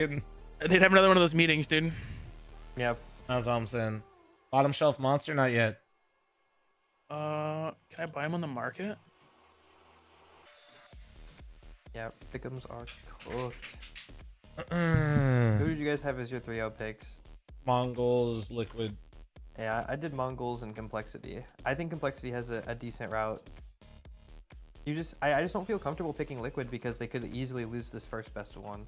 They'd have another one of those meetings, dude. Yep. That's all I'm saying. Bottom shelf monster, not yet. Can I buy them on the market? Yeah, pick'ems are cooked. Who did you guys have as your 3-0 picks? Mongols, liquid. Yeah, I did Mongols and Complexity. I think Complexity has a decent route. I just don't feel comfortable picking Liquid because they could easily lose this first best of one.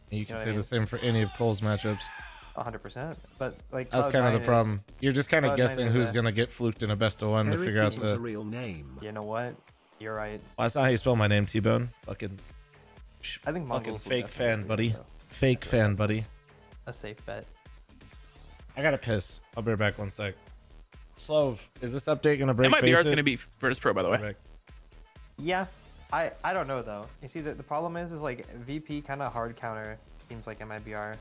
You can say the same for any of Cole's matchups. 100%. But like that's kind of the problem. You're just kind of guessing who's gonna get fluked in a best of one to figure out the real name. You know what? You're right. Well, that's not how you spell my name, T-Bone. Fucking. I think Mongols fucking fake fan, buddy. Fake fan, buddy. A safe bet. I gotta piss. I'll be right back 1 sec. Slove, is this update gonna break? MIBR is gonna be Virtus Pro, by the way. Yeah, I don't know though. You see, the problem is like VP kind of hard counter teams like MIBR.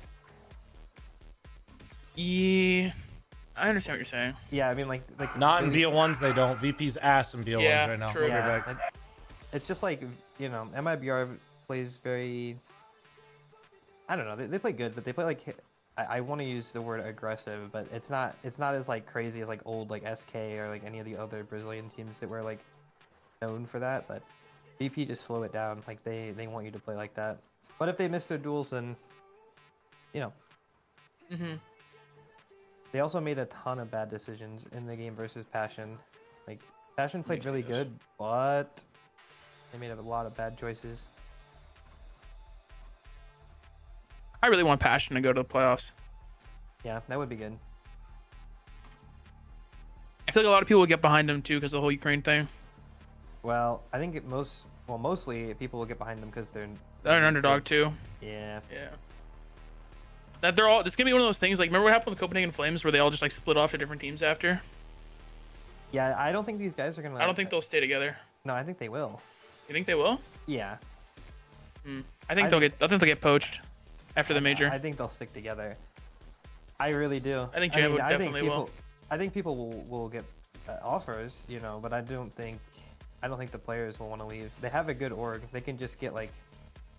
Yeah, I understand what you're saying. Yeah, I mean like not in BO1s they don't. VP's ass in BO1s right now. True. Yeah, it's just like, you know, MIBR plays very. I don't know. They play good, but they play like. I want to use the word aggressive, but it's not as like crazy as like old like SK or like any of the other Brazilian teams that were like known for that. But VP just slow it down. Like they want you to play like that. But if they miss their duels, then you know. They also made a ton of bad decisions in the game versus Passion. Like Passion played really good, but they made a lot of bad choices. I really want Passion to go to the playoffs. Yeah, that would be good. I feel like a lot of people will get behind them too because of the whole Ukraine thing. Well, I think mostly people will get behind them because they're an underdog too. Yeah. Yeah. That they're all. It's gonna be one of those things. Like, remember what happened with Copenhagen Flames, where they all just like split off to different teams after? Yeah, I don't think these guys are gonna. I don't think they'll stay together. No, I think they will. You think they will? Yeah. I think they'll get poached after the major. I think they'll stick together. I really do. I think Jambo definitely will. I think people will get offers, you know, but I don't think the players will want to leave. They have a good org. They can just get like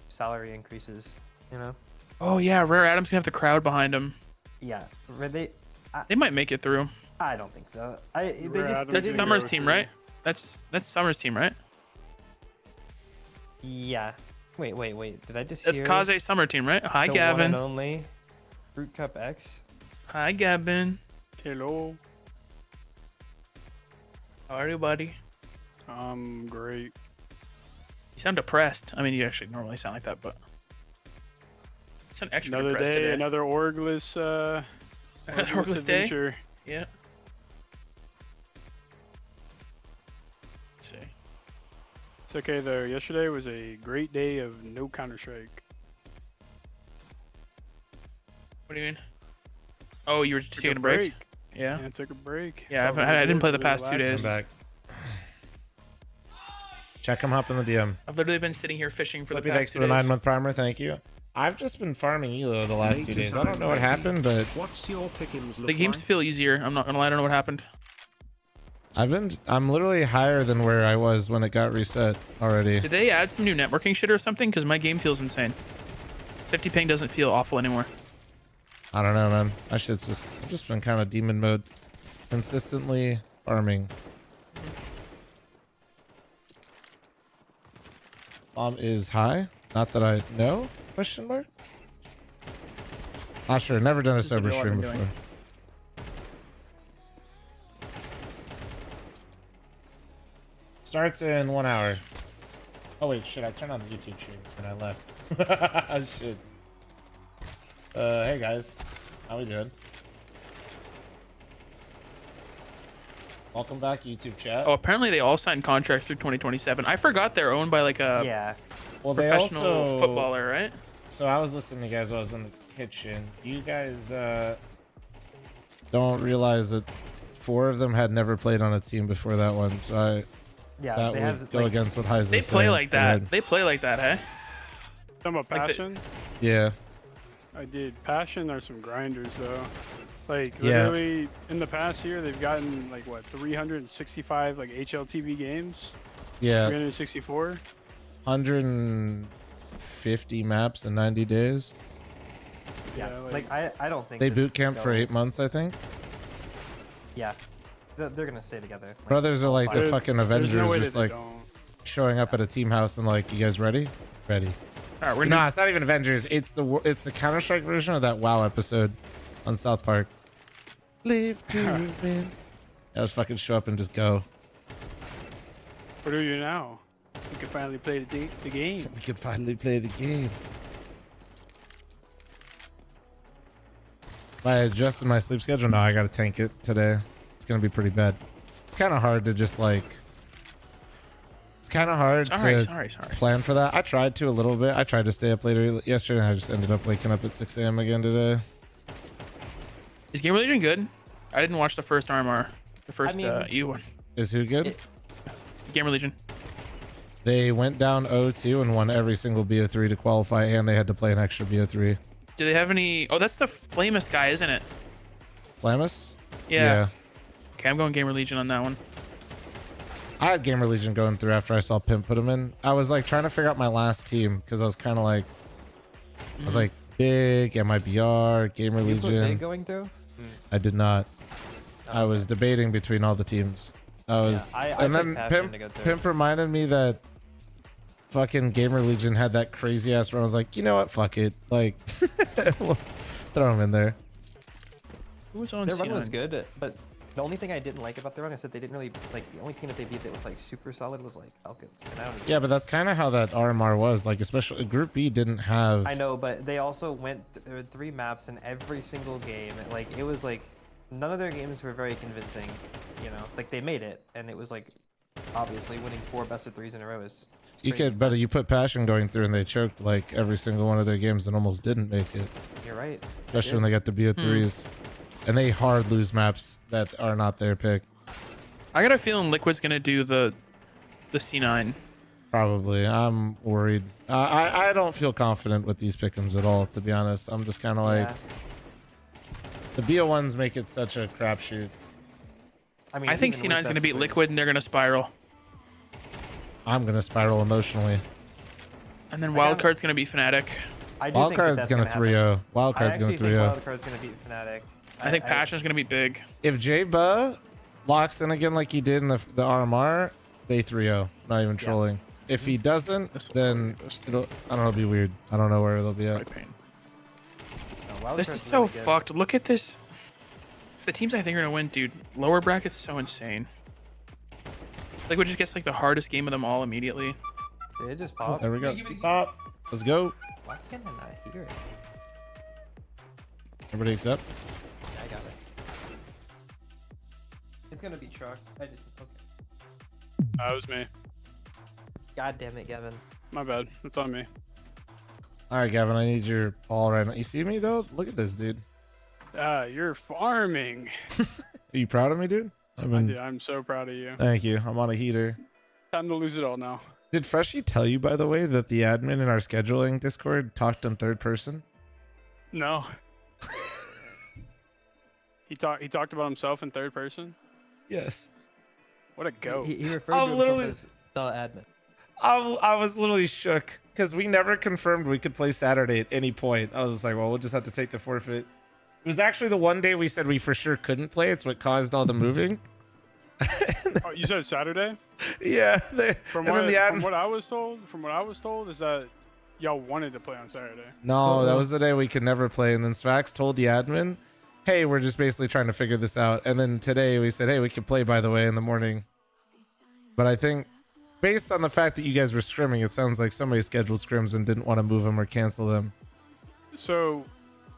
salary increases, you know. Oh yeah, Rare Adam's gonna have the crowd behind him. Yeah, they might make it through. I don't think so. That's Summer's team, right? That's Summer's team, right? Yeah. Wait. Did I just That's hear Kaze's Summer team, right? Hi, the Gavin. one and only Fruit Cup X. Hi, Gavin. Hello. How are you, buddy? I'm great. You sound depressed. I mean, you actually normally sound like that, but you sound extra Another depressed day, today. another orgless orgless day. adventure. Yeah. Let's see. It's okay though. Yesterday was a great day of no Counter-Strike. What do you mean? Oh, you were just taking a break? Yeah. I took a break. Yeah, I didn't play the past 2 days. I'm back. Check him up in the DM. I've literally been sitting here fishing for the past thanks 2 for the days. 9-month primer. Thank you. I've just been farming Elo the last 2 days. I don't know what happened, but What's your pickings look The games like? feel easier. I'm not gonna lie, I don't know what happened. I'm literally higher than where I was when it got reset already. Did they add some new networking shit or something? Because my game feels insane. 50 ping doesn't feel awful anymore. I don't know, man. I've just been kind of demon mode, consistently farming. Is high. Not that I know? Question mark. Not sure. Never done a sober stream before. Starts in 1 hour. Oh wait, shit! I turned on the YouTube stream and I left. Shit. Hey guys, how we doing? Welcome back, YouTube chat. Oh, apparently they all signed contracts through 2027. I forgot they're owned by like a professional footballer, right? So I was listening to you guys while I was in the kitchen. You guys don't realize that 4 of them had never played on a team before that one. So that would go against what Heise They play like that. They play like that, hey? Talking about Passion? Yeah. I did. Passion are some grinders though. Like literally in the past year they've gotten like what 365 like HLTV games. Yeah. 364. 100 50 maps in 90 days. Yeah, Yeah, like I don't think They that boot camp for they'll- 8 months, I think. Yeah, they're gonna stay together. Like, Brothers are all like the five. fucking There's Avengers, no way just that they like don't. showing up at a team house and like, you guys ready? Ready. All right, we're No, gonna. it's not even Avengers. It's the Counter-Strike version of that WoW episode on South Park. Live to win. I just fucking show up and just go. What do you now? We can finally play the game. We could finally play the game. If I adjusted my sleep schedule, no, I gotta tank it today. It's gonna be pretty bad. It's kind of hard to just like. It's kind of hard to Sorry. plan for that. I tried to a little bit. I tried to stay up later yesterday, and I just ended up waking up at 6 a.m. again today. Is Game Legion good? I didn't watch the first RMR, the first EU one. Is who good? Gamer Legion. They went down 0-2 and won every single BO3 to qualify, and they had to play an extra BO3. Do they have any? Oh, that's the Flamus guy, isn't it? Flamus? Yeah. Okay, I'm going Gamer Legion on that one. I had Gamer Legion going through after I saw Pimp put him in. I was like trying to figure out my last team because I was kind of like, I was like Big, MIBR, Gamer You put Legion. Big going through? I did not. I was debating between all the teams. I was, I and then picked Passion to go through. Pimp reminded me that fucking Gamer Legion had that crazy ass run. I was like, you know what? Fuck it. Like, throw him in there. Who was on Their run C9? was good, but the only thing I didn't like about their run is that they didn't really like. The only team that they beat that was like super solid was like Falcons. And I don't Yeah, but that's kind of how that RMR was. Like, especially Group B didn't have. I know, but they also went 3 maps in every single game. Like it was like none of their games were very convincing. You know, like they made it, and it was like obviously winning 4 best-of-3s in a row is. You crazy. could, but you put Passion going through, and they choked like every single one of their games and almost didn't make it. You're right. Especially when they got the BO3s. And they hard lose maps that are not their pick. I got a feeling Liquid's gonna do the C9. Probably. I'm worried. I don't feel confident with these pick'ems at all, to be honest. I'm just kind of like, the BO1s make it such a crapshoot. I think even C9 with is gonna beat best-of-3s. Liquid and they're gonna spiral. I'm gonna spiral emotionally. And then I got- Wildcard's gonna beat Fnatic. I do think that Wildcard's that's gonna happen. 3-0. I Wildcard's actually gonna think 3-0. Wildcard's gonna beat Fnatic. I think Passion's gonna be big. If J-Ba locks in again like he did in the RMR, they 3-0. Not even trolling. If he doesn't, then it'll, I don't know, it'll be weird. I don't know where it'll be My at. pain. No, This Wildcard's is so really good. fucked. Look at this. The teams I think are gonna win, dude. Lower bracket's so insane. Liquid just gets like the hardest game of them all immediately. Did it just pop? There we go. Pop. Let's go. Why can't I not hear it? Everybody accept? Yeah, I got it. It's gonna be truck. I just okay. That was me. God damn it, Gavin. My bad. It's on me. All right, Gavin, I need your ball right now. You see me though? Look at this, dude. You're farming. Are you proud of me, dude? I'm so proud of you. Thank you. I'm on a heater. Time to lose it all now. Did Freshie tell you, by the way, that the admin in our scheduling Discord talked in third person? No. He talked about himself in third person. Yes. What a goat. He referred I'm to literally- himself as the admin. I was literally shook because we never confirmed we could play Saturday at any point. I was just like, well, we'll just have to take the forfeit. It was actually the one day we said we for sure couldn't play. It's what caused all the moving. Oh, you said Saturday? Yeah. From what I was told is that y'all wanted to play on Saturday. No, that was the day we could never play. And then Svax told the admin, hey, we're just basically trying to figure this out. And then today we said, hey, we can play, by the way, in the morning. But I think based on the fact that you guys were scrimming, it sounds like somebody scheduled scrims and didn't want to move them or cancel them. So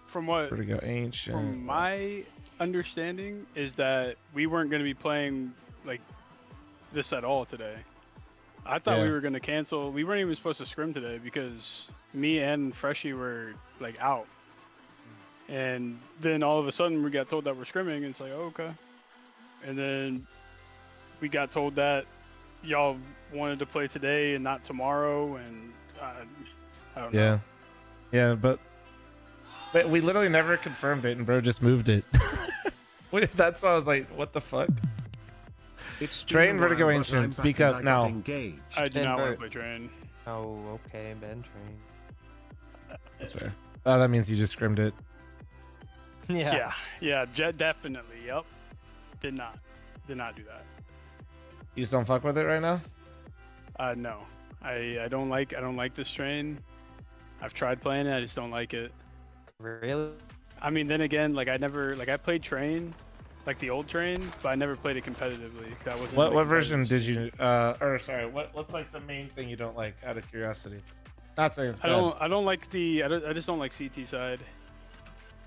from what Where to go? Ancient. from my understanding is that we weren't going to be playing like this at all today. I thought we Yeah. were going to cancel. We weren't even supposed to scrim today because me and Freshie were like out. And then all of a sudden we got told that we're scrimming and it's like, oh, okay. And then we got told that y'all wanted to play today and not tomorrow. And I don't know. Yeah, but we literally never confirmed it, and bro just moved it. That's why I was like, what the fuck? It's Train been a while, Vertigo but Ancient, I'm speak back up and I got now. engaged. I do Ben not want to Burt. play train. Oh, okay, Ben Train. That's fair. Oh, that means you just scrimmed it. Yeah, definitely. Yep. Did not do that. You just don't fuck with it right now? No. I don't like this train. I've tried playing it, I just don't like it. Really? I mean, then again, like I played train, like the old train, but I never played it competitively. That wasn't. What version did you what's like the main thing you don't like, out of curiosity? Not saying it's bad. I don't like I just don't like CT side.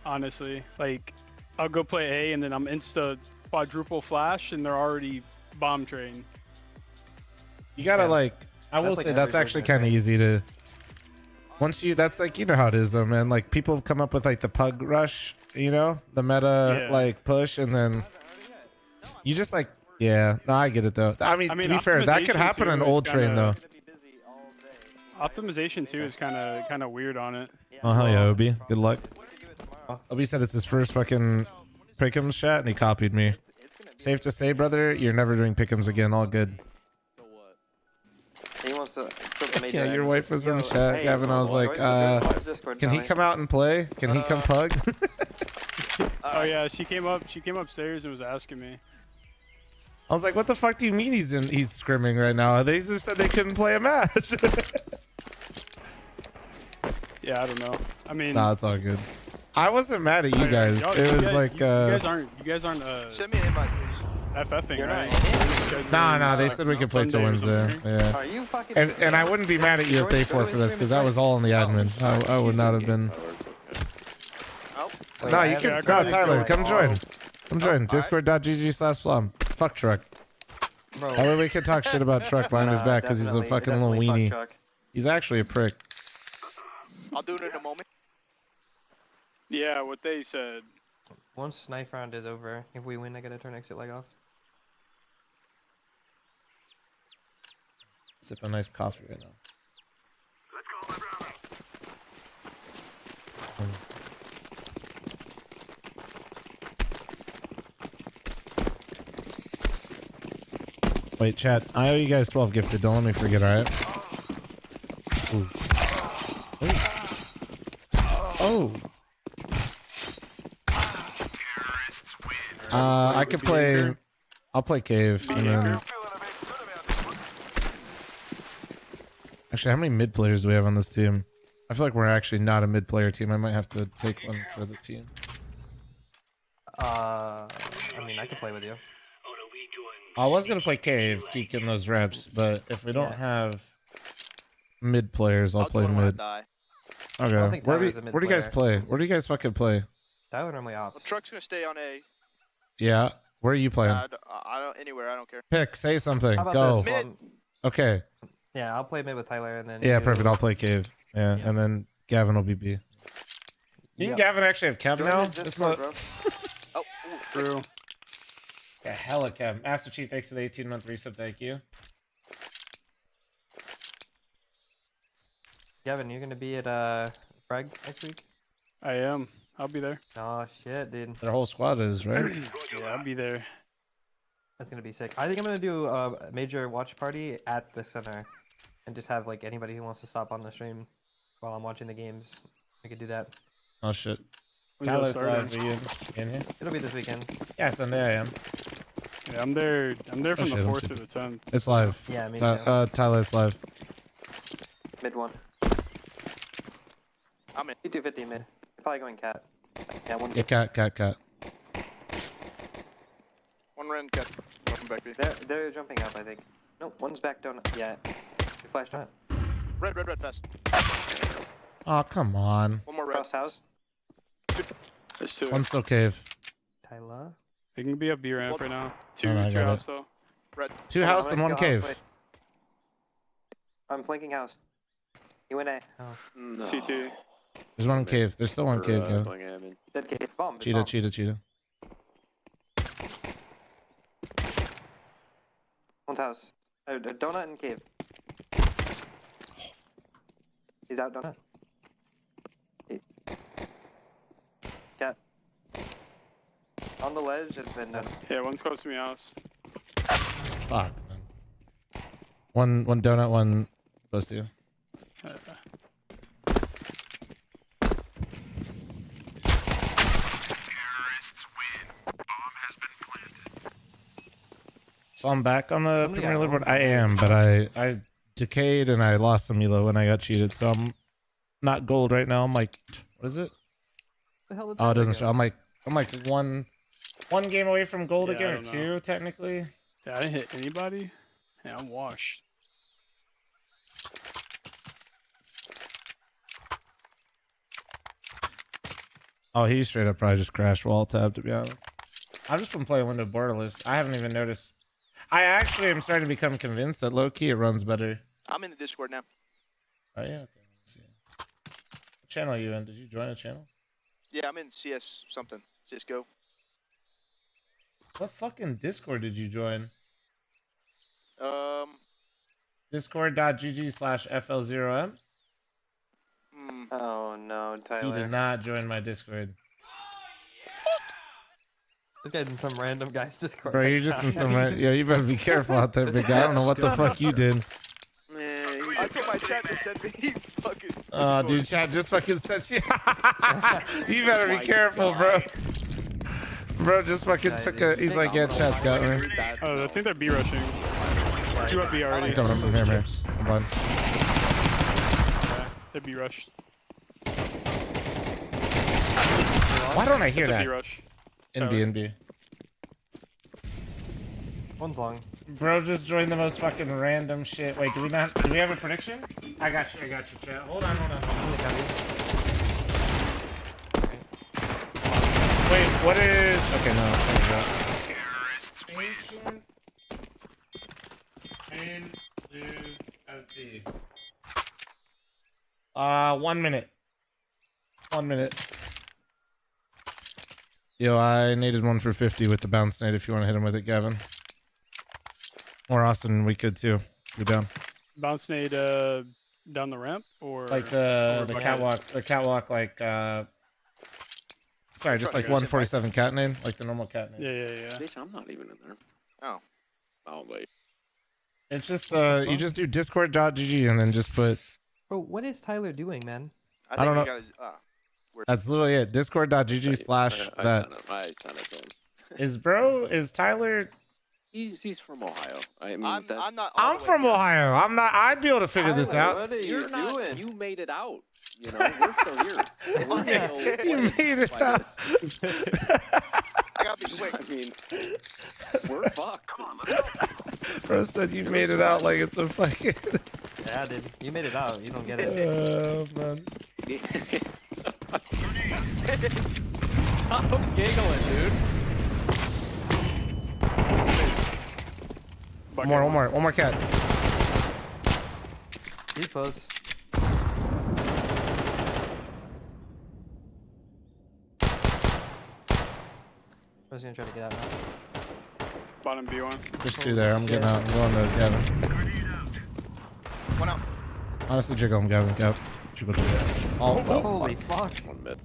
Honestly, like I'll go play A and then I'm insta quadruple flash and they're already bomb train. You gotta like, I will That's like say that's every actually version of kind of Train. easy to. Once you, that's like, you know how it is though, man. Like people come up with like the pug rush, you know, the meta Yeah. like push, and then you just like, yeah. No, I get it though. I mean to be fair, that could optimization happen too in is old train though. Optimization too is kind of weird on it. Oh hell yeah, Obi. Good luck. Obi said it's his first fucking pick'ems chat, and he copied me. Safe to say, brother, you're never doing pick'ems again. All good. He wants to put the major Yeah, your ends. wife was in Yo, chat, hey, Gavin. I was like, watch Discord, can he Tommy. come out and play? Can he come pug? Oh yeah, she came upstairs and was asking me. I was like, what the fuck do you mean he's scrimming right now? They just said they couldn't play a match. Yeah, I don't know. I mean, Nah, it's all good. I wasn't mad at you I mean, guys. y'all- It you was guys- like, you guys aren't Send me an invite, please. FFing, You're right? not in it? You're just scheduling, nah, they like, said we could play till Sunday or Wednesday. something. Yeah. Are you fucking? And I wouldn't be mad at you if they fought for this, because that was all on the admin. I would not have been. Oh, Wait, No, I you haven't can. I No, couldn't Tyler, like come all- join. Come join. alright. Discord.gg/flum. Fuck truck. Bro, That way we can talk shit about truck behind his back because he's a definitely- fucking little definitely weenie. fuck Chuck. He's actually a prick. I'll do it in a moment. Yeah, what they said. Once knife round is over, if we win, I gotta turn exit leg off. Sip a nice coffee right now. Wait, chat. I owe you guys 12 gifted. Don't let me forget, alright? Ooh. Oh. I could play. I'll play cave and then. Actually, how many mid players do we have on this team? I feel like we're actually not a mid player team. I might have to take one for the team. I mean, I can play with you. I was gonna play cave to keep getting those reps, but if we don't Yeah. have mid players, I'll play join when I mid. die. Okay. think Where Tyler's a do mid you guys player. play? Where do you guys fucking play? That would normally off. Well, truck's gonna stay on A. Yeah. Where are you playing? I don't anywhere. I don't care. Pick. Say something. How about Go. this? Mid. Okay. Yeah, I'll play mid with Tyler and then. Yeah. you- Perfect. I'll play cave. Yeah. Yeah. And then Gavin will be B. Didn't Yep. Gavin actually have Kev Join now? the This Discord, mo- bro. Oh, ooh, True. Yeah, hella Kev. Master Chief, thanks for the 18-month resub. Thank you. Gavin, you're gonna be at Frag next week? I am. I'll be there. Oh shit, dude. Their whole squad is, right? Yeah, I'll be there. That's gonna be sick. I think I'm gonna do a major watch party at the center, and just have like anybody who wants to stop on the stream while I'm watching the games. I could do that. Oh, shit. When's that Tyler's live. starting? Are you in here? It'll be this weekend. Yeah, Sunday I am. Yeah, I'm there. I'm there from shit, the I'm 4th to super- the 10th. It's live. Yeah, me Ty- too. Tyler, it's live. Mid one. I'm in. 250 mid. Probably going cat. Yeah, one. Yeah, cat. One rend cut. Welcome back, B. They're jumping up, I think. Nope, one's back donut. Yeah. You flashed on it. Red, fast. Oh, come on. One more red. Cross house. There's two. One's still cave. Tyler. They can be up B ramp right now. Two I two got house it. though. Red. Two Hold on, house I'm and gonna one kill house, cave. wait. I'm flanking house. You win A. Oh. No. CT. There's one cave. There's still one cave, go. Dead cave. Bomb. Cheetah. One's house. Donut and cave. He's out, donut. Cat. On the ledge and then Yeah, one's close to me house. Fuck, man. One donut, one close to you. So I'm back on the Somebody Premier got Leaderboard. owned. I am, but I decayed and I lost some elo when I got cheated. So I'm not gold right now. I'm like, what is it? The hell did Oh, it Tyler doesn't go? show. I'm like one game away from gold Yeah, I again, or don't know. two technically. Yeah, I didn't hit anybody. Yeah, I'm washed. Oh, he straight up probably just crashed wall tab, to be honest. I've just been playing window borderless. I haven't even noticed. I actually am starting to become convinced that low key it runs better. I'm in the Discord now. Oh yeah, okay. Let's see. What channel are you in? Did you join a channel? Yeah, I'm in CS something. CSGO. What fucking Discord did you join? Um. Discord.gg/FL0M? Oh no, You Tyler. did not join my Discord. This guy's in some random guy's Discord. Bro, right you're just now. in some yeah, you better be careful out there, big guy. I don't know what the fuck you did. I told my chat to send me fucking. Oh, Discord. dude, chat just fucking sent you. You better be careful, bro. Bro just fucking took a. He's like, yeah, chat's got me. Oh, I think they're B rushing. 2 up B already. Coming up from here. I'm on. Yeah, they're B rushed. Why don't I hear It's a B that? rush. NB. One's long. Bro just joined the most fucking random shit. Wait, do we have a prediction? I got you, chat. Hold on. I'm gonna cover you. Wait, what is... Okay, no. Ancient... Let's see. 1 minute. 1 minute. Yo, I needed one for 50 with the bounce nade if you want to hit him with it, Gavin. Or Austin, we could too. You're down. Bounce nade down the ramp or Like the over catwalk, like sorry, just like 147 cat nade, like the normal cat nade. Yeah. Bitch, I'm not even in there. Oh. Oh wait. It's just you just do discord.gg and then just put Bro, what is Tyler doing, man? I don't know. Got his, that's literally it. Discord.gg slash that. I sent it to him. Is Tyler He's from Ohio. I mean, I'm not. all I'm the way from here. Ohio. I'd be able to figure this out. What are you you're not. doing? You made it out. You know, we're still here. We're still You made it by out. this. I gotta be quick. I mean, we're fucked. Bro said you made it out like it's a fucking Yeah, dude. You made it out. You don't get it. oh man. Stop giggling, dude. One more cat. He's close. I was gonna try to get out now. Bottom B1. There's two there. I'm getting out. I'm going to Gavin. One out. Honestly, jiggle him, Gavin. Go. Jiggle. Oh, Holy fuck. One mid.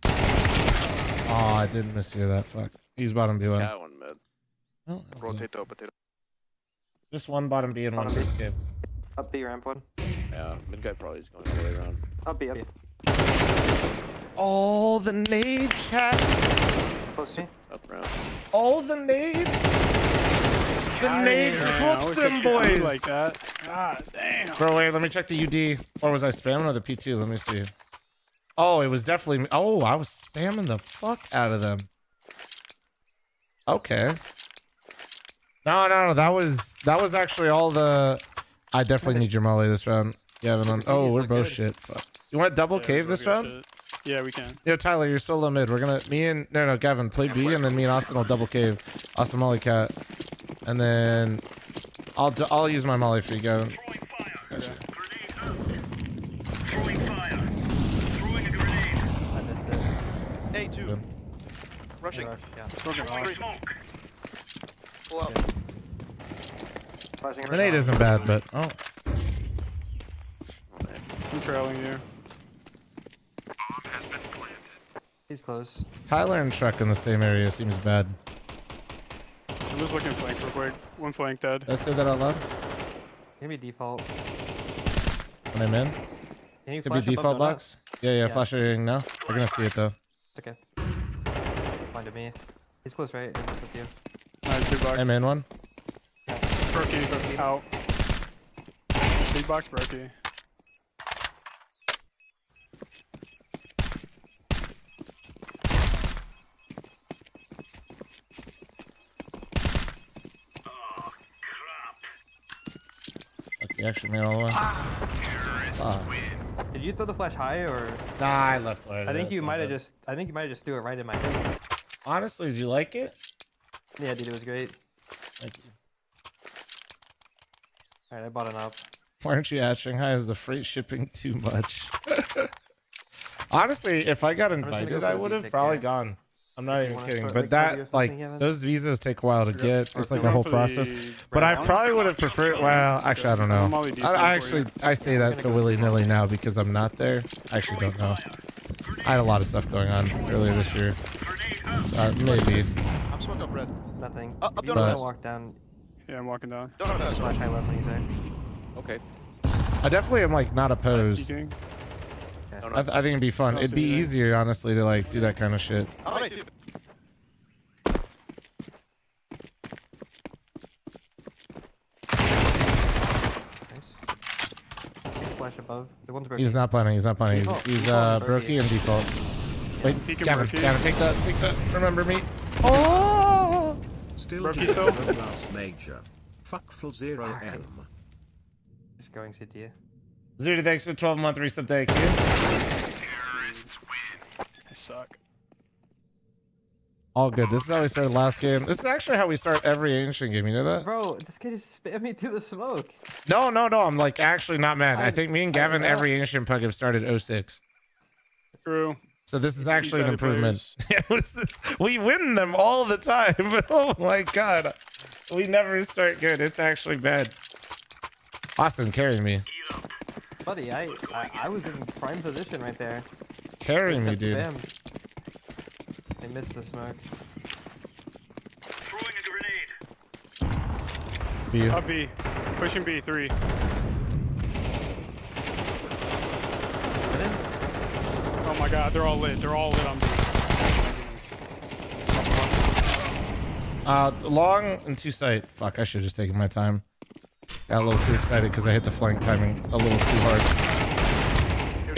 oh, I didn't miss you that. Fuck. He's bottom B1. Cat one mid. Oh, Rotate the potato. just one bottom B and one Bottom B. first cave. Up B ramp one. Yeah, mid guy probably is going all the way around. Up B, up B. Oh, the nade chat. Close to me. Up round. Oh, the nade. The nade cooked them boys. Like that. God damn. Bro, wait, let me check the UD. Or was I spamming or the P2? Let me see. Oh, it was definitely me. Oh, I was spamming the fuck out of them. Okay. No, that was actually all the. I definitely need your molly this round. Gavin on. Oh, we're both shit. Fuck. You want double cave this round? Shit. Yeah, we can. Yo, Tyler, you're solo mid. We're gonna no, Gavin, play B, and then me and Austin will double cave. Austin molly cat, and then I'll use my molly for you, Gavin. Okay. I missed it. Hey, two. Good. Rushing. Rush, yeah. Fucking Three. rush. Pull out. Flashing The nade isn't bad, but oh, I'm trailing you. He's close. Tyler and Truck in the same area seems bad. I'm just looking flank real quick. One flank dead. Did I say that out loud? Maybe default. When I'm in? Can you Could flash be above default donut? box. Yeah, Yeah. flashing now. We're gonna see it though. It's okay. to me. He's close, right? Unless that's you. Nice, big box. I'm in one. Brokey, out. Big box, Brokey. He actually made all the way. Did you throw the flash high or? Nah, I left where it I think is, you my might have bad. just. I think you might have just threw it right in my face. Honestly, did you like it? Yeah, dude, it was great. Thank you. All right, I bought an up. Why aren't you at Shanghai? Is the freight shipping too much? Honestly, if I got gonna go invited, for I the would have V-Pick, probably yeah. gone. I'm not You even wanna kidding. start, But like, Cody or that, like, something, Kevin? those visas take a while to get. It's like a whole process. But Right I probably would have preferred. Well, actually, I don't know. I say that so willy nilly now because I'm not there. I actually don't know. I had a lot of stuff going on earlier this year. So maybe. I'm smoking up red. Nothing. Up If you down wanna But- walk down, Yeah, I'm walking down. Don't have that. flash high left when you say. Okay. I definitely am like not opposed. Peeking. I think it'd be fun. Oh, It'd so be you think- easier, honestly, to like do that kind of shit. Oh, wait, dude. Nice. Flash above. The one's broken. He's not planning. He's not planning. Default, He's default, brokey and default. Wait, Peeking Gavin, brokey. Gavin, take that, take that. Remember me. Oh! Still Brokey to still? the last major. Fuckful 0M. Just going CT. Zuri, thanks for the 12-month reset. Thank you. I suck. All good. This is how we started last game. This is actually how we start every ancient game. You know that? Bro, this kid is spamming me through the smoke. No, no, no. I'm like actually not mad. I think me and Gavin know. every ancient pug have started 06. True. So this is actually an Two-sided improvement. Yeah, we win them all the time. Oh my god. We never start good. It's actually bad. Austin, carry me. Buddy, I was in prime position right there. Carry me, Got dude. spammed. I missed the smoke. For you. Up B. Pushing B, 3. Get in. Oh my god, they're all lit. They're all lit on B. Long and two sight. Fuck, I should have just taken my time. Got a little too excited because I hit the flank timing a little too hard.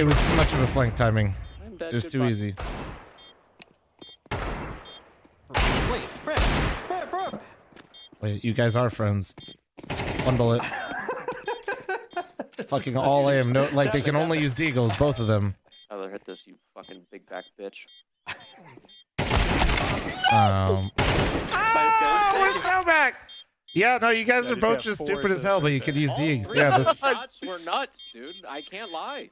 It was too much of a flank timing. I'm dead. It was too easy. Wait, Brett. Wait, you guys are friends. One bullet. Fucking all aim. No, like they can only use deagles, both of them. Tyler, hit this, you fucking big back bitch. We're so back. Yeah, no, you guys Yeah, are he's both got just 4 stupid as hell, but you could use deags. Yeah, Those this. shots were nuts, dude. I can't lie.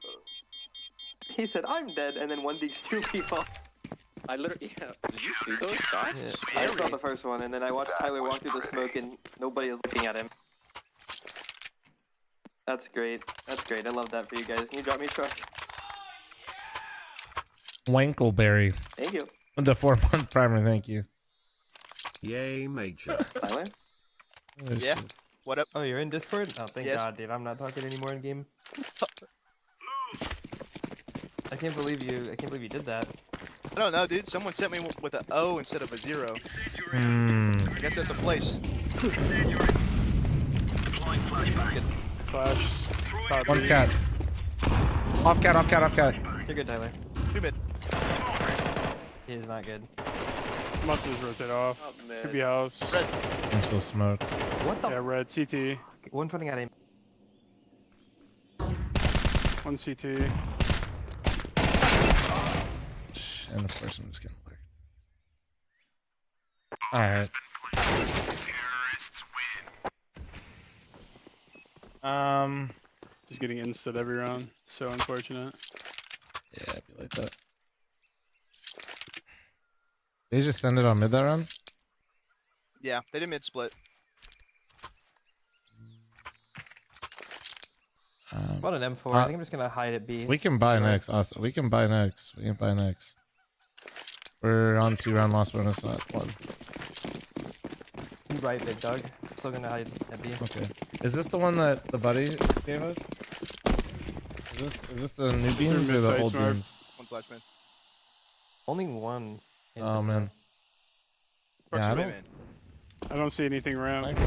He said, I'm dead, and then one digs two people. I literally, yeah. Did you see those shots? Yeah, I saw the first one, and then I watched Tyler walk through the smoke, and nobody was looking at him. That's great. That's great. I love that for you guys. Can you drop me a truck? Wankleberry. Thank you. The 4-month primer, thank you. Yay, major. Tyler? Oh, Yeah. shit. What up? Oh, you're in Discord? Oh, thank Yes. God, dude. I'm not talking anymore in game. I can't believe you did that. I don't know, dude. Someone sent me with an O instead of a 0. I guess that's a place. Flash. Cloud One's B. cat. Off cat, off cat, off cat. You're good, Tyler. Too mid. He is not good. Must just rotate off. Oh, man. Could be house. Red. I'm still smoked. What the Yeah, red. CT. One running at him. One CT. And of course, I'm just getting lurked. Alright. Just getting instant every round. So unfortunate. Yeah, it'd be like that. They just send it on mid that round? Yeah, they did mid split. What an M4. I think I'm just gonna hide at B. We can buy next, also. We can buy next. We can buy next. We're on 2-round loss bonus, not 1. You right, big dog. Still gonna hide at B. Okay. Is this the one that the buddy gave us? Is this the new beans or the mid-sight old smart. beans? One flash man. Only one. Oh man. Perks Yeah, I are don't- right, man. I don't see anything ramp.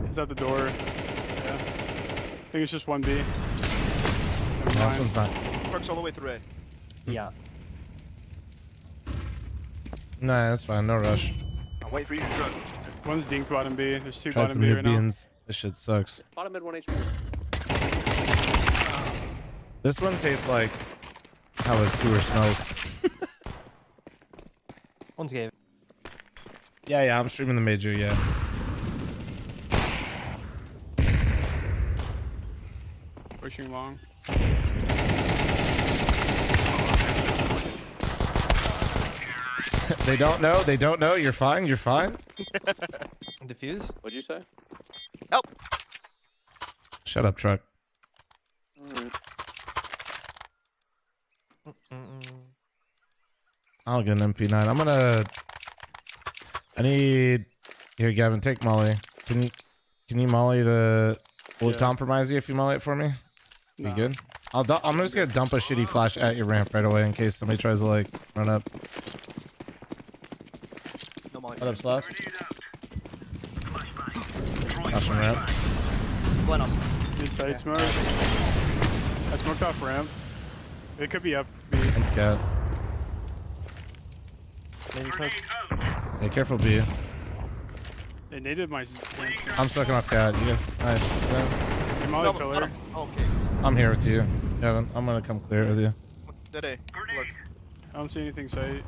It's at the door. Yeah. I think it's just 1B. Never This mind. one's not. Perks all the way through A. Yeah. Nah, that's fine. No rush. I'll wait for you to drug. One's dinked bottom B. There's 2 Tried bottom some B new right now. beans. This shit sucks. Bottom mid 1 HP. This one tastes like how a sewer smells. One's cave. Yeah, I'm streaming the major, yeah. Pushing long. They don't know. They don't know. You're fine. You're fine. Diffuse. What'd you say? Help! Shut up, truck. Alright. I'll get an MP9. I'm gonna. I need. Here, Gavin, take Molly. Can you Molly the? Will it Yeah. compromise you if you Molly it for me? You Nah. good? I'm just gonna dump a shitty flash at your ramp right away in case somebody tries to like run up. No molly. What up, Slash? Flashing ramp. Blind off. Inside smoke. I smoked off ramp. It could be up B. That's cat. Maybe smoke. Hey, careful, B. They naded my. I'm stuck off cat. You guys, nice. Hey, Molly No, pillar. bottom. Oh, okay. I'm here with you, Gavin. I'm gonna come clear with you. Dead A. Look. I don't see anything sight.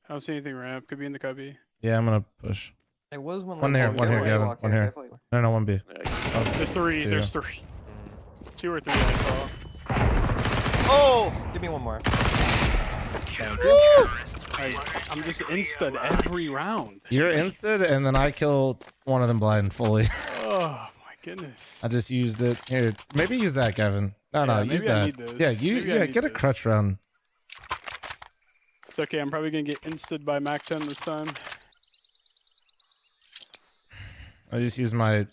I don't see anything ramp. Could be in the cubby. Yeah, I'm gonna push. There was one. One like, here, one here, careful, Gavin, walk one here. careful. No, 1B. Yeah, There's 3. See There's ya. 3. 2 or 3 I saw. Oh! Give me one more. I'm just instud every round. You're instant, and then I kill one of them blind fully. Oh my goodness. I just used it. Here, maybe use that, Gavin. No, Yeah, use maybe I that. need this. Yeah, Maybe I need get a this. crutch round. It's okay. I'm probably gonna get instud by Mac 10 this time. I just use my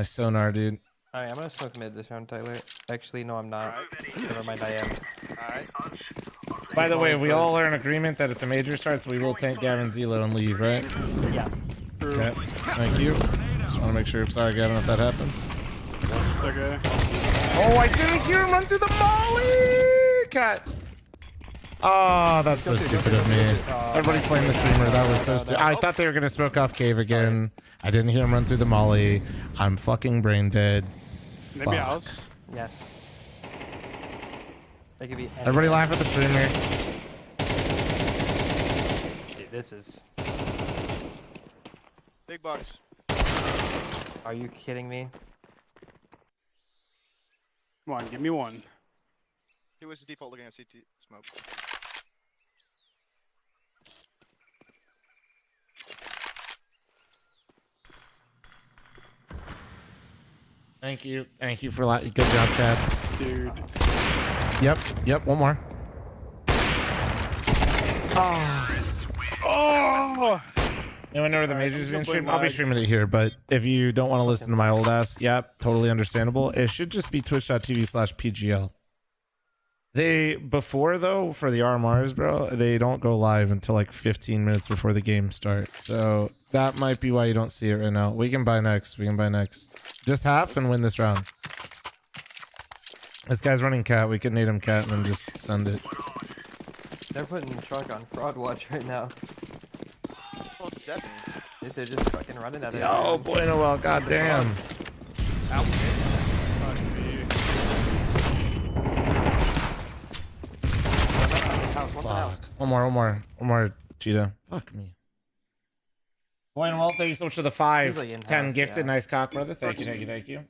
sonar, dude. Alright, I'm gonna smoke mid this round, Tyler. Actually, no, I'm not. Never mind, I am. Alright. By the way, we all are in agreement that if the major starts, we will tank Gavin's elo and leave, right? Yeah. True. Okay. Thank you. Just want to make sure. Sorry, Gavin, if that happens. It's okay. Oh, I didn't hear him run through the molly! Cat. Oh, that's so stupid of me. Everybody playing the streamer. That was so stupid. I thought they were going to smoke off cave again. I didn't hear him run through the molly. I'm fucking brain dead. Maybe Fuck. house. Yes. They could be. Everybody laugh at the streamer. Dude, this is. Big box. Are you kidding me? Come on, give me one. He was the default looking at CT smoke. Thank you. Thank you for good job, Chad. Dude. Yep. One more. Oh! Anyone know where the Alright, major's I'm being gonna streamed? blame I'll be lag. streaming it here, but if you don't want to listen to my old ass, yep, totally understandable. It should just be twitch.tv/PGL. They, before though, for the RMRs, bro, they don't go live until like 15 minutes before the game starts. So that might be why you don't see it right now. We can buy next. Just half and win this round. This guy's running cat. We can nade him cat and then just send it. They're putting truck on fraud watch right now. What does that mean? Dude, they're just fucking running at it. Yo, boy, Noel, goddamn. Out. Fuck me. House, one house. One more, Cheetah. Fuck me. Boy, and well, thank you so much for the 5, Usually in-house, 10 gifted. yeah. Nice cock, brother. Thank you.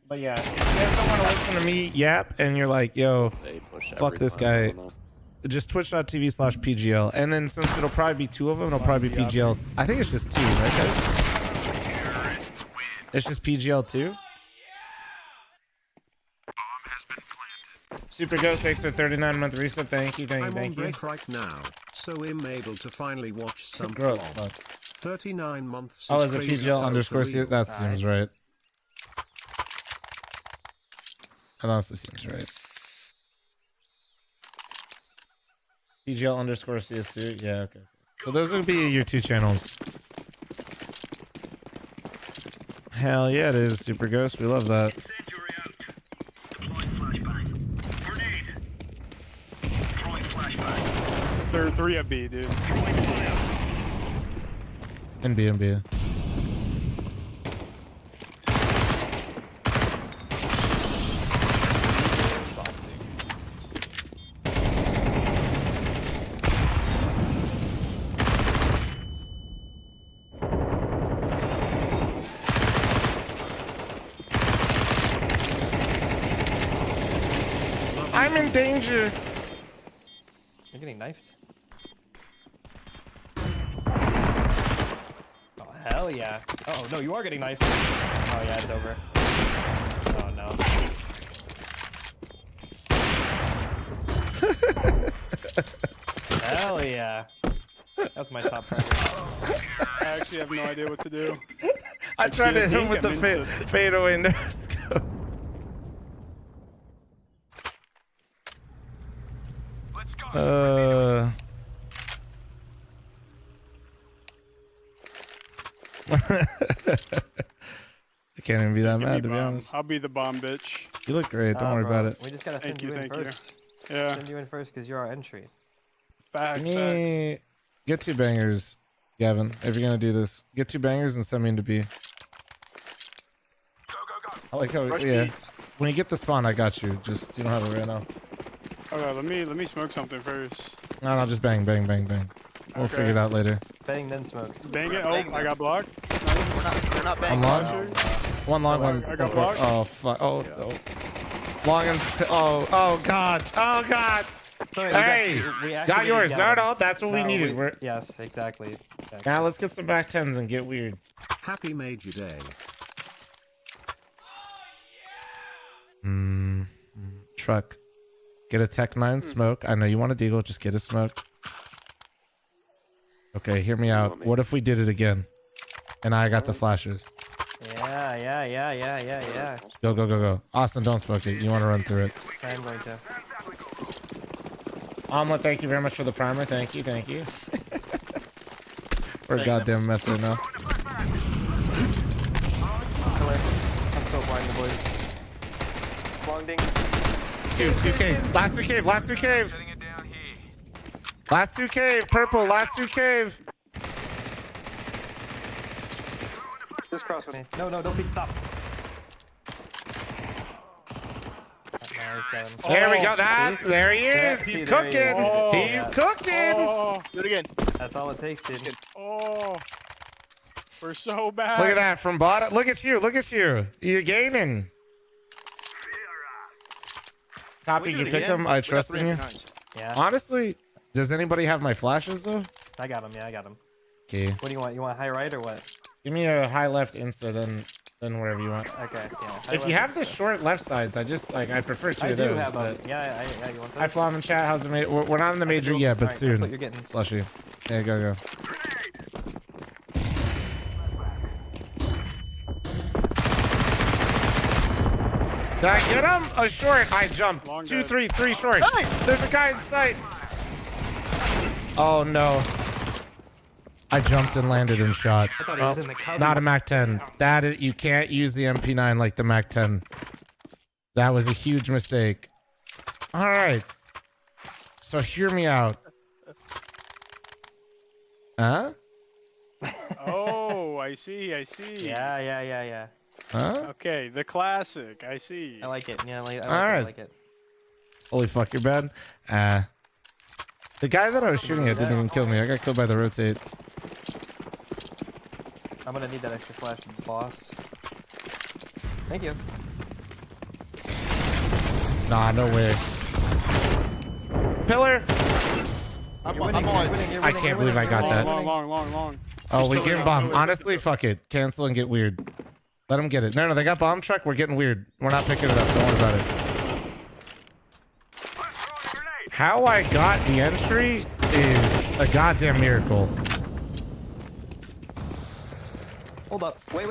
But yeah, if you guys don't want to listen to me yap, and you're like, yo, They push fuck every this time, I guy. don't know. just twitch.tv/PGL. And then since it'll probably be 2 of them, it'll probably be PGL. I think it's just 2, right, guys? It's just PGL 2? Super Ghost, thanks for 39-month reset. Thank you. I'm on break right now, so I'm able to finally watch some Gross. vlog. 39 months. Oh, is is it crazy PGL to underscore tell C? the That real. seems right. That honestly seems right. PGL underscore CS2. Yeah, okay. So those would be your 2 channels. Hell yeah, it is, Super Ghost. We love that. There are 3 at B, dude. NB. I'm in danger. You're getting knifed. Oh hell yeah! Oh no, you are getting knifed. Oh yeah, it's over. Oh no. Hell yeah! That's my top priority. I actually have no idea what to do. I tried to hit him think with the I'm into- fadeaway no scope. I can't even be that Give me mad, to be bomb. honest. I'll be the bomb bitch. You look great. Don't worry Bro, about it. We just gotta Thank send you in you, thank you. first. Yeah, Send you in first because you're our entry. facts, Give facts. me... Get 2 bangers, Gavin. If you're gonna do this, get 2 bangers and send me into B. I like how, Rush yeah. B. When you get the spawn, I got you. Just, you don't have it right now. Okay, let me smoke something first. No, just bang. We'll Okay. figure it out later. Bang then smoke. Bang it. Bang Oh, I them. got blocked. They're not banging. long? Sure. One long, Oh, one. I got one- blocked. Oh, fuck. Oh. Long and... Oh, God. Sorry, Hey! we Got activated yours. Gavin. No, that's what we No, needed. We're... Yes, exactly. Now let's get some back 10s and get weird. Happy made you day. Truck. Get a Tech 9 smoke. I know you want a deagle. Just get a smoke. Okay, hear me out. What if we did it again? And I got the flashers. Yeah. Go. Austin, don't smoke it. You want to run through it. I'm going to. Omelet, thank you very much for the primer. Thank you. We're a Thank goddamn mess right now. Killer. I'm so blind, the boys. Long ding. 2 cave. Last 2 cave. Last 2 cave. Purple. Last 2 cave. Just cross with me. No, don't peek. Stop. Nice, got him. There we go. See? There he is. See, He's there he is. cooking. Oh. He's cooking. Oh, Do it again. That's all it takes, dude. oh. We're so bad. Look at that from bottom. Look at you. You're gaining. Copy, We do you it pick again. them. I We got trust in you. 309s. Yeah, Honestly, does anybody have my flashes though? I got him. Yeah, I got him. Okay. What do you want? You want high right or what? Give me a high left insta, then wherever you want. Okay, yeah. High If you left have the is- short left sides, I prefer 2 I of do those. have them. But Yeah, you want those? hi, Flom in chat. How's the major? We're not in the major yet, but Alright, that's what soon. you're getting. Slushy. Yeah, go. Did I get him? A short. I jumped. Long 2, dead. 3 short. There's a guy in sight. Oh no. I jumped and landed and shot. I thought he was in the cubby. Not a Mac 10. That is, you can't use the MP9 like the Mac 10. That was a huge mistake. All right. So hear me out. Huh? Oh, I see. Yeah. Huh? Okay, the classic. I see. I like it. Yeah, I like Alright. it. Holy fuck, you're bad. The guy that I was shooting at didn't even kill me. I got killed by the rotate. I'm gonna need that extra flash, boss. Thank you. Nah, no way. Pillar. I'm You're winning, on. you're winning, you're I winning, can't you're believe I winning, got you're that. winning. Long. Oh, we still getting got- bomb. Honestly, fuck it. Cancel and get weird. Let them get it. No, they got bomb truck. We're getting weird. We're not picking it up. Don't worry about it. How I got the entry is a goddamn miracle. Hold up. Wait.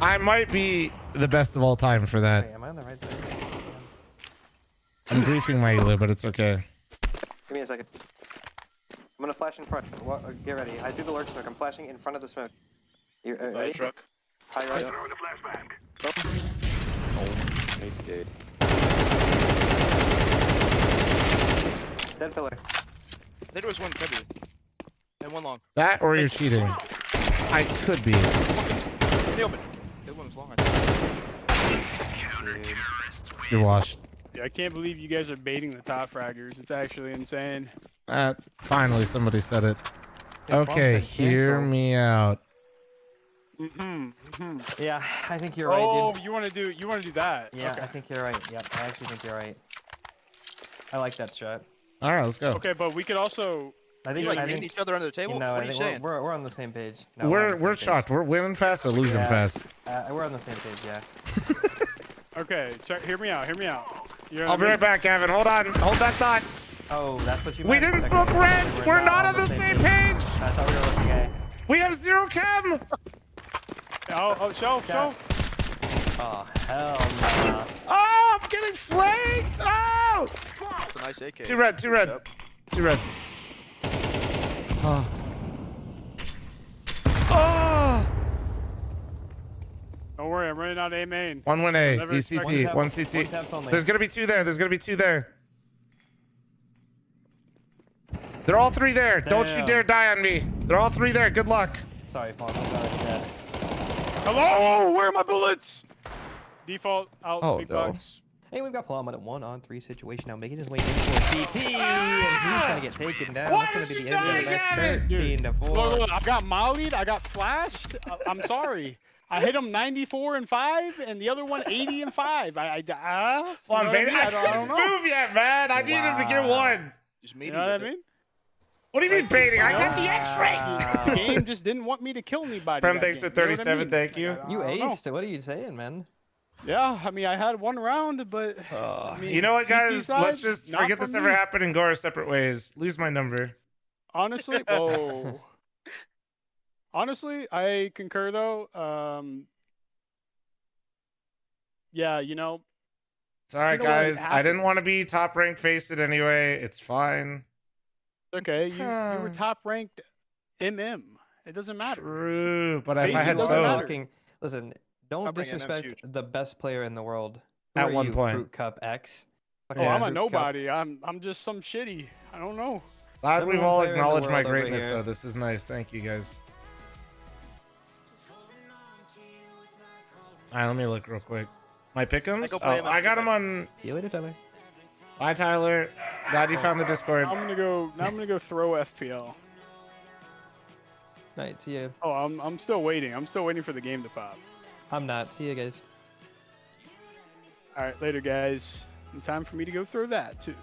I might be the best of all time for that. Wait, am I on the right side? I'm griefing my Elu, but it's okay. Give me a second. I'm gonna flash in front. Get ready. I threw the lurk smoke. I'm flashing in front of the smoke. You ready? Truck. High right. Okay. Dead pillar. I think there was one heavy. And one long. That or you're cheating. I could be. In the open. The other one was long, I think. You're washed. Yeah, I can't believe you guys are baiting the top fraggers. It's actually insane. Finally, somebody said it. Yeah, Okay, Bob said hear cancel. me out. Yeah, I think you're right, Oh, dude. you want to do that? Yeah, Okay. I think you're right. Yep, I actually think you're right. I like that strat. All right, let's go. Okay, but we could also. I You think like I hitting think each other under the table? you know, What I are you think saying? we're on the same page. No, We're on the same page. shocked. We're winning fast or losing Yeah. fast. We're on the same page. Yeah. Okay, hear me out. Hear me out. You know I'll what be I right back, Gavin. Hold on. Hold that thought. Oh, that's what you We meant? didn't Okay. smoke red. We're not on the same page. I thought we were looking at. We have 0 chem. mean? Oh, show. Oh, hell no. Oh, I'm getting flanked. Oh. It's a nice AK. Two red. Yep. 2 red. Oh. Oh. Don't worry, I'm running out A main. 1 win A. Never ECT. expected- 1 One CT. taps only. There's gonna be 2 there. There's gonna be 2 there. They're all 3 there. Don't you Damn. dare die on me. They're all 3 there. Good luck. Sorry, Paul. I'm already dead. Hello, where are my bullets? Default out. Oh, big no. box. Hey, we've got Plum at a 1-on-3 situation now, making his way into a CT, and he's gonna get taken down. Why That's gonna did be you the end of die the match. again? 13-4. Look, I got mollied. I got flashed. I'm sorry. I hit him 94 and 5, and the other one 80 and 5. Well, you I'm know what I baiting. mean? I I couldn't don't know. move yet, man. I need him to get Wow. 1. Just You meeting know what I with it. mean? What do you mean baiting? I got the The X-ray. game just didn't want me to kill anybody. Prem, that thanks game, for you know what I 37, mean? thank you. I You don't know. aced. What are you saying, man? Yeah, I mean, I had one round, but I mean, You know what, CT guys? side, Let's just not forget for this ever me. happened and go our separate ways. Lose my number. Honestly, whoa. Honestly, I concur though. Yeah, you know, It's all right, You know what? It guys. I didn't happens. want to be top ranked face it anyway. It's fine. okay, you were top ranked MM. It doesn't matter. True, but if Face I it had doesn't both, matter. Fucking, listen, don't Top rank NM's disrespect huge. the best player in the world. Who At are one you, point. Fruit Cup X. Oh, Yeah. I'm a Fruit Cup. nobody. I'm just some shitty. I don't know. glad Number we've one all player in the acknowledged my world over greatness, here. though. This is nice. Thank you, guys. All right, let me look real quick. My pick'ems? go play him I after got the him on. See you later, Tyler. Bye, Tyler. Glad you found the Discord. I'm gonna go throw FPL. Night. See you. Oh, I'm still waiting. I'm still waiting for the game to pop. I'm not. See you guys. All right, later, guys. And time for me to go throw that too.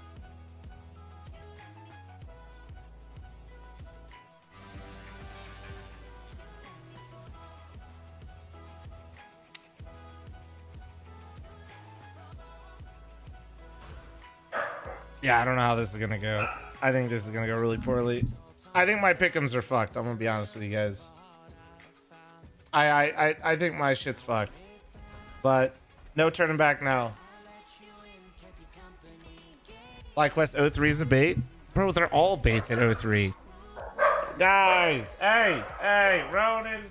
Yeah, I don't know how this is gonna go. I think this is gonna go really poorly. I think my pick'ems are fucked. I'm gonna be honest with you guys. I think my shit's fucked. But no turning back now. FlyQuest 03 is a bait? Bro, they're all baits at 03. Guys, hey, Ronan.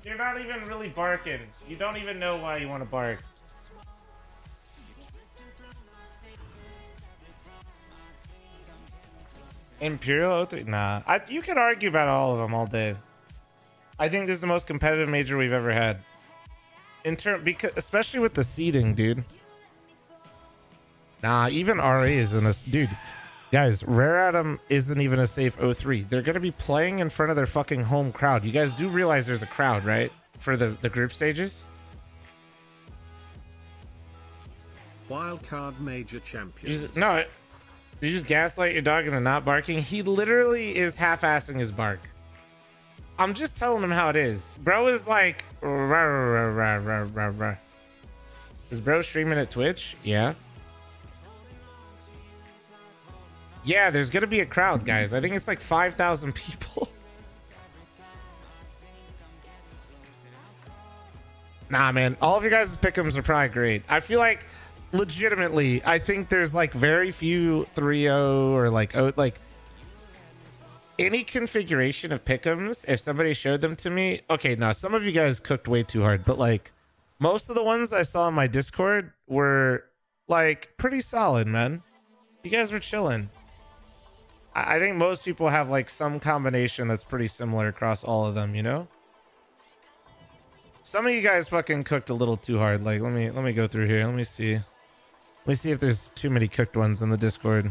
You're not even really barking. You don't even know why you want to bark. Imperial 03? Nah. You could argue about all of them all day. I think this is the most competitive major we've ever had. Because especially with the seeding, dude. Nah, even RA isn't a... Dude, guys, Rare Atom isn't even a safe 03. They're going to be playing in front of their fucking home crowd. You guys do realize there's a crowd, right? For the group stages? Wildcard Major Champions. No, you just gaslight your dog into not barking. He literally is half-assing his bark. I'm just telling him how it is. Bro is like... Rah, rah, rah, rah, rah, rah. Is bro streaming at Twitch? Yeah. Yeah, there's gonna be a crowd, guys. I think it's like 5,000 people. Nah, man. All of you guys' pick'ems are probably great. I feel like legitimately, I think there's like very few 3-0 or like any configuration of pick'ems. If somebody showed them to me, okay, now some of you guys cooked way too hard, but like most of the ones I saw in my Discord were like pretty solid, man. You guys were chilling. I think most people have like some combination that's pretty similar across all of them, you know? Some of you guys fucking cooked a little too hard. Like, let me go through here. Let me see if there's too many cooked ones in the Discord.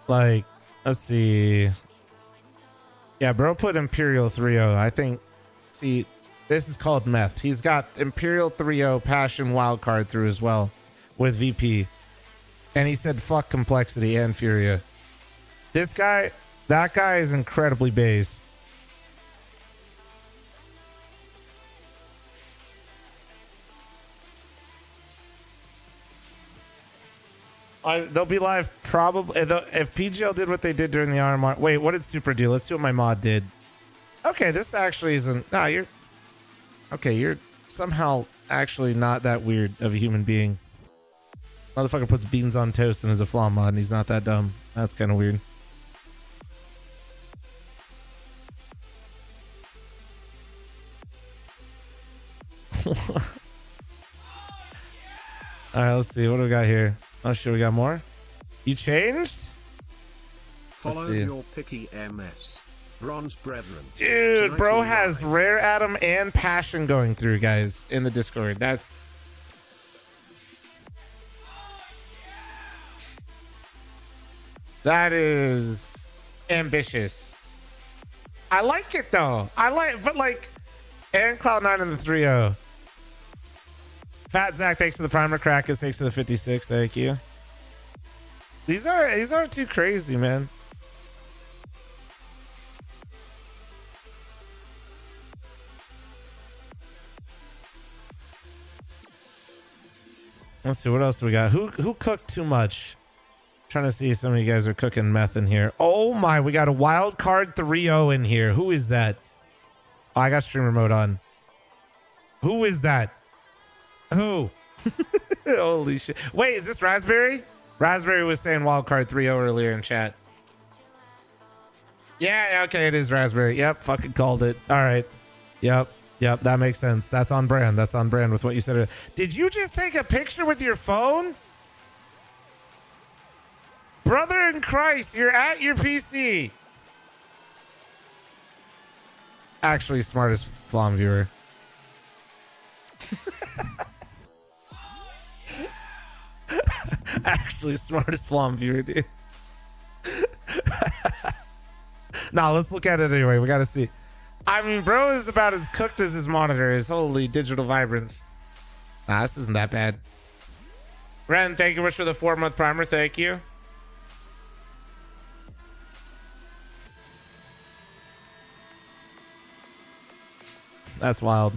Like, let's see. Yeah, bro put Imperial 3-0. I think, see, this is called meth. He's got Imperial 3-0 Passion wildcard through as well with VP. And he said, fuck Complexity and Furia. This guy, that guy is incredibly based. They'll be live probably if PGL did what they did during the RMR. Wait, what did Super do? Let's see what my mod did. Okay, this actually isn't. No, you're okay. You're somehow actually not that weird of a human being. Motherfucker puts beans on toast and is a flaw mod, and he's not that dumb. That's kind of weird. All right, let's see. What do we got here? Oh shit, we got more. You changed? Follow your picky MS. Bronze Brethren. Dude, bro has Rare Atom and Passion going through, guys, in the Discord. That's... That is ambitious. I like it though. But like, and Cloud9 in the 3-0. Fat Zach, thanks to the primer. Crack is thanks to the 56. Thank you. These aren't too crazy, man. Let's see what else we got. Who cooked too much? Trying to see if some of you guys are cooking meth in here. Oh my, we got a wild card 3-0 in here. Who is that? Oh, I got streamer mode on. Who is that? Who? Holy shit. Wait, is this Raspberry? Raspberry was saying wild card 3-0 earlier in chat. Yeah, okay, it is Raspberry. Yep, fucking called it. All right. Yep, that makes sense. That's on brand. That's on brand with what you said. Did you just take a picture with your phone? Brother in Christ, you're at your PC. Actually, smartest Flom viewer. Actually, smartest Flom viewer, dude. Nah, let's look at it anyway. We got to see. I mean, bro is about as cooked as his monitor is. Holy digital vibrance. Nah, this isn't that bad. Ren, thank you much for the 4-month primer. Thank you. That's wild.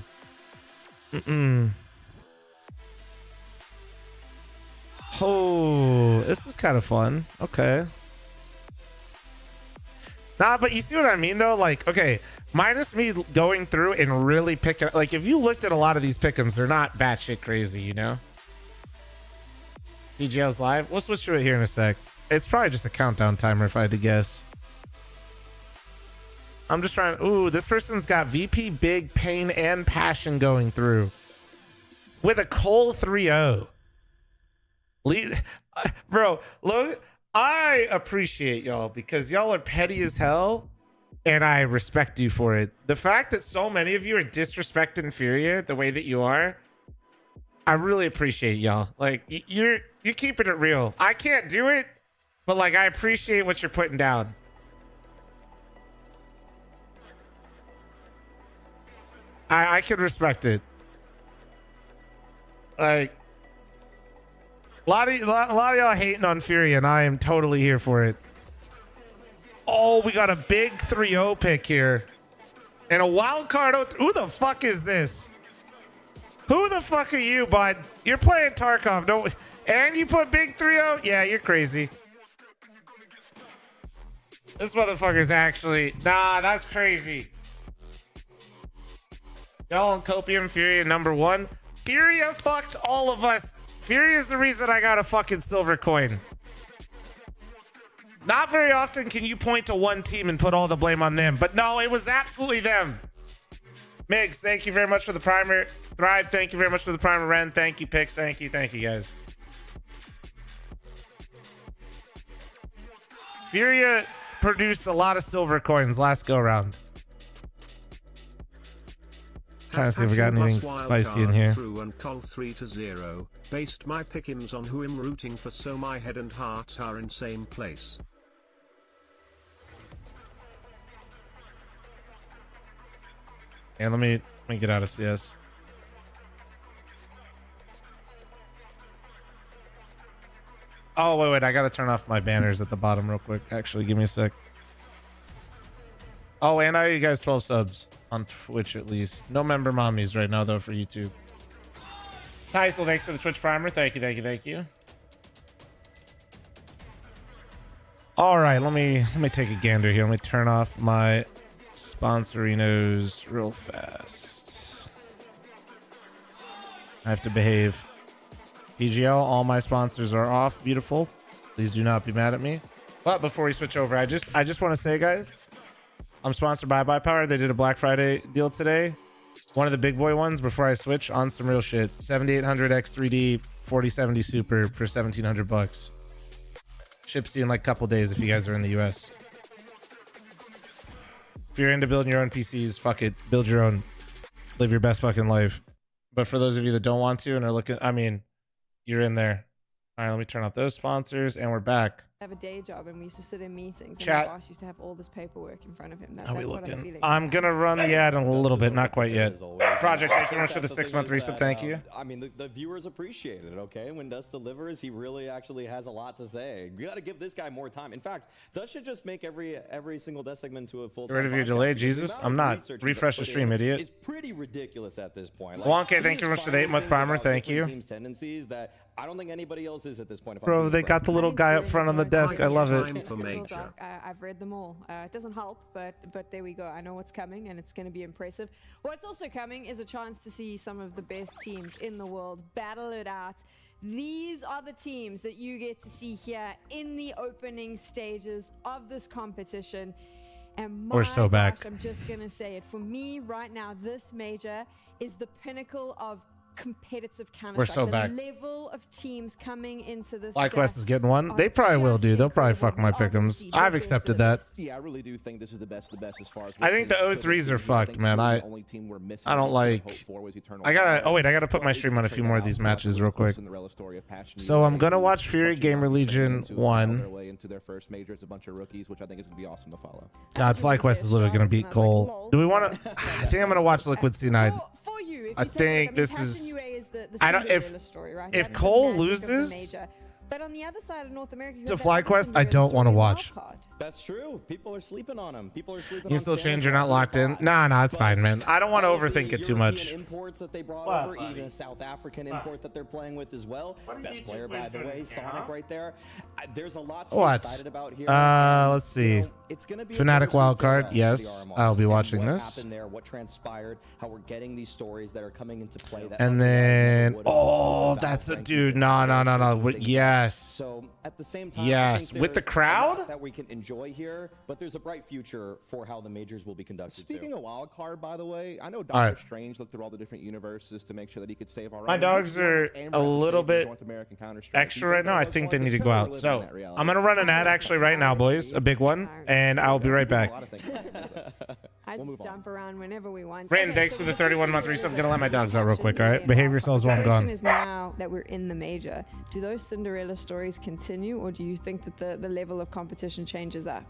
Oh, this is kind of fun. Okay. Nah, but you see what I mean, though? Like, okay, minus me going through and really picking... Like, if you looked at a lot of these pick'ems, they're not batshit crazy, you know? DJL's live. We'll switch to it here in a sec. It's probably just a countdown timer, if I had to guess. I'm just trying... Ooh, this person's got VP, Big, Pain, and Passion going through. With a Cole 3-0. Bro, look, I appreciate y'all because y'all are petty as hell, and I respect you for it. The fact that so many of you are disrespecting Furia the way that you are, I really appreciate y'all. Like, you're keeping it real. I can't do it, but like, I appreciate what you're putting down. I can respect it. Like, a lot of y'all hating on Fury, and I am totally here for it. Oh, we got a big 3-0 pick here. And a wild card. Who the fuck is this? Who the fuck are you, bud? You're playing Tarkov. No, and you put big 3-0? Yeah, you're crazy. This motherfucker's actually... Nah, that's crazy. Y'all on Copium Fury number 1? Furia fucked all of us. Furia is the reason I got a fucking silver coin. Not very often can you point to one team and put all the blame on them, but no, it was absolutely them. Migs, thank you very much for the primer. Thrive, thank you very much for the primer. Ren, thank you. Pix, thank you guys. Furia produced a lot of silver coins last go round. Trying to see if we got anything spicy in here. Through and call 3-0. Based my pickings on who I'm rooting for, so my head and heart are in same place. And let me get out of CS. Oh, wait. I got to turn off my banners at the bottom real quick. Actually, give me a sec. Oh, and I owe you guys 12 subs on Twitch at least. No member mommies right now, though, for YouTube. Tyson, thanks for the Twitch primer. Thank you. All right, let me take a gander here. Let me turn off my sponsorinos real fast. I have to behave. PGL, all my sponsors are off. Beautiful. Please do not be mad at me. But before we switch over, I just want to say, guys, I'm sponsored by BuyPower. They did a Black Friday deal today. One of the big boy ones before I switch on some real shit. 7800 X3D 4070 Super for $1,700. Ships you in like a couple days if you guys are in the US. If you're into building your own PCs, fuck it. Build your own. Live your best fucking life. But for those of you that don't want to and are looking, I mean, you're in there. All right, let me turn off those sponsors and we're back. Have a day job and we used to sit in meetings Chat. and my boss used to have all this paperwork in front of him. How we That's what I'm looking? feeling. I'm gonna run the ad in a little bit, not quite yet. Project, thank you very much for the 6-month resub. Thank you. I mean, the viewers appreciate it, okay? When Dust delivers, he really actually has a lot to say. You got to give this guy more time. In fact, Dust should just make every single Dust segment to a full. Get rid of your delay, Jesus. I'm not. Refresh the stream, idiot. It's pretty ridiculous at this point. Wonka, thank you very much for the 8-month primer. Thank you. Team's tendencies that I don't think anybody else is at this point. Bro, they got the little guy up front on the desk. I love it. I've read them all. It doesn't help, but there we go. I know what's coming, and it's going to be impressive. What's also coming is a chance to see some of the best teams in the world battle it out. These are the teams that you get to see here in the opening stages of this competition. And we're so back. I'm just going to say it. For me, right now, this major is the pinnacle of competitive Counter-Strike. We're so back. The level of teams coming into this. FlyQuest is getting one. They probably will, dude. They'll probably fuck my pick'ems. I've accepted that. Yeah, I really do think this is the best as far as. I think the O3s are fucked, man. I don't like. I gotta put my stream on a few more of these matches real quick. So I'm gonna watch Fury Gamer Legion 1. Into their first major, it's a bunch of rookies, which I think is gonna be awesome to follow. God, FlyQuest is literally gonna beat Cole. Do we want to? I think I'm gonna watch Liquid C9. I think this is. I don't. If Cole loses but on the other side of North America, to FlyQuest, I don't want to watch. That's true. People are sleeping on him. People are sleeping. You still change? You're not locked in. Nah, it's fine, man. I don't want to overthink it too much. Imports that they brought over, even a South African import that they're playing with as well. Best player, by the way, Sonic right there. There's a lot to be excited about here. Let's see. It's gonna be Fnatic wildcard. Yes, I'll be watching this. What transpired? How we're getting these stories that are coming into play. And then, oh, that's a dude. No. Yes. So at the same time, yes, with the crowd that we can enjoy here, but there's a bright future for how the majors will be conducted. Speaking of wild card, by the way, I know Doctor Strange looked through all the different universes to make sure that he could save our. My dogs are a little bit extra right now. I think they need to go out. So I'm gonna run an ad actually right now, boys, a big one, and I'll be right back. I just jump around whenever we want. Brandon, thanks for the 31-month resub. I'm gonna let my dogs out real quick. All right, behave yourselves while I'm gone. The question is now that we're in the major, do those Cinderella stories continue, or do you think that the level of competition changes up?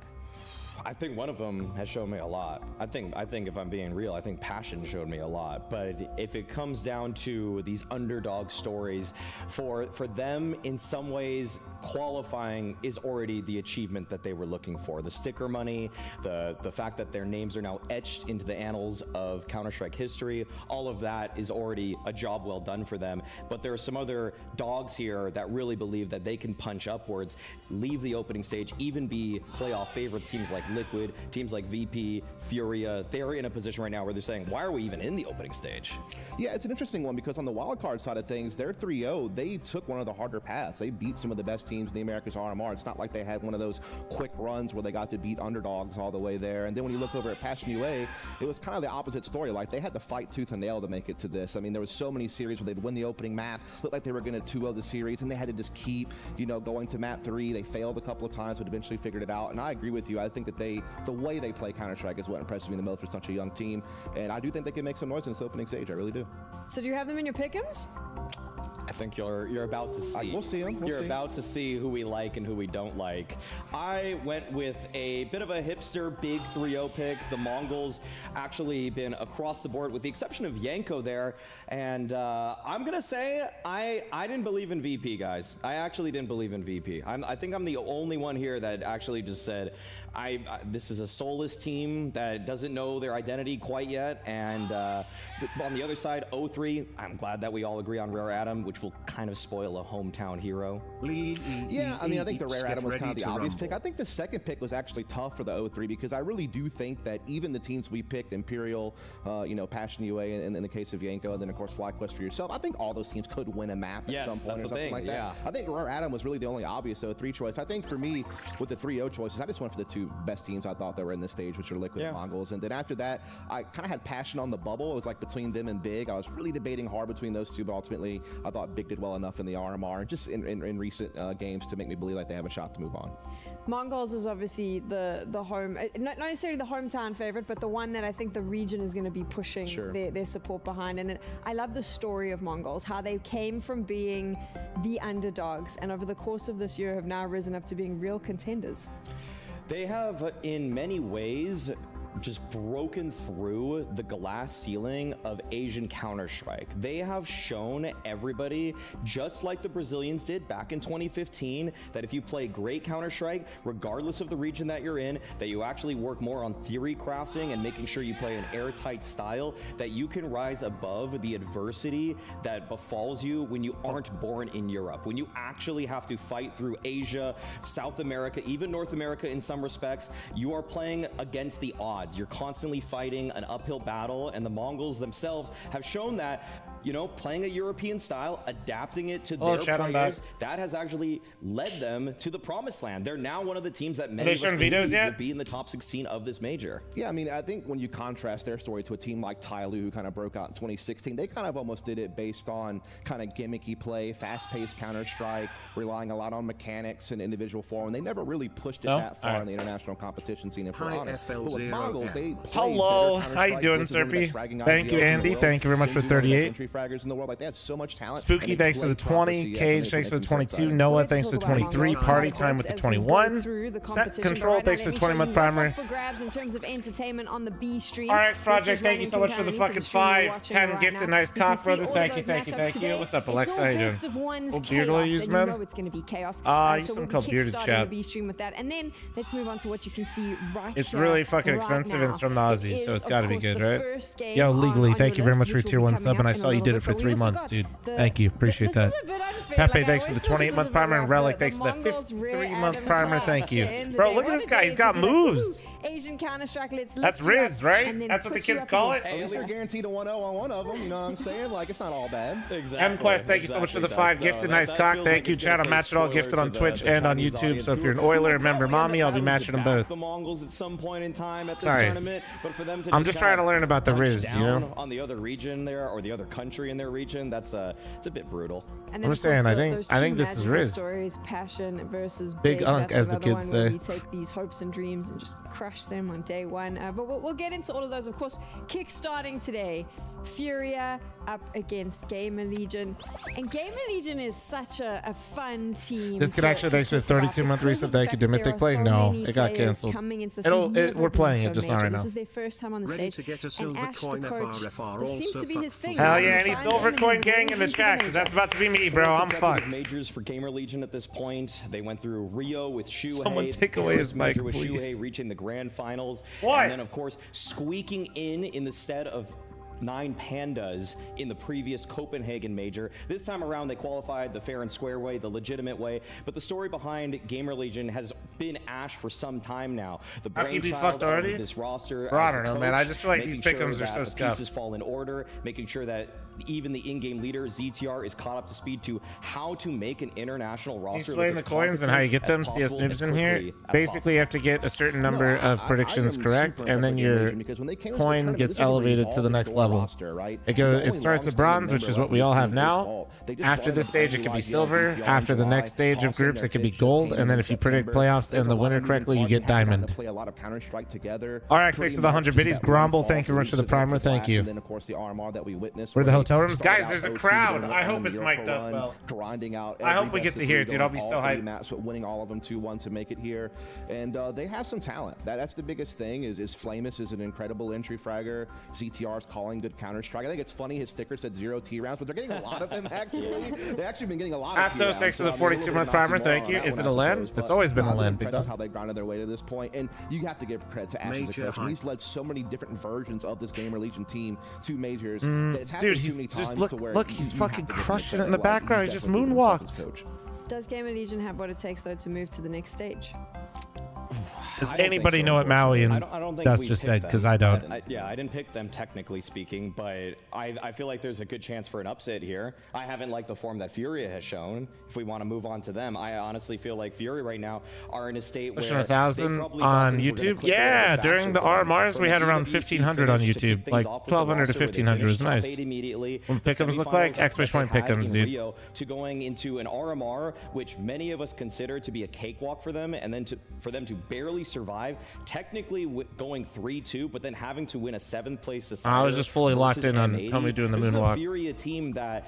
I think one of them has shown me a lot. I think if I'm being real, I think Passion showed me a lot. But if it comes down to these underdog stories, for them in some ways, qualifying is already the achievement that they were looking for. The sticker money, the fact that their names are now etched into the annals of Counter-Strike history, all of that is already a job well done for them. But there are some other dogs here that really believe that they can punch upwards, leave the opening stage, even be playoff favorites, seems like Liquid, teams like VP, Furia, they're in a position right now where they're saying, why are we even in the opening stage? Yeah, it's an interesting one because on the wildcard side of things, they're 3-0. They took one of the harder paths. They beat some of the best teams in the Americas RMR. It's not like they had one of those quick runs where they got to beat underdogs all the way there. And then when you look over at Passion UA, it was kind of the opposite story. Like, they had to fight tooth and nail to make it to this. I mean, there was so many series where they'd win the opening map, looked like they were going to 2-0 the series, and they had to just keep, you know, going to map 3. They failed a couple of times, but eventually figured it out. And I agree with you. I think that the way they play Counter-Strike is what impresses me the most for such a young team. And I do think they can make some noise in this opening stage. I really do. So do you have them in your pick'ems? I think you're about to see. We'll see them. You're about to see who we like and who we don't like. I went with a bit of a hipster big 3-0 pick. The Mongols actually been across the board with the exception of Yanko there. And I'm going to say I didn't believe in VP, guys. I actually didn't believe in VP. I think I'm the only one here that actually just said, this is a soulless team that doesn't know their identity quite yet. And on the other side, 0-3, I'm glad that we all agree on Rare Atom, which will kind of spoil a hometown hero. Yeah, I mean, I think the Rare Atom was kind of the obvious pick. I think the second pick was actually tough for the 0-3 because I really do think that even the teams we picked, Imperial, you know, Passion UA, and in the case of Yanko, and then of course FlyQuest for yourself, I think all those teams could win a map at some point or something like that. Yeah. I think Rare Atom was really the only obvious 0-3 choice. I think for me, with the 3-0 choices, I just went for the two best teams I thought that were in this stage, which are Liquid and Mongols. And then after that, I kind of had Passion on the bubble. It was like between them and Big. I was really debating hard between those two, but ultimately I thought Big did well enough in the RMR and just in recent games to make me believe like they have a shot to move on. Mongols is obviously the home, not necessarily the hometown favorite, but the one that I think the region is going to be pushing their support behind. And I love the story of Mongols, how they came from being the underdogs and over the course of this year have now risen up to being real contenders. They have, in many ways, just broken through the glass ceiling of Asian Counter-Strike. They have shown everybody, just like the Brazilians did back in 2015, that if you play great Counter-Strike, regardless of the region that you're in, that you actually work more on theory crafting and making sure you play an airtight style, that you can rise above the adversity that befalls you when you aren't born in Europe, when you actually have to fight through Asia, South America, even North America in some respects. You are playing against the odds. You're constantly fighting an uphill battle, and the Mongols themselves have shown that, you know, playing a European style, adapting it to their players, that has actually led them to the promised land. They're now one of the teams that many of us believe will be in the top 16 of this major. Yeah, I mean, I think when you contrast their story to a team like Tyloo, who kind of broke out in 2016, they kind of almost did it based on kind of gimmicky play, fast-paced Counter-Strike, relying a lot on mechanics and individual form. They never really pushed it that far in the international competition scene, if we're honest. But with Mongols, they Hello, how you doing, Serpy? Thank you, Andy. Thank you very much for 38. Fraggers in the world, like they had so much talent. Spooky, thanks for the 20. Cage, thanks for the 22. Noah, thanks for the 23. Party Time with the 21. Set Control, thanks for the 20-month primer. For grabs in terms of entertainment on the B stream. RX Project, thank you so much for the fucking 5. 10 gifted, nice cock, brother. Thank you, thank you, thank you. What's up, Alexa? How you doing? Oh, Beardle use, man. It's going to be chaos. Use some called Bearded Chat. B stream with that, and then let's move on to what you can see right. It's really fucking expensive, and it's from the Aussies, so it's got to be good, right? Yo, Legally, thank you very much for your tier 1 sub, and I saw you did it for 3 months, dude. Thank you, appreciate that. Pepe, thanks for the 28-month primer, and Relic, thanks for the 53-month primer. Thank you, bro. Look at this guy. He's got moves. Asian Counter-Strike, that's Riz, right? That's what the kids call it. At least you're guaranteed a 1-0 on one of them. You know what I'm saying? Like, it's not all bad. Exactly. MQuest, thank you so much for the 5 gifted, nice cock. Thank you, chat. I'm matching all gifted on Twitch and on YouTube. So if you're an Oiler, remember mommy, I'll be matching them both. The Mongols at some point in time at this tournament, but for them to I'm just trying to learn about the Riz, you know. On the other region there, or the other country in their region, it's a bit brutal. And I'm saying, I think this is Riz. Stories, Passion versus Big Unk, as the kids say. We take these hopes and dreams and just crush them on day one. But we'll get into all of those, of course. Kickstarting today, Furia up against Gamer Legion, and Gamer Legion is such a fun team. This could actually, thanks for the 32-month reset. Thank you, Domestic Play. No, it got canceled. We're playing it just not right now. This is their first time on the stage. To get a silver coin FRFR seems to be his thing. Hell yeah, any silver coin gang in the chat, because that's about to be me, bro. I'm fucked. Majors for Gamer Legion at this point. They went through Rio with Shuhei. Someone take away his mic, with please. Shuhei reaching the grand finals. What? And then, of course, squeaking in the stead of 9 Pandas in the previous Copenhagen major. This time around, they qualified the fair and square way, the legitimate way. But the story behind Gamer Legion has been Ash for some time now. The How can you be brainchild fucked already? of this roster. Bro, I as the don't know, man. I coach, just feel like these making sure pick'ems are that so the scuffed. pieces fall in order, making sure that even the in-game leader ZTR is caught up to speed to how to make an international Can you roster. explain the coins and how you get them? CS noobs in here. Basically, you have to get a certain number of predictions correct, and then your coin gets elevated to the next level. It starts at bronze, which is what we all have now. After this stage, it could be silver. After the next stage of groups, it could be gold. And then if you predict playoffs and the winner correctly, you get diamond. RX6 to the 100 biddies. Grumble, thank you very much for the primer. Thank you. We're the hotel rooms. Guys, there's a crowd. I hope it's mic'd up well. Grinding out. I hope we get to hear it, dude. I'll be so hyped. Maps, but winning all of them 2-1 to make it here. And they have some talent. That's the biggest thing is Flamus is an incredible entry fragger. ZTR's calling good Counter-Strike. I think it's funny his sticker said 0 T rounds, but they're getting a lot of them actually. They've actually been getting a lot of T rounds. Aptos to the 42-month primer. Thank you. Is it a land? It's always been a land. That's how they grinded their way to this point. And you have to give credit to Ash as a coach. He's led so many different versions of this Gamer Legion team to majors. Dude, he's just look, he's fucking crushing it in the background. He just moonwalked. Does Gamer Legion have what it takes though to move to the next stage? Does anybody know what Maui and Dust just said? Because I don't. Yeah, I didn't pick them technically speaking, but I feel like there's a good chance for an upset here. I haven't liked the form that Furia has shown. If we want to move on to them, I honestly feel like Fury right now are in a state where 1,000 on YouTube. Yeah, during the RMRs we had around 1,500 on YouTube. Like 1,200 to 1,500 was nice. What pick'ems look like? Exclamation point pick'ems, dude. To going into an RMR, which many of us consider to be a cakewalk for them, and then for them to barely survive, technically going 3-2, but then having to win a 7th place decider. I was just fully locked in on homie doing the moonwalk. Furia team that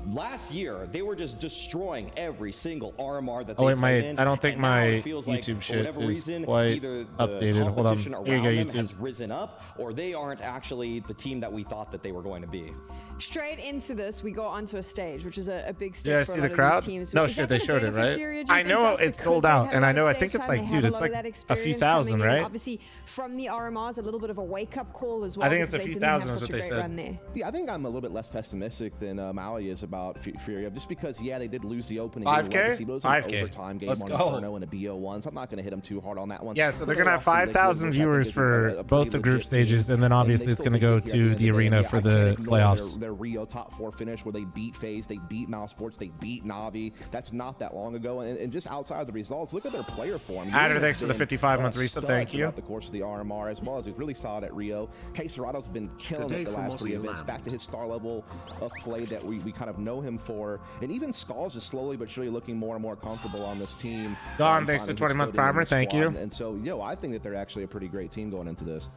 last year they were just destroying every single RMR that they played in. I don't think my like, YouTube shit is reason, quite updated. Hold on. Here you go, YouTube. Has risen up, or they aren't actually the team that we thought that they were going to be. Straight into this, we go onto a stage, which is a big stage. Did I for see a the lot crowd? Of these teams. No Is shit, that they gonna showed it, benefit right? Furia, do you I think, know Dust, it's because sold they out, had and a I lot know, of I think stage it's time, like, they dude, had it's lot of like that a few experience thousand, coming in. right? Obviously, from the RMRs, a little bit of a wake-up call as well. I think it's because a few they didn't have thousand is such what a they great said. run there. Yeah, I think I'm a little bit less pessimistic than Maui is about Furia, just because, yeah, they did lose the opening 5K? game. Legacy, but it was an 5K. overtime game Let's on go. Inferno and a BO1, so I'm not going to hit them too hard on that one. Yeah, so they're But going to have lost to 5,000 Liquid, which I think viewers is for a both pretty the group legit stages, team. and then obviously they it's still going to go did get here to at the end of arena day. for I the can't ignore playoffs. Their Rio top 4 finish where they beat FaZe, they beat Mouse Sports, they beat Navi. That's not that long ago. And just outside of the results, look at their player form. Adder, Yuna's thanks for the been 55-month a resub. stud Thank you. throughout the course of the RMR, as well as he's really solid at Rio. K Serato's been killing Today it the from last 3 Aussie events, Land. back to his star level of play that we kind of know him for. And even Skulls is slowly but surely looking more and more comfortable on this team. Gone, thanks to 20-month primer. Thank you. And so, I think that they're actually a pretty great team going into this.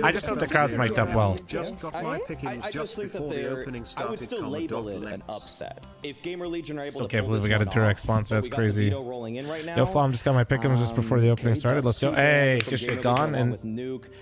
I just hope the crowd's mic'd up well. Just got my pickings I just think that before the opening started. I would still label it an upset. If Gamer Legion are able Still to can't pull believe we this got a one direct off, sponsor. but That's we got the crazy. veto rolling in right now. Yo, Flom just got my pick'ems just before the opening started. Let's go. Hey, good shit, Gone. And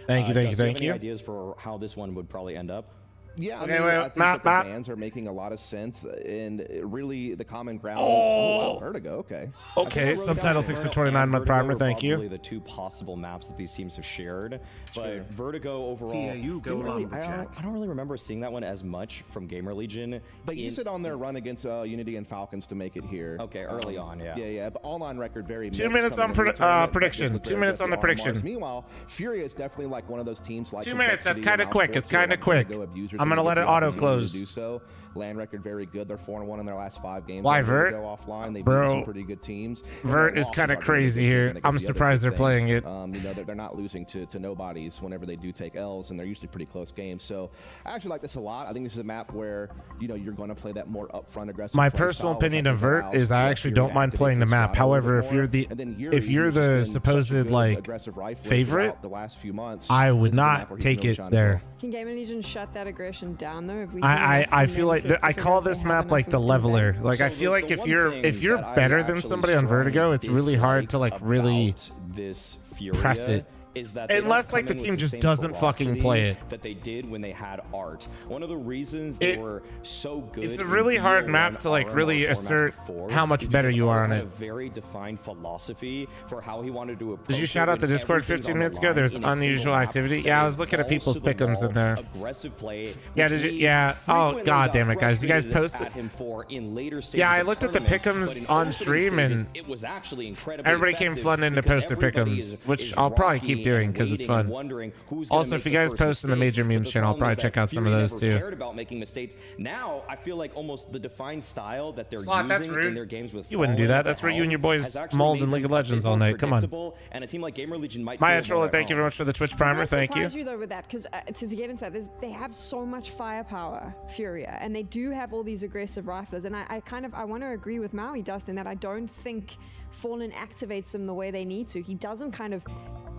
thank you, thank you, thank you. Ideas for how this one would probably end up? Yeah, I Okay, mean, wait, I think Matt, that Matt. the bans are making a lot of sense, and really the common ground. Oh. Wow, Vertigo. Okay. Okay, subtitle 6 to 29-month primer. Thank you. Probably the 2 possible maps that these teams have shared, but Vertigo overall. PAU go didn't really, lumberjack. I don't really remember seeing that one as much from Gamer Legion. They use it on their run against Unity and Falcons to make it here. Okay, early on, yeah. Yeah, but online record very. 2 mixed minutes coming on into the tournament, but prediction. look 2 there minutes at on the RMRs. prediction. Meanwhile, Fury is definitely like one of those teams like 2 minutes. That's Complexity kind of and quick. Mouse It's Sports, kind of who are quick. Vertigo abusers I'm and gonna they let it continue auto to close. do so. Land record very good. They're 4-1 in their last 5 games. Why, They Vert? go offline. They Bro, beat some pretty good teams. Vert is kind of crazy here. I'm surprised they're playing it. They're not losing to nobodies whenever they do take L's, and they're usually pretty close games. So I actually like this a lot. I think this is a map where you're going to play that more upfront aggressive. My play personal style, which opinion I of think Vert allows is I actually Fury don't to mind activate playing the his map. style a little However, bit if you're more. the And then Yuri, if you're who's the been such a supposed good like aggressive rifler favorite, throughout the last few months, I would this is a map not where he can take really it shine his there. ball. Can Gamer Legion shut that aggression down though? Have we seen I enough from feel them like to I figure call out they this have map enough like the of an leveler. advantage? Like I So feel like the if one you're thing better that I than actually somebody on strongly Vertigo, it's really hard to like dislike really about this Furia press it. is that they Unless, don't like, the come in team with just same doesn't fucking play it. that they did when they had Art. One of the reasons they were so good. It's a really hard map to like really assert how much better you are on it. A very defined philosophy for how he wanted to approach. Did you shout out the Discord 15 minutes ago? There's unusual activity. Yeah, I was looking at people's pick'ems in there. Aggressive play. Yeah, did you? Yeah. Oh god damn it, guys! You guys posted. Yeah, I looked at the pick'ems on stream and it was actually incredibly. Everybody came flooding in to post their pick'ems, which I'll probably keep doing because it's fun. Also, if you guys post in the major memes channel, I'll probably check out some of those too. Cared about making mistakes. Now I feel like almost the defined style that they're Slot, that's using rude. in their games with You wouldn't do that. That's where you and your boys mulled in League of Legends all night. Come on. And a team like Gamer Legion might Maya Troller, thank you very much for the Twitch primer. Thank you. You though with that, because to get into that, they have so much firepower, Furia, and they do have all these aggressive riflers. And I want to agree with Maui Dustin that I don't think Fallen activates them the way they need to. He doesn't kind of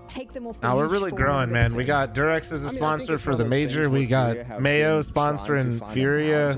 take them off the Now we're leash really for growing, man. We got Durex as a sponsor for the major. We got Mayo sponsoring Furia.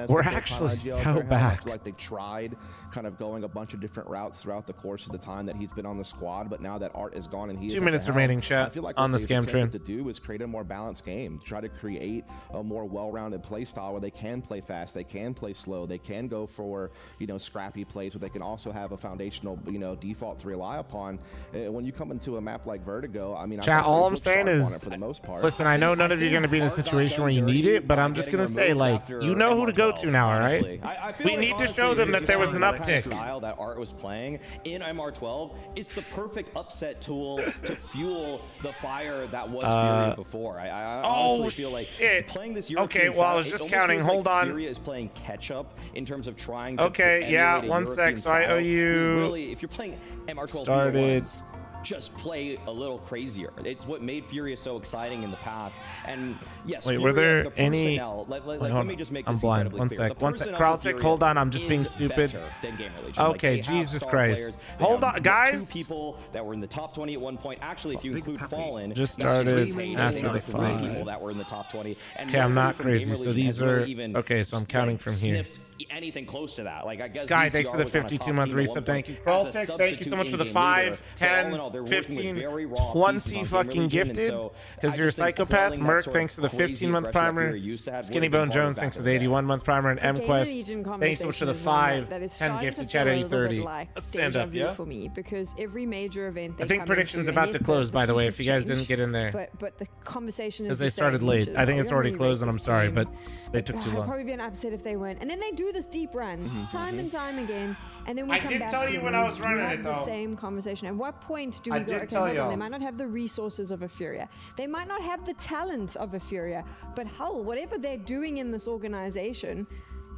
We're actually so back. Like they tried kind of going a bunch of different routes throughout the course of the time that he's been on the squad, but now that Art is gone and he 2 minutes remaining, chat, I feel like on the what scam they've train. attempted to do is create a more balanced game, try to create a more well-rounded play style where they can play fast, they can play slow, they can go for, you know, scrappy plays, but they can also have a foundational, you know, default to rely upon. When you come into a map like Vertigo, I mean, Chat, all I'm saying is, for the most part. listen, I know none of you are going to be in a situation where you need it, but I'm just going to say, like, you know who to go to now, all right? We need to show them that there was an uptick. Style that Art was playing in MR12, it's the perfect upset tool to fuel the fire that was Furia before. I honestly feel like playing this European Okay, well, I was style, just it almost counting. feels Hold like on. Furia is playing catch up in terms of trying to Okay, yeah, emulate a 1 sec. European So I owe style. you. Really, if you're playing MR12 Started. V1s, just play a little crazier. It's what made Furia so exciting in the past. And yes, Wait, Furia, were there the any? personnel- Wait, let hold me on. just make I'm this blind. incredibly 1 clear. sec. The 1 sec. personnel for Kraltic, Furia hold on. I'm just being is stupid. better than Gamer Legion. Like, Okay, they have Jesus star Christ. players. They Hold have on, guys. 2 people that were in the top 20 at one point. Actually, if you include Fallen, Just not started Tatum, after there the are 3 5. people that were in the top 20. And Okay, I'm nobody not from crazy. Gamer So Legion these has really are even, okay. So I'm counting like, from here. sniffed anything close to that. Like, I guess Sky, DTR thanks for the was on a top 52-month team at resub. one Thank you. point as a Kraltic, thank you so much for the substitute 5, in-game leader. But all in 10, all, they're working with 15, very raw 20 pieces on fucking Gamer Legion, and gifted. so Because I you're a just think psychopath. playing that Merc, sort of thanks for the crazy 15-month aggression that primer. Furia used to have Skinny really been Bone harder Jones, back thanks for in the the day. 81-month primer. And M Gamer Quest, Legion thanks so much for the conversation is one 5, that is 10 starting gifted to chat feel a at little bit 30. like Let's stand deja up, vu yeah? for me, because every major event I think prediction's about to close, by the way, if you guys didn't get in there. But the conversation is Because the they started same, late. which is, I think oh, it's we already only closed, rate and I'm this sorry, game. but they took too I'd long. probably be upset if they win. And then they do this deep run, time and time again. And then we I come did back tell to you them when and I was we running have it, the though. same conversation. At what point do I we go, did okay, tell hold on, y'all. they might not have the resources of a Furia. They might not have the talent of a Furia. But hell, whatever they're doing in this organization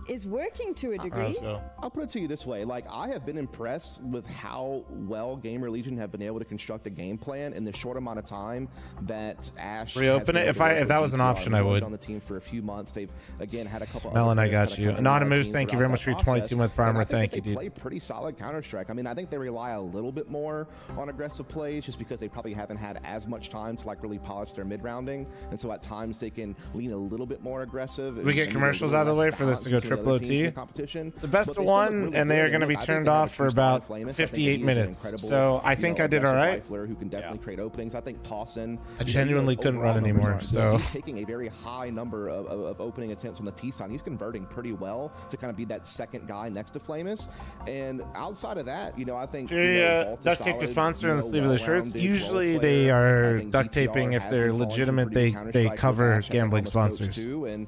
is working to a degree. I'll put it to you this way: like, I have been impressed with how well Gamer Legion have been able to construct a game plan in the short amount of time that Ash Reopen has it? been able to If that was an TTR. option, I He's worked would. on the team for a few months. They've again had a couple. Melon, other I players got that you. have come into the Anonymous, team thank you throughout very much that for your process. 22-month primer. And I think Thank that you, they dude. play pretty solid Counter-Strike. I mean, I think they rely a little bit more on aggressive plays just because they probably haven't had as much time to like really polish their mid-rounding, and so at times they can lean a little bit more aggressive. We get commercials out of the way for this to go triple OT. It's a best of one, and they are going to be turned off for about 58 minutes. So I think I did all right. Who can definitely create openings. I think Tossin. I genuinely couldn't run anymore, so he's taking a very high number of opening attempts on the T side. He's converting pretty well to kind of be that second guy next to Flamus. And outside of that, I think duct tape to sponsor and the sleeve of the shirts. Usually they are duct taping if they're legitimate. They cover gambling sponsors. And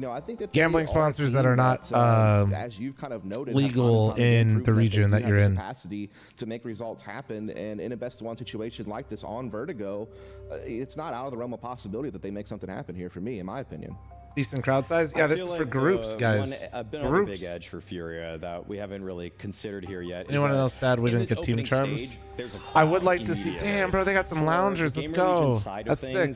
I think that gambling sponsors that are not as you've kind of noted, legal in the region that you're in. Capacity to make results happen, and in a best of one situation like this on Vertigo, it's not out of the realm of possibility that they make something happen here. For me, in my opinion. Decent crowd size. Yeah, this is for groups, guys. Another big edge for Furia that we haven't really considered here yet. Anyone else sad we didn't get team charms? I would like to see. Damn, bro, they got some loungers. Let's go. That's sick.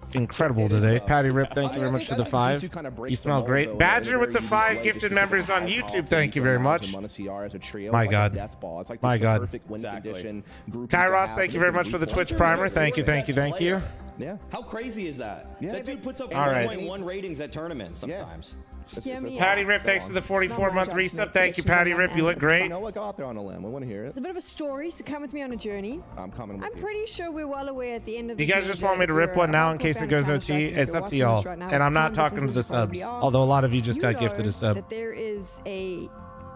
incredible today. Patty Rip, thank you very much for the 5. You smell great. Badger with the 5 gifted members on YouTube. Thank you very much. My God. My God. Kairos, thank you very much for the Twitch primer. Thank you, thank you, thank you. Yeah. How crazy is that? Yeah. That dude puts up All right. 1.1 ratings at tournaments sometimes. Patty Rip, thanks for the 44-month resub. Thank you, Patty Rip. You look great. You know what? Go out there on a limb. We want to hear it. It's a bit of a story, so come with me on a journey. I'm coming with I'm you. pretty sure we're well aware at the end of You the guys just want me to rip one now in case it goes OT? It's up to y'all. And I'm not talking to the subs, although a lot of you just got gifted a sub. That there is a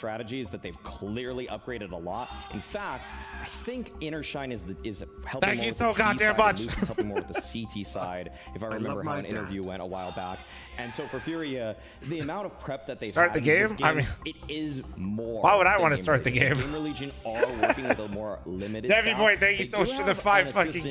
strategy is that they've clearly upgraded a lot. In fact, I think Inner Shine is helping Thank more you with so the T goddamn side, much. and Lucid's helping more with the CT side, if I remember how an interview went a while back. And so for Furia, the amount of prep that they've Start had the in this game? I mean, it is more. why would I than want to Gamer start the Legion. game? Gamer Legion are working with a more limited Debbie staff. boy, thank you They so do much for have the 5 an fucking assistant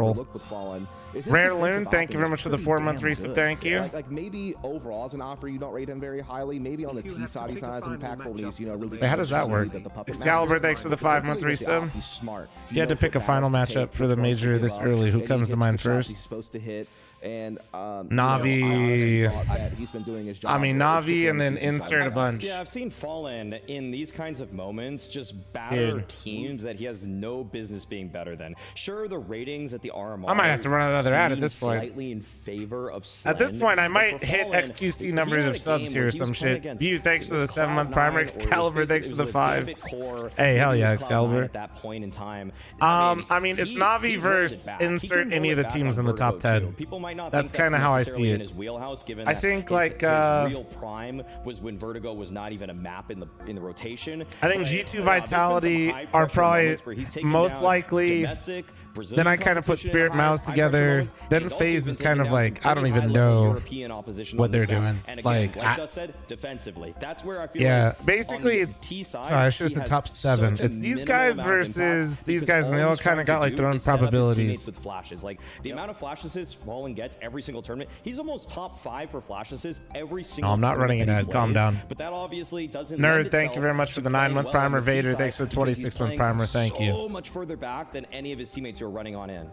roll. overlooked with Fallen. Is his Rare defensive Loon, thank you very optics much for the pretty 4-month damn reset. good. Thank you. Like maybe overall as an opera, you don't rate him very highly. Maybe on the T side, he's not as impactful. When he's really. Wait, how does that work? Excalibur, thanks for the 5-month reset. He's smart. If you had to pick a final matchup for the major this early, who comes to mind first? He's supposed to hit. And Navi. He's been doing his job. I mean, Navi, and then insert a bunch. Yeah, I've seen Fallen in these kinds of moments just batter teams that he has no business being better than. Sure, the ratings at the RMR. I might have to run another ad at lean this point. Slightly in favor of At this Slen, point, I but might for hit Fallen, XQC if numbers he had of a subs game here where or he some was playing shit. against View, thanks for the this 7-month Cloud9 primer. or it was Excalibur, thanks for the like 5. Gambit Core, Hey, hell yeah, it was Cloud9 Excalibur. At that point in time, I mean, it's Navi he rolled versus it back. He insert can any roll of the it back teams on in the top Vertigo, 10. too. People might might not. That's kind of how I see In it. his wheelhouse, given I that think his real prime was when Vertigo was not even a map in the rotation. I think But, G2 there's been some Vitality high are pressure probably moments where he's taken most down likely. domestic, Brazilian Then I kind of put competition in Spirit high- Mouse high pressure together. moments. Then He's also FaZe been is kind taking of down like, some I don't pretty even high-level know European opposition what on this they're map. doing. And again, Like, Gus said, defensively. That's where I feel yeah, like basically on the it's. T side, Sorry, I should have he said has top 7. such a It's these minimal guys amount of impact versus these because guys, and they all he's kind of trying got to like their do own is set up his probabilities. teammates with flashes. Like the amount of flash assists Fallen gets every single tournament, he's almost top 5 for flash assists every single. No, I'm not tournament running an that he ad. Calm plays. down. But that obviously doesn't. Nerd, lend thank you very much itself for to the playing 9-month well primer. on the T Vader, side thanks for the because he's 26-month playing primer. Thank you. So much further back than any of his teammates who are running on in.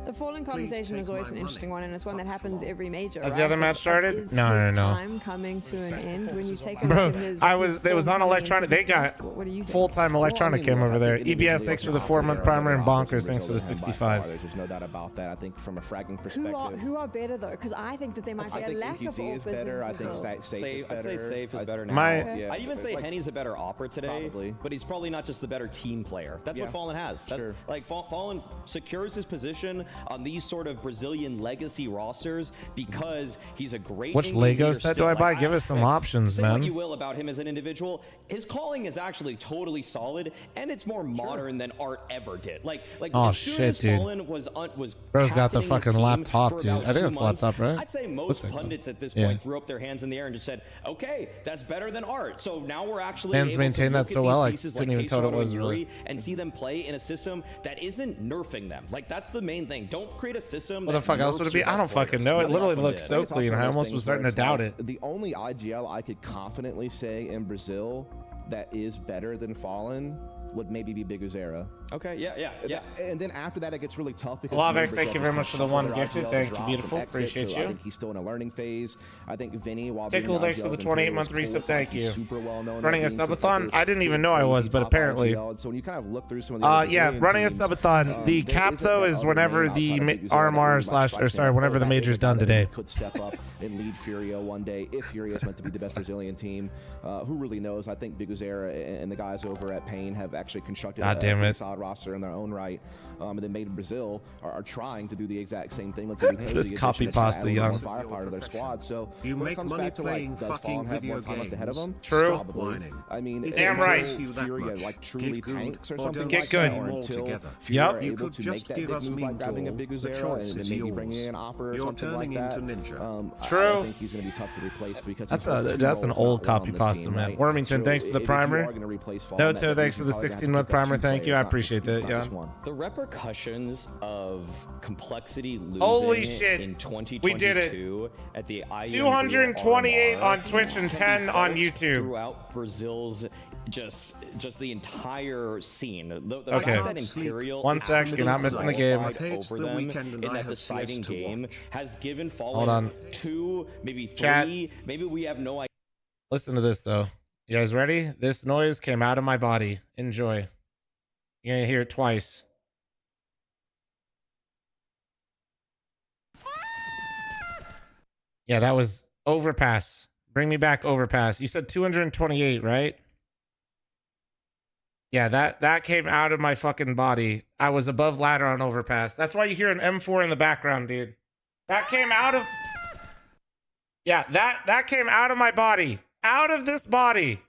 The Fallen conversation is always an interesting one, and it's one that happens every major. Has right? the other Of- match of started? is No, his no. Time coming to an end when you take a Bro, look at his. I his was. It was form on coming Electronic. into They this test. got What do you think? full-time Electronic came over there. EBS, thanks for the 4-month primer, and Bonkers, thanks for the 65. There's no doubt about that. I think from a fragging perspective. Who are better though? Because I think that there might be I a think lack of NPC is offers better. in I think Brazil. safe is better. I'd say safe is better now. My- I'd even say like- Henny's a better opera today, Probably. but he's probably not just the better team player. That's Yeah. what Fallen has. Sure. Like Fallen secures his position on these sort of Brazilian legacy rosters because he's a great. Which in-game Lego leader set still. do I Like, buy? Give us some options, say man. what you will about him as an individual, his calling is actually totally solid, and it's more modern than Art ever did. Like Oh, as soon shit, as dude. Fallen was Bro's got the captaining his fucking team laptop, for dude. about I think 2 it's months, laptop, right? I'd say Looks most like one. pundits at this Yeah. point threw up their hands in the air and just said, "Okay, that's better than Art." So now we're actually Fans able maintain to that look so at well, these I pieces couldn't like even tell what it K-Shot was, and really. Yuri and see them play in a system that isn't nerfing them. Like that's the main thing. Don't create a system. What the that fuck else nerfs would it be? your I don't best fucking players. know. It That's literally what looks did. so It's also clean. one I of those almost was things starting where to it's doubt like, it. The only IGL I could confidently say in Brazil that is better than Fallen would maybe be Big Uzera. Okay, yeah. And then after that, it gets really tough because Lavex, Brazil thank you just very much for the shuffled one their gifted. IGL Thank you, drop beautiful. from exit, Appreciate so you. I think he's still in a learning phase. I think Vinny, while Tickle, being thanks for IGL the as 28-month Imperial, resub. it's like Thank he's you. super well known Running a at being some subathon? type of I didn't even know I was, crazy but top apparently. IGL. So when you kind of look through some of the Yeah, Brazilian running a teams, subathon. The there cap isn't though that is other whenever name the outside of Big Uzera that RMR really slash, strikes or me sorry, like, whenever oh, the that major's is a guy done that today. could step up and lead Furio one day if Furio is meant to be the best Brazilian team. Who really knows? I think Big Uzera and the guys over at Pain have actually constructed God a damn pretty it. solid roster in their own right. And then Made in Brazil are trying to do the exact same thing with This copy pasta, young. firepower to their squad. So You when it make comes money back to playing like, does fucking Fallen have more video time left ahead of games. them? True. Probably. Whining. I mean, If Damn until right. you that Fury much, like truly get good tanks or or something don't Get like good. that, or all until together. Fury Yep. are You able could to just make that give big us move like grabbing a Mean Big Tool. The Uzera choice and is maybe yours. bringing in an Opera or You're something like turning that. into Ninja. True. I think he's going to be tough to replace because That's he holds two an roles, old not one on copy this pasta, team, man. right? Wormington, So thanks for the if you primer. are gonna replace Fallen, Noto, that means thanks you for the probably have to 16-month pick up primer. two Thank you. I players, not appreciate just that, just yeah. one. The repercussions of complexity losing Holy shit. in 2022 We did it. at the IEM 228 RMR on Twitch and can be 10 on felt YouTube. throughout Brazil's just the entire scene. The Okay. fact that Imperial One is sec, actually you're not missing the game. qualified It's over the them weekend and in I that have deciding CS to game watch. has given Hold Fallen on. 2, maybe 3, Chat. maybe we have no idea. Listen to this though. You guys ready? This noise came out of my body. Enjoy. You're gonna hear it twice. Yeah, that was Overpass. Bring me back Overpass. You said 228, right? Yeah, that came out of my fucking body. I was above ladder on Overpass. That's why you hear an M4 in the background, dude. That came out of... Yeah, that came out of my body. Out of this body.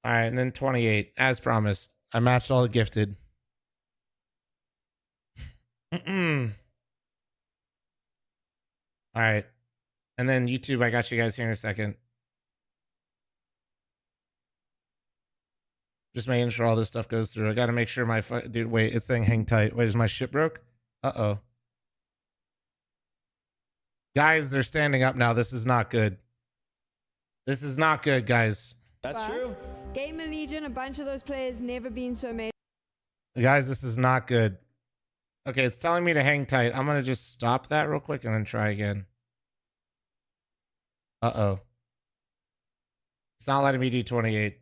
All right, and then 28, as promised. I matched all the gifted. All right. And then YouTube, I got you guys here in a second. Just making sure all this stuff goes through. I got to make sure my... Dude, wait, it's saying hang tight. Wait, is my ship broke? Uh-oh. Guys, they're standing up now. This is not good. This is not good, guys. That's true. Gamer Legion, a bunch of those players never been so amazing. Guys, this is not good. Okay, it's telling me to hang tight. I'm going to just stop that real quick and then try again. Uh-oh. It's not letting me do 28.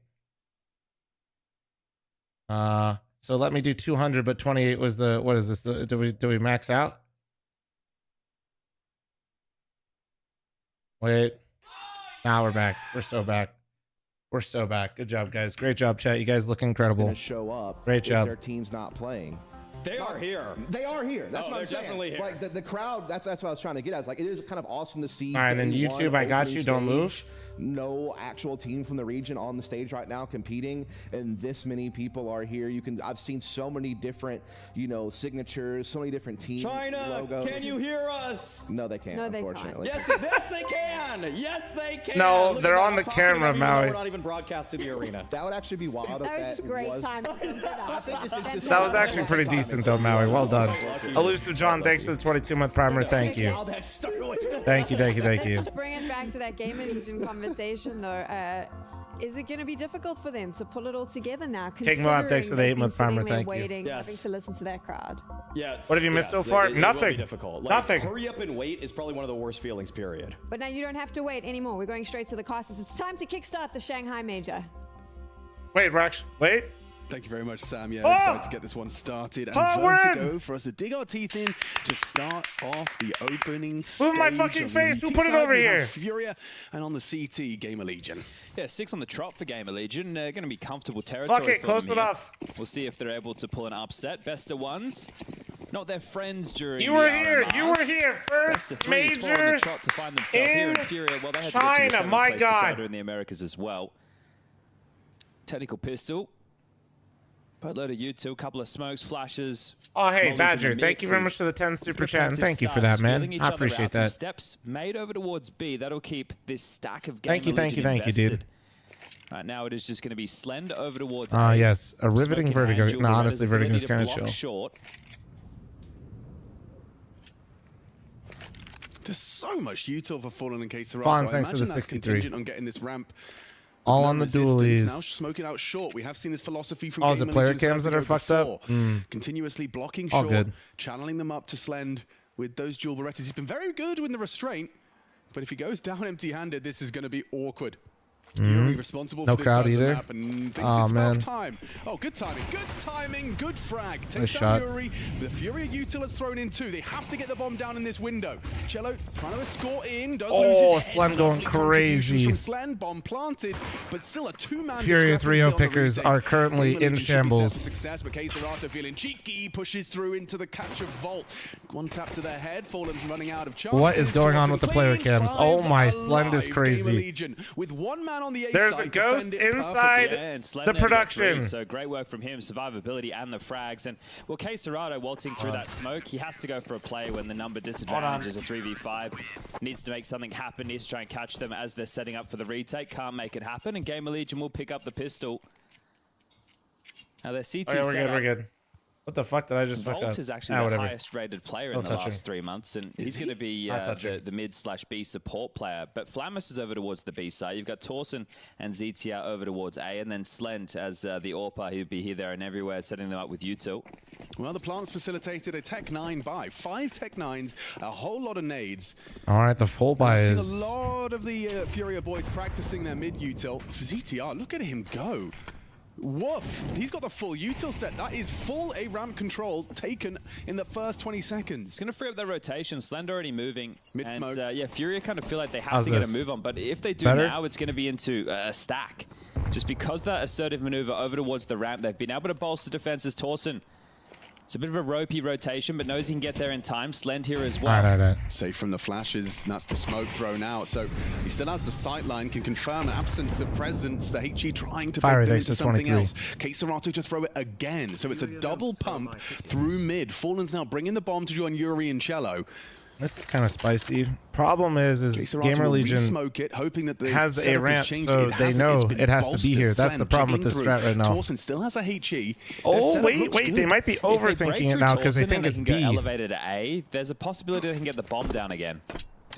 So let me do 200, but 28 was the... What is this? Do we max out? Wait. Now we're back. We're so back. We're so back. Good job, guys. Great job, chat. You guys look incredible. Gonna show up Great if job. their team's not playing. They are here. They are here. That's what they're I'm saying. definitely here. Like the crowd. That's what I was trying to get at. It's like it is kind of awesome to see. All right, then day YouTube, one I got opening you. Don't move. stage, no actual team from the region on the stage right now competing, and this many people are here. I've seen so many different, signatures, so many different team China, logos. can you hear us? No, they can't. No, they unfortunately. Yes, they can. Yes, they can. No, Look they're at on that. the I'm talking camera, about even though Maui. We're not even broadcasting the arena. That would actually be wild. That was just a great time. I think this is just That was actually pretty decent though, Maui. Well done. Elusive John, thanks for the 22-month primer. Thank you. Thank you. Let's just bring it back to that Game Legion conversation, though. Is it going to be difficult for them to pull it all together now? King Moab, thanks for the they've been 8-month primer. sitting there Thank you. waiting, Yes. having to listen to that crowd. Yes. What have you missed so Yes, far? it will be Nothing. difficult. Like, Nothing. Hurry up and wait is probably one of the worst feelings, period. But now you don't have to wait anymore. We're going straight to the casters. It's time to kickstart the Shanghai Major. Wait, Rex. Wait. Thank you very much, Sam. Yeah, Oh! excited to get this one started. And we're Vertigo for us to dig our teeth in to start off the opening Move my stage. fucking On the face. Who UT put it side, over we have here? Furia, and on the CT, Gamer Legion. Yeah, 6 on the trot for Gamer Legion. Going to be comfortable territory. Fuck it, for close them it here. off. We'll see if they're able to pull an upset. Best of ones. Not their friends during You the were here. RMRs. You were here Best first of 3s, 4 on major the trot to find themselves here in in Furia. Well, they had China. to go to the My place God. decider in the Americas as well. Technical pistol. Boatload of U2, couple of smokes, flashes. Oh, hey, Mollies in Badger. the Thank you very mixes. much for the 10 super Bit of chat. And practice thank you for starts, that, man. feeling each I other appreciate out. Some that. steps made over towards B. That'll keep this stack of Gamer Thank you, Legion dude. invested. Right now it is just going to be Slend over towards Ah, A. yes. A riveting Smoking Vertigo. Angel, No, who honestly, has ability Vertigo's to kind of block chill. Short. There's so much util for Fallen and K-Serato. Fawn, I thanks for imagine the that's 63. contingent on getting this ramp. All No on the resistance. Now dualies. smoking out short. We have seen this philosophy from Oh, is it Gamer player Legion's cams that are Vertigo fucked up? before. Mm. Continuously blocking All short, good. channeling them up to Slend with those dual Berettas. He's been very good with the restraint, but if he goes down empty-handed, this is going to be awkward. Fury responsible No for this crowd side of the either. map and thinks Oh, it's man. about time. Oh, good timing. Good timing. Good frag. Nice Takes shot. down Fury. The Fury util has thrown in two. They have to get the bomb down in this window. Cello trying to escort in. Does lose Oh, his head. Slen going Lovely contributions crazy. From Slen, bomb planted, but still a two-man Furia discrepancy 3-0 on the pickers retake. are currently Gamer in Legion should be set shambles. for success, but K-Serato feeling cheeky, pushes through into the catch of Vault. One tap to their head. Fallen running out of chances. What is going on with the player Clean cams? Oh five my, alive. Slend is Gamer crazy. Legion with one man on the A There's side, a ghost defend it inside perfectly. Yeah, and Slend the there to get through, production. So great work from him, survivability and the frags. And well, K-Serato waltzing through that smoke, he has to go for a play when the number disadvantage is a 3v5. Needs to make something happen, needs to try and catch them as they're setting up for the retake. Can't make it happen, and Gamer Legion will pick up the pistol. Now their CT Oh, yeah, we're setup, good. We're good. What the fuck did I just fuck Volt up? is actually the whatever. highest rated player Don't in the touch last him. 3 months, and he's going to be Not touching. the mid/B support player. But Flammus is over towards the B side. You've got Torsen and ZTR over towards A, and then Slent as the AWPer. He'd be here, there, and everywhere, setting them up with util. Well, the plants facilitated a Tech 9 buy. 5 Tech 9s, a whole lot of nades. All right, the full buy I've seen is. a lot of the Furia boys practicing their mid-util. For ZTR, look at him go. Woof. He's got the full util set. That is full A-ramp control taken in the first 20 seconds. It's going to free up their rotation. Slend already moving. Mid-smoke. And yeah, Furia kind of feel like they have How's to get a this? move on. But if they do Better? now, it's going to be into a stack. Just because that assertive maneuver over towards the ramp, they've been able to bolster defenses. Torsen, it's a bit of a ropey rotation, but knows he can get there in time. Slend here as well. All right. Safe from the flashes, and that's the smoke thrown out. So he still has the sight line, can confirm an absence of presence. The HE trying to Fiery, break them thanks into to something 23. else. K-Serato to throw it again. So it's a double pump through mid. Fallen's now bringing the bomb to join Yuri and Cello. This is kind of spicy. Problem is K-Serato Gamer will Legion re-smoke it, hoping that the has a setup ramp, has changed. so It they hasn't. know It's been it has to be bolstered. here. That's Slend the problem with jigging this through. strat right now. Torsen still has a HE. Their Oh, setup wait, looks wait. good. They might be If they break overthinking it through now because they Torsen think and it's they can B. go elevated to A, there's a possibility they can get the bomb down again.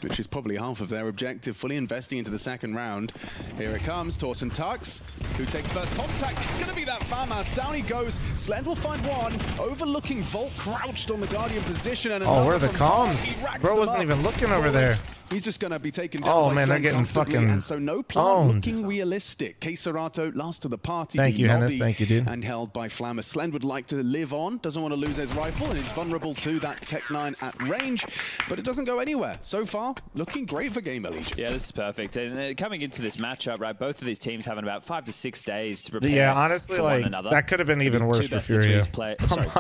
Which is probably half of their objective, fully investing into the second round. Here it comes, Torsen Tux, who takes first contact. It's going to be that FAMAS. Down he goes. Slend will find one, overlooking Volt crouched on the Guardian position. And Oh, where are another the from Hart. comms? He racks Bro them wasn't up. even looking over there. He's just going to be taken down Oh by man, they're Slen getting comfortably, fucking and so no plan owned. looking realistic. Queserato last to the party. Thank you, Hennis. Nobby, Thank you, dude. and held by Flammer. Slen would like to live on, doesn't want to lose his rifle, and is vulnerable to that Tech 9 at range, but it doesn't go anywhere. So far, looking great for Gamer Legion. Yeah, this is perfect. And coming into this matchup, right, both of these teams having about 5 to 6 days to prepare. Yeah, honestly, for like one another. that could have been even worse for Furia.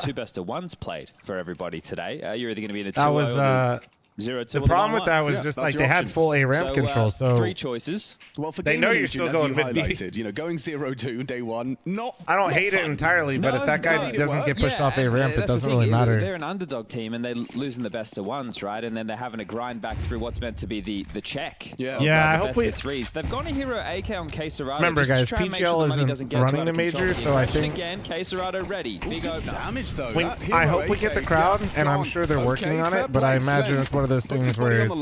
Two best of ones played for everybody today. You're either going to be in a 2-0 That was 0-2. the problem with that was just like they had full A ramp control, so 3 choices. Well, for they Gamer know you're Legion, still going as you mid B. highlighted, you know, going 0-2 day one, I don't hate it entirely, but if that guy doesn't get pushed off A ramp, it doesn't really matter. They're an underdog team, and they're losing the best of ones, right? And then they're having to grind back through what's meant to be the check. Yeah, I hope we. Threes. They've gone to hero AK on Queserato. Remember, guys, to try and make sure PGL the money isn't doesn't get running too the out of control. major, so I think. Again, Queserato ready. Big opener. Damage though. I hope we get the crowd, and I'm sure they're working on it, but I imagine it's one of those things where it's.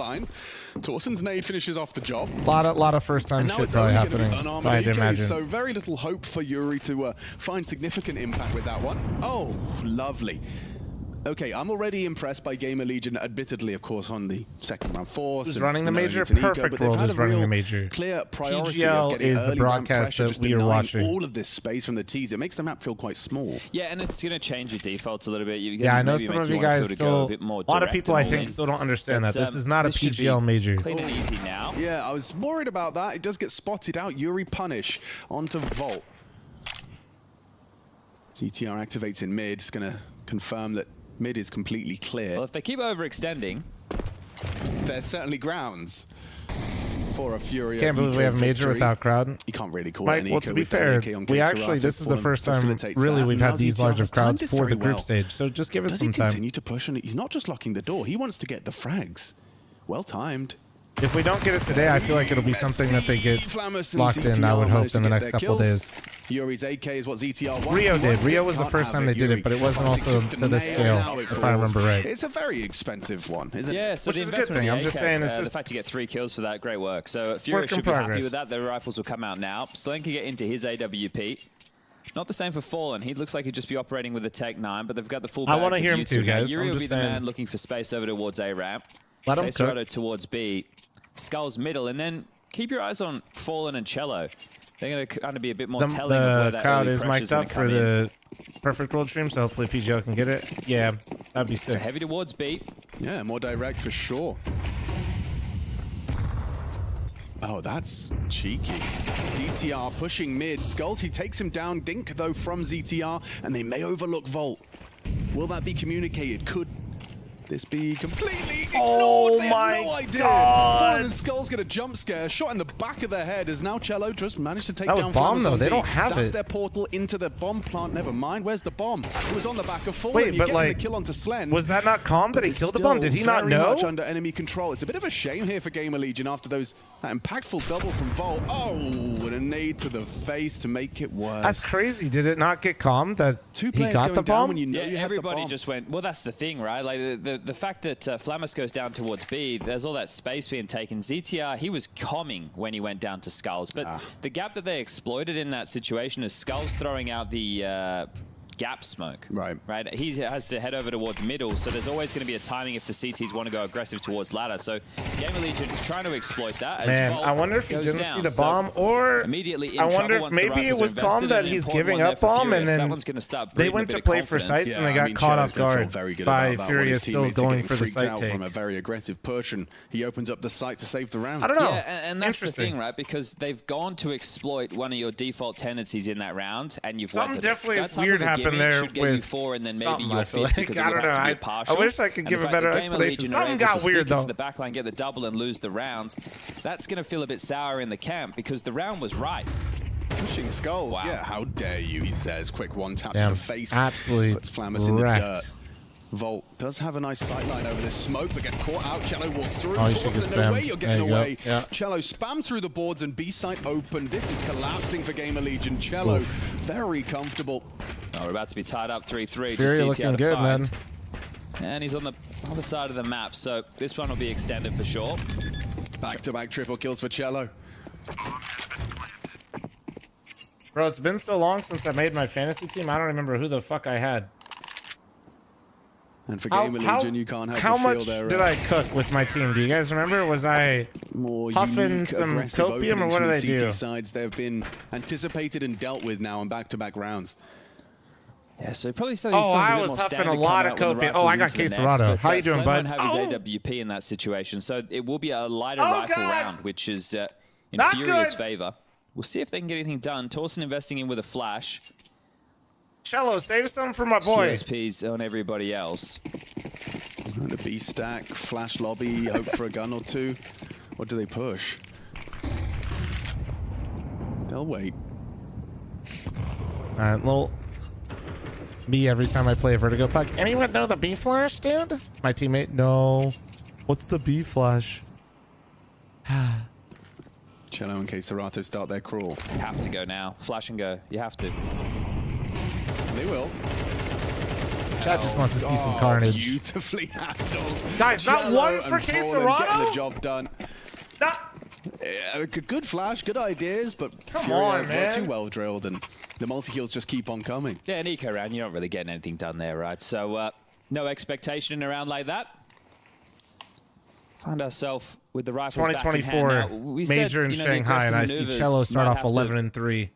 Torsen's nade finishes off the job. Lot of first time shit probably happening. I'd imagine. So very little hope for Yuri to find significant impact with that one. Oh, lovely. Okay, I'm already impressed by Gamer Legion, admittedly, of course, on the second round force. Who's running the major? Perfect World is running the major. Clear priority PGL is the broadcast that we are watching. All of this space from the tees, it makes the map feel quite small. Yeah, and it's going to change your defaults a little bit. Yeah, I know some of you guys still. A lot of people, I think, still don't understand that this is not a PGL major. Clean and easy now. Yeah, I was worried about that. It does get spotted out. Yuri punish onto Volt. CTR activates in mid. It's going to confirm that mid is completely clear. Well, if they keep overextending, there's certainly grounds for a Fury. Can't believe we have a major without crowd. You can't really call Mike, it an well, to be fair, we actually, this is the first time really we've had these large of crowds for the group stage, so just give it some time. Continue to push, and he's not just locking the door, he wants to get the frags. Well timed. If we don't get it today, I feel like it'll be something that they get locked in, I would hope, in the next couple days. Yuri's AK is what ZTR wants. Rio did. Rio was the first time they did it, but it wasn't also to this scale, if I remember right. It's a very expensive one, isn't it? Yeah, so which the is a good thing. I'm just saying it's the just fact you get 3 kills for that, great work. So Fury should be happy with that. Their rifles will come out now. Slen can get into his AWP. Not the same for Fallen. He looks like he'd just be operating with the Tech 9, but they've got the full bags. I want to hear him too, guys. Yuri will be the man looking for space over towards A ramp. Let him cook. Towards B. Skull's middle, and then keep your eyes on Fallen and Cello. They're going to kind of be a bit more telling of where that the crowd early is mic'd up for the Perfect World stream, so hopefully PGL can get it. Yeah, that'd be sick. So heavy towards B. Yeah, more direct for sure. Oh, that's cheeky. ZTR pushing mid. Skulls, he takes him down. Dink, though, from ZTR, and they may overlook Volt. Will that be communicated? Could this be completely ignored? Oh they my have no idea. God. Fallen and Skulls get a jump scare. Shot in the back of their head as now Cello just managed to take down. That was bomb, though. They don't have That's it. their portal into the bomb plant. Never mind. Where's the bomb? It was on the back of Fallen. Wait, but like, like, the kill onto Slen. was that not calm that he killed the bomb? Did he not very know? Much under enemy control. It's a bit of a shame here for Gamer Legion after that impactful double from Volt. Oh, and a nade to the face to make it worse. That's crazy. Did it not get calm that he got the bomb? When you know yeah, you everybody just went, well, that's the thing, right? Like the fact that Flamus goes down towards B, there's all that space being taken. ZTR, he was comming when he went down to Skulls, but the gap that they exploited in that situation is Skulls throwing out the gap smoke. Right. He has to head over towards middle, so there's always going to be a timing if the CTs want to go aggressive towards ladder. So Gamer Legion trying to exploit that. As Man, Volt I wonder if he goes didn't down. see the bomb, or immediately I wonder if maybe it was calm that he's giving up bomb, and then they went to play for sites and they got caught off guard by Furious still going for the site take. From a very aggressive push, and he opens up the site to save the round. I don't know. Yeah, and that's the thing, right? Because they've gone to exploit one of your default tendencies in that round, and you've something weaponed it. definitely That type weird of a happened gimmick there should get you with 4, and then maybe something, you're I feel 5 like. because I it would don't have to be know. a partial. I wish I could give a And the better fact that Gamer explanation. Legion are Something able got to weird, sneak into though. the backline, get the double, and lose the round. That's going to feel a bit sour in the camp because the round was right. Pushing Skulls. Wow. Yeah, how dare you, he says. Quick one tap Damn, to the face. absolutely Puts Flamus in the wrecked. dirt. Volt does have a nice sightline over this smoke, but gets caught out. Cello walks through. Oh, he should get Torsen, no spammed. way you're getting There you go. away. Yeah. Cello spams through the boards and B site open. This is collapsing for Gamer Legion. Cello very comfortable. Oh, we're about to be tied up 3-3. Fury Just looking good, man. And he's on the other side of the map, so this one will be extended for sure. Back-to-back triple kills for Cello. Bro, it's been so long since I made my fantasy team. I don't remember who the fuck I had. And for Gamer Legion, you can't help how but feel much their, did I cook with my team? Do you guys remember? Was I more huffing unique, some aggressive copium, or openings what from did I the CT do? sides? They've been anticipated and dealt with now in back-to-back rounds. Yeah, so probably something. Oh, I was huffing a lot of copium. Oh, I got Quesarado. How you doing, bud? Slen won't have his AWP in that situation, so it will be a lighter rifle round, which is in Not Furia's good. favor. We'll see if they can get anything done. Torsen investing in with a flash. Cello, save some for my boy. USPs on everybody else. The B stack, flash lobby, hope for a gun or two. What do they push? They'll wait. All right, little me every time I play a Vertigo puck. Anyone know the B flash, dude? My teammate, no. What's the B flash? Cello and Quesarato start their crawl. You have to go now. Flash and go. You have to. They will. Chad just wants to see some carnage. Beautifully handled. Guys, not Cello one for and Fallen Quesarado? getting the job done. Not Good flash, good ideas, but Come Furia on, were man. too well drilled, and the multi-kills just keep on coming. Yeah, an eco round, you're not really getting anything done there, right? So no expectation in a round like that. Find ourselves with the rifles back in hand 2024 now. We major said, in you know, the Shanghai, and I aggressive see maneuvers Cello start might off have to 11 and 3.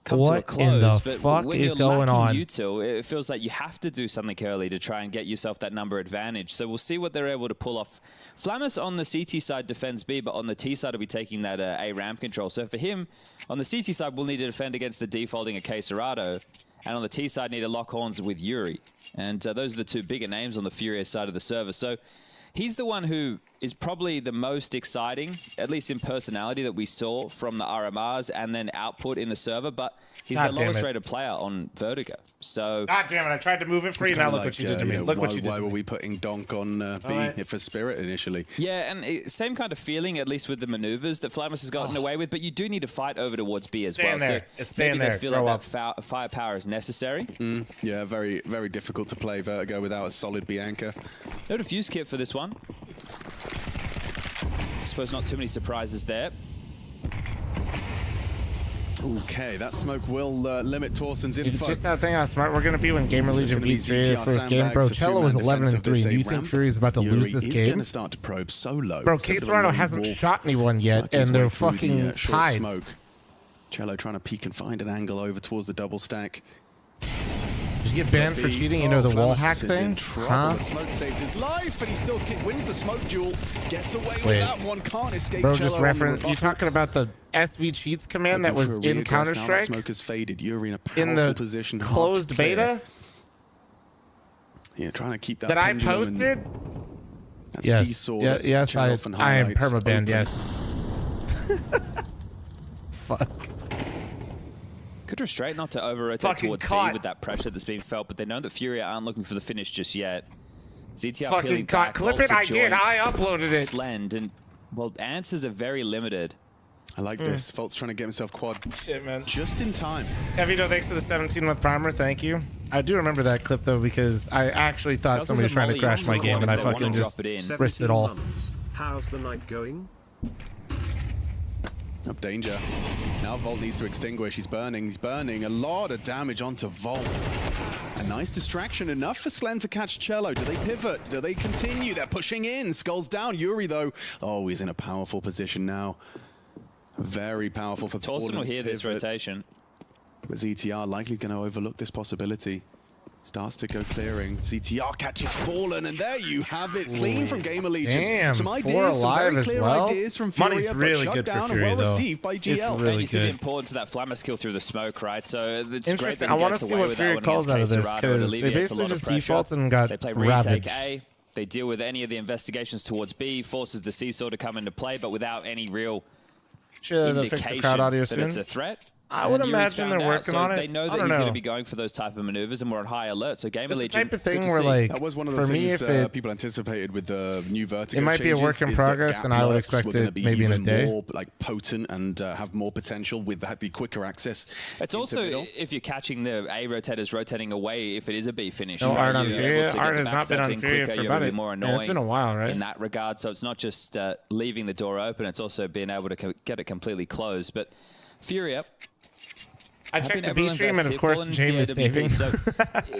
come to a What close, in the but fuck when is you're going lacking on? util, it feels like you have to do something early to try and get yourself that number advantage. So we'll see what they're able to pull off. Flamus on the CT side defends B, but on the T side will be taking that A ramp control. So for him, on the CT side, we'll need to defend against the defaulting of Quesarado, and on the T side, need to lock horns with Yuri. And those are the two bigger names on the Furious side of the server. So he's the one who is probably the most exciting, at least in personality, that we saw from the RMRs and then output in the server, but he's God the damn lowest it. rated player on Vertigo. So God damn it, I tried to move it for you. It's Now kinda look what you did to you me. know, Look what you did why to were me. we putting Donk on B Alright. for Spirit initially? yeah, and same kind of feeling, at least with the maneuvers that Flamus has gotten away with, but you do need to fight over towards B as Staying well. there. So It's staying maybe there. they feel Grow like that firepower is necessary. Yeah, very, very difficult to play Vertigo without a solid B anchor. No defuse kit for this one. I suppose not too many surprises there. Okay, that smoke will limit Torsen's info. Just that thing how smart we're going to be when Gamer Legion gonna be beats Furia ZTR first game. sandbags, Bro, a Cello was two-man 11 and defensive 3. Do you think ramp. Furia's about to Yuri lose this is game? going to start to probe so low. Bro, Send a Quesarado lone hasn't wolf shot anyone yet, working his and they're way through the, fucking short tied. smoke. Cello trying to peek and find an angle over towards the double stack. Did you get banned for cheating? You know, the wall hack thing? Huh? The smoke saves his life, and he still wins the smoke duel. Gets away with Wait. that one. Can't escape. Bro, Cello just on the reference. You rebuttal. talking about the SV cheats command that Looking was for a in reaggress Counter now that Strike Smoke has faded. Yuri in a powerful in the position. hard to closed clear. beta Yeah, trying to keep that. that I pendulum and posted? that Yes. seesow Yeah, that yes, Cello I often am highlights permabanned. open. Yes. Fuck. Good restraint not to over-rotate Fucking towards caught. B with that pressure that's being felt, but they know that Furia aren't looking for the finish just yet. ZTR Fucking peeling caught. back, Clip bolts it. of I did. joint, I uploaded it. Slend, and, well, answers are very limited. I like this. Fultz trying to get himself quad Shit, man. just in time. Evito, thanks for the 17-month primer. Thank you. I do remember that clip, though, because I actually thought Smells somebody was as a trying to molly crash my on game, and I if they wanna fucking just drop it in. risked it all. 17 months. How's the night going? Up danger. Now Volt needs to extinguish. He's burning. He's burning. A lot of damage onto Volt. A nice distraction. Enough for Slen to catch Cello. Do they pivot? Do they continue? They're pushing in. Skulls down. Yuri, though. Oh, he's in a powerful position now. Very powerful for Torsen will to hear this pivot. rotation. But ZTR likely going to overlook this possibility. Starts to go clearing. ZTR catches Fallen, and there you have it. Clean from Gamer Legion. Damn, some 4 ideas, some alive very as clear well. ideas from Furia, Money's really but shut good for down Furia, and well though. received by It's GL. really And you see the good. importance of that Flamus kill through the smoke, right? So it's great that Interesting. he I want to gets see away what with Furia that one calls out of against this, Quesarado. It because they alleviates a basically lot of just pressure. defaults and got They play retake ravaged. A. They deal with any of the investigations towards B, forces the seesaw to come into play, but without any real Should fix the indication crowd audio that soon. it's a threat. I would And Yuri's imagine found they're out, working so on it. They know I that don't he's going to know. be going for those type of maneuvers, and we're on high alert. So Gamer It's the Legion, type of good thing to where, see. like, That was one of for the me, things if it- people anticipated with the new Vertigo It might be a changes, work in is that progress, gap and I would lurks expect were gonna it be maybe in a even day. more like potent and have more potential with the quicker access. It's into also, middle. if you're catching the A rotators rotating away, if it is a B finish, No art on you're Furia. able to get Art the has not been backstabs on in Furia quicker, for you're about really it. more Yeah, annoying it's been a while, right? in that regard. So it's not just leaving the door open, it's also being able to get it completely closed. But Furia I checked the B stream, and of course, James is saving. So,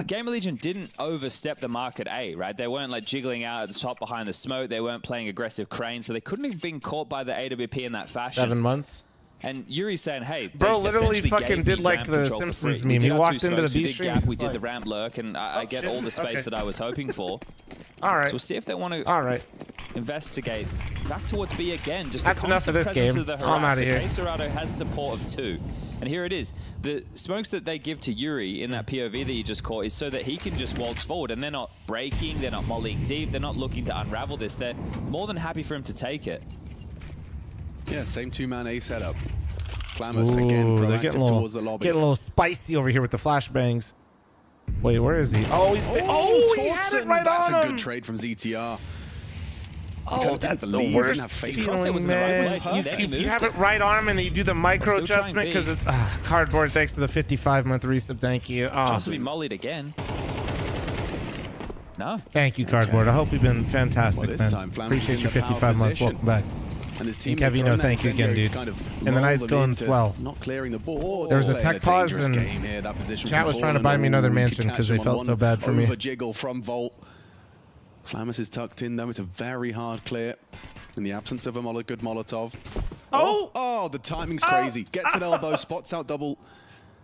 Gamer Legion didn't overstep the mark at A, right? They weren't like jiggling out at the top behind the smoke. They weren't playing aggressive crane, so they couldn't have been caught by the AWP in that fashion. 7 months. And Yuri's saying, hey, bro, literally fucking did like the Simpsons meme. He walked into the B stream. We did the ramp lurk, and I get all the space that I was hoping for. All right. So we'll see if they want to investigate back towards B again. Just that's enough of this game. I'm out of here. K-Serato has support of 2. And here it is. The smokes that they give to Yuri in that POV that you just caught is so that he can just waltz forward. And they're not breaking, they're not mollying deep, they're not looking to unravel this. They're more than happy for him to take it. Yeah, same 2-man A setup. Flamus again proactive towards the lobby. Getting a little spicy over here with the flashbangs. Wait, where is he? Oh, he's... he had it right That's on a him. good trade from ZTR. Oh, that's the worst feeling, man. You have it right on him, and then you do the micro adjustment because it's cardboard. Thanks to the 55-month resub. Thank you. Chance to be mollied again. No. Thank you, cardboard. I hope you've been fantastic, Well, man. time, Appreciate your 55 months. Welcome back. And his And Kevino, thank you again, dude. And the night's going swell. Not clearing the board. There was a tech pause, and chat was trying to buy me another mansion because they felt so bad for me. Over jiggle from Volt. Flamus is tucked in, though. It's a very hard clear. In the absence of a good Molotov. Oh, the timing's crazy. Gets an elbow, spots out double.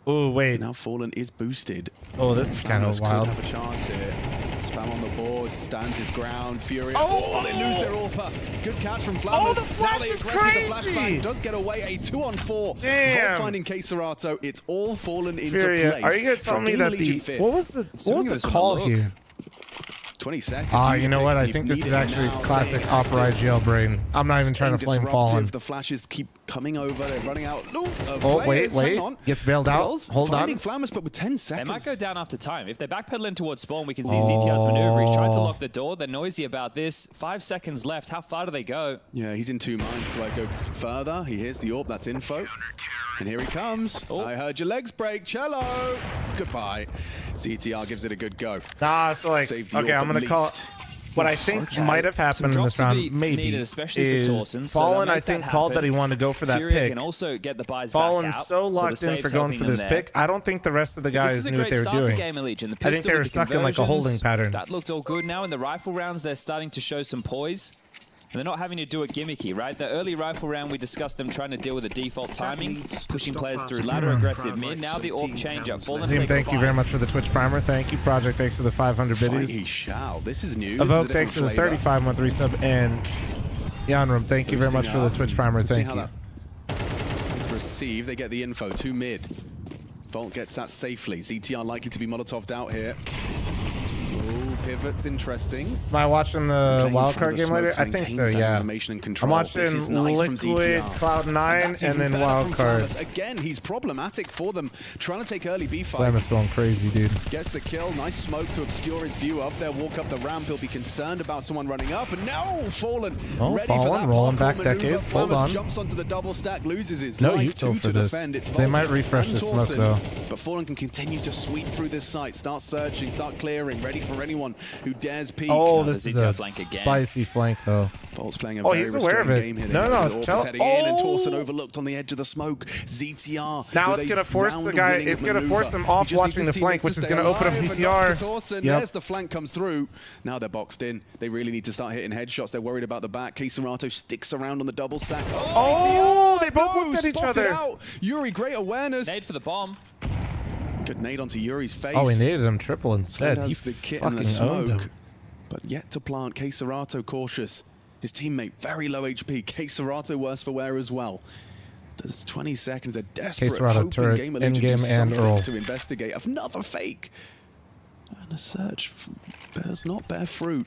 Oh, wait. Now Fallen is boosted. Oh, this is kind of wild. Could have a chance here. Spam on the board, stands his ground. Fury. Oh, they lose their AWP. Good catch from Flamus. Oh, the flash is crazy. The flashbang does get away. A 2-on-4. Damn. Volt finding K-Serato. It's all fallen into Fury, place. are you gonna tell me that the what was the call here? 20 seconds. You know what? I think this is actually classic Opera jailbrain. I'm not even trying to flame Fallen. The flashes keep coming over. They're running out. Wait. Gets bailed out. Hold on. Flamus, but with 10 seconds. They might go down after time. If they're backpedaling towards spawn, we can see ZTR's maneuver. He's trying to lock the door. They're noisy about this. 5 seconds left. How far do they go? Yeah, he's in 2 minds. Do I go further? He hears the AWP. That's info. And here he comes. I heard your legs break. Cello. Goodbye. ZTR gives it a good go. So like, okay, I'm going to call it. What I think might have happened in this round, maybe, is Fallen, I think, called that he wanted to go for that pick. Can also get the buys Fallen's so locked in for going for this pick. I don't think the rest of the guys knew what they were doing. I think they were stuck in like a holding pattern. That looked all good. Now in the rifle rounds, they're starting to show some poise. And they're not having to do it gimmicky, right? The early rifle round, we discussed them trying to deal with the default timing, pushing players through ladder aggressive mid. Now the AWP change up. Zim, thank you very much for the Twitch primer. Thank you, Project. Thanks for the 500 biddies. This is new. Evoke, thanks for the 35-month resub. And Yanrum, thank you very much for the Twitch primer. Thank you. It's received. They get the info. 2 mid. Volt gets that safely. ZTR likely to be Molotov'd out here. Pivot's interesting. Am I watching the wildcard game later? I think so, yeah. I'm watching Liquid, Cloud9, and then wildcard. Again, he's problematic for them. Trying to take early B fights. Flamus going crazy, dude. Gets the kill. Nice smoke to obscure his view up there. Walk up the ramp. He'll be concerned about someone running up. And now Fallen. Ready for that rolling back maneuver. decades. Hold on. Jumps onto the double stack, loses his no life. util for this. They might refresh the smoke, though. But Fallen can continue to sweep through this site. Start searching, start clearing. Ready for anyone who dares peek. Oh, this is a spicy flank, though. Bolt's playing a very he's aware of it. game here. No. Heading in and Torsen overlooked on the edge of the smoke. ZTR. Now it's going to force the guy. It's going to force him off watching the flank, which is going to open up ZTR. There's the flank comes through. Now they're boxed in. They really need to start hitting headshots. They're worried about the back. K-Serato sticks around on the double stack. They both looked at each other. Yuri, great awareness. Nade for the bomb. Good nade onto Yuri's face. Oh, he naded him triple instead. He the kit fucking and the owned him. smoke. But yet to plant. K-Serato cautious. His teammate very low HP. K-Serato worse for wear as well. There's 20 seconds. A desperate hope turret, in-game and Earl. To investigate another fake. And a search does not bear fruit.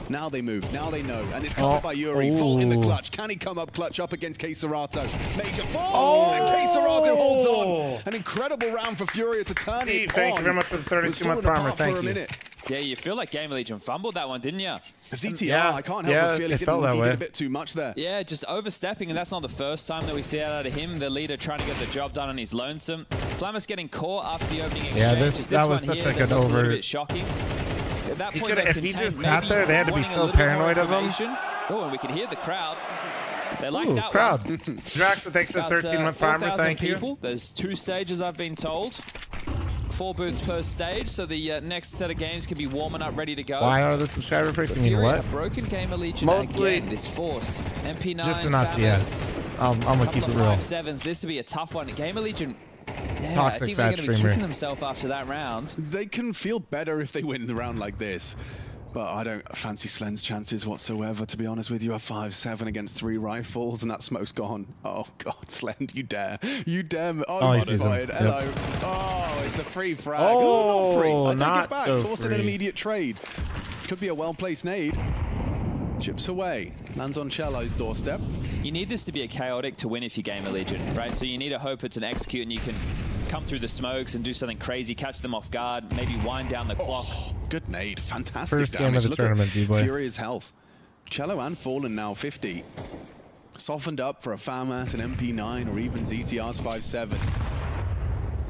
Now they move. Now they know. And it's covered by Yuri. Volt in the clutch. Can he come up clutch up against K-Serato? Major fall. And K-Serato holds on. An incredible round for Furia to turn it on. Thank you very much for the 32-month primer. Thank you. Yeah, you feel like Gamer Legion fumbled that one, didn't you? ZTR, I can't help but feel he did a bit too much there. Yeah, just overstepping, and that's not the first time that we see that out of him. The leader trying to get the job done on his lonesome. Flamus getting caught after the opening exchange. Yeah, that was such like an over. A little bit shocking. At that point, if he just sat there, they had to be so paranoid of him. Oh, and we can hear the crowd. They like Ooh, that crowd. one. Draxa, thanks for the About, 13-month farmer. 4,000 Thank you. people. There's 2 stages, I've been told. 4 booths per stage, so the next set of games can be warming up, ready to go. Why are the subscriber breaks? You mean Fury what? have broken Gamer Legion Mostly again. This force. MP9, just the Nazi Famous, I'm gonna keep it couple real. of 5-7s. This would be a tough one. Gamer Legion. Yeah, Toxic I think fat they're going to be streamer. kicking themselves after that round. They can feel better if they win the round like this. But I don't fancy Slen's chances whatsoever, to be honest with you. A 5-7 against 3 rifles, and that smoke's gone. Oh, God, Slen, you dare. You dare. Oh, he sees him. modified. Yep. Hello. Oh, it's a free frag. Oh, not free. I take not it back. so Toss it an free. immediate trade. Could be a well-placed nade. Chips away. Lands on Cello's doorstep. You need this to be a chaotic to win if you Gamer Legion, right? So you need to hope it's an execute and you can come through the smokes and do something crazy, catch them off guard, maybe wind down the clock. Good nade. Fantastic First damage. game of the Look tournament, at D-boy. Fury's health. Cello and Fallen now 50. Softened up for a FAMAS, an MP9, or even ZTR's 5-7.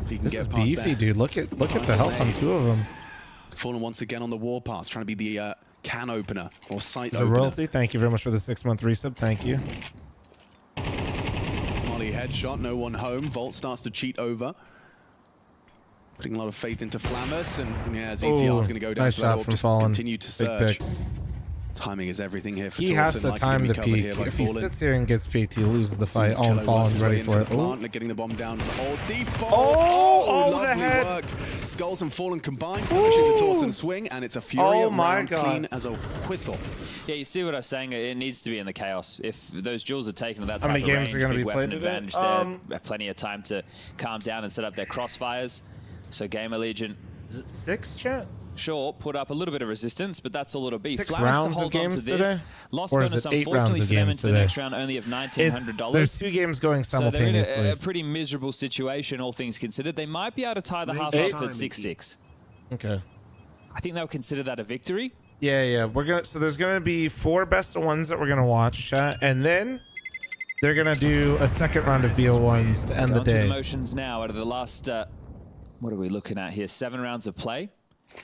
If he can This get is past beefy, that. dude. Look at the health on 2 of them. Fallen once again on the warpath, trying to be the can opener or sight The opener. royalty. Thank you very much for the 6-month resub. Thank you. Molly headshot, no one home. Volt starts to cheat over. Putting a lot of faith into Flamus, and yeah, ZTR's Ooh, going to go down nice to shot that orb, from just Fallen. continue to Big surge. pick. Timing is everything here for He has to Torsen, time likely the to be covered peak. here by If he Fallen. sits here and gets peaked, he loses the fight. Oh, and Cello Fallen's works his way ready in for it. the Ooh. plant, getting the bomb down. Oh, default! Oh, the lovely head. work. Skulls and Fallen combined, punishing the Torsen swing, and it's a Fury Oh my round God. clean as a whistle. Yeah, you see what I was saying? It needs to be in the chaos. If those jewels are taken at that How type many of games range, are gonna big be weapon played today? advantage there, have plenty of time to calm down and set up their crossfires. So Gamer Legion, Is it 6, chat? sure, put up a little bit of resistance, but that's all it'll be. 6 Flamus to rounds of hold on games to this. today? Lost Or is bonus, it 8 rounds unfortunately, of for them games into the today? next round, only of $1,900. There's 2 games going So they're in simultaneously. a pretty miserable situation, all things considered. They might be able to tie the half Eight? up at 6-6. Okay. I think they'll consider that a victory. Yeah. So there's gonna be 4 best of 1s that we're gonna watch, chat, and then they're gonna do a second round of BO1s to end the Going through day. the motions now out of the last, what are we looking at here? 7 rounds of play,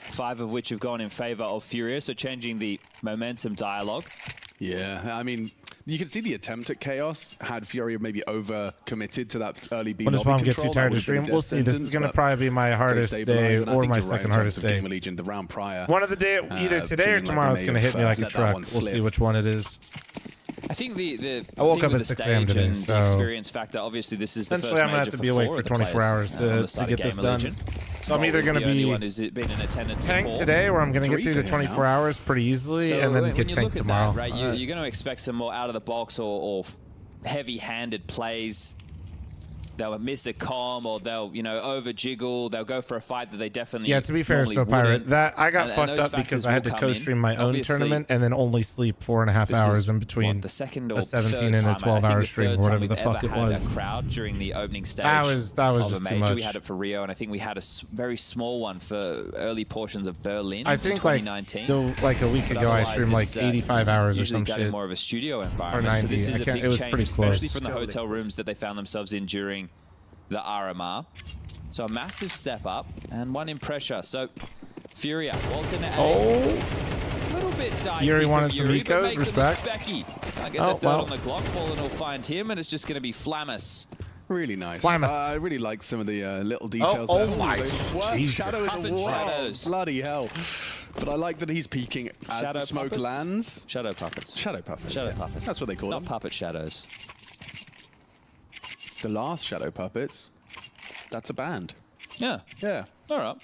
5 of which have gone in favor of Furia, so changing the momentum dialogue. Yeah, I mean, you can see the attempt at chaos had Fury maybe over committed to that early B When does lobby mom get control. too tired That to would've been a stream? We'll death see. This is sentence, gonna but probably be my they hardest stabilized, day and I or think my you're right in second terms hardest of day. Gamer Legion, the round prior. One of the day, either today or feeling like tomorrow, they it's gonna may hit me have, like a let that truck. one We'll see slip. which one it is. I think the I woke thing up with at the 6 a.m. stage today, and so the experience factor, obviously this is the first essentially I'm gonna major have to for be awake 4 for of the 24 players, hours on the to side get of this Gamer done. Legion. So I'm either Roller's gonna the only be one who's been in attendance tank before. today, or I'm gonna get 3 through for the him 24 now. hours pretty easily, So and then when get you tanked look at tomorrow. that, right, you're going to expect some more out of the box or heavy-handed plays. They'll miss a comm, or they'll over jiggle. They'll go for a fight that they definitely Yeah, to be fair, normally so Pirate, wouldn't. that I got And fucked those up because factors I had will to come in. co-stream my own Obviously, tournament and then only sleep 4.5 this hours is, in between the second or a 17 third and a time, I think 12-hour the stream, third or time whatever we've the fuck ever it had was. a crowd during the opening stage. That was of just a too major. much. We had it for Rio, and I think we had a very small one for early portions of Berlin. I in think like 2019. like a week But ago I otherwise, streamed like it's, 85 hours or usually some done in shit. more of a studio environment. So 90. this is I a can't- big it was change, pretty especially close. from the hotel rooms that they found themselves in during the RMR. So a massive step up and one in pressure. So Furia, Walton at A. A little bit dicey Yuri from wanted some Yuri, but Ecos, makes it look respect. specky. I get Oh, the third well. on the clock. Fallen will find him, and it's just going to be Flamus. Really nice. Flamus. I really like some of the little details oh there. my What? Jesus. Shadow in the Puppet wall. shadows. Bloody hell. But I like that he's peeking as Shadow the smoke puppets? lands. Shadow puppets. Shadow puppets. Shadow yeah. puppets. That's what they call Not them. puppet shadows. The last Shadow Puppets. That's a band. Yeah. Yeah. All right.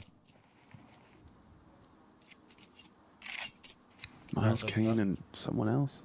Miles Kane and someone else.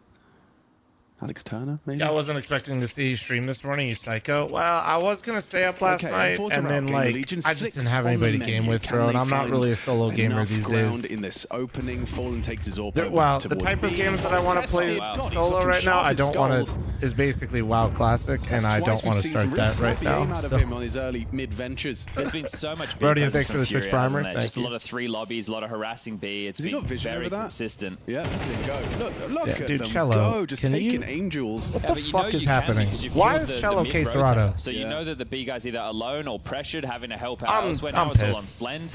Alex Turner, maybe? Yeah, I wasn't expecting to see you stream this morning, you psycho. Well, I was gonna stay up last night, and then like I just didn't have anybody to game with, bro. And I'm not really a solo gamer these days. In this opening, Fallen takes his orb. Well, the type of games that I want to play solo right now, I don't want to. Is basically WoW Classic, and I don't want to start that right now. Out of So. him on his early mid ventures. There's been so much. Brody, big thanks for the presence Twitch from Fury, primer. hasn't there? Thank Just you. a lot of 3 lobbies, a lot of harassing B. It's Has he been got vision very over that? consistent. Yeah, there you go. Look Yeah, at dude, them Cello, go, just can taking you- angels. What Yeah, the but you fuck know is you can happening? because you've Why killed is the Cello mid K rotator. Serrato? So you Yeah. know that the B guy's either alone or pressured, having to help out I'm elsewhere. Now pissed. it's all on Slend.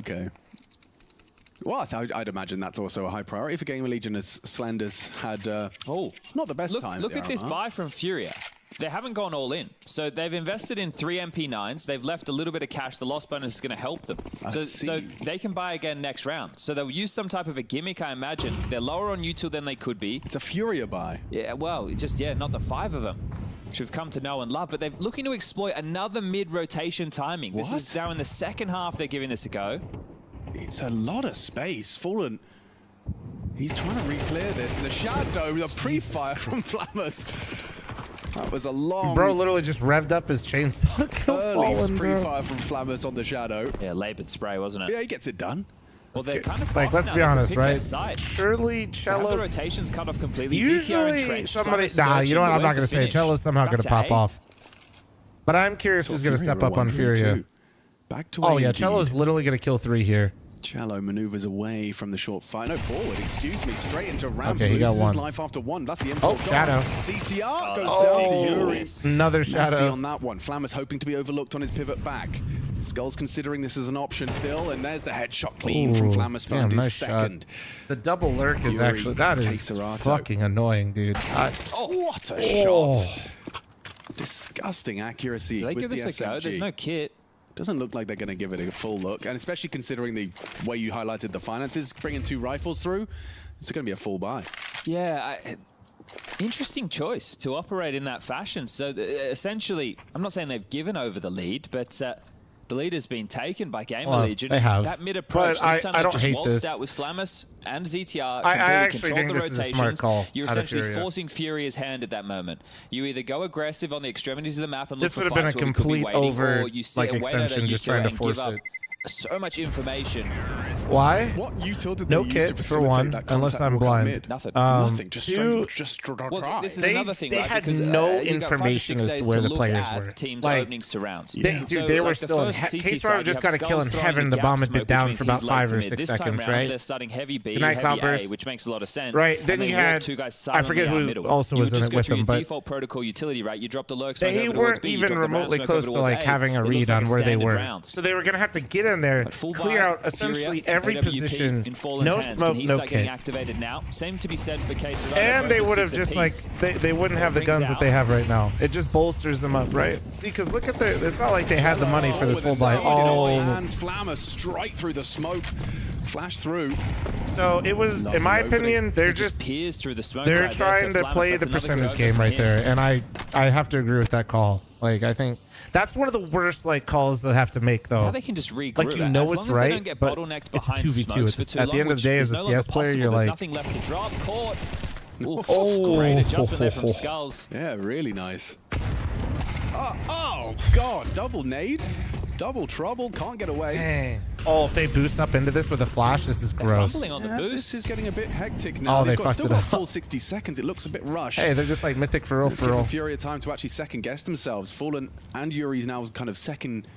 Okay. Well, I'd imagine that's also a high priority for Game of Legion, as Slender's had not the best time. Look at this buy from Furia. they haven't gone all in. So they've invested in 3 MP9s. They've left a little bit of cash. The loss bonus is going to help them. So they can buy again next round. So they'll use some type of a gimmick, I imagine. They're lower on util than they could be. It's a Furia buy. Yeah, well, not the 5 of them, which we've come to know and love. But they're looking to exploit another mid-rotation timing. This is now in the second half they're giving this a go. It's a lot of space. Fallen. He's trying to re-clear this. The shadow, the pre-fire from Flammers. That was a long... Bro literally just revved up his chainsaw to kill Fallen, pre-fire from Flammers on the shadow. Yeah, labored spray, wasn't it? Yeah, he gets it done. Well, they're kind of like, let's be honest, right? Surely Cello... The rotation's cut off completely. Usually somebody... Nah, you know what? I'm not going to say it. Cello's somehow going to pop off. But I'm curious who's going to step up on Furia. Back to oh, yeah. Cello's literally going to kill 3 here. Cello maneuvers away from the short fight. No, forward, excuse me. Straight into ramp. Okay, he got 1. His life after 1. That's the info. Oh, Shadow. CTR goes down to Yuri. Another Shadow. Messy on that one. Flammers hoping to be overlooked on his pivot back. Skull's considering this as an option still, and there's the headshot clean from Flammers. Found his second. The double lurk is actually... That is fucking annoying, dude. What a shot. Disgusting accuracy. Do they with give this a go? There's no kit. Doesn't look like they're going to give it a full look, and especially considering the way you highlighted the finances, bringing 2 rifles through, it's going to be a full buy. Yeah, interesting choice to operate in that fashion. So essentially, I'm not saying they've given over the lead, but the lead has been taken by Gamer Legion. They have. That mid approach, this time I don't just hate waltzed this. out with Flammers and ZTR. I actually think the this rotations. is a smart call. You're out of essentially Furia. forcing Furia's hand at that moment. You either go aggressive on the extremities of the map and look This for would have been a fights where we could be complete waiting, over or you sit and wait at extension, a just util trying to and force give up it. so much information. Why? What util did No they use to kit for facilitate 1, that unless contact I'm walk out blind. mid? Nothing. Nothing. Just 2, well, this is they, another thing, they right? had Because, no you got 5 to 6 information as days to where the look players at were. Teams Like, openings to rounds. dude, they were still in... K-Star just got to kill in heaven. The bomb had been down for about 5 or 6 seconds, right? They're starting heavy B, Good night, heavy Cloudburst. A, which makes a lot of sense. Right, then you had... I forget who also was in it with them, but... default protocol utility, right? You drop the lurk They weren't even remotely close to like having a read on where they were. So they were going to have to get in there, clear out essentially every position, no smoke, no kit. Activated now. Same to be said for Case. And they would have just like, they wouldn't have the guns that they have right now. It just bolsters them up, right? See, because look at their, it's not like they had the money for this full buy. Hands Flammer straight through the smoke. Flash through. So it was, in my opinion, they're just peers through the smoke. They're trying to play the percentage game right there, and I have to agree with that call. Like, I think that's one of the worst like calls they have to make, though. How they can just regroup. Like, you know it's right, but it's a 2v2. At the end of the day, as a CS player, you're like, nothing left to drop. Caught. Oh, great adjustment there from Skulls. Yeah, really nice. Oh God, double nades. Double trouble, can't get away. Dang. Oh, if they boost up into this with a flash, this is gross. On the boost. This is getting a bit hectic now. Oh, they fucked still it got up. full 60 seconds. It looks a bit rushed. Hey, they're just like Mythic for real, It's giving Furia time to actually second guess themselves. Fallen and Yuri's now kind of second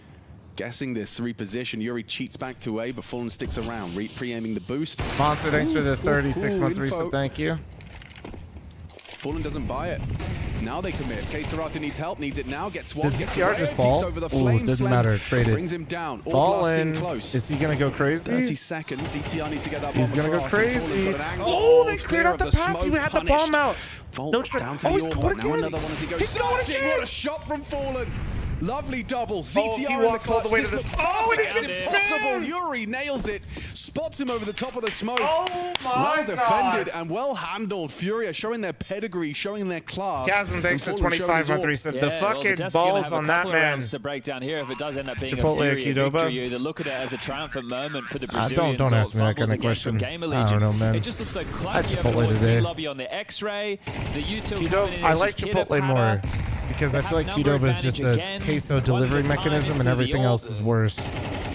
guessing this reposition. Yuri cheats back to A, but Fallen sticks around, pre-aiming the boost. Monster, thanks for the 36-month resub. Thank you. Fallen doesn't buy it. Now they commit. K-Sarata needs help, needs it now, gets one. Does gets ZTR away, just fall? peeks over the Ooh, flame doesn't slam, matter. Traded. Brings him down. All Fallen. close. Is he going to go crazy? 30 seconds. ZTR needs to get that bomb He's going to go across, crazy. and Oh, they cleared out the clear of path. You had the bomb out. Vault No down to oh, the he's orb, caught but now again. another one as he goes He's going searching. again. What a shot from Fallen. Lovely double. ZTR Oh, he walks all the way to the... Oh, and he it's gets impossible. spammed. Yuri nails it. Spots him over the top of the smoke. Oh, my Well defended God. and well handled. Furia showing their pedigree, showing their class. Chasm, thanks for And Fallen 25 showing month his resub. Yeah, the well, fucking Tedeschi's gonna balls have a on that couple of man. rounds to break down here if it does end up being Chipotle a Furia Akidoba. victory. You either look at it as a triumphant moment for the Brazilians. Don't or ask me that fumbles kind of again question. from Gamer I Legion. don't know, man. It just looks so I clunky. Chipotle today. Lobby on the X-ray. The util I like Chipotle more because I feel like Qdoba is just a queso delivery mechanism and everything else is worse.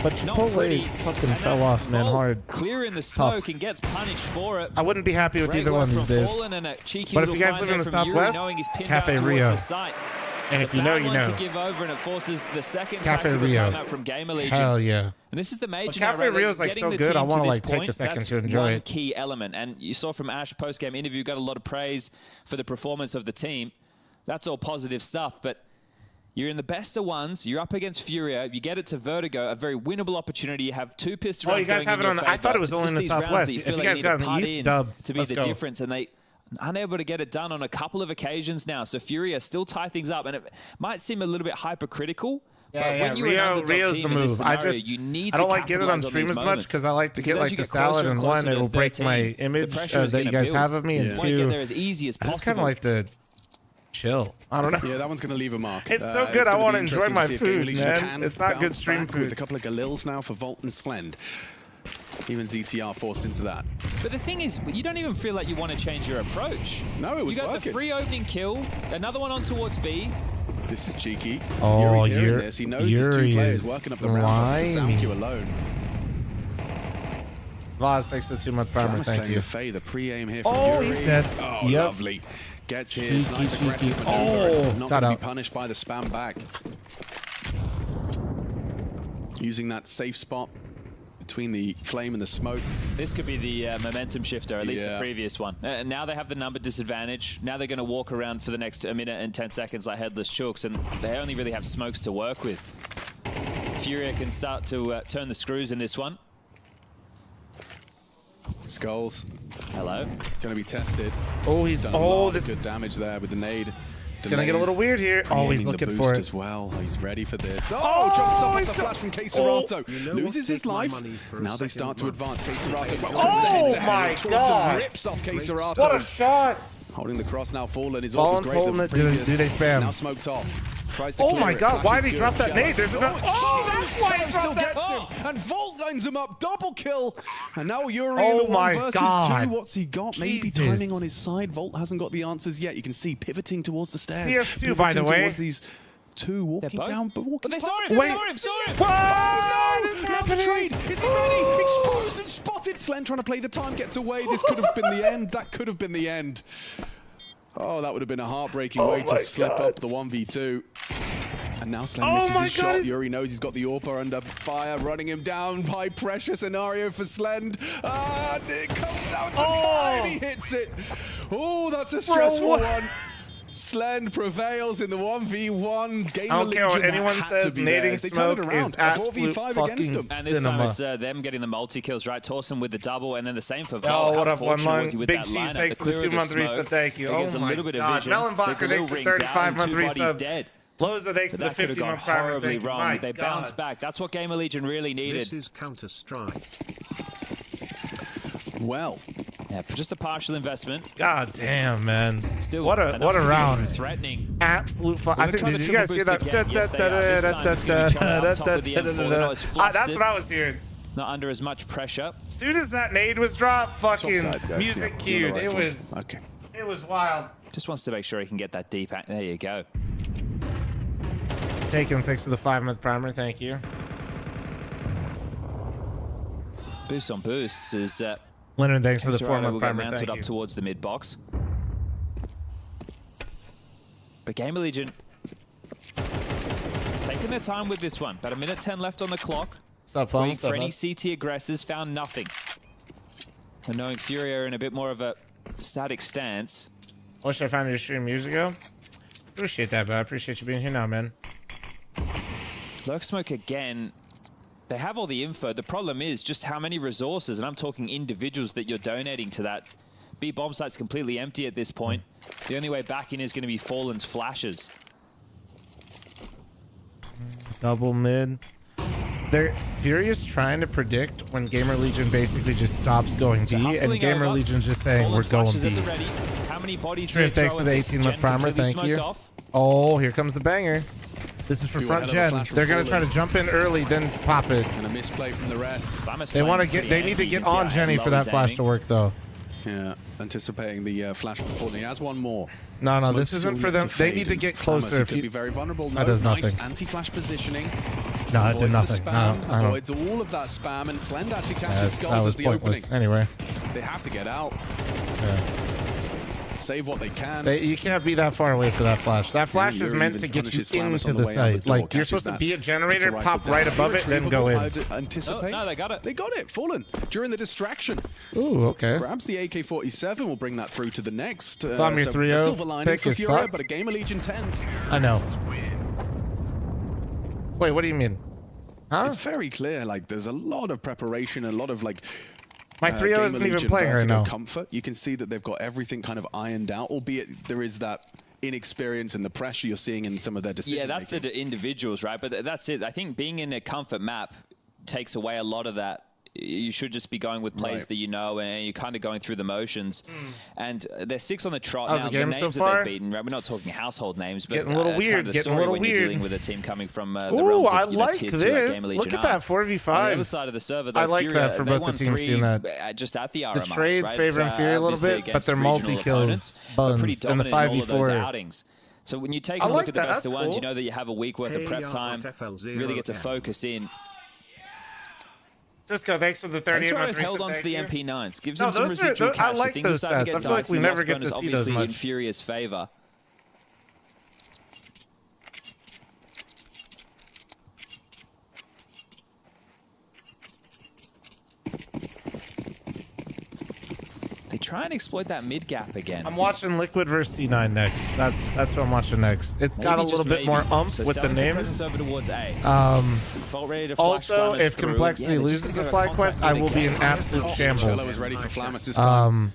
But Chipotle fucking fell off, man, hard. Clearing the smoke and gets punished for it. I wouldn't be happy with either one these days. But if you guys live in the Southwest, Cafe Rio. And if you know, you know. To give over, and it forces the second Cafe tactical Rio. timeout from Gamer Legion. Hell yeah. And this is the major. Cafe right? Rio's like so good, I want to like take a second to enjoy one it. Key element, and you saw from Ash post-game interview, got a lot of praise for the performance of the team. That's all positive stuff, but you're in the best of ones. You're up against Furia. You get it to Vertigo, a very winnable opportunity. You have 2 pistol rounds. Oh, you guys have it on. I thought it was only in the Southwest. If you guys got on the East, dub. To be the difference, and they unable to get it done on a couple of occasions now. So Furia still tie things up, and it might seem a little bit hypercritical. But when you're an underdog Rio's team the in this move. scenario, you need I don't to like getting it on capitalize stream these as much moments. because I like to get Because as like you the get closer salad, and and closer one, to it'll break 13, my the image pressure is that you gonna guys build. have of me, and You want to get two, there as easy as I just kind possible. of like to chill. I don't know. Yeah, that one's going to leave a mark. It's so good. I gonna want be to enjoy interesting my see if Game food, Legion man. can It's not good bounce stream back with food. a couple of Galils now for Volt and Slend. Even ZTR forced into that. But the thing is, you don't even feel like you want to change your approach. No, it was You got working. the free opening kill, another one on towards B. This is cheeky. Oh, Yuri's hearing this. He knows there's two players working up the round for Samku alone. Vaz, thanks for the 2-month primer. Samus Thank playing you. the Faye, the pre-aim here from Oh, Yuri. he's dead. Oh, Yep. lovely. Gets here. It's Cheeky, nice aggressive cheeky. maneuver. Oh, Not got going to out. be punished by the spam back. Using that safe spot between the flame and the smoke. This could be the momentum shifter, at least the Yeah. previous one. Now they have the number disadvantage. Now they're going to walk around for the next 1 minute and 10 seconds like headless chooks, and they only really have smokes to work with. Furia can start to turn the screws in this one. Skulls. Hello. Going to be tested. Oh, he's done a lot of this good is damage there with the nade. it's gonna get a little weird here. Oh, he's Creating the looking boost for it as well. He's ready for this. Oh, Oh, jumps off he's the flash from Keiserato. Loses his life. Now they start to advance. Keiserato. Oh my God. Rips off Keiserato. What a shot! Holding the cross now fallen. His Ballins ult was great. holding the it. Do they- previous. do they spam? Now smoked off. Tries to Oh clear my it. God, Flash why is did he good. drop that nade? There's another- Oh, that's why he Still dropped that- gets him. Oh. And Volt lines him up. Double kill. And now Yuri Oh in the my 1 versus God. 2. What's he got? Maybe Jesus. timing on his side. Volt hasn't got the answers yet. You can see pivoting towards the stairs. CS2, by the Pivoting way. towards these two walking down, but walking They saw past him! him. They saw him! Saw him! Whoa! Oh, What is no! Now the happening? trade. Is he ready? Exposed and spotted. Slen trying to play the time, gets away. This could have been the end. That could have been the end. Oh, that would have been a heartbreaking way to slip up the 1v2. And now Slen misses his shot. Yuri knows he's got the AWP under fire, running him down. High pressure scenario for Slend. Ah, it comes down to time. He hits it. Oh, that's a stressful one. Slend prevails in the 1v1. Game I don't care what Legion anyone had says, to be there. nading They turned it smoke around. is A absolute 4v5 fucking against them. And this time cinema. it's them getting the multi-kills, right? Torsen with the double, and then the same for Vol. Oh, How what up, one fortunate was lung? he with Big that cheese, lineup? thanks for the clear of 2-month smoke, reset. Thank you. that gives Oh them a my little bit of God. vision. Melon The Vodka, Galil thanks for rings out, 35-month and 2 bodies resub. dead. Loza, thanks for the That could have gone 50-month primer. horribly Thank you. wrong. My They God. bounced back. That's what Gamer Legion really needed. This is Counter-Strike. Well, yeah, just a partial investment. God damn, man. Still, What a enough to be round. Threatening. Absolute fun. Well, I think, they're did you trying guys to hear triple that? boost again. Yes, they are. This time it's gonna be Chad on top with the M4. They're not as That's flustered. what I was hearing. Not under as much pressure. As soon as that nade was dropped, fucking sides, guys. music Yeah, you're cued. on the It right was, foot. Okay. it was wild. Just wants to make sure he can get that deep. There you go. Taking 6 to the 5-month primer. Thank you. Boost on boosts is Leonard, thanks for the Keiserato 4-month will get primer. mounted Thank up you. towards the mid box. But Gamer Legion taking their time with this one. About 1:10 left on the clock. Stop Waiting phone. for any CT aggressors, found nothing. And knowing Furia are in a bit more of a static stance. Wish I found your stream years ago. Appreciate that, but I appreciate you being here now, man. Lurk Smoke again. They have all the info. The problem is just how many resources, and I'm talking individuals that you're donating to that. B bomb site's completely empty at this point. The only way back in is going to be Fallen's flashes. Double mid. They're Furious trying to predict when Gamer Legion basically just stops going B, and hustling Gamer over. Legion's just saying Fallen's we're going flashes at B. the ready. How many bodies do Shrimp, they thanks throw for the at this? 18-month Gen primer. completely Thank you. smoked off. Oh, here comes the banger. This is for Do a front hell of a gen. flash from They're gonna try Fallen. to jump in early, then pop it. And a misplay from the rest. Bamus They want to playing get. They pretty need to anti. get You can see on how Jenny low for that he's flash aiming. to work, though. Yeah, anticipating the flash from Fallen. He has one more. No, Smoke this isn't still for need them. to They fade, need to and get Thomas, closer. he If could you, be very vulnerable. That No, does nice nothing. anti-flash positioning. No, it did Avoids nothing. the No, spam, I don't. avoids all of that spam, and Slend actually catches That Skulls was as the opening. pointless. Anyway, They have to get out. yeah. Save what they can. You can't be that far away for that flash. That flash is Yuri meant even to get you punishes Flamus into on the way out site. door, Like, you're catches supposed to that. be a Puts generator, a rifle pop down. right above it, then go in. I'd anticipate. No, they got it. They got it. Fallen during the distraction. Ooh, okay. Grabs the AK-47. Will bring that through to the next. Thumb your so 3-0 a silver lining pick for is Furia, fucked. but a Gamer Legion 10. I know. Wait, what do you mean? Huh? It's very clear. Like there's a lot of preparation, a lot of like My 3-0 Gamer isn't even Legion playing right Vertigo now. Comfort. You can see that they've got everything kind of ironed out, albeit there is that inexperience and the pressure you're seeing in some of their decisions. Yeah, that's the individuals, right? But that's it. I think being in a comfort map takes away a lot of that. You should just be going with plays that you know, and you're kind of going through the motions. And they're 6 on the trot How's now. the game names so that far? they've beaten, right? We're not talking household names, but Getting a little it's weird, kind of the getting a story little when weird. you're dealing with a team coming from the Ooh, realms of I you know, like tier 2 like this. Gamer Look Legion at that, are. 4v5. On the other side of the server, though, I like Furia, that for they both the won teams 3 seeing that. just at the RMRs, The trades right? favoring Fury a little Obviously bit, but against they're regional multi-kills, opponents, but pretty buns, in the dominant in all of those 5v4. outings. So when you take I a look like at the that, best of that's ones, cool. you know that you have a week worth of prep Hey, time, really get to focus in. Cisco, thanks for the 30. Always held on to the MP9s. Gives No, them some those are- residual those- I cash. like Things are those starting to stats. get I feel like dicey. we The never loss get to bonus see those obviously in much. Furia's favor. They try and exploit that mid gap again. I'm watching Liquid versus C9 next. That's what I'm watching next. It's got a Maybe, little just bit more maybe. umph So with the selling some names. presence over towards A. Um, Ready to flash also, Flammers if through. Complexity Yeah, they just loses the gotta flag contact quest, I with will the be in gap. absolute Cello shambles. is ready for Flammers this time.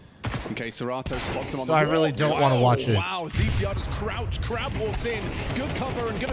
Okay, Serato spots him on So the I really wall. don't want to watch it. Wow, ZTR just crouch. Crab walks in. Good cover and good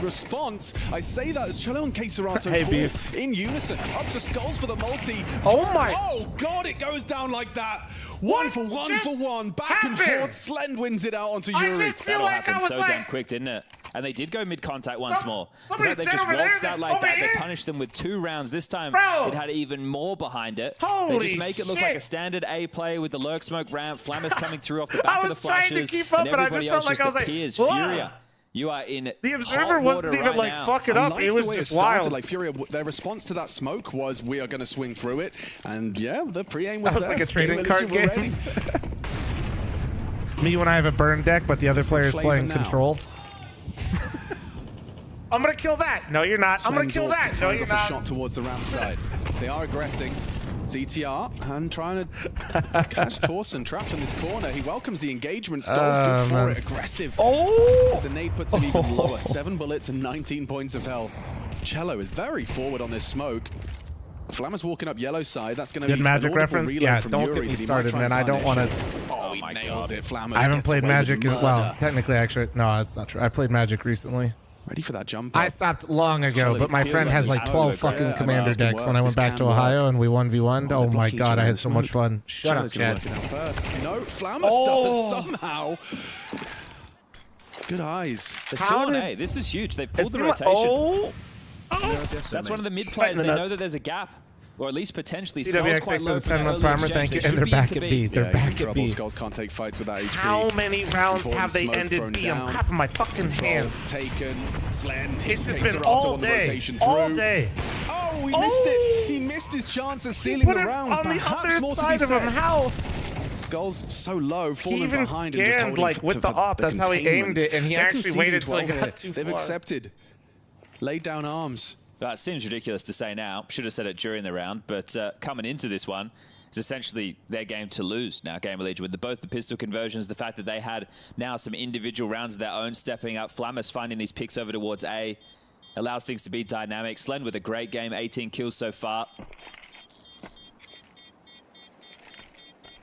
response. I say that as Cello and K Serato Hey, fall Beef. in unison. Up to Skulls for the multi. Oh my- Oh, God, it goes down like that. One for one. Back and forth. Slend wins it out onto Yuri. That'll happen so damn quick, didn't it? And they did go mid-contact once more. The somebody's fact they just dead over there, waltzed out like over that, here. they punished them with 2 rounds. This time, Bro. it had even more behind it. They Holy just make it look like shit. a standard A play with the lurk smoke ramp, Flammers coming through off the back I of the was trying flashes, to keep up, and but I everybody just felt else like I was like, appears. "Whoa." Furia, you are in The Observer hot wasn't water even right like now. fuck it I up. liked It the was way just started. wild. Like Furia, their response to that smoke was, "We are going to swing through it," and yeah, the pre-aim was That was there. like a trading Gamer card Legion were game. ready. Me when I have a burn deck, but the other player is Flavor playing now. control. I'm gonna kill that. No, you're not. I'm gonna kill that. No, Fires you're off a not. shot towards the ramp side. They are aggressing. ZTR and trying to catch Torsen trapped in this corner. He welcomes the engagement. Skulls good for man. it. Aggressive. Oh! As the nade puts him even lower. 7 bullets and 19 points of health. Cello is very forward on this smoke. Flammer's walking up yellow side. That's going to be Good Magic an audible reference? reload Yeah, from don't Yuri get me that he might started, try man. and I don't punish. want to. Oh, he nails it. Flammers I haven't gets played away with Magic in, murder. well, technically, actually, no, that's not true. I played Magic recently. Ready for that jump I up. stopped long ago, Charlie, but my feels friend like has this like is 12 so fucking aggressive. commander This can decks. work. When I went This back can to work. Ohio and we 1v1'd, Oh, oh they're my blocking each god, other I in had the so much smoke. fun. Shut up, Cell's gonna Chad. work it out first. No, Flammer Oh. stopped somehow. Good eyes. There's How 2 on did- A. This is huge. They pulled It's the not- rotation. oh! That's one of the mid Right players. in the They know nuts. that there's a gap, or at least potentially. Skulls CWXX quite for low the for that 10-month early primer, exchange. thank you. They And should they're be back to at B. B. They're Yeah, he's in back at trouble. B. Skulls can't take fights without HP. How many rounds Before have the they smoke ended thrown B? I'm down. clapping my fucking hands. Taken. Slend. It's just Takes been Serato all on the day. rotation All through. day. Oh, he missed Oh! it. He missed his chance of He sealing put the it round. on the Perhaps other more to side be of him. said. How? Skull's so low, falling He even behind and just scanned holding like for, with the for op. That's how he aimed containment. it, and he They're actually conceding waited till he 12 got here. too They've far. accepted. Laid down arms. That seems ridiculous to say now. Should have said it during the round, but coming into this one, it's essentially their game to lose now, Gamer Legion, with both the pistol conversions, the fact that they had now some individual rounds of their own stepping up. Flammers finding these picks over towards A allows things to be dynamic. Slend with a great game, 18 kills so far.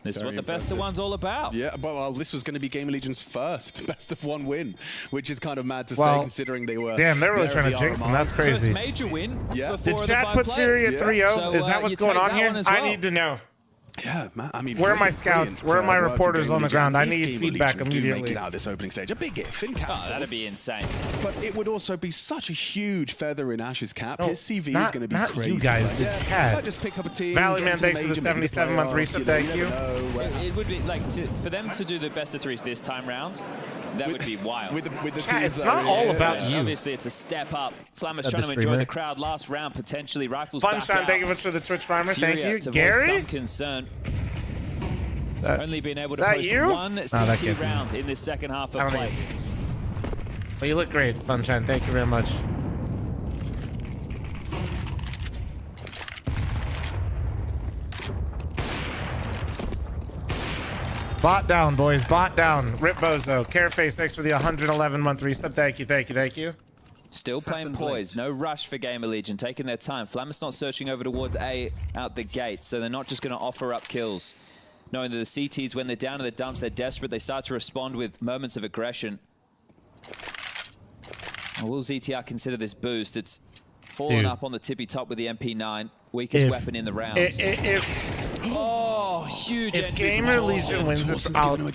This is Very what the best of impressive. one's all about. Yeah, but well, this was going to be Gamer Legion's first best of 1 win, which is kind of mad to say Well, considering they were. damn, they're really there than at to the jinx him. RMR. That's crazy. First major win. Yeah. For Did 4 of the chat 5 put players. Fury at 3-0? So, Is that what's you going take on that here? one as I well. need to know. Yeah, man. I mean, Where are my brilliant, scouts? brilliant, Where are my work from reporters Gamer on the Legion. ground? I If need Gamer feedback Legion do immediately. make it out of this opening stage. A big if in cap. Oh, that'd be insane. But it would also be such a huge feather in Ash's cap. No, His CV is not- going to be not crazy. you guys, But the yeah, chat. might just pick up a team. Valley get Man, into the thanks for the major, make 77-month playoffs, reset, you know, thank never you. know. It would be like for them to do the best of 3s this time round. That would be wild. With the Chat, teams it's that not are- all yeah, about yeah. you. Obviously, it's a step up. Flammers Said trying the to enjoy streamer. the crowd. Last round, potentially. Rifles back Funshine, out. thank you much for the Twitch primer. Thank Furia you. to voice Gary? some concern. that- Only being able is to that post you? one that CT can't be. round in this second half I of don't play. think Well, you look great, Funshine. Thank you very much. Bot down, boys. Bot down. Rip Bozo. Careface, thanks for the 111-month resub. Thank you, thank you, thank you. Still playing poised. No rush for Gamer Legion. Taking their time. Flamus not searching over towards A out the gate. So they're not just going to offer up kills. Knowing that the CTs, when they're down in the dumps, they're desperate. They start to respond with moments of aggression. Will ZTR consider this boost? It's fallen up on the tippy top with the MP9. Weakest weapon in the round. Oh, huge if entry Gamer Legion wins this, I'm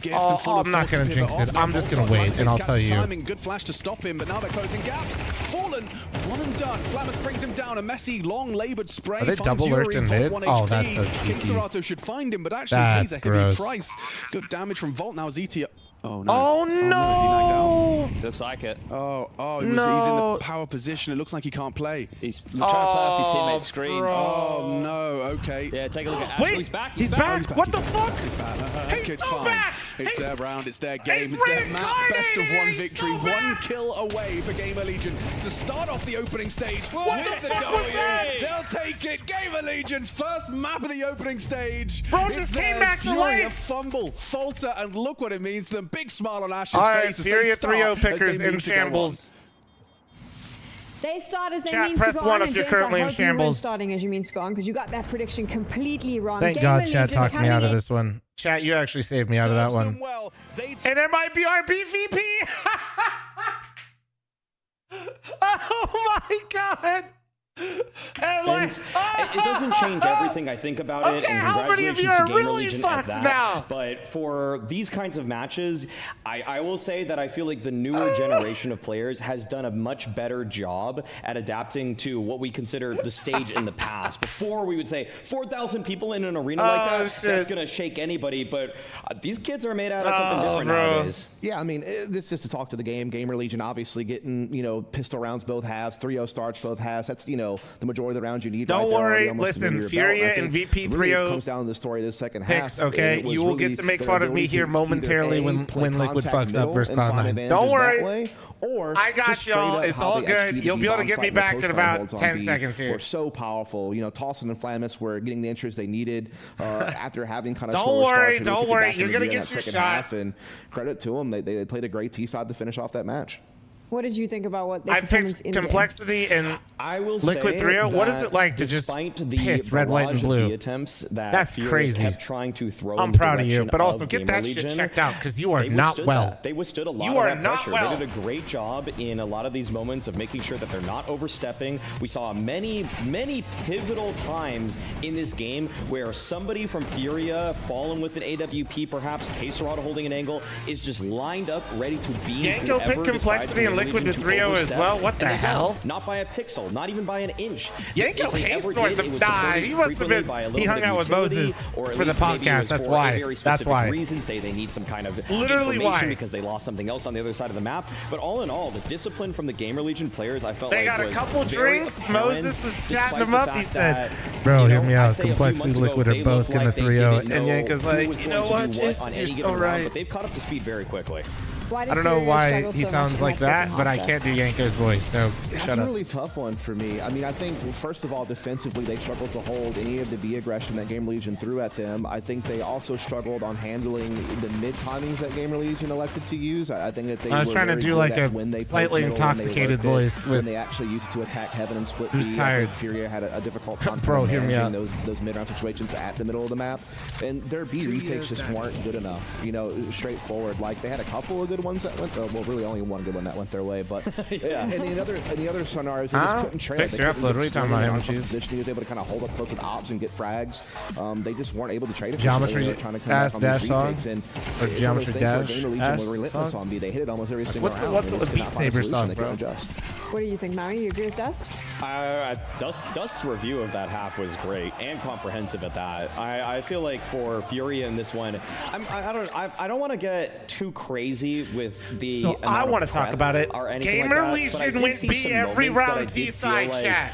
not going to jinx it. I'm just going to wait, and I'll tell you. Timing, good flash to stop him, but now they're closing gaps. Fallen, one and done. Flamus brings him down. A messy, long-labored spray. Are they double lurked in mid? Oh, that's so cheeky. Serato should find him, but actually pays a heavy price. Good damage from Volt. Now ZT. Oh no! Oh no! Looks like it. Oh, he's in the power position. It looks like he can't play. He's trying to play off his teammates' screens. Oh no! Okay. Yeah, take a look at Astro. Wait, he's back. He's back. What the fuck? He's so back. It's their round. It's their game. It's their map. Best of one victory. One kill away for Gamer Legion to start off the opening stage. What the fuck was that? They'll take it. Gamer Legion's first map of the opening stage. Bro just came back to life. Fumble, falter, and look what it means to them. Big smile on Ash's face. Furia 3-0 pickers in shambles. They start as they Chat, mean press to go 1 on, if you're and currently in James, I hope you win shambles. starting as you mean to go on, because you got that prediction completely wrong. Thank Gamer God Chat Legion talked me out of coming in- this one. Chat, you actually saved me out of that one. Well. And it might be our BVP. Oh my God. And it doesn't change everything I think about it. Okay, And how many of you congratulations to are Gamer really Legion fucked at that. now? But for these kinds of matches, I will say that I feel like the newer generation of players has done a much better job at adapting to what we consider the stage in the past. Before we would say 4,000 people in an arena like that, that's gonna shake anybody. But these kids are made out of something different nowadays. Yeah, I mean, this just to talk to the game. Gamer Legion obviously getting, pistol rounds both halves, 3-0 starts both halves. That's, the majority of the rounds you need. Don't right there, worry. almost Listen, under your Furia belt. and I think VP really 3-0 it comes down to the story of the second picks, half. okay? You will get to make fun of me here momentarily when Liquid fucks up versus Cloud9. Don't worry. I got y'all. It's all good. You'll be able to get me back in about 10 seconds here. We're so powerful. Tossin and Flamus were getting the interest they needed after having kind of Don't worry. Don't worry. You're going to get your shot. And credit to them. They played a great T-side to finish off that match. What did you think about what they I picked Complexity and I will Liquid say 3-0. What is it like to just piss red, white, and blue? That's Furia crazy. kept trying to throw I'm in the proud of you, direction but also of get Gamer that shit Legion. checked out because you are They not withstood well. that. They withstood a lot You of are that not pressure. well. They did a great job in a lot of these moments of making sure that they're not overstepping. We saw many pivotal times in this game where somebody from Furia, fallen with an AWP perhaps, K-Serrata holding an angle, is just lined up ready to beam Yanko picked Complexity and Liquid to 3-0 as well. What the hell? Not by a pixel, not even by an inch. Yanko hates North of Die. He must have been. He hung out with Moses for the podcast. That's why. That's why. Reason, say they need some kind of literally why, because they lost something else on the other side of the map. But all in all, the discipline from the Gamer Legion players, I felt they like got a couple very drinks. apparent, Moses was chatting them the up. He fact said, that, "Bro, hear me I'd out. say a few Complexity, months Liquid ago, are both they gonna looked like 3-0." they And didn't Yanko's know like, who was "You going know to what? do Just on any you're given so round, right." but they've caught up to speed very quickly. Why did I don't know Furia why struggle he so sounds much like in that, second but I half, can't do Yanko's voice, so That's shut a up. really tough one for me. I mean, I think, first of all, defensively, they struggled to hold any of the B aggression that Gamer Legion threw at them. I think they also struggled on handling the mid timings that Gamer Legion elected to use. I think that they I was were trying to very do good like at a when they slightly played middle, when they intoxicated lurked it, voice when with- they actually used it to attack Heaven and split Who's B. tired? I think Furia had a difficult time Bro, hear me managing out. those mid-round situations at the middle of the map. And their B retakes just weren't good enough, straightforward. Like, they had a couple of good ones that went, well, really only one good one that went their way, but yeah. And the other scenarios, they just couldn't trail. Fix your upload. What are you talking about, emojis? He was able to kind of hold up close with ops and get frags. They just weren't able to trade Geometry efficiently. Trying to come dash back on these song? retakes. And Or it's Geometry one of those things where dash Gamer Legion dash were relentless song? on B. They hit it almost every single What's round. the They just Beat could not find a Saber solution. song, They bro? couldn't adjust. What do you think, Maui? You agree with Dust? Dust's review of that half was great and comprehensive at that. I feel like for Furia in this one, I don't want to get too crazy with the. So I want to talk about it. Or anything Gamer like that, but I Legion did went see B some every moments that I round did T side feel like chat.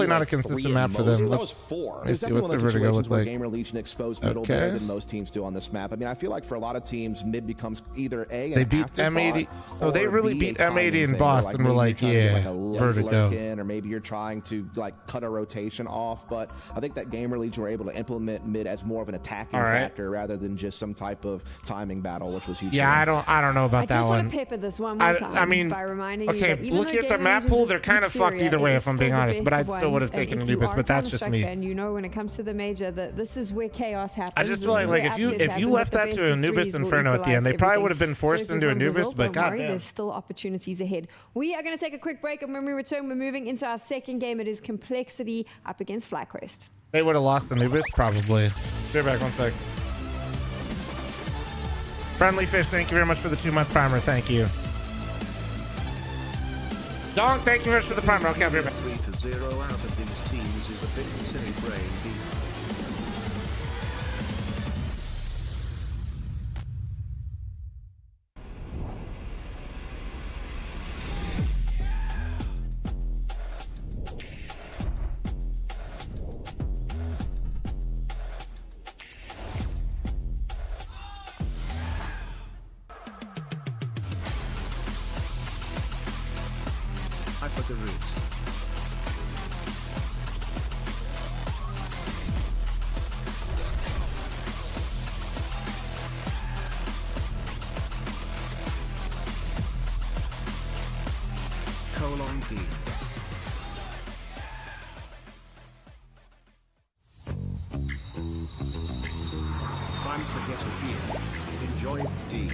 definitely not a like 3 consistent at map for most. them. That Let's was 4. let me It's see definitely what's one their of those vertigo situations look where like. Gamer Legion exposed middle Okay. better than most teams do on this map. I mean, I feel like for a lot of teams, mid becomes either A, They an beat afterthought, M80, so they or really B, a beat M80 timing in thing, where, Boston. We're maybe like, you're trying to get, yeah, a late vertigo. lurk in, or maybe you're trying to like cut a rotation off. But I think that Gamer Legion were able to implement mid as more of an attacking All right. factor rather than just some type of timing battle, which was huge. Yeah, I don't know about I that just one. want to pepper this one more time I mean, by reminding you okay, that even looking though at the Gamer map Legion pool, just they're kind beat of fucked Furia, either way, it if is I'm being still the honest. But best I'd of still would have ones, and taken if you Anubis, are but a that's just Counter-Strike me. fan, you know when it comes to the major that this is where chaos happens. I just This feel is like where if you upsets happen, left but that the to best of Anubis threes will Inferno at the end, they equalize probably everything. would have been forced So into from Anubis, Brazil, but don't worry, goddamn. there's still opportunities ahead. We are going to take a quick break, and when we return, we're moving into our second game. It is Complexity up against FlyQuest. They would have lost Anubis, probably. Be back 1 sec. Friendly Fish, thank you very much for the 2-month primer. Thank you. Donk, thank you very much for the primer. Okay, I'll be right back. 3-0 out of these teams is a bit silly brain deep. I for the roots. D. I'm forgetting here. Enjoy D.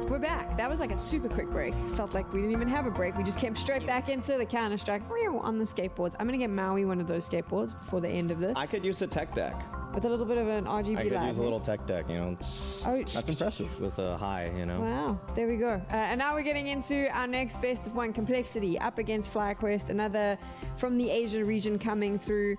We're back. That was like a super quick break. Felt like we didn't even have a break. We just came straight back into the Counter-Strike on the skateboards. I'm going to get Maui one of those skateboards before the end of this. I could use a tech deck. With a little bit of an RGB I could light. use a little tech deck, you know. That's impressive with a high, you know. Wow, there we go. And now we're getting into our next best of one complexity up against FlyQuest, another from the Asia region coming through.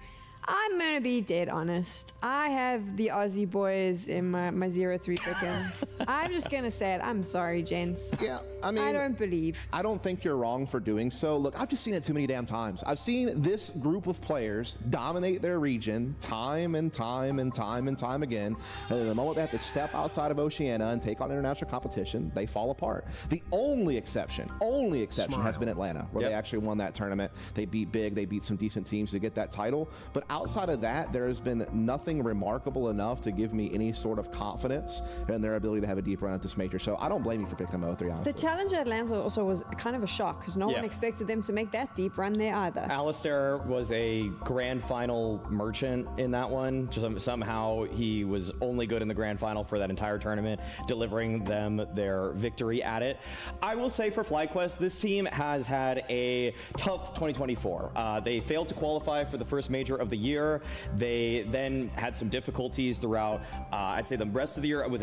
I'm gonna be dead honest. I have the Aussie boys in my 0-3 pickings. I'm just gonna say it. I'm sorry, gents. Yeah, I mean, I don't believe. I don't think you're wrong for doing so. Look, I've just seen it too many damn times. I've seen this group of players dominate their region time and time and time and time again. And the moment they have to step outside of Oceania and take on international competition, they fall apart. The only exception has been Atlanta, where they actually won that tournament. They beat big, they beat some decent teams to get that title. But outside of that, there has been nothing remarkable enough to give me any sort of confidence in their ability to have a deep run at this major. So I don't blame you for picking them 0-3, honestly. The challenge at Atlanta also was kind of a shock because no one expected them to make that deep run there either. Alistair was a grand final merchant in that one. Just somehow he was only good in the grand final for that entire tournament, delivering them their victory at it. I will say for FlyQuest, this team has had a tough 2024. They failed to qualify for the first major of the year. They then had some difficulties throughout, I'd say, the rest of the year with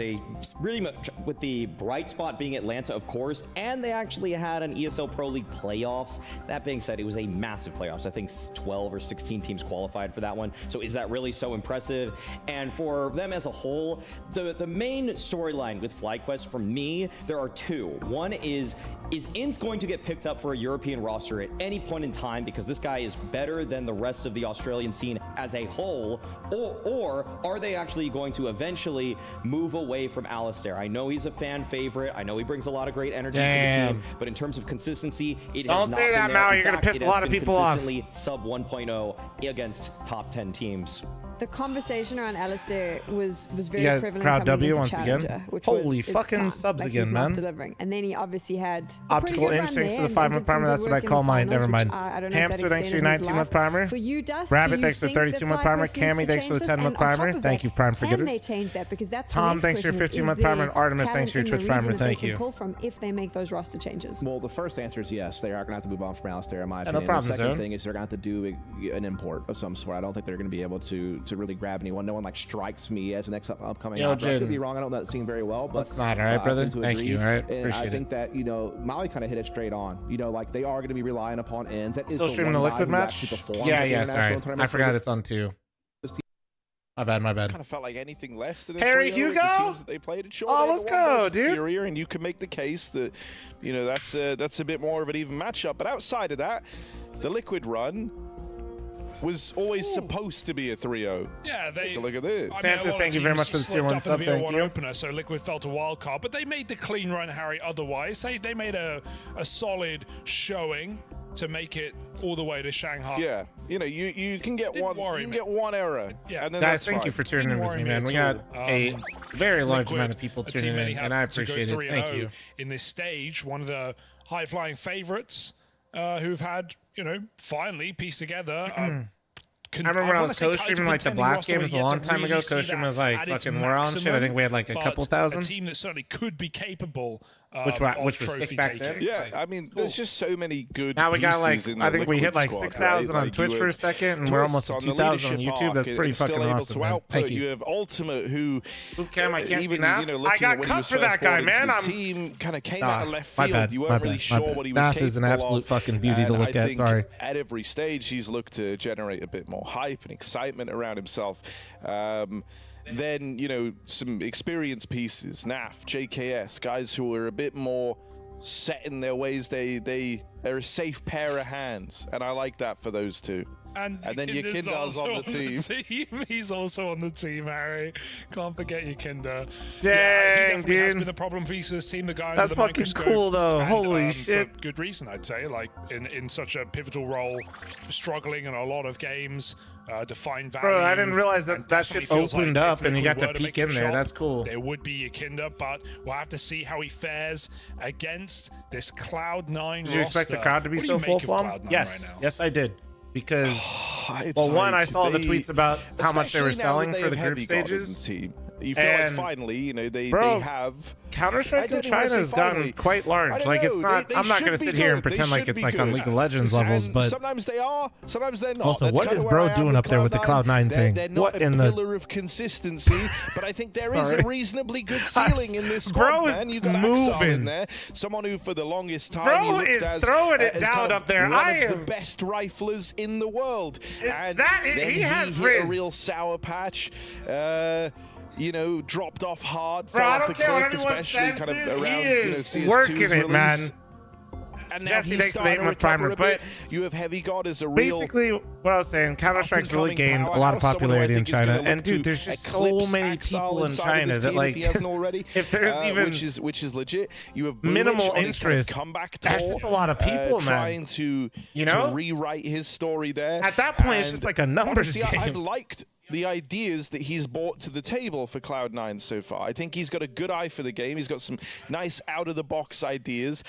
with the bright spot being Atlanta, of course, and they actually had an ESL Pro League playoffs. That being said, it was a massive playoffs. I think 12 or 16 teams qualified for that one. So is that really so impressive? And for them as a whole, the main storyline with FlyQuest for me, there are two. One is Ince going to get picked up for a European roster at any point in time because this guy is better than the rest of the Australian scene as a whole, or are they actually going to eventually move away from Alistair? I know he's a fan favorite. I know he brings a lot of great energy to the team, but in terms of consistency, it Don't has not say been that, there. Maui. In You're going to fact, piss a lot of people off. consistently sub 1.0 against top 10 teams. The conversation around Alistair was very Yeah, prevalent. crowd coming W into once again. Challenger, which Holy was, it's fucking time. subs Like, again, he's not man. delivering. And then he obviously had Optical inch, thanks to the 5-month primer. That's what I call mine. Never mind. Hamster, thanks for your 19-month primer. For you, Dust, Rabbit, thanks for the 32-month primer. Cammy, thanks for the 10-month primer. Thank you, Prime Can they Forgetters. change that? Because that's the Tom, next thanks for your question is 15-month there primer. And Artemis, thanks for your talent in Twitch the primer. region that Thank they can you. pull from if they make those roster changes. Well, the first answer is yes. They are going to have to move on from Alistair, in my no opinion. problem, The second Zone. thing is they're going to have to do an import of some sort. I don't think they're going to be able to really grab anyone. No one like strikes me as the next upcoming. Yo, I could Jin. be wrong. I don't know that scene very well, but That's not all right, I brother. tend to Thank agree. you. All right, And appreciate I think that Maui kind of hit it straight on. Like they are going to be relying upon ends. That is Still the streaming the one guy Liquid who match? actually performs Yeah, at the yeah, international sorry. I tournaments for forgot the- it's on 2. My bad. Kind of felt like anything less than a Harry 3-0 Hugo? the teams that they played. Sure, Oh, they're let's the one go, most dude. superior, and you can make the case that that's a bit more of an even matchup. But outside of that, the Liquid run was always supposed to be a 3-0. Yeah, Take a look at this. Santos, thank you very much for the tier 1 sub. Thank you. Opener, so Liquid felt a wild card, but they made the clean run, Harry. Otherwise, they made a solid showing to make it all the way to Shanghai. Yeah, you can get Didn't worry you can me. get one error. Yeah. and then Guys, that's thank you fine. for tuning in Didn't with worry me, me man. at We got all. a very large Liquid, amount of people a team tuning many in, have and I to go appreciate it. 3-0 Thank you. in this stage, one of the high-flying favorites who've had, finally pieced together. I remember when I was co-streaming like the Blast games a long time ago. Co-streaming was like fucking Moral and shit. I think we had like a couple thousand. A team that certainly could be capable Which was trophy sick back then. taking. Yeah, I mean, there's just so many good. Now we got like, pieces in I the think we hit Liquid like squad, 6,000 right? on Like, Twitch you for a have second, and we're almost Twists at on the 2,000 on leadership YouTube. That's arc pretty and still fucking able awesome, to man. output. Thank you. You have Ultimate, who Move cam, I can't see even Naf. you know, I looking got at when he cut was for that first guy, brought into man. the team kind of came Nah, out of left my field. bad, You my weren't really bad, sure my bad. what he was Naf capable is an absolute of. fucking beauty to And look I at, think sorry. At every stage, he's looked to generate a bit more hype and excitement around himself. Then, you know, some experienced pieces, NAF, JKS, guys who are a bit more set in their ways. They're a safe pair of hands, and I like that for those two. And then your Kinder's on the team. He's also on the team, Harry. Can't forget your Kinder. Dang, he definitely has dude. been a problem piece of this team. The guy That's under the fucking microscope, cool, though. and, Holy for shit. good reason, I'd say. Like in such a pivotal role, struggling in a lot of games, define value. Bro, I didn't realize and that shit definitely feels opened like up if and you Liquid got to were peek make in a there. shot, That's cool. There would be a Kinder, but we'll have to see how he fares against this Cloud9 Did you expect the roster. crowd to be What do so you make full of flom? Cloud9 Yes. right now? Yes, I did. Because, It's well, one, like I saw the they- tweets about how much they were especially now selling that they for the have group Heavy God in stages. the team. You feel like And- finally, you know, they Bro, have Counter-Strike I in don't even wanna China say has gotten finally. quite I large. don't Like, it's know. not, They I'm not should going to be sit here and good. They pretend like should it's be like on good. League of Legends levels, And but sometimes they are, sometimes they're not. also, That's what kinda is where Bro I am doing up there with the Cloud9 thing? They're not What a in the... pillar of consistency, but I think there is Sorry. a reasonably good ceiling in this squad, Bro is man. You got Axel moving. in there, someone who for the longest time Bro he looked is as, throwing it as down kind of up there. one I of the am- best riflers in the world. And he has hit Riz. a real sour patch. You know, dropped off hard, Bro, fell I off a don't care what cliff, anyone especially says, kind of dude. around He is you know, working CS2's it, man. release. And now Jesse he's takes the starting name to with primer, recover a bit. but You have Heavy God as a real basically, what I was saying, Counter-Strike's really up-and-coming gained a lot of powerhouse, someone who I popularity in think is gonna China. look And dude, to there's just so eclipse many Axel people in inside of China this that team like, if he hasn't already, if there's even which is legit. You have Bluish minimal on his kind of interest, comeback there's tour, just a lot of people, man. trying to You know? to rewrite his story there. At that point, it's And just like a numbers honestly, I've game. liked the ideas that he's brought to the table for Cloud9 so far. I think he's got a good eye for the game. He's got some nice out-of-the-box ideas.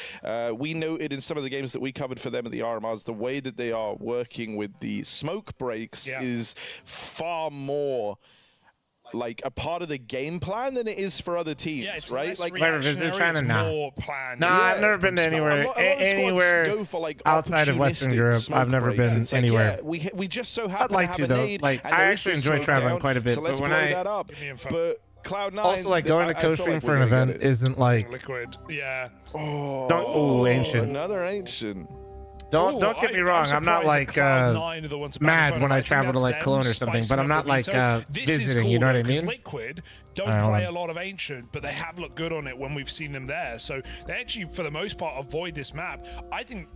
We noted in some of the games that we covered for them at the RMRs, the way that they are working with the smoke breaks is far more like a part of the game plan than it is for other teams, Yeah, it's right? less Like Ever visited China? it's Nah. more planned. Nah, I've never been to anywhere, a lot of squads anywhere go for, like, outside of Western opportunistic Europe. smoke I've never breaks. been It's like, anywhere. yeah, we just so happen I'd like have to a though. nade, Like, and I there is actually this enjoy smoke traveling down, quite a bit, so but let's when blow I that up. But Cloud9, also like going to I feel co-stream like for we're an gonna event get it. isn't like Liquid, yeah. oh ancient. Another ancient. Don't get me wrong. I'm not like mad when I travel to like Cologne or something, but I'm not like visiting. You know what I mean? Liquid don't Alright, hold play on. a lot of ancient, but they have looked good on it when we've seen them there. So they actually, for the most part, avoid this map. I think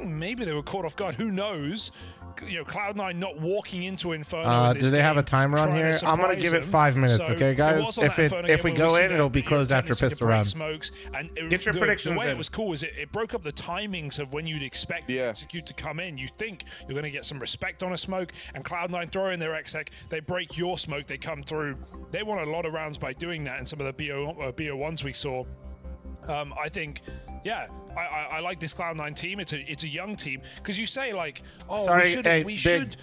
maybe they were caught off guard. Who knows? You know, Cloud9 not walking into Inferno. In this Do they have a game, timer on trying here? to I'm gonna surprise give it them. 5 minutes, So okay, it guys? was on that Inferno If we game where go see in, the, it'll be you know, closed after tendency to pistol break round. Smokes, and Get your predictions The way in. it was cool is it broke up the timings of when you'd expect the execute to come in. You think you're going to get some respect on a smoke, and Cloud9 throw in their exec, they break your smoke, they come through. They won a lot of rounds by doing that, and some of the BO1s we saw. I think, yeah, I like this Cloud9 team. It's a young team, because you say like, oh, Sorry, we Big. should.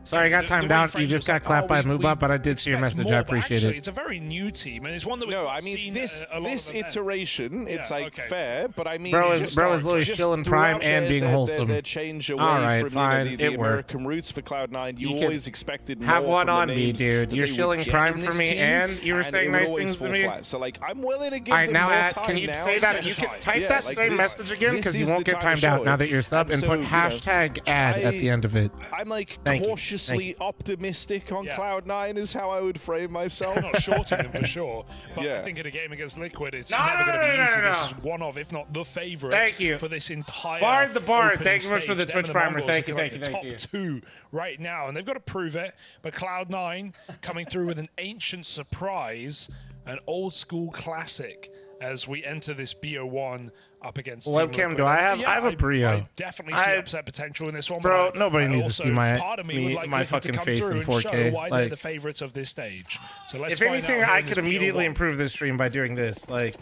Sorry, I got The timed way out. framed You just was got like, clapped by a move up, but I did see your expect message. more, I but appreciate actually, it. It's a very new team, and it's one that we've No, I mean seen this a lot this of events. iterration, it's Yeah, like okay. fair, but I mean Bro is just literally just chilling prime throughout and being wholesome. Their change away All right, from fine, the it worked. American roots for Cloud9, you You can always expected more have one from the on me, names dude. that You're they would shilling get prime in for this me, team, and you were and saying it would nice always things to fall me. flat. So like, I'm willing to give All right, them now more add, time can you now. say that? This You is can fine. type Yeah, that like same this- message again, this because you is won't the get time to timed out show now it. that you're sub, and so, put you know, hashtag ad at the end of it. I'm like Thank you. cautiously optimistic on Yeah. Cloud9 is how I would frame myself. Not shorting them for sure, but I think in a game against Liquid, it's never going to be easy. This is one of, if not the favorite, Thank you. for this entire Bard the Bard, opening thank you much for stage. the Them Twitch and primer. Mongols Thank you, are thank like you, the thank you. top two right now, and they've got to prove it. But Cloud9 coming through with an ancient surprise, an old school classic, as we enter this BO1 up against Team Webcam, Liquid. do I have? Yeah, I have a Brio. I definitely see upset potential in this one. Bro, but nobody I needs to also, see my- part of me would like my Liquid to fucking come face through in and 4K. show why they're Like- the favorites of this stage. So let's If find anything, out I in this could immediately BO1. improve this stream by doing this. Like,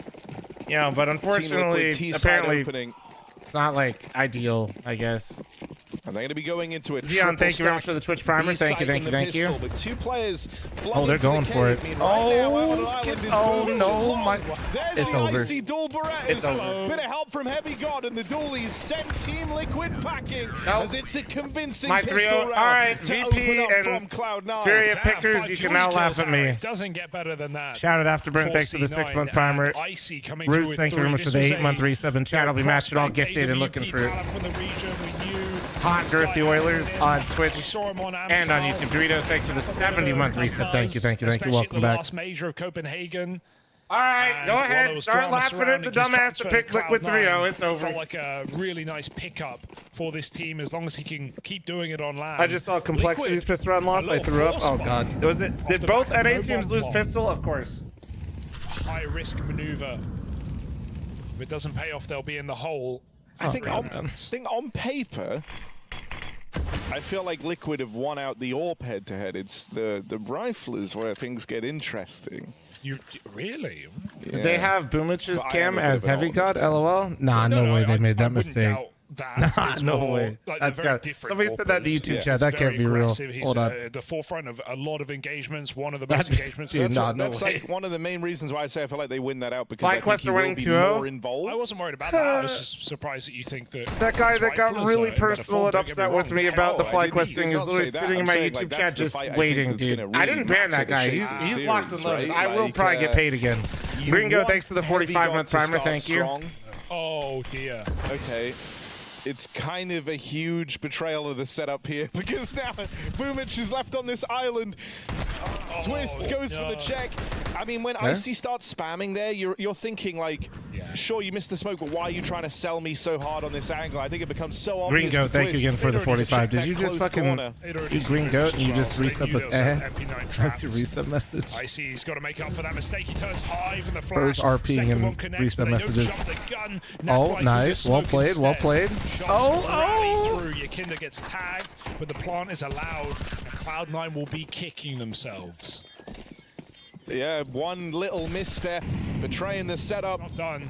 you know, but Team unfortunately, Liquid T-side apparently, opening. it's not like ideal, I guess. And they're going to be going into a Xeon, thank you very much for the Twitch primer. Thank you, thank you, thank you. With 2 players Oh, they're going for it. Oh, no, my... It's over. It's over. Bit of help from Heavy God, and the Doolies send Team Liquid packing as it's a convincing pistol round. All right, to VP open up and from Cloud9. Fury of Pickers, you can now laugh at me. It doesn't get better than that. Shout out Afterburn, thanks for the 6-month primer. Icy coming through Roots, thank you very much for the 8-month resub in chat. I'll be matching all gifted and looking for Hot Girthy Oilers on Twitch and on YouTube. Doritos, thanks for the 70-month resub. Thank you, thank you, thank you. Welcome back. Last major of Copenhagen. All right, go ahead. Start laughing at the dumbass that picked Liquid 3-0. It's over. Felt like a really nice pickup for this team as long as he can keep doing it on land. I just saw Complexity's pistol round loss. I threw up. Oh, God. Did both NA teams lose pistol? Of course. High-risk maneuver. If it doesn't pay off, they'll be in the hole. I think on paper, I feel like Liquid have won out the AWP head-to-head. It's the riflers where things get interesting. You really? Yeah. Did they have Boomich's cam as Heavy God? LOL? Nah, no way they made that mistake. That no way. Like That's got. Somebody said that in the YouTube chat. He's that can't be real. He's Hold on. at the forefront of a lot of engagements. One of the best engagements. Dude, that's like one of the main reasons why I say I feel like they win that out, because I FlyQuest think are he winning will be more 2-0. involved. I wasn't worried about that. I was just surprised that you think that That guy that got riflers really are in better personal form, and don't get upset me with wrong. me about the No, I FlyQuest thing is didn't literally say that. sitting in I'm my saying, YouTube like, chat that's the just fight I think waiting, that's dude. gonna I really didn't ban that matter guy. the He's series, locked and loaded. right? I will Like, probably get paid again. you Gringo, want thanks for the Heavy 45-month God to primer. start Thank you. strong. Oh dear. Okay. It's kind of a huge betrayal of the setup here, because now Boomich is left on this island. Twist goes for the check. I mean, when Icy starts spamming there, you're thinking like, sure, you missed the smoke, but why are you trying to sell me so hard on this angle? I think it becomes so obvious. Green Goat, to thank you Twist. again for the 45. Did you That just close fucking corner. do Green Goat and you just resub with That's your resub message. Icy's got to make up for that mistake. He turns high for the First flash. RPing and resub messages. Oh, nice. Well played, well played. Oh. Through. Yakinda gets tagged, but the plant is allowed, and Cloud9 will be kicking themselves. Yeah, one little misstep, betraying the setup. Not done.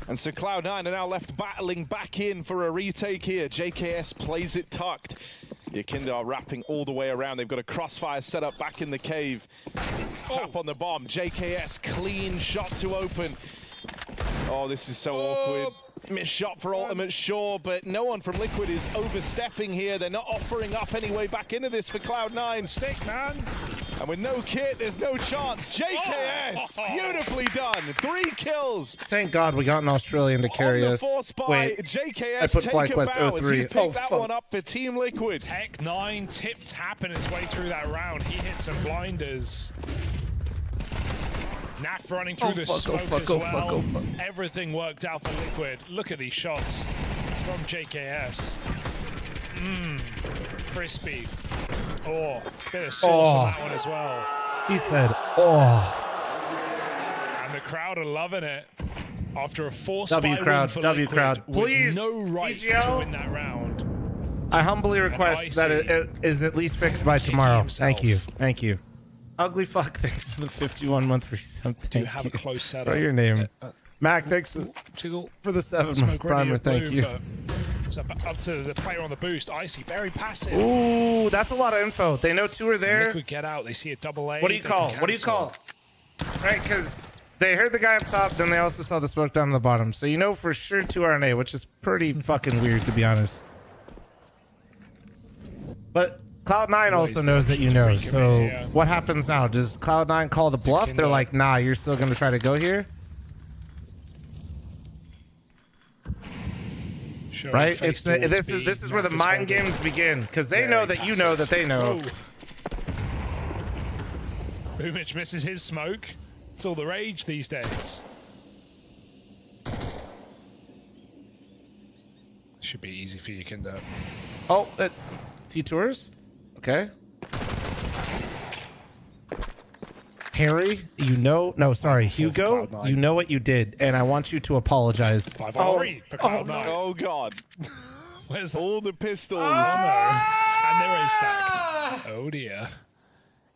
And so Cloud9 are now left battling back in for a retake here. JKS plays it tucked. Yakinda are wrapping all the way around. They've got a crossfire set up back in the cave. Tap on the bomb. JKS, clean shot to open. Oh, this is so awkward. Missed shot for ultimate, sure, but no one from Liquid is overstepping here. They're not offering up any way back into this for Cloud9. Stick, man. And with no kit, there's no chance. JKS, beautifully done. 3 kills. Thank God we got an Australian to carry on the us. force by Wait, JKS, I put take FlyQuest a bow as 03. he's picked that one up for Team Liquid. Tech9 tip-tapping his way through that round. He hits some blinders. Naf running through the smoke as well. Everything worked out for Liquid. Look at these shots from JKS. Crispy. Oh, bit of sauce on that one as well. He said, oh. And the crowd are loving it. After a forced W crowd, for W Liquid, crowd. with Please, no right PGL? to win that round. I humbly request that it is at least fixed by tomorrow. Thank you. Thank you. Ugly fuck, thanks for the 51-month resub. Do you have a close setup? Throw your name. Mac, thanks for the 7-month primer. Thank you. It's up to the player on the boost. Icy, very passive. Ooh, that's a lot of info. They know 2 are there. Liquid get out. They see a double A. What do you call? What do you call? Right, because they heard the guy up top, then they also saw the smoke down on the bottom. So you know for sure 2 are NA, which is pretty fucking weird, to be honest. But Cloud9 also knows that you know. So what happens now? Does Cloud9 call the bluff? They're like, nah, you're still going to try to go here? Right? It's this is where the mind games begin, because they know that you know that they know. Boomich misses his smoke. It's all the rage these days. Should be easy for you, Yakinda. Oh, T-Tours? Okay. Harry, you know, no, sorry, Hugo, you know what you did, and I want you to apologize. 5 on 3 for Cloud9. Oh, God. Where's all the pistols? And they're A-stacked. Oh, dear.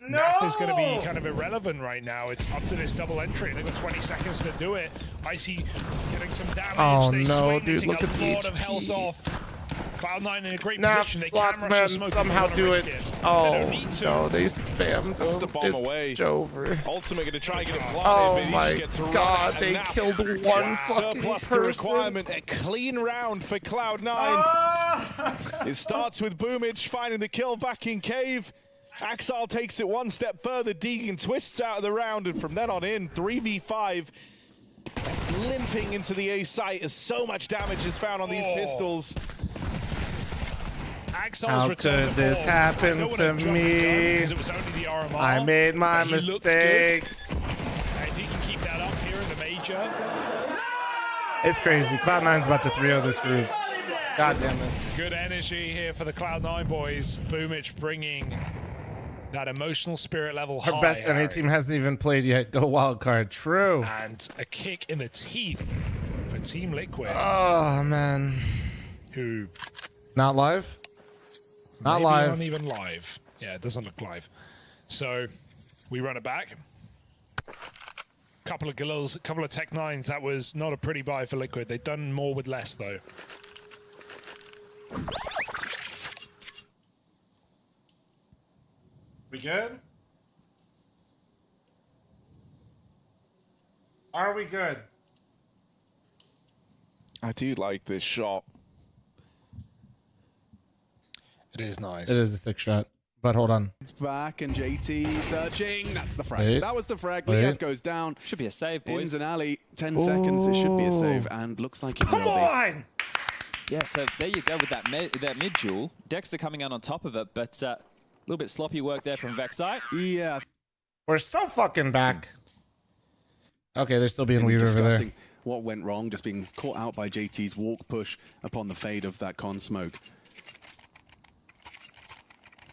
No! Naf is going to be kind of irrelevant right now. It's up to this double entry. They've got 20 seconds to do it. Icy getting some damage. Oh, they no, swing, dude, they look take at a the lot of health HP. off. Cloud9 in a great Nah, position. They slot can rush men the smoke. somehow do it. Oh, need to. no, they spammed That's him. the bomb It's away. over. Ultimate going to try and get it planted, Oh but he my just gets run god, out, they and now killed one fucking surplus to person. requirement. A clean round for Cloud9. It starts with Boomich finding the kill back in cave. Axile takes it one step further. Deegan twists out of the round, and from then on in, 3v5. Limping into the A site as so much damage is found on these pistols. How could this happen to me? I made my mistakes. And he can keep that up here in the major. It's crazy. Cloud9's about to 3-0 this group. God damn it. Good energy here for the Cloud9 boys. Boomich bringing that emotional spirit level high. Our best NA team hasn't even played yet. Go wildcard. True. And a kick in the teeth for Team Liquid. Oh, man. Who? Not live? Not Maybe live. Not even live. Yeah, it doesn't look live. So we run it back. Couple of Galils, a couple of Tech 9s. That was not a pretty buy for Liquid. They've done more with less, though. We good? Are we good? I do like this shot. It is nice. It is a sick shot. But hold on. It's back and JT searching. That's the frag. Wait. That was the frag. Wait. Lias goes down. Should be a save, boys. Ins and alley. 10 seconds. It should be a save. And looks like it will be. Come on! Yeah, so there you go with that mid duel. Dexter coming out on top of it, but a little bit sloppy work there from Vexite. Yeah. We're so fucking back. Okay, they're still being weird over there. Discussing what went wrong, just being caught out by JT's walk push upon the fade of that con smoke.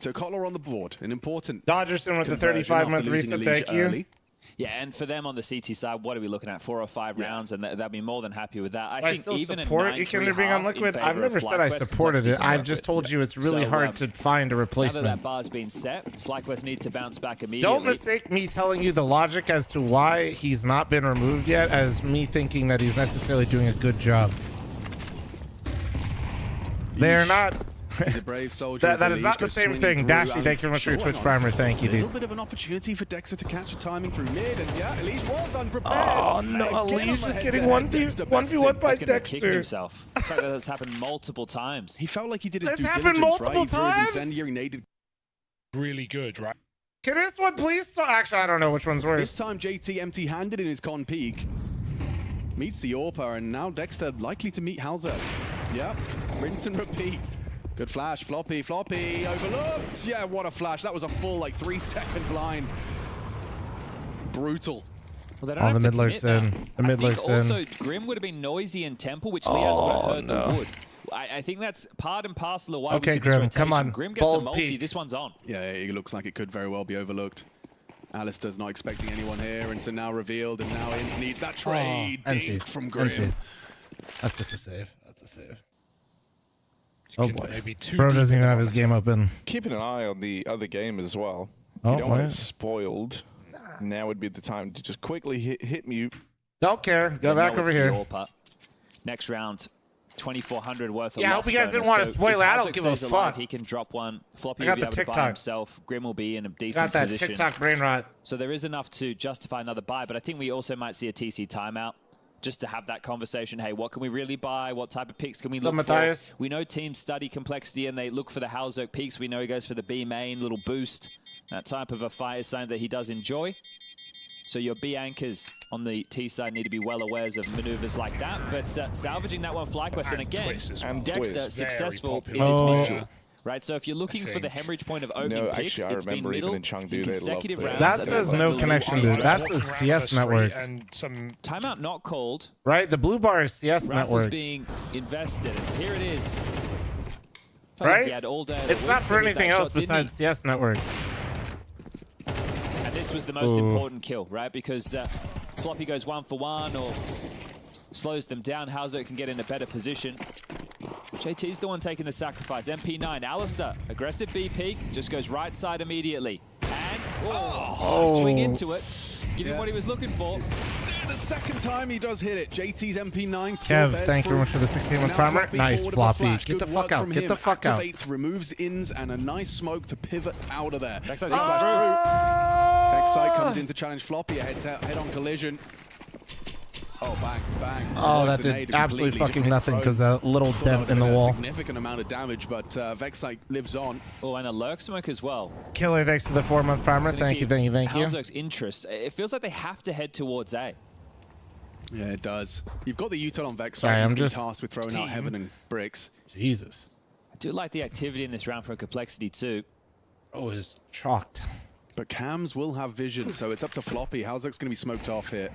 So Kotler on the board, an important Dodgerson with the conversion 35-month after losing reset, thank Alicia you. early. Yeah, and for them on the CT side, what are we looking at? 4 or 5 rounds, and they'll be more than happy with that. I think still even support a 9-3 Ikendir being on half in Liquid. I've favor never of said I FlyQuest supported complexity it. can I've work just with. told you it's really So, hard to find a Now that replacement. that bar's been set, FlyQuest need to bounce back immediately. Don't mistake me telling you the logic as to why he's not been removed yet as me thinking that he's necessarily doing a good job. They're not. He's a brave soldier. That is not the same thing. Dashy, thank you very much for your Twitch primer. Thank you, A little dude. bit of an opportunity for Dexter to catch the timing through mid, and yeah, Elise was unprepared. Oh no, Again on Elise the is getting head-to-head, 1v1 Dexter best team. by He's gonna be kicking Dexter. himself. The fact that that's happened multiple times. He felt like he did his That's due happened diligence, multiple right? He threw his times? incendiary naded. Really good, right? Can this one please start? Actually, I don't know which one's This worse. time JT empty-handed in his con peak. Meets the AWPer, and now Dexter likely to meet Halzer. Yep, rinse and repeat. Good flash, floppy, overlooked. Yeah, what a flash. That was a full, like, 3-second blind. Brutal. Well, they don't Oh, have the to mid lurk's commit now. in. The mid I think lurk's in. also Grim would have been noisy in Temple, which Lias would have hurt no. the wood. I think that's part and parcel of why Okay, we see this Grim, rotation. come on. Grim gets a Bold multi. peak. This one's on. Yeah, it looks like it could very well be overlooked. Alistair's not expecting anyone here, and so now revealed, and now Inns needs that trade. Dink from Grim. NT. That's just a save. That's a save. Oh boy. Maybe too Bro deep doesn't in even it. have his game open. Keeping an eye on the other game as well. Oh, You don't want why? it spoiled. Now would be the time to just quickly hit mute. Don't care. Go And back now over it's the here. AWPer. Next round, 2,400 worth of Yeah, I loss hope you guys didn't bonus. want to So spoil if it. I Hazard don't give a stays alive, fuck. He can drop one. Floppy I got will be the able to buy TikTok. himself. Grim will be in a decent Got that position. TikTok brain rot. So there is enough to justify another buy, but I think we also might see a TC timeout just to have that conversation. Hey, what can we really buy? What type of picks can we What's up, look for? Matthias? We know teams study complexity and they look for the Halzerk peaks. We know he goes for the B main, little boost. That type of a fight is something that he does enjoy. So your B anchors on the T side need to be well aware of maneuvers like that. But salvaging that one FlyQuest, and again, twist as well. Dexter Twist. successful in Very his popular. mid-duel. Oh. Right, so if you're looking for the hemorrhage point of opening No, picks, actually, I it's been remember middle even in Chengdu, in they consecutive loved rounds. it. That and says then no the connection, lead. dude. That's the Walking around CS for straight network. And some Timeout not called. Right? The blue bar is CS Rifles network. being invested. And here it is. Felt like Right? he had all day of the It's week not to for hit that anything shot, else didn't he? besides CS network. And this was the most Ooh. important kill, right? Because Floppy goes 1 for 1 or slows them down. Hauser can get in a better position. JT's the one taking the sacrifice. MP9, Alistair, aggressive B peak, just goes right side immediately. And swing into it. Give him what he was looking for. second time he does hit it. JT's MP9 still Kev, bears thank you very much for the 16 month Now primer. Floppy Nice, forward of a Floppy. flash. Get the Good fuck work out. from Get him. the fuck out. Activates, removes ins, and a nice smoke to pivot out of there. Vexite Vexite comes in to challenge Floppy. Head on collision. Oh, bang, bang. Oh, Blows that the did nade absolutely completely, fucking just nothing misthrown. because that little Thought that dent would've in the been a wall. significant amount of damage, but Vexite lives on. Oh, and a lurk smoke as well. Killer, thanks to the 4 month primer. So Thank you, thank you, thank you. Halzerg's interest. It feels like they have to head towards A. Yeah, it does. You've got the util on Vexite. Sorry, He's I'm been just- tasked with throwing out heaven and bricks. Jesus. I do like the activity in this round for complexity too. Oh, it's chalked. But Cams will have vision, so it's up to Floppy. Halzerg's going to be smoked off here.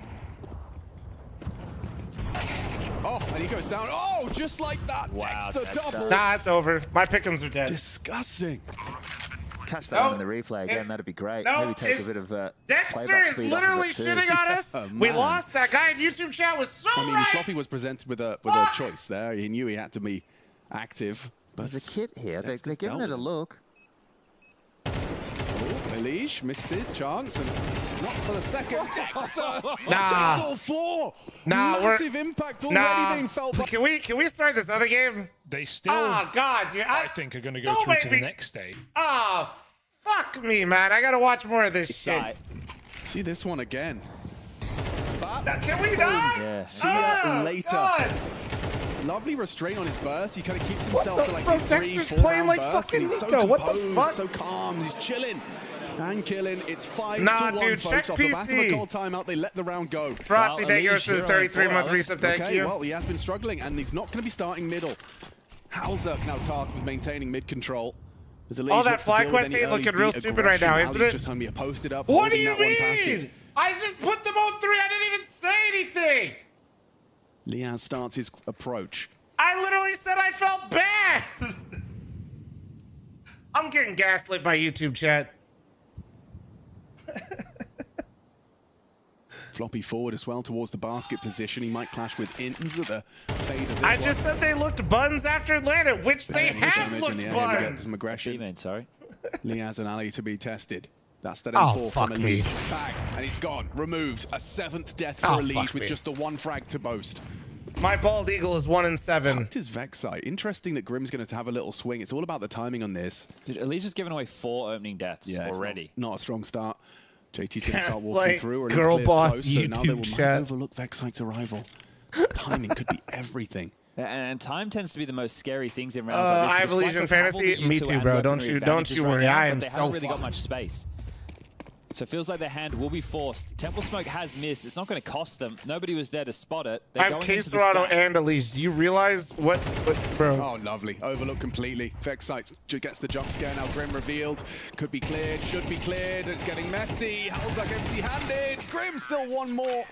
Oh, and he goes down. Oh, just like that. Wow, Dexter double. Nah, it's over. My pick'ems are dead. Disgusting. Catch that one in the replay again. That'd be great. no, Maybe take a it's- bit of Dexter playback is speed off of literally it too. shitting on us. Oh, We man. lost. That guy in YouTube chat was so I mean, right. Floppy was presented with a choice there. He knew he had to be active. But There's a kit here. They're Dexter's giving dealt it a with look. Elige missed his chance, and not for the second. Dexter! Nah. Takes all four! Nah, Massive impact already being felt by... Can we start this other game? They still, Oh God, dude! I think, are going to go don't through make to me- the next stage. Oh, fuck me, man! I gotta watch more of this shit. Side. See this one again. Can we not? Yeah. See ya Oh, later. God. Lovely restraint on his burst. He kind of keeps himself to like bro, a 3-4 Dexter's playing round like burst. fucking and he's so Nico. What the composed, fuck? so calm. He's chilling and killing. It's 5-1, Nah, dude, folks. check Off the back of a PC. cold timeout, they let the round go. Frosty, Well, thank you Elige for the hero 33-month for resub. Thank Okay, you. well, he has been struggling, and he's not going to be starting middle. Halzerg now tasked with maintaining mid control. As Elige All that looks to fly deal with quest any ain't looking early real beat stupid right now, aggression. isn't Ali's it? just going to be posted up, What do holding you that one passive. mean? I just put them on 3. I didn't even say anything. Liaz starts his approach. I literally said I felt bad. I'm getting gaslit by YouTube chat. Floppy forward as well towards the basket position. He might clash with Ins at the fade of this I one. just said they looked buns after Atlanta, which they And here's have damage, looked and yeah, here we get buns. some aggression. B-main, sorry. Liaz and Ali to be tested. That's that Oh, M4 fuck from me. Elige. Bang, and he's gone. Removed. A 7th death for Oh, Elige fuck with me. just the 1 frag to boast. My bald eagle is 1 and 7. It is Vexite. Interesting that Grim's going to have a little swing. It's all about the timing on this. Dude, Elige's given away 4 opening deaths Yeah, it's already. not a strong start. JT's going to start walking Gaslight through, or it is girl clear boss close, so now they YouTube will chat. overlook Vexite's arrival. Timing could be everything. And time tends to be the most scary things in rounds like this. I because believe in Flycos have all fantasy. the Me util too, and bro. weaponry Don't you advantages right worry. now, I but am they so haven't really got fucked. much space. So it feels like their hand will be forced. Temple Smoke has missed. It's not going to cost them. Nobody was there to spot it. They're I'm going into the K-Serrano stack. and Elise. Do you realize what bro? Oh, lovely. Overlooked completely. Vexite gets the jump scare now. Grim revealed. Could be cleared. Should be cleared. It's getting messy. Halzerg empty-handed. Grim still one more.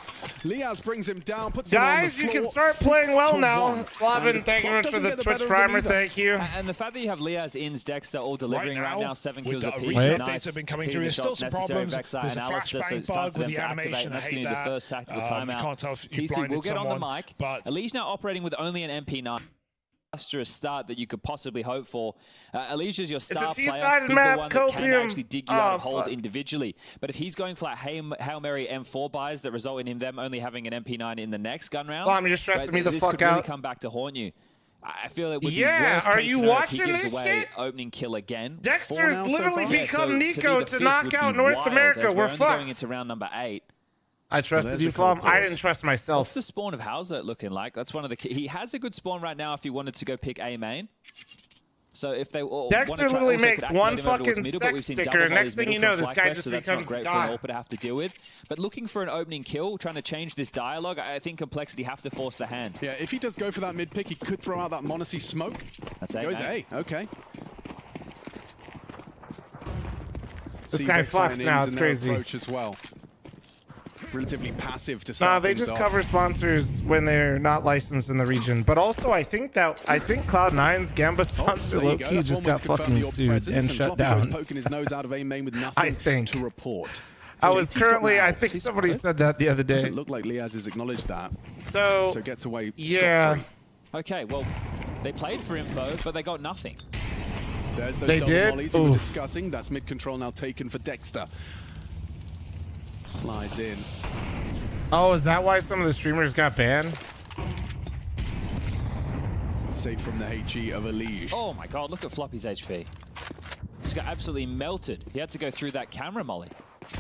Liaz brings him down. Puts him on the Guys, you can floor. start playing well 6-1. now. And Slavin, the thank you clock much for doesn't the get the Twitch better of them primer. either. Thank you. And the fact that you have Liaz, Ins, Dexter all delivering right now 7 with kills the apiece recent is updates nice. have been coming Hitting through. the There's still shots some necessary. problems. Vexite There's and a Alistair, so flashbang it's time bug for with them the to activate, animation. and I that's going hate to be the that. first tactical You timeout. can't tell if you TC blinded will get on the someone, mic. but Elige now operating with only an MP9. Illustrious start that you could possibly hope for. Elige is your star player. two-sided He's map, the one that can Copium. actually dig you out of Oh, holes fuck. individually. But if he's going for like Hail Mary M4 buys that result in him them only having an MP9 in the next gun round, Well, I mean, you're stressing me the this fuck could really out. come back to haunt you. I feel it would Yeah, be worst are case you scenario if watching he gives this away shit? opening kill again. Dexter Four has now so literally far? Yeah, become so Nico be the to fifth knock would be out North wild, America. as We're only going fucked. into round number 8. I trusted there's you, the call, Flom. I boys. didn't trust What's myself. the spawn of Hauser looking like? That's one of the he has a good spawn right now if he wanted to go pick A main. So if they Dexter literally makes one middle, fucking sex sticker. Next thing you know, this guy just so that's becomes not great for an God. AWPer to have to deal with. But looking for an opening kill, trying to change this dialogue, I think Complexity have to force the hand. Yeah, if he does go for that mid pick, he could throw out that Monacy smoke. That's He A, goes mate. A. Okay. This See guy Vexite fucks and now, Ins it's in their crazy. approach as well. Relatively passive to Nah, start they things just off. cover sponsors when they're not licensed in the region. But also, I think Cloud9's Gamba sponsor There you low-key That's just one way got to confirm fucking the Orb's sued presence, and shut Floppy goes down. poking his nose out of A main with nothing I think. to report. I was JT's got currently, now. I think She's somebody got it. said that the other day. Doesn't look like Liaz has acknowledged that. So gets away yeah. scot-free. Okay, well, they played for info, but they got nothing. There's those They double did? mollies we were Oof. discussing. That's mid control now taken for Dexter. Slides in. Oh, is that why some of the streamers got banned? Safe from the HE of Elige. Oh my god, look at Floppy's HP. Just got absolutely melted. He had to go through that camera molly.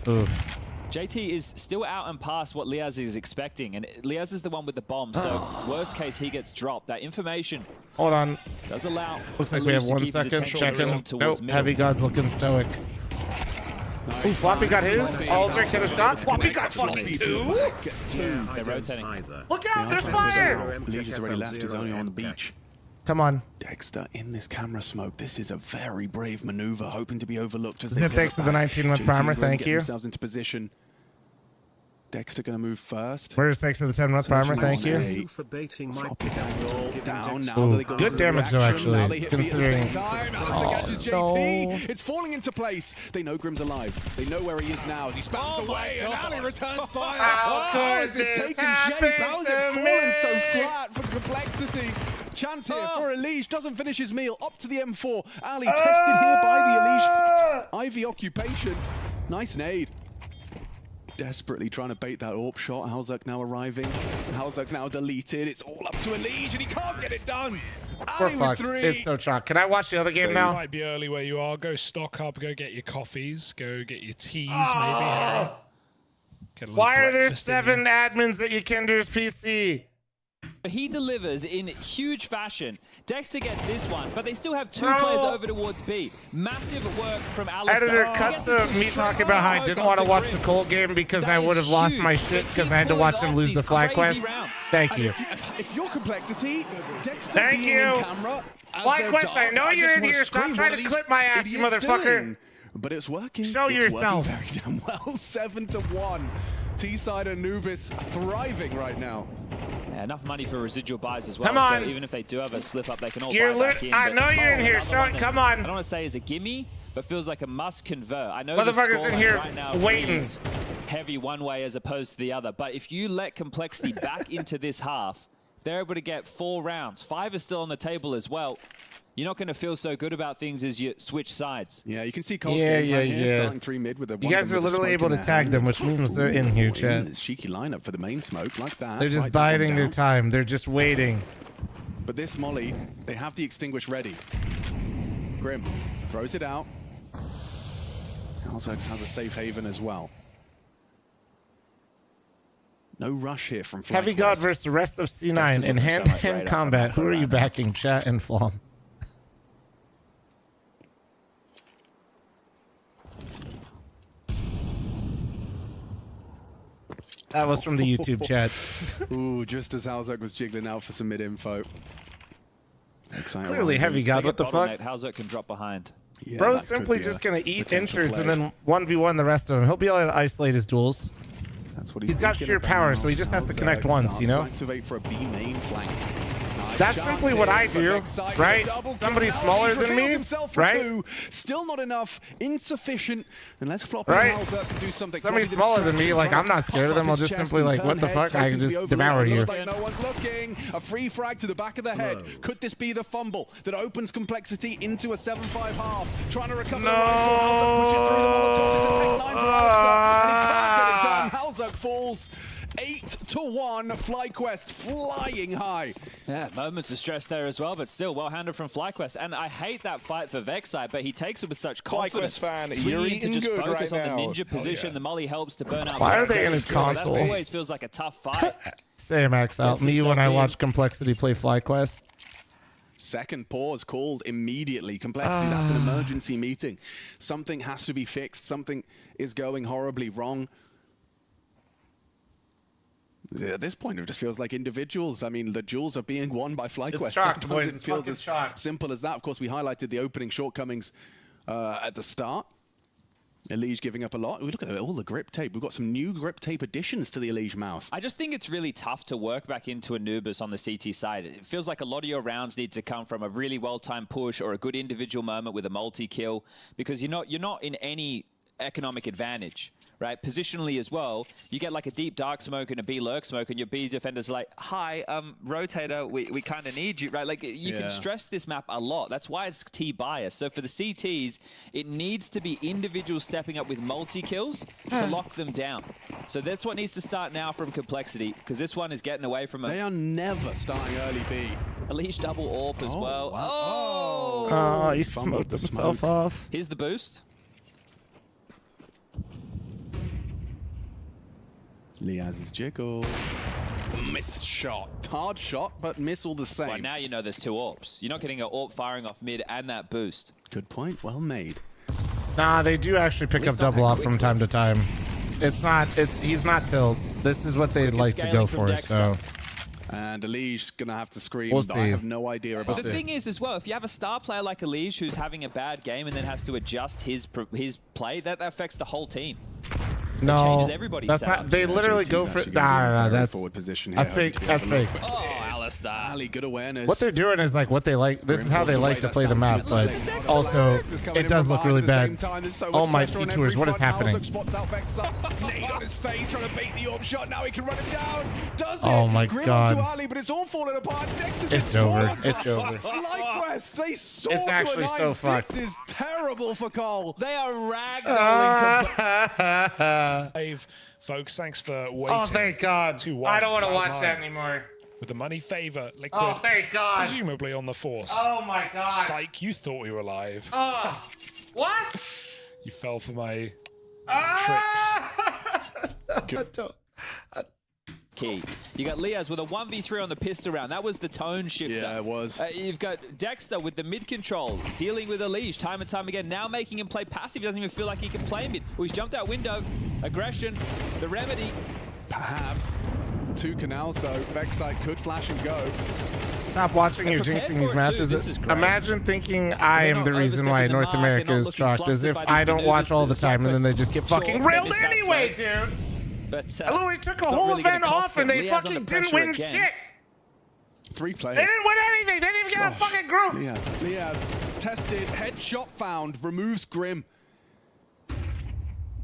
Oof. JT is still out and past what Liaz is expecting, and Liaz is the one with the bomb, so worst case he gets dropped. That information Hold on. does allow. Looks like we have 1 second. Checking. Nope. Heavy God's looking stoic. Ooh, Floppy got his. Alzer hit a shot. Floppy got fucking 2. They're rotating. Look out, there's fire! Lige has already left. He's only on the beach. Come on. Dexter in this camera smoke. This is a very brave maneuver, hoping to be overlooked. As Zip thanks to the 19-month primer. Thank you. Themselves into position. Dexter gonna move first. Where's thanks to the 10-month primer? Thank you. For baiting my Down now. Ooh, good damage though, actually, considering. It's falling into place. They know Grim's alive. They know where he is now as he spams away, and Ali returns fire. How could this this taking shape? How is it happen to falling so me? flat for Complexity? Chance here for Elige. Doesn't finish his meal. Up to the M4. Ali tested here by the Elige Ivy occupation. Nice nade. Desperately trying to bait that AWP shot. Halzak now arriving. Halzak now deleted. It's all up to Elige, and he can't get it done. We're Ali with fucked. 3. It's so chalk. Can I watch the other game You now? might be early where you are. Go stock up. Go get your coffees. Go get your teas, maybe. Harry. Get a little Why are there breakfast in 7 admins at Yakinder's PC? He delivers in huge fashion. Dexter gets this one, but they still have 2 Bro. players over towards B. Massive work from Alistair. Editor, cut to me talking about how I didn't want to watch the Colt game because I would have lost my shit because I had to watch them lose the flag quest. Thank you. If you're Complexity, Dexter Thank being you. in camera as Flag their quest, I dog, know you're just in wanna here. Stop scream, trying what to are clip these my ass, you idiots motherfucker. doing? But it's working. Show It's yourself. working very damn well. 7-1. T-side Anubis thriving right now. Yeah, enough money for residual buys as well. Come on. So even if they do have a slip up, they can all You're buy back in. I But- know you're in here. another Show one it. that Come on. I don't want to say is a gimme, but feels like a must convert. I know the Motherfuckers in scoreline here right now waiting. reads heavy one way as opposed to the other. But if you let Complexity back into this half, if they're able to get 4 rounds, 5 is still on the table as well. You're not going to feel so good about things as you switch sides. Yeah, you can see Cole's game plan here, starting 3 mid with a You guys are literally able to tag them, which means they're in here, chat. It's cheeky lineup for the main smoke like that. They're just Right down, biding their down. time. They're just waiting. But this molly, they have the extinguish ready. Grim throws it out. Halzax has a safe haven as well. No rush here from Flight Heavy God Quest. versus the rest of C9 Justice in looking so much hand-to-hand radar combat. from Who are you Upper backing, chat and Flom? That was from the YouTube chat. Ooh, just as Halzak was jiggling out for some mid info. Exciting. Clearly, Heavy God. What the fuck? How's can drop behind? Yeah, Bro's that simply could be just a going to eat potential inters and play. then 1v1 the rest of them. He'll be able to isolate his duels. That's what He's got thinking sheer about power, now. so he just has to Halzak connect once, you starts know? to activate for a B main flank. Nice That's chance simply what here, I but do, Vexite right? with a double Somebody kill. Now smaller he than reveals me, himself for right? 2. Still not enough, insufficient. Unless Floppy Right? Halzak do something. Somebody Floppy's a smaller than me, distraction, like, trying I'm not to scared of puff them. up I'll his just chest simply, and like, turn what the heads, fuck? I hoping can to be just overlooked. devour you. Looks like no one's looking. A free frag to the back of the head. Could this be the fumble that opens Complexity into a 7-5 half? Trying to recover the rifle. Halzak pushes through the Molotov. It's a take 9 for Alistair, and he can't get it done. Halzak falls. 8-1. FlyQuest flying high. Yeah, moments of stress there as well, but still well-handled from FlyQuest. And I hate that fight for Vexite, but he takes it with such confidence. fan, Swinging you're in to eating just good focus right on the now. ninja position. The molly helps to burn out. Why the are they in his second score. console? That always feels like a tough fight. Same Max out. Gets Me himself when I in. watch Complexity play FlyQuest. Second pause called immediately. Complexity, that's an emergency meeting. Something has to be fixed. Something is going horribly wrong. At this point, it just feels like individuals. I mean, the duels are being won by FlyQuest. It's chalk, Sometimes boys. it It's feels fucking as chalk. simple as that. Of course, we highlighted the opening shortcomings at the start. Elige giving up a lot. We look at all the grip tape. We've got some new grip tape additions to the Elige mouse. I just think it's really tough to work back into Anubis on the CT side. It feels like a lot of your rounds need to come from a really well-timed push or a good individual moment with a multi-kill, because you're not in any economic advantage, right? Positionally as well, you get like a deep dark smoke and a B lurk smoke, and your B defenders are like, hi, rotator, we kind of need you, right? Like you can stress this map a lot. That's why it's T bias. So for the CTs, it needs to be individuals stepping up with multi-kills to lock them down. So that's what needs to start now from Complexity, because this one is getting away from them. They are never starting early B. Unleash double AWP as well. Wow. Oh, he smoked himself off. Here's the boost. Liaz's jiggle. Missed shot. Hard shot, but miss all the same. Well, now you know there's 2 AWPs. You're not getting an AWP firing off mid and that boost. Good point. Well made. Nah, they do actually pick up double off from time to time. He's not tilt. This is what they'd like to go for, so. And Elige's gonna have to scream. We'll see. I have no idea about The thing is as well, if you have a star player like Elige who's having a bad game and then has to adjust his play, that affects the whole team. No, changes everybody's that's setup. not. They literally go for. Nah, that's forward position. That's fake. That's fake. Oh, Alistar. Ali, good awareness. What they're doing is like what they like. This is how they like to play the map, but also it does look really bad. Oh my T2ers, what is happening? Nade on his face, trying to bait the AWP shot. Now he can run him down. Does it? Oh my Grim God. onto Ali, but it's all falling apart. Dexter It's over. It's over. FlyQuest, they soar It's actually to a 9. so fucked. This is terrible for Cole. They are ragdolling. Dave, folks, thanks for waiting. Oh, thank God. I don't want to watch that anymore. With the money favor, liquid. Oh, thank God. Presumably on the force. Oh my God. Psych, you thought we were alive. Oh, what? You fell for my tricks. Key. You got Liaz with a 1v3 on the pistol round. That was the tone shifter. Yeah, it was. You've got Dexter with the mid control, dealing with Elige time and time again, now making him play passive. He doesn't even feel like he can play mid. Oh, he's jumped out window. Aggression, the remedy. Perhaps. 2 canals though. Vexite could flash and go. Stop watching you jinxing these matches. Imagine thinking I am the reason why North America is shocked, as if I don't watch all the time and then they just get fucking railed anyway, dude. But I literally took a whole event off and they fucking didn't win shit. 3 players. They didn't win anything. They didn't even get a fucking group. Liaz tested, headshot found, removes Grim.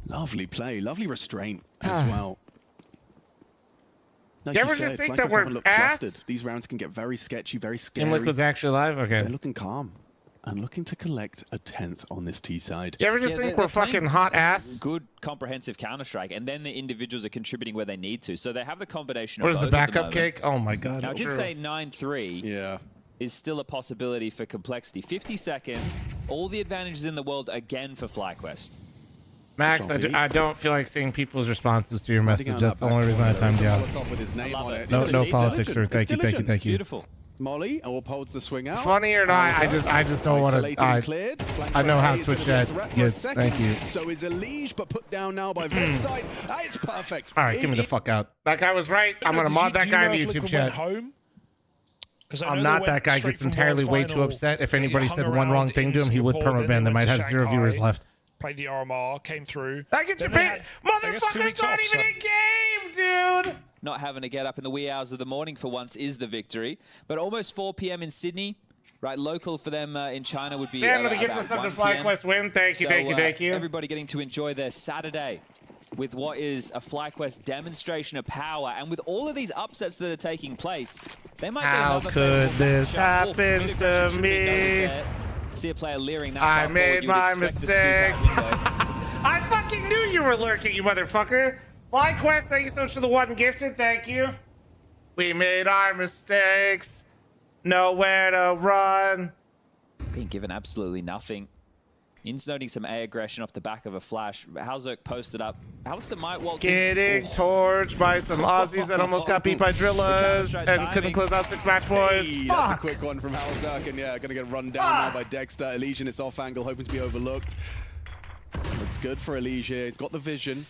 Lovely play, lovely restraint as well. Like you ever said, just think FlyQuest that we're haven't looked ass? flustered. These rounds can get very sketchy, very scary. Team Liquid's actually live? Okay. They're looking calm and looking to collect a 10th on this T side. You ever just think we're fucking hot ass? Good comprehensive Counter-Strike, and then the individuals are contributing where they need to. So they have the combination Where's of the both at backup moment. cake? Oh my God. Now, I did say 9-3 yeah. is still a possibility for Complexity. 50 seconds, all the advantages in the world again for FlyQuest. Max, I don't feel like seeing people's responses to your message. That's the only reason I timed you out. No politics, sir. Thank you, thank you, thank you. Beautiful. Molly holds the swing out. Funny or not, I just don't want to. I know how Twitch chat gets. Thank you. So is Elige, but put down now by Vexite. It's perfect. All right, give me the fuck out. That guy was right. I'm gonna mod that guy in the YouTube chat. I'm not that guy. Gets entirely way too upset. If anybody said one wrong thing to him, he would permaban. They might have 0 viewers left. Played the RMR, came through. That gets you paid. Motherfucker's not even in game, dude. Not having to get up in the wee hours of the morning for once is the victory. But almost 4 p.m. in Sydney, right? Local for them in China would be Santa, the gift of something FlyQuest win. Thank you, thank you, thank you. Everybody getting to enjoy their Saturday with what is a FlyQuest demonstration of power. And with all of these upsets that are taking place, they might get How another could favorable this matchup. happen to me? See a player leering that I far made forward, my you would expect to scoop out mistakes. window. I fucking knew you were lurking, you motherfucker. FlyQuest, thank you so much for the 1 gifted. Thank you. We made our mistakes. Nowhere to run. Being given absolutely nothing. In's noting some A aggression off the back of a flash. Halzerk posted up. Alistair might waltz Getting torched by some Aussies that almost got beat by Drillas and couldn't close out 6 match points. Hey, that's a quick one from Halzerk, and yeah, gonna get run down now by Dexter. Elige in its off angle, hoping to be overlooked. Looks good for Elige here. He's got the vision.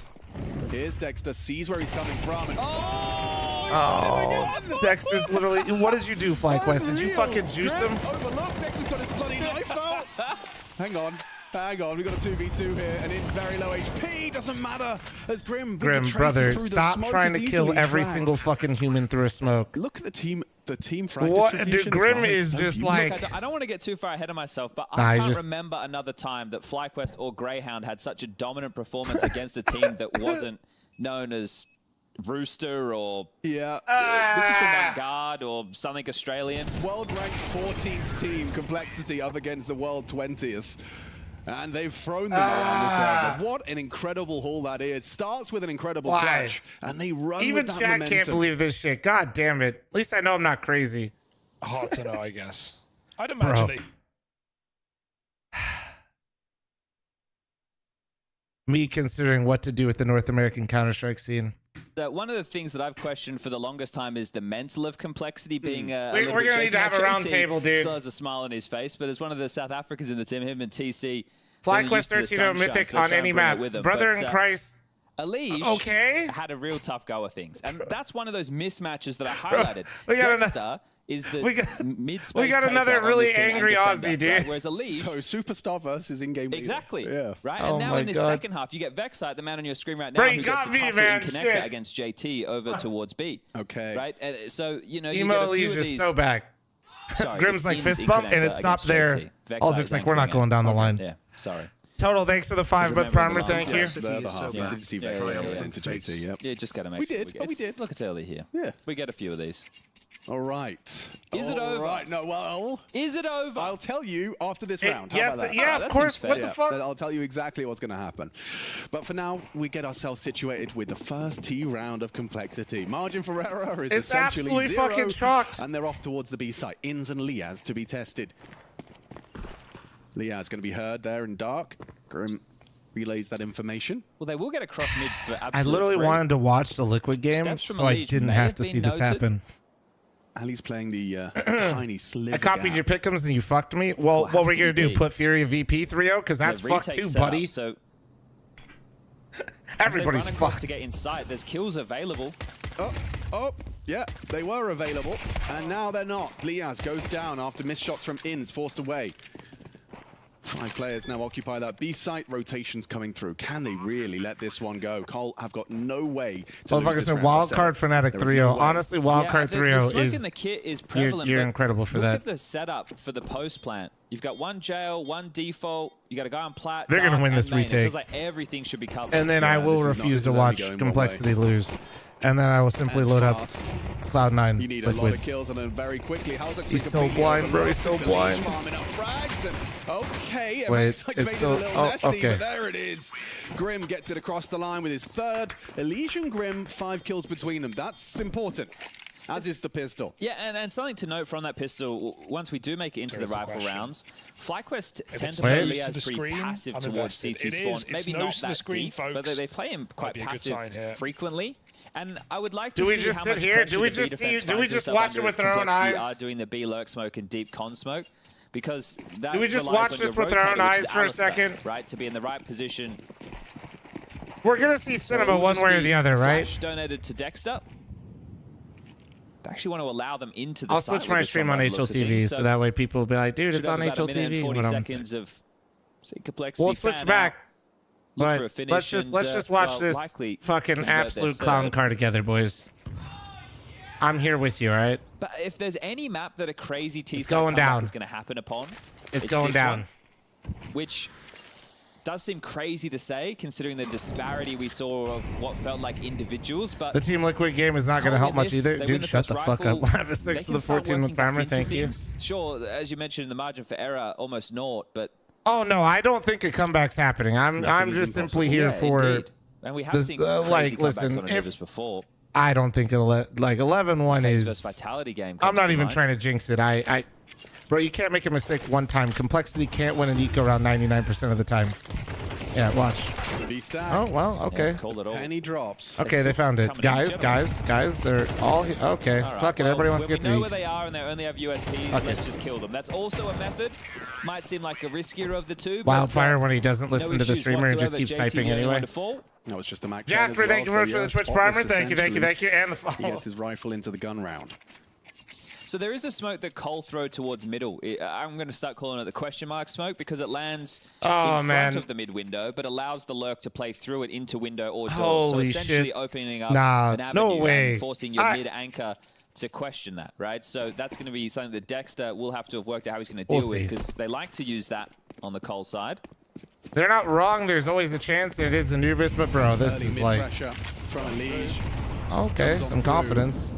Here's Dexter, sees where he's coming from. And Oh, Dexter's literally. What did you do, FlyQuest? Did you fucking juice him? Overlooked. Dexter's got his bloody knife out. Hang on. We've got a 2v2 here, and it's very low HP. Doesn't matter. As Grim Brother, stop trying to kill every single fucking human through a smoke. Look at the team The team frag What? distribution Dude, Grim well, is so just beautiful. like. Look, I don't want to get too far ahead of myself, but Nah, I he's can't just- remember another time that FlyQuest or Greyhound had such a dominant performance against a team that wasn't known as Rooster or Yeah. this is the Vanguard or something Australian. World ranked 14th team Complexity up against the world 20th. And they've thrown them around the server. What an incredible haul that is. Starts with an incredible Why? clutch, and they run Even with that chat momentum. can't believe this shit. God damn it. At least I know I'm not crazy. Hard to know, I guess. I'd imagine Bro. it. Me considering what to do with the North American Counter-Strike scene. One of the things that I've questioned for the longest time is the mental of Complexity being a We're little gonna bit need to shaken. have a Now, round JT table, dude. Still has a smile on his face, but as one of the South Africans in the team, him and TC. FlyQuest 13 Mythic on any map. Brother in Christ. Elish Okay. had a real tough go of things. And that's one of those mismatches that I highlighted. we got Dexter is the mid-space we got another taker on really this team and angry defender, Aussie, dude. right? Whereas Elish... So Superstar versus in-game leader. Exactly. Yeah. Right? Oh And now my in this God. second half, you get Vexite, the man on your screen right now, Bro, who you gets got to me, tussle man. in connector Shit. against JT over towards B. Okay. Right? So, you know, you Emo get a few Lee's of just these... so back. Sorry, Grim's it's like in fist bump, and connector it stopped against there. JT. Vexite Also, it's is like we're not anchoring going down the out. line. Yeah, sorry. Total, thanks for the 5 month primer. Thank you. The other half. Yeah. I did see Yeah, Vexite yeah, over yeah. into JT, yep. Yeah, just got to make We sure did, but we did. Look, it's early here. Yeah. We get a few of these. All right. Is it over? Right. No, well... Is it over? I'll tell you after this round. How yes, about that? yeah, of course. What the fuck? I'll tell you exactly what's going to happen. But for now, we get ourselves situated with the first T round of Complexity. Margin for error is It's essentially absolutely 0, fucking chalked. and they're off towards the B site. Inns and Liaz to be tested. Liaz going to be heard there in dark. Grim relays that information. Well, they will get across mid for absolute I literally free. wanted to watch the Liquid game, Steps from so I Elise didn't may have have to been see this noted. happen. Ali's playing the tiny sliver I copied gap. your pick'ems and you fucked me. Well, Well, what were you gonna do? CB. Put Fury VP 3-0? Because that's The fucked retake too, setup, buddy. So Everybody's as they run across fucked. to get inside. There's kills available. Oh, yeah, they were available, and now they're not. Liaz goes down after missed shots from Inns, forced away. 5 players now occupy that B site. Rotations coming through. Can they really let this one go? Cole have got no way to lose Motherfucker this said round of Wildcard seven. Fnatic There is 3-0. no way. Honestly, Wildcard the 3-0 smoke is... in the kit is prevalent. You're but incredible for look that. at the setup for the post plant. You've got one jail, one default. You got a guy on plat. They're gonna dark, win and this main. It retake. feels like everything should be covered. And then I will refuse to watch Complexity lose. And then I will simply And load up fast. Cloud9 You need a lot Liquid. of kills on them very quickly. How's that He's so blind, bro. He's so blind. Farming up frags and okay, Wait, Vexite's it's made still- it a little oh, messy, okay. but there it is. Grim gets it across the line with his third. Elysian Grim, 5 kills between them. That's important, as is the pistol. Yeah, and something to note from that pistol, once we do make it into There the is a rifle question. rounds, FlyQuest If tend it's to play nose to Liaz the pretty screen, passive I'm towards invested. CT It spawn. is, it's Maybe nose not to the that screen, deep, but folks. they play him quite Might be a good passive sign here. frequently. And I would like to Do we see just how sit much here? pressure Do we the B just see- defense do we finds just itself watch under it with if our own Complexity eyes? are doing the B lurk smoke and deep con smoke, because that Do we just relies watch on this your with our own rotator, which eyes is for a Alistair, second? right, to be in the right position. We're gonna see So it Cinema will one just way or be the other, right? Flash donated to Dexter. I actually want to allow them into the I'll site switch with my this stream one on by the looks of HLTV, things. so that way people will be like, dude, should it's on have about a minute and HLTV. 40 What I'm saying. seconds of see, Complexity We'll switch fan back. out, look But for a finish, let's just and, watch well, this likely fucking convert their absolute clown third. car together, boys. I'm here with you, all right? But if there's any map that a crazy T It's going down. is going to happen upon, It's going this down. one, which does seem crazy to say, considering the disparity we saw of what felt like individuals. But The Team Liquid game is not going to help much either. Dude, shut the fuck up. I have a 6 to the 14 with primer, thank you. Sure, as you mentioned, the margin for error almost naught, but Oh, no, I don't think a comeback's happening. I'm just simply here for... indeed. And we have this- seen crazy like, comebacks listen, on if- Anubis before. I don't think it'll let... Like, 11-1 Phase is... versus Vitality game I'm comes not to even mind. trying to jinx it. Bro, you can't make a mistake one time. Complexity can't win an eco round 99% of the time. Yeah, watch. V-stack. Oh, well, okay. Called it all. Penny drops. Okay, they found it. Guys, they're all... Okay, All right, fuck it. well, Everybody wants to when get we know to where these. they are and they only have USPs, Okay. let's just kill them. That's also a method. Might seem like a riskier of the two. Wildfire, but, when he doesn't no listen to the issues streamer and just whatsoever. keeps JT, typing the only anyway. one to fall. That was just a Mac Jasper, as well, thank you very much for the yes, Twitch spotless, primer. Thank you. essentially. And the He follow. gets his rifle into the gun round. So there is a smoke that Cole throw towards middle. I'm going to start calling it the question mark smoke because it lands in front man. of the mid window, but allows the lurk to play through it into window or door. Holy so essentially shit. opening up Nah, an avenue no way. and forcing your mid anchor to question that, right? So that's going to be something that Dexter will have to have worked out how he's going to deal with, because they like to use that on the Cole side. They're not wrong. There's always a chance. It is Anubis, but bro, this is like... pressure from Elige. Okay, some confidence.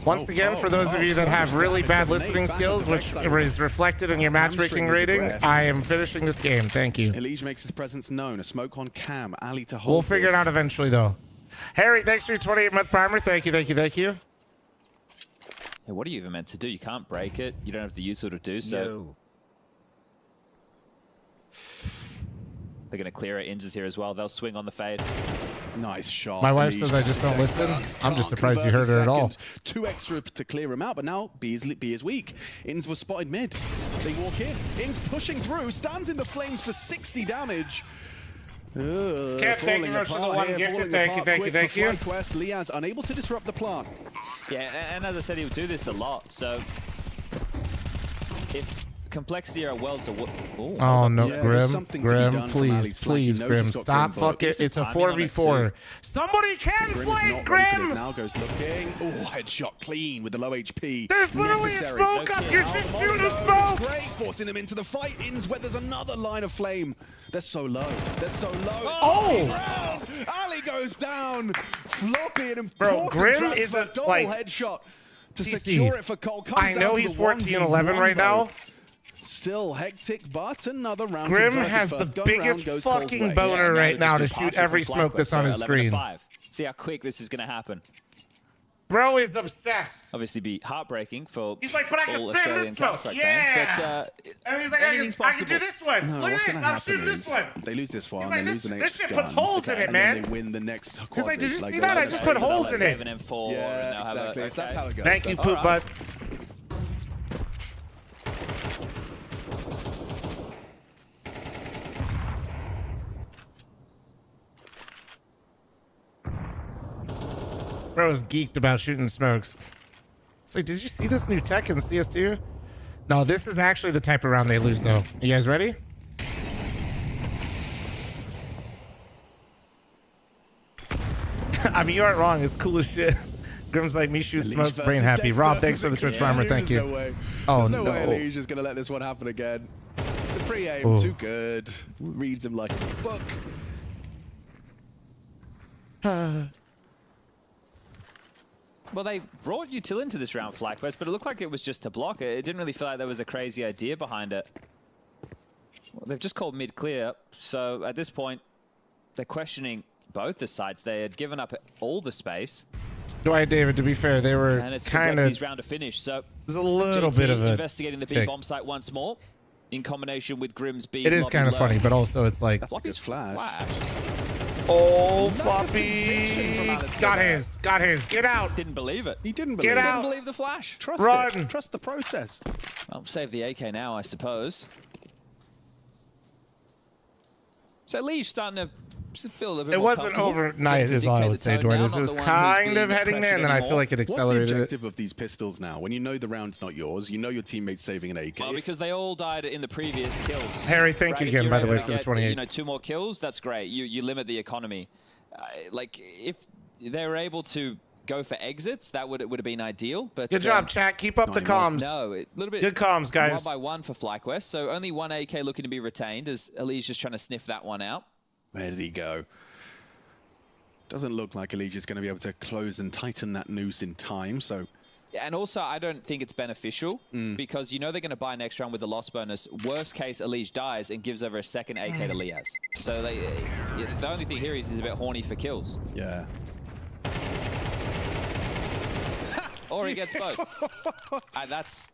Once again, for those of you that have really bad listening skills, which is reflected in your matchmaking rating, I am finishing this game. Thank you. Elige makes his presence known. A smoke on Cam. Ali to hold. We'll figure it out eventually, though. Harry, thanks for your 28-month primer. Thank you, thank you, thank you. Yeah, what are you even meant to do? You can't break it. You don't have the util to do so. No. They're going to clear it. Inz is here as well. They'll swing on the fade. Nice shot. My wife says I just don't listen. I'm just surprised you heard her at all. 2 extra to clear him out, but now B is weak. Inz was spotted mid. They walk in. Inz pushing through, stands in the flames for 60 damage. Cat, thank you for the one gifted. Thank you, thank you, thank you. Quest. Liaz unable to disrupt the plant. Yeah, and as I said, he'll do this a lot. So if complexity are wells are oh no, Grim, please, please, Grim, stop fucking. It's a 4v4. Somebody can flank, Grim. Now goes looking. Oh, headshot clean with the low HP. There's literally a smoke up. You're just shooting smokes. Great, forcing them into the fight. Inz where there's another line of flame. They're so low. They're so low. Oh! Ali goes down. Floppy and bro, Grim is a double like headshot to CC. secure it for Cole. I know he's 14-11 right now. Still hectic, but another round. Grim has the biggest fucking boner right now to shoot every smoke that's on his screen. See how quick this is going to happen. Bro is obsessed. Obviously, be heartbreaking for he's like, but I can spam this smoke. Yeah. Fans, but, and he's like, I can do this one. No, look at this. I'm shooting this one. They lose this one. He's like, they lose the next this shit gun. puts holes in it, man. And then they win the next. He's like, did you see that? I just put holes in it. Yeah, exactly. That's how it goes. Thank you, Poop Butt. Bro's geeked about shooting smokes. It's like, did you see this new tech in CS2? No, this is actually the type of round they lose, though. You guys ready? I mean, you aren't wrong. It's cool as shit. Grim's like, me shoot smoke, brain happy. Dexter. Rob, thanks for the Twitch farmer. Thank you. Oh, There's no way Elige is going to let this one happen again. The pre-aim, too good. Reads him like a book. Well, they brought util into this round, FlyQuest, but it looked like it was just to block it. It didn't really feel like there was a crazy idea behind it. Well, they've just called mid clear, so at this point, they're questioning both the sides. They had given up all the space. Dwight, David, to be fair, they were and it's kind of round to finish. So there's a little JT bit of a investigating the B bomb site once more, in combination with Grim's B. It is kind of funny, but also it's like Floppy's flash. Oh, Floppy! Got his. Get out! Didn't believe it. He didn't believe Get out! Didn't believe the flash. Trust Run! it. Trust the process. I'll save the AK now, I suppose. So Lee's starting to feel a bit it more wasn't overnight, is all I would say, Dwight. It was kind of heading there, and then I feel like it accelerated. What's the objective of these pistols now? When you know the round's not yours, you know your teammate's saving an AK. Well, because they all died in the previous kills. Harry, thank you again, by the way, for the 28. You know, 2 more kills, that's great. You limit the economy. Like, if they were able to go for exits, that would have been ideal. But good job, chat. Keep up the comms. No, a little bit. Good comms, guys. 1 by 1 for FlyQuest. So only 1 AK looking to be retained as Eli's just trying to sniff that one out. Where did he go? Doesn't look like Elige is going to be able to close and tighten that noose in time, so... Yeah, and also, I don't think it's beneficial because you know they're going to buy next round with the loss bonus. Worst case, Elige dies and gives over a second AK to Liaz. So the only thing here is he's a bit horny for kills. Yeah. Or he gets both. That's...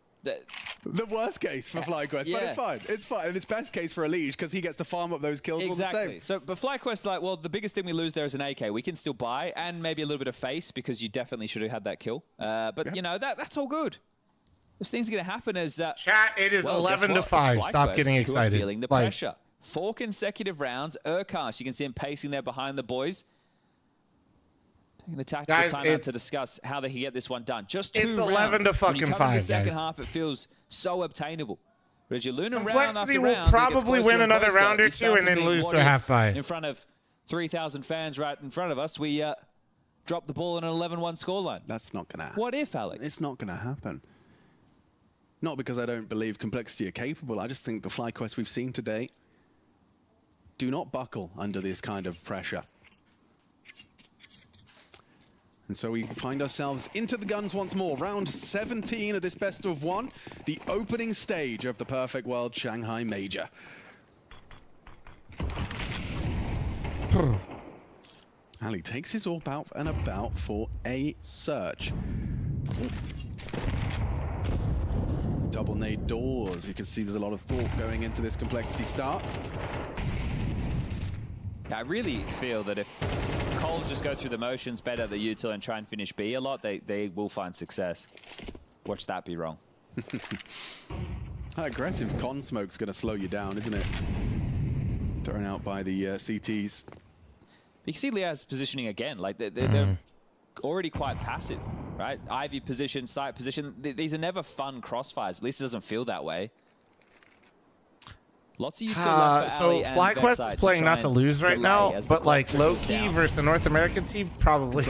The worst case for FlyQuest, but it's fine. It's fine. And it's best case for Elige because he gets to farm up those kills all the same. So, but FlyQuest, like, well, the biggest thing we lose there is an AK. We can still buy and maybe a little bit of face because you definitely should have had that kill. But, you know, that's all good. Those things are going to happen as... Chat, it is 11 to 5. Stop getting excited. Feeling the pressure. 4 consecutive rounds. Urcast, you can see him pacing there behind the boys. Taking the tactical timeout to discuss how they can get this one done. Just 2 rounds. It's 11 to fucking 5, the second guys. half, it feels so obtainable. But as you learn Complexity will probably win another round or two and then lose to a half fight. In front of 3,000 fans right in front of us, we drop the ball in an 11-1 scoreline. That's not going to happen. What if, Alex? It's not going to happen. Not because I don't believe Complexity are capable. I just think the FlyQuest we've seen today do not buckle under this kind of pressure. And so we find ourselves into the guns once more. Round 17 of this best of one. The opening stage of the Perfect World Shanghai Major. Ali takes his AWP out and about for a search. Double nade doors. You can see there's a lot of thought going into this Complexity start. I really feel that if Cole just go through the motions, bet at the util and try and finish B a lot, they will find success. Watch that be wrong. That aggressive con smoke's going to slow you down, isn't it? Thrown out by the CTs. You can see Liaz's positioning again. Like they're already quite passive, right? Ivy position, site position. These are never fun crossfires. At least it doesn't feel that way. Lots of util so FlyQuest is playing not to lose right now, but like low-key versus a North American team, probably.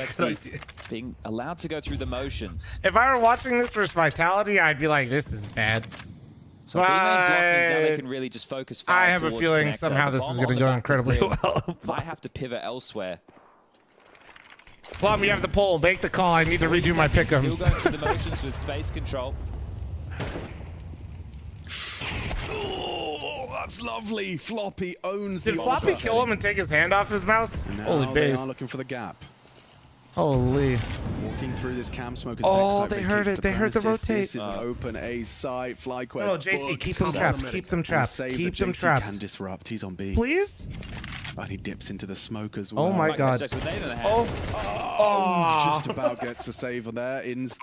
Being allowed to go through the motions. If I were watching this versus Vitality, I'd be like, this is bad. So B-main block means now they can really just focus fire I have a towards feeling connector. somehow The this is bomb going on to the go back incredibly rim well. Might have to pivot elsewhere. Plum, you have the poll. Make the call. I need to redo my pick'ems. Still going through the motions with space control. Oh, that's lovely. Floppy owns the Did Floppy kill him and take his hand off his mouse? Holy they base. are looking for the gap. Holy. Walking through this cam smoke. Oh, they heard it. They heard the rotate. This is an open A site. FlyQuest. No, JT, keep them trapped. Keep them trapped. Keep them trapped. Can disrupt. He's on B. Please? But he dips into the smoke as well. Oh my god. Oh, just about gets the save on there. Ins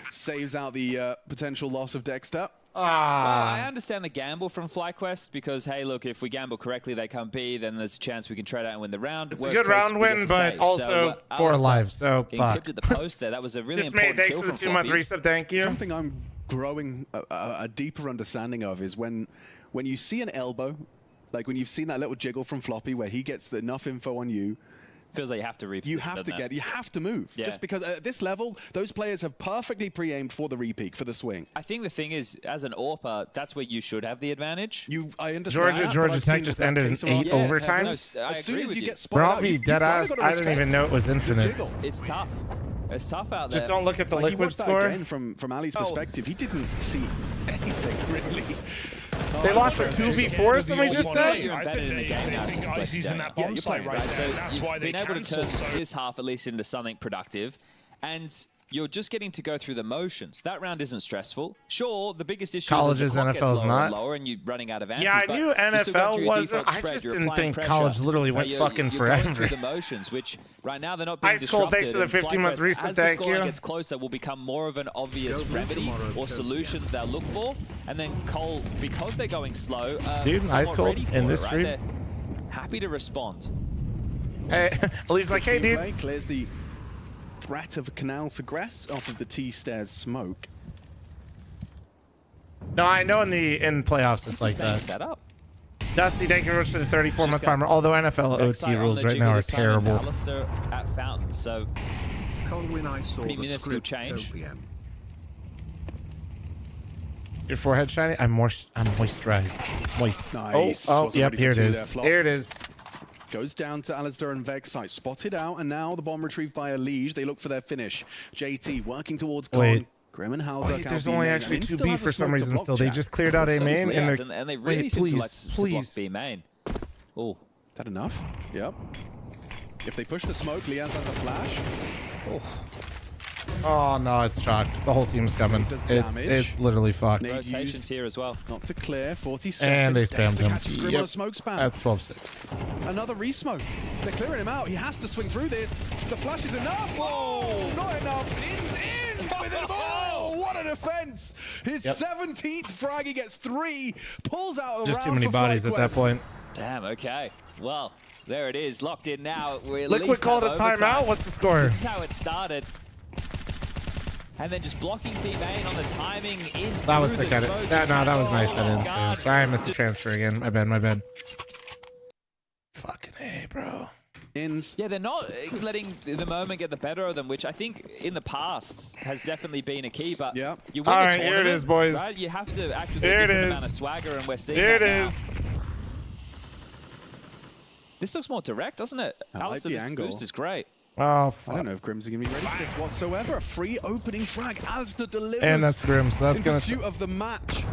saves out the potential loss of Dexter. Well, I understand the gamble from FlyQuest because, hey, look, if we gamble correctly, they come B, then there's a chance we can trade out and win the round. It's a good round win, but also for live, so fuck. At the post there, that was a really important thanks kill for the from 2-month Floppy. resub, thank you. Something I'm growing a deeper understanding of is when you see an elbow, like when you've seen that little jiggle from Floppy where he gets enough info on you. Feels like you have to repeat. You have to move. Yeah. Just because at this level, those players have perfectly pre-aimed for the repeak, for the swing. I think the thing is, as an AWPer, that's where you should have the advantage. I understand. Georgia Tech just ended in 8 overtimes. As soon as you get spotted Bro, out, me you've dead gotta ass. go to I didn't even know it was infinite. It's tough. It's tough out there. Just don't look at the Like, liquid that score. again from Ali's perspective, he didn't see anything really. They lost a 2v4, somebody just said? I think they think Icy's in that bomb site right there. So That's you've why they been able to cancel. turn this half at least into something productive, and you're just getting to go through the motions. That round isn't stressful. Sure, the biggest issue Colleges, is the clock gets NFL's lower not. and lower, and you're running out of answers. Yeah, I but knew you're still going through NFL your wasn't. default I spread, just you're didn't applying think pressure. college literally went You're fucking going forever. through the motions, which right now they're not being Ice Cold, thanks disrupted. for the and 15-month FlyQuest, resub, as the thank scoreline you. gets closer, will become more of an obvious remedy or solution they'll look for. And then Cole, because they're going slow, Dude, somewhat Ice Cold ready for in it, this right? stream. They're happy to respond. Hey, Elite's like, hey, dude. Play clears the threat of Canal Segress off of the T-stairs smoke. No, I know in playoffs it's like that. Setup. Dusty, thank you very much for the 34-month primer. Although NFL OT rules right now are terrible. Alistair at Fountain, so Colwyn, I saw pretty the minuscule script change. OPM. Your forehead shiny? I'm moisturized. Moist. Nice. Oh, Wasn't yep, ready for here it two is. there, Flop. Here it is. Goes down to Alistair and Vexite. Spotted out, and now the bomb retrieved by Elige. They look for their finish. JT working towards Con. Wait. Grim and Hauser. Wait, there's only actually 2B for some reason still. They just cleared out A So main. is And, Liaz, and they really wait, seem to like please, to block please. B main. Oh. Is that enough? Yep. If they push the smoke, Liaz has a flash. Oh, no, it's chalked. The whole team's coming. Does It's damage. literally fucked. Nade Rotations used here as well. Not to clear. 40 seconds. And they spammed Dexter him. catches Grim on a smoke spam. That's 12-6. Another re-smoke. They're clearing him out. He has to swing through this. The flash is enough. Oh, not enough. Ins with it. Oh, what a defense. His 17th frag. He gets 3. Pulls out the Just round too many for bodies at that FlyQuest. point. Damn, okay. Well, there it is. Locked in now. We at Liquid least called a have overtime. timeout. What's the score? This is how it started. And then just blocking B main on the timing in. That was through sick the at it. smoke. That was nice. I didn't see God. it. Sorry, I missed the transfer again. My bad. Fucking A, bro. Ins. Yeah, they're not letting the moment get the better of them, which I think in the past has definitely been a key. But yeah, you win all the right, tournament, here it is, boys. Right? You have to actually Here get a it different is. amount of swagger, and we're seeing Here that it now. is. This looks more direct, doesn't it? I like Alistair, the this angle. boost is great. Oh, fuck. I don't know if Grims are going to be ready for this whatsoever. A free opening frag. Alistair delivers. And that's Grim, so that's in gonna pursuit of the match.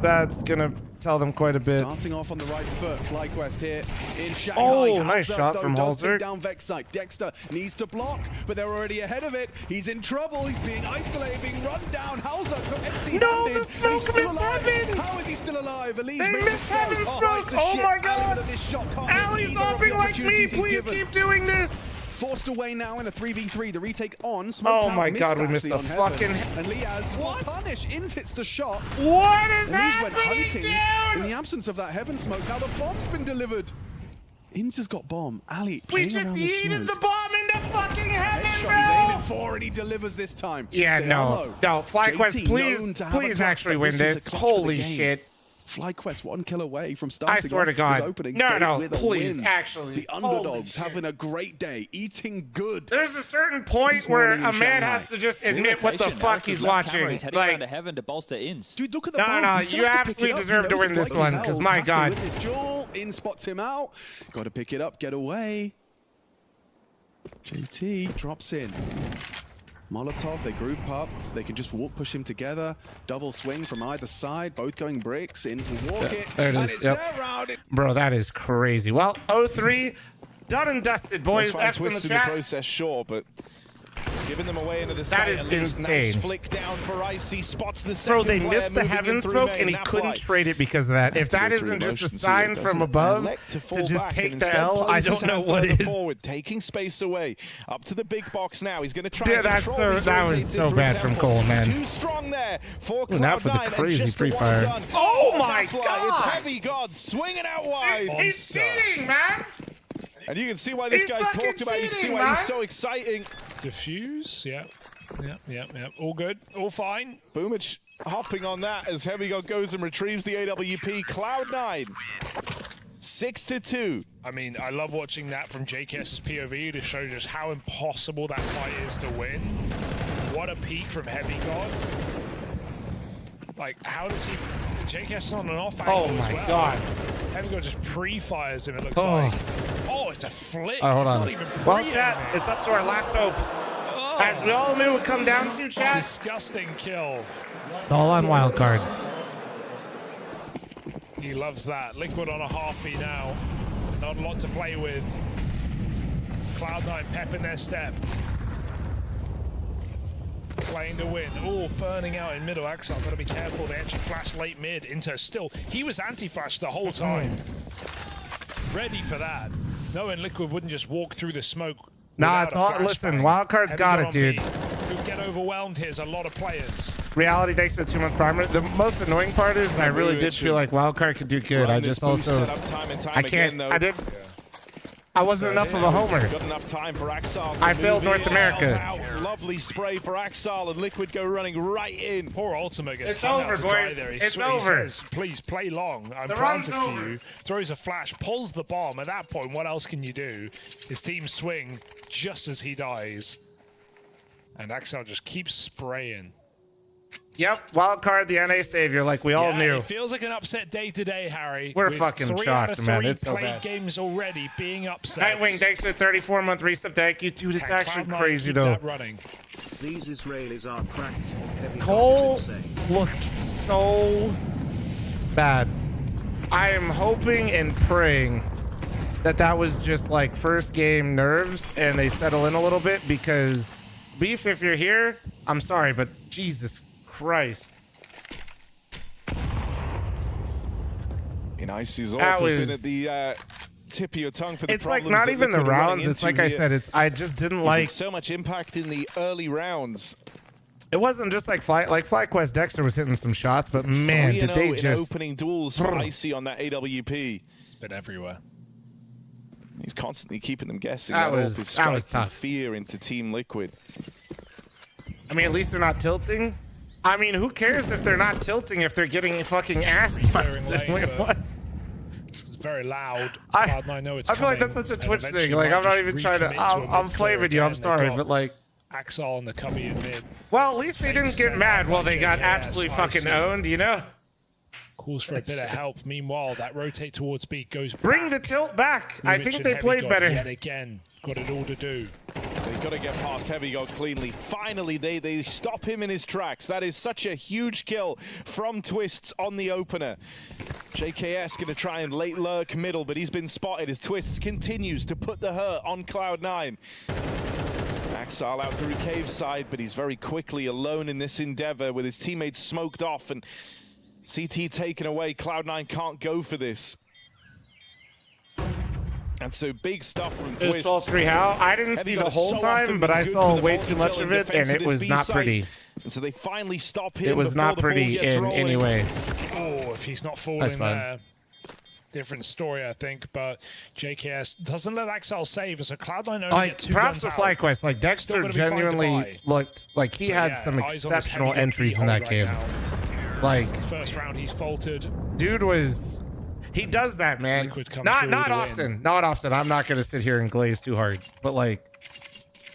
That's gonna tell them quite a bit. Starting off on the right foot, FlyQuest here in Shanghai. Oh, nice Halzer, shot though, from does take Halzer. down Vex site. Dexter needs to block, but they're already ahead of it. He's in trouble. He's being isolated, being run down. Halzer empty-handed. No, the smoke He's still missed alive. heaven. How is he still alive? Elise They makes missed it heaven so. smoke. the Oh shit. my Ali God. with a missed shot. Can't miss Ali's either of the hopping like me. opportunities he's Please given. keep doing this. Forced away now in a 3v3. The retake on. Smoke Oh out, my God, we missed actually the on fucking. Heaven. And Liaz will punish. Ins hits the shot. What is Elise went happening, hunting dude? in the absence of that heaven smoke. Now the bomb's been delivered. Ins has got bomb. Ali, We playing just around the yeeted smoke. the bomb into fucking heaven, Headshot bro. he's aiming for, and he delivers this time. Yeah, They are no, low. no. FlyQuest, JT please, known to have a please clutch, actually but win is this. a clutch for the Holy game. shit. FlyQuest 1 kill away from starting I swear off to God. his opening No, day no, with a please, win. actually. The Holy underdogs shit. having a great day, eating good. There's a certain point This where morning a in man Shanghai. has to just admit what the Rotation. fuck Alistair's he's left camera, watching. He's heading down Like, to heaven to bolster Ins. Dude, look at the No, bomb. no, He still you has to pick absolutely it up. He deserve to knows win it's this like one, hell. 'cause my Has to God. win this duel. In spots him out. Got to pick it up, get away. JT drops in. Molotov, they group up. They can just walk, push him together. Double swing from either side, both going bricks. Ins will walk it. there it And is. it's Yep. their round. bro, that is crazy. Well, 0-3, done and dusted, boys. That's fine, F's in the twist in the chat. process, sure, but it's giving them away into the That side. is At least. insane. Nice flick down for Icy. Spots the Bro, second they player missed the moving heaven in through smoke, main. and he Now couldn't Fly. trade it because of that. If To go that through isn't just a motions, sign he from doesn't above elect to fall to just back take and the instead L, I plays his don't know hand what further is. Forward, taking space away. Up to the big box now. He's going to try Yeah, and that's control so- these that was rotates so in through bad from Temple. Cole, man. Too strong there for Ooh, now for the Cloud9, and crazy just the one pre-fire. done. Oh my Fly. God. It's Heavy God swinging out wide. He's cheating, man. And you can see why this He's guy's fucking talked about. You can see cheating, why he's man. so exciting. Diffuse, yeah. Yep. All good, all fine. Boomich hopping on that as Heavy God goes and retrieves the AWP. Cloud9, 6-2. I mean, I love watching that from JKS's POV to show just how impossible that fight is to win. What a peak from Heavy God. Like, how does he... JKS is on an off angle Oh as my well. God. Heavy God just pre-fires him, it looks Oh. like. Oh, it's a flick. Hold It's on. not even Well, pre-aiming. chat, it's up to our last hope. As we all knew it would come down to, chat. Disgusting kill. It's all on wild card. He loves that. Liquid on a halfie now. Not a lot to play with. Cloud9 pep in their step. Playing to win. Oh, burning out in middle. Axel, gotta be careful. They actually flash late mid. Inter still. He was anti-flash the whole time. Ready for that. Knowing Liquid wouldn't just walk through the smoke. Nah, without it's a all. flashbang. Listen, Wildcard's got it, Heavy dude. on B. Could get overwhelmed here. There's a lot of players. Reality takes a 2-month primer. The most annoying part is I really did feel like Wildcard could do good. I Run just this boost also. set up time and time I can't. again, though. I did. I wasn't enough of a homer. Got enough time for Axal. I failed North America. Lovely spray for Axal, and Liquid go running right in. Poor Ultima gets It's turned over, out to dry boys. there. It's He over. says, please play long. I'm The run's planted for over. you. Throws a flash, pulls the bomb. At that point, what else can you do? His team swing just as he dies. And Axel just keeps spraying. Yep, Wildcard, the NA savior, like we all Yeah, knew. It feels like an upset day today, Harry. We're with fucking 3 shocked, out of man. 3 It's so played bad. games already being upset. Nightwing, thanks for the 34-month resub. Thank you, dude. It's Can actually Cloud9 crazy keep though. that running? These Israelis are cracked. Heavy Cole God is insane. looked so bad. I am hoping and praying that that was just like first game nerves and they settle in a little bit, because Beef, if you're here, I'm sorry, but Jesus Christ. Icy's That been at was- the tip of your tongue for the It's like problems not that even the Liquid are running rounds. It's into like I here. said, it's I just didn't He's like. had so much impact in the early rounds. It wasn't just like FlyQuest Dexter was hitting some shots, but man, did 3-0 they in just opening duels for Icy on that AWP. It's been everywhere. He's constantly keeping them guessing. That That was- is that was striking tough. fear into Team Liquid. I mean, at least they're not tilting. I mean, who cares if they're not tilting if they're getting fucking ass busted? lane, Like, but- what? very loud. I Cloud9 know it's feel like coming, that's such a and Twitch eventually thing. Like, might I'm not just even trying to. recommit a I'm mid flaving you. clear I'm again. sorry, They've got but like. Axel and the cubby in mid. Well, at least they didn't get mad while they got absolutely fucking owned, you know? Calls for a bit of help. Meanwhile, that rotate towards B goes Bring back. the tilt back. I Movich think and they Heavy played God better. Yet again, got it all to do. They've got to get past Heavy God cleanly. Finally, they stop him in his tracks. That is such a huge kill from Twists on the opener. JKS going to try and late lurk middle, but he's been spotted as Twists continues to put the hurt on Cloud9. Axel out through cave side, but he's very quickly alone in this endeavor with his teammates smoked off and CT taken away. Cloud9 can't go for this. And so big stuff from It was Twists. 12-3 how? I didn't see the whole time, but I saw way too much of it, and it was not pretty. And so they finally stop him. It was not pretty in any way. Oh, if he's not falling That's fine. there. Different story, I think, but JKS doesn't let Axel save, so Cloud9 only Like, get 2 props guns to out. Flyquest. Like, Still Dexter gonna be fine to genuinely buy. looked like he But had yeah, some eyes on his exceptional heavy entries in hold that right game. now. Like, First round, he's faltered. dude was... He does that, man. Liquid comes Not through with a win. often. Not often. I'm not going to sit here and glaze too hard. But, like,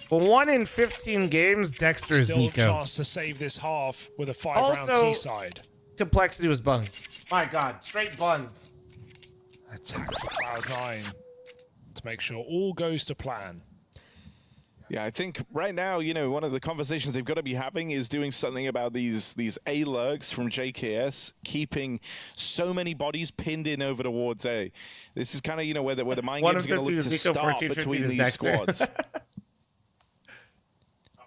for 1 in 15 games, Dexter is Still a Nico. chance to save this half with a 5-round Also, T-side. Complexity was buns. My God. Straight buns. Attack for Cloud9 to make sure all goes to plan. Yeah, I think right now, you know, one of the conversations they've got to be having is doing something about these A lurks from JKS, keeping so many bodies pinned in over towards A. This is kind of, you know, where the mind games are going to look to start between these squads.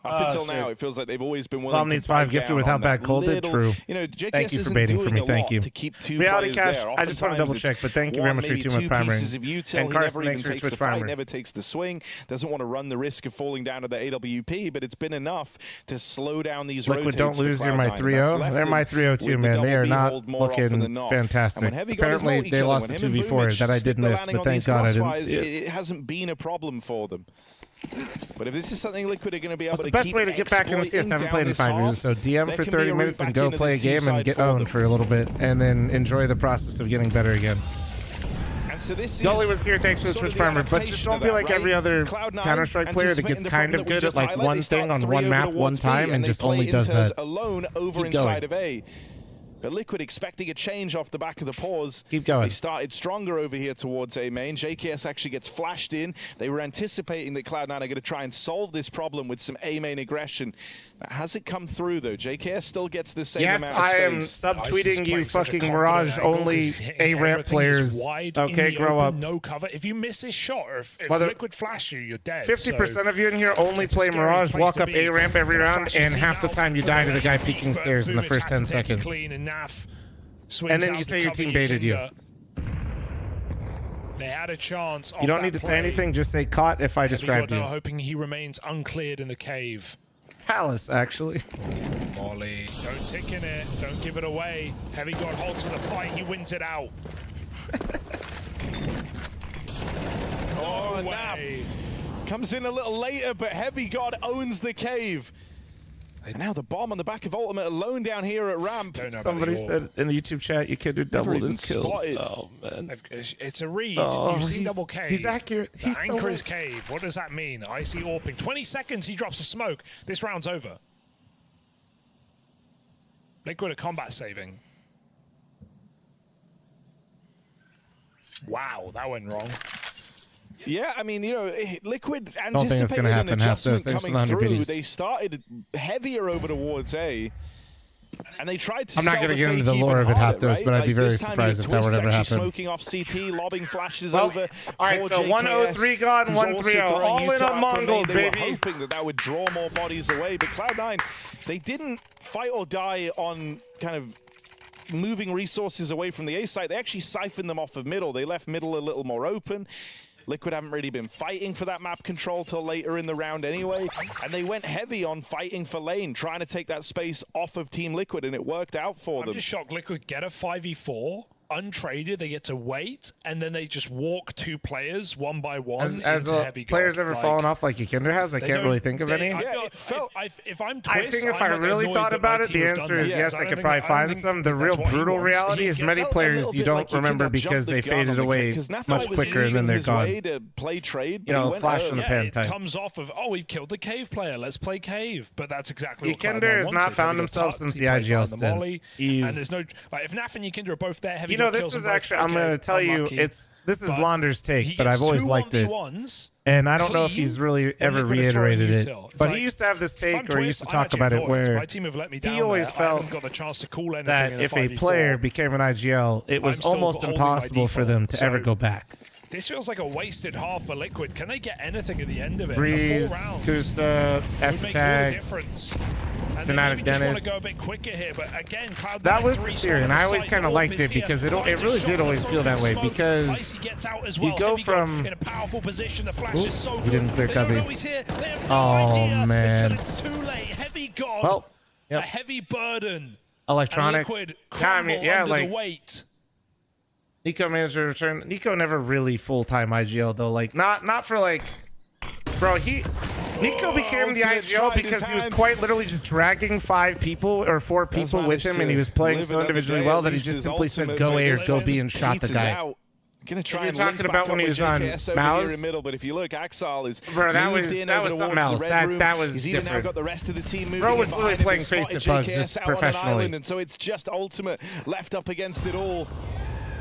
Up until now, it feels like they've always been willing Tom to needs 5 bite gifted down without on that bad colded. little- True. You know, JKS Thank you for isn't baiting for doing me. a Thank lot you. to keep 2 Reality players Cash, there. I just want to double Oftentimes check, but thank you very one, much for maybe 2 month 2 primary. pieces of util. And He Carson, never even thanks for takes Twitch the fight, primary. never takes the swing, doesn't want to run the risk of falling down to the AWP, but it's been enough to slow down these Liquid, rotates don't for lose. You're my Cloud9. 3-0. That's left They're my him 3-0 too, with the man. They double are B not hold more often than looking not. fantastic. And when Heavy God is Apparently, they multi-killing, lost when a him and 2v4 Boomich that I stick did the miss, landing but on thank these God I didn't crossfires, see it. it hasn't been a problem for them. But if this is something Liquid are going to be able What's to the best keep way to get back in the CS? I haven't exploiting played in down 5 years or this so. half, DM there for can be 30 a minutes route and back go into play a this game and T-side get for owned them. for a little bit, and then enjoy the process of getting better again. And so this Gully is was here, thanks for the sort Twitch of primer, but just adaptation don't of be that, like every right? other Cloud9 Counter-Strike player that gets anticipating the kind problem of that we good at just like highlighted. one They start thing on 3 one over map, one towards B, time, and they just play only does Inters that. alone over Keep inside going. of A. But Liquid expecting a change off the back of the pause. Keep going. They started stronger over here towards A main. JKS actually gets flashed in. They were anticipating that Cloud9 are going to try and solve this problem with some A main aggression. That hasn't come through though. JKS still gets the same Yes, amount of I am space. subtweeting you fucking Mirage only A ramp players. Okay, grow up. No cover. If you miss this shot, or if Mother- Liquid flash you, you're dead. 50% of you in here only play Mirage, walk up A ramp every round, and half the time you die to the guy peeking stairs in the first 10 seconds. And then you say your team baited you. They had a chance. You don't need to say anything, just say caught if I described you. Now hoping he remains uncleared in the cave. Palace, actually. Molly, don't tick in it. Don't give it away. Heavy God holds for the fight. He wins it out. Oh, Naf comes in a little later, but Heavy God owns the cave. And now the bomb on the back of Ultimate alone down here at ramp. Somebody said in the YouTube chat you kid who doubled his kills. spotted. Oh man. It's a read. Oh, You've seen he's- double cave. he's accurate. The He's so anchor right. is cave. What does that mean? I see AWPing. 20 seconds, he drops a smoke. This round's over. Liquid are combat saving. Wow, that went wrong. Yeah, I mean, you know, Liquid Don't think it's anticipated gonna an happen. Half those adjustment things for coming the 100 through. biddies. They started heavier over towards A, and they tried to I'm not sell gonna the get into fake the lore even of it, harder, Half Dose, right? but I'd be Like, very this time surprised you if that Twist would ever actually happen. Smoking off CT, lobbing flashes Well, over. all right, for so JKS, 103 gone, who's 130. also throwing All in Utah on from A. Mongols, They baby. were hoping that that would draw more bodies away, but Cloud9, they didn't fight or die on kind of moving resources away from the A site. They actually siphoned them off of middle. They left middle a little more open. Liquid haven't really been fighting for that map control till later in the round anyway, and they went heavy on fighting for lane, trying to take that space off of Team Liquid, and it worked out for I'm them. just shocked Liquid get a 5v4 untraded. They get to wait, and then they just walk 2 players one by one Has into heavy players gold. ever Like, fallen off like Ykinder has? I can't really think of any. If I'm I Twist, think if I'm I like really annoyed thought that my about it, team the have answer done is that. yes. I could probably find some. The real brutal reality is many players you don't remember because they faded away much quicker and then they're gone. You know, flash in the pan It type. comes off of, oh, we've killed the cave player. Let's play cave. But that's exactly what Ykinder Cloud9 has not wanted. found Heavy himself got since tucked, the he played IGL behind the stint. molly, He's- and there's no like if Naf and Ykinder are both there. Heavy You know, got this kills is them both, actually, I'm okay, going to tell you, unlucky. this is But Launder's he take, but gets I've always 2 liked it. 1v1s And I don't know if clean, he's really then ever Liquid are throwing reiterated it. util. It's But like, he used to have this if I'm take, or he used to Twist, talk I'm about it, actually annoyed. where My team have let me down he always there. I felt haven't got the chance to call anything that in a if a 5v4. player became an IGL, it was I'm still almost holding my impossible for them to default, ever so- go back. This feels like a wasted half for Liquid. Can they get anything at the end of it? Breeze, 4 rounds Kusta, would make all the Tag, difference. And Fnatic they maybe just want Dennis. to go a bit quicker here, but again, Cloud9 That was the 3 theory, and I always kind of liked it because it really did always feel that way. Because Icy gets out as well. you go Heavy got from in a powerful position. The flash Ooh, is so he good. didn't clear They don't copy. know he's here. They have no Oh, idea man. until it's too late. Heavy God. Well, a heavy burden. Electronic. And Liquid Yeah, I mean, crumble yeah, under like the weight. Nico managed to return. Nico never really full-time IGL though. Like not for like, bro. Nico became the Ultimate IGL tried his because he was hand. quite literally just dragging 5 people or 4 people with him, and he was playing so individually well that he just simply said go A or go B and shot the guy. Gonna try If and you're link talking back about up when he with was on JKS over Mouse, here in middle, but if you look, Axal is bro, that moved was in that over was something towards the else. red room. That was He's even now different. got the rest of the team moving Bro was in literally behind him playing and face to spotted pugs JKS just out on an professionally. island, and so it's just Ultimate left up against it all.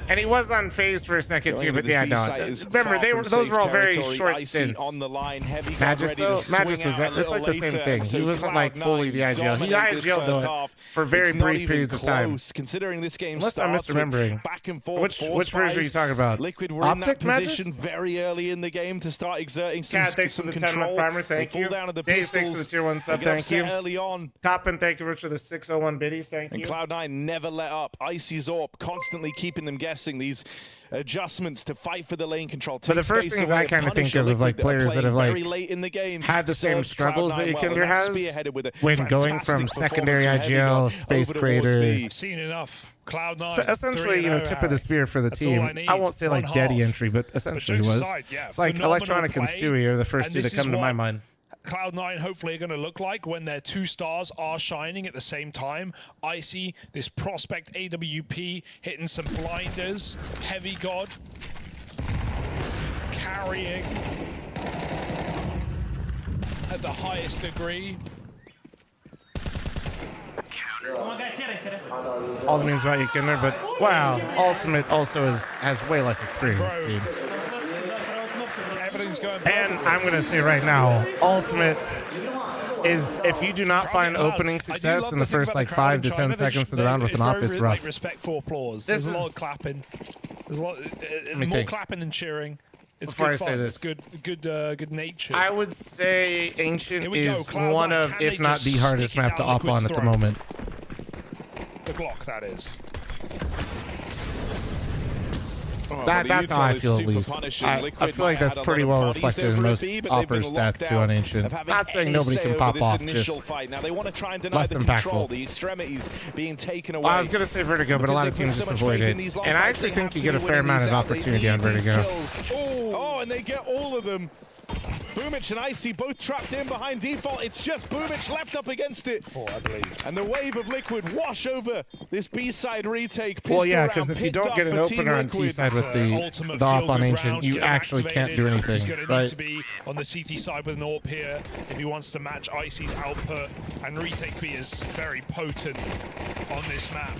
And he was on phase for a second too, Showing but that yeah, this no. B-site is Remember, far from those were all safe very territory. short Icy stints. on the line. Heavy got Magus ready to though, swing Magus was out a it's little like the same later, thing. so He wasn't like Cloud9 fully the IGL. He dominate this IGL'd first though half. for very It's not brief even periods of time. close, considering this game Unless I'm starts with misremembering. back and forth. Which version are you talking about? Liquid were in that Optic Magus? position very early in the game to start exerting some, Cat, thanks for some the control. 10-month primer. Thank They you. fall down to the Dave, thanks for the pistols. tier 1 They sub. get Thank upset you. early on. Coppin, thank you for the 601 biddies. Thank And you. Cloud9 never let up. Icy Zorp constantly keeping them guessing. These adjustments to fight for the lane control. But the take first space things away I and kind of punish think a of like Liquid that are players that have playing very like late in the game. had the same Serves struggles Cloud9 that well, Ykinder and that's has spearheaded with a when going fantastic from performance secondary from Heavy IGL, God space over towards creator. B. I've seen enough. Cloud9. Essentially, you know, 3-0 tip of the spear for the That's all team. I need. I won't say like One daddy half. entry, but essentially jokes was. aside, yeah, It's like phenomenal Electronic and play, Stewie are the first and two this that come is to my what mind. Cloud9 hopefully are going to look like when their 2 stars are shining at the same time. Icy, this prospect AWP, hitting some blinders. Heavy God, carrying at the highest degree. All the news about Ykinder, but wow, Ultimate also has way less experience, dude. Everything's going And I'm gonna say right now, Ultimate is if you do not find opening success in the first like 5 to 10 seconds of the round with an op, it's rough. Like respectful applause. This There's a lot is- of clapping. There's a lot me more think. clapping than cheering. It's Before good I say fun. this. It's good nature. I would say Ancient Here we go, is Cloud9. one of, Can if they not just the hardest stick it map to down op Liquid's on at the throat? moment. The Glock, that is. Oh, That's how I feel at least. I feel like that's pretty well reflected in most opera stats too on Ancient. Not saying nobody can pop off, just now they want to try and deny less the control, impactful. the extremities being taken away. Well, I was going to say Vertigo, but a lot of teams just avoid it. And I actually think you get a fair amount of opportunity on Vertigo. Oh, and they get all of them. Boomich and Icy both trapped in behind default. It's just Boomich left up against it. Oh, I believe. And the wave of Liquid wash over this B-side retake. Well, yeah, because if you don't get an opener on T-side with the op on Ancient, you actually can't do anything, He's going to need right? to be on the CT side with an AWP here if he wants to match Icy's output. And retake B is very potent on this map.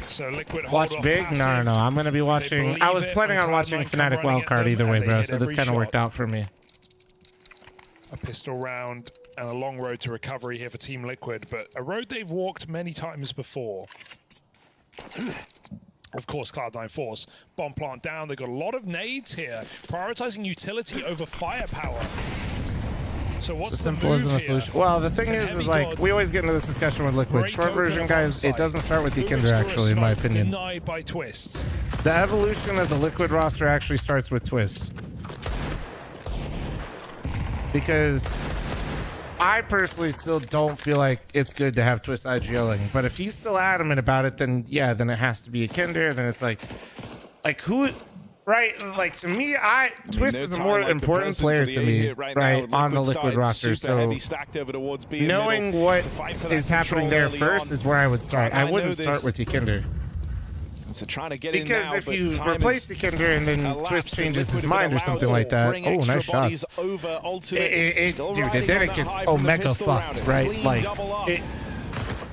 So Liquid hold Watch off big? passive. No. I'm going to be watching. I was planning on watching Fnatic Wildcard either way, bro, so this kind of worked out for me. A pistol round and a long road to recovery here for Team Liquid, but a road they've walked many times before. Of course, Cloud9 Force. Bomb plant down. They've got a lot of nades here, prioritizing utility over firepower. So what's It's as the simple move as a here? solution. Well, the thing Can is Heavy like, God we always get into this discussion with Liquid. break Short open version, a guys, it onside? doesn't start with Boomich Ykinder, threw a actually, in my smoke, opinion. Denied by Twist. The evolution of the Liquid roster actually starts with Twist. Because I personally still don't feel like it's good to have Twist IGLing, but if he's still adamant about it, then yeah, then it has to be a Kinder. Then it's like who, right? Like to me, Twist is a more important player to me, right, on the Liquid roster. So knowing what is happening there first is where I would start. I wouldn't start with Kinder. So trying to get because in now, if you replace the Kinder and then Twist changes his mind or something like that, oh, nice shots. Dude, and then it gets Omega fucked, right? Like,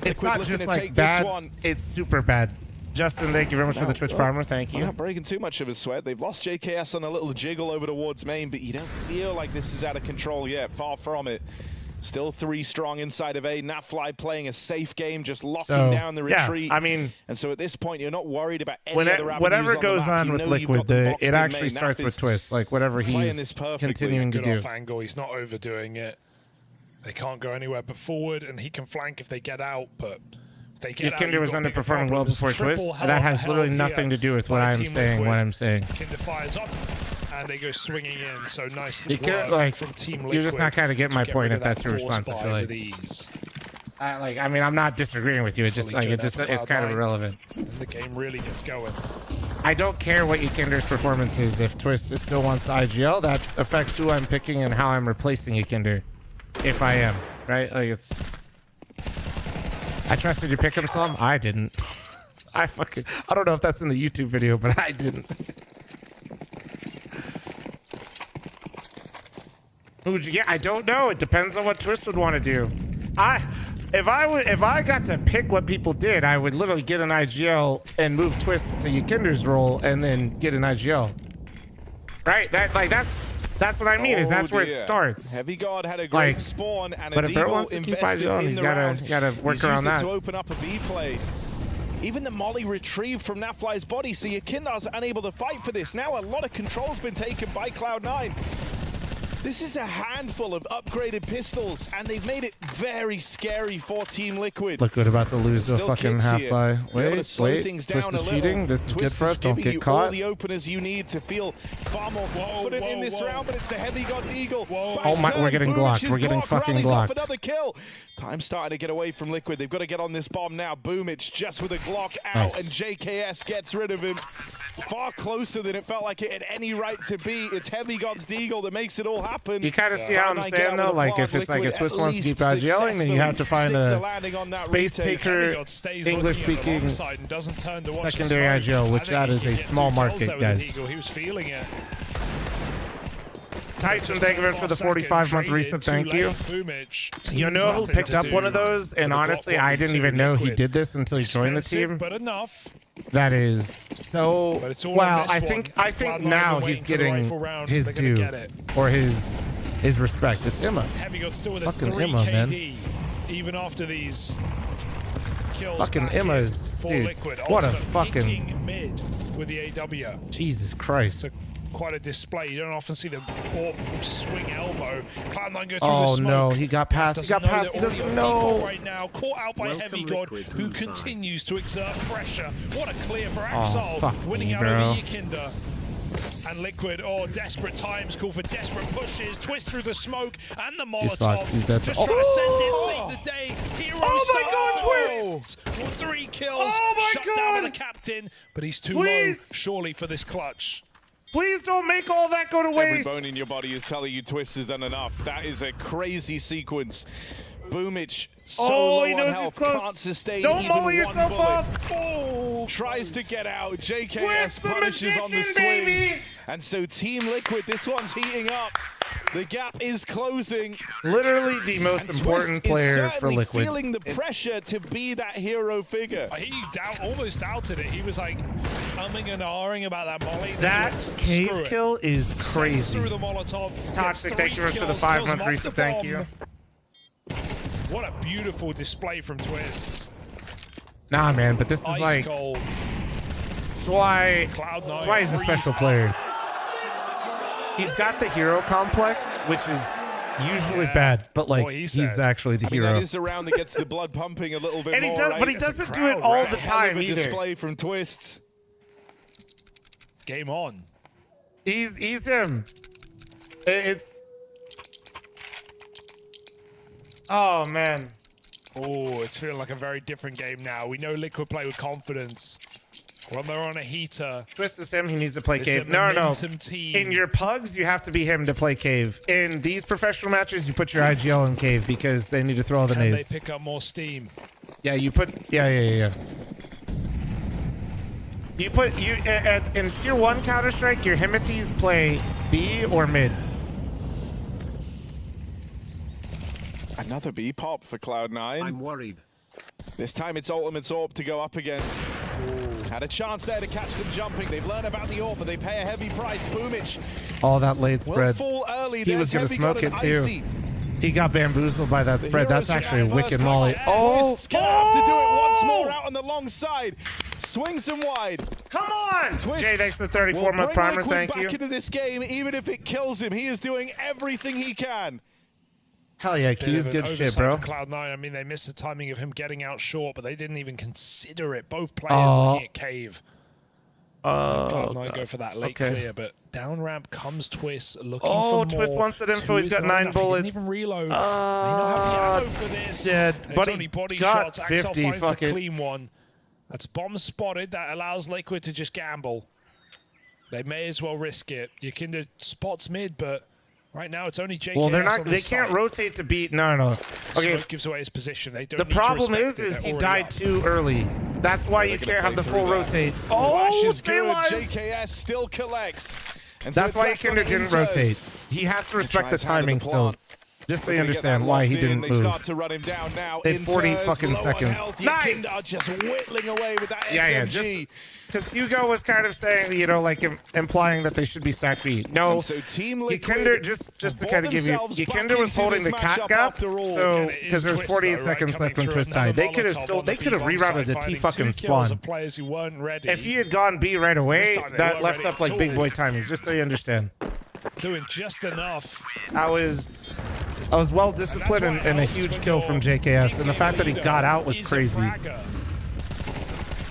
it's not just like bad, it's super bad. Justin, thank you very much for the Twitch primer. Thank you. Not breaking too much of a sweat. They've lost JKS on a little jiggle over towards main, but you don't feel like this is out of control yet. Far from it. Still 3 strong inside of A. Natfly playing a safe game, just locking down the retreat. Yeah, I mean, and so at this point, you're not worried about any other avenues whatever on goes the map. on with Liquid, it actually starts with Twist. Like whatever he's continuing to do. Off angle, he's not overdoing it. They can't go anywhere but forward, and he can flank if they get out. But if they get out, Kinder was underperforming well before Twist. That has literally nothing to do with what I'm saying. What I'm saying. Kinder fires up. And they go swinging in, so nice like, from Team Liquid. You're just not kind of getting my point if that's your response. I feel like. I mean, I'm not disagreeing with you. It's just like it's kind of irrelevant. And the game really gets going. I don't care what Kinder's performance is. If Twist still wants IGL, that affects who I'm picking and how I'm replacing Kinder. If I am, right? Like it's. I trusted you pick him some. I didn't. I don't know if that's in the YouTube video, but I didn't. Yeah, I don't know. It depends on what Twist would want to do. If I got to pick what people did, I would literally get an IGL and move Twist to Kinder's role and then get an IGL. Right? That's what I mean. Is that's where it starts. Heavy Guard had a great spawn and but if Bert wants to keep IGL, he's gotta work around that. To open up a B play. Even the molly retrieved from Natfly's body, so Kinder's unable to fight for this. Now a lot of control's been taken by Cloud9. This is a handful of upgraded pistols, and they've made it very scary for Team Liquid. Liquid about to lose the fucking half by. Wait. Twist is cheating. This is good for us. Don't get caught. All the openers you need to feel far more confident in this round, but it's the Heavy God Eagle. Oh my, we're getting glocked. We're getting fucking glocked. Another kill. Time's starting to get away from Liquid. They've got to get on this bomb now. Boomich just with a Glock out, and JKS gets rid of him. Far closer than it felt like it had any right to be. It's Heavy God's Deagle that makes it all happen. You kind of see how I'm saying though, like if it's like a Twist wants to keep IGLing, then you have to find a space taker, English speaking secondary IGL, which that is a small market, guys. He was feeling it. Tyson, thank you very much for the 45-month reset. Thank you. You know who picked up one of those? And honestly, I didn't even know he did this until he joined the team. But enough. That is so. Well, I think now he's getting his due or his respect. It's Emma. Fucking Emma, man. Even after these kills. Fucking Emma's, dude. What a fucking mid with the AW. Jesus Christ. Quite a display. You don't often see the swing elbow. Cloud9 go through the smoke. No, he got past. He got past. He doesn't know. Right now, caught out by Heavy God, who continues to exert pressure. What a clear for Axel, winning out over Kinder. And Liquid, desperate times call for desperate pushes. Twist through the smoke and the Molotov. He's dead. Just trying to send it, save the day. Hero my God, Twist! 3 kills. Oh my Shut God! down with the captain, but he's too low, surely, for this clutch. Please don't make all that go to waste. Every bone in your body is telling you Twist has done enough. That is a crazy sequence. Boomich, so low he knows on health, he's close. can't sustain Don't even molly yourself bullet. off. Tries to get out. JKS Twist the punishes on the swing. baby. And so Team Liquid, this one's heating up. The gap is closing. Literally the most important player for Liquid. Feeling the pressure to be that hero figure. He almost doubted it. He was like umming and ahhing about that molly. That cave kill is crazy. Through the Molotov. Toxic, thank you for the 5-month reset. Thank you. What a beautiful display from Twist. Nah, man, but this is like. Cold. That's why he's a special player. He's got the hero complex, which is usually bad, but like he's actually the hero. That is a round that gets the blood pumping a little bit more. But he doesn't do it all the time either. Display from Twist. Game on. He's him. It's. Oh, man. Oh, it's feeling like a very different game now. We know Liquid play with confidence. When they're on a heater. Twist is him. He needs to play It's cave. a No. momentum team. In your pugs, you have to be him to play cave. In these professional matches, you put your IGL in cave because they need to throw all the Can nades. they pick up more steam? Yeah, you put. Yeah. You put in tier 1 Counter Strike. Your Himothes play B or mid. Another B pop for Cloud9. I'm worried. This time it's Ultimate's Orb to go up against. Had a chance there to catch them jumping. They've learned about the Orb, but they pay a heavy price. Boomich All that late will spread. fall early. He was There's gonna Heavy smoke got it an too. icy. He got bamboozled by that spread. That's Heroes actually a first wicked time molly. on Oh, Twist gonna have to do it once more out on the long side. Swings them wide. Come on! Twist Jay, thanks for the will 34-month bring primer. Liquid Thank back you. into this game, even if it kills him. He is doing everything he can. Hell yeah, Bit Key's of an good shit, oversight bro. for Cloud9. I mean, they missed the timing of him getting out short, but they didn't even consider it. Both players looking at cave. Cloud9 go for that late clear, but down ramp comes Twist looking for more. Twist wants that info. He's Two is got not 9 enough. He bullets. didn't even reload. They don't have the ammo for this. Dead. It's But only he body got shots. 50. Axel finds Fuck a it. clean one. That's bomb spotted. That allows Liquid to just gamble. They may as well risk it. Yakinda spots mid, but right now it's only JKS. Well, they're not. on They the can't side. rotate to beat. No. Okay. Smoke gives away his position. They don't The need to problem respect is it. he They're died already too early. That's why you can't have the full rotate. Flash is stay good. alive. JKS still collects. And so That's it's why left on Yakinda didn't Inters. rotate. He has to respect the tries hand of timing the still. plant. Just so you Looking to get that understand why he locked in. didn't They move. start to run him down now. They had 40 Inters, fucking lower seconds. health. Nice! Yakinda just whittling away with that Yeah, SMG. just because Hugo was kind of saying, like implying that they should be stack B. No, And so Team Liquid Yakinda, just to bought kind of give you, themselves back Yakinda was into holding this the cat matchup gap, after all. so And it because is there's Twist, 48 though, right, seconds coming left when through Twist another died. They could have Molotov still, on they the could have B-bomb rerouted side, the T finding fucking 2 kills spawn. of players who weren't ready. If he had gone B right away, This time they that weren't left ready up like at big all. boy timing. Just so you understand. Doing just enough. I was well disciplined and a huge kill from JKS, and the fact that he got out was crazy.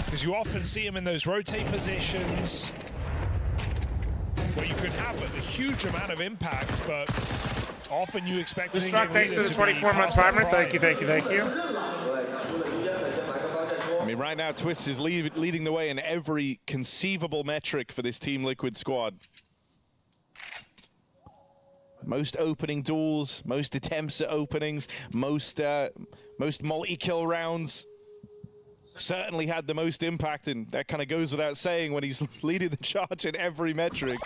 Because you often see him in those rotate positions where you could have a huge amount of impact, but often you expect to Destruct, thanks for the 24-month primer. Thank you. I mean, right now, Twist is leading the way in every conceivable metric for this Team Liquid squad. Most opening duels, most attempts at openings, most multi-kill rounds. Certainly had the most impact, and that kind of goes without saying when he's leading the charge in every metric.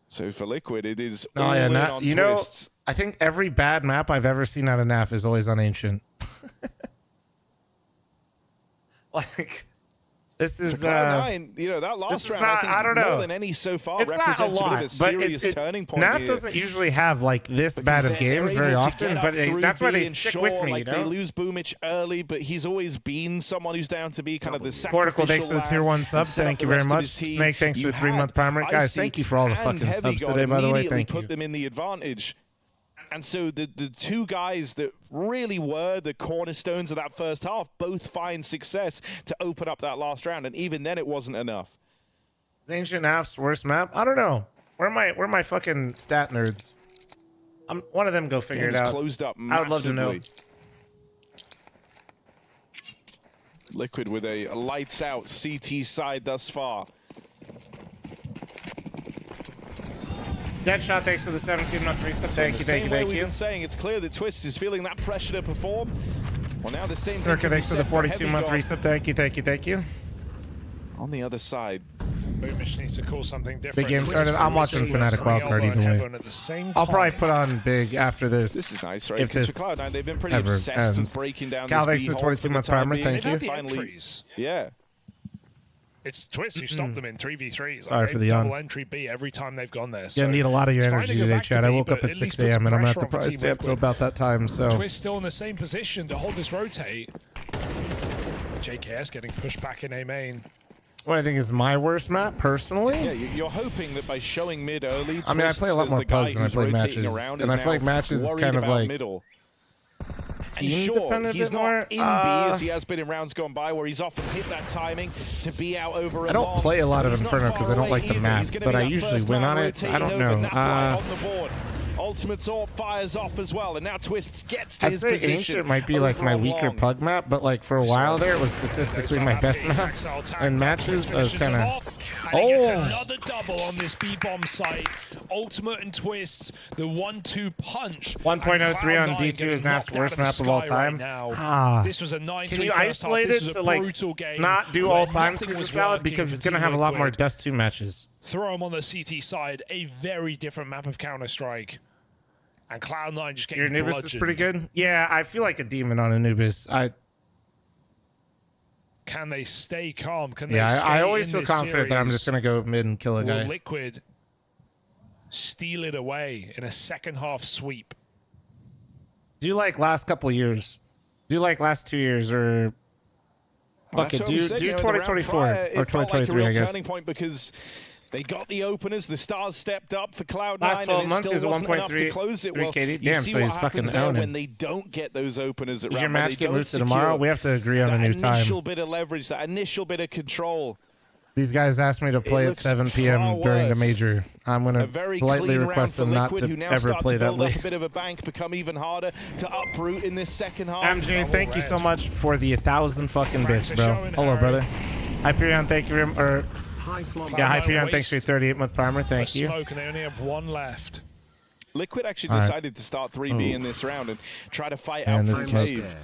So for Liquid, it is all in on Twists. I think every bad map I've ever seen out of NAF is always on Ancient. Like, this is Cloud9, that last round, I think more than any so far it's not a represents lot, a bit of a serious turning point NAF here. doesn't usually have like this bad of games very often, but that's why they stick with me. They lose Boomich early, but he's always been someone who's down to be kind of the Cortical, sacrificial thanks for the tier 1 sub. Thank you very much. Snake, thanks for the 3-month primer. Guys, thank you for all the fucking subs today, by the way. Thank you. Put them in the advantage. And so the two guys that really were the cornerstones of that first half both find success to open up that last round, and even then it wasn't enough. Is Ancient NAF's worst map? I don't know. Where are my fucking stat nerds? One of them go figure it out. Closed up I would love to know. Liquid with a lights out CT side thus far. Deadshot, thanks for the 17-month reset. Thank you. We've been saying, it's clear that Twist is feeling that pressure to perform. Well, now the same. Circa, thanks for the 42-month reset. Thank you. On the other side, Boomish needs to call something different. Big game started. I'm watching Fnatic Wildcard either way. I'll probably put on Big after this. This is nice, right? If Because this for Cloud9, they've been pretty ever obsessed ends. with breaking down Cal, this thanks for the 22-month primer. Thank you. Finally, yeah. It's Twist who stopped them in 3v3s. Sorry for the double yawn. entry B every time they've gone there. Yeah, So need a lot of your it's fine energy to go today, back to Chad. I B, woke up but at at least 6 puts a.m. and I'm at pressure the on for price Team stay up till Liquid. about that time. So Twist still in the same position to hold this rotate. JKS getting pushed back in A main. what I think is my worst map, personally. Yeah, you're hoping that by showing mid early, I mean, I play a lot more pugs than I play matches, and I feel like matches is kind of like middle. team And sure, dependent a he's bit not more. in B as he has been in rounds gone by, where he's often hit that timing to be out over. I don't play a lot of Inferno because I don't like the map, but I usually win on it. I don't know. Ultimate's AWP fires off as well, and now Twists gets to I'd his say position. Ancient might be like my over weaker long. pug map, but like for a while there, it was statistically my best map. In matches, I was kind of. Another double on this B-bomb site. Ultimate and Twists, the 1-2 punch. 1.03 on D2 is Naf's worst map of all time. This was a 9-3 Can you first isolate half. it This to was a like brutal game not do where all time nothing Caesar was Salad working because for it's going to Team have a lot more Liquid. Dust 2 matches. Throw him on the CT side, a very different map of Counter-Strike. And Cloud9 just getting Your Anubis bludgeoned. is pretty good. Yeah, I feel like a demon on Anubis. Can they stay calm? Can they Yeah, stay I always in feel this confident that I'm series? just going to go mid and kill a Will guy. Liquid steal it away in a second half sweep? Do you like last couple years? Do you like last 2 years or? Well, Fuck that's it, what we do said, you know, the round 2024 prior, or it felt like a 2023, real I guess. turning point because they got the openers, the stars stepped up for Cloud9, Last 12 and it months still is a wasn't enough to 1.3 close it. Well, KD. you Damn, see so what he's happens fucking there owning. when they don't get those openers at Did your round, when match they get don't moved to secure tomorrow? We have to agree on a new that time. initial bit of leverage, that initial bit of control. These guys asked me to play at looks 7 far p.m. during the worse. major. I'm going A to very politely clean round request for them not Liquid, who to now ever start play to that build up late. a bit of a bank, become even harder to uproot in this second half. MJ, thank you so much for the 1,000 fucking bits, bro. Hello, brother. Hyperion, thank you. Yeah, Hyperion, thanks for your 38-month primer. Thank you. Smoke, and they only have one left. Liquid actually All right. decided to start 3B in this round and try to fight out And for this the smoke. wave.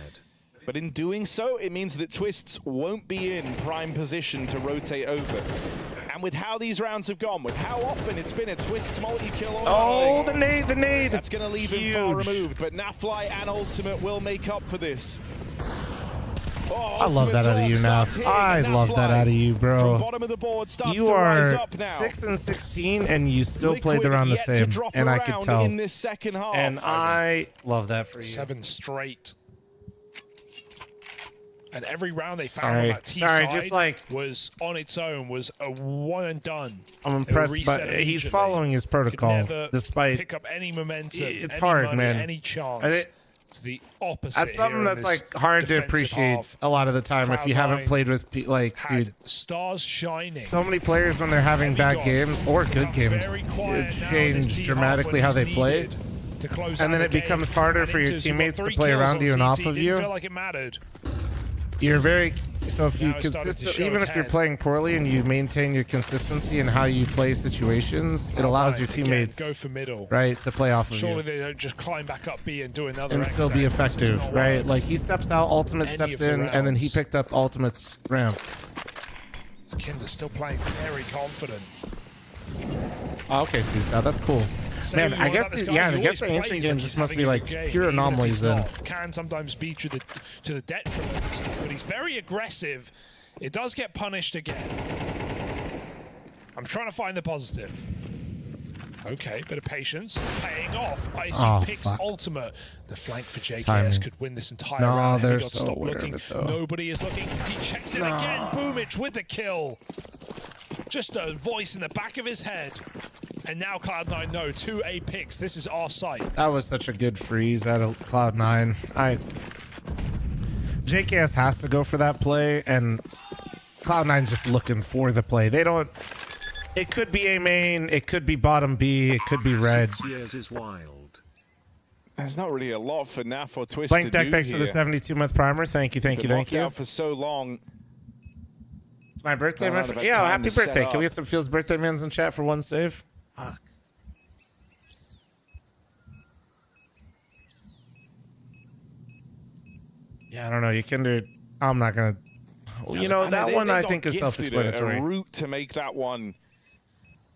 But in doing so, it means that Twists won't be in prime position to rotate over. And with how these rounds have gone, with how often it's been a Twists multi-kill on Oh, the nade. That's going to leave him far removed. But Nafly and Ultimate will make up for this. Oh, I love that out of you, Naf. I love that out of you, bro. Bottom of the board starts You to rise are up now. 6-16, and you still played Liquid around the yet to same, drop and I around could tell. in this second half. And I love that for you. 7 straight. And every round they found Sorry. on that T Sorry, side just like- was on its own, was a one and done. I'm A impressed, reset but he's immediately. following his Could protocol, never despite pick up any momentum. it's any hard, money, man. Any chance. And it's the opposite. that's something here in that's this like hard to defensive appreciate half. a lot of the time if you haven't Cloud9 played with like, had dude. stars shining. So many players when they're having bad games or good games, it changes dramatically how they play, and then it becomes harder for your teammates to play around you and off of you. Didn't feel like it mattered. You're very so if you Now it started to consistent, show even its if you're head. playing poorly and you maintain your consistency in how you play situations, it allows your Again, teammates go for middle. right to play off of Surely you they don't just climb back up B and do another and still be exec. This effective, isn't right? work. Like he steps out, ultimate Any steps of the in, and then he rounds. picked up ultimate's ramp. Kinder's still playing very confident. Oh, okay, so that's cool. Say Man, what you I want guess about this the, guy, yeah, he I guess the always ancient plays games like just he's must be having a like good game, pure even if anomalies he's then. not. Can sometimes be to the detriment, but he's very aggressive. It does get punished again. I'm trying to find the positive. Okay, bit of patience. Paying off. Icy Oh, picks fuck. ultimate. The flank for JKS Timing. could win this entire No, round. they're He got so stopped aware of looking. it, though. Nobody is looking. He checks it again. Boomich with the kill. Just a voice in the back of his head. And now Cloud9 know 2A picks. This is our site. That was such a good freeze out of Cloud9. JKS has to go for that play, and Cloud9's just looking for the play. They don't. It could be A main, it could be bottom B, it could be red. 6 years is wild. There's not really a lot for Naf or Twist Blank to Deck, do thanks for the here. 72-month primer. Thank you, thank you, Been thank locked you. out for so long. It's my birthday, Not my out of friend. a Yeah, time happy to set birthday. Can we up. get some Feels birthday mans in chat for one save? Fuck. Yeah, I don't know. You can. I'm not gonna. You know, And that they one I got think is gifted self-explanatory. A route to make that one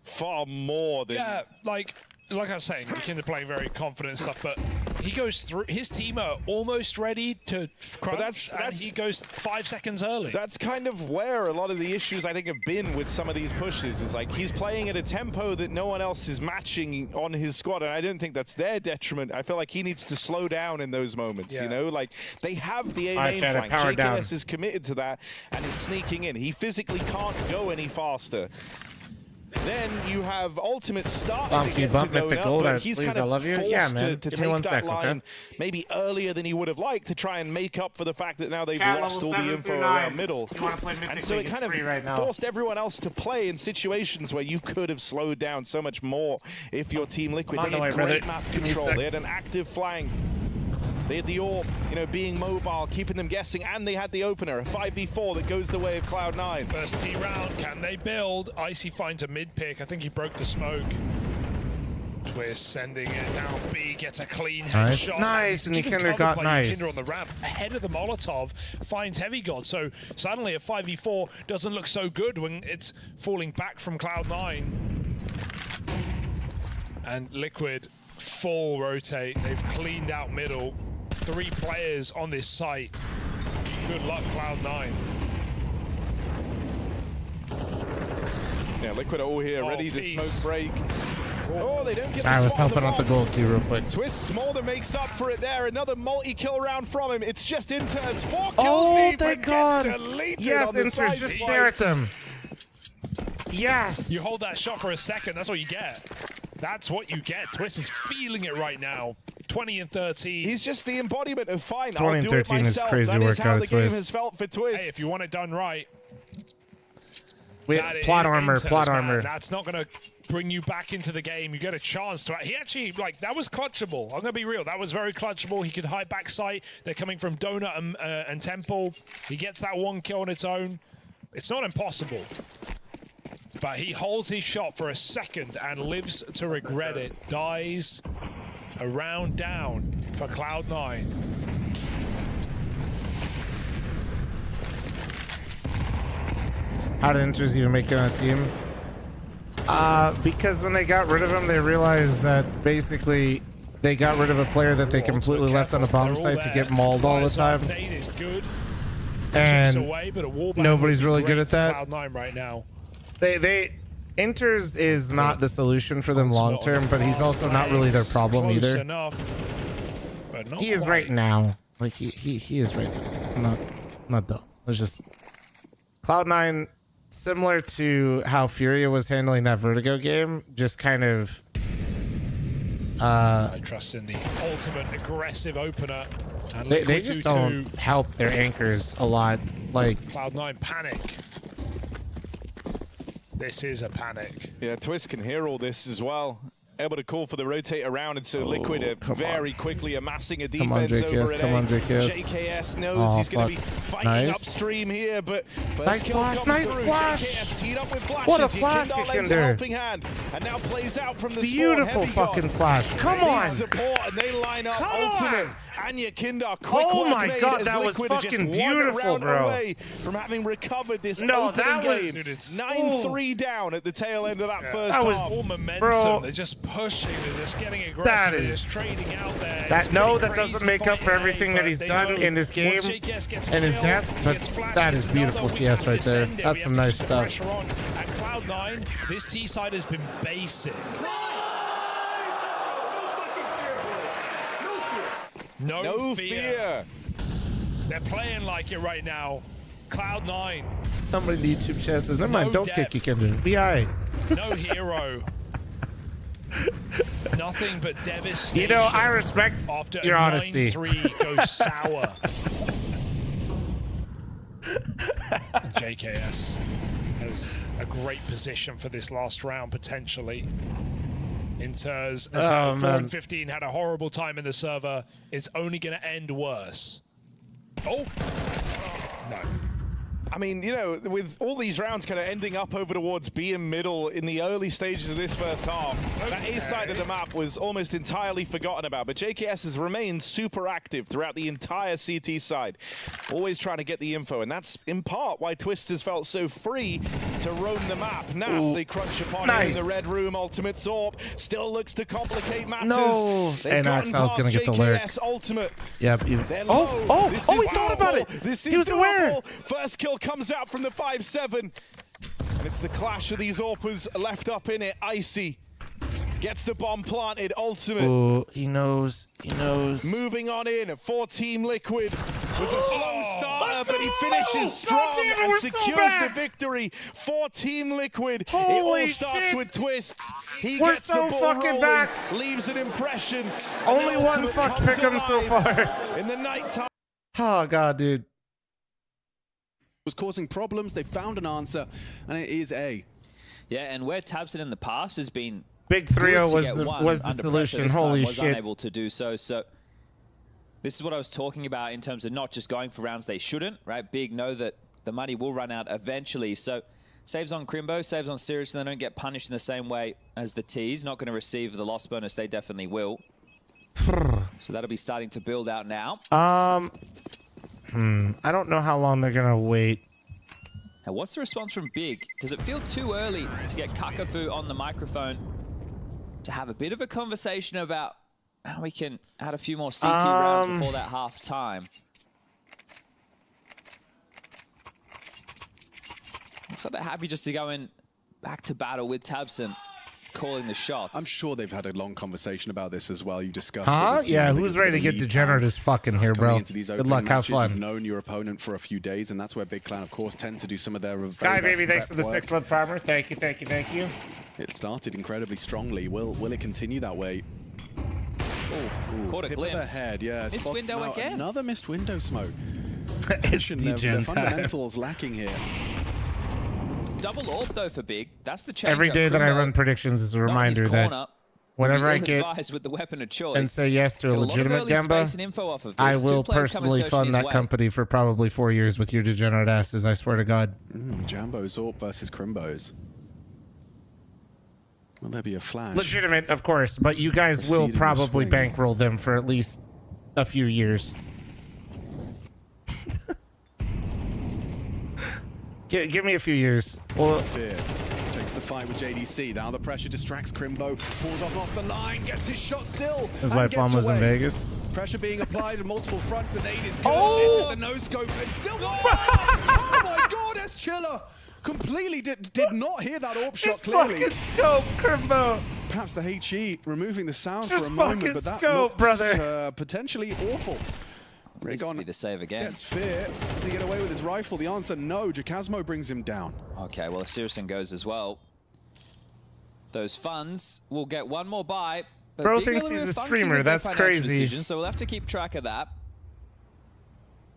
far more than. Yeah, like I was saying, Kinder playing very confident and stuff, but he goes through. His team are almost ready to crunch, and he goes 5 seconds early. That's kind of where a lot of the issues I think have been with some of these pushes. Is like he's playing at a tempo that no one else is matching on his squad, and I don't think that's their detriment. I feel like he needs to slow down in those moments. Yeah. You know, like they have the A All right, main Shannon, flank. power JKS down. is committed to that and is sneaking in. He physically can't go any faster. Then you have Ultimate starting Bump, to get you bump to at the Donut, goal, but he's please, kind I of love you. forced Yeah, man. to Give me take 1 that sec, line okay? maybe earlier than he would have liked to try and make up for the fact that now they've Chat lost all level the 7 info through around 9. middle. You wanna play Mythic And so it League, kind it's free right of now. forced everyone else to play in situations where you could have slowed down so much more if your Team Liquid. I'm on They the had way, great brother. map Give me a control. sec. They had an active flank. They had the AWP, you know, being mobile, keeping them guessing, and they had the opener, a 5v4 that goes the way of Cloud9. First T round, can they build? Icy finds a mid pick. I think he broke the smoke. Twist sending it down B, gets a clean Nice. headshot. Nice, and Even Ykinder covered got by nice. Ykinder on the ramp, ahead of the Molotov, finds Heavy God. So suddenly a 5v4 doesn't look so good when it's falling back from Cloud9. And Liquid full rotate. They've cleaned out middle. 3 players on this site. Good luck, Cloud9. Yeah, Liquid are all here, ready to smoke break. Oh, they don't get the I was spot on helping out the bomb. goal queue real quick. Twists more than makes up for it there. Another multi-kill round from him. It's just Inter's 4 kills Oh, deep thank and God. gets deleted Yes, on the Inter, side just fight. stare at them. Yes. You hold that shot for a second, that's what you get. That's what you get. Twist is feeling it right now. 20 and 13. He's just the embodiment of fine. 20 I'll and do 13 it is myself. crazy That work is how out the of game Twist. has felt for Twist. Hey, if you want it done right. Plot armor, Inter's, plot man, armor. That's not going to bring you back into the game. You get a chance to. He actually, like, that was clutchable. I'm going to be real. That was very clutchable. He could hide back sight. They're coming from Donut and Temple. He gets that 1 kill on its own. It's not impossible. But he holds his shot for a second and lives to regret it. Dies a round down for Cloud9. How did Inter's even make it on a team? Because when they got rid of him, they realized that basically they got rid of a player that they completely left on a bomb site to get mauled all the time. Is good. And Away, but a wallbang nobody's would be really good great at that. for Cloud9 right now. Inter's is not the solution for them long term, but he's also not really their problem Close either. enough, but not He is quite. right now. Like he is right now. Not dumb. It's just Cloud9, similar to how Furia was handling that Vertigo game, just kind of I trust in the ultimate aggressive opener. And they Liquid just do don't too. help their anchors a lot. Like Cloud9 panic. This is a panic. Yeah, Twist can hear all this as well. Able to call for the rotate around, and so Liquid are very quickly amassing a Come on, defense JKS, over at come A. on, JKS. JKS knows Oh, he's going to fuck. be fighting Nice. upstream here, but first Nice kill flash, comes nice through. flash. JKS teed up with flashes. What a flash, Ykinder lends a Ykinder. helping hand, and now plays out from the spawn. Beautiful Heavy God. fucking flash. Come They need on. support, and they line up Come ultimate. on. And Ykinder, quick Oh work my made God, as that was Liquid are just fucking 1 beautiful, round bro. away from having recovered this No, opening that was- game. Dude, it's- 9-3 down at the tail end of that first That was- half. All momentum. Bro. They're just pushing. They're just getting aggressive. That They're is- just trading out there. that It's no, pretty that doesn't crazy make up for fight, everything but that he's they done know in this game once JKS gets a and his kill, deaths, he but gets flashed, that gets is beautiful another, we CS have right to there. send it, That's we some have to nice keep the stuff. pressure on. At Cloud9, this T side has been basic. No fear. They're playing like it right now. Cloud9, Somebody in the YouTube chat says, never mind, No don't kick depth. Ykinder. Be alright. no hero. Nothing but devastation. You know, I respect after your a honesty. 9-3 goes sour. JKS has a great position for this last round potentially. Inters has Oh, 4 man. and 15 had a horrible time in the server. It's only going to end worse. Oh no. I mean, you know, with all these rounds kind of ending up over towards B and middle in the early stages of this first half, that A side of the map was almost entirely forgotten about. But JKS has remained super active throughout the entire CT side, always trying to get the info. And that's in part why Twist has felt so free to roam the map. Now they crunch upon him in the red room. Ultimate Zorp still looks to complicate matters. No. They've And gotten Axel's past gonna get the lurk. JKS Ultimate. Yep. He's, They're oh, low. oh, This oh, is he thought about it. doable. This is He was aware. doable. First kill comes out from the 5-7. And it's the clash of these AWPers left up in it. Icy gets the bomb planted. Ultimate. Oh, he knows. He knows. Moving on in for Team Liquid. Was a slow start. but he finishes strong and secures the victory for Team Liquid. It all starts with twists. He We're gets so the ball fucking rolling, back. leaves an impression. and Only the one ultimate fucked comes pick'em so alive far. In the nighttime. Oh god, dude. Was causing problems. They found an answer, and it is A. Yeah, and where Tabson in the past has been Big good 3-0 to was get the one was the under solution. pressure, this time Holy was shit. unable to do so. So this is what I was talking about in terms of not just going for rounds they shouldn't, right? Big know that the money will run out eventually. So saves on Crimbo, saves on Sirius, and they don't get punished in the same way as the T's. Not going to receive the loss bonus. They definitely will. So that'll be starting to build out now. I don't know how long they're gonna wait. Now, what's the response from Big? Does it feel too early to get Kakafu on the microphone to have a bit of a conversation about how we can add a few more CT rounds before that half time? Looks like they're happy just to go in back to battle with Tabson calling the shots. I'm sure they've had a long conversation about this as well. You discussed Huh? it. Yeah, who's ready to get degenerate as fucking here, bro? Into these Good luck, have matches, fun. You've known your opponent for a few days, and that's where Big Clan, of course, tend to do some of their Sky very Baby, best thanks for the prep work. 6-month primer. Thank you, thank you, thank you. It started incredibly strongly. Will it continue that way? Ooh, caught a tip of the glimpse. head, yeah. Missed spots window him out. again. Another missed window smoke. It's Their degen time. fundamentals lacking here. Double AWP though for Big. That's the change. Every day that I run predictions is a reminder that whenever I get with the weapon of choice and say yes to a get lot of legitimate early space and Gamba, info off of I this. Two will players coming personally Social fund his that way. company for probably 4 years with your degenerate asses, I swear to God. Jambo Zorp versus Crimbos. Will there be a flash? Legitimate, of course, but you guys will Proceeding to probably swing. bankroll them for at least a few years. Give me a few years. Well, Fear takes the fight with JDC. Now the pressure distracts Crimbo. Pulls off the line. Gets his shot still. That's and why gets Flom was in away. Vegas. Pressure being applied on multiple fronts. The nade is good. Oh! This is the no scope. And still. Oh my God, S Chiller completely did not hear that AWP shot clearly. Fucking scope, Crimbo. Perhaps the HE removing the sound Just for a moment, fucking but that scope, looks, brother. Potentially awful. Needs to be the save again. Gets Fear. Does he get away with his rifle? The answer, no. Jacasmo brings him down. Okay, well, if Sirison goes as well, those funds will get one more buy. But Bro Big thinks little he's bit a funky streamer. with their That's financial crazy. decisions, so we'll have to keep track of that.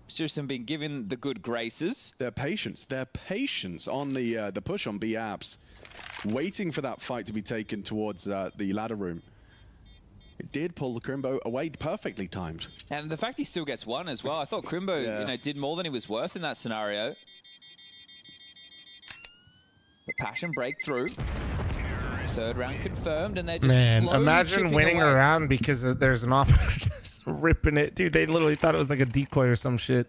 Sirison being given the good graces. Their patience on the push on B apps, waiting for that fight to be taken towards the ladder room. It did pull the Crimbo away, perfectly timed. And the fact he still gets one as well. I thought Crimbo, did more than he was worth in that scenario. But Passion breakthrough. Third round confirmed, and they're just slowly imagine chipping winning away. a round because there's an offer just ripping it. Dude, they literally thought it was like a decoy or some shit.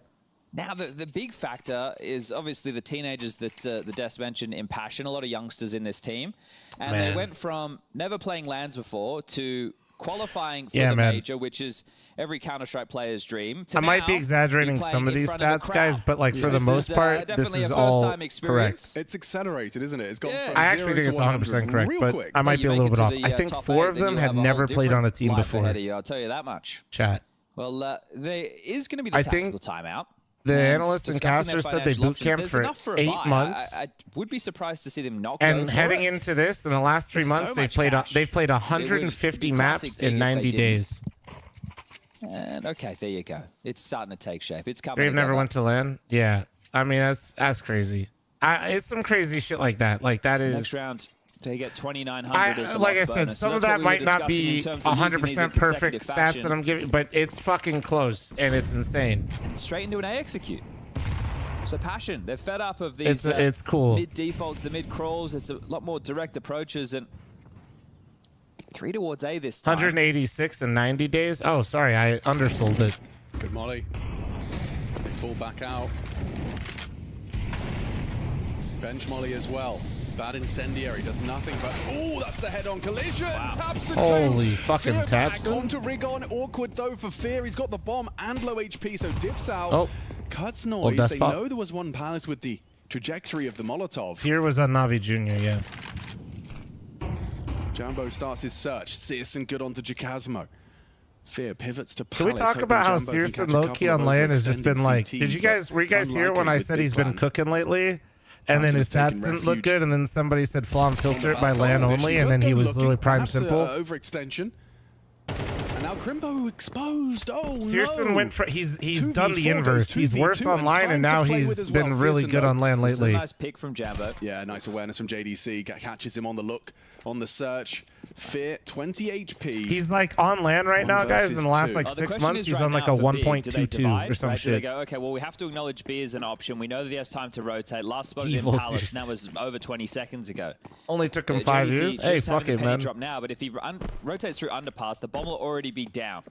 Now, the big factor is obviously the teenagers that the Des mentioned in Passion. A lot of youngsters in this team. And they went from never playing LANs before to qualifying for the major, which is every Counter-Strike player's dream. I might be exaggerating some of these stats, guys, but like for the most part, this is all correct. It's accelerated, isn't it? It's gone from I actually think it's 100% correct, but I might be a little bit off. I think 4 of them had never played on a team before. I'll tell you that much. Chat. Well, there is going to be the tactical timeout. The And analysts and discussing their casters said they financial boot options. camped There's for enough for a 8 buy. months. I would be surprised to see them not go And for heading it. into this, in the last 3 There's months, so they've much played cash. they've played It would 150 be maps classic big in if they 90 didn't. days. And okay, there you go. It's starting to take shape. It's coming. Grave never together. went to LAN. Yeah, I mean that's crazy. It's some crazy shit like that. Like that is. Next round, they get 2,900 as the Like I loss said, bonus. some So of that's that what we might were not discussing in be terms of using these in 100% perfect consecutive stats fashion. that I'm giving, but it's fucking close and it's insane. Straight into an A execute. So Passion, they're fed up of these It's cool. mid defaults, the mid crawls. It's a lot more direct approaches and 3 towards A this time. 186 in 90 days. Oh, sorry, I undersold it. Good molly. They fall back out. Bench molly as well. Bad incendiary does nothing but. Oh, that's the head-on collision. Tabson Holy too. fucking Fear back Tabson. onto Rigon. Awkward though for Fear. He's got the bomb and low HP, so dips out. Oh. Cuts Well, noise. that's They pop. know there was one palace with the trajectory of the Molotov. Fear was on Navi Jr., yeah. Jambo starts his search. Searson good onto Jacasmo. Fear pivots to Can we Palace, talk hoping about how Jumbo can Searson catch a low-key couple of on lane has just been overextended like, CTs, were you guys here when unlikely I with said big he's been plan. cooking lately? And then his Thompson stats has taken didn't look refuge good, and then somebody said Flam filter it by Back land position. only, Does and then go he was looking, literally prime perhaps a simple. Overextension. And now Crimbo exposed. Oh Searson no! went for he's done the 2v4 inverse. goes He's 2v2 worse and online, time and to now play he's with as been well. really Searson, good though. on land This is a lately. nice pick from Jambo. Yeah, nice awareness from JDC. Catches him on the look, on the search. Fear 20 HP. He's like on land right now, guys. In the last like The 6 question months, is he's right on like now a for B, do they 1.22 divide, or some right? Do they shit. go, okay, well, we have to acknowledge B as an option. We know that he has time to rotate. Last spotted in Evil Palace, Searson. that was over 20 seconds ago. Only took him JDC 5 years. just Hey, having fuck the it, penny man. drop now, but if he rotates through underpass, the bomb will already be down.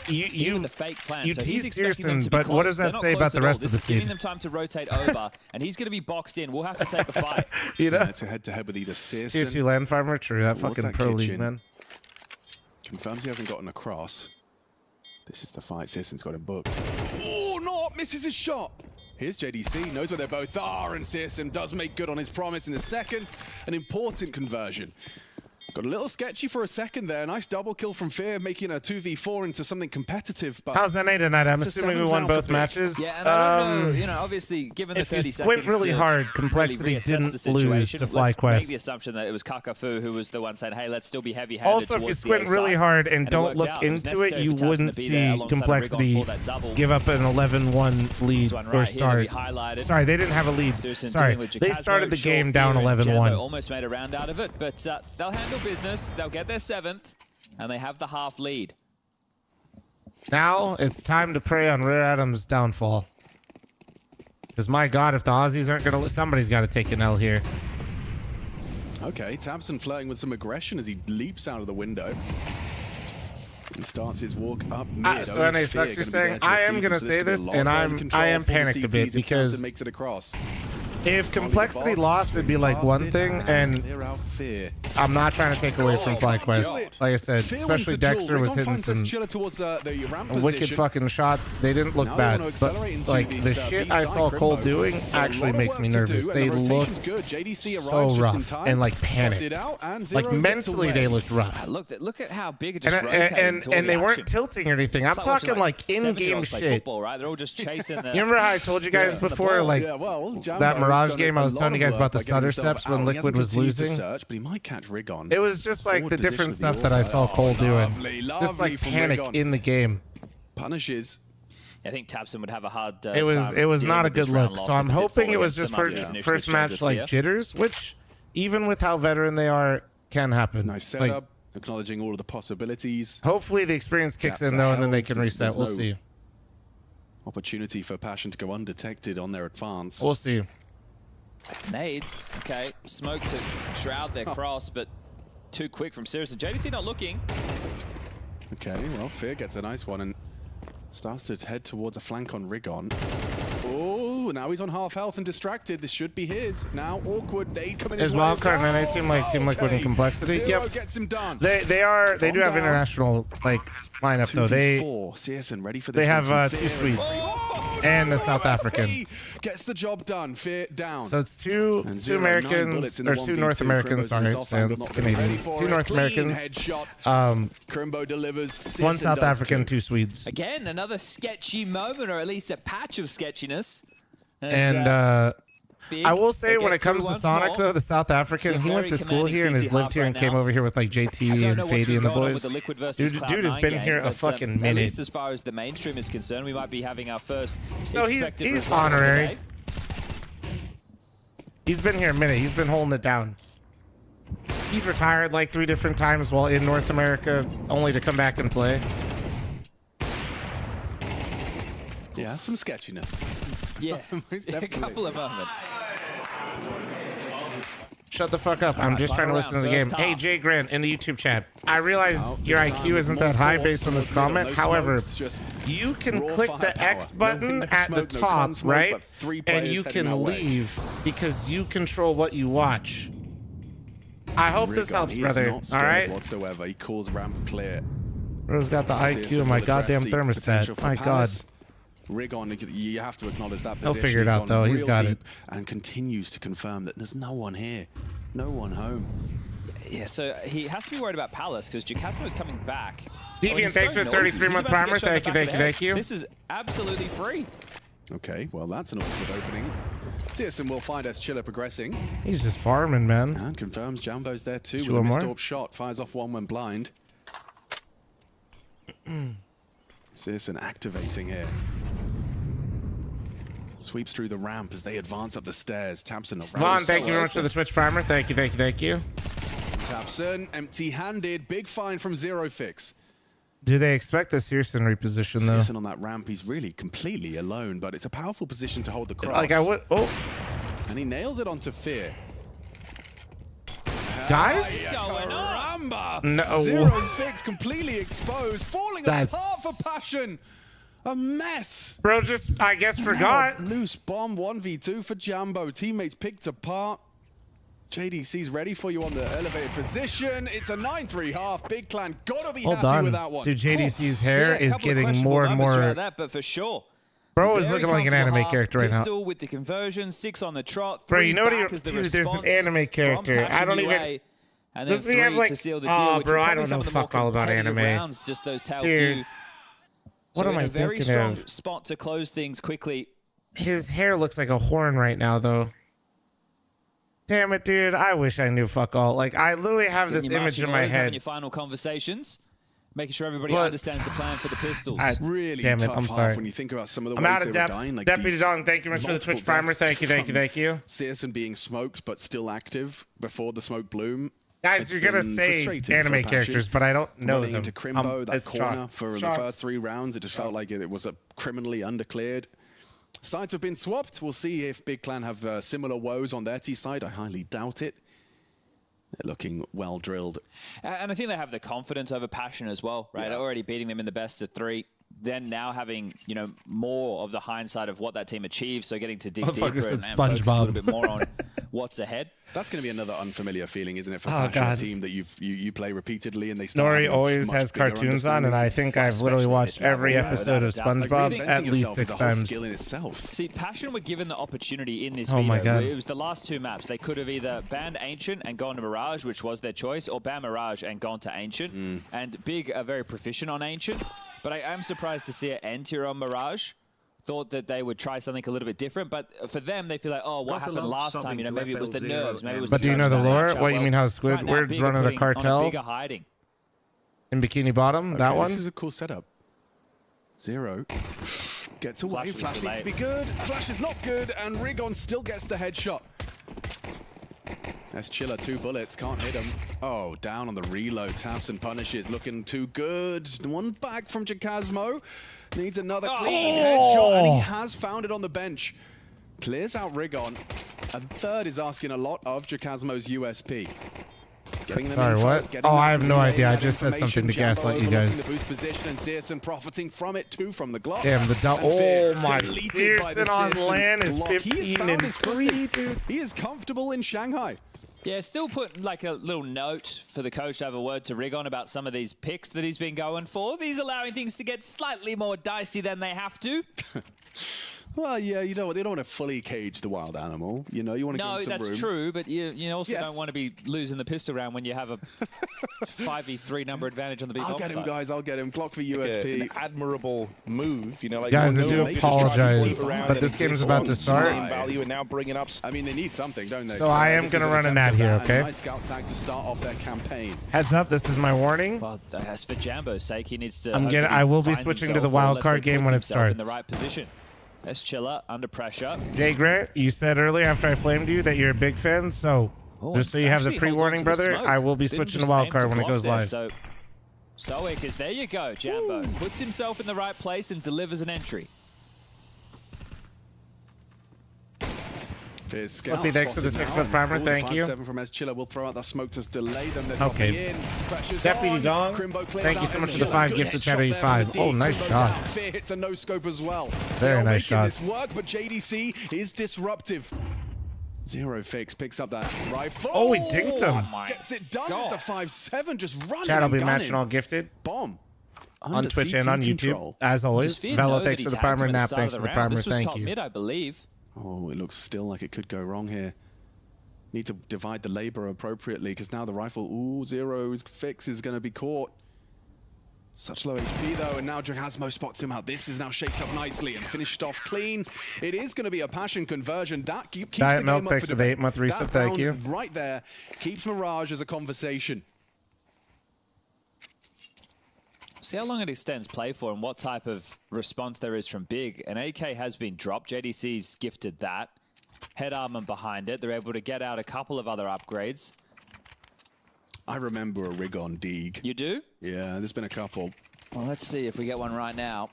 You with the fake plan. you so he's tease expecting them Searson, to be but what does close. They're that not say close about the at all. rest of This the is giving seed? them time to rotate over, and he's going to be boxed in. We'll have to take a fight. You know? It's a head-to-head with either Tier Searson. 2 land farmer, true. That towards fucking that pro league, kitchen. man. Confirms he hasn't gotten across. This is the fight. Searson's got him booked. Oh, no! Misses his shot. Here's JDC. Knows where they both are, and Searson does make good on his promise in the second. An important conversion. Got a little sketchy for a second there. Nice double kill from Fear, making a 2v4 into something competitive. But How's NA tonight? I'm it's a assuming we 7th won round for both Fear. matches. Yeah, and I don't know, you know, obviously, given the If you 30 squint seconds really to hard, Complexity reassess didn't the situation, lose to let's FlyQuest. make the assumption that it was Kakafu who was the one saying, hey, let's still be heavy-handed. Also, if you towards squint the A really side. hard and it don't worked look out. It was into it, necessary you for Tapson wouldn't to be there see alongside Complexity Rigon for that double. give up an 11-1 lead This one right or here start. that we highlighted. Sorry, they didn't have a lead. Searson Sorry, dealing with they Jacazmo, started the Shaw, game down Fear, and 11-1. Jambo almost made a round out of it, but they'll handle business. They'll get their 7th, and they have the half lead. Now it's time to pray on Rare Adam's downfall. Because my God, if the Aussies aren't going to, somebody's got to take an L here. Okay, Tabson flirting with some aggression as he leaps out of the window. He starts his walk up mid. So NA sucks, you're saying? I am going to say this, and I am panicked a bit because makes it across. if Complexity lost, it'd be like one thing, and I'm not trying to take away from FlyQuest. Like I said, especially Dexter was hitting some wicked fucking shots. They didn't look bad, but like the shit I saw Cole doing actually makes me nervous. They looked so rough and like panicked. Like mentally, they looked rough. Look at how big it just rotated And they weren't tilting or anything. I'm It's like talking watching, like in-game 7-year-olds play shit. Football, right? They're all just chasing the. You remember how I told you guys before, like that Mirage game I was telling you guys about the stutter steps when Liquid was losing? But he might catch Rigon. It was just like the Forward different position of stuff the that I order. saw Cole doing. Just Lovely like from panic Rigon. in the game. Punishes. I think Tapson would have a hard It was time not dealing a with this good round look. loss So if I'm it did hoping fall it was against just them after his initial first exchange match with like Fear. jitters, which even with how veteran they are, can happen. Nice Like, setup. Acknowledging all of the possibilities. hopefully the experience kicks Gaps in though, and then they ahead. can There's reset. We'll no see. Opportunity for Passion to go undetected on their advance. We'll see. Nades, okay. Smoke to shroud their cross, but too quick from Searson. JDC not looking. Okay, well, Fear gets a nice one and starts to head towards a flank on Rigon. Oh, now he's on half health and distracted. This should be his. Now awkward. They come in his Is way. Wildcard and NA Team Liquid and Complexity? Zero Yep. gets him done. They do have down. international like lineup though. 2v4. Searson ready for this They one have from 2 Fear. Swedes and the South African. Gets the job done. Fear down. So it's two And Zero, 9 bullets Americans in the or two 1v2. North Americans. Crimbo's in his Sorry, off angle, Sans not really ready Canadian. for Two it. North Clean Americans. headshot. Crimbo delivers. One Searson South does African, too. 2 Swedes. Again, another sketchy moment, or at least a patch of sketchiness. As, And big, I will they say, when get it comes through to once Sonic, more. though, the South African, Some he went very to school commanding here and has CT lived half here right and came now. over here with like JT I don't and know what's Fady and the going on boys. with the Liquid versus Dude has Cloud9 been game, here a but, fucking At minute. least as far as the mainstream is concerned, we might be having our first. So he's expected result of the honorary. day. He's been here a minute. He's been holding it down. He's retired like 3 different times while in North America, only to come back and play. Yeah, some sketchiness. Yeah, Most a definitely. couple of moments. Shut the fuck up. I'm Alright, just trying to final listen to the round, game. first Hey, half. Jay Grant in the YouTube chat. I realize Oh, your this IQ time isn't more that high force, based on more this middle, comment. no However, smokes, just you can raw click the firepower. X button No at the smoke, no top, con smoke, right? but 3 And players you heading our can way. leave because you control what you watch. I hope this Rigon, helps, he is brother. not All scared right? whatsoever. He calls ramp clear. Bro's got the IQ of my goddamn thermostat. My God. Rigon, you have to acknowledge that He'll position. figure it He's out, gone though. He's real got deep it. And continues to confirm that there's no one here. No one home. Yeah, so he has to be worried about Palace because Jacasmo is coming back. Deviant, thanks for the 33-month primer. Thank you, thank you, thank you. This is absolutely free. Okay, well, that's an awkward opening. CSN will find us Chiller progressing. He's just farming, man. And confirms Jambo's there too Two with a more. missed orb shot. Fires off one when blind. CSN activating here. Sweeps through the ramp as they advance up the stairs. Tapson around. Vaughn, thank you very much for the Twitch primer. Thank you, thank you, thank you. Tapson, empty-handed. Big find from Zero Fix. Do they expect the Searson reposition, though? Searson on that ramp, he's really completely alone, but it's a powerful position to hold the cross. Like, I would... Oh. And he nails it onto Fear. Guys? Caramba! No. Zero Fix completely exposed, falling apart for Passion. A mess. Bro just, I guess, forgot. Now, loose bomb 1v2 for Jambo. Teammates picked apart. JDC's ready for you on the elevated position. It's a 9-3 half. Big Clan gotta be happy with that one. Dude, JDC's hair is getting more and About more... that, but for sure. Bro is Very looking like an anime comfortable character right now. Pistol with the conversion, 6 on the trot. Bro, 3 you know what back he... as the Dude, there's an response anime character. from I Passion don't UA, even... And then Doesn't he have 3 like... to seal the deal, Oh, which bro, are I probably don't some know of the more fuck all about competitive anime. rounds, just those tail Dude. few. What So am in I a very thinking strong of? spot to close things quickly. His hair looks like a horn right now, though. Damn it, dude. I wish I knew fuck all. Like, I literally have this Getting your image in marching my orders, having head. your final conversations, making sure everybody But- understands the plan for the pistols. Really Damn it, tough I'm half sorry. when you think about some of the I'm ways out they of were depth. dying. Like Deputy these Dong, thank you much for the multiple Twitch primer. deaths Thank you, thank you, from thank you. CSN being smoked, but still active before the smoke bloom. Guys, It's you're gonna been say frustrating anime for Passion. characters, but I don't know Running them. into Crimbo, that it's corner chalk. for It's the chalk. first 3 rounds, it just felt like it was a criminally undercleared. Sides have been swapped. We'll see if Big Clan have similar woes on their T side. I highly doubt it. They're looking well drilled. And I think they have the confidence over Passion as well, right? They're already beating them in the best of 3. Then now having, you know, more of the hindsight of what that team achieved, so getting to dig deeper Motherfucker said and focus a little SpongeBob. bit more on what's ahead. That's going to be another unfamiliar feeling, isn't it, for Oh, Passion, God. a team that you play repeatedly and they start Nori having a always much has bigger cartoons on, and I think I've literally watched every episode of SpongeBob at least 6 times. Skill in itself. See, Passion were given the opportunity in this Oh video. my God. It was the last 2 maps. They could have either banned Ancient and gone to Mirage, which was their choice, or ban Mirage and gone to Ancient. And Big are very proficient on Ancient, but I am surprised to see it end here on Mirage. Thought that they would try something a little bit different, but for them, they feel like, oh, what happened last time? You know, maybe it was the nerves, maybe it was. But do you know the lore? matchup. What you mean how right now, Squidward's Big are running a putting on cartel bigger hiding. in Bikini Bottom? That Okay, one? This is a cool setup. Zero gets away. Flash was Flash needs to be good. Flash is not good, and Rigon still gets the headshot. That's Chiller, 2 bullets, can't hit him. Oh, down on the reload. Tapson punishes, looking too good. 1 back from Jacasmo. Needs another clean headshot, and he has found it on the bench. Clears out Rigon. And 3rd is asking a lot of Jacasmo's USP. Getting them Sorry, info, what? getting Oh, that I have no relay, idea. I that just said something to information. gaslight you Jambo guys. overlooking the boost position, and Searson profiting from it, 2 from the Glock. Damn, the And Fear oh my, deleted by the Searson on Searson land is Glock. He has 15 found and his 3, footing. dude. He is comfortable in Shanghai. Yeah, still put like a little note for the coach to have a word to Rigon about some of these picks that he's been going for. He's allowing things to get slightly more dicey than they have to. Well, yeah, you know, they don't want to fully cage the wild animal. You know, you want to give him some room. No, that's true, but you also Yes. don't want to be losing the pistol round when you have a 5v3 number advantage on the B I'll bomb get him, side. guys. I'll get him. Glock for Like USP. an admirable move, you know. Like Guys, you I do know, they just tried to apologize, flip around but and this game is exist about on to start. game value and now bringing up. I mean, they need something, don't they? So I am This gonna is run an attempt ad at here, that, and okay? Nice scout tag to start off their campaign. Heads up, this is my warning. Well, as for Jambo's sake, he needs to. I will be switching to the wild card game when it starts. In the right position. That's Chiller under pressure. Jay Grant, you said earlier after I flamed you that you're a big fan, so just so you have the Actually holds pre-warning, onto the brother, smoke. I will be Didn't switching to just wild aim card when it block goes there, live. So Stoic is there you go, Jambo. Puts himself in the right place and delivers an entry. Slippy, thanks for the 6-month primer, thank you. 7 from S Chiller will throw out that smoke to delay them. They're Okay. dropping in. Pressure's Deputy on. Dong, Crimbo clears thank you out so S much for the Chiller. 5 Good gifts to headshot Chat there 85. from the Oh, D. nice Crimbo shots. down. Fear hits a no scope as well. Very They're nice making shots. this work, but JDC is disruptive. Zero Fix picks up that rifle. Oh, he dinked him. Gets it done with the 5-7, just running. Chat, I'll and be gunning. matching all gifted. Bomb. On Under Twitch and CT on YouTube, control. as always. Does Fear Velo, know thanks that for the he's hacked primer. him at Nap, start thanks of for the round? primer. This was Thank top you. mid, I believe. Oh, it looks still like it could go wrong here. Need to divide the labor appropriately because now the rifle, ooh, Zero's fix is going to be caught. Such low HP though, and now Jagasmo spots him out. This is now shaped up nicely and finished off clean. It is going to be a passion conversion. That keeps the game Milk, up thanks for for the debate. 8-month reset. That Thank you. round right there keeps Mirage as a conversation. See how long it extends play for and what type of response there is from Big. An AK has been dropped. JDC's gifted that. Head armor behind it. They're able to get out a couple of other upgrades. I remember a rig on Deeg. You do? Yeah, there's been a couple. Well, let's see if we get one right now.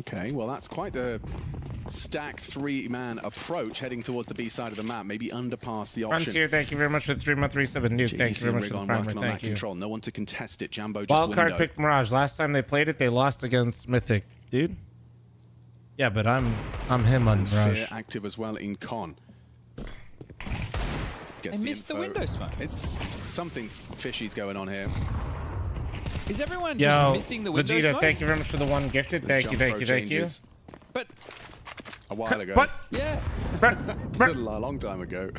Okay, well, that's quite the stacked three-man approach heading towards the B side of the map. Maybe underpass the option. Frontier, thank you very much for the 3-month reset. Nuke, thank you very much for the primer. Thank you. Control. No one to contest it. Jambo just Wildcard picked Mirage. Last time they played it, they lost against Mythic, dude. Yeah, but I'm him on Mirage. Fear active as well in Con. I missed the window smoke. It's something fishy's going on here. Is everyone just missing the window Vegeta, smoke? thank you very much for the 1 gifted. Thank you, thank you, thank you. But a while ago. But yeah, a long time ago.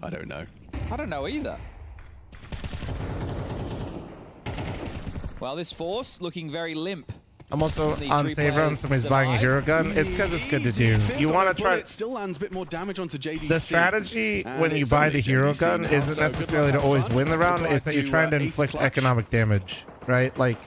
I don't know. I don't know either. Well, this Force looking very limp. I'm also on save round. Somebody's buying a hero gun. It's because it's good to do. You want to try. It still lands a bit more damage onto JDC. The strategy when you buy the hero gun isn't necessarily to always win the round. It's that you're trying to inflict economic damage, right? Like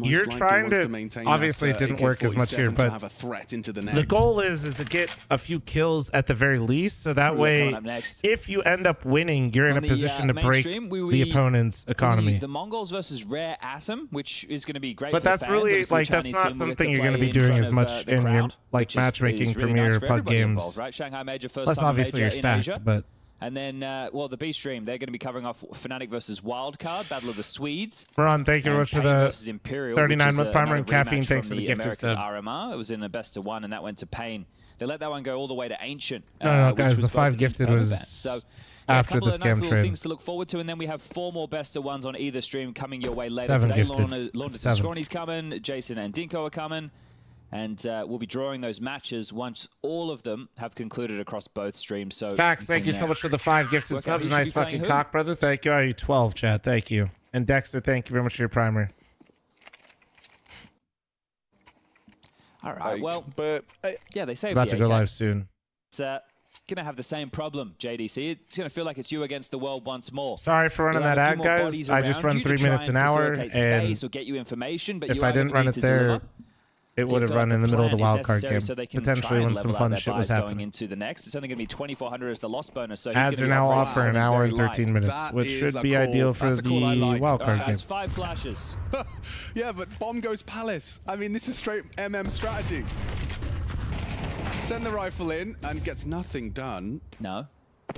you're trying to. Obviously, it didn't work as much here, but the goal is to get a few kills at the very least, so that way, if you end up winning, you're in a position to break the opponent's economy. The Mongols versus Rare Atom, which is going to be great. But for that's fans. really Obviously, like that's Chinese not team will get something to you're going to play be doing front as of, much the in your crowd, like which matchmaking, is really Premier, nice for pub everybody games. involved, right? Shanghai Major first Plus, time obviously, major you're in stacked, Asia. but. And then, well, the B stream, they're going to be covering off Fnatic versus Wildcard, Battle of the Swedes. Ron, thank you very much for the 39-month primer, and Caffeine, thanks for the gifted America's sub. RMR. It was in a best of one, and that went to Pain. They let that one go all the way to Ancient. No, guys, the both 5 gifted was so, after a couple the of nice scam little trade. things to look forward to, and then we have 4 more best of ones on either stream coming your way later 7 today. gifted. Lorna 7. Scrawny's coming, Jason and Dinko are coming. And we'll be drawing those matches once all of them have concluded across both streams. So Fax, thank you so much for the 5 gifted subs. Nice fucking cock, brother. Thank you. You 12, chat. Thank you. And Dexter, thank you very much for your primer. All right. Well, but yeah, they say It's about to go live soon. It's gonna have the same problem, JDC. It's gonna feel like it's you against the world once more. Sorry for running that ad, guys. I just run 3 minutes an hour, and or get you information, but if I didn't run it there, it would have run in the middle of the wildcard game. So Potentially when some fun shit was going happening. into the next. It's only going to be 2,400 as the loss bonus. So Ads are now off for an hour and 13 minutes, which should be ideal for the wildcard game. That's 5 flashes. Yeah, but bomb goes Palace. I mean, this is straight MM strategy. Send the rifle in and gets nothing done. No.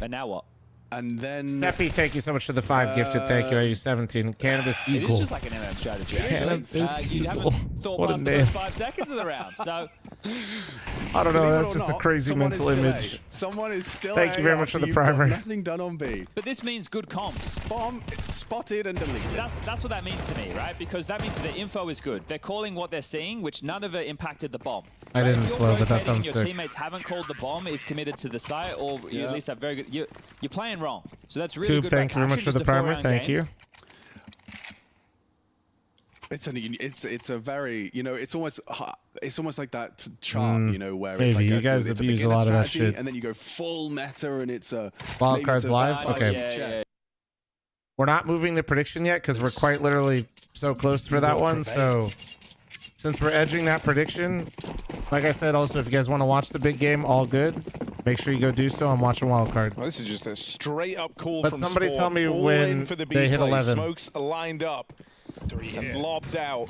And now what? And then... Seppi, thank you so much for the 5 gifted. Thank you. You're 17. Cannabis It equal. is just like an MM strategy, actually. Cannabis You equal. haven't thought What a past the name. first 5 seconds of the round, so... I don't know. Believe it That's or just a not, crazy someone mental is still image. A. Someone is still Thank you very much for the you've got primer. Nothing done on B. But this means good comms. Bomb spotted and deleted. That's what that means to me, right? Because that means the info is good. They're calling what they're seeing, which none of it impacted the bomb. I Right? didn't If you're flow, but that rotating sounds and your sick. teammates haven't called the bomb, is committed to the site, or you at least have very good... You're playing wrong. So that's really Coop, good. thank you very much for Just the a primer. 4-round Thank game. you. It's a very, you know, it's almost like that chart, you know, where maybe. it's like You guys it's a abuse a beginner lot of that strategy, shit. and then you go full meta, and it's a Wildcards live? Okay. Yeah. We're not moving the prediction yet because we're quite literally so close for that one. So since we're edging that prediction, like I said, also, if you guys want to watch the big game, all good. Make sure you go do so. I'm watching Wildcard. Well, this is just a straight up call But from somebody Sport. tell me All when in for the B they hit play. 11. Smokes are lined up and lobbed out.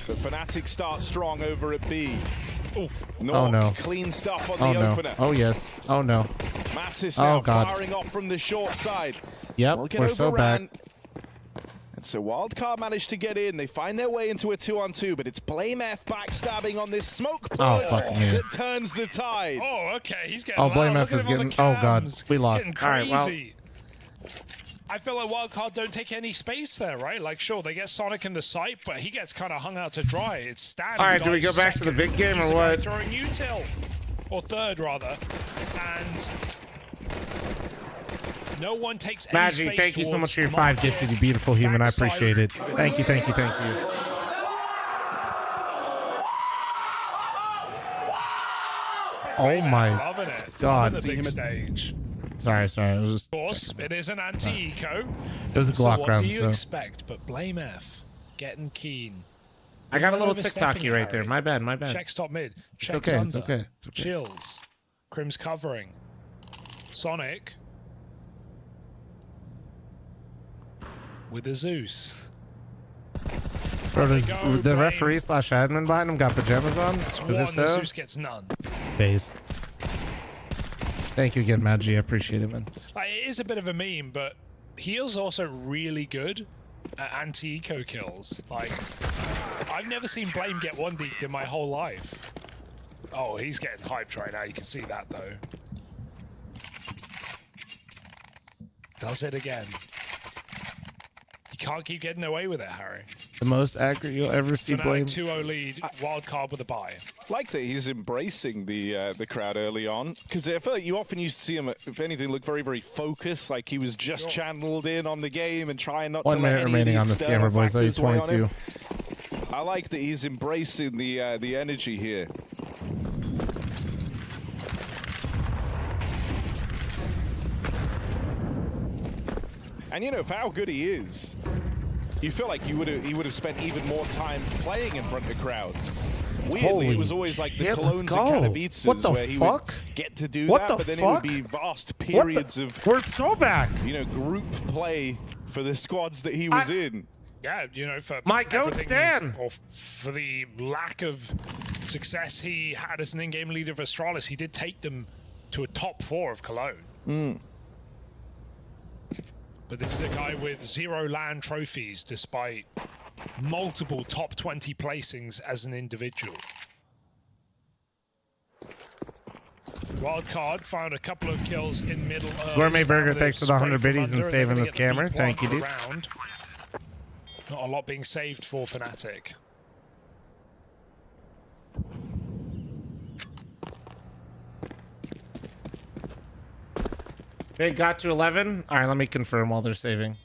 The Fnatic start strong over at B. Oof. Oh, no. Clean stuff on Oh, the no. opener. Oh, yes. Oh, no. Massis Oh, now God. firing off from the short side. Yep, Will get we're so overran. back. And so Wildcard managed to get in. They find their way into a 2-on-2, but it's Blame F backstabbing on this smoke play fuck me. that turns the tide. Oh, okay. He's getting Oh, Blame loud. F Look is at him on getting... the Oh, God. cams. We lost. Getting All right, well... crazy. I feel like Wildcard don't take any space there, right? Like, sure, they get Sonic in the site, but he gets kind of hung out to dry. It's standard. All right, do we go back to the big game or what? Throwing util. Or third, rather. and no one takes any Maggie, space thank you so much towards for your 5 market, gifted, you beautiful human. I backside. appreciate it. Thank you, thank you, thank you. Oh my Loving it. God. Loving the big stage. Sorry. It was just. Of course, it is an anti-eco. It was a So Glock what round, do you so. expect? But Blame F, getting keen. I got a little Overstepping TikToky right there. Harry. My bad. Checks top mid. It's Checks okay, under. it's okay, it's okay. Chills. Crim's covering. Sonic. With a Zeus. Bro, does There they go, the Blame. referee / admin behind him got pajamas on? That's Because one, if the so, Zeus gets none. based. Thank you again, Maggie. I appreciate it, man. Like, it is a bit of a meme, but he is also really good at anti-eco kills. Like, I've never seen Blame get one deeked in my whole life. Oh, he's getting hyped right now. You can see that, though. Does it again. You can't keep getting away with it, Harry. The most accurate you'll ever see Blame. Fnatic 2-0 lead, wild card with a bye. Like that he's embracing the crowd early on, because I feel like you often used to see him, if anything, look very, very focused, like he was just channeled in on the game and trying not 1 to minute let any remaining of on the the external scammer, boys. Oh, he's factors weigh on 22. him. I like that he's embracing the energy here. And you know, for how good he is, you feel like he would have spent even more time playing in front of crowds. Weirdly, Holy it was always like shit, the let's Colones and go. Katowices What the where he fuck? would get to do What that, the but then fuck? it would be vast periods of We're so back. You know, group play for the squads that he was in. Yeah, you know, for My goat everything- Stan! or for the lack of success he had as an in-game leader of Astralis, he did take them to a top 4 of Cologne. But this is a guy with 0 LAN trophies, despite multiple top 20 placings as an individual. Wildcard found a couple of kills in middle. Gourmet Burger, Standard thanks for the 100 straight from biddies and under, saving they're the gonna scammer. get Thank you, beat dude. one per round. Not a lot being saved for Fnatic. They got to 11. All right, let me confirm while they're saving.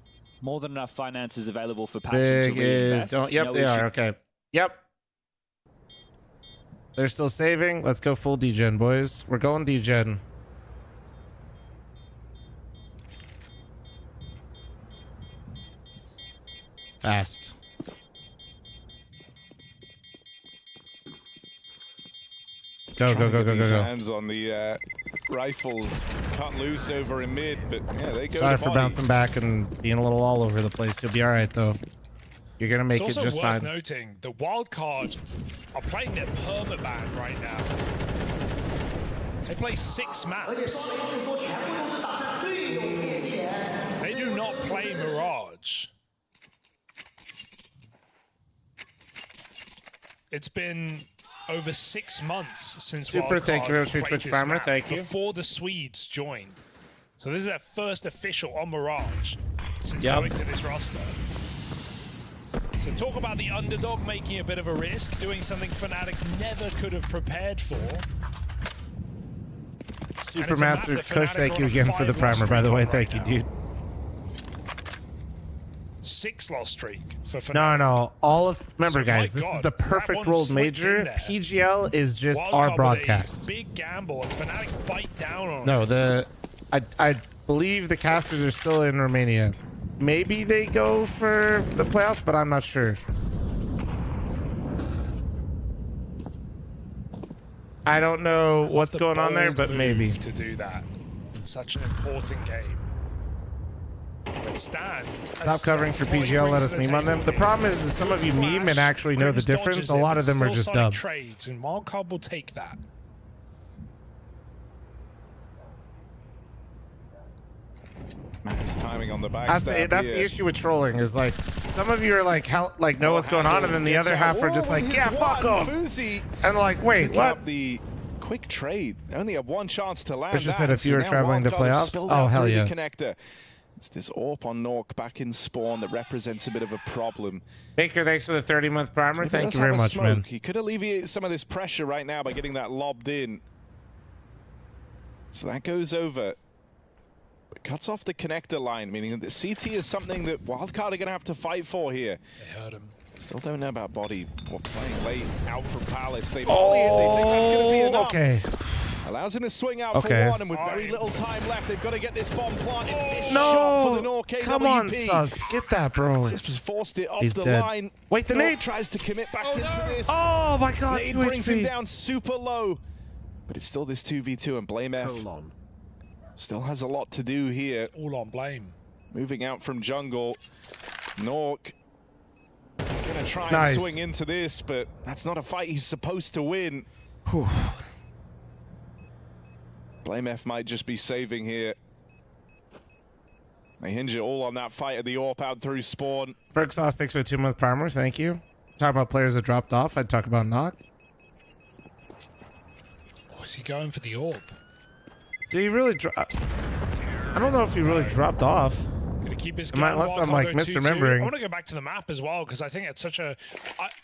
More than enough finances available for Passion Big to is reinvest. don't. Yep, No they issue. are. Okay. Yep. They're still saving. Let's go full degen, boys. We're going degen. Fast. Go, Trying go, to go, get go, go, these go. hands on the rifles. Cut loose over in mid, but yeah, they go Sorry to for body. bouncing back and being a little all over the place. You'll be all right, though. You're going to make it It's also just worth fine. noting the wildcard are playing their permaban right now. They play 6 maps. They do not play Mirage. It's been over 6 months since Super, thank you very much for your played Twitch this Farmer, map thank you. before the Swedes joined. So this is their first official on Mirage since Yep. coming to this roster. So talk about the underdog making a bit of a risk, doing something Fnatic never could have prepared for. Supermaster Kush, thank you again for the primer, by the way. Thank you, dude. 6 loss streak for Fnatic. No. All of remember, So, guys, my this is God, the that perfect one rolled slipped in major. there. PGL is just Wildcard our with a broadcast. Big gamble, and Fnatic bite down on No, it. I believe the casters are still in Romania. Maybe they go for the playoffs, but I'm not sure. I don't know what's The going on there, bold but move maybe. to do that in such an important game. But Stan Stop covering for PGL. Let us meme on them. The problem is some of you meme and actually know the Crim's difference. dodges A it, lot but of them are still just Sonic dubbed. trades, and Wildcard will take that. Nice timing on the back. That's the issue with trolling. Is like some of you are like know what's going on, and then the other half are just like, yeah, fuck them. And like, wait, Picking what? up the quick trade. Only have one chance to land. Bishop that. said if So you were now traveling to Wildcard have playoffs? spilled Oh, out hell through yeah. The connector. It's this AWP on Nork back in spawn that represents a bit of a problem. Baker, thanks for the 30-month primer. Maybe Thank let's you very have a much, smoke. man. He could alleviate some of this pressure right now by getting that lobbed in. So that goes over. But cuts off the connector line, meaning that CT is something that Wildcard are going to have to fight for here. They heard him. Still don't know about Body. Playing late out from Palace. They volley it. They think that's going to be enough. Okay. Allows him to swing out for one, and with very little time left, they've got to get this bomb planted. No! For the North KWP. Come on, Sus. Get that, bro. Sus was forced it off He's the dead. line. Wait, the North nade! tries to commit back into this. Oh, my God. Nade 2 brings him HP. down super low. But it's still this 2v2, and Blame F still has a lot to do here. All on Blame. Moving out from jungle. Nork gonna try Nice. and swing into this, but that's not a fight he's supposed to win. Whew. Blame F might just be saving here. They hinge it all on that fight at the AWP out through spawn. Berg saw 6 with 2-month primer. Thank you. Talk about players that dropped off. I'd talk about Knock. Oh, is he going for the orb? Did he really drop? I don't know if he really dropped off. Gonna keep his Unless I'm like misremembering. I want to go back to the map as well because I think it's such a.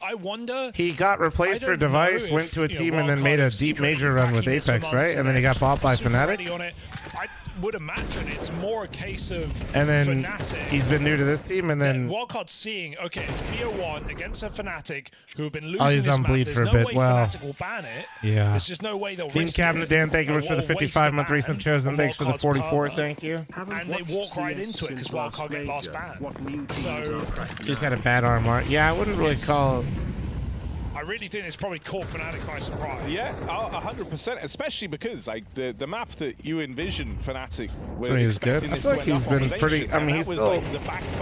I wonder. He got replaced for I don't Device, know went if, to a you know, team, and then Wildcard made a have deep secretly major run with backing this for Apex, months right? And then he got bought by super ready Fnatic. on it. I would imagine it's more a case of And then Fnatic. he's been new to this team, and then Wildcard's seeing, okay, BO1 against a Fnatic who have been losing he's this on map. bleed There's for a no bit. way Wow. Fnatic will ban it. Yeah. There's just no way they'll Team risk Cabinet it. Dan, thank you Or for the waste a 55-month ban recent chosen. on Thanks for the Wildcard's 44. perma. Thank you. And they walk right into it because Wildcard get last ban. So Just had a bad armor. Yeah, I wouldn't really call. I really think it's probably caught Fnatic by surprise. Yeah, 100%, especially because like the map that you envision Fnatic So he was good. I feel like he's been pretty. I mean, he's still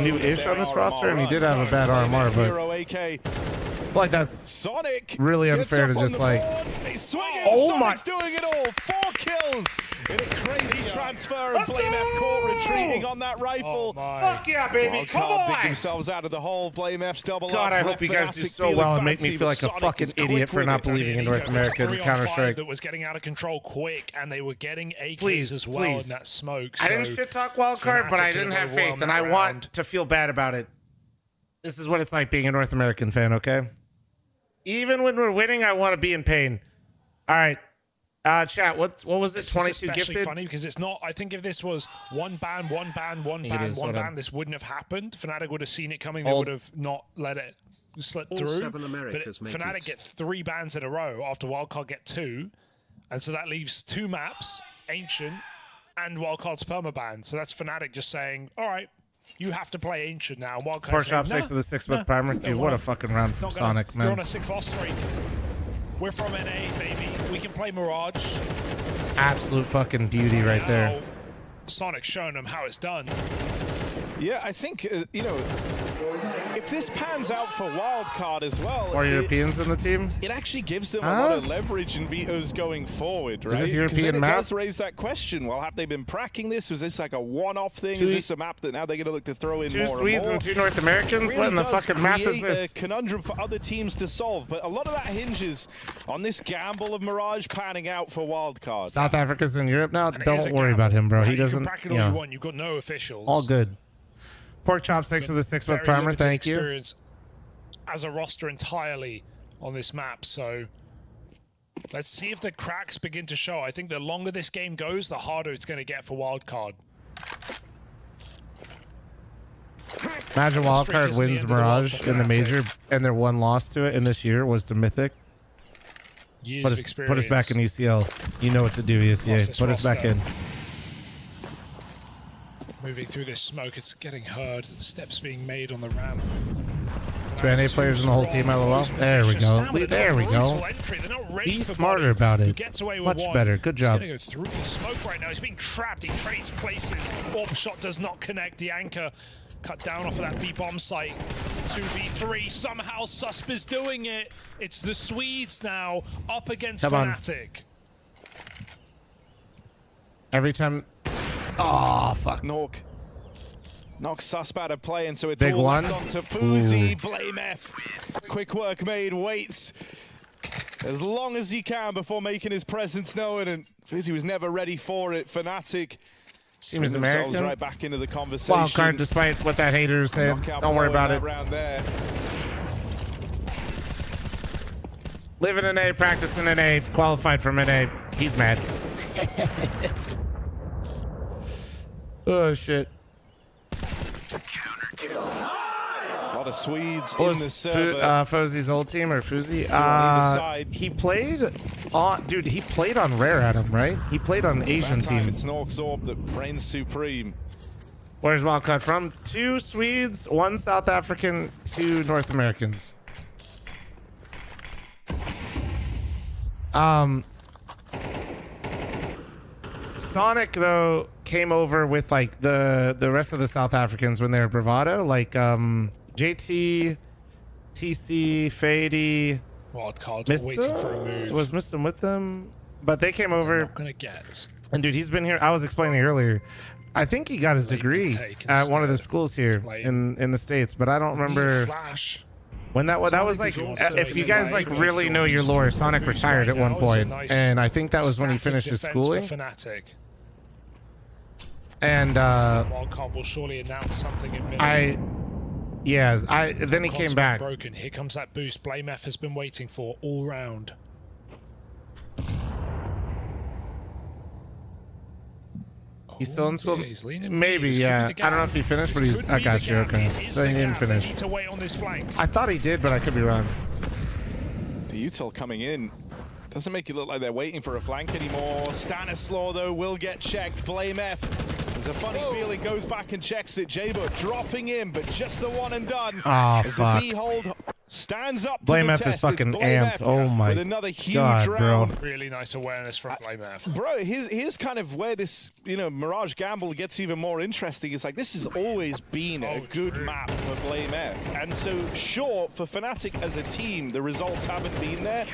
new-ish on this roster, and he did have a bad RMR, but like that's Sonic really gets unfair up to on just the like. board. He's swinging. Oh my! Sonic's doing it all. 4 kills in a crazy transfer, and Blame F caught retreating on that rifle. Fuck yeah, baby! Come Wildcard dig on! themselves out of the hole. Blame F's double God, up. I hope you guys do Fnatic so feeling well and make me fancy, feel but like a Sonic fucking is quick idiot for with not it. believing in North America in 3-on-5 Counter-Strike. that was getting out of control quick, and they were getting AKs Please, as well please. in that smoke. I didn't so shit talk Wildcard, but I Fnatic didn't could've have faith, overwhelmed and that I round. want to feel bad about it. This is what it's like being a North American fan, okay? Even when we're winning, I want to be in pain. All right. Chat, what was it? It's 22 especially gifted? funny because it's not. I think if this was one ban, this wouldn't have happened. Fnatic would have seen it coming. They would have not let it slip All through. 7 Americas But make Fnatic it. get 3 bans in a row after Wildcard get 2, and so that leaves 2 maps, Ancient and Wildcard's permaban. So that's Fnatic just saying, all right, you have to play Ancient now. Wildcard Pork saying, Shop 6 nah, to the 6-month nah, primer. don't Dude, what wanna- a fucking round from not gonna- Sonic, You're man. on a 6-loss streak. We're from NA, baby. We can play Mirage. Absolute fucking beauty right there. Now, Sonic's showing them how it's done. Yeah, I think, you know, if this pans out for Wildcard as well, More Europeans in the team? it actually gives them a lot of leverage in vetoes going forward, right? Is this 'Cause European then it map? does raise that question. Well, have they been pracking this? Was this like a one-off thing? Two- Is this a map that now they're going to look to throw in 2 more and Swedes more? and 2 North Americans? It What really in the does fucking map is create this? a conundrum for other teams to solve, but a lot of that hinges on this gamble of Mirage panning out for Wildcard. South Africa's in Europe now? And it is Don't a worry gamble. about him, bro. Right, He you can doesn't, bracket you all you know, want. You've got no officials. all good. Pork Chop 6 for the 6-month Very primer. limited Thank you. experience as a roster entirely on this map, so let's see if the cracks begin to show. I think the longer this game goes, the harder it's going to get for Wildcard. Imagine Streak Wildcard isn't the wins end of the world Mirage for in the Fnatic. major, and their one loss to it in this year was to Mythic. Years Put of us back in ECL. You know what to do, ESEA. Process Put us back roster. in. Moving through this smoke, it's getting heard. Steps being made on the ramp. 2 NA players in the whole team, LOL. There we go. There we go. Be smarter about it. Gets away with Much one. better. Good job. He's gonna go through the smoke right now. He's being trapped. He trades places. Orb shot does not connect. The anchor cut down off of that B bomb site. 2v3. Somehow Susp is doing it. It's the Swedes now up against Come on. Fnatic. Every time. Oh, fuck. Nork knocks Susp out of play, and so it's Big all one. left onto Fuzi. Ooh. Blame F. Quick work made. Waits as long as he can before making his presence known, and Fuzi was never ready for it. Fnatic Team is bring themselves American. right back into the conversation. Wildcard, despite what that hater is saying. Knockout Don't worry blow about in it. that round there. Living in A, practicing in A, qualified from NA. He's mad. Oh shit. A lot of Swedes What in the was server. Fozzy's old team or Fuzzy? Two on either side. He played on, dude. He played on Rare Adam, right? He played on Asian That time team. it's Nork's Orb that reigns supreme. Where's Wildcard from? 2 Swedes, 1 South African, 2 North Americans. Sonic though came over with like the rest of the South Africans when they were Bravado, like JT, TC, Fady, Wildcard waiting for a move. Was Mistum with them? But they came over. Not gonna get. And dude, he's been here. I was explaining earlier. I think he got his degree at one of the schools here in the States, but I don't remember Flash. when that was. That was like, if you guys like really know your lore, Sonic retired at one point, and I think that was when he finished his schooling. Fnatic. And Wildcard will surely announce something in minute. then he came back. Broken. Here comes that boost. Blame F has been waiting for all round. He's still in school? Yeah, he's leaning. Maybe, This yeah. could be the I don't know gap. if he finished, but This he's. could I be got the you. gap. Okay. It is So he the didn't gap. They finish. need to wait on this flank. I thought he did, but I could be wrong. The util coming in. Doesn't make it look like they're waiting for a flank anymore. Stanislaw, though, will get checked. Blame F. There's a funny feeling, goes back and checks it. Jabo dropping in, but just the one and done. Oh, As fuck. the B-hold stands up Blame to the F test. is fucking It's Blame amped. F Oh my with another huge God, bro. round. Really nice awareness from Blame F. Bro, here's kind of where this, Mirage Gamble gets even more interesting. It's like, this has always been a good map for Blame F. And so, sure, for Fnatic as a team, the results haven't been there.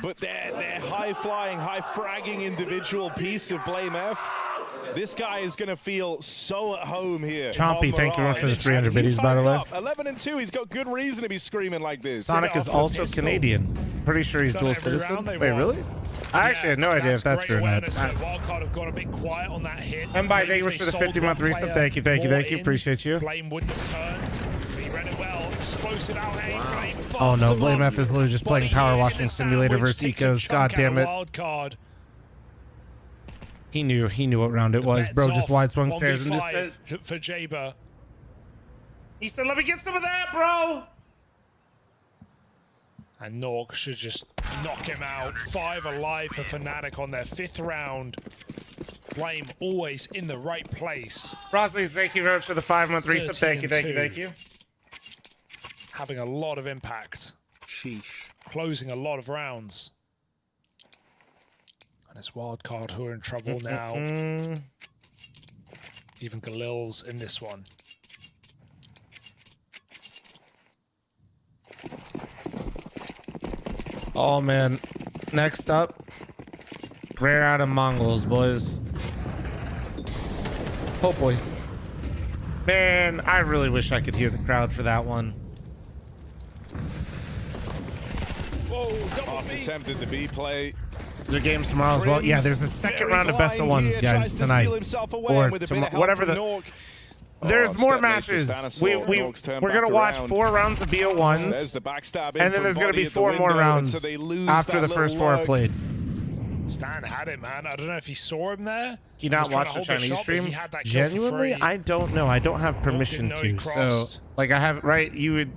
But their high-flying, high-fragging individual piece of Blame F, this guy is going to feel so at home here. Chompy, on thank you very much for the Mirage. 300 And he's biddies, by the way. fired up. 11-2, he's got good reason to be screaming like this. Sonic is also Canadian. Pretty sure he's dual citizen. Wait, really? I actually had no idea if that's true or not. Wildcard have gone a bit quiet on that hit. And by thank you for the 50-month resub. Thank you. Appreciate you. Blame wouldn't have turned. He read it well. Explosive out aim. Blame Oh no, farms Blame along. F is literally just playing Power Washing Simulator versus Takes a Ecos. chunk God out damn of it. Wildcard. He knew what round it was, bro. Just wide swung stairs and just said. For Jaber. He said, "Let me get some of that, bro." And Nork should just knock him out. 5 alive for Fnatic on their 5th round. Blame always in the right place. Rosley, thank you very much for the 5-month resub. Thank you. Having a lot of impact. Sheesh. Closing a lot of rounds. And it's Wildcard who are in trouble now. Even Galil's in this one. Oh man. Next up, Rare Out of Mongols, boys. Oh boy. Man, I really wish I could hear the crowd for that one. Whoa, double Half attempted the B play. There's a game tomorrow as well. Yeah, there's a second round of best of ones, guys, tonight. Or whatever the. There's more matches. We're gonna watch 4 rounds of BO1s. There's the backstab, and then there's gonna be 4 more rounds after the first 4 are played. Stan had it, man. I don't know if he saw him there. He not watch the Chinese stream? Genuinely, I don't know. I don't have permission to. So, like, I have right. You would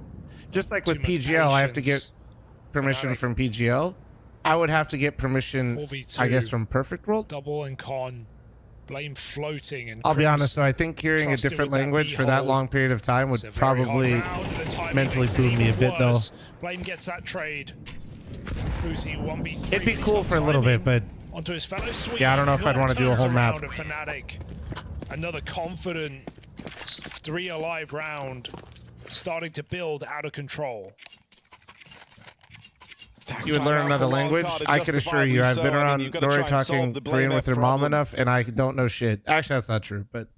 just like with PGL, I have to get permission from PGL. I would have to get permission, 4v2, I guess, from Perfect World. Double and con. Blame floating and. I'll be honest, though. I think hearing a different language for that long period of time would probably mentally boom me a bit, though. Blame gets that trade. Fuzi 1v3. It'd be cool for a little bit, but onto his fellow Swede. yeah, I don't know if I'd want to do a whole map. Fnatic. Another confident 3 alive round, starting to build out of control. You would learn another language? I can assure you, I've been around Nori talking Korean with her mom enough, and I don't know shit. Actually, that's not true, but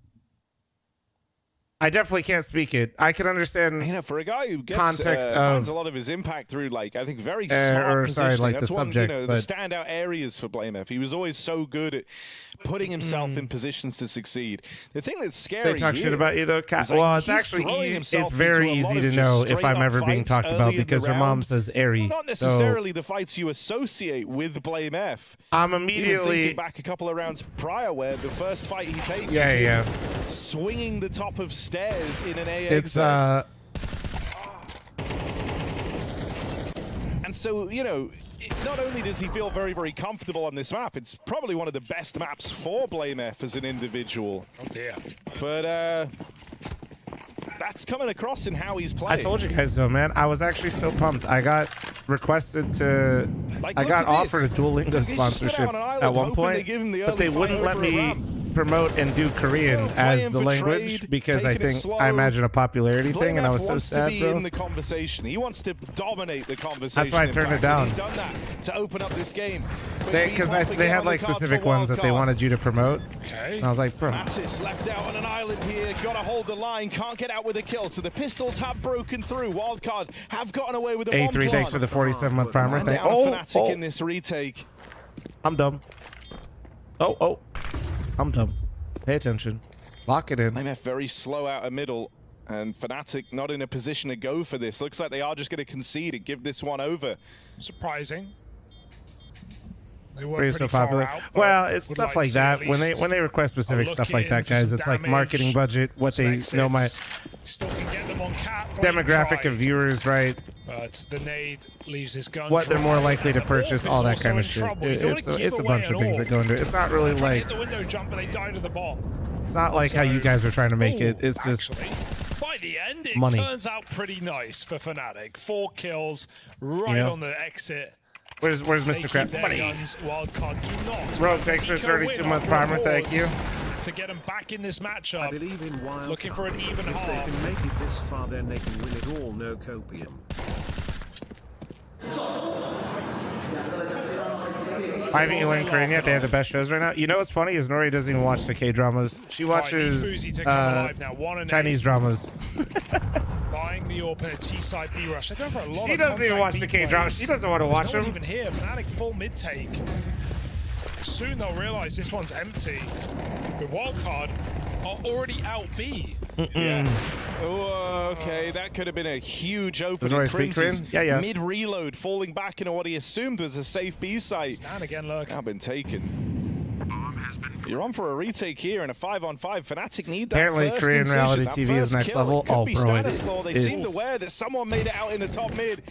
I definitely can't speak it. I can understand. You know, for a guy who gets context finds of a lot of his impact through, like, I think very smart sorry, positioning. like That's the one, subject, you know, but the standout areas for BlameF. He was always so good at putting himself in positions to succeed. The thing that's scary. They talk shit about you though, Cat. is, like, Well, it's he's actually throwing himself it's very into a lot easy of to just know if I'm straight-up ever being fights talked about early in the because her mom round. says airy. Not necessarily the fights you associate with BlameF. I'm Even immediately thinking back a couple of rounds prior, where the first fight he takes Yeah, is yeah. him swinging the top of stairs in an AA. It's And so, you know, not only does he feel very, very comfortable on this map, it's probably one of the best maps for BlameF as an individual. Oh dear. But that's coming across in how he's playing. I told you guys though, man. I was actually so pumped. I got requested to. Like, I look got at offered a this. Duolingo He just stood sponsorship out on an island at one hoping they point, give him the but they early wouldn't fight let over a me ramp. promote and do Korean as playing the for language trade, because I taking it think slow. I imagine a popularity thing, and I was so wants sad, to be bro. in the conversation. He wants to dominate the conversation. That's why I in turned it fact, down. and he's done that to open up this game. Because they had like specific ones that they wanted you to promote. Okay. And I was like, bro. Mattis left out on an island here. Got to hold the line. Can't get out with a kill. So the pistols have broken through. Wildcard have gotten away with a bomb A3, thanks for the 47-month primer. And Thank. down Oh, Fnatic in this retake. I'm dumb. Oh, I'm dumb. Pay attention. Lock it in. BlameF very slow out of middle. And Fnatic not in a position to go for this. Looks like they are just going to concede and give this one over. Surprising. They were Pretty so popular. out, Well, it's would stuff like like to that. at When least they request specific look stuff like in that, for guys, some it's like damage, marketing budget. What some they know my exits. Still can get them on cat. demographic of viewers, right? But the nade leaves his gun. What they're more dry, likely to and purchase, Orph all is that also kind of in shit. trouble. You don't It's wanna a give bunch away of things an that go into it. It's not really Orph. Trying to like hit the window jump, but they die to the bomb. it's not like how you guys are trying to make it. It's just Actually, by the end, it money. turns out pretty nice for Fnatic. 4 kills right know? on the exit. Where's They Mr. keep Crap? their Money. guns. Wildcard do not. Rogue, thanks for Nico 32-month win primer. after Thank a you. pause to get them back in this matchup. I believe in wild Looking for an even If half. they can make it this far, then they can win it all. No copium. 5 you learn Korean yet? They have the best shows right now. You know what's funny is Nori doesn't even watch the K-dramas. She watches Fuzi to come alive now. 1-8. Chinese dramas. Buying the AWP in a T-side B rush. They're going for a lot She of doesn't even contact watch B the K-dramas. plays. She doesn't want to watch There's no them. one even here. Fnatic full mid take. Soon they'll realize this one's empty. But Wildcard are already out B. Yeah. Oh, okay. That could have been a huge opening. Nori speak Crimson's Korean? Yeah. mid-reload, falling back into what he assumed was a safe B site. Stand again, Lurk. Now been taken. You're on for a retake here in a 5-on-5. Fnatic need that Apparently first Korean incision, reality that TV first is next kill. level. It could Oh, be bro, it Stanislaw. They is. seem aware that someone made it out in the top mid.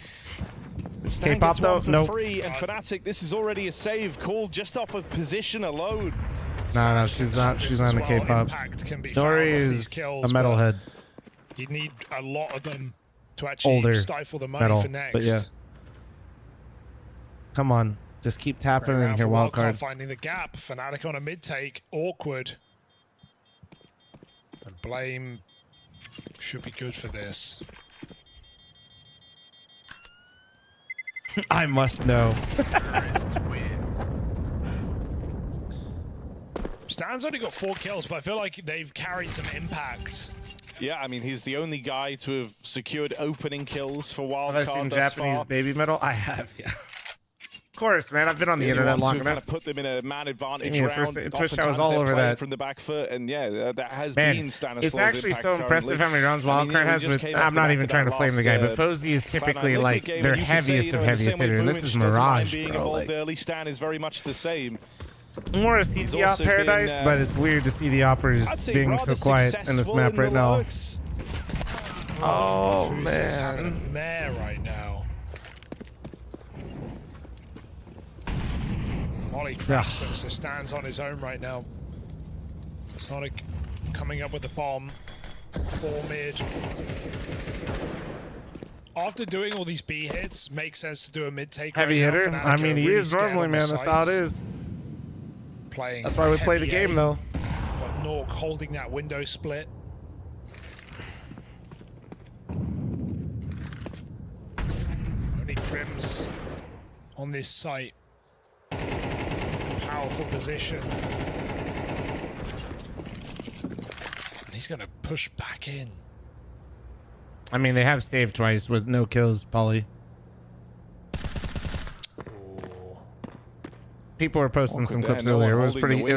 Stan K-pop gets though? one for Nope. free, and Fnatic, this is already a save called just off of position alone. No, she's not. She's not in the K-pop. Nori is a metalhead. You need a lot of them to actually Older stifle the money metal, for next. but yeah. Come on, just keep tapping Right in now here, for wild Wildcard card. finding the gap. Fnatic on a mid take. Awkward. And Blame should be good for this. I must know. Stan's only got 4 kills, but I feel like they've carried some impact. Yeah, I mean, he's the only guy to have secured opening kills for Wildcard Have I seen thus Japanese far. baby metal? I have, yeah. Of course, man. I've been on the Yeah, you internet want long to kind enough. of put them in a man advantage Yeah, round. Twitch, I was Oftentimes all they're over playing that. from the back foot, and yeah, that has Man, been Stanislaw's it's actually impact so impressive currently. how many rounds I mean, Wildcard you know, we has just with. came off I'm the not back even of trying to that flame the guy, but last, Fozy is Cloud9 typically Liquid like game, their and you can say, heaviest you know, of in the heaviest same way hitter, and this is Bluish doesn't mind Mirage, being bro. involved Like, early, Stan is very much the same. more a He's CT op also been, paradise, but it's weird to see the operas I'd say being so rather quiet in this successful map in right the now. lurks. Oh Fuzi's having a man. mare right now. Molly traps him, so Stan's on his own right now. Sonic coming up with the bomb. 4 mid. After doing all these B hits, makes sense to do a mid take. Heavy right now. hitter. Fnatic I are mean, he really is scared normally, on the man. That's how it sides. is. Playing That's why we play the heavy game, A. though. Got Nork holding that window split. Only Prims on this site. Powerful position. And he's he's going to push back in. I mean, they have saved twice with no kills, Polly. People were posting some clips earlier. It was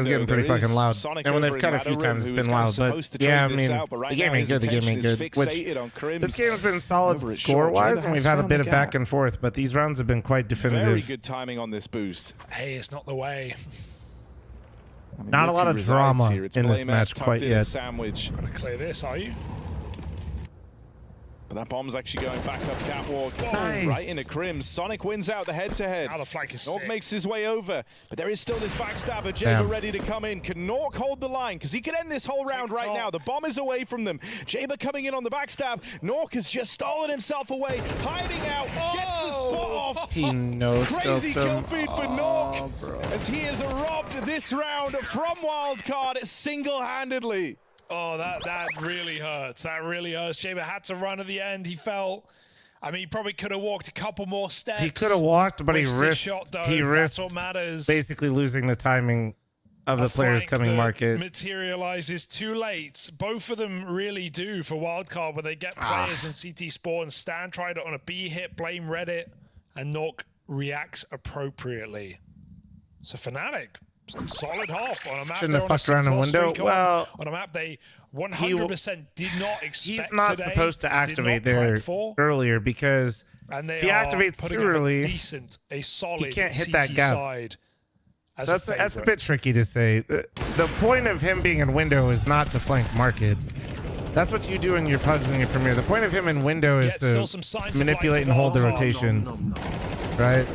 getting pretty fucking loud. And when they've cut a few times, it's been wild. But yeah, I mean, the game ain't good. The game ain't good. Which this game's been solid score-wise, and we've had a bit of back and forth. But these rounds have been quite definitive. Very good timing on this boost. Hey, it's not the way. I mean, not a lot of drama in this match quite yet. Sandwich. Gonna clear this, are you? But that bomb's actually going back up catwalk. Nice. Right into Crim. Sonic wins out the head-to-head. Now the flank is Nork sick. makes his way over, but there is still this backstabber. Jaber ready to come in. Can Nork hold the line? Because he could end this whole round right now. The bomb is away from them. Jaber coming in on the backstab. Nork has just stolen himself away, hiding out, gets the spot off. He knows. Crazy kill feed for Nork, as he has robbed this round from Wildcard single-handedly. Oh, that really hurts. That really hurts. Jaber had to run at the end. He felt... I mean, he probably could have walked a couple more steps. He could have walked, but he risked. That's what matters. Basically losing the timing of the players coming market. Materializes too late. Both of them really do for Wildcard, where they get players in CT spawn and Stan tried it on a B hit, blame Reddit, and Nork reacts appropriately. So Fnatic, solid half on a map. Shouldn't have fucked around a window. Well, on a map they 100% did not expect. He's not today, supposed to activate there earlier because if he activates too early, a solid he can't hit CT that gap. Side So that's a bit tricky to say. The point of him being in window is not to flank market. That's what you do in your pugs and your premier. The point of him in window is to manipulate and hold the rotation, right?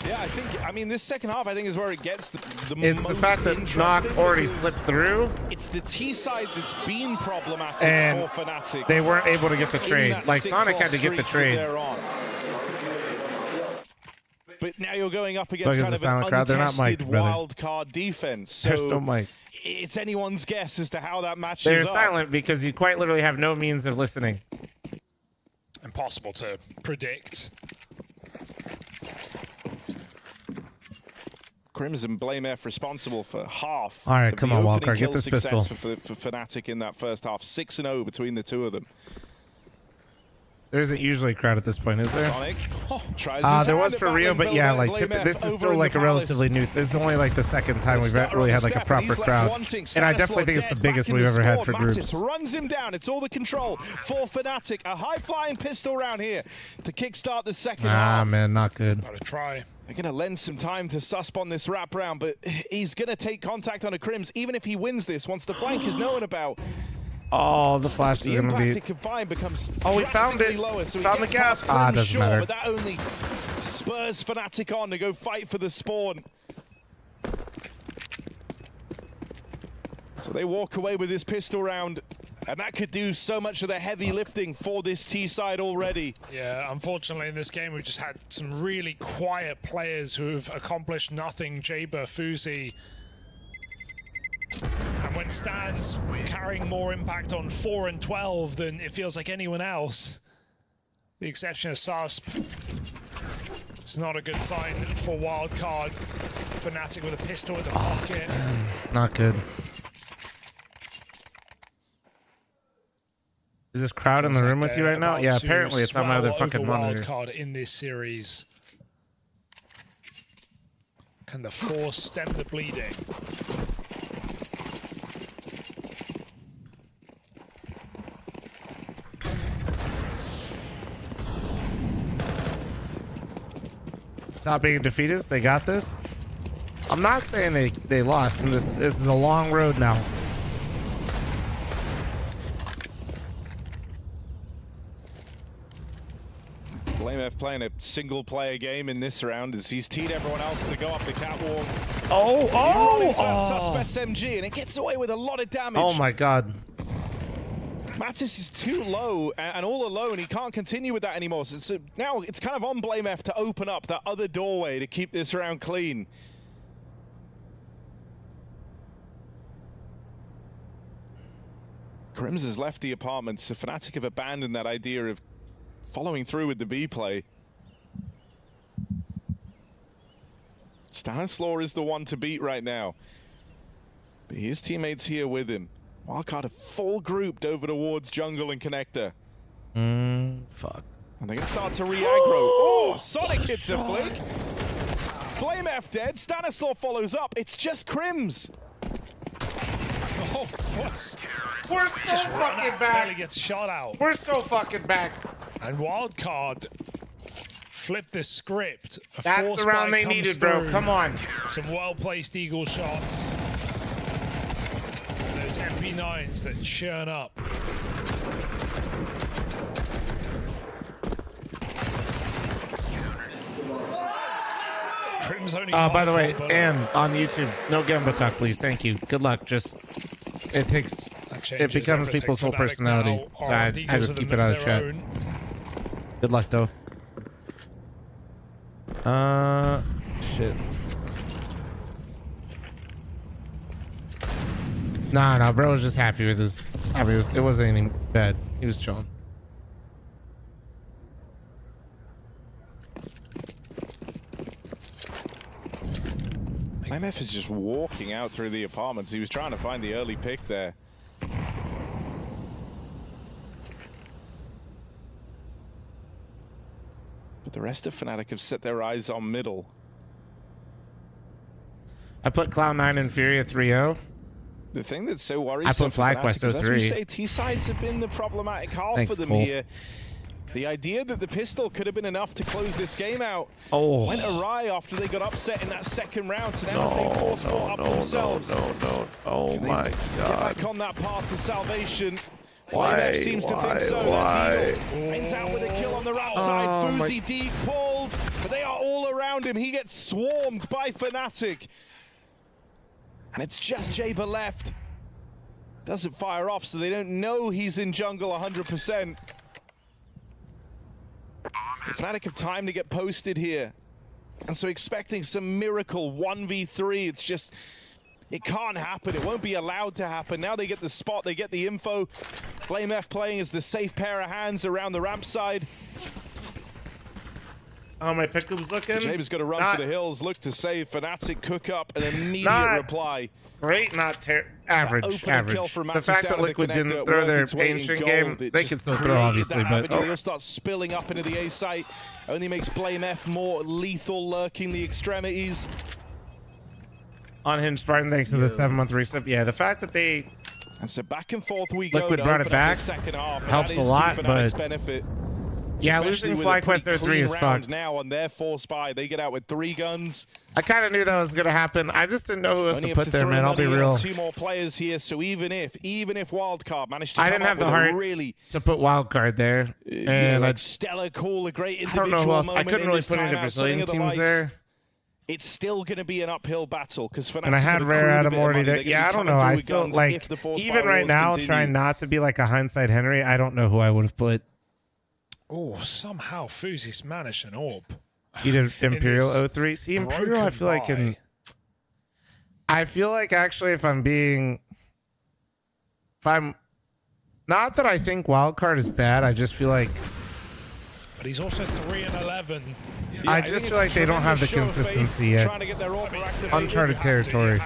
Yeah, I mean, this second half, I think, is where it gets the It's most the fact that Knock already slipped through. It's the T side that's been problematic and for Fnatic. They weren't able to get the trade. Like, Sonic had to get the trade. But now you're going up against kind of an untested wild card defense. So There's no mic. It's anyone's guess as to how that matches They're up. silent because you quite literally have no means of listening. Impossible to predict. Crimson blame F responsible for half. All right, of come the on, opening Wildcard, get kill this success pistol. for Fnatic in that first half. 6-0 between the two of them. There isn't usually a crowd at this point, is there? Sonic tries There was for Rio, but yeah, like this is still like a relatively new. This is only like the second time we've really had like a proper crowd, and I definitely think it's the biggest we've ever had for groups. Runs him down. It's all the control for Fnatic. A high flying pistol round here to kickstart the second half. Man, not good. Gotta try. They're going to lend some time to Susp on this wrap round, but he's going to take contact on a Crims, even if he wins this, once the flank is known about. Oh, the flash is going to be... The impact it can find becomes we found it. lower, so Found the gap. Doesn't matter. But that only spurs Fnatic on to go fight for the spawn. So they walk away with this pistol round, and that could do so much of the heavy lifting for this T side already. Yeah, unfortunately in this game we've just had some really quiet players who have accomplished nothing. Jaber, Fuzi. And when Stan's carrying more impact on 4 and 12 than it feels like anyone else, the exception of Susp, it's not a good sign for Wildcard. Fnatic with a pistol in the pocket. Not good. Is this crowd in the room with you right now? Yeah, apparently it's on my other fucking monitor. Wildcard in this series. Can the Force stem the bleeding? Stop being defeatist. They got this. I'm not saying they lost. This is a long road now. Blame F playing a single player game in this round as he's teed everyone else to go up the catwalk. Suspect SMG, and it gets away with a lot of damage. Oh my god. Mattis is too low and all alone. He can't continue with that anymore. So now it's kind of on Blame F to open up that other doorway to keep this round clean. Crims has left the apartment, so Fnatic have abandoned that idea of following through with the B play. Stanislaw is the one to beat right now. But his teammates here with him. Wildcard are full grouped over towards jungle and connector. Fuck. And they're going to start to re-aggro. Oh, Sonic hits a flick. Blame F dead. Stanislaw follows up. It's just Crims. Oh, what? We're so fucking back. Barely gets shot out. We're so fucking back. And Wildcard flipped the script. A That's force the round buy they comes needed, bro. through. Come on. Some well-placed eagle shots. Those MP9s that churn up. By the way, and on YouTube, no Gamba talk, please. Thank you. Good luck. Just it becomes people's whole personality. So I just keep it out of chat. Good luck though. Shit. Nah, bro was just happy with his. It wasn't anything bad. He was chilling. IMF is just walking out through the apartments. He was trying to find the early pick there. But the rest of Fnatic have set their eyes on middle. I put Cloud9 and Fury at 3-0. The thing that's so worrisome I put for Fnatic FlagQuest is, as we 03. say, T-sides have been the problematic half Thanks, for them Cole. here. The idea that the pistol could have been enough to close this game out went awry after they got upset in that second round. So now as they force up themselves, Oh my get god. back on that path to salvation. Why? Blamev seems to think so. Wins out with a kill on the outside. Fuzi D pulled, but they are all around him. He gets swarmed by Fnatic. And it's just Jaber left. Doesn't fire off, so they don't know he's in jungle 100%. Fnatic have time to get posted here. And so expecting some miracle 1v3, it's just, it can't happen. It won't be allowed to happen. Now they get the spot, they get the info. Blame F playing as the safe pair of hands around the ramp side. Oh, my pickup's looking. So James got to run for the hills, look to save. Fnatic cook up an immediate reply. Great, not average. The fact that Liquid didn't throw their ancient game, they can still throw, obviously, but they'll start spilling up into the A site. Only makes Blame F more lethal, lurking the extremities. Unhinged Spartan, thanks to the 7-month reset. Yeah, the fact that they and so back and forth we go. Liquid brought it back helps a lot, but benefit. yeah, losing FlyQuest 03 is fucked. Now on their force buy, they get out with 3 guns. I kind of knew that was gonna happen. I just didn't know who else to put there, man. I'll be real. 2 more players here, so even if Wildcard managed to I come didn't have up the with a heart really to put Wildcard there, and like Stellar Call, a great I individual don't know who else. I moment couldn't in really this put any timeout, Brazilian setting of the teams lights. there. It's still going to be an uphill battle because And I had Rare Adam already there. Yeah, I don't know. I still like even right now trying not to be like a hindsight Henry. I don't know who I would have put. Oh, somehow Fuzi's managed an orb. He did Imperial 03. See, Imperial, I feel like I feel like actually if I'm not that I think Wildcard is bad, I just feel like But he's also 3-11. Yeah, I just feel like they don't have the consistency yet. Uncharted territory.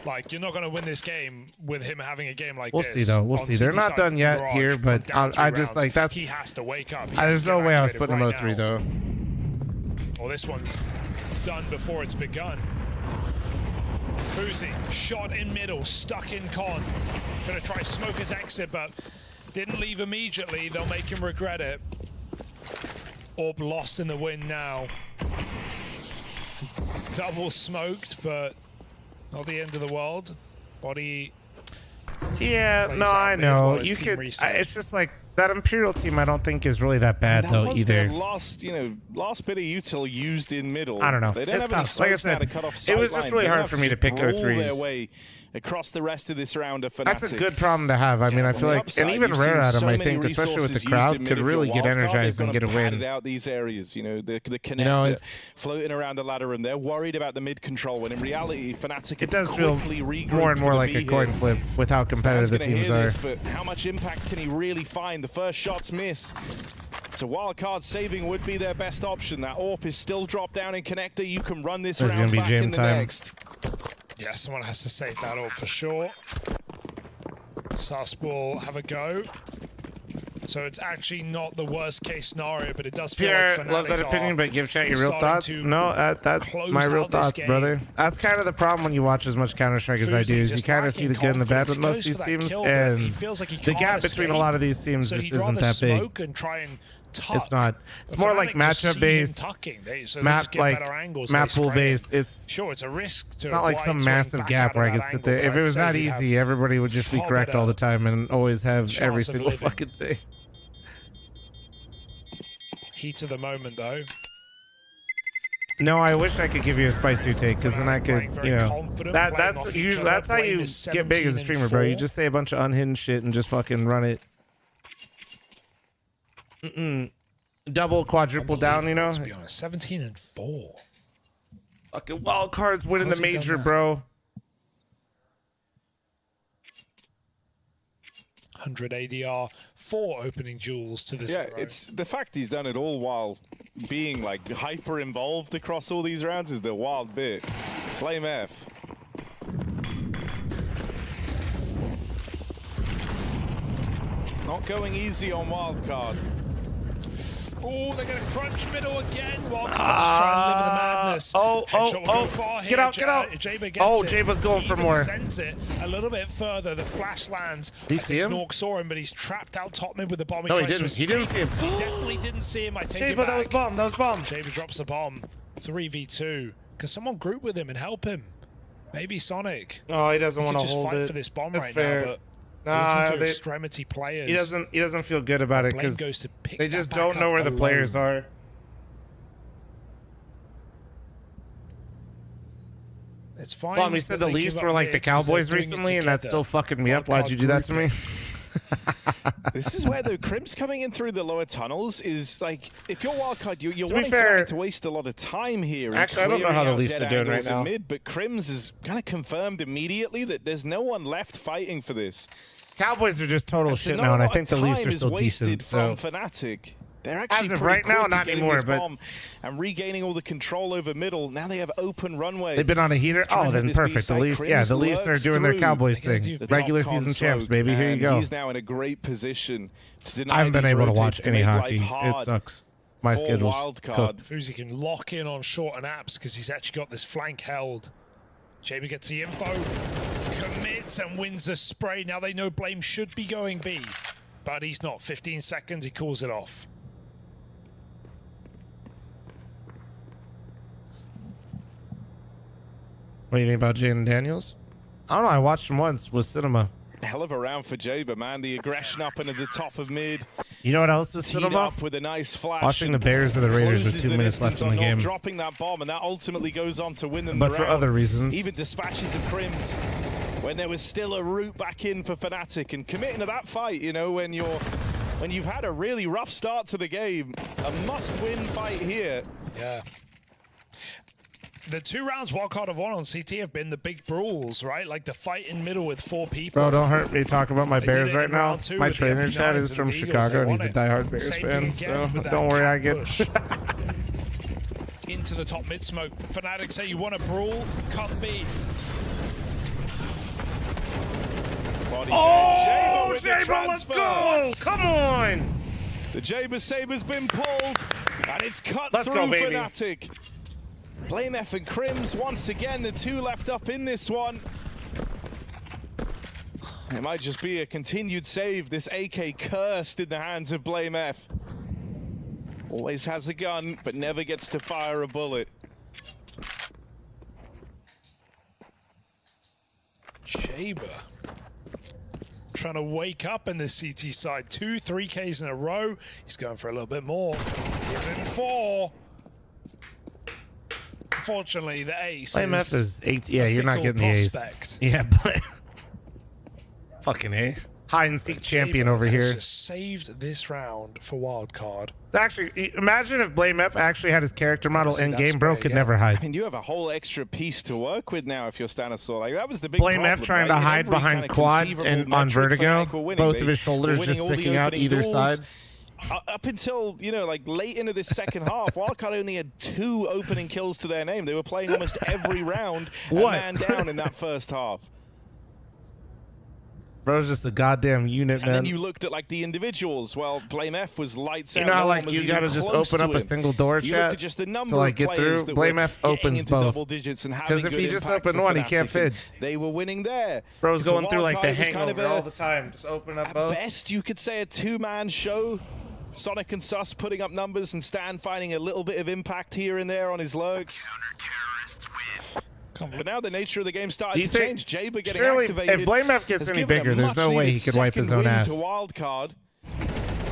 Like, you're not going to win this game with him having a game like We'll this. see, though. We'll see. They're not done yet here, but I just like that's. He has to wake up. There's no way I was putting him 03 though. Well, this one's done before it's begun. Fuzi, shot in middle, stuck in con. Gonna try smoke his exit, but didn't leave immediately. They'll make him regret it. Orb lost in the wind now. Double smoked, but not the end of the world. Body. Yeah, no, I know. You could. It's just like that Imperial team. I don't think is really that bad though either. Last bit of util used in middle. I don't know. They don't It's have any tough. Like I smokes now said, to cut off it was just sidelines. really They're hard gonna for have me to pick brawl 03s. their way across the rest of this round of Fnatic. That's a good problem to have. I mean, I feel like, and even Rare Adam, I think, especially with the crowd, could really get energized and get a win. Out these areas, the connector it's floating around the ladder, and they're worried about the mid control. When in reality, Fnatic it does feel more and more like a coin flip with how competitive the teams are. But how much impact can he really find? The first shots miss. So wildcard saving would be their best option. That AWP is still dropped down in connector. You can run this round gonna be back jam in the time. next. Yeah, someone has to save that all for sure. Sus will have a go. So it's actually not the worst case scenario, but it does feel Pierre, like love that opinion, but give chat your real thoughts. No, that's my real thoughts, brother. That's kind of the problem when you watch as much Counter-Strike as I do, is you kind of see the good and the bad with most of these teams, and the gap between a lot of these teams just isn't that big. It's not. It's more like matchup based, map pool based. It's sure it's a risk. It's not like some massive gap where I could sit there. If it was that easy, everybody would just be correct all the time and always have every single fucking thing. Heat of the moment, though. No, I wish I could give you a spicy take, because then I could, you know, that's how you get big as a streamer, bro. You just say a bunch of unhinged shit and just fucking run it. Double, quadruple down, you know. To be honest, 17-4. Fucking wild cards winning the major, bro. 100 ADR, 4 opening duels to this. Yeah, it's the fact he's done it all while being like hyper involved across all these rounds is the wild bit. Blame F. Not going easy on wildcard. Oh, they're going to crunch middle again. Wildcard's trying to live in the madness. Headshot will go far here. Get out, get out. Jaber gets Oh, it. Jaber's going for Even more. Sends it a little bit further. The flash lands. Did you see him? Nork saw him, but he's trapped out top mid with the bomb. No, he didn't. He didn't see him. He definitely didn't see him. I take it Jaber, back. that was bomb. That was bomb. Jaber drops a bomb. 3v2. Can someone group with him and help him? Maybe Sonic. Oh, he doesn't want to hold fight it. for this bomb That's right fair. now, but nah, looking for extremity players. He doesn't feel good about it Blame because goes to pick they that just back don't know up where the alone. players are. It's fine. Well, we said the that they Leafs give were up like the mid 'cause they're Cowboys doing it recently, and that's together. still fucking me up. Why'd you do that to me? This is where though Crim's coming in through the lower tunnels is like if you're wildcard, you're To be wanting fair- Fnatic to waste a lot of time here. and Actually, I don't know how clearing the out Leafs dead are doing right angles in now. Mid, but Crim's is kind of confirmed immediately that there's no one left fighting for this. Cowboys are just total And so shit not now, a and I lot think of the Leafs time are is still wasted decent. So from Fnatic. They're actually as of pretty right now, quick at not getting anymore, this but bomb and regaining all the control over middle. Now they have open runway. they've been on a heater. Trying Oh, to then hit this perfect. The B-side. Leafs, yeah, Crims the Leafs are lurks doing their through Cowboys the thing. top Regular con season champs, smoke, baby. Here you and go. He's now in a great position to deny I haven't been these able to rotates watch to any make life hockey. It hard sucks. My for schedule's wildcard. cooked. Fuzi can lock in on short and apps because he's actually got this flank held. Jaber gets the info, commits and wins the spray. Now they know Blame should be going B, but he's not. 15 seconds, he calls it off. What do you think about Jaden Daniels? I don't know. I watched him once with Cinema. Hell of a round for Jaber, man. The aggression up into the top of mid. You know what else is Teed Cinema? up with a nice flash. Watching the and Bears or the Raiders with closes 2 the minutes left distance in the on not game. dropping that bomb, and that ultimately goes on to win them But the for round. other reasons. Even dispatches of Crims when there was still a route back in for Fnatic, and committing to that fight, you know, when you've had a really rough start to the game, a must-win fight here. Yeah. The 2 rounds Wildcard have won on CT have been the big brawls, right? Like the fight in middle with 4 people. Bro, don't hurt me talking about my They did Bears it right in now. round 2 My with the trainer chat F9s is and from the Eagles. Chicago, They and he's won a it. diehard Bears Same thing fan, again so with that don't worry, I cap get push. Into the top mid smoke. Fnatic say you want a brawl, come B. Oh, with the Jaber, let's transfer. go! Come on! The Jaber Saber's been pulled, and it's cut Let's through go, baby. Fnatic. Blame F and Crims, once again, the 2 left up in this one. It might just be a continued save. This AK cursed in the hands of Blame F. Always has a gun, but never gets to fire a bullet. Jaber trying to wake up in the CT side. 2 3Ks in a row. He's going for a little bit more. Even 4. Unfortunately, the ace MF is 8. Yeah, a you're not fickle getting the prospect. ace. Yeah, but fucking A. Hide and seek champion Jaber over has here. just saved this round for Wildcard. Actually, imagine if Blame F actually had his character model see in that game, bro. spray Could again. never hide. I mean, you have a whole extra piece to work with now if you're Stanislaw. Like, that was the big Blame problem, F trying to right? In hide every behind kind of quad conceivable and on metric, Vertigo. Fnatic were winning. Both They of his were shoulders winning just all the sticking out opening either duels. side. up until, you know, like late into this second half, Wildcard only had 2 opening kills to their name. They were playing almost every round a man down in that first half. Bro's just a goddamn unit, man. And then you looked at like the individuals. Well, Blame F was lights out. You know how no like one was you even gotta just close open up to a him. single door You looked chat at just the number to like of get players through. that Blame were F getting opens into both. double digits and having Because if good he just impact opened for one, he can't Fnatic, and fid. They were winning there. Bro's So going through like the Wildcard was kind hangover of a- all the time. Just open up At both. best, you could say a 2-man show. Sonic and Sus putting up numbers and Stan finding a little bit of impact here and there on his lurks. But now the nature of the game started to change. Jaber getting surely activated. if Blame F gets has any given a bigger, there's no way he much-needed could wipe his second own win ass. To Wildcard.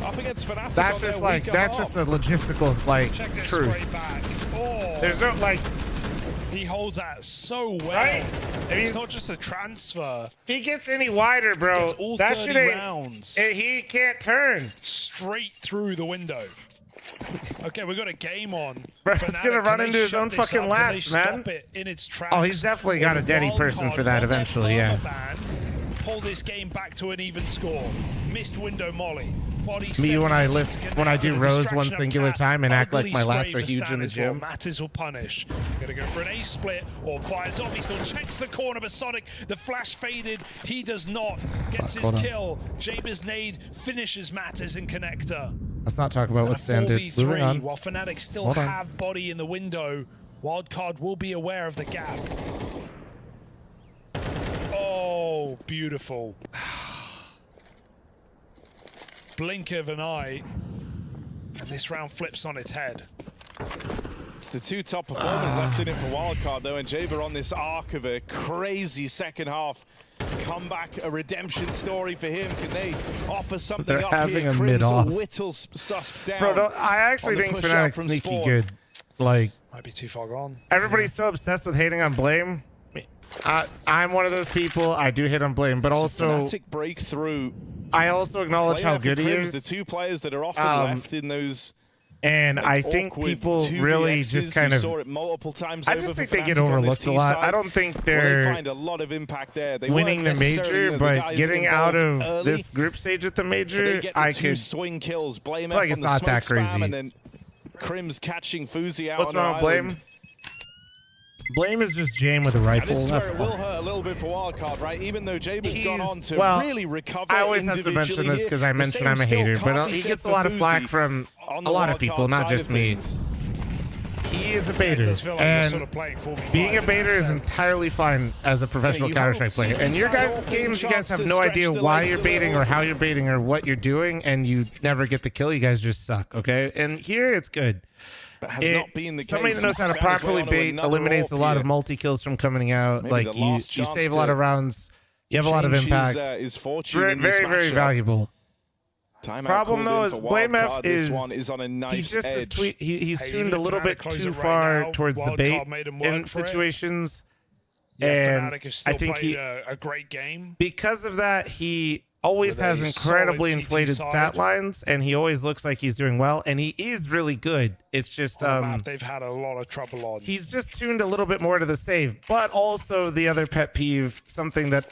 Up against Fnatic That's on just their like weaker that's half. just a logistical like Check this truth. spray back. Oh. There's no like He holds that so well. Right? It's not just a transfer. If he gets any wider, bro, Gets all that 30 shit ain't. rounds. He can't turn. Straight through the window. Okay, we got a game on. Bro, he's Fnatic, gonna can run they into his shut own this fucking up? Can they lats, man. stop it in its tracks? Oh, he's definitely got a Denny person for that eventually, yeah. Pull this game back to an even score. Missed window molly. Body Me when I lift set. when I do Get a rows distraction one up singular cat. time and act like Ugly my lats spray are for huge Stan in the as well. gym. Matters will punish. Gonna go for an A split or fires off. He still checks the corner, but Sonic, the flash faded. He does not. Gets his hold on. kill. Jaber's nade finishes Matters in connector. Let's not talk about And what a Stan did. 4v3, Moving on. while Fnatic still Hold on. have body in the window, Wildcard will be aware of the gap. Oh, beautiful. Blink of an eye, and this round flips on its head. It's the 2 top performers left in it for Wildcard, though, and Jaber on this arc of a crazy second half. Comeback, a redemption story for him. Can they offer something They're up having here? a Crims mid-off. whittles Sus down. Bro, I actually on the think push out Fnatic's from sneaky Spawn. good. Like, Might be too far gone. everybody's so obsessed with hating on Blame. I'm one of those people. I do hate on Blame, but It's a also Fnatic breakthrough. I also acknowledge how Playoff good he Crims, is. The 2 players that are often left in those. And like, I think awkward people 2v really Xs. just kind You of. saw it multiple times I over just for think they get Fnatic on this overlooked a T lot. side. I don't think Well, they're they find a lot of impact there. They winning weren't the necessarily, major, you know, the but guys getting involved out of early, this group stage at the but major, they get the I 2 could. swing kills. Blame I feel like F it's on the not that smoke spam, crazy. and then Crims catching Fuzi out. What's on wrong an with island. Blame? Blame is just Jam with a And rifle. this is That's where it all. will hurt a little bit for Wildcard, right? Even though Jaber's gone He's- on to well, really recover. I always have to mention this because I mentioned I'm a hater, but he gets a lot of flack from a lot of people, not just me. He is a baiter, does feel like they're and sort of playing 4v5 being a in baiter that is sense. entirely fine as a professional you Counter-Strike hope player. And your CT guys' side games, you open guys have chance no to idea stretch the why legs you're a baiting little. or how you're baiting or what you're doing, and you never get the kill. You guys just suck, okay? And here it's good. But has not been the Somebody case. that knows how to Stan is well properly onto bait another eliminates a AWP lot of here. multi-kills from coming out. Maybe Like, the you last chance save a lot to of rounds. You have a lot of change impact. his fortune Very, in this very matchup. valuable. Timeout Problem called though in is for Blame Wildcard. F This is one is on a he nice just is edge. he's Hey, tuned even a if little Fnatic bit close too it right far now, towards the Wildcard bait made him work in for it. situations. Yeah, And Fnatic have still I think played he a great game. because of that he always With a has incredibly solid CT inflated side. stat lines, and he always looks like he's doing well, and he is really good. It's just On the map, they've had a lot of trouble on. he's just tuned a little bit more to the save. But also the other pet peeve, something that,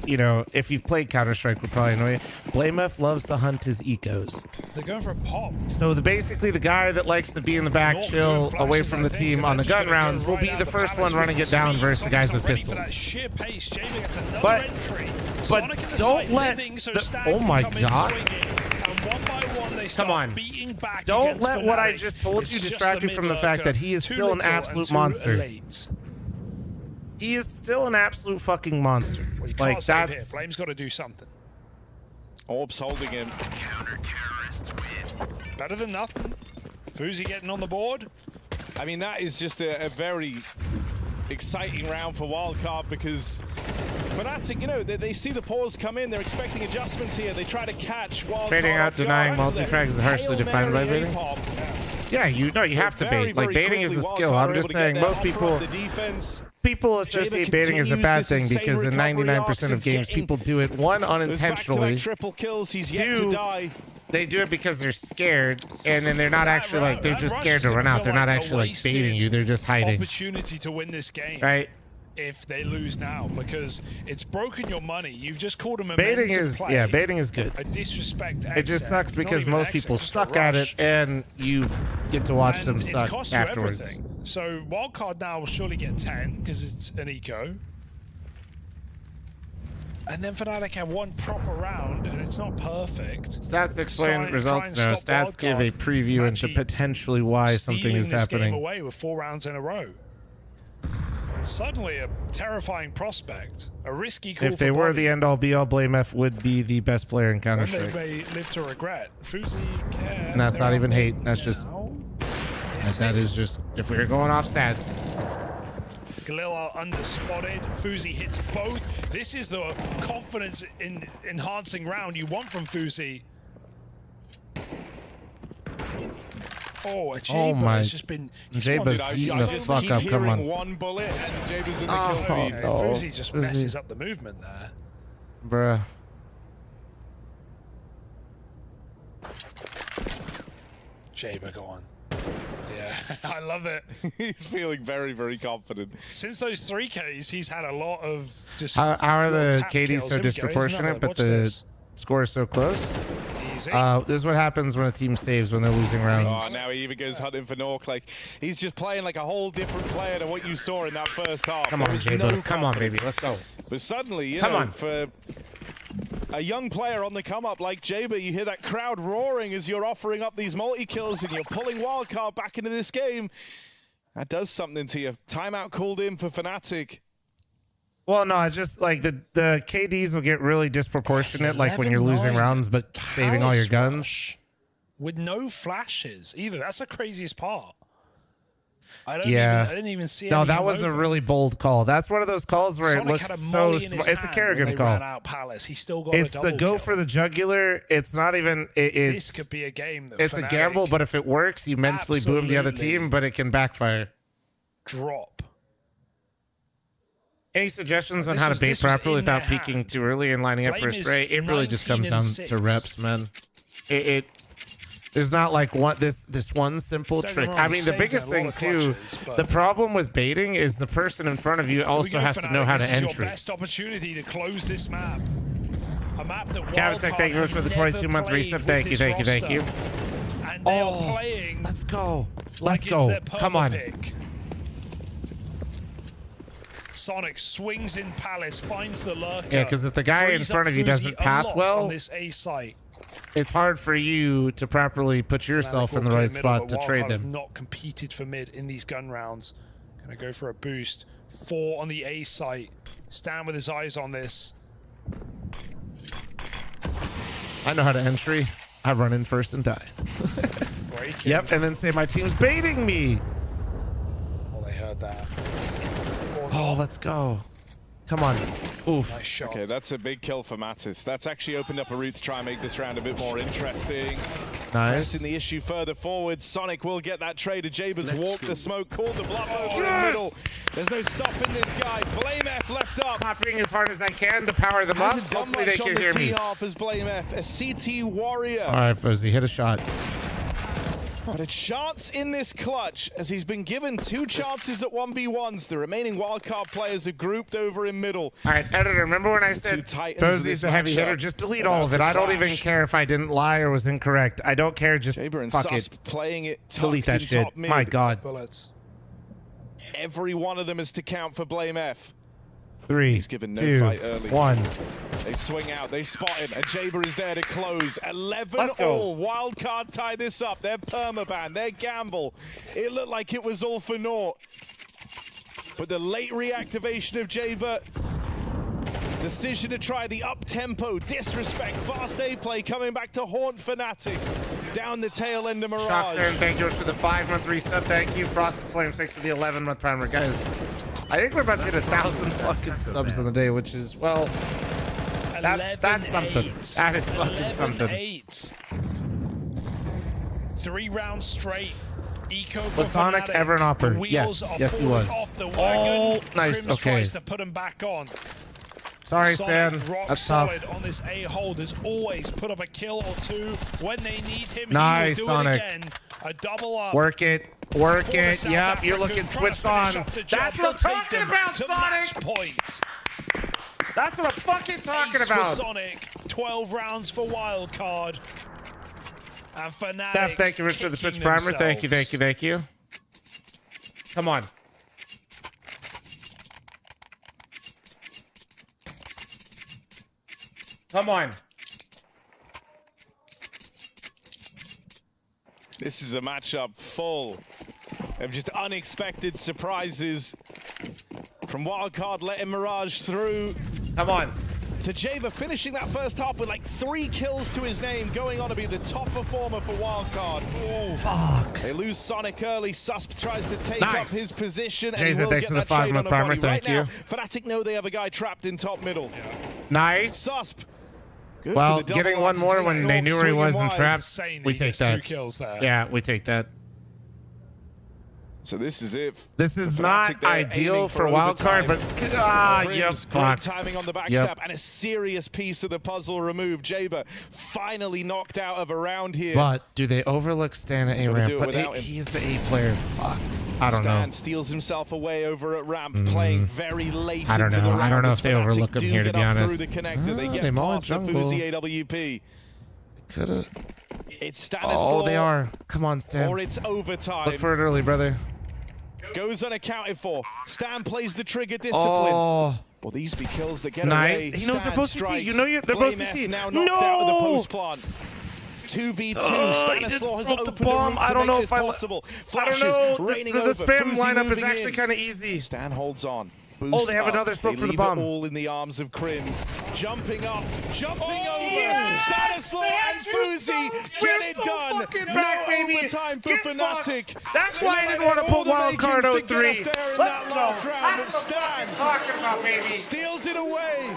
you know, if you've played Counter-Strike would probably annoy you. Blame F loves to hunt his ecos. They're going for a pop. So basically the guy that likes to be in the back, North chill doing away flashes, from I the think, team and on the they're gun just gonna go rounds will right be out the the first palace one running with it down speed. versus the guys with Sonic's ready for pistols. that sheer pace. Jaber gets another But- entry. but Sonic in the don't side let living, so the- Stan oh can my come in God. swinging, and one by one they start Come on. beating back Don't against let what I Fnatic. just told It's you just distract you from the fact mid-lurker. that he is Too still an little and absolute too monster. late. He is still an absolute fucking monster. Well, you Like can't save that's here. Blame's got to do something. Orbs holding him. Better than nothing. Fuzi getting on the board. I mean, that is just a very exciting round for Wildcard because Fnatic, you know, they see the pause come in. They're expecting adjustments here. They try to catch Wildcard. baiting out, off guard. denying multi-frags is harshly Hail defined by Mary baiting. APOP. Yeah, you have to Very, bait. Like very baiting is a quickly, skill. Wildcard I'm are just able to get saying their most offer people up the defense. associate baiting as a continues bad this thing insane because in recovery 99% arc of since games getting people do it one those unintentionally. back-to-back triple kills. He's yet to Two, die. they do it because they're scared, and then they're not actually like they're that just rush scared is to gonna run out. feel They're not like a actually like wasted baiting you. They're just hiding, Opportunity to win this game. right? if they lose now, because it's broken your money. You've just called them a Baiting is baiting is good. A disrespect. It just sucks Not because even most exec, people just a suck at rush. it, and you get to watch them And suck it's cost you afterwards. everything. So wildcard now will surely get 10 because it's an eco. And then Fnatic have one proper round, and it's not perfect. Stats explain results try now. and stop Stats give a Wildcard preview into actually potentially why something stealing is this game happening. away with 4 rounds in a row. Suddenly a terrifying prospect. A risky call If they for were Body. the end all be all, BlameF would be the best player in Counter Then they Strike. may live to regret. Fuzi can. And that's They're not on even mid hate. That's just now. that is just if we were going off stats. Galil underspotted. Fuzi hits both. This is the confidence in enhancing round you want from Fuzi. Oh, a Jaber my- has just been. he's Jaber's won- heating I the just fuck keep up. Come hearing on. One bullet and Jaber's in the Oh, kill feed. no. Fuzi just Fuzi. messes up the movement there. Bruh. Jaber, go on. Yeah, I love it. He's feeling very, very confident. Since those 3Ks, he's had a lot of just. How are little the tap KDs kills. so Here we go. Here's disproportionate, another. but Watch the this. score is so close? Easy. This is what happens when a team saves when they're losing rounds. Oh, now he even goes hunting for Nork. Like, he's just playing like a whole different player to what you saw in that first half. Come There on, was Jaber. no Come on, confidence. baby. Let's go. But suddenly, you Come know, on. for a young player on the come up like Jaber, you hear that crowd roaring as you're offering up these multi-kills and you're pulling Wildcard back into this game. That does something to you. Timeout called in for Fnatic. Well, no, it's just like the KDs will get really disproportionate, like when you're losing 11-9. rounds, but saving all your Palace guns. rush with no flashes either. That's the craziest part. I didn't even see. No, any that come was a over. really bold call. That's one of those calls where Sonic it looks had a so molly in his smart. It's a hand when Kerrigan they call. ran out Palace. He still got It's a the double go kill. for the jugular. It's not even. This It's could be a game. That it's a Fnatic gamble, but if it works, you mentally boom the other Absolutely. team, but it can backfire. drop. Any suggestions on This how to was- bait this was properly in their without peeking hand. too early and lining up for a Blame is spray? It really just comes 19 down and to 6. reps, man. There's not like this one simple Don't get trick. me I wrong, mean, the saved biggest in a thing lot of too, clutches, but- the problem with baiting is the person in front of you Here we also go, has to Fnatic. know how to This is entry. your best opportunity to close this map. A map that Cavitech, Wildcard thank you have for the never 22-month played reset. with Thank you, this thank you, thank you. roster. And they are playing. Let's go. Like Let's it's go. their Come on. pick. Sonic swings in Palace, finds the lurker. Yeah, 'cause if the guy in frees front up of you Fuzi doesn't a path lot well, on this A site. It's hard for you to properly put yourself in the Fnatic will right clear middle, spot but to trade Wildcard have them. Not competed for mid in these gun rounds. Gonna go for a boost. 4 on the A site. Stan with his eyes on this. I know how to entry. I run in first and die. Breaking. Yep, and then say my team's baiting me. Oh, they heard that. Oh, let's go. Come on. Oof. Nice shot. Okay, that's a big kill for Mattis. That's actually opened up a route to try and make this round a bit more interesting. Nice. Pressing the issue further forward. Sonic will get that trade. Jaber's walked the smoke, called the bluff over in the middle. There's no stopping this guy. Blame F left up. Clapping as hard as I can to power them up. Hasn't done Hopefully they much on can the hear me. T-half as Blame F. A CT warrior. All right, Fuzzy, hit a shot. But a chance in this clutch, as he's been given 2 chances at 1v1s. The remaining wildcard players are grouped over in middle. All right, editor, remember when I The said two titans of Fuzzy's this the heavy matchup hitter? Just delete about all of it. to I don't even clash. care if I didn't lie or was incorrect. I don't care. Just Jaber and fuck Sus it. playing it Delete that tucked in shit. top mid. My God. Bullets. Every one of them is to count for Blame F. 3, He's given no 2, fight early. 1. They swing out, they spot him, and Jaber is there to close. 11 Let's go. all. Wildcard tie this up. Their permaban, their gamble. It looked like it was all for naught. But the late reactivation of Jaber, decision to try the up-tempo, disrespect, fast A play coming back to haunt Fnatic. Down the tail end of Mirage. Shockstern, thank you for the 5-month reset. Thank you. Frosted Flame 6 for the 11-month primer. Guys, I think we're about to hit 1,000 fucking subs in the day, which is, well, that's something. 11-8. That is fucking something. 11-8. 3 rounds straight. Eco for Was Sonic Fnatic. ever an opper? The wheels Yes. are Yes, he falling was. off the wagon. Oh, nice. Crims Okay. tries to put him back on. Sorry, Sonic Stan. rock That's tough. solid on this A hold. Has always put up a kill or 2 when they need him. Nice, he will do Sonic. it again. A double up. Work it. Work it. Yep, you're looking switched on. That's what I'm talking about, Sonic. Point. That's what I'm fucking talking Ace about. For Sonic, 12 rounds for wild card. And Fnatic. Steph, thank you, Rich, for the Twitch kicking primer. Thank you, themselves. thank you, thank you. Come on. Come on. This is a matchup full of just unexpected surprises. From Wildcard letting Mirage through. Come on. To Jaber finishing that first half with like 3 kills to his name, going on to be the top performer for Wildcard. Oh, fuck. They lose Sonic early. Susp tries to take Nice. up his position. Jason, and thanks for the 5-month primer. Thank you. Now, Fnatic know they have a guy trapped in top middle. Nice. Susp. Good Well, for the getting double one more odds. when they knew where he was in trap, Insane we he take gets that. 2 kills there. Yeah, we take that. So this is it. This is For not Fnatic, they're ideal aiming for wildcard, but Grims, yep, great fuck. timing on the backstab Yep. and a serious piece of the puzzle removed. Jaber finally knocked out of a round here. But do they overlook Stan at A Gotta ramp? do it But without him. he's the A player. Fuck. I don't Stan know. steals himself away over at ramp, playing very late I don't into the know. round. I don't know as if they Fnatic overlook him do here, to get be up honest. Through the connector. They Ah, get they maul past the jungle. Fuzi AWP. Coulda. It's Stanislaw. Oh, they are. Come on, Stan. Or it's overtime. Look for it early, brother. Goes unaccounted for. Stan plays the trigger discipline. Oh. Will these be kills that get Nice. away? He knows they're Stan both CT. strikes. You know they're both Blame F CT. now knocked out of the No! post plant. 2v2. Oh, he didn't Stanislaw has smoke the opened a bomb. route I to don't make know this if possible. I don't Flashes know. raining The over. spam Fuzi lineup is moving actually in. kind of easy. Stan holds on. Oh, they have Boost another up. smoke They for the leave bomb. It all in the arms of Crims. Jumping up, jumping over. yes! Stanislaw and Fuzi We're get it so done. fucking No back, baby. overtime for Get Fnatic. fucked. That's why I didn't want to put wild card 03. Let's go. Round, That's what Stan I'm talking about, baby. steals it away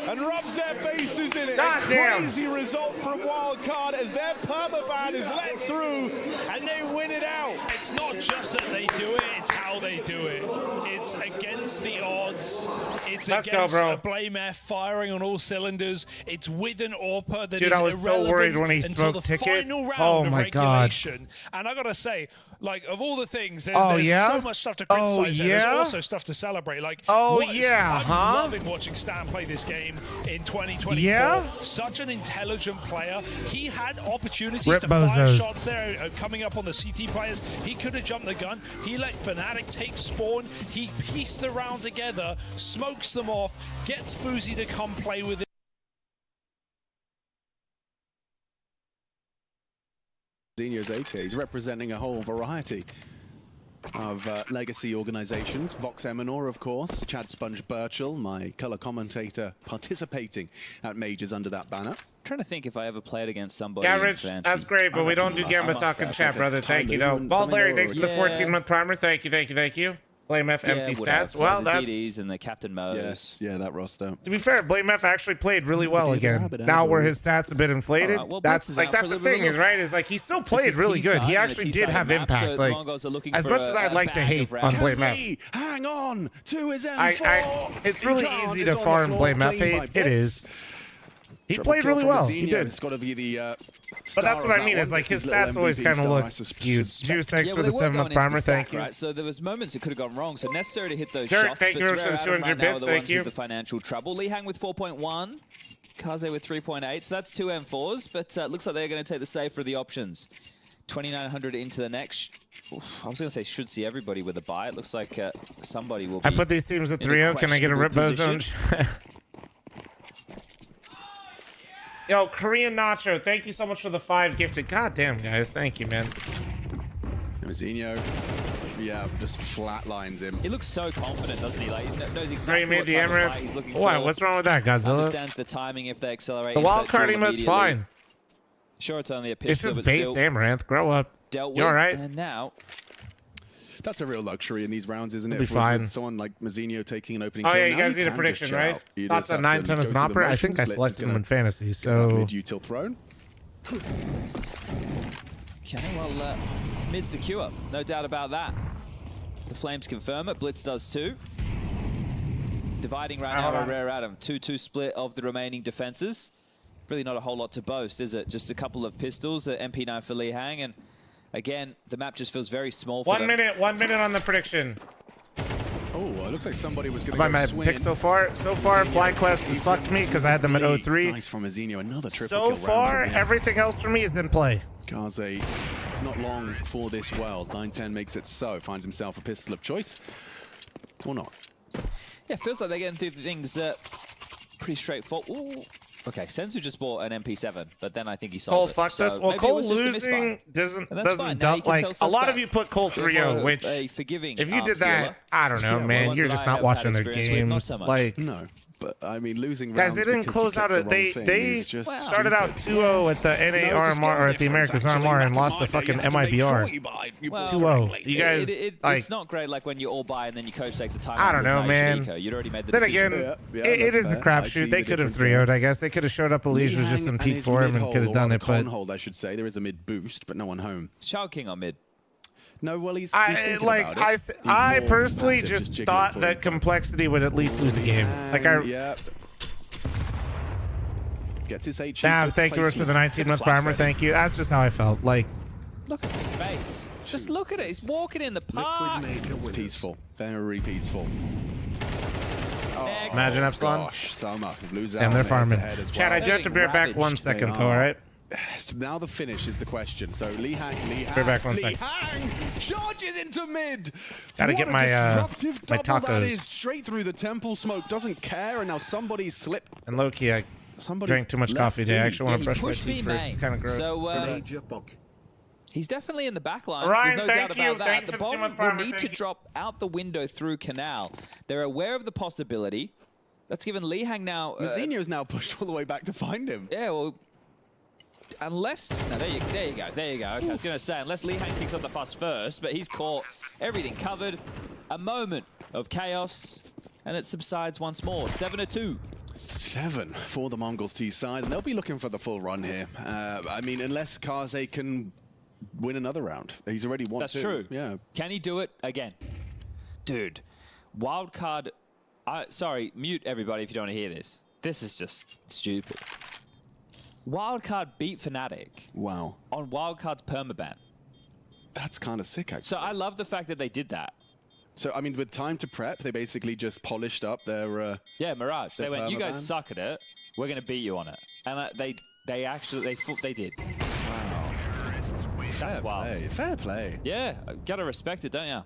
and rubs their faces in it. God A damn. crazy result from Wildcard as their permaban is let through and they win it out. It's not just that they do it, it's how they do it. It's against the odds. It's Let's against go, bro. a Blame F firing on all cylinders. It's with an AWPer that Dude, is I was so irrelevant worried when he until smoked the ticket. final round Oh of my God. regulation. And I gotta say, like, of all the things, there's, Oh, there's yeah? so much stuff to Oh, criticize. There's yeah? also stuff to celebrate. Like, Oh, yeah, I'm huh? loving watching Stan play this game in 2024. Yeah? Such an intelligent player. He had opportunities Rip to fire bozos. shots there coming up on the CT players. He could have jumped the gun. He let Fnatic take spawn. He pieced the round together, smokes them off, gets Fuzi to come play with it. Zinho's AK. He's representing a whole variety of legacy organizations. Vox Eminor, of course. Chad Sponge Birchall, my color commentator, participating at majors under that banner. Trying to think if I ever played against somebody. Yeah, in Rich, Fancy. that's great, but we don't do Gamba must talk in have. chat, brother. Thank you, though. Bald Larry, thanks for the 14-month primer. Thank you, thank you, thank you. Blame F, empty would have. stats. Well, the that's... DDs and the Captain Mo's. Yes, yeah, that roster. To be fair, Blame F actually played really well again. Now where his stats a bit inflated, Alright, well, Blitz that's is like out that's for a the little thing bit. is right is like he still This played is really good. T-side He and a actually did T-sided have map, so impact. the Like Mongols are looking as for much as I'd like to bag hate of on rounds. Blame F, Kazee, hang on to his M4. it's He really can't. easy It's to on the farm floor, Blame F clean by hate. It Blitz. is. He Triple played kill really from well. Zinho. He did. It's got to be the But that's star what of I mean that is one. like his It's little stats always MVP kind of star, look I skewed. Juice, thanks Yeah, for well, the they were 7-month going into primer. the Thank stack, you. right? So there was moments it could have gone wrong. So necessary to hit those Dirk, shots. thank but you to for the rare out 200 right now are bits, the thank ones you. with the financial trouble. Lee Hang with 4.1. Kaze with 3.8. So that's 2 M4s, but looks like they're going to take the save for the options. 2,900 into the next. Oof, I was going to say should see everybody with a buy. It looks like somebody will be. I put these teams at in a 3-0. Can I get a rip questionable zone? position. Yo, Korean Nacho, thank you so much for the 5 gifted. God damn, guys. Thank you, man. Zinho, yeah, just flatlines him. He looks so confident, doesn't he? Like, he knows Sorry, exactly made what the type of Amaranth. fight he's looking What? for. What's wrong with that, Godzilla? Understands the timing if they accelerate. The if wild they card drill emote's immediately. fine. Sure, it's only a pistol, It's just but based still Amaranth. Grow up. dealt with. You all right? And now, That's a real luxury in these rounds, isn't It'll it? be fine. With someone like Mazinho taking an opening Oh, kill. yeah, you Now guys need a can prediction, just chill right? out. You Thoughts just on have 9 to ton as go an through the opera? I think I motions. Blitz is selected him gonna in fantasy, get that so... mid-util thrown. okay, well, mid secure, no doubt about that. The Flames confirm it. Blitz does too. Dividing right now a rare Adam. 2-2 split of the remaining defenses. Really not a whole lot to boast, is it? Just a couple of pistols, MP9 for Lee Hang, and Again, the map just feels very small for 1 them. minute. 1 minute on the prediction. Oh, it looks like somebody was going to By go my swing. pick so far. So far, FlyQuest has fucked me because I had them at 0-3. Nice from Azinho, another triple So kill round far, from him. everything else for me is in play. Kaze, not long for this world. 9-10 makes it so. Finds himself a pistol of choice. Or not. Yeah, feels like they're getting through things pretty straightforward. Ooh. Okay, Sensu just bought an MP7, but then I think he sold Cole it. fucked So us. Well, maybe it Cole was just a losing misbuy. doesn't And that's fine. Now you dump can like tell a stuff lot back. of you put Cole You're 3-0, part of which a forgiving if you did stealer. that, I don't know, Yeah, man. well, You're ones just that I not have watching had their experience with, not games. so much. Like, No, but I mean, losing guys, rounds they didn't because close you out clicked it. the They wrong thing they is just started out stupid. 2-0 at the NA No, it's a skill RMR or at the difference, America's actually. RMR and Back in lost my to day, you fucking had to make sure MIBR. you buy- you Well, 2-0. You guys, like, it's not great like when you all buy and then your coach takes a time. I don't know, man. You'd already made the Then decision. again, Yeah, it that's is a fair. I see crapshoot. They the could have difference there. 3-0'd, I guess. They could have showed up. Elise was just in Lihang peak his form and mid-hole, could have or done rather it, but con-hold, I should say. There is a mid boost, but no one home. Shao King on mid. No, well, he's I thinking like about it. I He's more personally passive, just jiggling thought forward. that complexity would at least lose a game. Like I Yeah. Gets his HE. Now, good thank you for the placement. 19-month primer. Thank you. That's just how I felt. Like, Look at the space. Just look at it. He's walking in the park. It's peaceful. Very peaceful. Next. imagine Epsilon. Gosh, Summer lose out Damn, on they're the farming. head-to-head as Chad, well. I do have to bear back 1 They second, though. are. All right. Now the finish is the question. So Lihang. Bear back 1 second. Lihang charges into mid. Gotta What get a my, disruptive my double that tacos. is. Straight through the temple smoke. Doesn't care, and now somebody slipped. And low key, I Somebody's drank too much left coffee today. I B. actually want to he brush my pushed me, teeth first. mate. It's kind of gross. So he's definitely in the back lines. Ryan, There's no thank doubt you. about Thank that. you The for the bomb 2-month will primer. need Thank to you. drop out the window through Canal. They're aware of the possibility. That's given Lihang now. Mazinho's now pushed all the way back to find him. Yeah, well, unless no, there you go. Okay, I was going to say unless Lihang kicks on the fuss first, but he's caught everything covered. A moment of chaos, and it subsides once more. 7-2. 7 for the Mongols T side, and they'll be looking for the full run here. I mean, unless Kaze can win another round. He's already won. That's two. true. Yeah. Can he do it again? Dude, wildcard. Sorry, mute everybody if you don't want to hear this. This is just stupid. Wildcard beat Fnatic. Wow. On Wildcard's permaban. That's kind of sick, actually. So I love the fact that they did that. So, I mean, with time to prep, they basically just polished up their... Yeah, Mirage. They their went, you guys permaban. suck at it. We're going to beat you on it. And they did. Wow. That's wild. Fair play. Yeah, gotta respect it, don't you?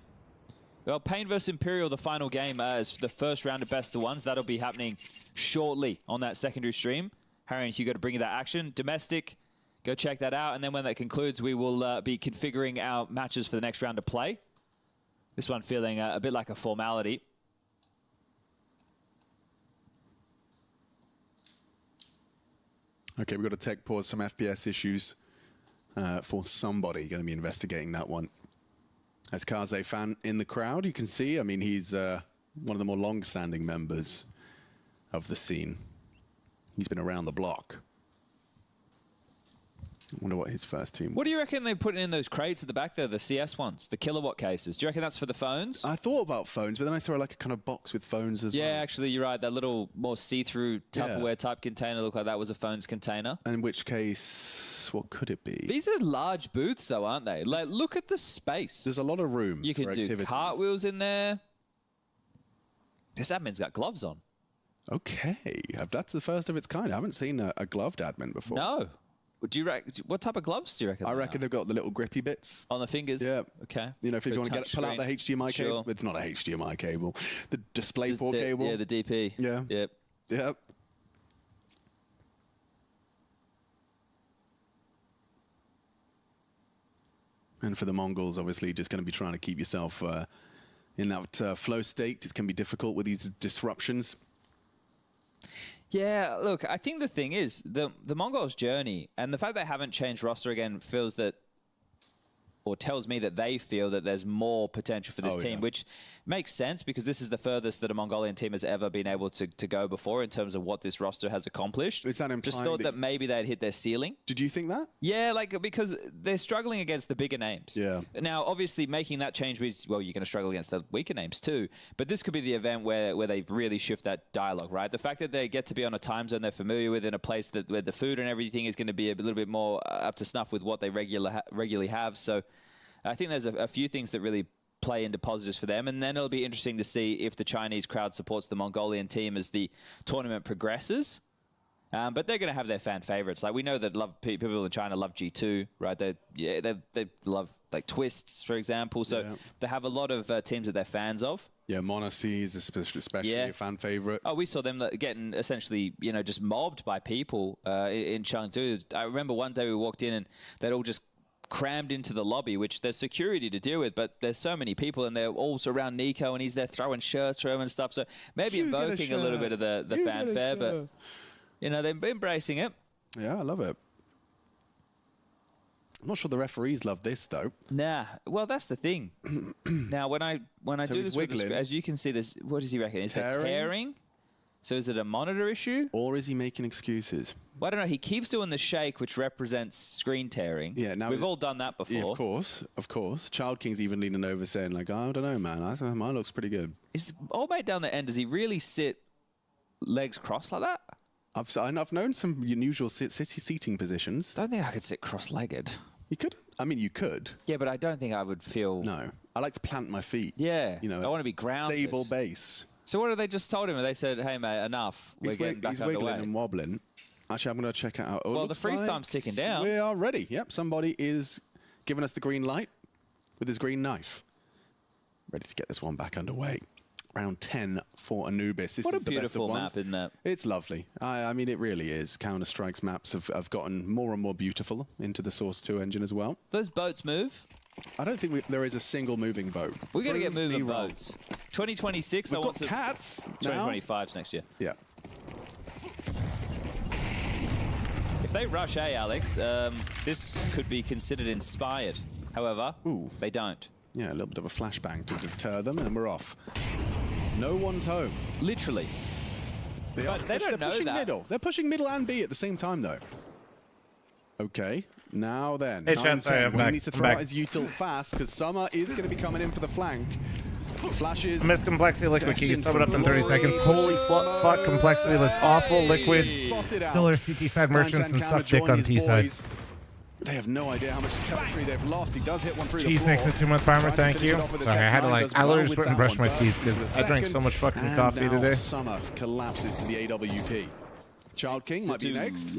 Well, Pain vs Imperial, the final game, is the first round of best of ones. That'll be happening shortly on that secondary stream. Harry and Hugo to bring you that action. Domestic, go check that out. And then when that concludes, we will be configuring our matches for the next round of play. This one feeling a bit like a formality. Okay, we've got to tech pause some FPS issues for somebody going to be investigating that one. As Kaze fan in the crowd, you can see, I mean, he's one of the more long-standing members of the scene. He's been around the block. I wonder what his first team. What do you reckon they're putting in those crates at the back there, the CS ones, the kilowatt cases? Do you reckon that's for the phones? I thought about phones, but then I saw like a kind of box with phones as well. Yeah, actually, you're right. That little more see-through Tupperware type container looked like that was a phone's container. And in which case, what could it be? These are large booths, though, aren't they? Like, look at the space. There's a lot of room. You can for do activities. cartwheels in there. This admin's got gloves on. Okay, that's the first of its kind. I haven't seen a gloved admin before. No. Do you what type of gloves do you reckon? I reckon they've got the little grippy bits on the fingers. Yeah. Okay. You know, if you Good want to touch pull out the screen. HDMI Sure. cable, it's not a HDMI cable. The DisplayPort cable. Yeah, the DP. Yeah. Yep. Yep. And for the Mongols, obviously, just going to be trying to keep yourself in that flow state. It's going to be difficult with these disruptions. Yeah, look, I think the thing is, the Mongols' journey, and the fact they haven't changed roster again feels that, or tells me that they feel that there's more potential for this team, which makes sense because this is the furthest that a Mongolian team has ever been able to go before in terms of what this roster has accomplished. Is that implying Just thought that maybe they'd hit their ceiling. Did you think that? Yeah, like because they're struggling against the bigger names. Yeah. Now, obviously, making that change means, well, you're going to struggle against the weaker names too. But this could be the event where they really shift that dialogue, right? The fact that they get to be on a time zone they're familiar with in a place where the food and everything is going to be a little bit more up to snuff with what they regularly have. So I think there's a few things that really play into positives for them, and then it'll be interesting to see if the Chinese crowd supports the Mongolian team as the tournament progresses. But they're going to have their fan favorites. Like we know that people in China love G2, right? They love like Twists, for example. So they have a lot of teams that they're fans of. Yeah, Monacy is especially a fan favorite. Oh, we saw them getting essentially, just mobbed by people in Chengdu. I remember one day we walked in and they'd all just crammed into the lobby, which there's security to deal with, but there's so many people and they're all around Nico and he's there throwing shirts around and stuff. So maybe invoking a little bit of the fanfare, but they're embracing it. Yeah, I love it. I'm not sure the referees love this though. Nah, well that's the thing. Now when I do this with the, as you can see this, what does he reckon? Is it tearing? So is it a monitor issue? Or is he making excuses? Well, I don't know. He keeps doing the shake, which represents screen tearing. Yeah, now we've all done that before. Yeah, of course. Child King's even leaning over saying like, oh, I don't know, man. I think mine looks pretty good. Is Old Mate down the end, does he really sit legs crossed like that? I've known some unusual seating positions. I don't think I could sit cross-legged. You could? I mean, you could. Yeah, but I don't think I would feel... No. I like to plant my feet. Yeah. I want to be grounded. Stable base. So what have they just told him? They said, hey, mate, enough. We're getting back underway. He's wiggling and wobbling. Actually, I'm going to check it out. Well, the freeze time's ticking down. We are ready. Yep, somebody is giving us the green light with his green knife. Ready to get this one back underway. Round 10 for Anubis. This what is a beautiful the best of map, isn't it? It's lovely. I mean, it really is. Counter-Strike's maps have gotten more and more beautiful into the Source 2 engine as well. Those boats move? I don't think there is a single moving boat. We're going to get moving boats. 2026, We've I want got cats. 2025's next year. Yeah. If they rush A, Alex, this could be considered inspired. However, they don't. Yeah, a little bit of a flashbang to deter them, and we're off. No one's home. Literally. They don't know pushing that. Middle. They're pushing middle and B at the same time, though. Okay, now then. Hey, Chad, sorry, I'm back. He needs to throw out his util fast, because Summer is going to be coming in for the flank. Flashes. Miss Complexity Liquid, can you sum it up in 30 seconds? Holy fuck, Complexity looks awful. Liquid, still are CT side merchants and suck dick on T side. They have no idea how much territory they've lost. He does hit one through the Cheese next to 2-month primer, thank you. Sorry, I had to I literally just went and brushed my teeth because I drank so much fucking coffee today. Summer collapses to the AWP. Child King might be next.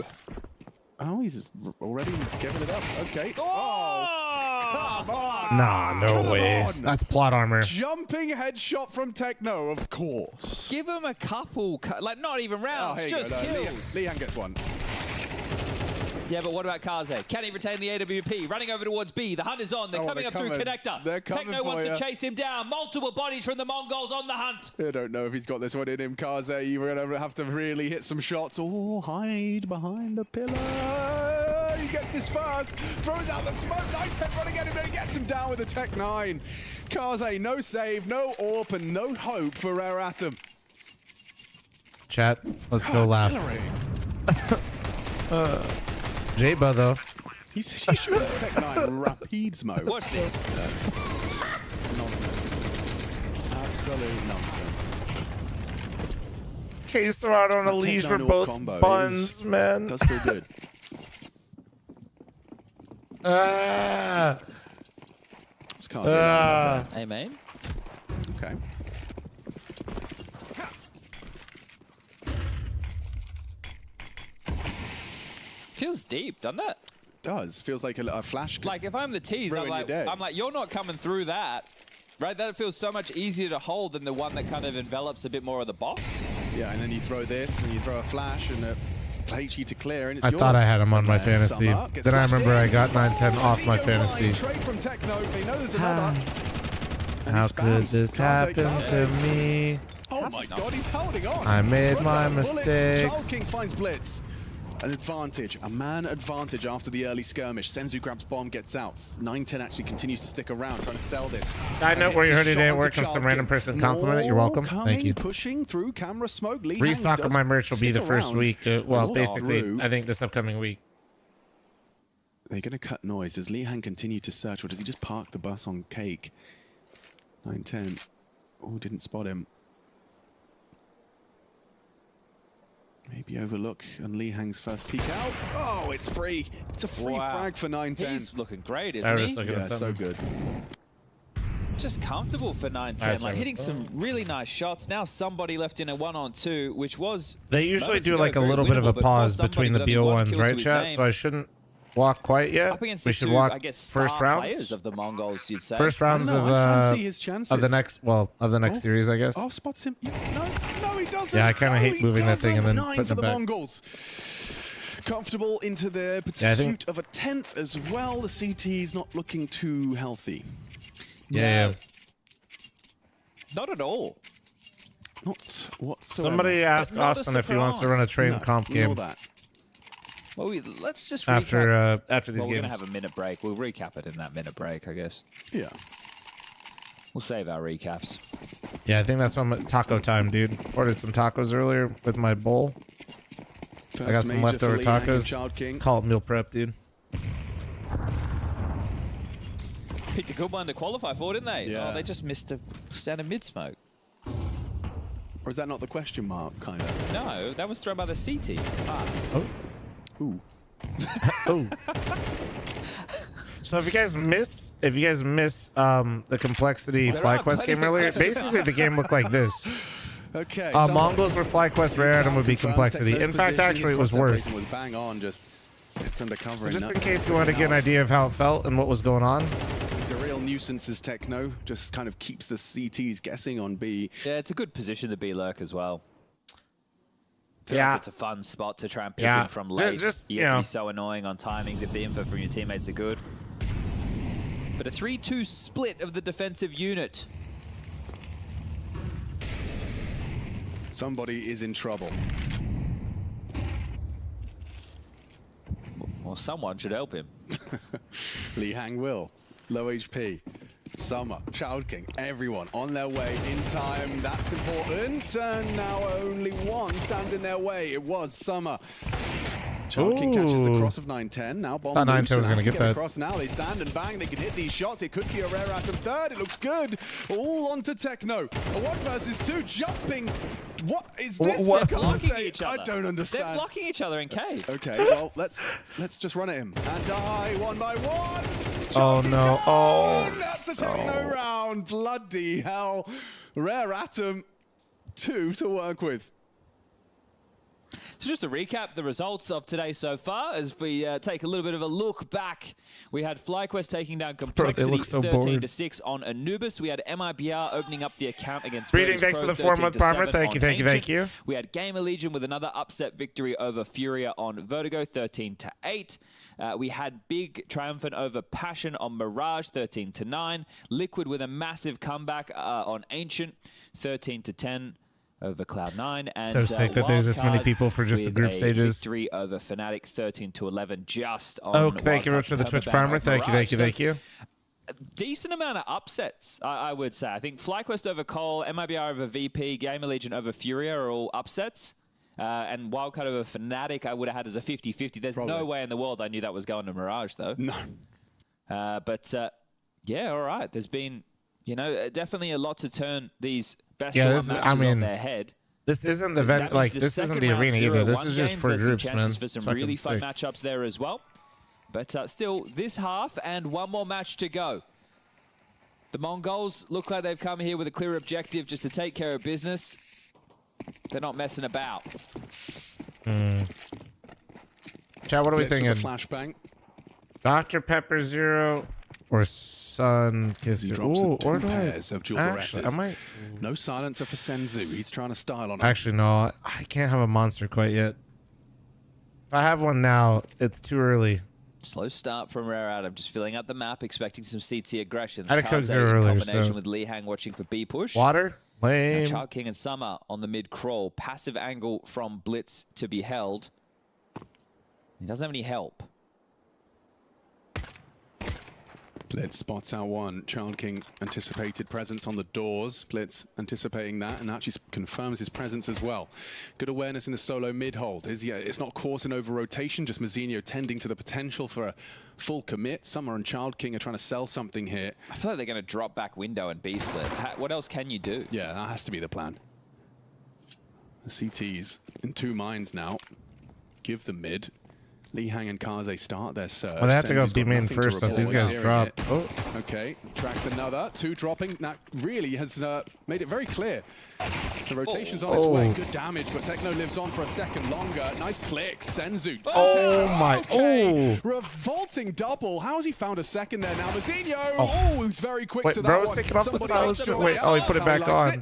Oh, he's already giving it up. Okay. Oh! Come on! Nah, no way. That's plot armor. Jumping headshot from Techno, of course. Give him a couple, like not even rounds, just kills. Lihan gets one. Yeah, but what about Kaze? Can he retain the AWP? Running over towards B. The hunt is on. They're coming up through connector. Techno wants to chase him down. Multiple bodies from the Mongols on the hunt. I don't know if he's got this one in him, Kaze. You're going to have to really hit some shots. Oh, hide behind the pillar. He gets this first. Throws out the smoke. 9-10 running at him. He gets him down with a Tech 9. Kaze, no save, no AWP, and no hope for Rare Atom. Chat, let's go laugh. J-Ba though. He's shooting a Tech 9 rapid mode. What's this? Nonsense. Absolute nonsense. K-Serrano on a leash for both buns, man. Does feel good. Hey, man. Okay. Feels deep, doesn't it? Does. Feels like a flash. Like if I'm the tease, I'm like, you're not coming through that. Right? That feels so much easier to hold than the one that kind of envelops a bit more of the box. Yeah, and then you throw this, and you throw a flash, and it plates you to clear, and it's yours. thought I had him on my fantasy. Then I remember I got 9-10 off my fantasy. Trade from Techno. They know there's another. How could this happen to me? Oh my God, he's holding on. I made my mistakes. Child King finds Blitz. An advantage, a man advantage after the early skirmish. Senzu grabs bomb, gets out. 9-10 actually continues to stick around, trying to sell this. Side note, where you heard it didn't work and some random person complimented it. You're welcome. Thank you. Pushing through camera smoke. Restock of my merch will be the first week. Well, basically, I think this upcoming week. They're going to cut noise. Does Lihan continue to search, or does he just park the bus on Cake? 9-10. Oh, didn't spot him. Maybe overlook and Lee Hang's first peek out. Oh, it's free. It's a free frag for 9-10. He's looking great, isn't he? Yeah, so good. Just comfortable for 9-10, like hitting some really nice shots. Now somebody left in a 1-on-2, which was... They usually do like a little bit of a pause between the BO ones, right, chat? So I shouldn't walk quite yet. Up against We the should two, walk I guess, first star rounds. players of the Mongols, you'd say. First rounds I fancy his chances. of the next series, I guess. Oh, spots him. No, he doesn't. Yeah, I kind of hate moving that thing and then 9 putting for it the back. Mongols. Comfortable into their pursuit of a 10th as well. The CT's not looking too healthy. Yeah. Not at all. Not whatsoever. Somebody ask Austin if he wants to run a train comp game Well, let's just after recap. after these Well, we're games. going to have a minute break. We'll recap it in that minute break, I guess. Yeah. We'll save our recaps. Yeah, I think that's some taco time, dude. Ordered some tacos earlier with my bowl. I got some leftover tacos. Call it meal prep, dude. Picked a good one to qualify for, didn't they? Yeah. Oh, they just missed a standard mid-smoke. Or is that not the question mark, kind of? No, that was thrown by the CTs. Ooh. Oh. So if you guys miss the complexity FlyQuest game earlier, basically the game looked like this. Okay. Mongols were FlyQuest, Rare Item would be complexity. In fact, actually, it was worse. Was bang on, just it's undercover. So just in case you want to get an idea of how it felt and what was going on. It's a real nuisance as Techno, just kind of keeps the CTs guessing on B. Yeah, it's a good position to be lurk as well. Feel Yeah. like it's a fun spot to try and pick Yeah. in from late. Just, you you get to know. be so annoying on timings if the info from your teammates are good. But a 3-2 split of the defensive unit. Somebody is in trouble. Well, someone should help him. Lee Hang will. Low HP. Summer, Child King, everyone on their way in time. That's important. And now only one stands in their way. It was Summer. Child King catches the cross of 9-10. Now Bomb Thought 9-10 moves and was gonna has to get that. across. Now they stand and bang. They can hit these shots. It could be a rare atom third. It looks good. All onto Techno. A 1 versus 2 jumping. What is this? What? For God's sake, I don't They're understand. blocking each other in cave. Okay, well, let's just run at him. And die 1 by 1. Oh no! Oh. That's a Techno round. Bloody hell. Rare Atom 2 to work with. So just to recap the results of today so far, as we take a little bit of a look back, we had FlyQuest taking down Complexity look so 13-6 on Anubis. We had MIBR opening up the account against Breeding, Virtus thanks Pro for the 4-month 13-7 bomber. Thank you, on thank you, thank Ancient. you. We had Gamer Legion with another upset victory over Furia on Vertigo 13-8. We had Big triumphant over Passion on Mirage 13-9. Liquid with a massive comeback on Ancient 13-10. Over Cloud9, and So sick that there's this many people for just the with group a stages. Victory over Fnatic 13-11, just on. Oh, thank you very much for the Twitch primer. Thank you, thank you, thank you. Decent amount of upsets, I would say. I think FlyQuest over Cole, MIBR over VP, Gamer Legion over Furia are all upsets. And Wildcard over Fnatic, I would have had as a 50-50. There's no way in the world I knew that was going to Mirage, though. No. Yeah, all right. There's been, definitely a lot to turn these best Yeah, of matches on their head. This isn't the event, like this isn't the arena either. This is just for groups, man. For some It's fucking really fun sick. matchups there as well. But still, this half and one more match to go. The Mongols look like they've come here with a clear objective, just to take care of business. They're not messing about. Chat, what are we Blitz with the thinking? flashbang. Dr. Pepper Zero or Sun Kisser? Drops Ooh, the or two do I? pairs of Jewel Actually, I Berettas. might. No silencer for Senzu. He's trying to style on him. Actually, no. I can't have a monster quite yet. If I have one now, it's too early. Slow start from Rare Adam, just filling out the map, expecting some CT aggressions. I had to cook Kaze zero in earlier, combination so- with Lee Hang watching for B push. Water? Lame. Now Child King and Summer on the mid crawl. Passive angle from Blitz to be held. He doesn't have any help. Blitz spots out one. Child King anticipated presence on the doors. Blitz anticipating that and actually confirms his presence as well. Good awareness in the solo mid-hold. It's not coursing over rotation, just Mazzinho tending to the potential for a full commit. Summer and Child King are trying to sell something here. I feel like they're going to drop back window and B split. What else can you do? Yeah, that has to be the plan. The CT's in 2 minds now. Give the mid. Li Hang and Kaze start their surge. Well, they have to go Senzu's B got main nothing to first, so if these report. guys drop. Oh. Okay, tracks another. 2 dropping. That really has made it very clear. The rotation's on its way. Good damage, but Techno lives on for a second longer. Nice clicks. Senzu. Oh my. Okay. Revolting double. How has he found a second there now? Mazinho. Oh, he's very quick Wait, to that bro's one. taking off the Somebody silence. likes Wait, oh, he put it how back likes on. it.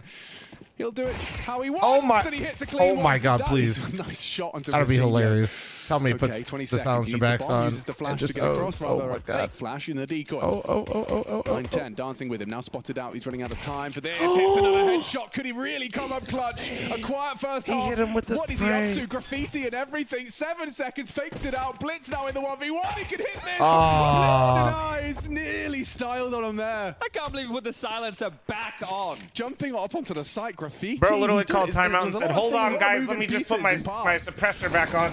He'll do it how he wants, Oh my. and he hits a clean Oh my one. God, That please. is a nice shot onto That'd be Mazinho. hilarious. Tell me he puts Okay, 20 the seconds. silencer Use backs the bomb, on. uses the flash and just, to get across, rather my a God. fake flash in the decoy. Oh. 9-10 dancing with him, now spotted out. He's running out of time for this. Hits another headshot. Could he really come up clutch? A quiet first half. hit him with the What is spray. he up to? Graffiti and everything. 7 seconds, fakes it out. Blitz now in the 1v1. He can hit this. Oh. Blitz nearly styled on him there. I can't believe we put the silencer back on. Jumping up onto the site, Graffiti. Bro literally He's doing- called timeout and there's a said, lot of hold things, a on, lot of guys, let moving me just put my pieces and parts. suppressor back on.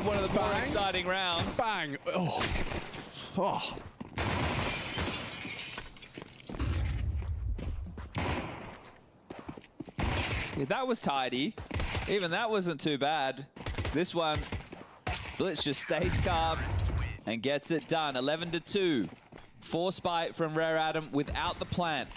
One of the more exciting rounds. Bang. Oh. Yeah, that was tidy. Even that wasn't too bad. This one, Blitz just stays calm and gets it done. 11-2. Force bite from Rare Adam without the plant.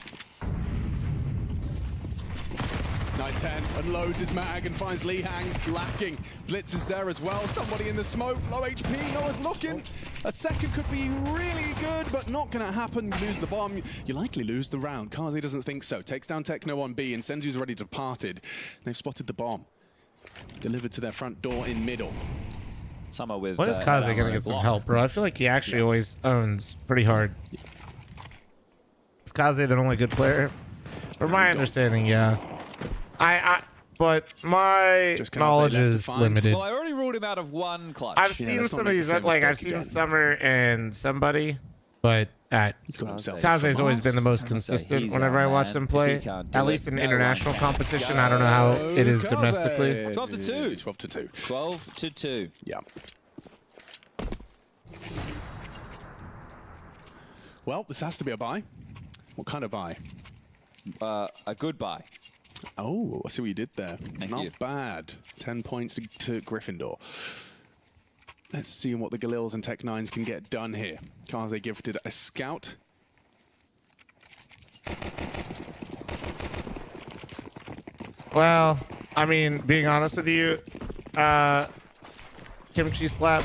9-10 unloads his mag and finds Li Hang lacking. Blitz is there as well. Somebody in the smoke. Low HP. No one's looking. A second could be really good, but not going to happen. You lose the bomb. You likely lose the round. Kaze doesn't think so. Takes down Techno on B, and Senzu's already departed. They've spotted the bomb. Delivered to their front door in middle. Summer with. When is Kaze gonna get some help, bro? I feel like he actually always owns pretty hard. Is Kaze the only good player? From my understanding, yeah. But my knowledge is limited. Well, I already ruled him out of one clutch. I've seen some of these, like I've seen Summer and somebody, but Kaze's always been the most consistent whenever I watch them play. At least in international competition. I don't know how it is domestically. 12-2. 12-2. 12-2. Yeah. Well, this has to be a buy. What kind of buy? A good buy. Oh, I see what you did there. Not you. bad. 10 points to Gryffindor. Let's see what the Galils and Tech-9s can get done here. Kaze gifted a scout. Well, I mean, being honest with you, Kimchi Slap,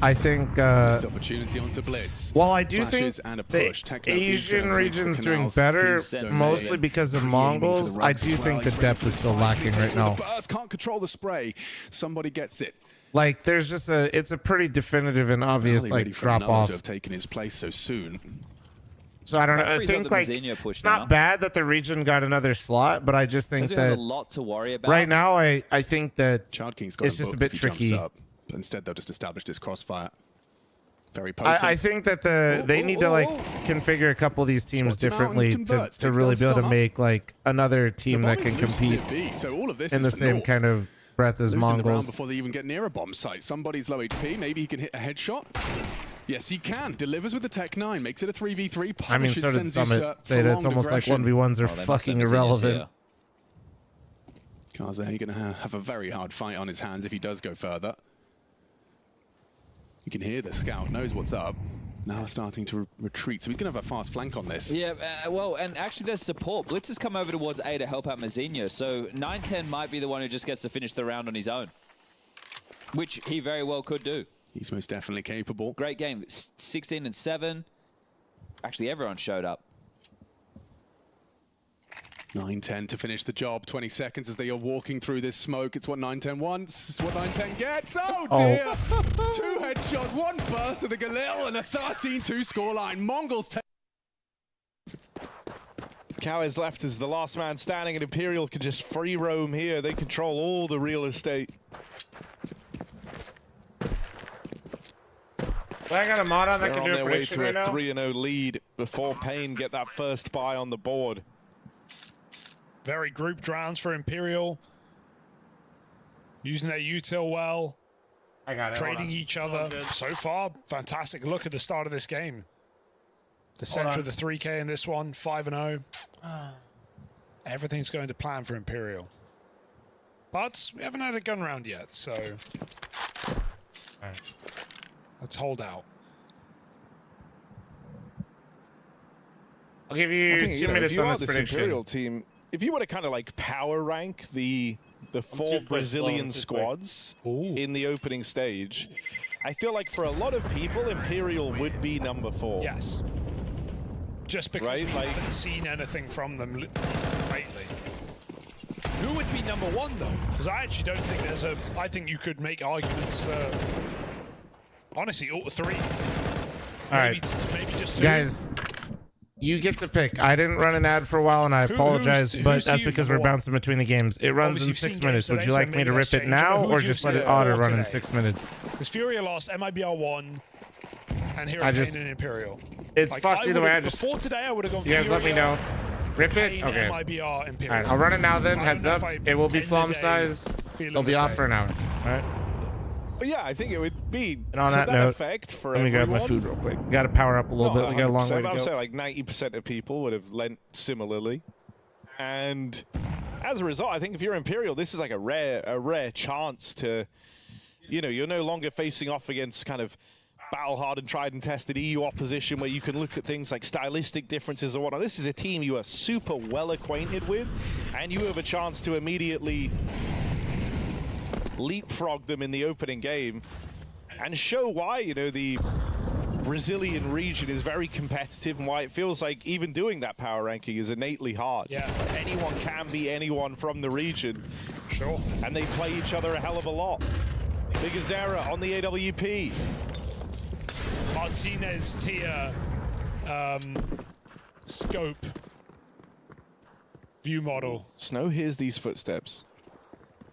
I think... Missed opportunity onto Blitz. Well, I do Flashes think and a the push. Techno Asian is region's the doing canals. better, He's mostly because of Mongols. I do think the depth is still lacking right now. Burst, can't control the spray. Somebody gets it. Like, there's just it's a pretty definitive and obvious, Barely ready like, for drop another off. to have taken his place so soon. So I don't know. I Freeze on think the like Mazinho push it's now. not bad that the region got another slot, but I just think Senzu has that a lot to worry about. right now I think that Child King's got it's him just a booked bit if he jumps tricky. up. But instead, they'll just establish this crossfire. Very potent. I think that they need to like configure a couple of these teams Spots him out and differently to converts. Takes really down be able to Summer. make like another team that can compete So all of this in is the for same naught. kind of breath as Losing the round Mongols. before they even get near a bomb site. Somebody's low HP. Maybe he can hit a headshot. Yes, he can. Delivers with the Tech-9. Makes it a 3v3. I mean, so did Senzu's, Summit say that it's prolonged almost like aggression. 1v1s are fucking irrelevant. Kaze going to have a very hard fight on his hands if he does go further. You can hear the scout, knows what's up. Now starting to retreat, so he's going to have a fast flank on this. Yeah, well, and actually there's support. Blitz has come over towards A to help out Mazinho, so 9-10 might be the one who just gets to finish the round on his own, which he very well could do. He's most definitely capable. Great game, 16-7. Actually, everyone showed up. 9-10 to finish the job. 20 seconds as they are walking through this smoke. It's what 9-10 wants. It's what 9-10 gets. Oh, dear. 2 headshots, 1 burst of the Galil, and a 13-2 scoreline. Mongols take. Cow is left as the last man standing, and Imperial can just free roam here. They control all the real estate. Well, I got a mod on that They're can do on a their way prediction to right a now. 3-0 lead before Payne get that first buy on the board. Very grouped rounds for Imperial. Using their util well. I got it. Trading each other. So far, fantastic look at the start of this game. The center of the 3K in this one, 5-0. Everything's going to plan for Imperial. But we haven't had a gun round yet, so let's hold out. I'll give you 2 minutes on this prediction. Imperial team, if you were to kind of like power rank the four Brazilian squads in the opening stage, I feel like for a lot of people, Imperial would be number 4. Yes. Just because we haven't seen anything from them lately. Who would be number 1 though? Because I actually don't think there's a. I think you could make arguments for. Honestly, all 3. All right, maybe just 2. guys. You get to pick. I didn't run an ad for a while, and I apologize, but that's because we're bouncing between the games. It runs in 6 minutes. Would you like me to rip it now, or just let it auto run in 6 minutes? Because Furia lost, MIBR won, and Hero Kane and Imperial. It's fucked either way. I just before today, I would have gone. You guys let me know. Rip it? Kane, Okay. MIBR, Imperial. All right, I'll run it now then. Heads up. It will be flom size. It'll be off for an hour. All right. But yeah, I think it would be And on to that that note, effect for let me grab my everyone. food real quick. We got to power up a little bit. We got a long way to I would go. say like 90% of people would have lent similarly. And as a result, I think if you're Imperial, this is like a rare chance to, you know, you're no longer facing off against kind of battle-hardened, tried and tested EU opposition where you can look at things like stylistic differences or whatnot. This is a team you are super well acquainted with, and you have a chance to immediately leapfrog them in the opening game and show why, you know, the Brazilian region is very competitive and why it feels like even doing that power ranking is innately hard. Yeah. Anyone can be anyone from the region. Sure. And they play each other a hell of a lot. Bigazera on the AWP. Martinez tier scope view model. Snow hears these footsteps.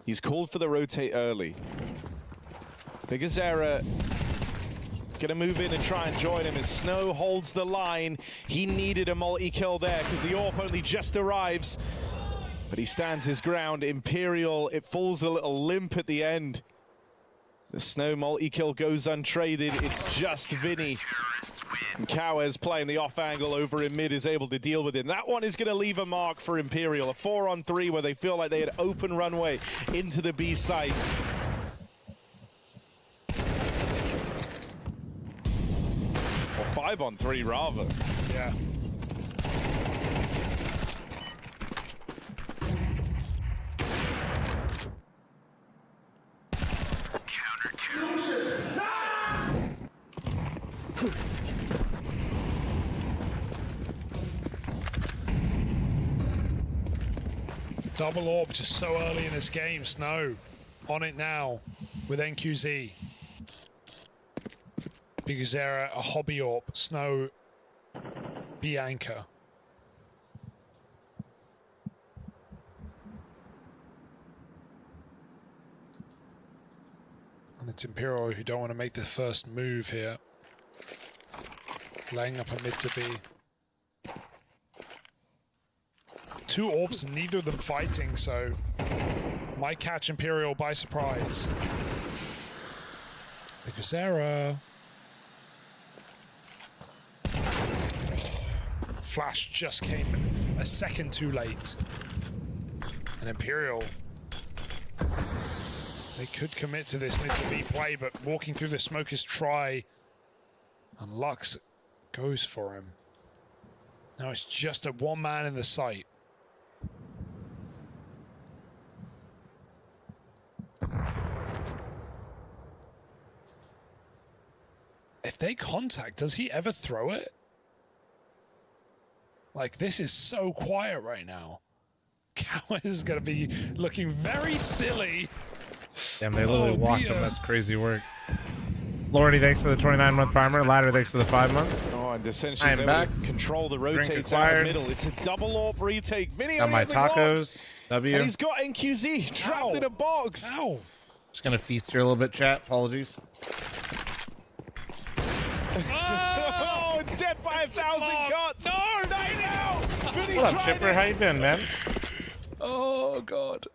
He's called for the rotate early. Bigazera gonna move in and try and join him as Snow holds the line. He needed a multi-kill there because the AWP only just arrives. But he stands his ground. Imperial, it falls a little limp at the end. The Snow multi-kill goes untraded. It's just Vinny. And Cowes playing the off angle over in mid is able to deal with him. That one is going to leave a mark for Imperial. A 4-on-3 where they feel like they had open runway into the B site. Or 5-on-3 rather. Yeah. Double orb just so early in this game. Snow on it now with NQZ. Bigazera, a hobby orb. Snow, Bianca. And it's Imperial who don't want to make the first move here. Laying up a mid to B. 2 orbs and neither of them fighting, so might catch Imperial by surprise. Bigazera. Flash just came a second too late. And Imperial, they could commit to this mid to B play, but walking through the smoke is try. And Lux goes for him. Now it's just a 1 man in the site. If they contact, does he ever throw it? Like, this is so quiet right now. Cow is going to be looking very silly. Damn, they literally walked him. That's crazy work. Lordy, thanks for the 29-month primer. Ladder, thanks for the 5 months. Oh, and Essentially able to control the rotates out the middle. It's a double AWP retake. Vinny got my tacos. W. And he's got NQZ trapped in a box. Ow. Just going to feast here a little bit, chat. Apologies. Oh, it's dead by 1,000 cuts. No, not now. Vinny What up, tried Chipper? it. How you been, man? Oh, God.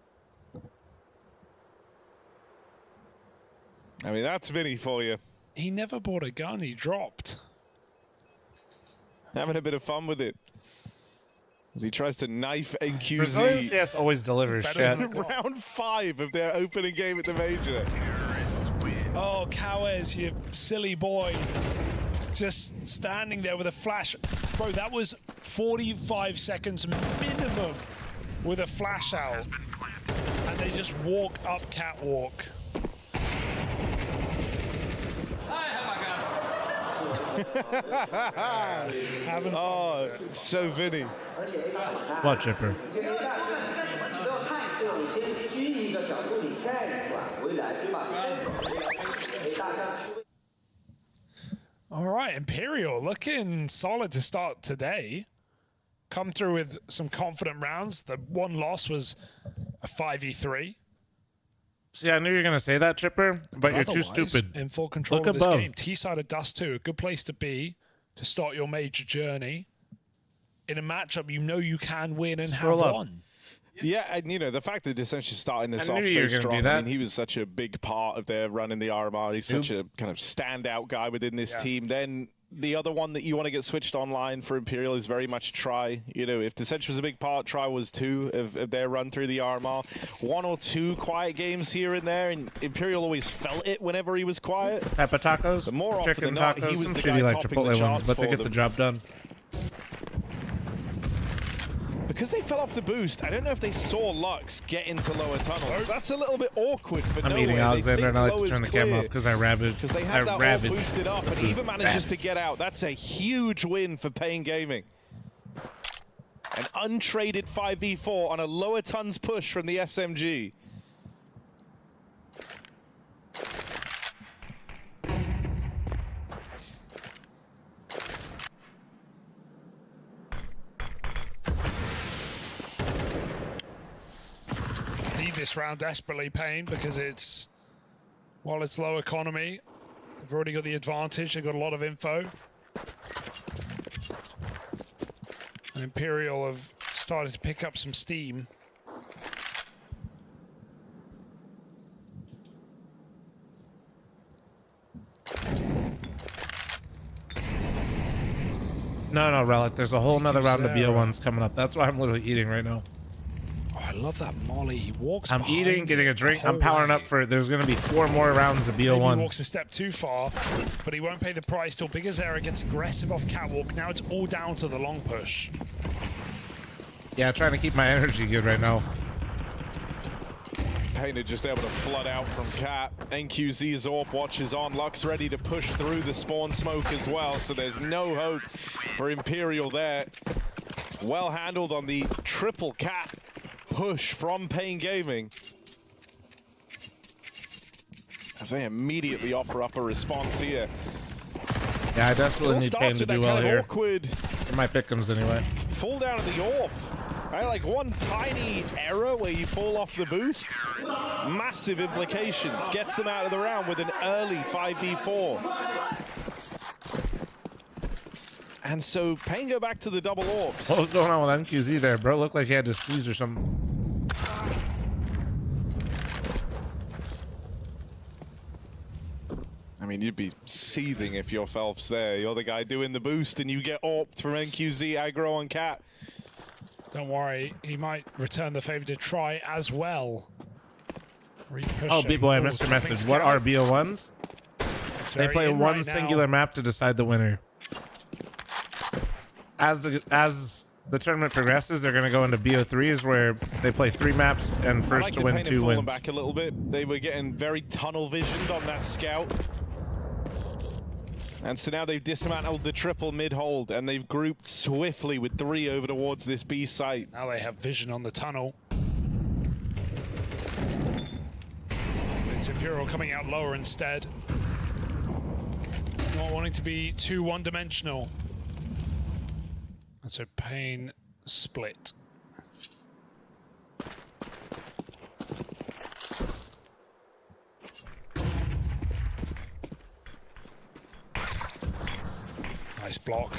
I mean, that's Vinny for you. He never bought a gun. He dropped. Having a bit of fun with it. As he tries to knife NQZ. Brazilian CS always delivers shit. Round 5 of their opening game at the major. Oh, Kawes, you silly boy. Just standing there with a flash. Bro, that was 45 seconds minimum with a flash out. And they just walk up catwalk. Oh, it's so Vinny. What, Chipper? All right, Imperial looking solid to start today. Come through with some confident rounds. The one loss was a 5v3. See, I knew you were going to say that, Chipper, but you're too Otherwise, stupid. in full control Look of this above. game. T-side of Dust 2, a good place to be to start your major journey. In a matchup you know you can win and Scroll have up. won. Yeah, and you know, the fact that essentially starting this I off knew you so were gonna do strong, that. I mean, he was such a big part of their run in the RMR. He's such a kind of standout guy within this team. Then the other one that you want to get switched online for Imperial is very much Try. You know, if Descentra was a big part, Try was too of their run through the RMR. 1 or 2 quiet games here and there, and Imperial always felt it whenever he was quiet. Pepper tacos, But more often chicken than not, tacos, he was some the shitty guy like topping the Chipotle ones, charts but they for get the them. job done. Because they fell off the boost, I don't know if they saw Lux get into lower tunnels. That's a little bit awkward for I'm Nowhere. eating They Alexander, and I think like to turn the Lower's camera clear. off because I ravaged. Because they I have that all ravaged boosted up, and the even manages food. to get out. That's a huge win for Pain Gaming. An untraded 5v4 on a lower tons push from the SMG. Need this round desperately, Pain, because it's, while it's low economy, they've already got the advantage. They've got a lot of info. And Imperial have started to pick up some steam. No, Relic. There's a whole nother round of Zero. BO1s coming up. That's why I'm literally eating right now. Oh, I love that Molly. He walks I'm behind eating, getting a drink. the I'm powering whole up for. There's going to be 4 more rounds of Maybe he BO1s. walks a step too far, but he won't pay the price till Big Azera gets aggressive off catwalk. Now it's all down to the long push. Yeah, trying to keep my energy good right now. Painter just able to flood out from Cat. NQZ Zorp watches on. Lux ready to push through the spawn smoke as well, so there's no hope for Imperial there. Well handled on the triple Cat push from Pain Gaming. As they immediately offer up a response here. Yeah, I It desperately all need Pain starts to with that do well kind of here. awkward For my pick'ems anyway. fall down of the AWP. Right, like one tiny error where you fall off the boost, massive implications. Gets them out of the round with an early 5v4. And so Pain go back to the double AWPs. What was going on with NQZ there, bro? Looked like he had to sneeze or something. I mean, you'd be seething if you're Phelps there. You're the guy doing the boost and you get AWPed from NQZ aggro on Cat. Don't worry, he might return the favor to Try as well. Oh, B-boy, I missed your message. What are BO1s? They play one singular map to decide the winner. As the tournament progresses, they're going to go into BO3s where they play 3 maps and I first like to that win Pain had 2 fallen wins. back a little bit. They were getting very tunnel visioned on that scout. And so now they've dismantled the triple mid-hold and they've grouped swiftly with 3 over towards this B site. Now they have vision on the tunnel. It's Imperial coming out lower instead. Not wanting to be too one-dimensional. And so Pain split. Nice block.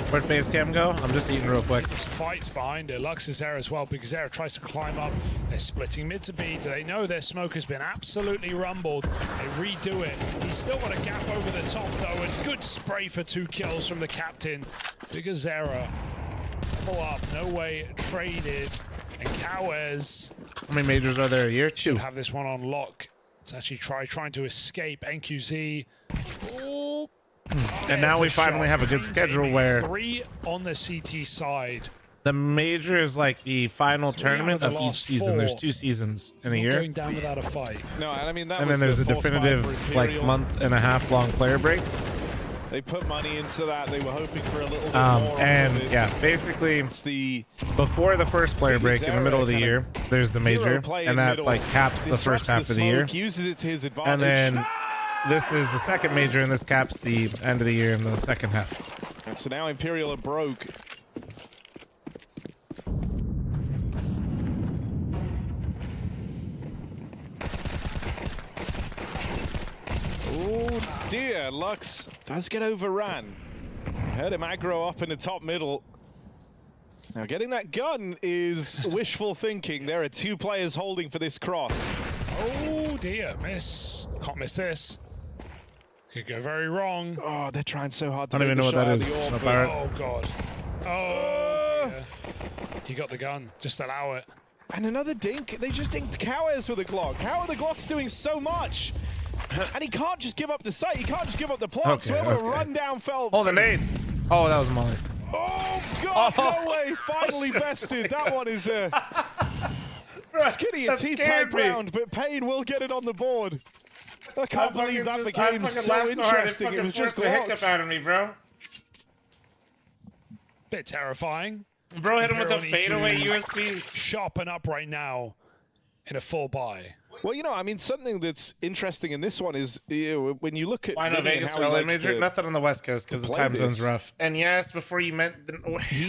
Where'd face cam go? I'm just eating real quick. There's fights behind it. Lux is there as well. Big Zera tries to climb up. They're splitting mid to B. Do they know their smoke has been absolutely rumbled? They redo it. He's still got a gap over the top though. And good spray for 2 kills from the captain. Big Zera. Pull up. No way traded. And Kawes. How many majors are there a year? 2. Should have this one on lock. Let's actually trying to escape. NQZ. Oh. And now we finally have a good schedule where 3 on the CT side. the major is like the final tournament of each season. There's 2 seasons in a year. Going down without a fight. No, and I mean that. And then there's a definitive like month-and-a-half long player break. They put money into that. They were hoping for a little bit more. And yeah, basically, it's the before the first player break in the middle of the year, there's the major, and that like caps the first half of the year. Uses it to his advantage. And then this is the second major, and this caps the end of the year in the second half. And so now Imperial are broke. Oh dear, Lux does get overran. Heard him aggro up in the top middle. Now getting that gun is wishful thinking. There are 2 players holding for this cross. Oh dear, miss. Can't miss this. Could go very wrong. Oh, they're trying so hard to I don't even know what that is. Oh god. Oh dear. He got the gun. Just allow it. And another dink. They just dinked Kawes with a Glock. How are the Glocks doing so much? And he can't just give up the site. He can't just give up the plot. Okay, so we're gonna run down Phelps. Oh, the nade. Oh, that was Molly. Oh god, no way! Finally bested. That one is skinny, a teeth-tight round, but Payne will get it on the board. I can't believe that became so interesting. It was just a hiccup out of me, bro. Bit terrifying. Bro hit him with a Imperial need fadeaway to USB. Sharpen up right now in a full buy. Well, you know, I mean, something that's interesting in this one is when you look at Why not Vegas or LA major? Nothing on the West Coast because the time zone's rough. And yes, before you meant,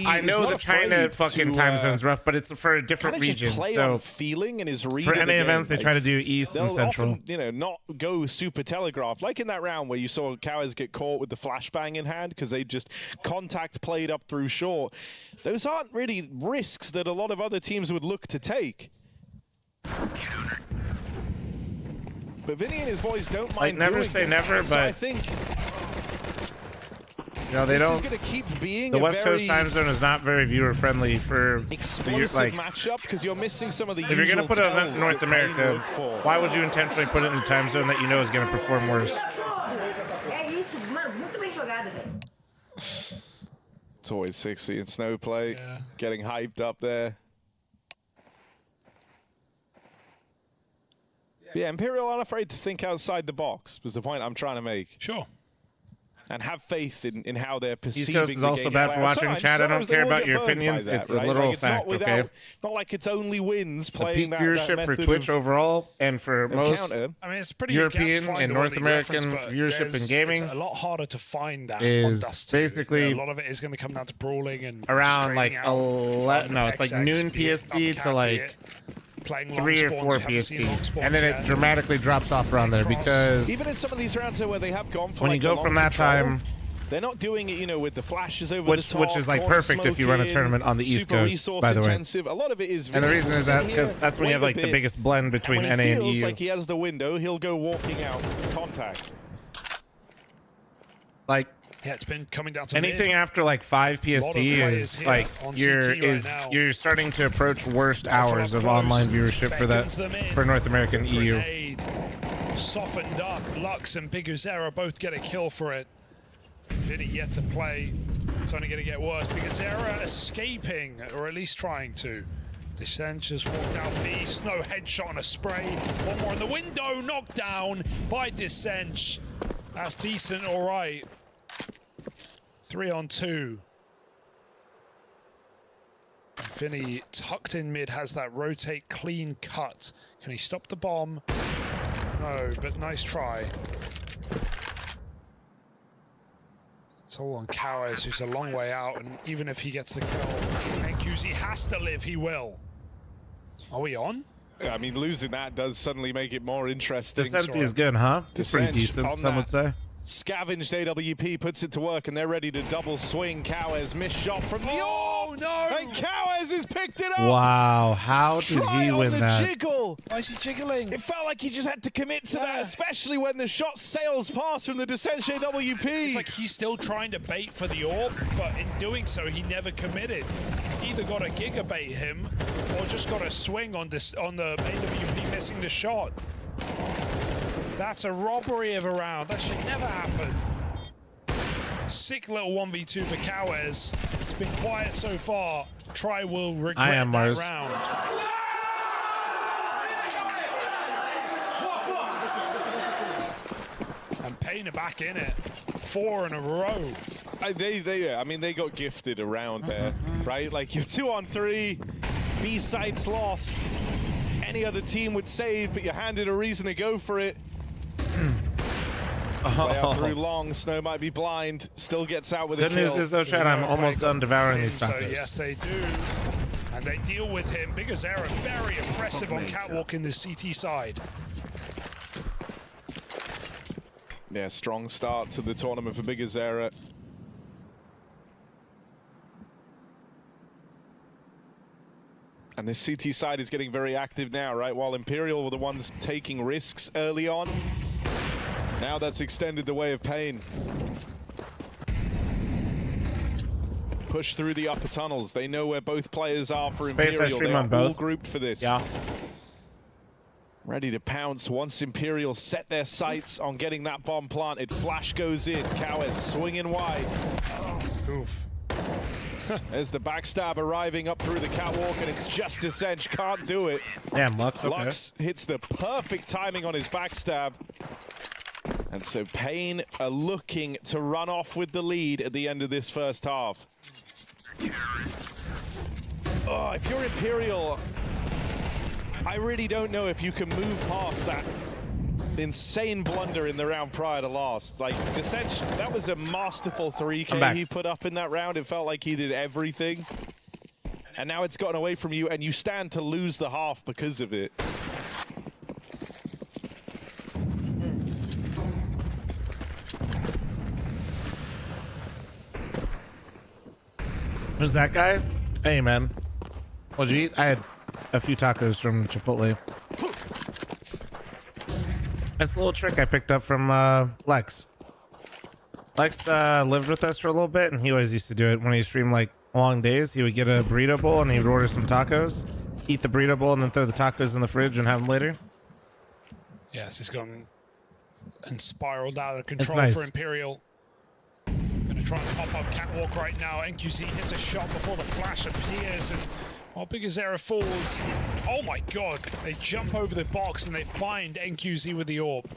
I know the China fucking time zone's rough, but it's for a different region. Play so on feeling and his read for of the NA game, events, they try to do East and Central. Often, you know, not go super telegraphed. Like in that round where you saw Kawes get caught with the flashbang in hand because they just contact played up through short. Those aren't really risks that a lot of other teams would look to take. But Vinny and his boys don't mind. Like never say never, so but I think you know they don't. This is gonna keep being the West Coast time zone is not very viewer friendly for explosive like matchup because you're missing some of the. If you're gonna put an event in North America, why would you intentionally put it in a time zone that you know is gonna perform worse? It's always 60 in Snowplay, getting hyped up there. Yeah, Imperial aren't afraid to think outside the box, was the point I'm trying to make. Sure. And have faith in how they're perceiving East Coast is also bad for watching. Chad, I don't care about your opinions. It's a literal fact, okay? Not like it's only wins The playing peak that viewership for Twitch overall and for most I mean, it's pretty European and North American viewership in gaming it's a lot harder to find that is on Dust basically a lot of it is going to come down to brawling and around like trading out 11. No, it's like XX, noon be it PST upcat, to like playing 3 or long 4 spawns, haven't PST, seen long spawns and then yet. it dramatically drops off around there because even in some of these rounds where they have gone for when like you go the from long that control, time. They're not doing it, you know, with the flashes over Which the top. is like corner perfect if you run a smoking, tournament on the East super Coast, resource by the way. intensive. A lot of it is. And the reason is that because that's when you have like the biggest blend between NA and and feels EU. like he has the window, he'll go walking out contact. Like yeah, it's been coming down to anything mid. after like 5 PST is like you're starting to approach worst hours of online viewership for that for North American EU. Grenade. Softened up. Lux and Big Uzera both get a kill for it. Vinny yet to play. It's only going to get worse. Big Uzera escaping, or at least trying to. Descent just walked out east. No headshot and a spray. One more in the window. Knocked down by Descent. That's decent, all right. 3 on 2. Vinny tucked in mid has that rotate clean cut. Can he stop the bomb? No, but nice try. It's all on Kawes, who's a long way out, and even if he gets the kill, NQZ has to live, he will. Are we on? Yeah, I mean, losing that does suddenly make it more interesting. This empty is good, huh? It's pretty decent, some would say. Scavenged AWP puts it to work, and they're ready to double swing. Cowes missed shot from the Oh no! and Cowes has picked it up. Wow, how did Try he on win the that? jiggle. Why is he jiggling? It felt like he just had to commit to that, especially when the shot sails past from the Descenche AWP. It's like he's still trying to bait for the orb, but in doing so, he never committed. Either got to giga bait him, or just got to swing on the AWP missing the shot. That's a robbery of a round. That should never happen. Sick little 1v2 for Cowes. It's been quiet so far. Try will regret that Mars. round. And Payne are back in it. 4 in a row. I mean, they got gifted around there, right? Like, you're 2 on 3, B sites lost. Any other team would save, but you're handed a reason to go for it. Play out through long, Snow might be blind, still gets out with a Good kill. news is though, Chad, I'm almost done devouring these So tacos. yes, they do. And they deal with him. Big Azera very impressive on catwalk in the CT side. Yeah, strong start to the tournament for Big Azera. And this CT side is getting very active now, right? While Imperial were the ones taking risks early on. Now that's extended the way of Payne. Push through the upper tunnels. They know where both players are for Space Imperial. stream They are on both. all grouped for this. Yeah. Ready to pounce once Imperial set their sights on getting that bomb planted. Flash goes in. Cowes swinging wide. Oof. There's the backstab arriving up through the catwalk, and it's just Descenche can't do it. Damn, Lux, okay. Lux hits the perfect timing on his backstab. And so Payne are looking to run off with the lead at the end of this first half. Oh, if you're Imperial, I really don't know if you can move past that insane blunder in the round prior to last. Like, Descenche, that was a masterful 3K he put up in that round. It felt like he did everything. And now it's gotten away from you, and you stand to lose the half because of it. Who's that guy? Hey, man. What'd you eat? I had a few tacos from Chipotle. That's a little trick I picked up from Lex. Lex lived with us for a little bit, and he always used to do it when he streamed like long days. He would get a burrito bowl, and he would order some tacos, eat the burrito bowl, and then throw the tacos in the fridge and have them later. Yes, it's gone and spiraled out of control nice. for Imperial. Gonna try and pop up catwalk right now. NQZ hits a shot before the flash appears, and while Big Azera falls, oh my god, they jump over the box and they find NQZ with the orb.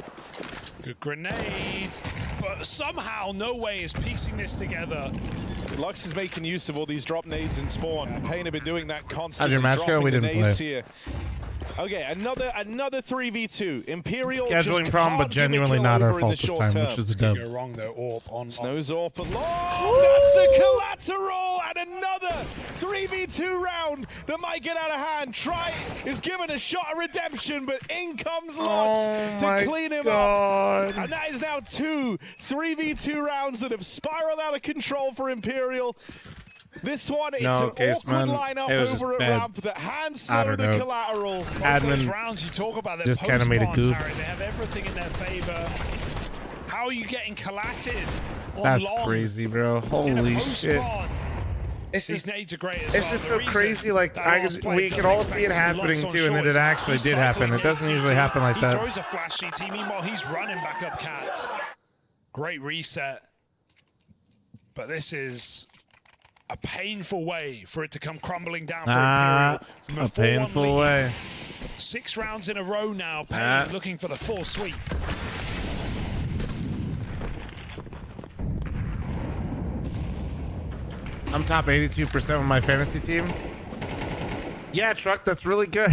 Good grenade, but somehow no way is piecing this together. Lux is making use of all these drop nades in spawn. Payne have been doing that constantly. How'd your match go? We didn't play. Here. Okay, another 3v2. Imperial Scheduling just problem, but can't give a genuinely kill not our over in fault the this short time, term. which is a dub. Go wrong though. Orb on. Snow's AWP and that's the collateral, and another 3v2 round that might get out of hand. Try is given a shot of redemption, but in comes Lux to clean him up. And that is now 2 3v2 rounds that have spiraled out of control for Imperial. This one, it's an awkward lineup over at ramp that hands Snow the collateral. Those rounds you talk about, they're just kind of made a goof. Harry. They have everything in their favor. How are you getting collatted on That's long crazy, bro. Holy shit. It's These just, nades are great as it's well. just The so reason crazy. Like we can all see it happening too, and then it actually did happen. It doesn't usually happen like He that. throws a flash CT. Meanwhile, he's running back up cat. Great reset. But this is a painful way for it to come crumbling down for Imperial. From a painful lead. way. 6 rounds in a row now. Payne looking for the full sweep. I'm top 82% with my fantasy team. Yeah, Truck, that's really good.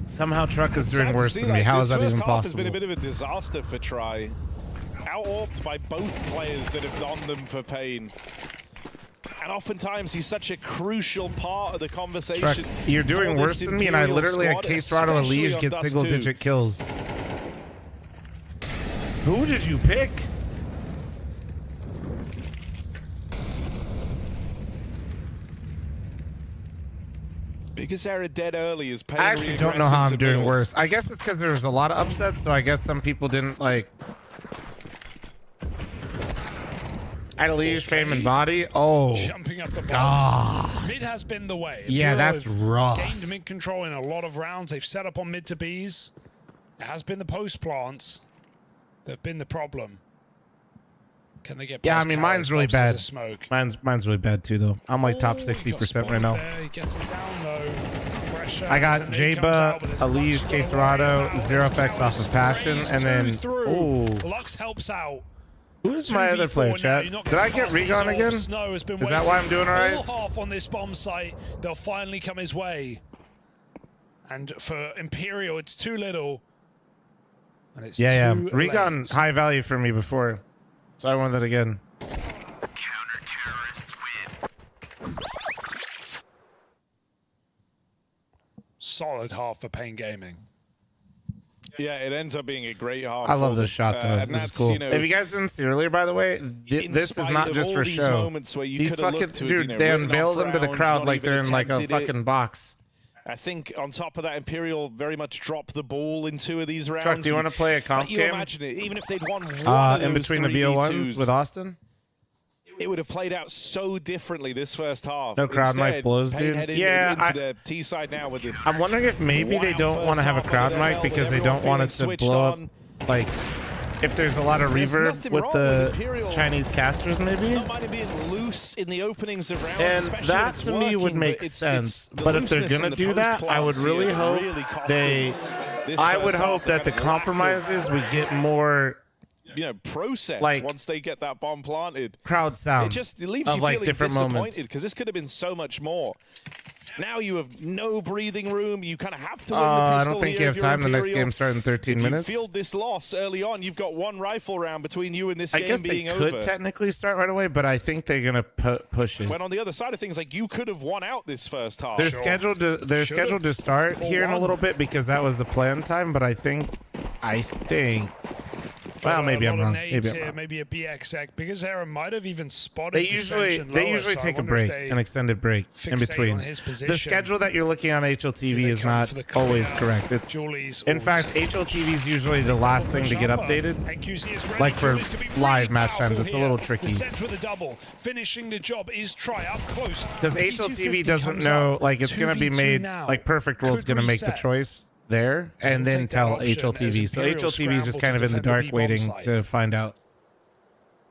Somehow Truck is doing worse than me. How is that even possible? This first half has been a bit of a disaster for Try. Out-orped by both players that have done them for Payne. And oftentimes he's such a crucial part of the conversation. Truck, you're doing for worse this than me, and I Imperial literally squad, at Case Rado especially Elige on get Dust single-digit 2. kills. Who did you pick? Because they're dead early is paying. I actually don't know how I'm doing worse. I guess it's because there was a lot of upsets, so I guess some people didn't like. Elige, Fame, and Body. Oh, Jumping up the box. God. Mid has been the way. Yeah, Imperial that's have rough. Gained mid control in a lot of rounds. They've set up on mid to Bs. It has been the post plants that have been the problem. Can they get? Yeah, I past mean, Carrots? mine's really Phelps has bad. a Smoke. Mine's really bad too, though. I'm like top He 60% got right now. spotted there. He gets it down though. Pressure. I got And then he comes Jaba, out with his Elige, Lux Case run away. Rado, Now Zero his Effects tower off of Passion, sprays and two then through. ooh. Lux helps out. Who's my other 2v4 player, now. chat? You're not Did gonna I get pass these Regon off. again? Snow has been Is that why I'm doing all right? Full half on this bomb site. They'll finally come his way. And for Imperial, it's too little. And it's Yeah. too Regon late. high value for me before, so I want that again. Solid half for Pain Gaming. Yeah, it ends up being a great half. I love for this them. shot though. And This is that's, cool. you know, If you guys didn't see earlier, by the way, in this is spite not of just all for these show. moments where you These could have fucking looked to it, dude, you know, they written unveil off them to the rounds, crowd not like even they're in like a attempted it. fucking box. I think on top of that, Imperial very much dropped the ball in 2 of these rounds. Chuck, do you want to play a comp you game? imagine it, even if they'd won one of In those between the BO1s 3v2s, with Austin? it would have played out so differently this first half. No crowd mic Instead, blows, Payne dude. headed Yeah, into I- the T side now with the. I'm wondering if maybe they don't want to have a crowd mic because they don't want it to blow up. Like, if there's a lot of There's reverb nothing with wrong the with Imperial. Chinese casters, maybe. Don't mind it being loose in the openings of rounds, And especially that when it's to me would working, make but it's sense. the But if they're looseness gonna and the do that, I would post-plants really here hope really cost they. them this I first would half. hope that the Lack of, compromises we get more process like, once they get that bomb planted. crowd sound It leaves of you like feeling different disappointed moments. because this could have been so much more. Now you have no breathing room. You kind of have to win the I pistol don't think here you have if you're time. The next Imperial. game starts in 13 If minutes. you field this loss early on, you've got one rifle round between you and this I game guess they being could over. technically start right away, but I think they're gonna push it. When on the other side of things, like you could have won out this first half. They're scheduled to start here in a little bit because that was the plan time. But I think, well, maybe I'm wrong. Maybe I'm wrong. Maybe a BXX because Hera might have even spotted. They usually take a break, an extended break in between. The schedule that you're looking on HLTV is not always correct. It's in fact HLTV is usually the last thing to get updated. Like for live match times, it's a little tricky. The center of the double, finishing the job is try up close. Because HLTV doesn't know, like it's going to be made, like Perfect World's going to make the choice there and then tell HLTV. So HLTV is just kind of in the dark waiting to find out.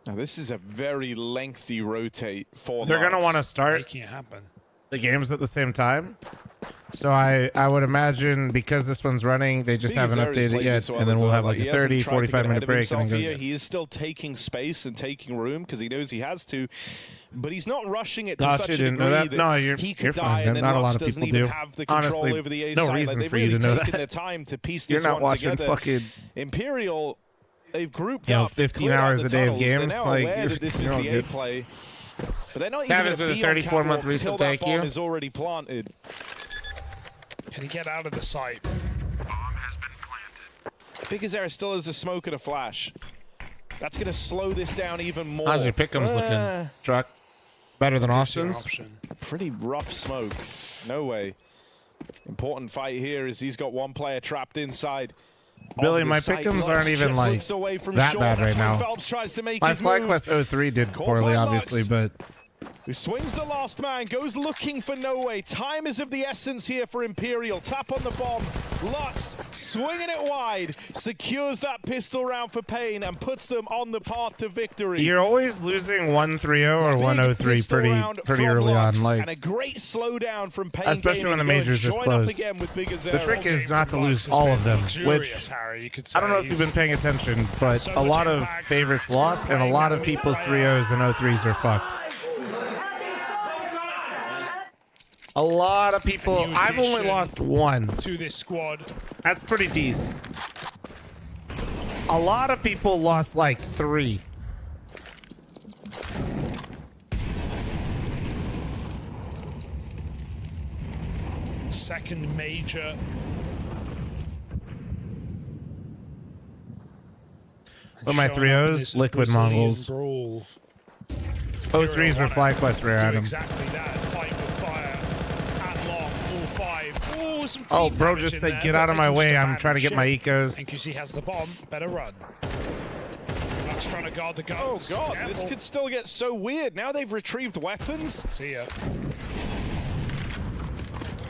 Now this is a very lengthy rotate for They're going to want to start making it happen. The games at the same time. So I would imagine because this one's running, they just haven't updated it yet, and then we'll have like a 30, 45-minute break. And then go. He is still taking space and taking room because he knows he has to, but he's not rushing it to Gotcha, such a didn't degree know that. No, he could you're die fine. and then Not a lot Lux of doesn't people even do. have the control Honestly, over the A no side. reason They've for you really to know taken that. their time to piece You're this not one watching together. fucking Imperial. They've grouped You know, up, 15 cleared out hours the a day of tunnels. They're games, now like, aware you're- that this is you're all the A good. play, but they're not Tavis even with a going to be on 34-month catwalk until recent that thank bomb you. is already planted. Can he get out of the site? Bigazera still has a smoke and a flash. That's going to slow this down even more. How's your pick'ems looking, Truck? Better than Austin's? Pretty rough smoke. No way. Important fight here is he's got one player trapped inside. Billy, of the my site. pick'ems Lux aren't even just like looks away from that short. bad That's right when now. Phelps tries to make My his move. FlyQuest 03 did Caught poorly, by obviously, Lux. but Who swings the last man, goes looking for No Way. Time is of the essence here for Imperial. Tap on the bomb. Lux swinging it wide, secures that pistol round for Payne and puts them on the path to victory. you're always losing 1-3-0 or 1-0-3 Pistol round pretty from early Lux, on. Like, and a great slowdown from Payne, especially when the major's this close. The trick is not to lose all of them, which I don't know if you've been paying attention, but a lot of favorites lost, and a lot of people's 3-0s and 0-3s are fucked. A lot of people. I've only lost one to this squad. That's pretty decent. A lot of people lost like 3. second major. What my 3-0s? Liquid Mongols. Brawl. 03s were FlyQuest rare Do item. exactly that. Fight with fire. At long, all 5. Ooh, some Oh, team bro damage just in said, there, get but out of they my can way. just I'm abandon trying to get my ship. ecos. NQC has the bomb. Better run. Lux trying to guard the Oh guns. god, Careful. this could still get so weird. Now they've retrieved weapons. See ya.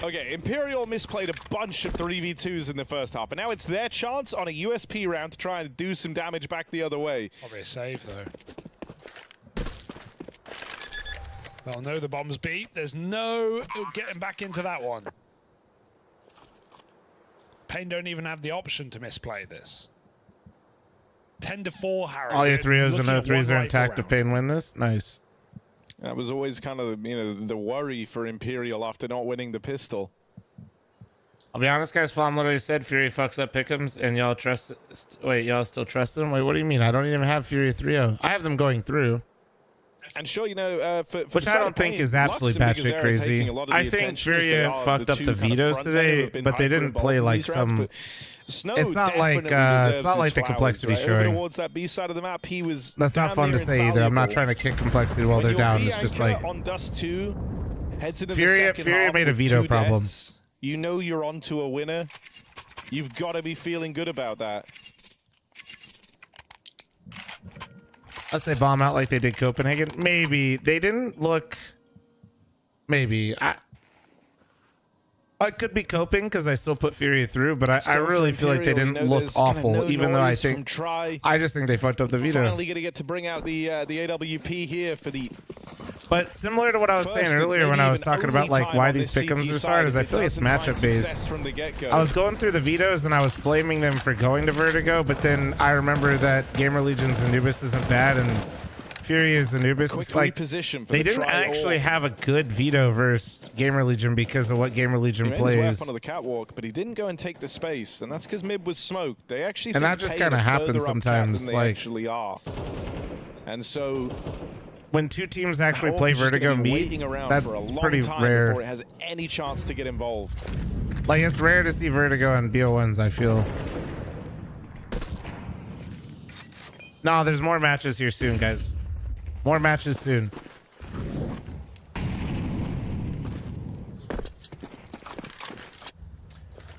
Okay, Imperial misplayed a bunch of 3v2s in the first half, but now it's their chance on a USP round to try and do some damage back the other way. Probably a save though. They'll know the bomb's beat. There's no getting back into that one. Pain don't even have the option to misplay this. 10-4, Harry. All your We're 3-0s and looking at 03s one are rifle intact if round. Pain win this. Nice. That was always kind of, the worry for Imperial after not winning the pistol. I'll be honest, guys. Flom literally said Fury fucks up pick'ems, and y'all trust. Wait, y'all still trust them? Wait, what do you mean? I don't even have Fury 3-0. I have them going through. And sure, for Which the I side don't of think Pain, is Lux absolutely and Big batshit Azera crazy. taking a lot of the I think attention as they Fury are fucked the up two the kind of vetoes front men who today, have been but they hyper didn't involved play in like these rounds, some. but Snow It's not like definitely it's not like the deserves his complexity flowers, right? Over showing. towards that B side of the map, he was. That's not damn fun near to say either. I'm not invaluable. trying to kick complexity while When they're your down. B It's just anchor like on Dust 2 heads into the Fury. second Fury half made a with veto 2 problem. deaths. You know you're onto a winner. You've got to be feeling good about that. Unless they bomb out like they did Copenhagen. Maybe they didn't look. Maybe I could be coping because I still put Fury through, but I Still really for feel like they Imperial, didn't we know look there's kinda awful. no Even though I noise from think Try. I just think they fucked up the veto. Finally going to get to bring out the AWP here for the. But similar to what I was saying First, earlier when maybe I was even talking about only like time why on these this pick'ems CT are side started, is if I it feel like it's doesn't find matchup success based. from the get-go. I was going through the vetoes and I was flaming them for going to Vertigo, but then I remember that Gamer Legion's Anubis isn't bad and Fury is Anubis. Quick It's like reposition for they the didn't try actually all. have a good veto versus Gamer Legion because of what Gamer Legion He made his way plays. up onto the catwalk, but he didn't go and take the space, and that's because mid was smoked. They actually And think that just Pain kinda are happens further up cap sometimes, than they like- actually are. And so When two teams actually Orc play is just Vertigo gonna be meet, waiting around that's for a long pretty time rare. before it has any chance to get involved. Like it's rare to see Vertigo and BO1s, I feel. No, there's more matches here soon, guys. More matches soon.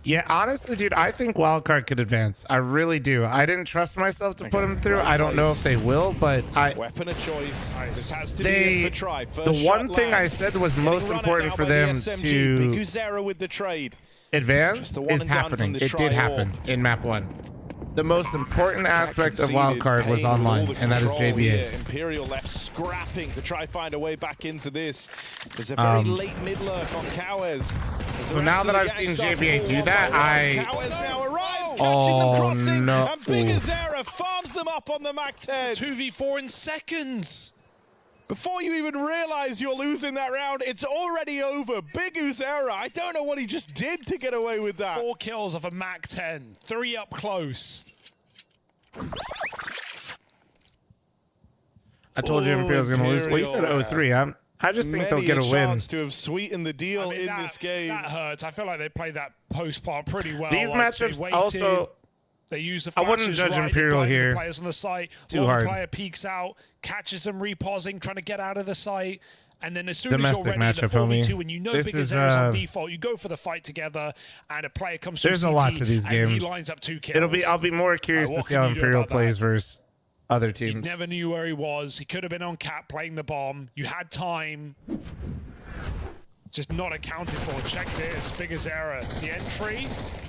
Yeah, honestly, dude, I think Wildcard could advance. I really do. I didn't trust myself to put them through. I don't know if they will, but Weapon of choice. This has to be they. it for try. The First one shot thing I lands. said was Getting most run at important now for by the them SMG. to Big Uzera with the trade. advance Just the one is and done from happening. the It did try happen in map 1. The most important aspect of Conceded, Wildcard was Pain with all online, the and that is control JBA. here. Imperial left scrapping to try find a way back into this. There's a very late mid lurk on Cowes. So now that I've seen JBA do that, Cowes now arrives, catching them Oh, crossing, no. and Big Ooh. Azera farms them up on the Mac 10. 2v4 in seconds. Before you even realize you're losing that round, it's already over. Big Uzera, I don't know what he just did to get away with that. 4 kills off a Mac 10. 3 up close. I told you Imperial's gonna lose. Well, you said Imperial, 03. I just think they'll Many get a win. chance to have sweetened the deal I mean, in that, this game. That hurts. I feel like they played that post part pretty well. These Like, they matchups waited, also. They use the I wouldn't flashes judge right, Imperial blinding the here players on the site. too One hard. player peeks out, catches them repausing, trying to get out of the site. And then as soon Domestic as you're ready, matchup, the 4v2, homie. when you know This Big is, Azera's on default, you go for the fight together, and a player comes through There's a CT, lot to these and games. he lines up 2 kills. I'll be more curious to what see can how you do Imperial about plays that? versus other You teams. never knew where he was. He could have been on cap playing the bomb. You had time. Just not accounted for. Check this. Big Azera. The entry.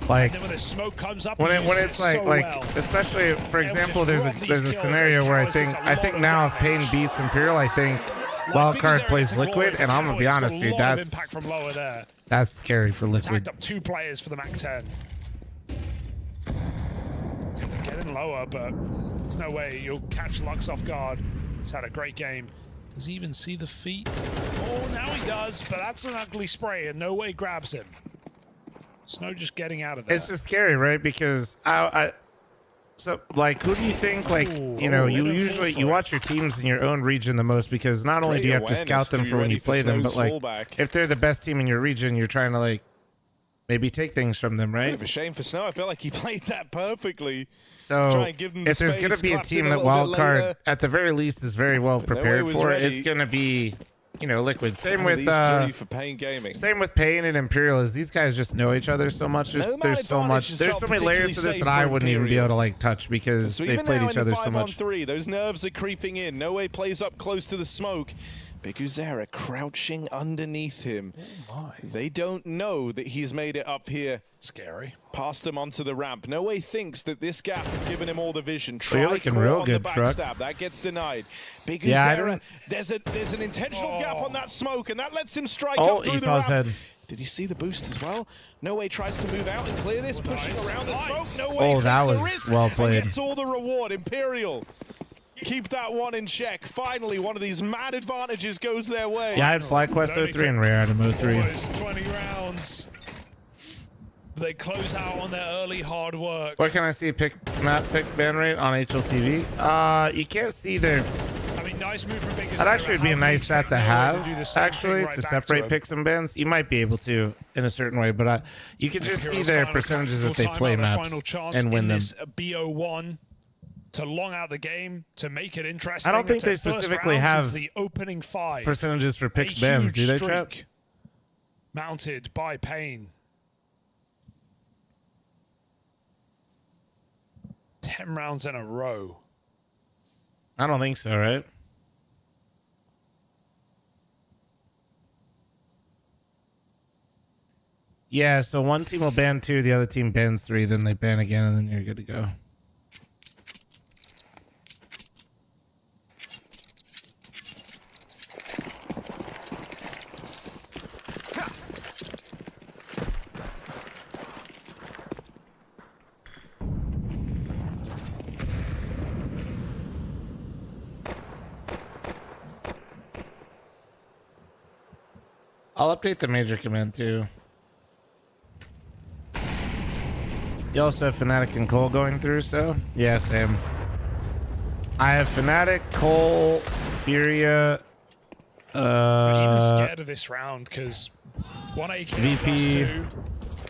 Like, and then when the smoke comes up, when he it when uses it's it like so like well. especially for They'll example, just there's a drop these there's a kills scenario as where Cowes gets a I think lot of now if damage. Pain beats Imperial, I think Like, Wildcard Big Azera plays gets a Liquid, goal, and I'm gonna be Cowes got honest, a dude, lot of that's impact from lower there. scary for Liquid. Tacked up 2 players for the Mac 10. They're getting lower, but there's no way you'll catch Lux off guard. He's had a great game. Does he even see the feet? Oh, now he does, but that's an ugly spray, and no way grabs him. Snow just getting out of there. It's just scary, right? Because so like, who do you think, like, you know, you usually you watch your teams in your own region the most, because not only Great do you have to awareness scout to them be for when ready you for play them, Snow's but like fallback. if they're the best team in your region, you're trying to like maybe take things from them, Bit right? of a shame for Snow. I feel like he played that perfectly. So Try and give them the if there's going to space, be a collapse team in a that little bit wildcard later. at the very least is very well But no way prepared was for, ready. it's going to be, you know, Liquid. Same with These three for Pain Gaming. Same with Pain and Imperial. Is these guys just know each other so much? There's so much. There's so many layers to this that I wouldn't even be able to like touch because So they've even played now each in the other so much. 5-on-3, those nerves are creeping in. No Way plays up close to the smoke. Big Uzera crouching underneath him. Oh my. They don't know that he's made it up here. Scary. Past them onto the ramp. No Way thinks that this gap has given him all the vision. Well, you're looking real good, the Truck. backstab. That gets denied. Big Yeah, I Uzera, don't- there's an intentional gap on that smoke, and that lets him strike Oh, up through he the saw his ramp. head. Did he see the boost as well? No Way tries to move out and clear this, pushing around the smoke. No Way Oh, that takes a was risk well and played. gets all the reward. Imperial keep that one in check. Finally, one of these mad advantages goes their way. Yeah, I had FlyQuest 03 and Rare Item 03. Almost 20 rounds. They close out on their early hard work. Where can I see map pick ban rate on HLTV? You can't see their. I mean, nice move from Big. That'd actually be a nice stat to have, actually, to separate pick. picks and bans. You might be able to in a certain way, but you can just see their percentages if they play maps and win them. This BO1 to long out the game to make it interesting. I don't think It's they their first specifically round have since the opening 5 percentages for picks A bans, do huge they, Trap? streak mounted by Pain. 10 rounds in a row. I don't think so, right? Yeah, so one team will ban 2, the other team bans 3, then they ban again, and then you're good to go. I'll update the major command too. You also have Fnatic and Cole going through, so yeah, same. I have Fnatic, Cole, Furia. I'm even scared of this round because 1 AK VP. +2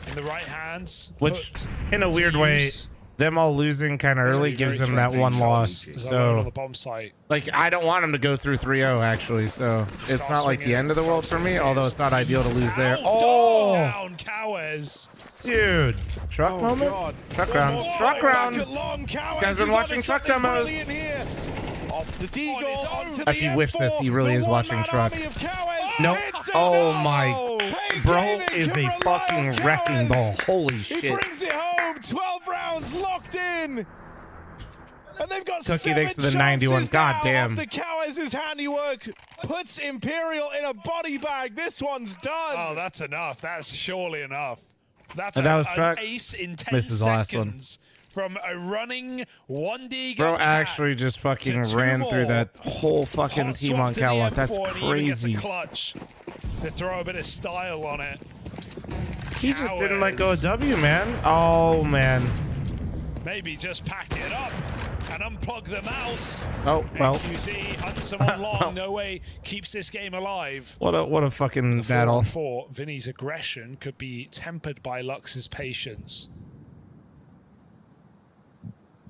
in the right hands. Which, put in a to weird way, use. them all losing kind of early Very, gives very them that threatening one for loss. There's a load on the So, bomb site. like, I don't want them to go through 3-0 actually. So it's Start not like the swinging end of the world for me. Although it's not ideal to lose there. Oh, Oh, down Cowes. dude, truck moment, God. truck round, truck round. This guy's been watching truck demos. Off the deagle, onto If he the whiffs this, M4, he really the is watching one-man truck. army of Cowes Nope. hits it Oh down. my, Pain bro Gaming is can a rely fucking on wrecking Cowes. ball. Holy He shit. brings it home. 12 rounds locked in. And they've got Cookie 7 thanks to the 91. chances God now damn. after Cowes' handiwork puts Imperial in a body bag. This one's done. Oh, that's enough. That's surely enough. That's And that was an Truck. ace in 10 Misses the last one. seconds from a running 1D Bro gun actually just fucking to 2 ran through more. that whole fucking Hot team swap on to the Catwalk. That's M4 and he even gets a crazy. clutch to throw a bit of style on it. He just didn't let go of W, man. Oh, man. Maybe just pack it up and unplug the mouse. Oh, well. QZ hunts someone long. No Way keeps this game alive. What a fucking The battle. 4-on-4, Vinny's aggression could be tempered by Lux's patience.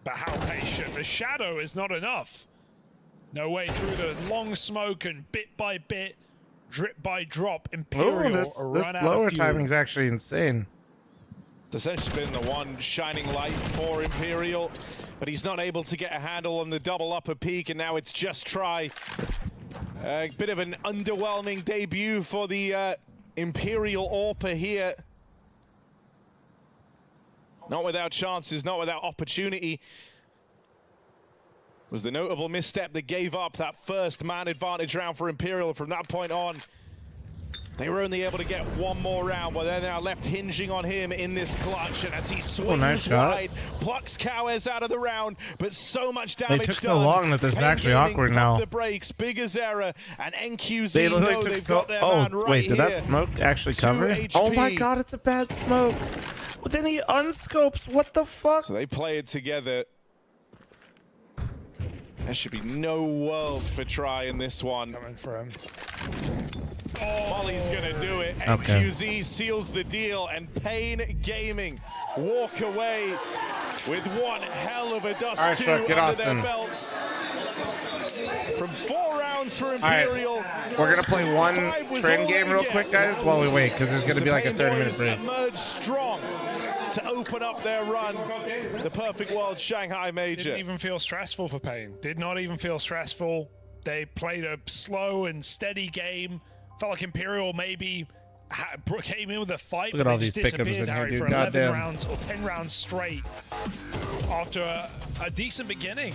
But how patient? The shadow is not enough. No Way through the long smoke and bit by bit, drip by drop, Imperial Oh, this run out lower of fuel. timing is actually insane. It's essentially been the one shining light for Imperial, but he's not able to get a handle on the double upper peak, and now it's just try. A bit of an underwhelming debut for the Imperial AWPer here. Not without chances, not without opportunity. Was the notable misstep that gave up that first man advantage round for Imperial. From that point on, they were only able to get one more round, but they're now left hinging on him in this clutch. And as he swings nice shot. wide, plucks Cowes out of the round, but so much They damage took so done. long that this is Pain actually Gaming awkward pump now. The brakes, big Azera and NQZ They literally know took they've so. got their Oh, man right wait, did that here. smoke actually 2 cover? Oh my HP. god, it's a bad smoke. Well, then he unscopes. What the fuck? So they play it together. There should be no world for try in this one. Coming for him. Molly's gonna do it. Okay. MQZ seals the deal, and Pain Gaming walk away with one hell of a dust All right, 2 Shrek, get under Austin. their belts. From 4 rounds for All right, Imperial. we're gonna play one 5 was trend all game they real get. quick, guys, while we wait, because there's gonna be like a The 30-minute Boys break. emerged strong to open up their run. The Perfect World Shanghai Major. Didn't even feel stressful for Pain. Did not even feel stressful. They played a slow and steady game. Felt like Imperial maybe came in with a fight. Look at but all they these just pickups disappeared, in here, Harry, dude. for 11 Goddamn. rounds or 10 rounds straight after a decent beginning.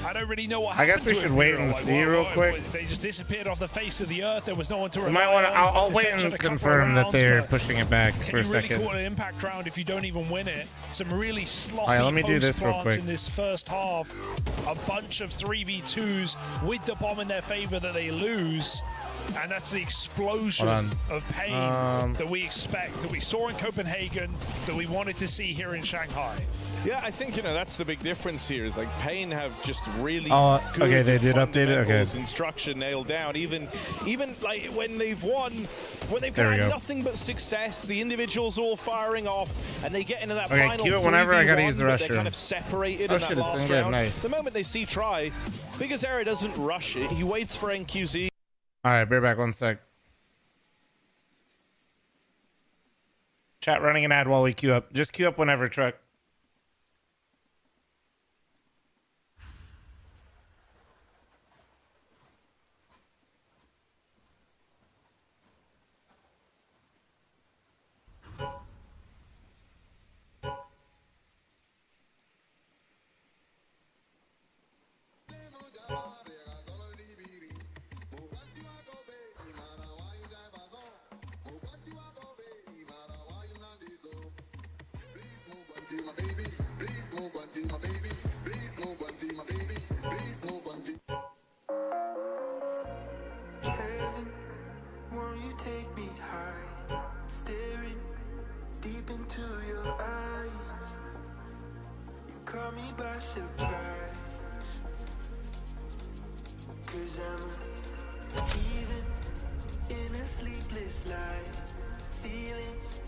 I don't really know what I happened. guess we to should Imperial. wait and Like, see real quick. They just disappeared off the face of the earth. There was no one to We rely might want to. on. I'll wait Exception and a couple of confirm that rounds, they're but pushing it back can for a you really second. call it an impact round if you don't even win it? Some really sloppy All right, let me do this real post-plants quick. in this first half. A bunch of 3v2s with the bomb in their favor that they lose. And that's the explosion Hold on. of pain that we expect, that we saw in Copenhagen, that we wanted to see here in Shanghai. Yeah, I think, that's the big difference here is like Pain have just really good okay, they did update it. Okay. fundamentals and structure nailed down. Even like when they've won, when they've There we had go. nothing but success, the individuals all firing off, and they get into that Okay, final cue it whenever I gotta 3v1, use the but they're restroom. kind of separated Oh, in shit, that it's last in good, round. nice. The moment they see Try, Bigazera doesn't rush it. He waits for NQZ. All right, bear back 1 sec. Chat running an ad while we queue up. Just queue up whenever, Truck. Won't you take me high, staring deep into your eyes? You caught me by surprise, 'cause I'm a heathen in a sleepless life. Feelings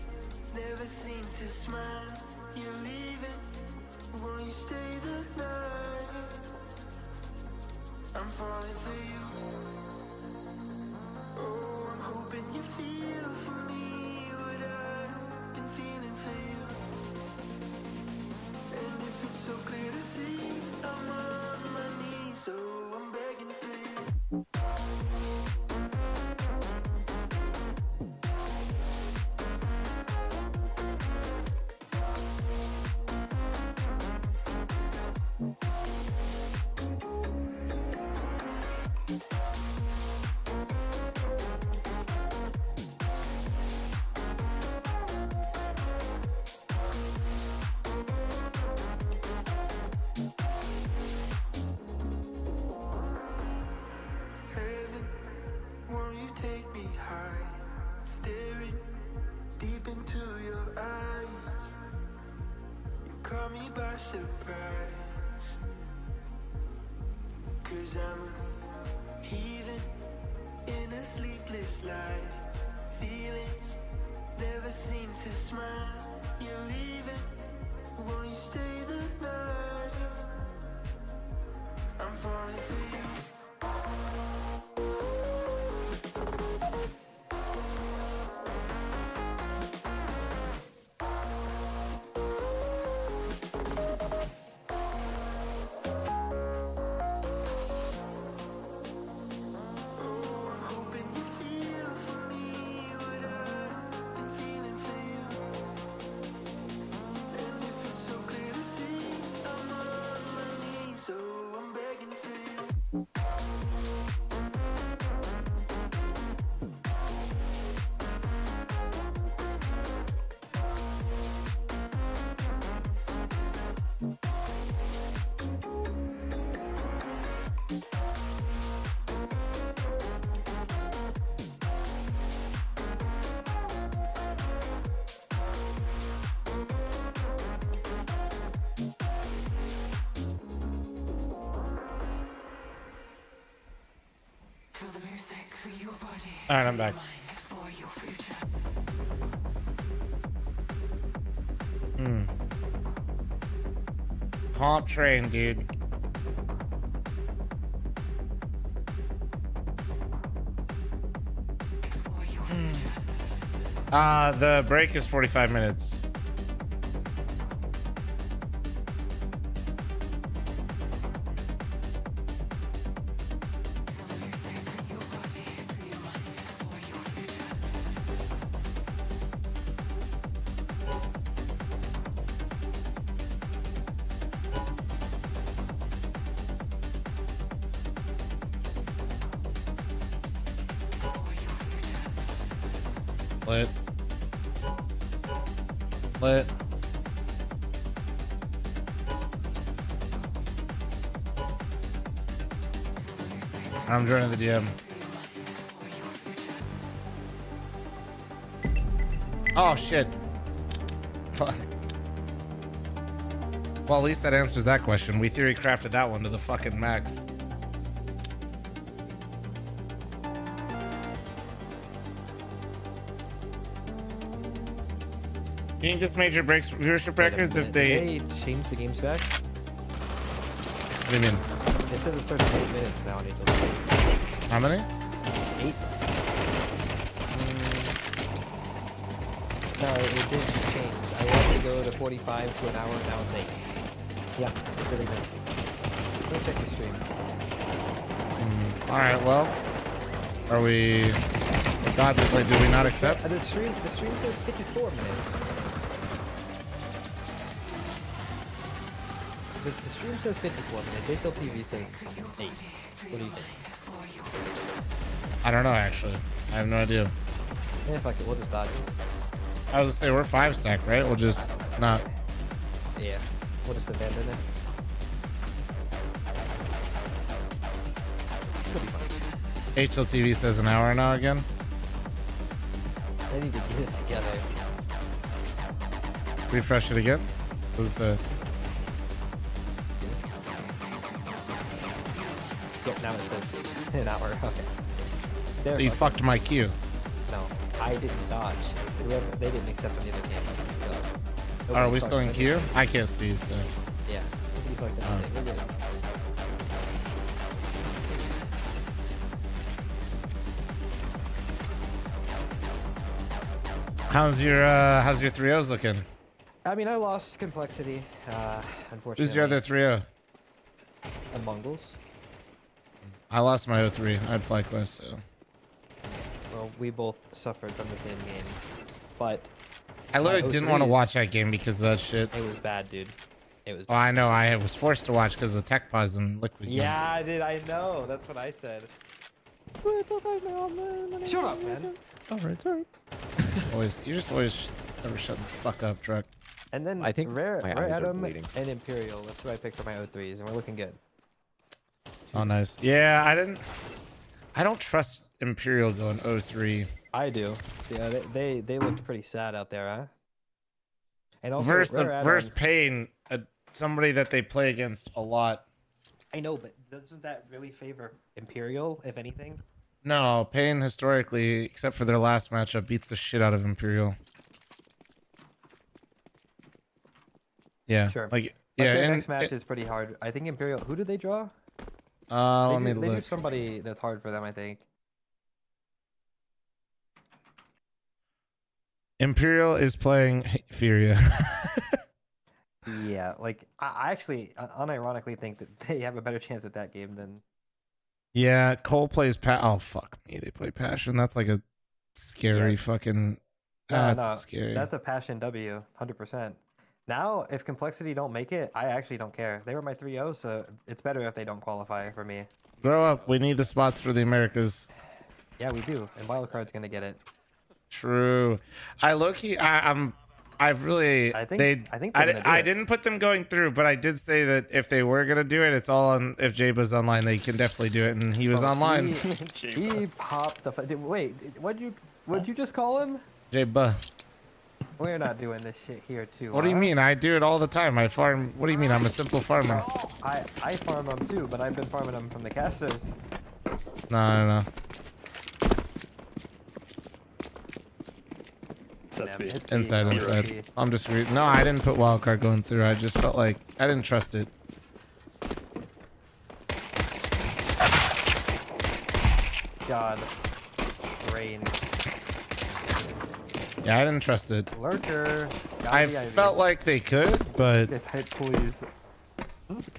never seem to smile. You're leaving, won't you stay the night? I'm falling for you. Oh, I'm hoping you feel for me what I've been feeling for you. And if it's so clear to see, I'm on my knees, so I'm begging for you. Heaven, won't you take me high, staring deep into your eyes? You caught me by surprise, 'cause I'm a heathen in a sleepless life. Feelings never seem to smile. You're leaving, won't you stay the night? I'm falling for you. All right, I'm back. Comp train, dude. The break is 45 minutes. Lit. Lit. I'm joining the DM. Oh shit. Fuck. Well, at least that answers that question. We theory crafted that one to the fucking max. You think this major breaks viewership records if they change the games back? What do you mean? It says it starts at 8 minutes now on Angel. How many? 8. No, it did just change. I wanted to go to 45 to an hour, now it's 8. Yeah, 30 minutes. Go check the stream. Alright, well. Are we... God, wait, do we not accept? The stream says 54 minutes. The stream says 54 minutes. Digital TV says 8. What do you think? I don't know, actually. I have no idea. Yeah, fuck it. We'll just dodge it. I was gonna say, we're 5 stack, right? We'll just not... Yeah. We'll just abandon it. Could be fun. HLTV says an hour now again. They need to get it together. Refresh it again. Was Yeah, now it says an hour. Okay. so you fucked my queue. No, I didn't dodge. They didn't accept on the other game. So, Are we still in queue? I can't see, so... Yeah. You fucked that thing. We're good. How's your 3-0s looking? I mean, I lost complexity, unfortunately. Who's your other 3-0? The Mongols. I lost my 0-3. I had FlyQuest, so... Well, we both suffered from the same game. But... I literally didn't want to watch that game because of that shit. It was bad, dude. It was bad. Oh, I know. I was forced to watch because of the tech pause and Liquid. Yeah, dude, I know. That's what I said. Shut up, man. Alright, you just always never shut the fuck up, Truck. And then I think Rare my eyes are Atom bleeding. and Imperial. That's who I picked for my 0-3s, and we're looking good. Oh, nice. Yeah, I don't trust Imperial going 0-3. I do. Yeah, they looked pretty sad out there, huh? And also, Versus Pain, somebody that they play against a lot. I know, but doesn't that really favor Imperial, if anything? No, Pain historically, except for their last matchup, beats the shit out of Imperial. Yeah, Sure. like But yeah. their next match is pretty hard. I think Imperial. Who did they draw? Let me They do look. somebody that's hard for them, I think. Imperial is playing Furia. Yeah, like I actually unironically think that they have a better chance at that game than. Yeah, Cole plays oh fuck me, they play Passion. That's like a scary fucking. That's scary. That's a Passion W, 100%. Now, if Complexity don't make it, I actually don't care. They were my 3-0, so it's better if they don't qualify for me. Grow up. We need the spots for the Americas. Yeah, we do, and Wildcard's gonna get it. True. I didn't put them going through, but I did say that if they were gonna do it, it's all on. If Jaba's online, they can definitely do it, and he was online. He popped the. Wait, what'd you just call him? Jaba. We're not doing this shit here too. What do you mean? I do it all the time. I farm. What do you mean? I'm a simple farmer. I farm them too, but I've been farming them from the casters. No. Inside. I'm just no, I didn't put wildcard going through. I just felt like I didn't trust it. God. Rain. Yeah, I didn't trust it. Lurker. I felt like they could, but Please.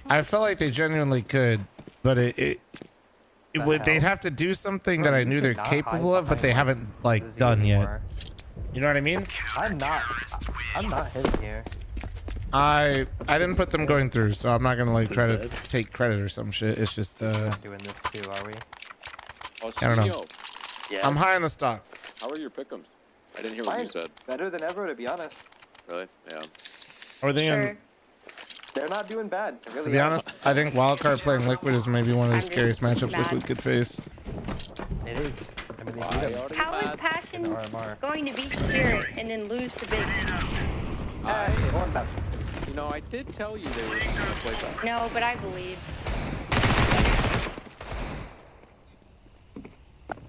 I felt like they genuinely could, but it would. They'd have to do something that I knew they're capable of, but they haven't like done yet. You know what I mean? I'm not hitting here. I didn't put them going through, so I'm not gonna like try to take credit or some shit. It's just doing this too, are we? I don't know. Yeah. I'm high on the stock. How are your pick'ems? I didn't hear what you said. Better than ever, to be honest. Really? Yeah. Are they in? They're not doing bad. Really To be honest, I think wildcard playing Liquid is maybe one of the scariest matchups Liquid could face. It is. I mean, they beat them. How is Passion going to beat Spirit and then lose to Big? You know, I did tell you they were going to play better. No, but I believe.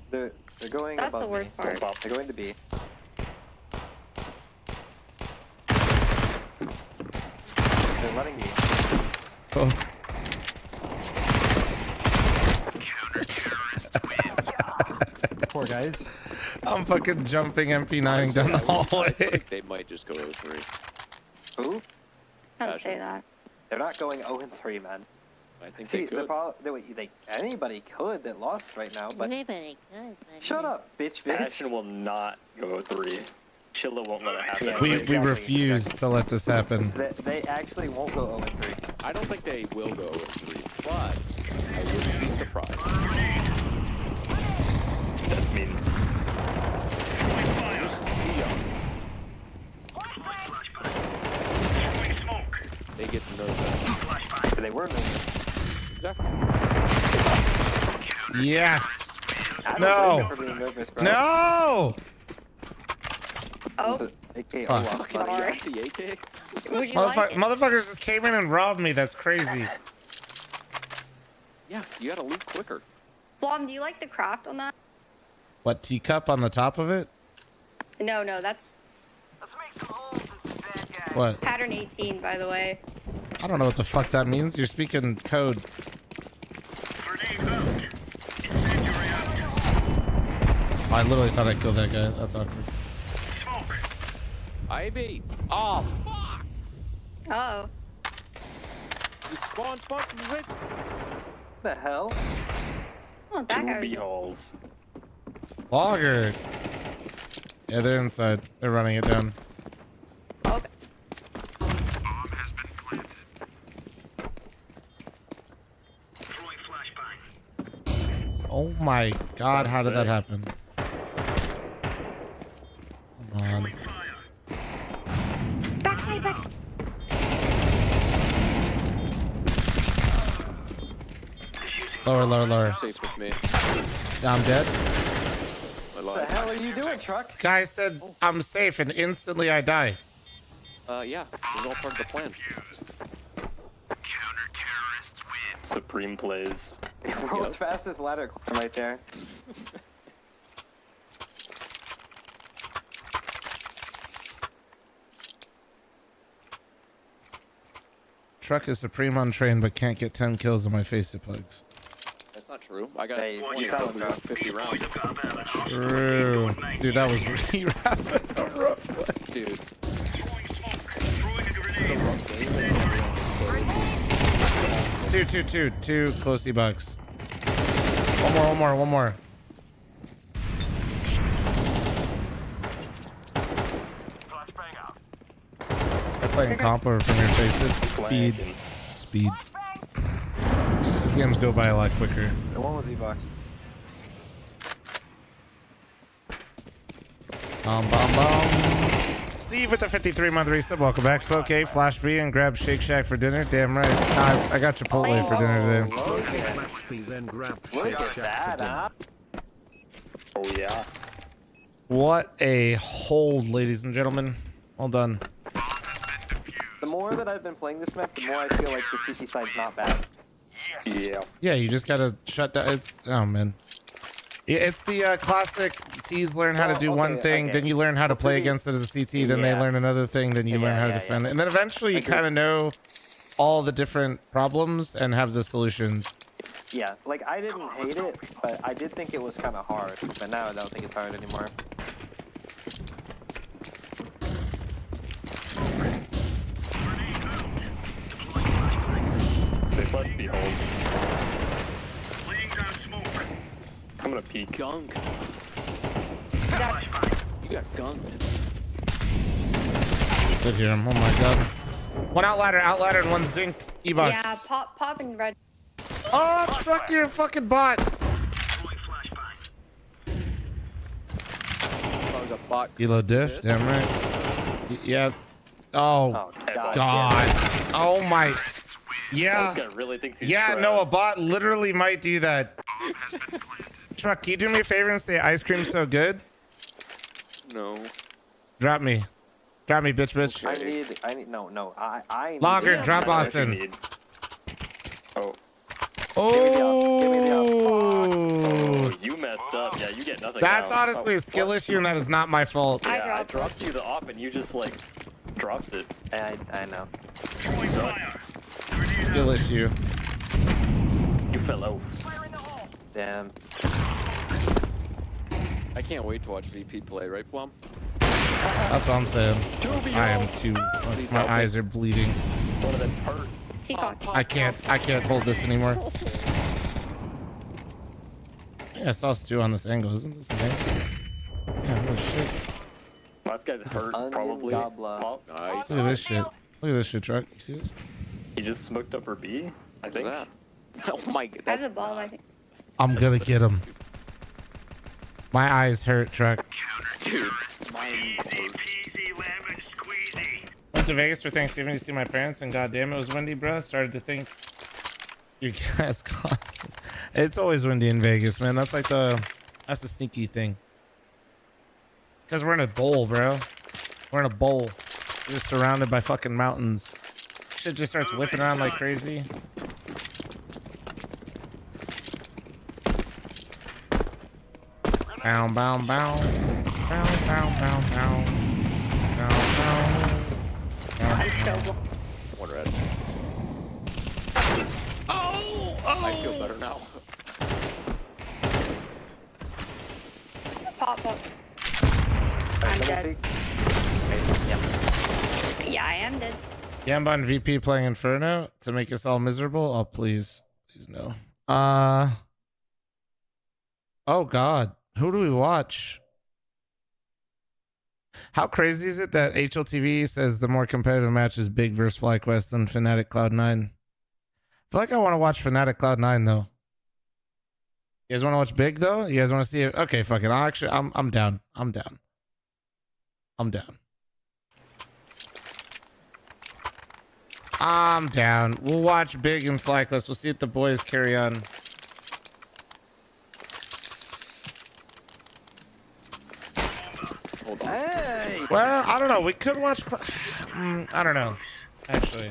They're going. That's above the worst B. part. They're going to B. They're letting me. Oh. Poor guys. I'm fucking jumping MP9ing down the hallway. I think they might just go 0-3. Who? Don't say that. They're not going 0-3, man. I think See, they could. anybody could that lost right now, but Anybody could. shut up, bitch. Passion will not go 3. Chilla won't let it happen. We refuse to let this happen. They actually won't go 0-3. I don't think they will go 0-3, but I wouldn't be surprised. That's mean. Just be They get to know that. They were nervous. Exactly. Yes. I don't No. blame them for being nervous, bro. No. Oh. AK, Fuck. Sorry. The AK? Would you like it? Motherfuckers just came in and robbed me. That's crazy. Yeah, you gotta leave quicker. Flom, do you like the craft on that? What, teacup on the top of it? No, that's What? pattern 18, by the way. I don't know what the fuck that means. You're speaking code. I literally thought I killed that guy. That's awkward. Ivy! Oh, fuck! Uh-oh. Just spawn, What the hell? Oh, that guy was... holes. Logger. Yeah, they're inside. They're running it down. Okay. Oh my god, how did that happen? Come on. Backside. Lower. Safe with me. I'm dead. What the hell are you doing, Truck? This guy said I'm safe and instantly I die. Yeah, it's all part of the plan. Supreme plays. World's fastest ladder climb right there. Truck is supreme on train but can't get 10 kills on my face it plugs. That's not true. I got Hey, 20 you kills, found we him, won 50 rounds. True. Dude, that was really rough. A rough one. Dude. It's a rough game. Two close bucks. One more. They're playing comp or from your face. Speed. These games go by a lot quicker. The one was E-Box. Steve with the 53-month resub. Welcome back. Spoke A, Flash B, and grab Shake Shack for dinner. Damn right. I got Chipotle for dinner today. Look at that, huh? Oh, yeah. What a hold, ladies and gentlemen. Well done. The more that I've been playing this map, the more I feel like the CT side's not bad. Yeah. Yeah, you just gotta shut down. Oh man, it's the classic CTs learn how to do Well, one okay, thing, okay. then you learn how to Well, to play be- against it as a CT, then they Yeah. learn another thing, then you learn Yeah, how to yeah, defend yeah. it. And then eventually you Agreed. kind of know all the different problems and have the solutions. Yeah, like I didn't hate it, but I did think it was kind of hard. But now I don't think it's hard anymore. They flash B holes. I'm gonna peek. Gunk. You got gunked. Good here. Oh my god. One outlier, and one's dinked. E-box. Yeah, pop and red. Oh, truck, you're a fucking bot. Oh, was a bot. Elo diff, damn right. Yeah. Oh, god. Oh my. Yeah. This guy really thinks he's Yeah, trash. no, a bot literally might do that. Truck, can you do me a favor and say ice cream's so good? No. Drop me. Drop me, bitch. I need, no, I need. Lager, it. drop Austin. Oh. Oh. You messed up. Yeah, you get nothing. That's now. honestly a skill issue, and that is not my fault. Yeah, I dropped you the op and you just like dropped it. I know. So, Skill issue. you fell off. Damn. I can't wait to watch VP play, right, Flum? That's what I'm saying. I am too. My eyes are bleeding. One of them's hurt. I can't hold this anymore. Yeah, I saw us two on this angle. Isn't this an angle? Yeah, holy shit. Well, that guy's hurt, probably. Pop. Nice. Look at this shit. Look at this shit, truck. You see this? He just smoked up her B, I think. that? Oh my god. I have the ball, I think. I'm gonna get him. My eyes hurt, truck. Dude. Went to Vegas for Thanksgiving to see my parents, and goddamn, it was windy, bro. Started to think you guys cost. It's always windy in Vegas, man. That's like that's the sneaky thing. Cause we're in a bowl, bro. We're in a bowl. We're just surrounded by fucking mountains. Shit just starts whipping around like crazy. Bow, bow, bow. Bow, bow, bow, bow. Bow, bow. I'm so One red. I feel better now. pop. I'm dead. Yeah, I am dead. Gamba and VP playing Inferno to make us all miserable? Oh, please. Please, no. Oh, God. Who do we watch? How crazy is it that HLTV says the more competitive match is Big versus FlyQuest than Fnatic Cloud9? I feel like I want to watch Fnatic Cloud9, though. You guys want to watch Big, though? You guys want to see it? Okay, fuck it. I'm down. I'm down. I'm down. I'm down. We'll watch Big and FlyQuest. We'll see if the boys carry on. Hold on. Hey! Well, I don't know. We could watch. I don't know. Actually.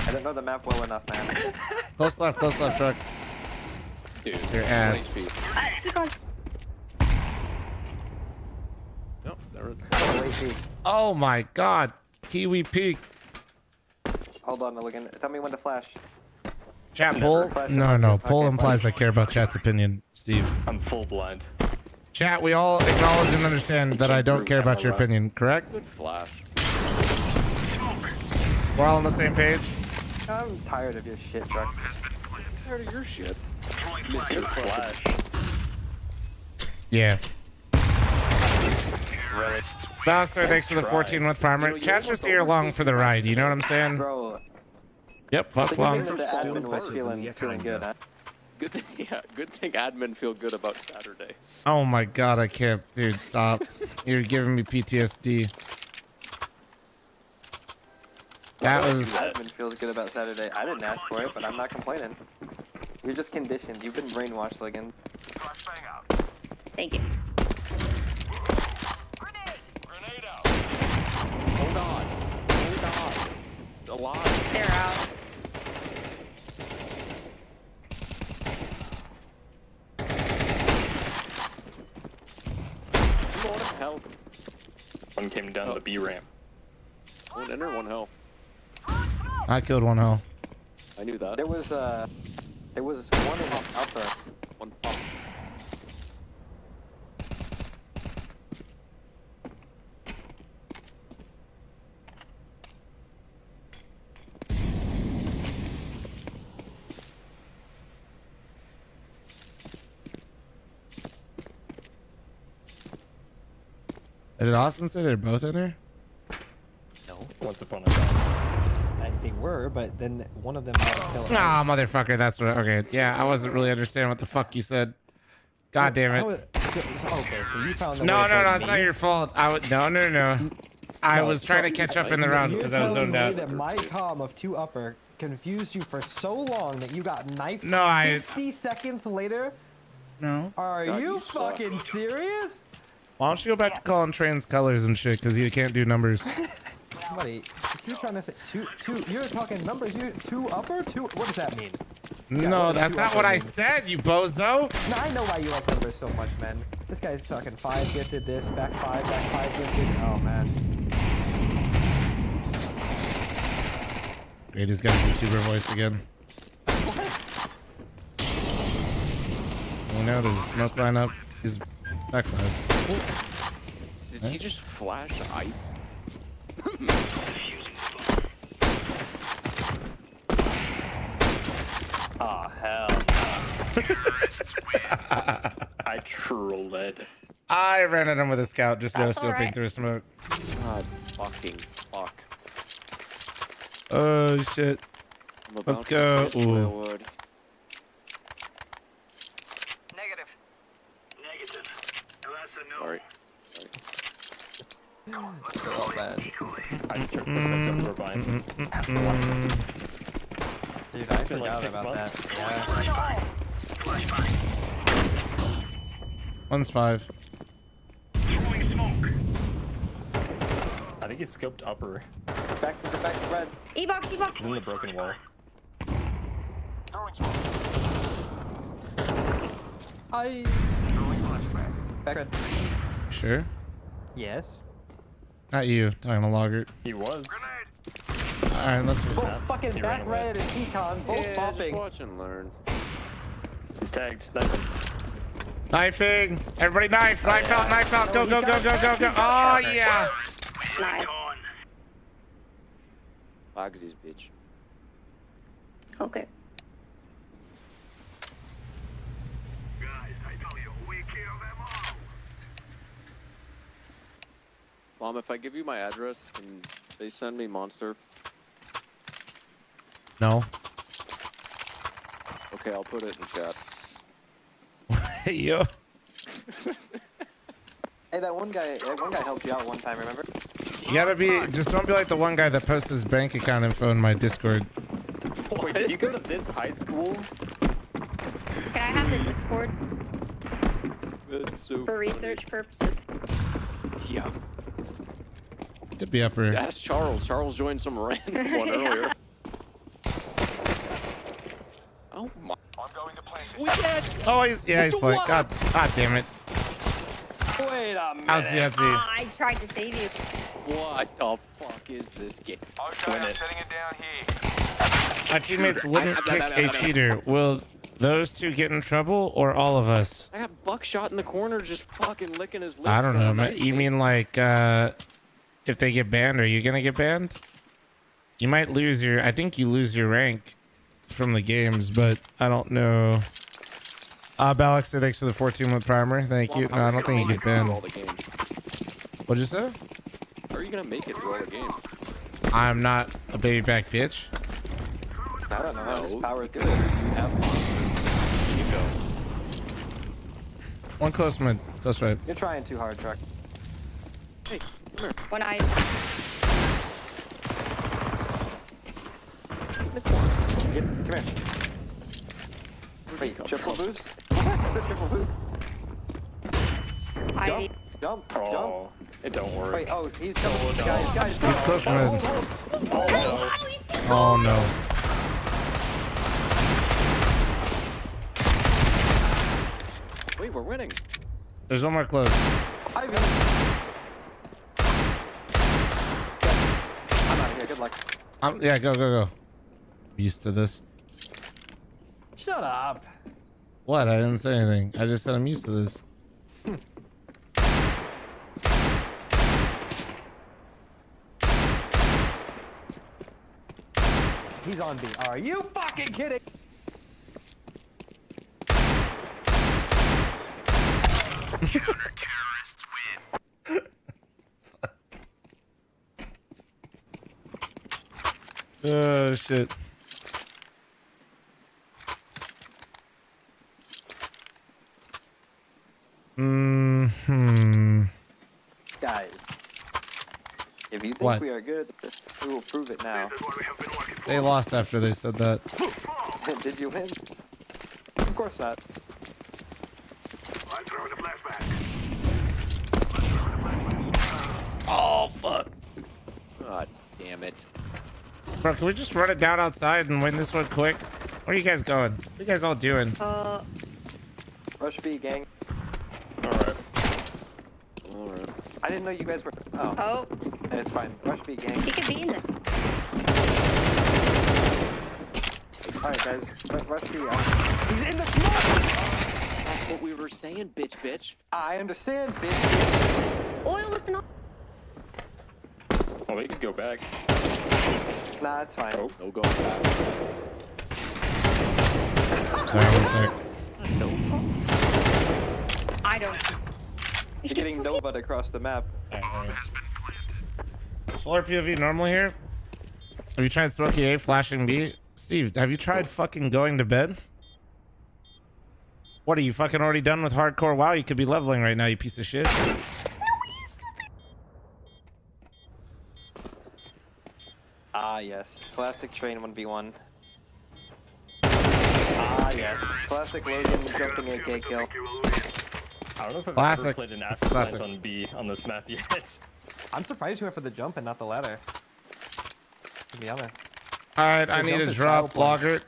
I don't know the map well enough, man. Close left, truck. Dude, your ass. T-con. Nope, never. Oh my God. Kiwi Peak. Hold on, looking. Tell me when to flash. Chat pull? No. Pull Okay, implies I care about chat's opinion, Steve. I'm full blind. Chat, we all acknowledge and understand that I don't care about your opinion, correct? Good flash. We're all on the same page? I'm tired of your shit, Truck. Tired of your shit. Good flash. Yeah. Really? Boxer, thanks for the 14-month primer. Chat's just here along for the ride, you know what I'm saying? Bro. Yep, fuck The long. admin was feeling good, huh? Good thing, yeah, good thing admin feel good about Saturday. Oh my God, I can't. Dude, stop. You're giving me PTSD. That was... Admin feels good about Saturday. I didn't ask for it, but I'm not complaining. You're just conditioned. You've been brainwashed, Ligon. Thank you. Hold on. Alive. They're out. What hell? One came down the B ramp. One inner, one hell. I killed one hell. I knew that. There was one in the upper. One pop. Did Austin say they're both in there? No. Once upon a time. They were, but then one of them might have killed. Nah, motherfucker. That's what. Okay. Yeah, I wasn't really understanding what the fuck you said. God damn it. Okay, so you found the No, way no, to no. It's not your fault. No. I was trying to catch up in the round because I was zoned out. That my comm of 2 upper confused you for so long that you got knifed. No, 50 seconds later. No. Are you fucking serious? Why don't you go back to calling trans colors and shit? Because you can't do numbers. Buddy, if you're trying to say two, you're talking numbers. You 2 upper, 2. What does that mean? No, that's not what I said, you bozo. No, I know why you like numbers so much, man. This guy's talking 5 gifted this, back 5 gifted. Oh man. Great, he's got his YouTuber voice again. So you know, there's a smoke line up. He's back 5. Did he just flash I? Oh, hell no. I trolled it. I ran at him with a scout, just no That's scoping alright. through smoke. God fucking fuck. Oh shit. I'm about Let's to go. miss Ooh. Railwood. Sorry. So bad. I just took perspective for Vine. Dude, I It's been like forgot 6 about months. that. One's 5. I think he scoped upper. Back to red. E-box, E-box. He's in the broken wall. Back red. Sure? Yes. Not you, talking to Logger. He was. Alright, let's. Both fucking He back ran away. red and Econ, both Yeah, popping. just watch and learn. He's tagged. That's him. Knifing! Everybody knife! Knife out, knife out! Go, go, go, go, go, go! Oh, yeah! Nice. Bogsy's bitch. Okay. Mom, if I give you my address, can they send me Monster? No. Okay, I'll put it in chat. Hey, yo. Hey, that one guy helped you out one time, remember? You gotta be. Just don't be like the one guy that posts his bank account info in my Discord. Wait, did you go to this high school? Can I have the Discord That's so for research purposes? Yeah. Could be upper. Ask Charles. Charles joined some random one earlier. Oh my. I'm going to plant it. Oh, he's fine. God damn it. Wait a minute. Outsy. I tried to save you. What the fuck is this game? Okay, I'm setting it down here. My teammates wouldn't kick a cheater. Will those two get in trouble or all of us? I got Buckshot in the corner just fucking licking his lips. I don't know. trying to Man. make You me. mean like if they get banned, are you gonna get banned? You might lose your. I think you lose your rank from the games, but I don't know. Balix, thanks for the 14-month primer. Thank you. No, I don't think you get banned. What'd you say? How are you gonna make it through all the games? I'm not a baby back bitch. I don't know how this power good. You have Monster. You go. One close mid. Close right. You're trying too hard, Truck. Hey, come here. When I Yep, come here. Wait, triple boost? Triple boost? I Jump, Oh, it don't work. Wait, oh, he's coming. Guys, He's close mid. Oh, Oh no. Wait, we're winning. There's one more close. I'm out of here. Good luck. Yeah, go. I'm used to this. Shut up. What? I didn't say anything. I just said I'm used to this. He's on B. Are you fucking kidding? Counter-terrorists win. Oh shit. Guys, if you think What? we are good, we will prove it now. They lost after they said that. Did you win? Of course not. Oh fuck. God damn it. Bro, can we just run it down outside and win this one quick? Where are you guys going? What are you guys all doing? Rush B, gang. Alright. I didn't know you guys were. Oh. It's fine. Rush B, gang. He could be in there. Alright, guys. Rush B. He's in the smoke! That's what we were saying, bitch. I understand, bitch. Oil with an. Oh, we could go back. Nah, it's fine. Oh, no going back. Sorry, one sec. I don't. You're getting Nova'd across the map. Is floor POV normal here? Have you tried Smokey A flashing B? Steve, have you tried fucking going to bed? What are you fucking already done with hardcore? Wow, you could be leveling right now, you piece of shit. Ah, yes. Classic train 1v1. Ah, yes. Classic Logan jumping AK kill. I don't know if I've Classic. ever played an That's acid classic. plant on B on this map yet. I'm surprised you went for the jump and not the ladder. To be honest. Alright, I The need jump a is drop, style points. Blogger.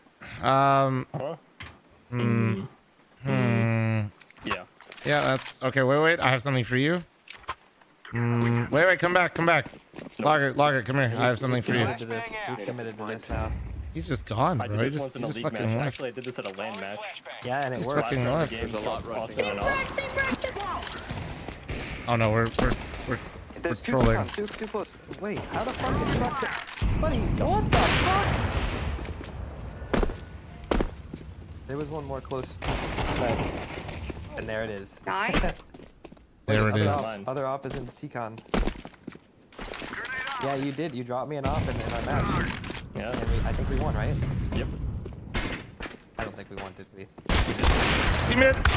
Yeah. Yeah, that's okay. Wait, I have something for you. Wait, come back. Logger, come here. I have something for you. He's committed to this now. He's just gone, I bro. did He this just, once in he a just league fucking match. left. Actually, I did this at a LAN match. Yeah, and it He's worked. fucking left. There's a lot running. Oh no, we're There's two trolling. too close. Wait, how the fuck is truck? Buddy, what the fuck? There was one more close. And there it is. Nice. There it is. Other op is in T-Con. Yeah, you did. You dropped me an op in our match. Yeah. And I think we won, right? Yep. I don't think we won, did we? Teammate!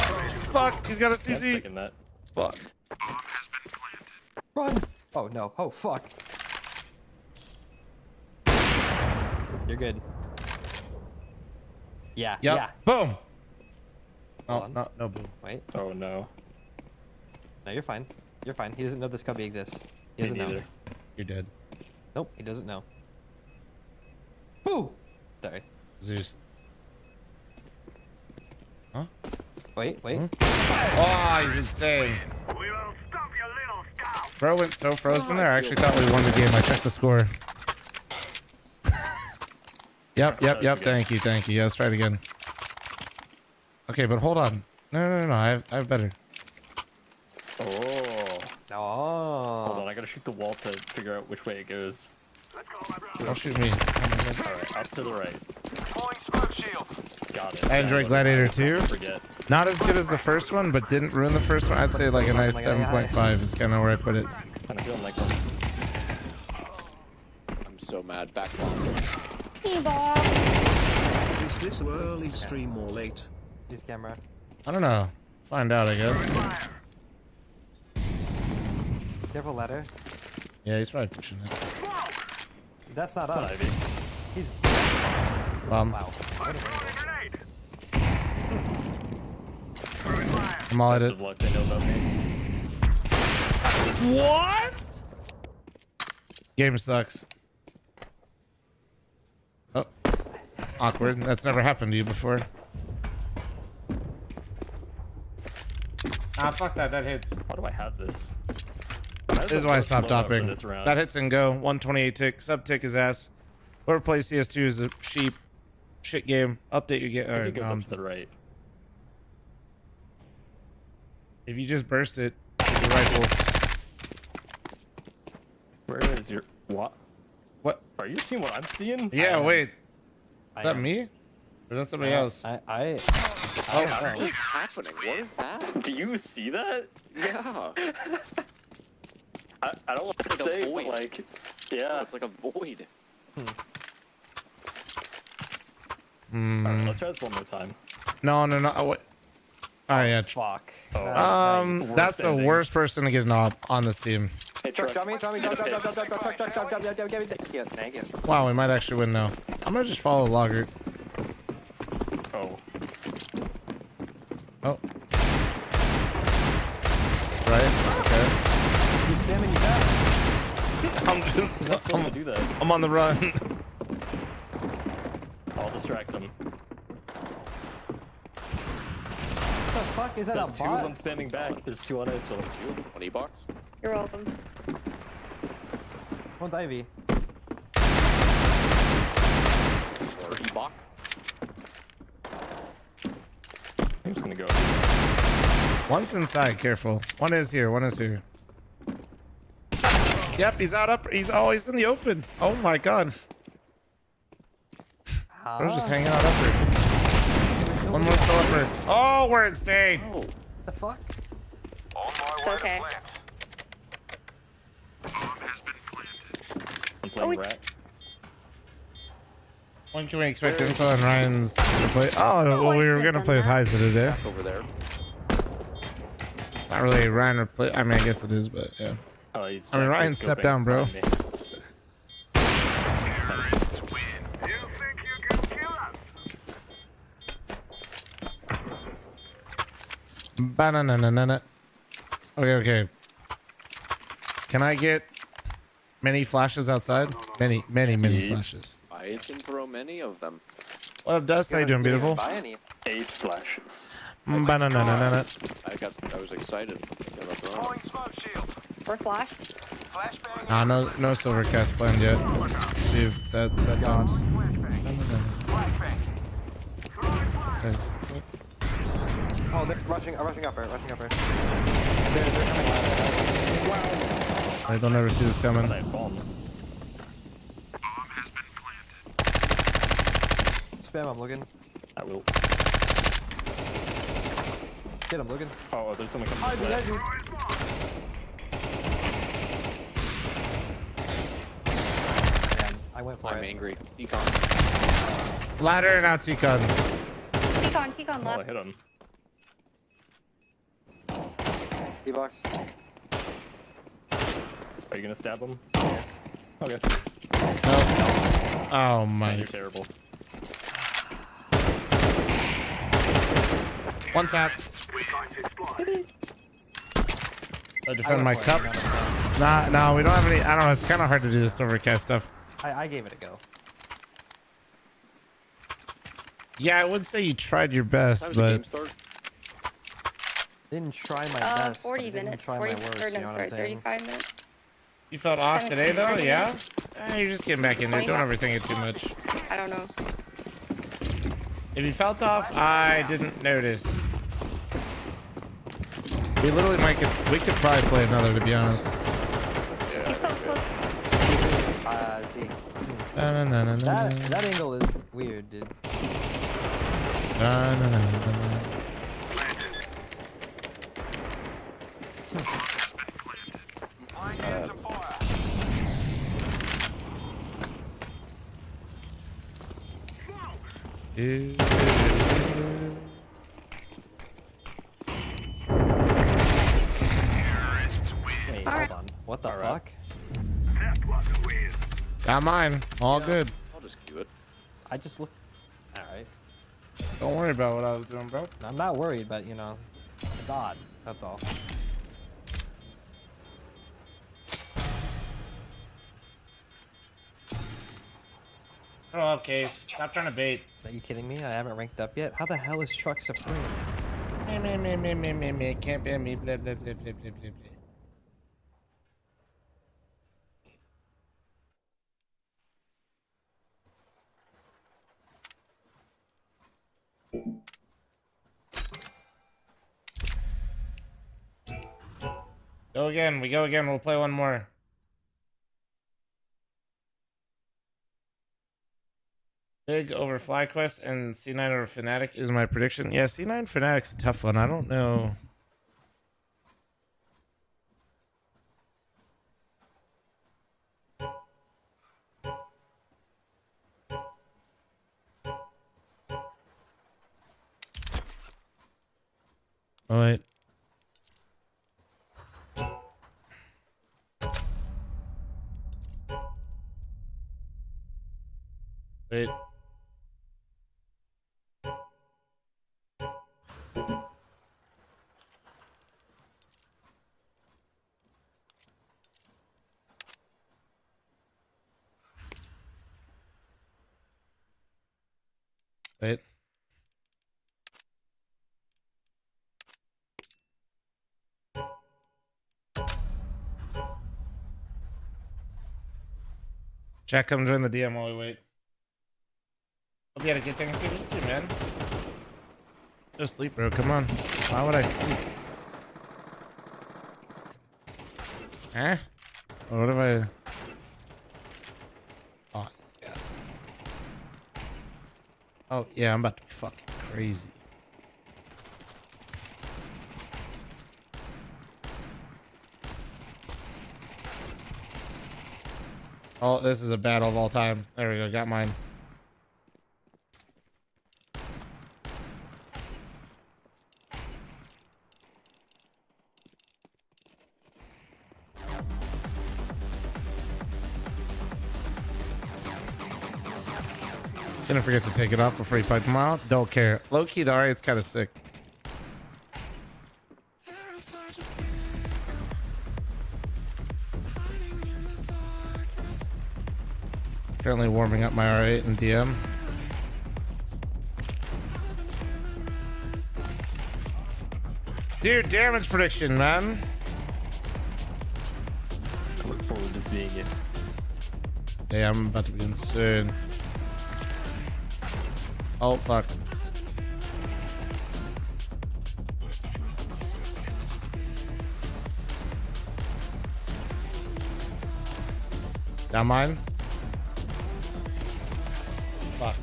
Fuck, he's got a Yeah, CC. sticking that. Fuck. Run! Oh no. Oh fuck. You're good. Yeah. Yep. Yeah. Boom. Hold Oh, on. no boom. Wait. Oh no. No, you're fine. You're fine. He doesn't know this cubby exists. He Me doesn't know. neither. You're dead. Nope, he doesn't know. Boo! Sorry. Zeus. Huh? Wait. Oh, he's insane. Bro went so frozen there. I actually thought we won the game. I checked the score. Yep. Thank you. Yeah, let's try it again. Okay, but hold on. No. I have better. Oh. Oh. Hold on, I gotta shoot the wall to figure out which way it goes. Don't shoot me. Alright, up to the right. Got it. I enjoyed Gladiator 2. Forget. Not as good as the first one, but didn't ruin the first one. I'd say like a nice 7.5 is kind of where I put it. Kinda feeling like one. I'm so mad. Back on. Is this early stream or late? Use camera. I don't know. Find out, I guess. Careful ladder. Yeah, he's probably pushing it. That's not us. Ivy. He's. Bomb. Wow. I'm all at Best it. of luck, they know about me. What? Game sucks. Oh. Awkward. That's never happened to you before. Ah, fuck that. That hits. How do I have this? This is why I stopped topping. This round. That hits and go. 128 tick. Sub tick his ass. Whoever plays CS2 is a sheep. Shit game. Update your game. I think it goes up to the right. If you just burst it, it's a rifle. Where is your what? What? Are you seeing what I'm seeing? Yeah, wait. Is that me? Or is that somebody else? What is happening? What is that? Do you see that? Yeah. I don't want to say, but like, yeah. No, it's like a void. Alright, let's try this one more time. No. Oh, wait. All right, yeah. Fuck. That's the worst person to get an op on this team. Hey, Drop me. Thank you. Wow, we might actually win now. I'm gonna just follow Logger. Oh. Oh. Right. Okay. He's spamming you back. I'm do that. I'm on the run. I'll distract them. What the fuck is that? There's a two bot? of them spamming back. There's two on ice still. 20 bucks. You're welcome. One's Ivy. Or E-Bach. I'm just gonna go. One's inside. Careful. One is here. One is here. Yep, he's out up. He's in the open. Oh my god. I was just hanging out upper. One more still upper. Oh, we're insane. What the fuck? It's okay. I'm playing rat. When can we expect info on Ryan's to play? Oh, well, we were gonna play with Heisa today. Over there. It's not really Ryan or play. I mean, I guess it is, but yeah. Oh, he's I mean, Ryan, step down, bro. Banana. Okay. Can I get many flashes outside? Many flashes. I can throw many of them. What up, Dust? How you doing, beautiful? Buy any. 8 flashes. Banana. I was excited. Or flash. No silver cast planned yet. See if set bombs. Okay. Oh, they're rushing upper. They're coming out. I don't ever see this coming. Spam, I'm looking. I will. Get him, looking. Oh, there's someone coming this way. Damn, I went for it. I'm angry. Econ. Ladder and out T-Con. T-con Oh, I left. hit him. D-box. Are you gonna stab him? Yes. Okay. No. Oh my. You're terrible. One tap. I defend my cup. Nah, we don't have any. I don't know. It's kind of hard to do this overcast stuff. I gave it a go. Yeah, I would say you tried your best, but Didn't try my best. 40 but I didn't minutes. Try 40, my worst, or you no, know what sorry, I'm saying? 35 minutes. you felt off today though. 30 Yeah. minutes. You're just getting back in there. Don't overthink it too much. I don't know. If you felt off, I didn't notice. We literally we could probably play another, to be honest. He's close. Z. That angle is weird, dude. Wait, hold on. What the fuck? Got mine. All good. I'll just queue it. I just look. Alright. Don't worry about what I was doing, bro. I'm not worried, but you know, it's odd. That's all. Throw up, Case. Stop trying to bait. Are you kidding me? I haven't ranked up yet. How the hell is Truck Supreme? Me. Can't ban me. Blah, blah, blah, blah, blah, blah, blah. Go again. We go again. We'll play one more. Big over FlyQuest and C9 over Fnatic is my prediction. Yeah, C9 Fnatic's a tough one. I don't know. Oh, wait. Wait. Wait. Jack, come join the DM while we wait. Hope you had a good Thanksgiving too, man. No sleep, bro. Come on. Why would I sleep? Huh? What have I... Oh, yeah. Oh, yeah, I'm about to be fucking crazy. Oh, this is a battle of all time. There we go. Got mine. Gonna forget to take it off before you pipe them out. Don't care. Low key, the R8's kind of sick. Currently warming up my R8 in DM. Dude, damage prediction, man. I look forward to seeing it. Yeah, I'm about to be insane. Oh, fuck. Down mine? Fuck.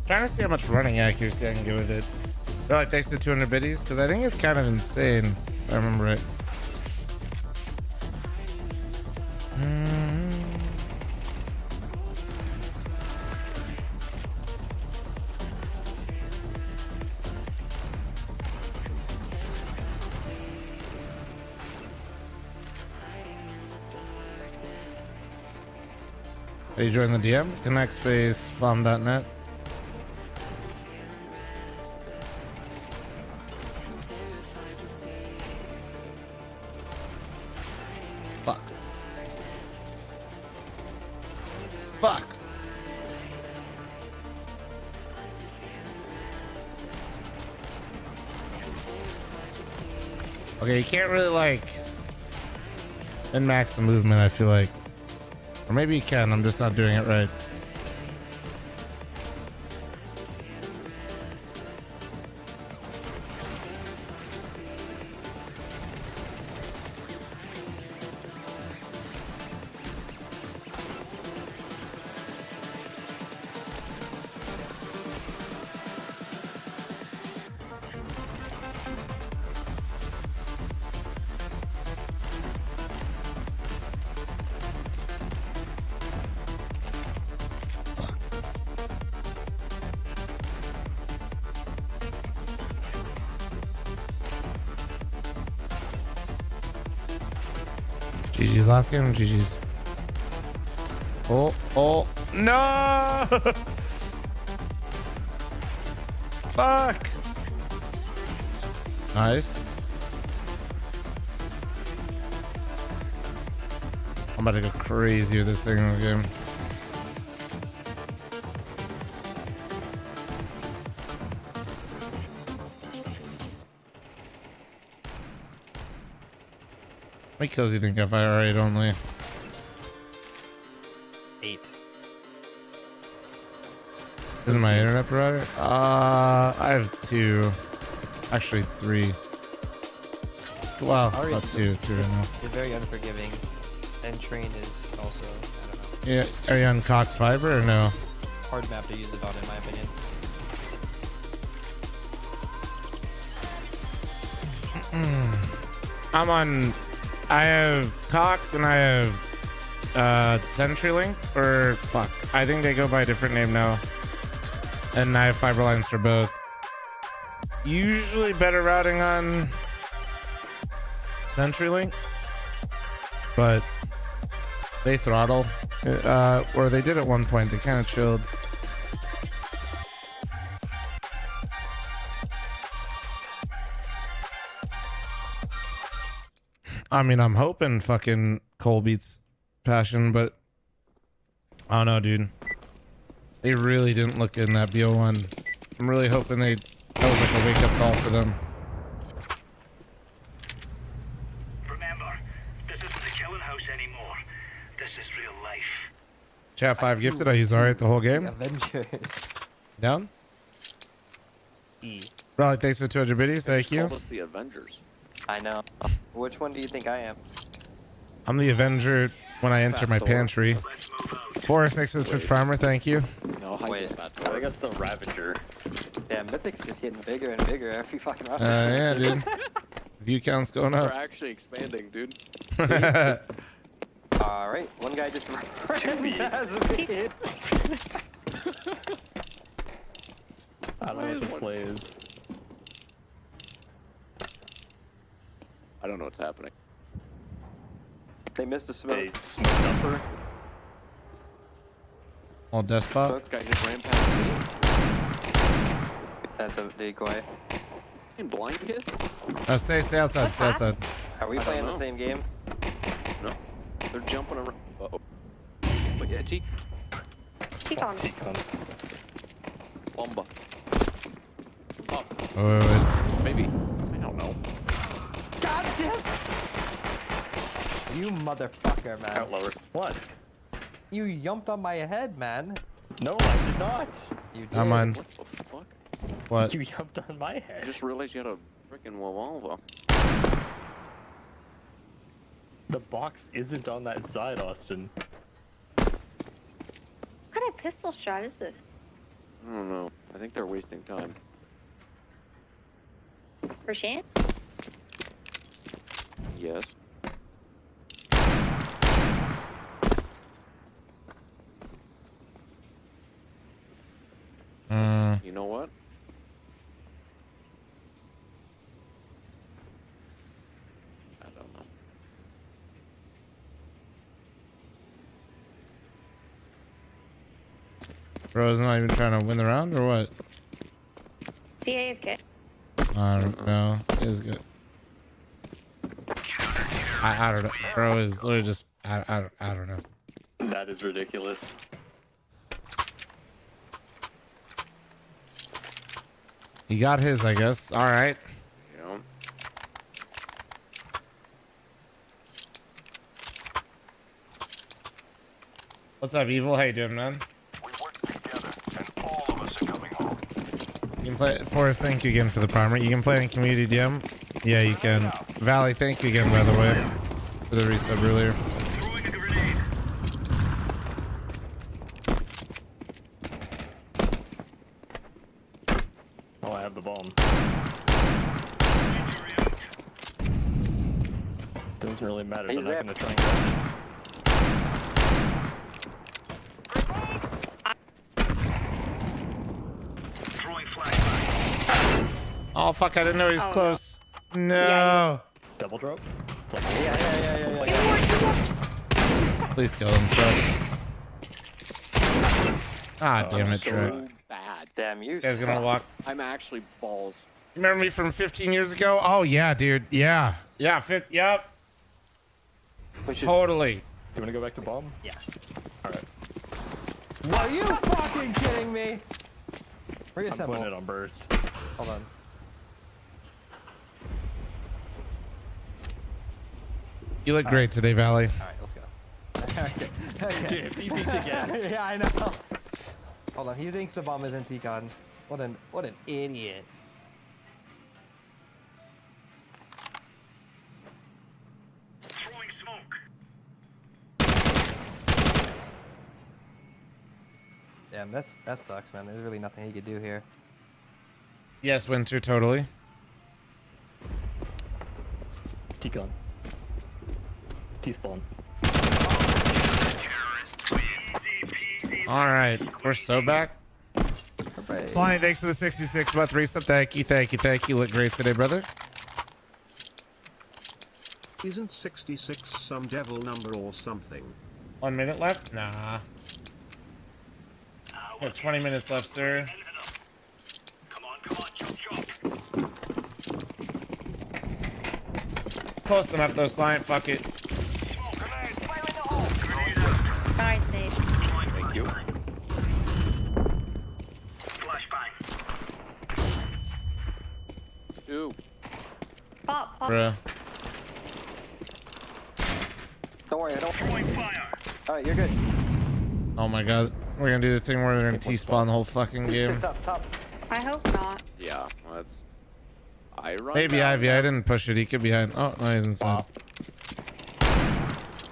Trying to see how much running accuracy I can get with it. Feel like thanks to 200 biddies, because I think it's kind of insane, if I remember right. Are you joining the DM? Connect space flam.net. Fuck. Fuck. Okay, you can't really like min-max the movement, I feel like. Or maybe you can, I'm just not doing it right. GG's last game, GG's. Oh, no! Fuck! Nice. I'm about to go crazy with this thing in this game. many kills do you think if I R8 only? 8. Isn't my internet provider? I have 2. Actually 3. Wow, not 2 right now. It's very unforgiving. And train is also, I don't know. Yeah, are you on Cox Fiber or no? Hard map to use it on, in my opinion. I have Cox and I have CenturyLink, or fuck, I think they go by a different name now. And I have fiber lines for both. Usually better routing on CenturyLink, but they throttle, or they did at one point. They kind of chilled. I mean, I'm hoping fucking Cole beats Passion, but I don't know, dude. They really didn't look in that BO1. I'm really hoping that was like a wake-up call for them. Remember, this isn't the killing house anymore. This is real life. Chat 5 gifted. I used alright the whole game. Avengers. Down? E. Raleigh, thanks for 200 biddies. Thank you. Called us the Avengers. I know. Which one do you think I am? I'm the Avenger when I enter my Thor. pantry. Forrest, thanks for the Twitch Primer. Thank you. No, Wait, I think that's the Ravager. Yeah, Mythic's just getting bigger and bigger every fucking round. Yeah, dude. View count's going We're up. actually expanding, dude. Alright, one guy just ran past me. I don't know what this play is. I don't know what's happening. They missed a smoke. They smoked upper. All despot. This guy just ran past me. That's a decoy. In blind hits? Stay outside. Stay outside. Are we I playing don't the know. same game? No. They're jumping around. Uh-oh. But yeah, T. T-con. Bomba. Up. Oh, wait. Maybe. I don't know. God damn! You motherfucker, man. Out lower. What? You yumped on my head, man. No, I did not. You did. Not mine. What the fuck? What? You jumped on my I head. just realized you had a freaking revolver. The box isn't on that side, Austin. What kind of pistol shot is this? I don't know. I think they're wasting time. For Shan? Yes. You know what? I don't know. Bro is not even trying to win the round or what? CAFK. I don't know. It is good. I don't know. Bro is literally just I don't know. That is ridiculous. He got his, I guess. All right. Yeah. What's up, Evil? How you doing, man? We work together, and all of us are coming home. You can play Forrest. Thank you again for the primer. You can play in community DM. Yeah, you can. Valley, thank you again, by the way, for the resub earlier. Throwing a grenade. Oh, I have the bomb. Doesn't really matter. He's They're not there. going to try and grab it. Throwing flashbang. Oh fuck! I didn't know he was Oh, no. close. No. Yeah, Double drop? It's like, Yeah. Two more, two more. Please kill him, Truck. Ah, Oh, damn it, So Truck. bad. Damn you. This guy's gonna walk. I'm actually balls. Remember me from 15 years ago? Oh yeah, dude. Yeah. Yep. We should... Totally. you want to go back to bomb? Yeah. Alright. Are you fucking kidding me? I'm Reassemble. putting it on burst. Hold on. You look great today, Valley. All right, let's go. Okay. Dude, he peeked again. Yeah, I know. Hold on, he thinks the bomb is in T-Con. What an idiot. Throwing smoke. Damn, that sucks, man. There's really nothing he could do here. Yes, Winter, totally. T-Con. T-spawn. All right, we're so back. Sly, thanks for the 66 month resub. Thank you. Look great today, brother. Isn't 66 some devil number or something? 1 minute left? Nah. We have 20 minutes left, sir. Close them up though, Sly. Fuck it. Nice save. Thank you. Ooh. Pop, pop. Bruh. Don't worry, I don't. All right, you're good. Oh my god. We're gonna do the thing where they're gonna T-spawn the whole fucking game. Top. I hope not. Yeah, well, that's. I run. Maybe down Ivy. now. I didn't push it. He could be hiding. Oh, no, he's inside.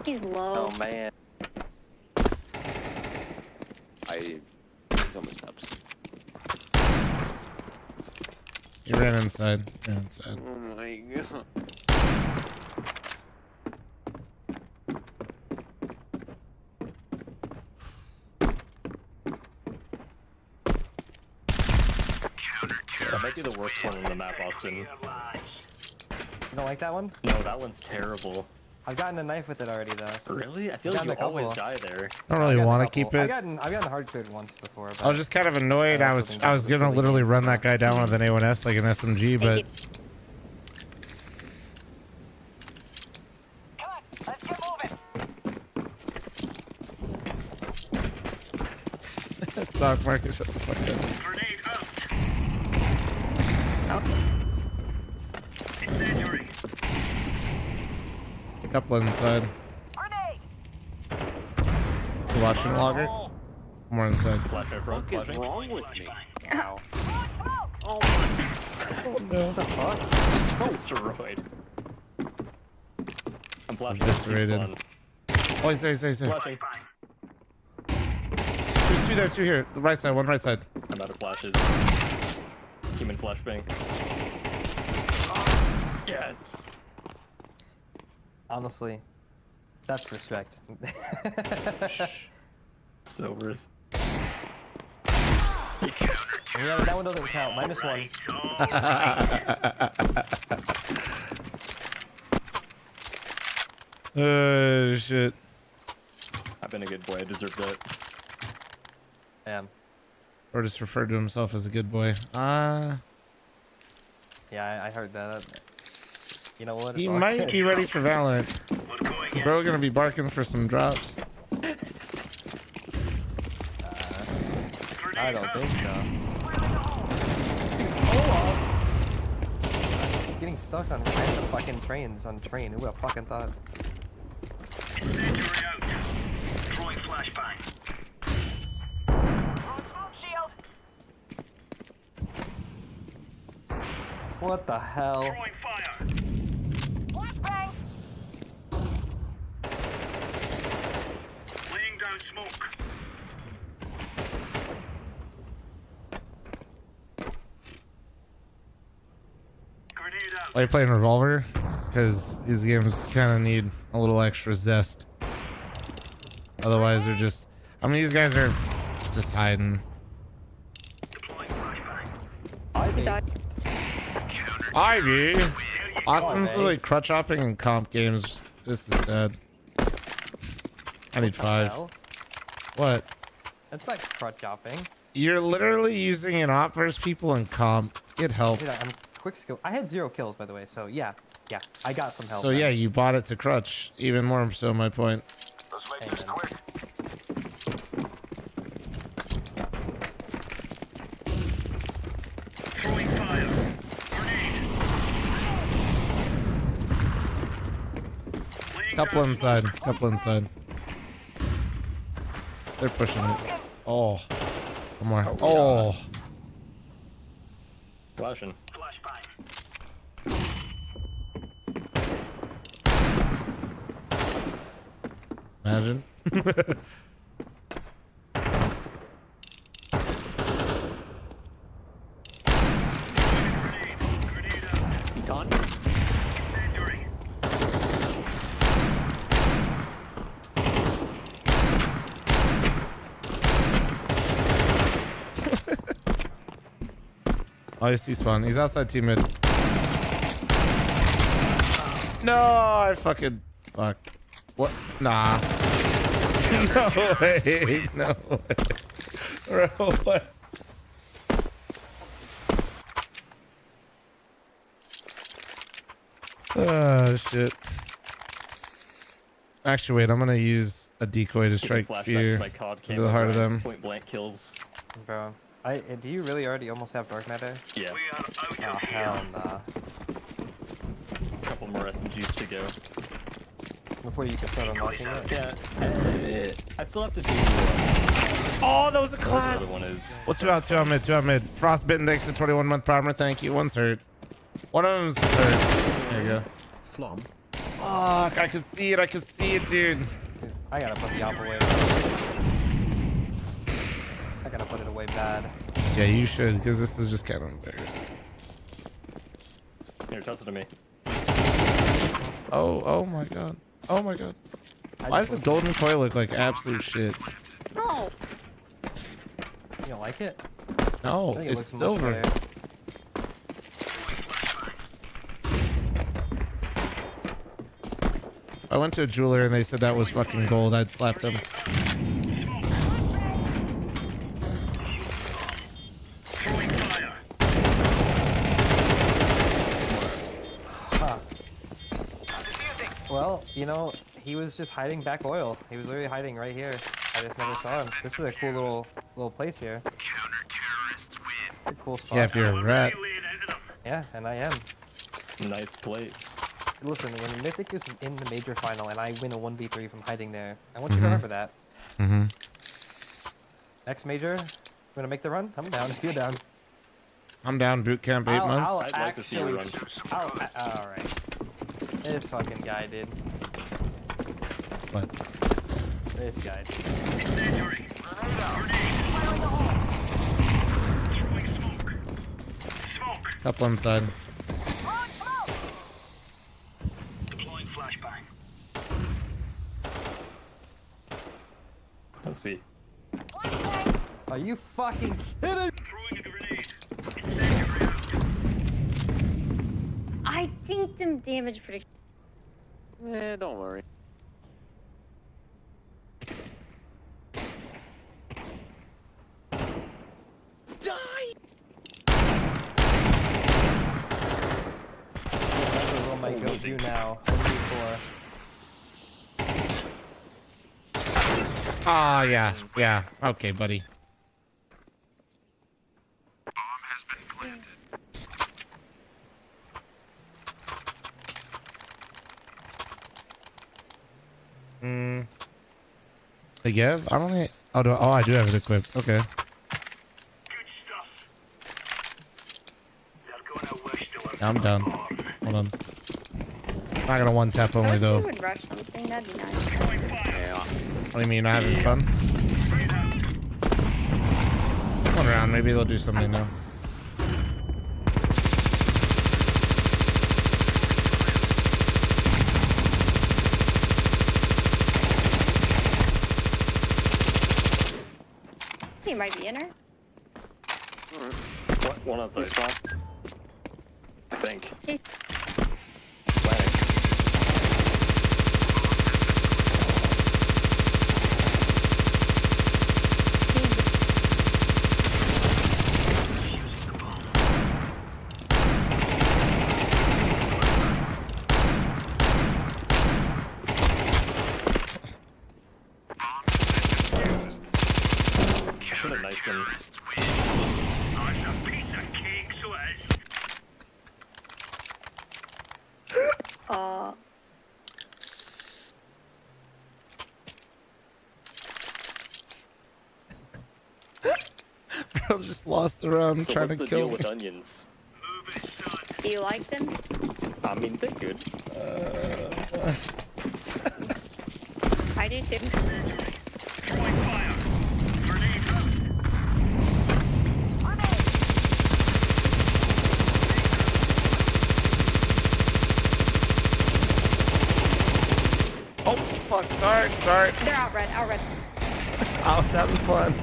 He's low. Oh man. He's on the steps. He ran inside. Oh my god. That might be the worst one in the map, Austin. You don't like that one? No, that one's terrible. I've gotten a knife with it already though. Really? I feel I've like you gotten a always couple. die there. I don't really want to keep I've it. gotten hard code once before. But I was just kind of annoyed. I was also think gonna literally run that guy down with an A1S like an SMG, but stock market, shut the fuck up. Couple inside. You watching logger? More inside. Flash over front. What is wrong with me? Ow. Oh No. What the fuck? Destroyed. I'm flashing. Eviscerated. T-spawn. Oh, he's there. Flashing. There's two there, two here. The right side, one right side. I'm out of flashes. Human flashbang. Yes. Honestly, that's respect. So worth. Yeah, that one doesn't count. -1. Oh shit. I've been a good boy. I deserve that. Damn. Or just referred to himself as a good boy. Yeah, I heard that. You know what? He might be ready for Valorant. Bro gonna be barking for some drops. I don't think so. Getting stuck on random fucking trains on train. Who would have fucking thought? Throwing flashbang. What the hell? Throwing fire. Laying down smoke. Grenade out. Are you playing Revolver? Because these games kind of need a little extra zest. Otherwise, they're just. I mean, these guys are just hiding. Ivy! Austin's literally crutch hopping in comp games. This is sad. I need 5. Hell? What? That's like crutch hopping. You're literally using an op versus people in comp. It helped. Dude, I'm quick skill. I had 0 kills, by the way, so yeah, I got some help. So yeah, you bought it to crutch. Even more so, my point. Let's make this quick. Throwing fire. Grenade. Couple inside. Couple inside. They're pushing it. Oh. One more. Oh. Flashing. Imagine. Gone. Oh, I see spawn. He's outside team mid. No, I fucking fuck. What? Nah. No way. No way. Bro, what? Oh shit. Actually, wait. I'm gonna use a decoy to strike fear into the heart of them. Point blank kills. Bro, do you really already almost have dark matter? Yeah. Oh hell nah. Couple more SMGs to go. Before you can start unlocking it. Yeah. I still have to do. Oh, that was a clap. The other one is. What's 2 out? 2 out mid. 2 out mid. Frostbitten. Thanks for 21-month primer. Thank you. One's hurt. One of them's hurt. There you go. Flom. Fuck, I can see it. I can see it, dude. I gotta put the op away. I gotta put it away bad. Yeah, you should, because this is just kind of embarrassing. Here, toss it to me. Oh my god. Oh my god. Why does the golden coil look like absolute shit? No. You don't like it? No, I think it it's looks much silver. better. I went to a jeweler and they said that was fucking gold. I'd slap them. Huh. Well, you know, he was just hiding back oil. He was literally hiding right here. I just never saw him. This is a cool little place here. A cool spot. Yeah, if you're a rat. Yeah, and I am. Nice plates. Listen, when Mythic is in the major final and I win a 1v3 from hiding there, I want you to remember that. Mm-hmm. Next major, gonna make the run? I'm down if you're down. I'm down boot camp 8 months. I'd like to see you run. Alright. This fucking guy did. What? This guy did. Couple inside. Deploying flashbang. Let's see. Are you fucking kidding? I dinked him damage prediction. Don't worry. What am I go do now? 1v4. Ah, yeah. Yeah. Okay, buddy. The Gev? I don't think. Oh, I do have it equipped. Okay. I'm done. Hold on. Not gonna one tap only though. I would rush something. That'd be nice. Yeah. What do you mean? Not having fun? One round. Maybe they'll do something now. He might be in her. One outside. I think. Hey. Should have knifed him. Bro just lost the round So trying what's to the kill deal me. with onions? Do you like them? I mean, they're good. I do too. Oh fuck! Sorry. They're out red, out red. I was having fun.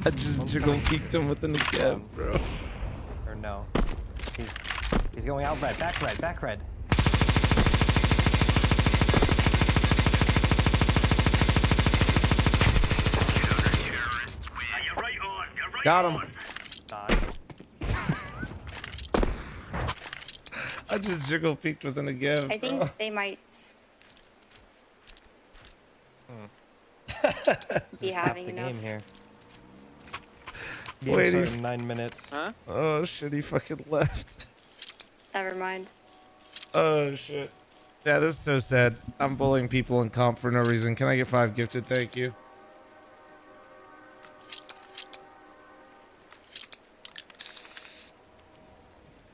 I just jiggle peeked him with the Negev, bro. Or no. He's going out red. Back red. Back red. Got him. I just jiggle peeked with the Negev. I think they might be having the enough. game here. Wait, Game start in 9 minutes. Huh? Oh shit, he fucking left. Never mind. Oh shit. Yeah, this is so sad. I'm bullying people in comp for no reason. Can I get 5 gifted? Thank you.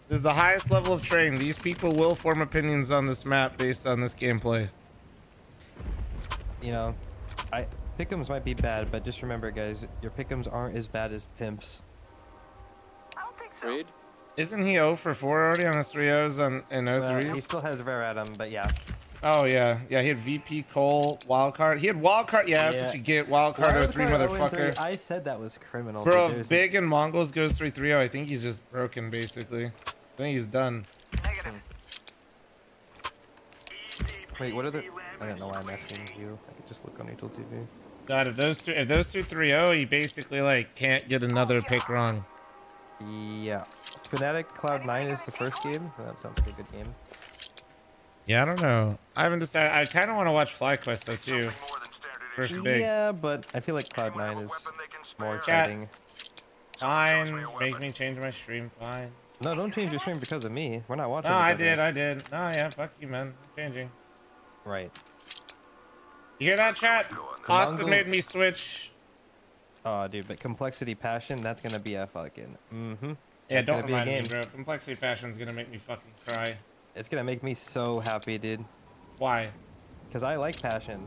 This is the highest level of train. These people will form opinions on this map based on this gameplay. You know, pick'ems might be bad, but just remember, guys, your pick'ems aren't as bad as pimps. Reed? Isn't he 0 for 4 already on his 3-0s in 0-3s? He still has rare at him, but yeah. Oh yeah, yeah. He had VP Cole wildcard. He had wildcard. Yeah, that's what you get. Wildcard 03 motherfucker. I said that was criminal. Bro, dude. if Big and Mongols goes 3-3-0, I think he's just broken basically. I think he's done. Wait, what are the? I don't know why I'm asking you. I could just look on Neutral TV. God, if those two 3-0, he basically like can't get another pick wrong. Yeah. Fnatic Cloud9 is the first game. Well, that sounds like a good game. Yeah, I don't know. I haven't decided. I kind of want to watch FlyQuest though too. First Big. Yeah, but I feel like Cloud9 is more Chat. exciting. Fine. Make me change my stream. Fine. No, don't change your stream because of me. We're not watching. No, I together. did. No, yeah, fuck you, man. I'm changing. Right. You hear that, chat? Austin Mongol- made me switch. Oh, dude, but Complexity Passion, that's gonna be a fucking. Yeah, That's don't gonna be a remind me, game. bro. Complexity Passion's gonna make me fucking cry. It's gonna make me so happy, dude. Why? Because I like Passion.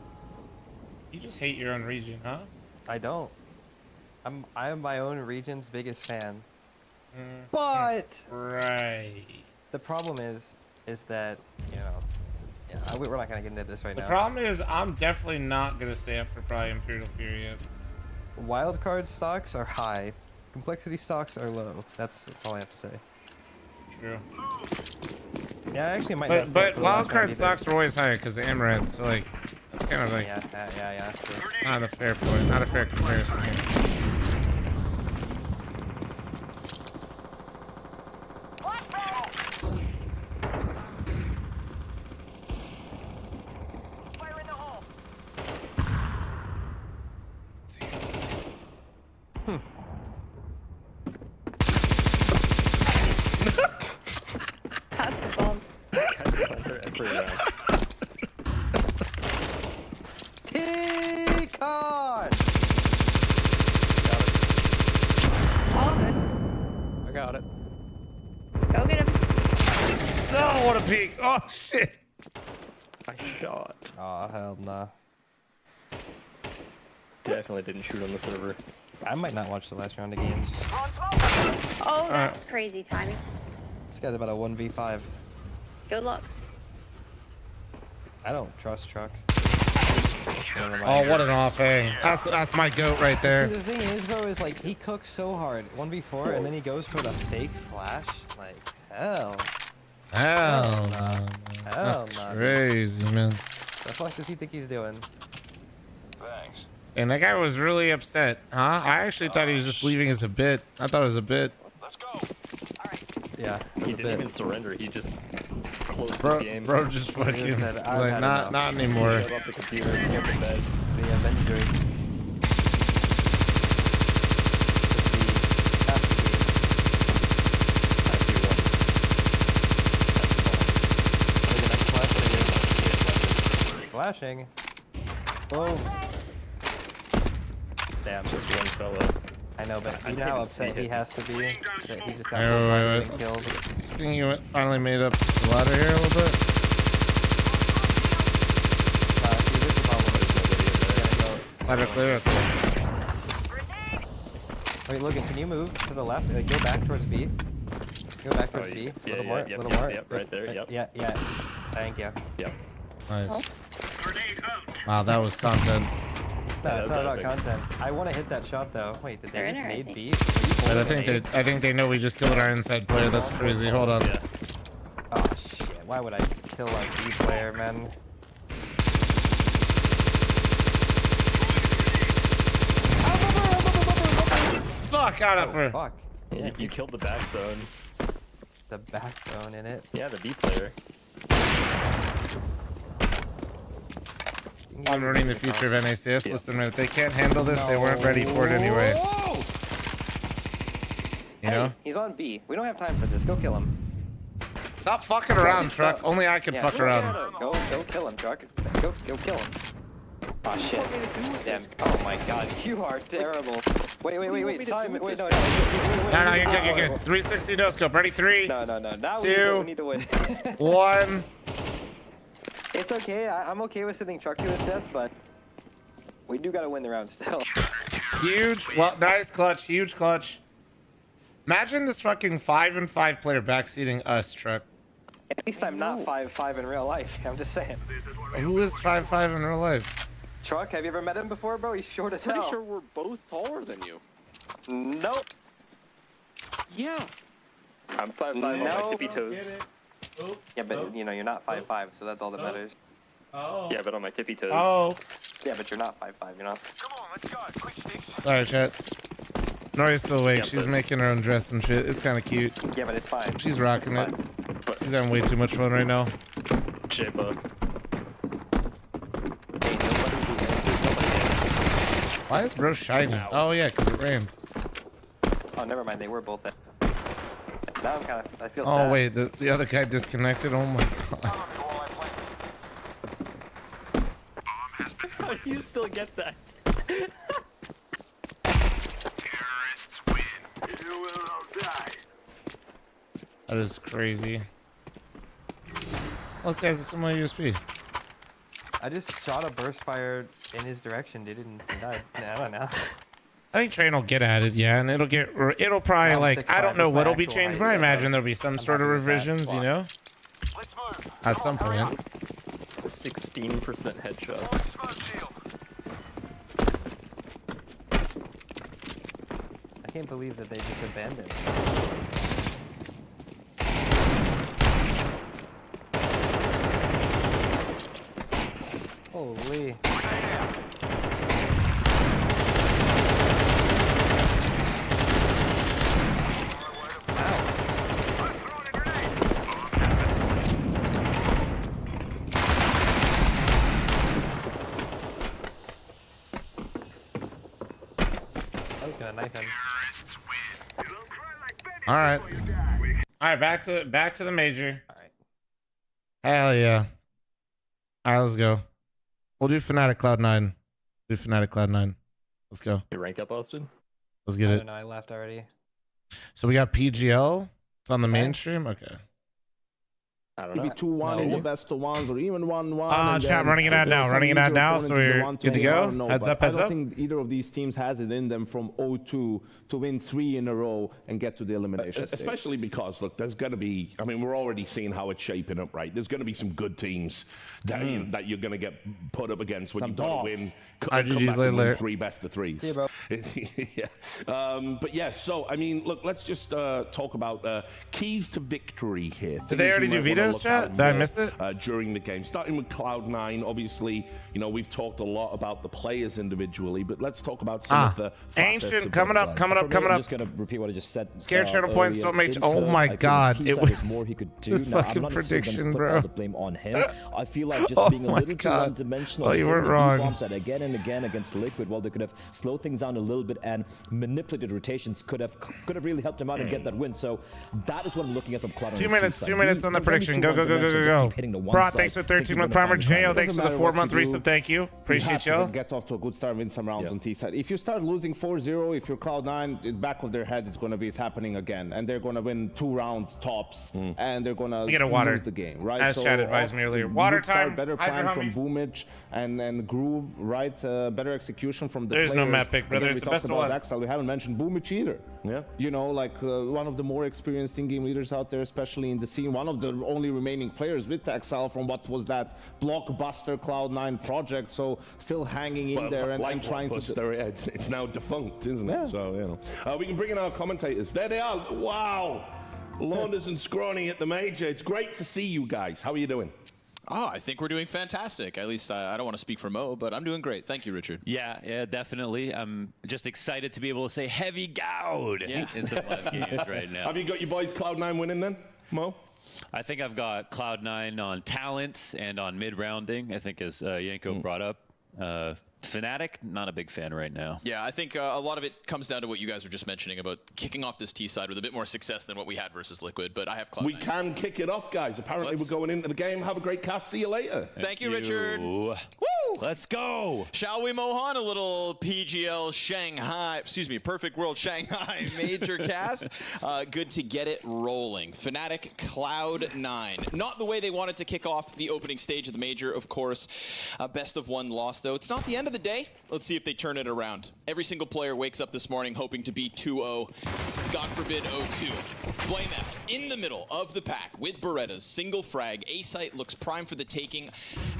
You just hate your own region, huh? I don't. I am my own region's biggest fan. Mm, But right. the problem is that yeah, we're not gonna get into this right The now. problem is I'm definitely not gonna stay up for probably Imperial Fury yet. Wildcard stocks are high, complexity stocks are low. That's all I have to say. True. Yeah, I actually might. not stay But up for the last round wildcard either. stocks are always higher because of Amaranth, so like that's kind of like yeah. True. not a fair point, not a fair comparison here. That's the bomb. T-Con! All good. I got it. Go get him. No, what a peek! Oh shit! I shot. Oh hell nah. Definitely didn't shoot on the server. I might not watch the last round of games. Oh, that's crazy timing. This guy's about a 1v5. Good luck. I don't trust Truck. Oh, what an off aim! That's my goat right there. See, the thing is, bro, is like he cooks so hard 1v4, and then he goes for the fake flash. Like hell. Hell no. Hell That's nah, dude. crazy, man. The fuck does he think he's doing? And that guy was really upset, huh? I actually thought he was just leaving as a bit. I thought it was a bit. Yeah. He didn't even surrender. He just closed Bro, the game. bro, just fucking like not anymore. He shut off the computer, he went to bed. The Avengers. Flashing. Oh. Damn. Just one fella. I know, but you know how upset he has to be that he just got Wait. killed. I think you finally made up the ladder here a little bit. Ladder clear. Wait, Logan, can you move to the left? Go back towards B. Go back towards B. A little more. Little more. Yep, right there. Yep. Yeah. Thank you. Yep. Nice. Wow, that was content. No, it's not about content. I want to hit that shot though. Wait, did they just nade B? But I think they know we just killed our inside player. That's crazy. Hold on. Oh shit! Why would I kill a B player, man? Fuck out of her. Fuck. Yeah, you killed the backbone. The backbone in it. Yeah, the B player. I'm ruining the future of NACS. Listen, man, if they can't handle this, they weren't ready for it anyway. You know? He's on B. We don't have time for this. Go kill him. Stop fucking around, Truck. Only I can fuck around. Go kill him, Truck. Go kill him. Oh shit. Damn. Oh my god, you are terrible. Wait. Time. Wait, no, you're good. 360 no scope. Ready? 3. No. Now 2. we need to win. 1. It's okay. I'm okay with sending Truck to his death, but we do gotta win the round still. Huge. Well, nice clutch. Huge clutch. Imagine this fucking 5-5 player backseating us, Truck. At least I'm not 5'5" in real life. I'm just saying. Who is 5'5 in real life? Truck, have you ever met him before, bro? He's short as hell. Pretty sure we're both taller than you. Nope. Yeah. I'm 5'5" on my tippy toes. Yeah, but you know you're not 5'5", so that's all that matters. Yeah, but on my tippy toes. Yeah, but you're not 5'5", you know. Sorry, chat. Nori's still awake. Yeah, She's but- making her own dress and shit. It's kind of cute. Yeah, but it's fine. She's rocking it. She's having way too much fun right now. Shape-up. Why is bro shiny? Oh yeah, because it rained. Oh, never mind. They were both there. Now I'm kind of. I feel Oh sad. wait, the other guy disconnected. Oh my god. How do you still get that? Terrorists win. You will all die. That is crazy. Well, this guy's a similar USP. I just shot a burst fire in his direction, dude, and he died. Nah, I don't know. I think train will get added, yeah, and it'll probably I'm like 6'5", I don't know that's my what'll be actual changed, height, but I so imagine there'll be some sort of happy with that. revisions, you know, at some point. 16% headshots. I can't believe that they just abandoned. Holy. I was gonna knife him. All right, back to the major. All right. Hell yeah. All right, let's go. We'll do Fnatic Cloud9. Let's go. You rank up, Austin? Let's get I it. don't know. I left already. So we got PGL. It's on the mainstream. Okay. I don't know. Maybe 2-1 in the best of ones, or even 1-1. and Chat, then running it out there are now. some Running it out easier now. opponents So in the we're 1-2. good to I go. don't know, Heads but up, heads I up. don't think either of these teams has it in them from 0-2 to win 3 in a row and get to the elimination stage. Especially because, look, there's going to be, I mean, we're already seeing how it's shaping up, right? There's going to be some good teams that, that you're going to get put up against when Some you've got to dogs. win. RGG's later. 3 best of 3s. See you, bro. Yeah. But yeah, so, I mean, look, let's just talk about keys to victory here. Did they already do Vita? players, look out chat? Did I for, miss it? during the game. Starting with Cloud9, obviously, you know, we've talked a lot about the players individually, but let's talk about some of the facets Ancient of coming their up, play. coming up, coming I'm up. just gonna repeat what I just said. Scared channel points don't make. in Oh turf, my I feel god! with It T-side was there's more he could do. this Now, I'm fucking not necessarily prediction, gonna put bro. all the blame on him. I feel like just being a my little too God. one-dimensional. Oh, you Same were with the wrong. B-bombs that again and again against Liquid. Well, they could have slowed things down a little bit and manipulated rotations. Could have really helped him out and get that win. So that is what I'm looking at from Cloud9. 2 minutes, 2 minutes on the prediction. Go, go, go, go, go, go. Bro, thanks for 13 month primer. Jo, thanks for the 4-month resub. Thank you. Appreciate you. y'all. Get off to a good start, win some rounds on T side. If you start losing 4-0, if you're Cloud9, in back of their head, it's going to be it's happening again, and they're going to win 2 rounds tops, and they're going to lose the game, right? As Chad advised me earlier. Water time. Better plan from Boomage and Groove, right? Better execution from the There's players. no map pick, brother. Again, It's we the best talked about one. Axel. We haven't mentioned Boomage either. Yeah. You know, like one of the more experienced in-game leaders out there, especially in the scene. One of the only remaining players with Axel from what was that blockbuster Cloud9 project. So still hanging in there and trying to. It's now defunct, isn't it? Yeah. So, you know. We can bring in our commentators. There they are. Wow. Launders and Scrawny at the major. It's great to see you guys. How are you doing? Oh, I think we're doing fantastic. At least I don't want to speak for Mo, but I'm doing great. Thank you, Richard. Yeah, definitely. I'm just excited to be able to say heavy goud in some live games right now. Have you got your boys Cloud9 winning then, Mo? I think I've got Cloud9 on talents and on mid-rounding, I think as Yanko brought up. Fnatic, not a big fan right now. Yeah, I think a lot of it comes down to what you guys were just mentioning about kicking off this T side with a bit more success than what we had versus Liquid, but I have Cloud9. We can kick it off, guys. Apparently we're going into the game. Have a great cast. See you later. Thank you, Richard. Woo! Let's go. Shall we, Mohan? A little PGL Shanghai, Perfect World Shanghai major cast. Good to get it rolling. Fnatic Cloud9. Not the way they wanted to kick off the opening stage of the major, of course. Best of one loss, though. It's not the end of the day. Let's see if they turn it around. Every single player wakes up this morning hoping to be 2-0. God forbid 0-2. BlameF in the middle of the pack with Berettas. Single frag. A-site looks prime for the taking,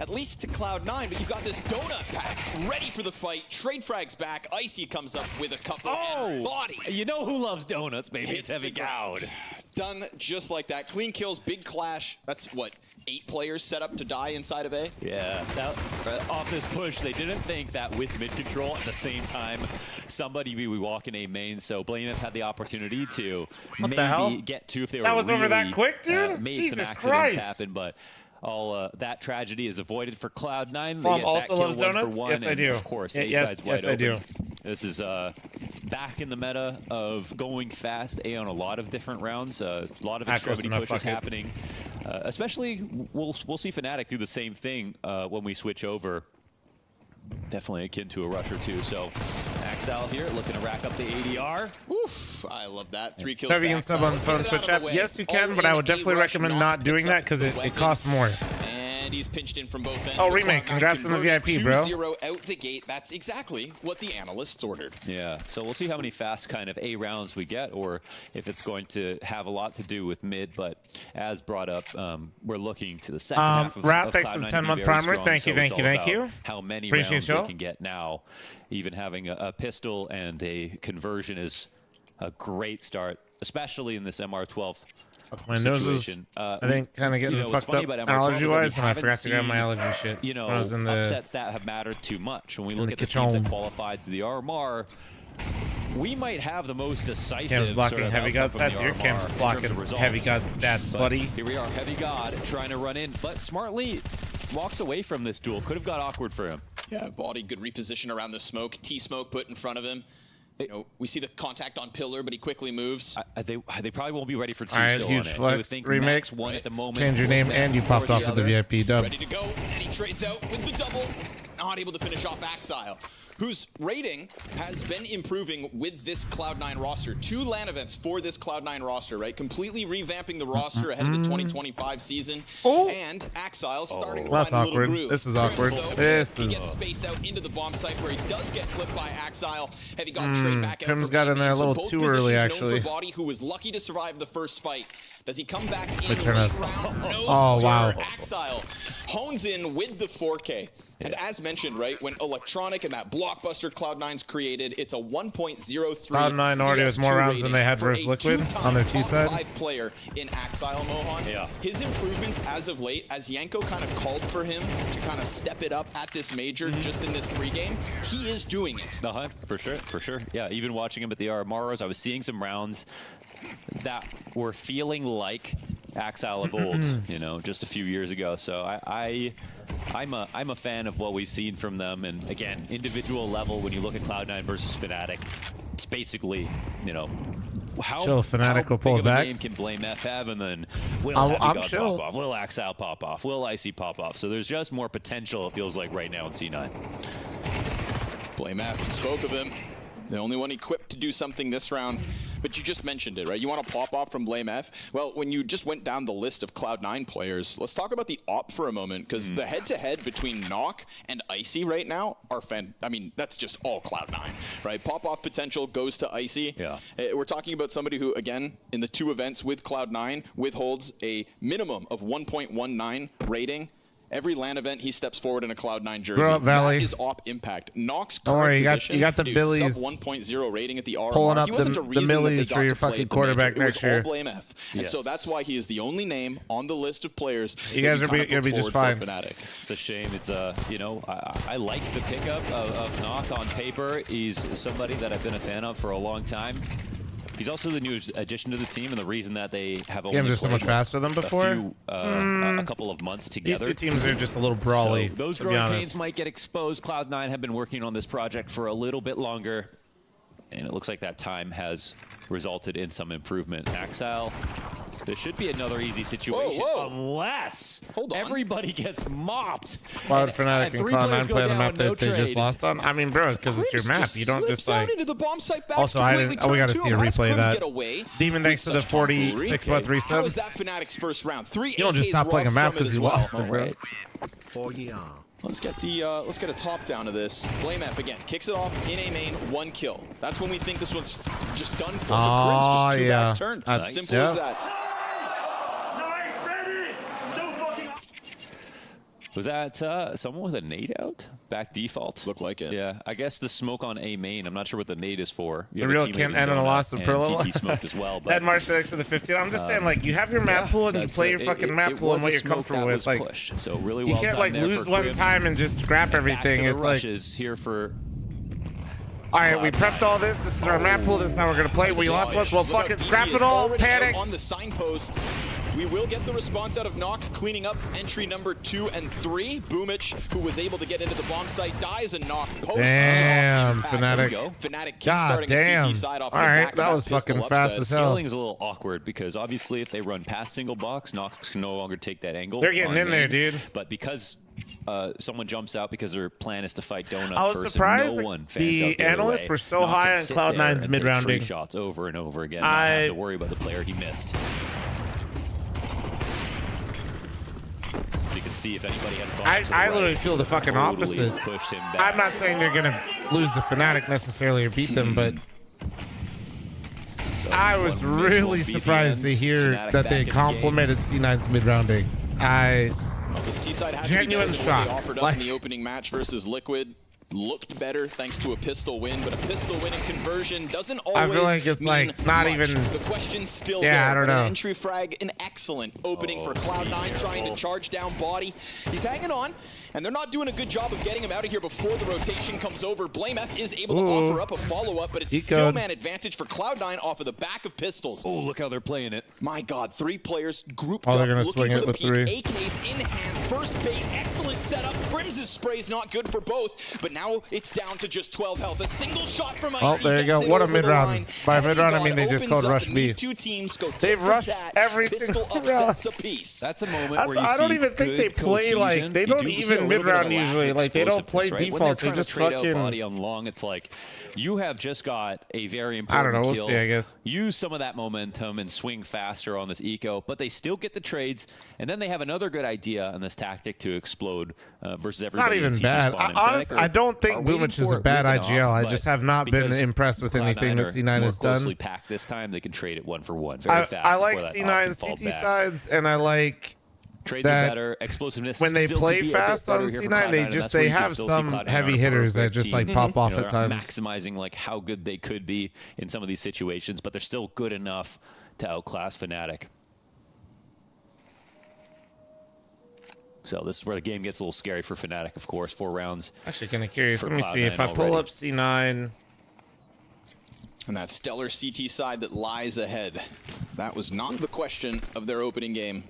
at least to Cloud9, but you've got this donut pack ready for the fight. Trade frags back. Icy comes up with a couple and body. You know who loves donuts, baby? Hits It's heavy the ground. goud. Done just like that. Clean kills, big clash. That's what, 8 players set up to die inside of A? Yeah, off this push, they didn't think that with mid control at the same time, somebody would be walking A main, so BlameF had the opportunity to What the hell? maybe get 2 if they were That was over that really, quick, dude? made Jesus some accidents Christ. happen, but all that tragedy is avoided for Cloud9. Mom They get also that kill loves 1 for donuts? 1, Yes, I and do. Of course, Yeah, A-side's yes, wide I do. open. This is back in the meta of going fast A on a lot of different rounds. A lot of Ah, close extremity enough, pushes fuck it. happening. Especially, we'll see Fnatic do the same thing when we switch over. Definitely akin to a rush or two. So Axel here looking to rack up the ADR. Oof, I love that. 3 kills. Have you can sub on the phone Twitch app? Yes, you can, but I would definitely recommend not doing that because it costs more. And he's pinched in from both ends. Oh, But remake. Cloud9 Congrats on the converted VIP, bro. 2-0 out the gate. That's exactly what the analysts ordered. Yeah, so we'll see how many fast kind of A rounds we get, or if it's going to have a lot to do with mid. But as brought up, we're looking to the second half of Rat, of thanks for Cloud9 the to 10 be month very primer. strong, Thank you, so thank it's you, all thank about you. How many Appreciate rounds y'all. they can get now. Even having a pistol and a conversion is a great start, especially in this MR12 My nose is, situation. I think, kind of getting you know, what's fucked funny up about MR12 is that we allergy-wise, and I haven't forgot to grab my seen, allergy shit. You know, when I was in the upsets that have mattered too much. When we in look the at the teams that kitchen. qualified to the RMR, we might have the most decisive Cam's blocking sort of heavy god outcome from stats. the Your RMR Cam's in terms blocking of results. heavy god stats, But buddy. Here we are, heavy god trying to run in, but smartly walks away from this duel. Could have got awkward for him. Yeah, body, good reposition around the smoke. T-smoke put in front of him. You know, we see the contact on pillar, but he quickly moves. They probably won't be ready for 2 All right, still huge on it. flex, I would think remake. max 1 at the moment. Change your name and you pops off with the VIP dub. Ready to go, and he trades out with the double. Not able to finish off Axile, whose rating has been improving with this Cloud9 roster. 2 LAN events for this Cloud9 roster, right? Completely revamping the roster ahead of the 2025 season. And Axile starting to Well, that's find a little awkward. groove. This is awkward. Crims, though, This he is- gets space out into the bomb site where he does get clipped by Axile. Heavy got trade back out Crims for got in B-main. there a So little both too early, positions known actually. for Body, who was lucky to survive the first fight. Does he come back in But turn late up. round? No, Oh, sir. wow. Axile hones in with the 4K. And as mentioned, right, when Electronic and that block blockbuster Cloud9's created. It's a 1.03 Cloud9 already has more rounds than they had versus Liquid on their T side. Top 5 player in Axile Mohan. Yeah. His improvements as of late, as Yanko kind of called for him to kind of step it up at this major just in this pregame, he is doing it. For sure. Yeah, even watching him at the RMRs, I was seeing some rounds that were feeling like Axile of old, you know, just a few years ago. So I'm a fan of what we've seen from them. And again, individual level, when you look at Cloud9 versus Fnatic, it's basically, you know, how Fnatic will pull big of back. a game can Blame F have, and then will I'm Heavy God chill. pop off, will Axile pop off, will Icy pop off. So there's just more potential, it feels like, right now in C9. Blame F, you spoke of him. The only one equipped to do something this round. But you just mentioned it, right? You want to pop off from Blame F? Well, when you just went down the list of Cloud9 players, let's talk about the op for a moment, because the head-to-head between Nock and Icy right now are I mean, that's just all Cloud9, right? Pop-off potential goes to Icy. Yeah. We're talking about somebody who, again, in the 2 events with Cloud9, withholds a minimum of 1.19 rating. Every LAN event, he steps forward in a Cloud9 jersey. Grow up, Valley. That is op impact. Nock's Don't worry, current you got the dude, Billies sub 1.0 rating at the RMR. pulling up He wasn't the a reason that they millies got for your to play fucking at the quarterback major. next It was year. all Blame F. And so that's why he is the only name on the list of players. You guys are gonna be just fine. It's a shame. It's you know, I like the pickup of Nock on paper. He's somebody that I've been a fan of for a long time. He's also the new addition to the team, and the reason that they have only Games are so much faster than before. A couple of months together. These 2 teams are just a little brawly. So those growing pains might get exposed. Cloud9 have been working on this project for a little bit longer, and it looks like that time has resulted in some improvement. Axile, this should be another easy situation, unless everybody gets mopped. Why would Fnatic and Cloud9 play on the map no that they just trade. lost on? I mean, bro, because it's your map. You don't just like. Into the bomb site back Also, we got to see a replay of that. Demon, thanks to the 46-month How resub. is that Fnatic's first round? 3 You don't just AKs stop playing a robbed map from it because as you well. lost it, bro. Let's get a top down of this. Blame F again. Kicks it off in A main, 1 kill. That's when we think this one's just done for. The Crim's just 2 backs turned. That's, Simple as that. Was that someone with a nade out? Back default? Looked like it. Yeah, I guess the smoke on A main. I'm not sure what the nade is for. The real can't end on a loss of pro level. CT smoked as well. But Ed Marshall next to the 15. I'm just saying, like, you have your map pool and you play your fucking map pool and what you're comfortable with. Like, so really you well can't like lose one time and just scrap everything. It's like here for. All right, we prepped all this. This is our map pool. This is how we're gonna play. We lost once. We'll fucking scrap it all. Panic. On the signpost. We will get the response out of Nock, cleaning up entry number 2 and 3. Boomich, who was able to get into the bomb site, dies, and Nock posts. Damn, Fnatic. Fnatic God kickstarting damn. a CT side off. All right, that was fucking fast as hell. Scaling is a little awkward because obviously if they run past single box, Nox can no longer take that angle. They're getting in there, dude. But because someone jumps out because their plan is to fight Donut I was first, surprised and no one fans the out there analysts were so high on Cloud9's mid-rounding. Shots over and over again. Not have to worry about the player he missed. So you can see if anybody had I literally feel the fucking opposite. Pushed him back. I'm not saying they're gonna lose to Fnatic necessarily or beat them, but I was really surprised to hear that they complimented C9's mid-rounding. This T-side had genuine to be better than shock. what they offered up in the opening match versus Liquid. Looked better thanks to a pistol win, but a pistol win in conversion doesn't always I feel like it's mean like not much. even. The question's still yeah, there. I don't but know. An entry frag, an excellent opening for Cloud9, trying to charge down body. He's hanging on, and they're not doing a good job of getting him out of here before the rotation comes over. Blame F is able to offer up a follow-up, but it's still man advantage for Cloud9 off of the back of pistols. Oh, look how they're playing it. My God, 3 players grouped they're up, gonna looking swing for it the with peak. 3. AKs in hand, first bait, excellent setup. Crim's spray's not good for both, but now it's down to just 12 health. A single shot from Icy. Oh, there you go. What a mid-round. By mid-round, I mean they just called Rush B. These 2 teams go They've rushed every single round. That's a moment where you I don't see even think they good play like cohesion. they You don't do see a even little bit mid-round of a lack of usually. Like they don't play explosiveness, right? defaults. They When they're just trying to trade out fucking. body on long. It's like you have just got a very I important don't know. We'll kill. see. I guess. Use some of that momentum and swing faster on this eco, but they still get the trades, and then they have another good idea on this tactic to explode versus It's everybody. not even bad. Honestly, I don't think Boomich is a bad IGL. I just have not been impressed with anything that C9 has done. Closely packed this time, they can trade it 1 for 1 very fast. I like before that C9 option fall CT back. sides, and I like Trades are better. Explosiveness. when they still play could be a bit fast on better here for C9, Cloud9, they and just that's where they you can have still see some Cloud9 heavy are a hitters that perfect just like team. pop off They're at times. maximizing like how good they could be in some of these situations, but they're still good enough to outclass Fnatic. So this is where the game gets a little scary for Fnatic, of course. 4 rounds. Actually, kind of curious. for Let me see if I Cloud9 pull already. up C9. And that stellar CT side that lies ahead. That was not the question of their opening game.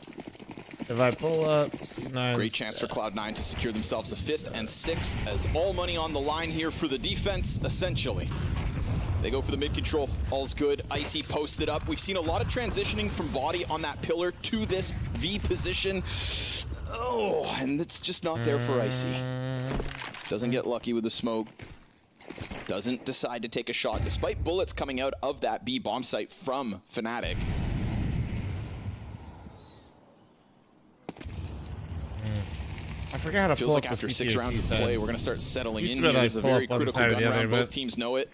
If I pull up C9, Great chance for Cloud9 to secure themselves a 5th and 6th as all money on the line here for the defense, essentially. They go for the mid control. All's good. Icy posted up. We've seen a lot of transitioning from body on that pillar to this V position. Oh, and it's just not there for Icy. Doesn't get lucky with the smoke. Doesn't decide to take a shot, despite bullets coming out of that B bomb site from Fnatic. I forgot how to Feels pull like up after the 6 rounds of side. play, we're going to start settling Used in to be here. like This is a pull very up one critical side or gun the other, round. but- Both teams know it.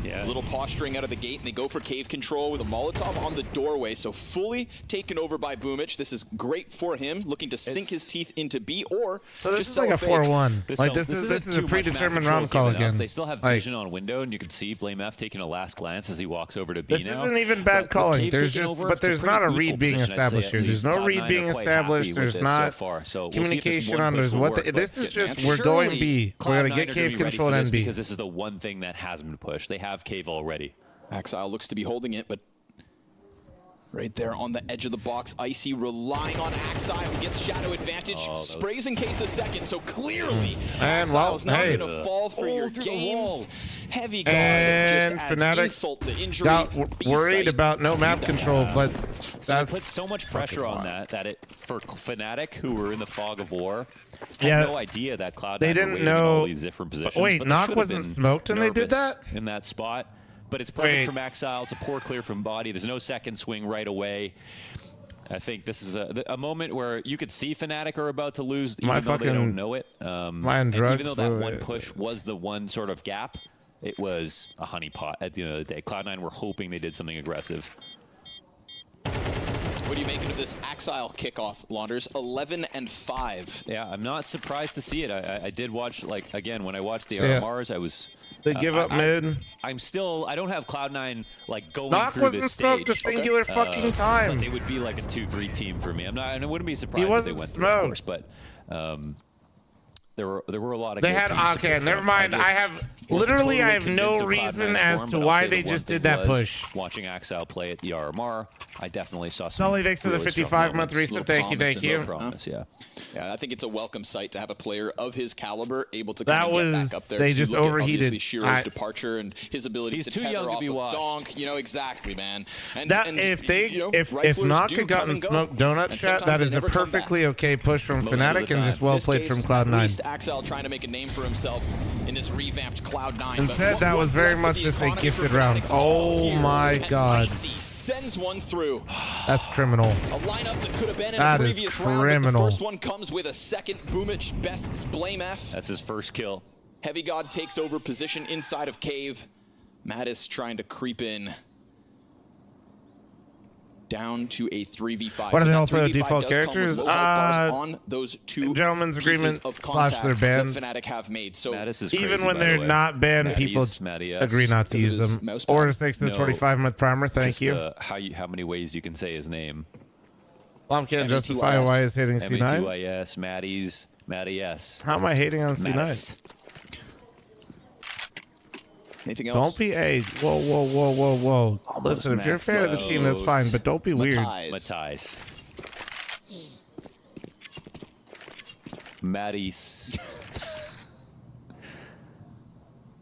Yeah. A little posturing out of the gate, and they go for cave control with a Molotov on the doorway. So fully taken over by Boomich. This is great for him, looking to sink his teeth into B or So this just is like a sell 4-1. This Like is this is a too much predetermined map round control call given up. again. They still have Like, vision on window, and you can see Blame F taking a last glance as he walks over to B this now. isn't even bad But with calling. Cave There's taking just, over, but it's a there's pretty not a equal read being position, I'd say, established at here. There's least. no read Cloud9 being are quite established. happy with There's this not so far. So we'll see if this communication one on. push There's will what work, this but is just. surely We're going B. We're gonna Cloud9 get are cave be ready control for and this B. because this is the one thing that hasn't been pushed. They have cave already. Axile looks to be holding it, but right there on the edge of the box, Icy relying on Axile, who gets shadow advantage, sprays in case a second, so clearly And well, Axile's not hey. going to fall for your through the games. wall. Heavy guard And just adds Fnatic insult to injury. got B worried site. about no map control, but So it that's puts so much pressure on that it for Fnatic, who were in the fog of war, had Yeah. no idea that Cloud9 They were didn't waiting in know- all these different positions. Wait, but they Knock should have wasn't been smoked and they did nervous that? in that spot. But it's perfect Wait. from Axile. It's a poor clear from body. There's no second swing right away. I think this is a moment where you could see Fnatic are about to lose, even My though they fucking- don't know it. my And drugs even though that were- one push was the one sort of gap, it was a honeypot at the end of the day. Cloud9 were hoping they did something aggressive. What do you make of this Axile kickoff, Launders? 11-5. Yeah, I'm not surprised to see it. I did watch, like, again, when I watched the So, yeah. RMRs, I was... They give up mid. I'm still... I don't have Cloud9, like, going Knock through wasn't this smoked a stage. singular fucking time. But they would be like a 2-3 team for me. I'm not... And I wouldn't be surprised if wasn't they went smoked. through, of course, but... there were a lot of They good had teams to okay. pick Never from. mind. I just have wasn't literally. totally I have convinced no of reason Cloud9's as form, to but I'll why say they the one just thing did that was, push. Watching Axile play at the RMR, I definitely saw some Sully, thanks for the really strong 55-month moments. resub. Thank you, promise thank and you. no Promise, yeah. Yeah, I think it's a welcome sight to have a player of his caliber able to That kind of get was- back up there. they 'cause you just look at, overheated. obviously, Shiro's I- departure and his ability He's to too tether young to off be of washed. Donk. You know, exactly, man. And, That and, if they you know, if riflers Knock do had come gotten and go, smoked donut and shot, sometimes that they is a never come back. perfectly okay push from Most of the Fnatic and time. just well In this played case, from At Cloud9. least Axile trying to make a name for himself in this revamped Cloud9. Instead, But that what was very left much of the just a economy gifted for round. Fnatic's all Oh here, my and god, Icy sends one through. that's criminal. A lineup that could have been in That a is previous round, but the criminal. first one comes with a second. Boomich bests Blame F. That's his first kill. Heavy God takes over position inside of Cave. Mattis trying to creep in. Down to a 3v5. What do they But all that play with 3v5 default does come with characters? low health bars on those two Gentleman's pieces agreement of / contact their ban. that Fnatic have made. So Mattis is Even crazy, when by the they're way. not banned, Matties, people Matty S. agree not to Because use of his them. mouse Order pad? 6 to the No. 25-month primer. Thank Just, you. how many ways you can say his name. Well, I can't M-A-T-Y-S. justify why he's hitting C9. M-A-T-Y-S, Matty S. How am I hating on C9? Mattis. anything else? Don't be a whoa, whoa, whoa, whoa, whoa. Listen, if you're a maxed fan of the out. team, that's fine, but don't be weird. Matthijs. Matties.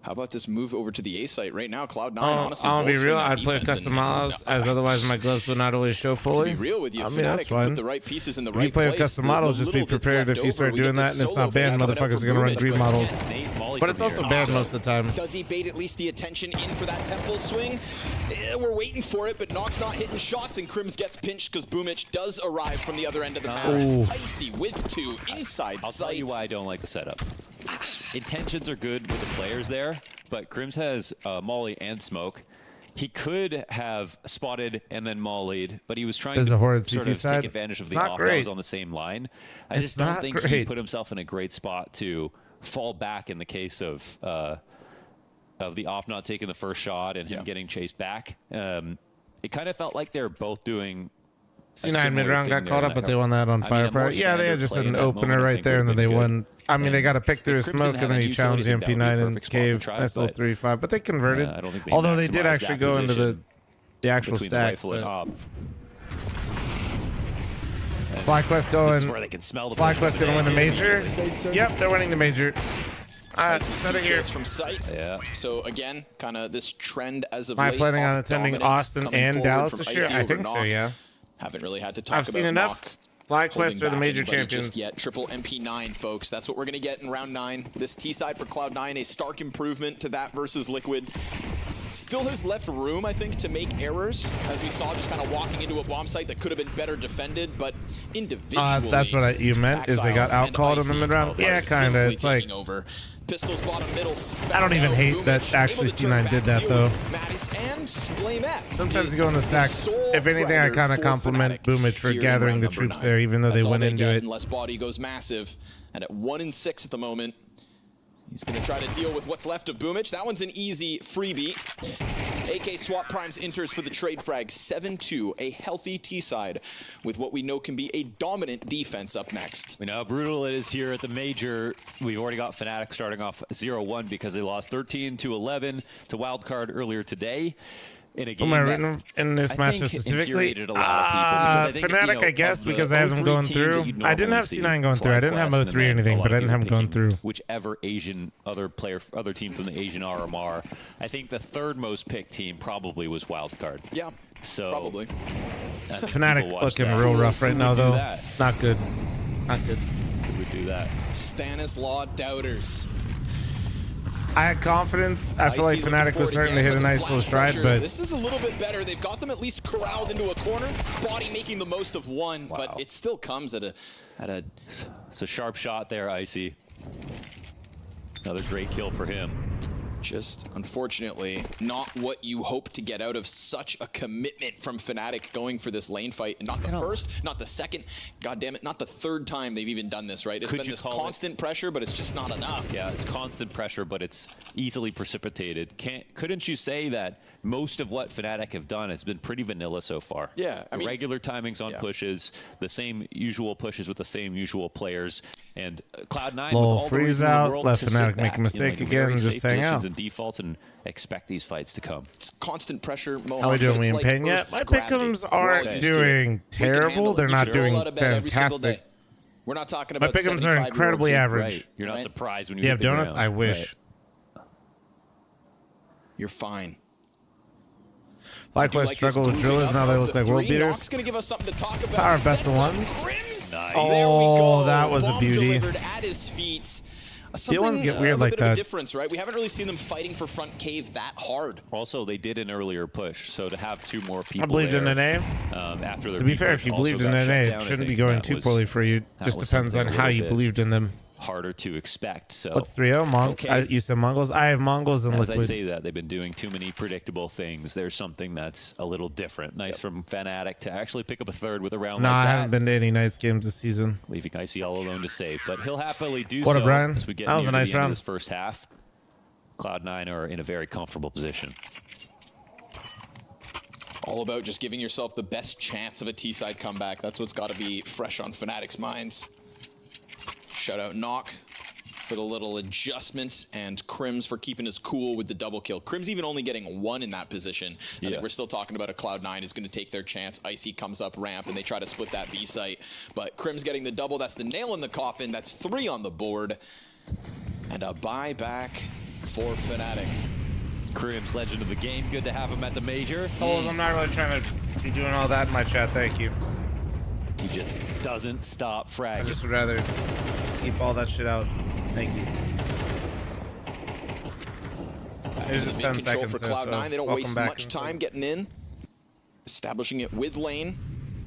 How about this move over to the A site right now? Cloud9, Oh, honestly, I'll be bolstering real. that I'd play defense custom and- models, as otherwise my gloves would not always show To fully. be real with you, I mean, that's Fnatic have fine. put the right pieces in the If right you play with place. custom The models, just be little that's prepared left if you start over, we doing get that this and it's solo not banned, coming out motherfuckers for are gonna run Boomich, green but models. Nate, Molly But from it's also here. banned most of the time. Does he bait at least the attention in for that temple swing? We're waiting for it, but Nox not hitting shots, and Crims gets pinched because Boomich does arrive from the other end of the map. Ooh. Icy with two inside I'll sight. tell you why I don't like the setup. Intentions are good with the players there, but Crims has Molly and Smoke. he could have spotted and then mollied, but he was trying There's to a horrid sort CT of side. take advantage of It's the not off great. that was on the same line. I It's just don't not think he great. put himself in a great spot to fall back in the case of the op not taking the first shot and him getting chased back. It kind of felt like they're both doing C9 mid-round got caught up, but they won that on Firepower. Yeah, they had just an opener right there, and then they won. I mean, they got to pick through a smoke, and then you challenge the MP9 and cave. Nice little 3-5, but they converted. Although they did actually go into the actual stack. FlyQuest going. FlyQuest going to win the major. Yep, they're winning the major. Setting here from sight. Yeah. So again, kind of this trend as of Am I late. planning on op attending dominance Austin coming and forward Dallas from this year? Icy I over think so, Knock. yeah. Haven't really had to talk I've about seen enough. Knock FlyQuest holding are the back major anybody champions. Just yet. Triple MP9, folks. That's what we're going to get in round 9. This T-side for Cloud9, a stark improvement to that versus Liquid. Still has left room, I think, to make errors, as we saw just kind of walking into a bomb site that could have been better defended, but individually. That's what you meant, is they got out-called in the mid-round? Yeah, kind of. It's like, over. Pistols bottom middle. I don't even hate that actually C9 did that, though. Mattis and Blame F. Sometimes you go in the stack. If anything, I kind of compliment Boomich for gathering the troops there, even though they went into it. Unless body goes massive, and at 1-6 at the moment, he's going to try to deal with what's left of Boomich. That one's an easy freebie. AK Swap Primes enters for the trade frag. 7-2, a healthy T-side with what we know can be a dominant defense up next. We know how brutal it is here at the major. We've already got Fnatic starting off 0-1 because they lost 13-11 to Wildcard earlier today. In a game Who am I written in this matchup specifically? Fnatic, I guess, because I have them going through. I didn't have C9 going through. I didn't have Mo3 or anything, but I didn't have them going through. Whichever Asian other team from the Asian RMR. I think the third most picked team probably was Wildcard. Yeah, so probably. Fnatic looking real rough right now, though. Not good. Not good. Who would do that? Stanislaw doubters. I had confidence. I feel like Fnatic was starting to hit a nice little stride, but this is a little bit better. They've got them at least corralled into a corner. Body making the most of one, but it still comes at a. It's a sharp shot there, Icy. Another great kill for him. Just, unfortunately, not what you hope to get out of such a commitment from Fnatic going for this lane fight. And not the first, not the second, god damn it, not the third time they've even done this, right? It's been this constant pressure, but it's just not enough. Yeah, it's constant pressure, but it's easily precipitated. Couldn't you say that most of what Fnatic have done has been pretty vanilla so far? Yeah, I mean, regular timings on pushes, the same usual pushes with the same usual players, and Cloud9 with all the freeze reason in the out, world let to sit Fnatic make back a mistake in, like, again, very and just safe hang positions out. and defaults and expect these fights to come. It's constant pressure. How we doing? We in pain yet? My pick'ems aren't doing terrible. They're not doing fantastic. We're not talking about my pick'ems are incredibly average. Right. You're not surprised when you have hit the donuts. ground. I wish. Right. You're fine. FlyQuest struggle with drillers. Now they look like world beaters. Knock's gonna give us something to talk about. Power best of ones. Nice. Oh, that was a beauty. At his feet. Feelings get weird like bit of a that. difference, right? We haven't really seen them fighting for front cave that hard. Also, they did an earlier push, so to have two more people. I believed in NA. After To be fair, if you believed in NA, it shouldn't be going too poorly for you. Just depends on how you believed in them. Harder to expect. So what's 3-0? You said Mongols. I have Mongols and As Liquid. I say that, they've been doing too many predictable things. There's something that's a little different. Nice from Fnatic to actually pick up a third with a round No, like I that. haven't been to any Knights games this season. Leaving Icy all alone to save, but he'll happily do What so a Brian. as we get That was near a nice the end of round. this first half. Cloud9 are in a very comfortable position. All about just giving yourself the best chance of a T-side comeback. That's what's got to be fresh on Fnatic's minds. Shout out Knock for the little adjustment, and Crims for keeping us cool with the double kill. Crims even only getting one in that position. I think we're still talking about a Cloud9 is going to take their chance. Icy comes up ramp, and they try to split that B site. But Crims getting the double. That's the nail in the coffin. That's 3 on the board. And a buyback for Fnatic. Crims, legend of the game. Good to have him at the major. Oh, I'm not really trying to be doing all that in my chat. Thank you. He just doesn't stop fragging. I just would rather keep all that shit out. Thank you. There's just 10 control seconds for there, Cloud9. so They don't welcome waste back. much time getting in, establishing it with lane,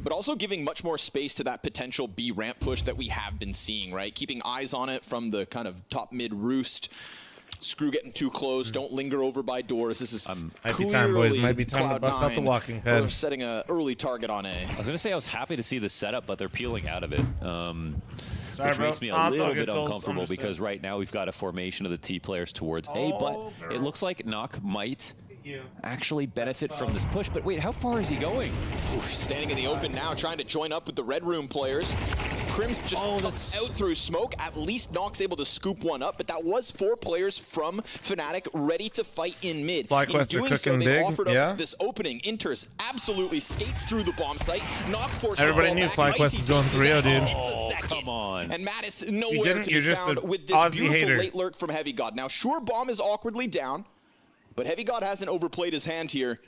but also giving much more space to that potential B ramp push that we have been seeing, right? Keeping eyes on it from the kind of top mid roost. Screw getting too close. Don't linger over by doors. This is might be time, boys. Might be time to bust out the walking pad. They're setting an early target on A. I was going to say I was happy to see the setup, but they're peeling out of it. Sorry, which bro. makes me a little bit uncomfortable because right now we've got a formation of the T players towards A, but it looks like Knock might actually benefit from this push. But wait, how far is he going? Oof, standing in the open now, trying to join up with the red room players. Crims just comes out through smoke. At least Nox able to scoop one up, but that was 4 players from Fnatic ready to fight in mid. FlyQuest in doing are so, cooking they big, offered yeah. up this opening. Inters absolutely skates through the bomb site. Knock forced Everybody knew FlyQuest was going 3-0, dude. Oh, come on. And Mattis nowhere to be found with this Aussie beautiful hater. late lurk from Heavy God. Now, sure, bomb is awkwardly down, but Heavy God hasn't overplayed his hand here.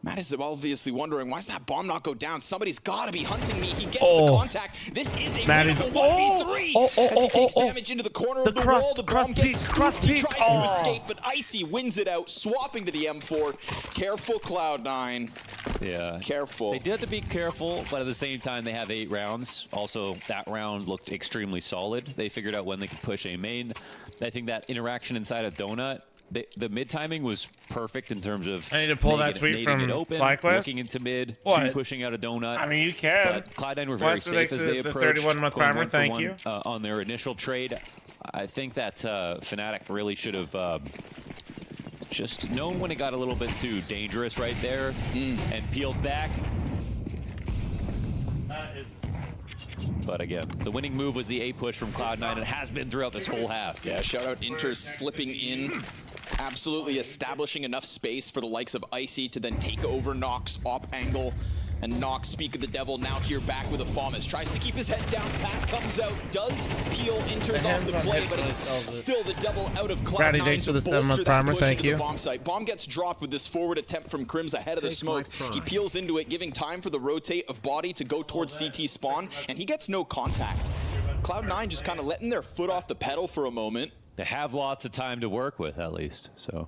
Mattis is obviously wondering, why does that bomb not go down? Somebody's got to be hunting me. He gets the contact. This is a beautiful 1v3 as he takes damage into the corner of the wall. The bomb gets scooped. He tries to escape, but Icy wins it out, swapping to the M4. Careful, Cloud9. Yeah. Careful. They did have to be careful, but at the same time, they have 8 rounds. Also, that round looked extremely solid. They figured out when they could push A main. I think that interaction inside a donut, the mid timing was perfect in terms of. I need to pull that tweet from FlyQuest. Looking into mid, What? Pushing out a donut. I mean, you can. But Cloud9 were very safe as they the approached. 31-month going primer, 1 for thank 1, you. on their initial trade, I think that Fnatic really should have just known when it got a little bit too dangerous right there and peeled back. But again, the winning move was the A push from Cloud9 and has been throughout this whole half. Yeah, shout out Inter slipping in, absolutely establishing enough space for the likes of Icy to then take over Nox op angle. And Nox, speak of the devil, now here back with a Famas. Tries to keep his head down, Pat comes out, does peel, Inters off the play, but it's still the devil out of Brady, Cloud9 thanks to for the bolster 7-month that primer, push thank into you. the bomb site. Bomb gets dropped with this forward attempt from Crims ahead of the smoke. He peels into it, giving time for the rotate of body to go towards CT spawn, and he gets no contact. Cloud9 just kind of letting their foot off the pedal for a moment. They have lots of time to work with, at least, so.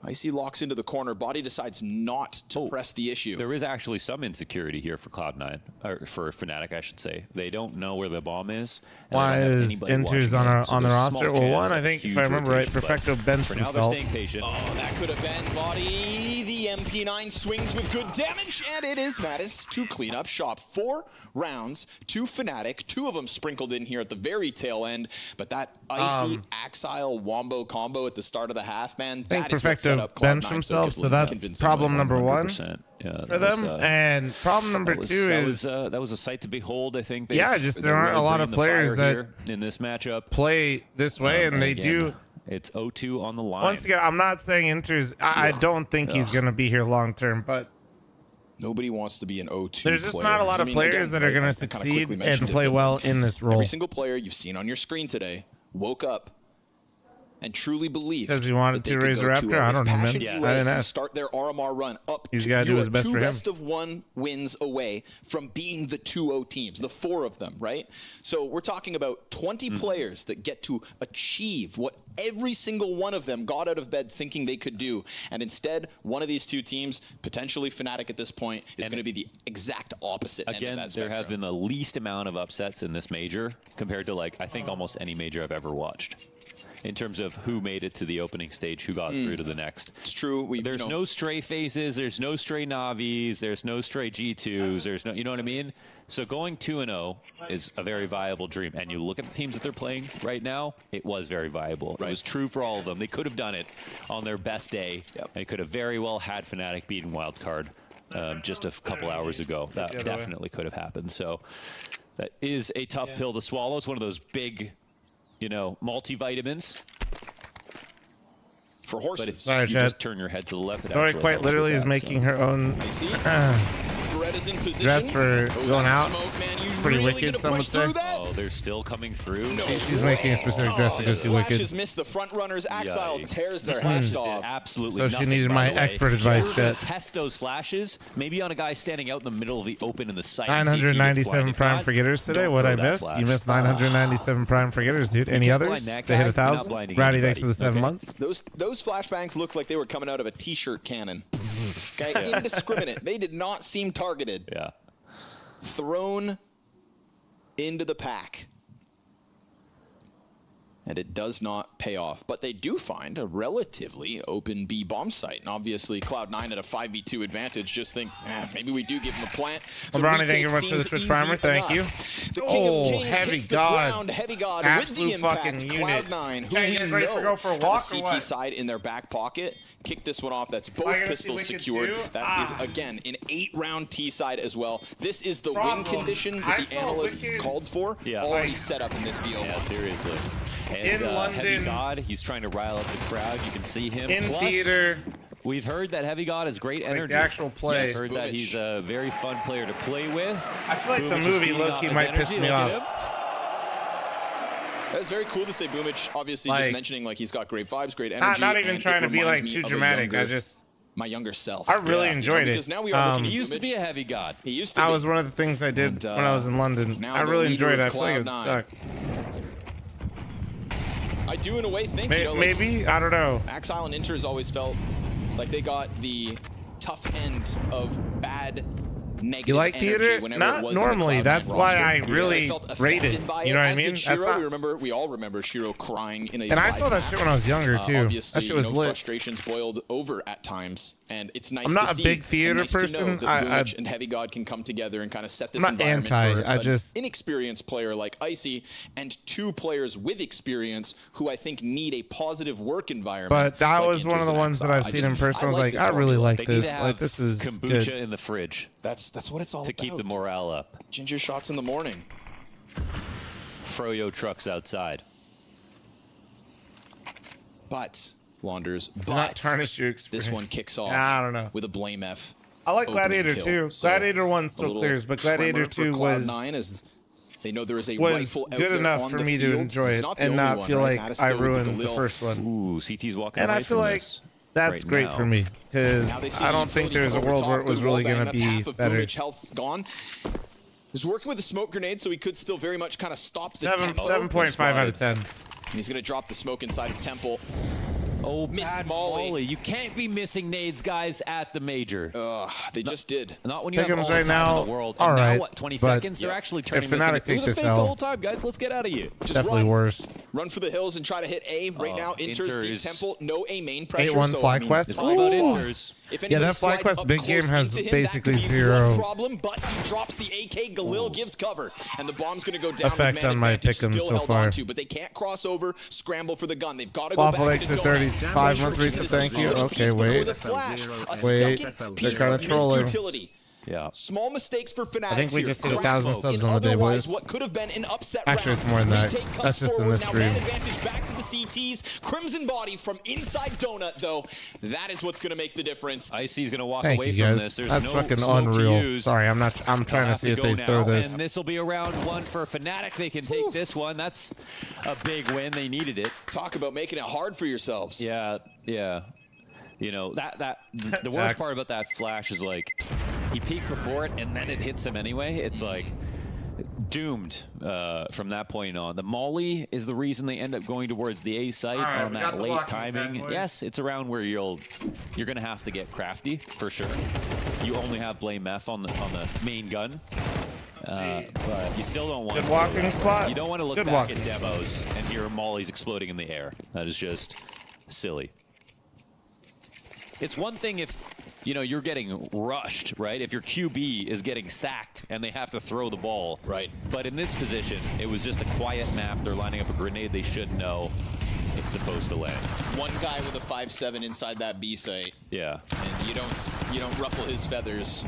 Icy locks into the corner. Body decides not to press the issue. There is actually some insecurity here for Cloud9, or for Fnatic, I should say. They don't know where the bomb is. Why is Inters on the roster? Well, one, I think, if I remember right, Perfecto benched for now, himself. they're staying patient. Oh, that could have been Body. The MP9 swings with good damage, and it is Mattis to clean up shop. 4 rounds to Fnatic, 2 of them sprinkled in here at the very tail end, but that Icy Axile Wombo combo at the start of the half, man, that is what set up Cloud9 bench himself, so that's problem number 1 for them. And problem number 2 is that was a sight to behold. I think. Yeah, just there aren't a lot of players that in this matchup play this way, and they do. It's 0-2 on the line. Once again, I'm not saying Inter's. I don't think he's going to be here long term, but nobody wants to be an 0-2 there's just player. not a lot of players that are going to succeed and play well in this role. Every single player you've seen on your screen today woke up and truly believe because he wanted to raise a Raptor. I don't know, man. I didn't ask. Start their RMR run up. He's got to do his best for him. 2 best of 1 wins away from being the 2-0 teams, the 4 of them, right? So we're talking about 20 players that get to achieve what every single one of them got out of bed thinking they could do, and instead, one of these 2 teams, potentially Fnatic at this point, is going to be the exact opposite. Again, end of that there spectrum. have been the least amount of upsets in this major compared to, like, I think almost any major I've ever watched. In terms of who made it to the opening stage, who got through to the next. It's true. There's no stray phases, there's no stray Navis, there's no stray G2s, there's no, you know what I mean? So going 2-0 is a very viable dream. And you look at the teams that they're playing right now, it was very viable. It was true for all of them. They could have done it on their best day. They could have very well had Fnatic beaten Wildcard just a couple hours ago. That definitely could have happened. So that is a tough pill to swallow. It's one of those big, you know, multivitamins for horses. But if Sorry, you Chad. just turn your head to the left, it Lori actually quite helps literally with is that, making so. her own Beretta's in position. dress for going out. Smoke, man. You It's pretty really wicked, gonna some would push say. through that? Oh, they're still coming through. No She's making a specific dress to go see Wicked. Flashes miss the front runners. Axile Yikes. tears their The flashes heads did off. absolutely So she nothing, needed by my the way. expert If you advice, were gonna Chet. test those flashes, maybe on a guy standing out in the middle of the open in the site. and see if he gets 997 blinded. prime If for not, getters today. don't What throw I that missed? flash. You missed 997 prime for getters, dude. Any can't others? blind that They hit guy. You're not 1,000. blinding Rowdy, thanks anybody. for the 7 months. Those flashbangs looked like they were coming out of a t-shirt cannon. Okay, indiscriminate. They did not seem targeted. Yeah. Thrown into the pack. and it does not pay off. But they do find a relatively open B bomb site. And obviously, Cloud9 at a 5v2 advantage. Just think, maybe we do give him a plant. LeBron, thank you very much for the Twitch primer. Thank you. The King of Kings Heavy hits the God. ground. Heavy God Absolute with the impact. fucking unit. Cloud9, who Okay, we you guys ready know for go for a have walk a or CT what? side in their back pocket. Kick this one off. That's both I gotta see pistols Wicked secured. too? That is, again, an 8-round T side as well. This is the win condition that the analysts called for. Already set up in this BO. Yeah, seriously. And In London. Heavy God, he's trying to rile up the crowd. You can see him. In Plus, theater. We've heard that Heavy God has great energy. the actual play. We've heard that he's a very fun player to play with. I feel like the Boomich is movie feeding low-key off his might piss energy. me Look at off. him. That's very cool to say. Boomich, obviously, Like- just mentioning like he's got great vibes, great energy. Not even and trying it to be reminds like me too of a dramatic. younger- I just my younger self. I really enjoyed because it. now we are looking at He used to Boomich. be a Heavy God. He used to That be. was one of the things I did And, when I was in London. now I the really leader enjoyed it. I of feel like it would Cloud9. suck. I do in a way think, you know, like, Maybe? I don't know. Exile and Inter has always felt like they got the tough end of bad negative You like energy theater? whenever Not it was in the normally. Cloud9 That's why roster. I Yeah, really they felt rate affected it. by You know what I as mean? did That's Shiro. We all remember Shiro crying in a And I live saw that match. shit when I was younger, too. Obviously, That shit was lit. frustrations boiled over at times, and it's nice I'm not to a see. big theater and nice person. To know that I- Boomich and Heavy God can come together and kind of set this I'm not environment anti, for I an just- inexperienced player like Icy and two players with experience who I think need a positive work environment. But that like was one of Inters the and ones that Exile. I've seen in person. I was like, this I really formula. like They need this. to Like, have this is kombucha good. in the fridge That's what it's all to about. keep the morale up. Ginger shots in the morning. Froyo trucks outside. But Launders, Do not but tarnish your experience. this one kicks off I don't know. with a blame F. I like opening Gladiator kill. 2. So, Gladiator 1 a still little clears, but Gladiator tremor for 2 was Cloud9 as they know there is a was rifle out good there enough on for the me to field. enjoy It's it not the and only not one, feel right? like That is I still with ruined the Galil. first one. Ooh, CT's walking And away I feel from like this that's right great now. for me because Now they see I the don't think utility there's a come over world top, where it was good really wall bang. going to That's be half of better. Boomich health's gone. He's working with a smoke grenade, so he could still very much kind of stop the tempo. 7.5 out of 10. And he's going to drop the smoke inside of Temple. Oh, Missed bad Molly. Molly. You can't be missing nades, guys, at the major. They just did. Not when you have all Pick'em's the right time now, in the world. all And now, right, what, 20 but seconds? They're yeah. actually If turning this Fnatic into... It take was a this fake the L, whole time, guys. Let's get out of you. Just definitely run. worse. Run for the hills and try to hit A. Right now, Inter's deep Inter's- Temple. No A main pressure. 8-1 so, fly I mean, quest. It's all about Ooh. Inters. If Yeah, anybody that fly slides quest up big close game has into him, basically that could be zero one problem, but he drops the AK. Galil gives cover, and the bomb's going to go down. effect with man on my advantage pick'em still so held far. onto, but they can't cross over, scramble for the gun. They've got to go Waffle back extra into 30s, donut. 5 Sure, month into resub, the thank you. CT Okay, piece before wait. the flash. A Wait, second they're piece kinda of missed trolling. utility. Yeah. Small mistakes for Fnatic. I think we here. just hit 1,000 Crash subs in on the day, otherwise boys. What could have been an upset Actually, round. it's more than that. Retake comes That's just in forward. this Now stream. man advantage back to the CTs. Crimson Body from inside Donut, though. That is what's going to make the difference. Icy's going to walk Thank away you, from guys. this. There's That's no fucking smoke to unreal. use. Sorry, I'm trying to They'll see if have they go throw now, this. And this will be a round one for Fnatic. They can take this one. That's a big win. They needed it. Talk about making it hard for yourselves. Yeah, yeah. You know, the worst part about that flash is like he peeks before it and then it hits him anyway. It's like doomed from that point on. The Molly is the reason they end up going towards the A site All right, on we got that the late blocking timing. bad boys. Yes, it's around where you're gonna have to get crafty for sure. You only have Blame F on the main gun. But you still don't want Good walking spot. You don't want to look Good back walking. at demos and hear Molly's exploding in the air. That is just silly. It's one thing if, you know, you're getting rushed, right? If your QB is getting sacked and they have to throw the ball. Right. But in this position, it was just a quiet map. They're lining up a grenade they should know it's supposed to land. One guy with a 5-7 inside that B site. Yeah. And you don't ruffle his feathers.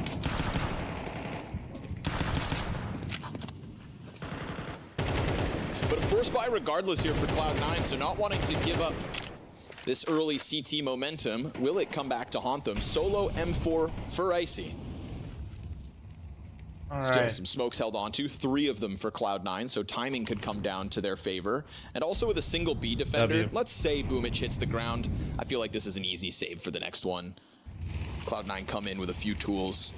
But a force buy regardless here for Cloud9, so not wanting to give up this early CT momentum. Will it come back to haunt them? Solo M4 for Icy. Still right. some smokes held onto, 3 of them for Cloud9, so timing could come down to their favor. And also with a single B defender, W. let's say Boomich hits the ground. I feel like this is an easy save for the next one. Cloud9 come in with a few tools.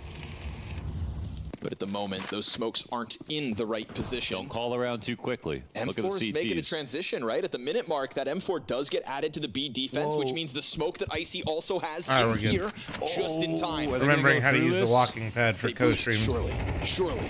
But at the moment, those smokes aren't in the right position. Don't call around too quickly. Look at the M4 is CTs. making a transition, right? At the minute mark, that M4 does get added to the B defense, which means the smoke that Icy also has All right, is we're here good. just in time. Are they Remembering gonna how go to through use the this? walking pad for They boost, co-streams. surely.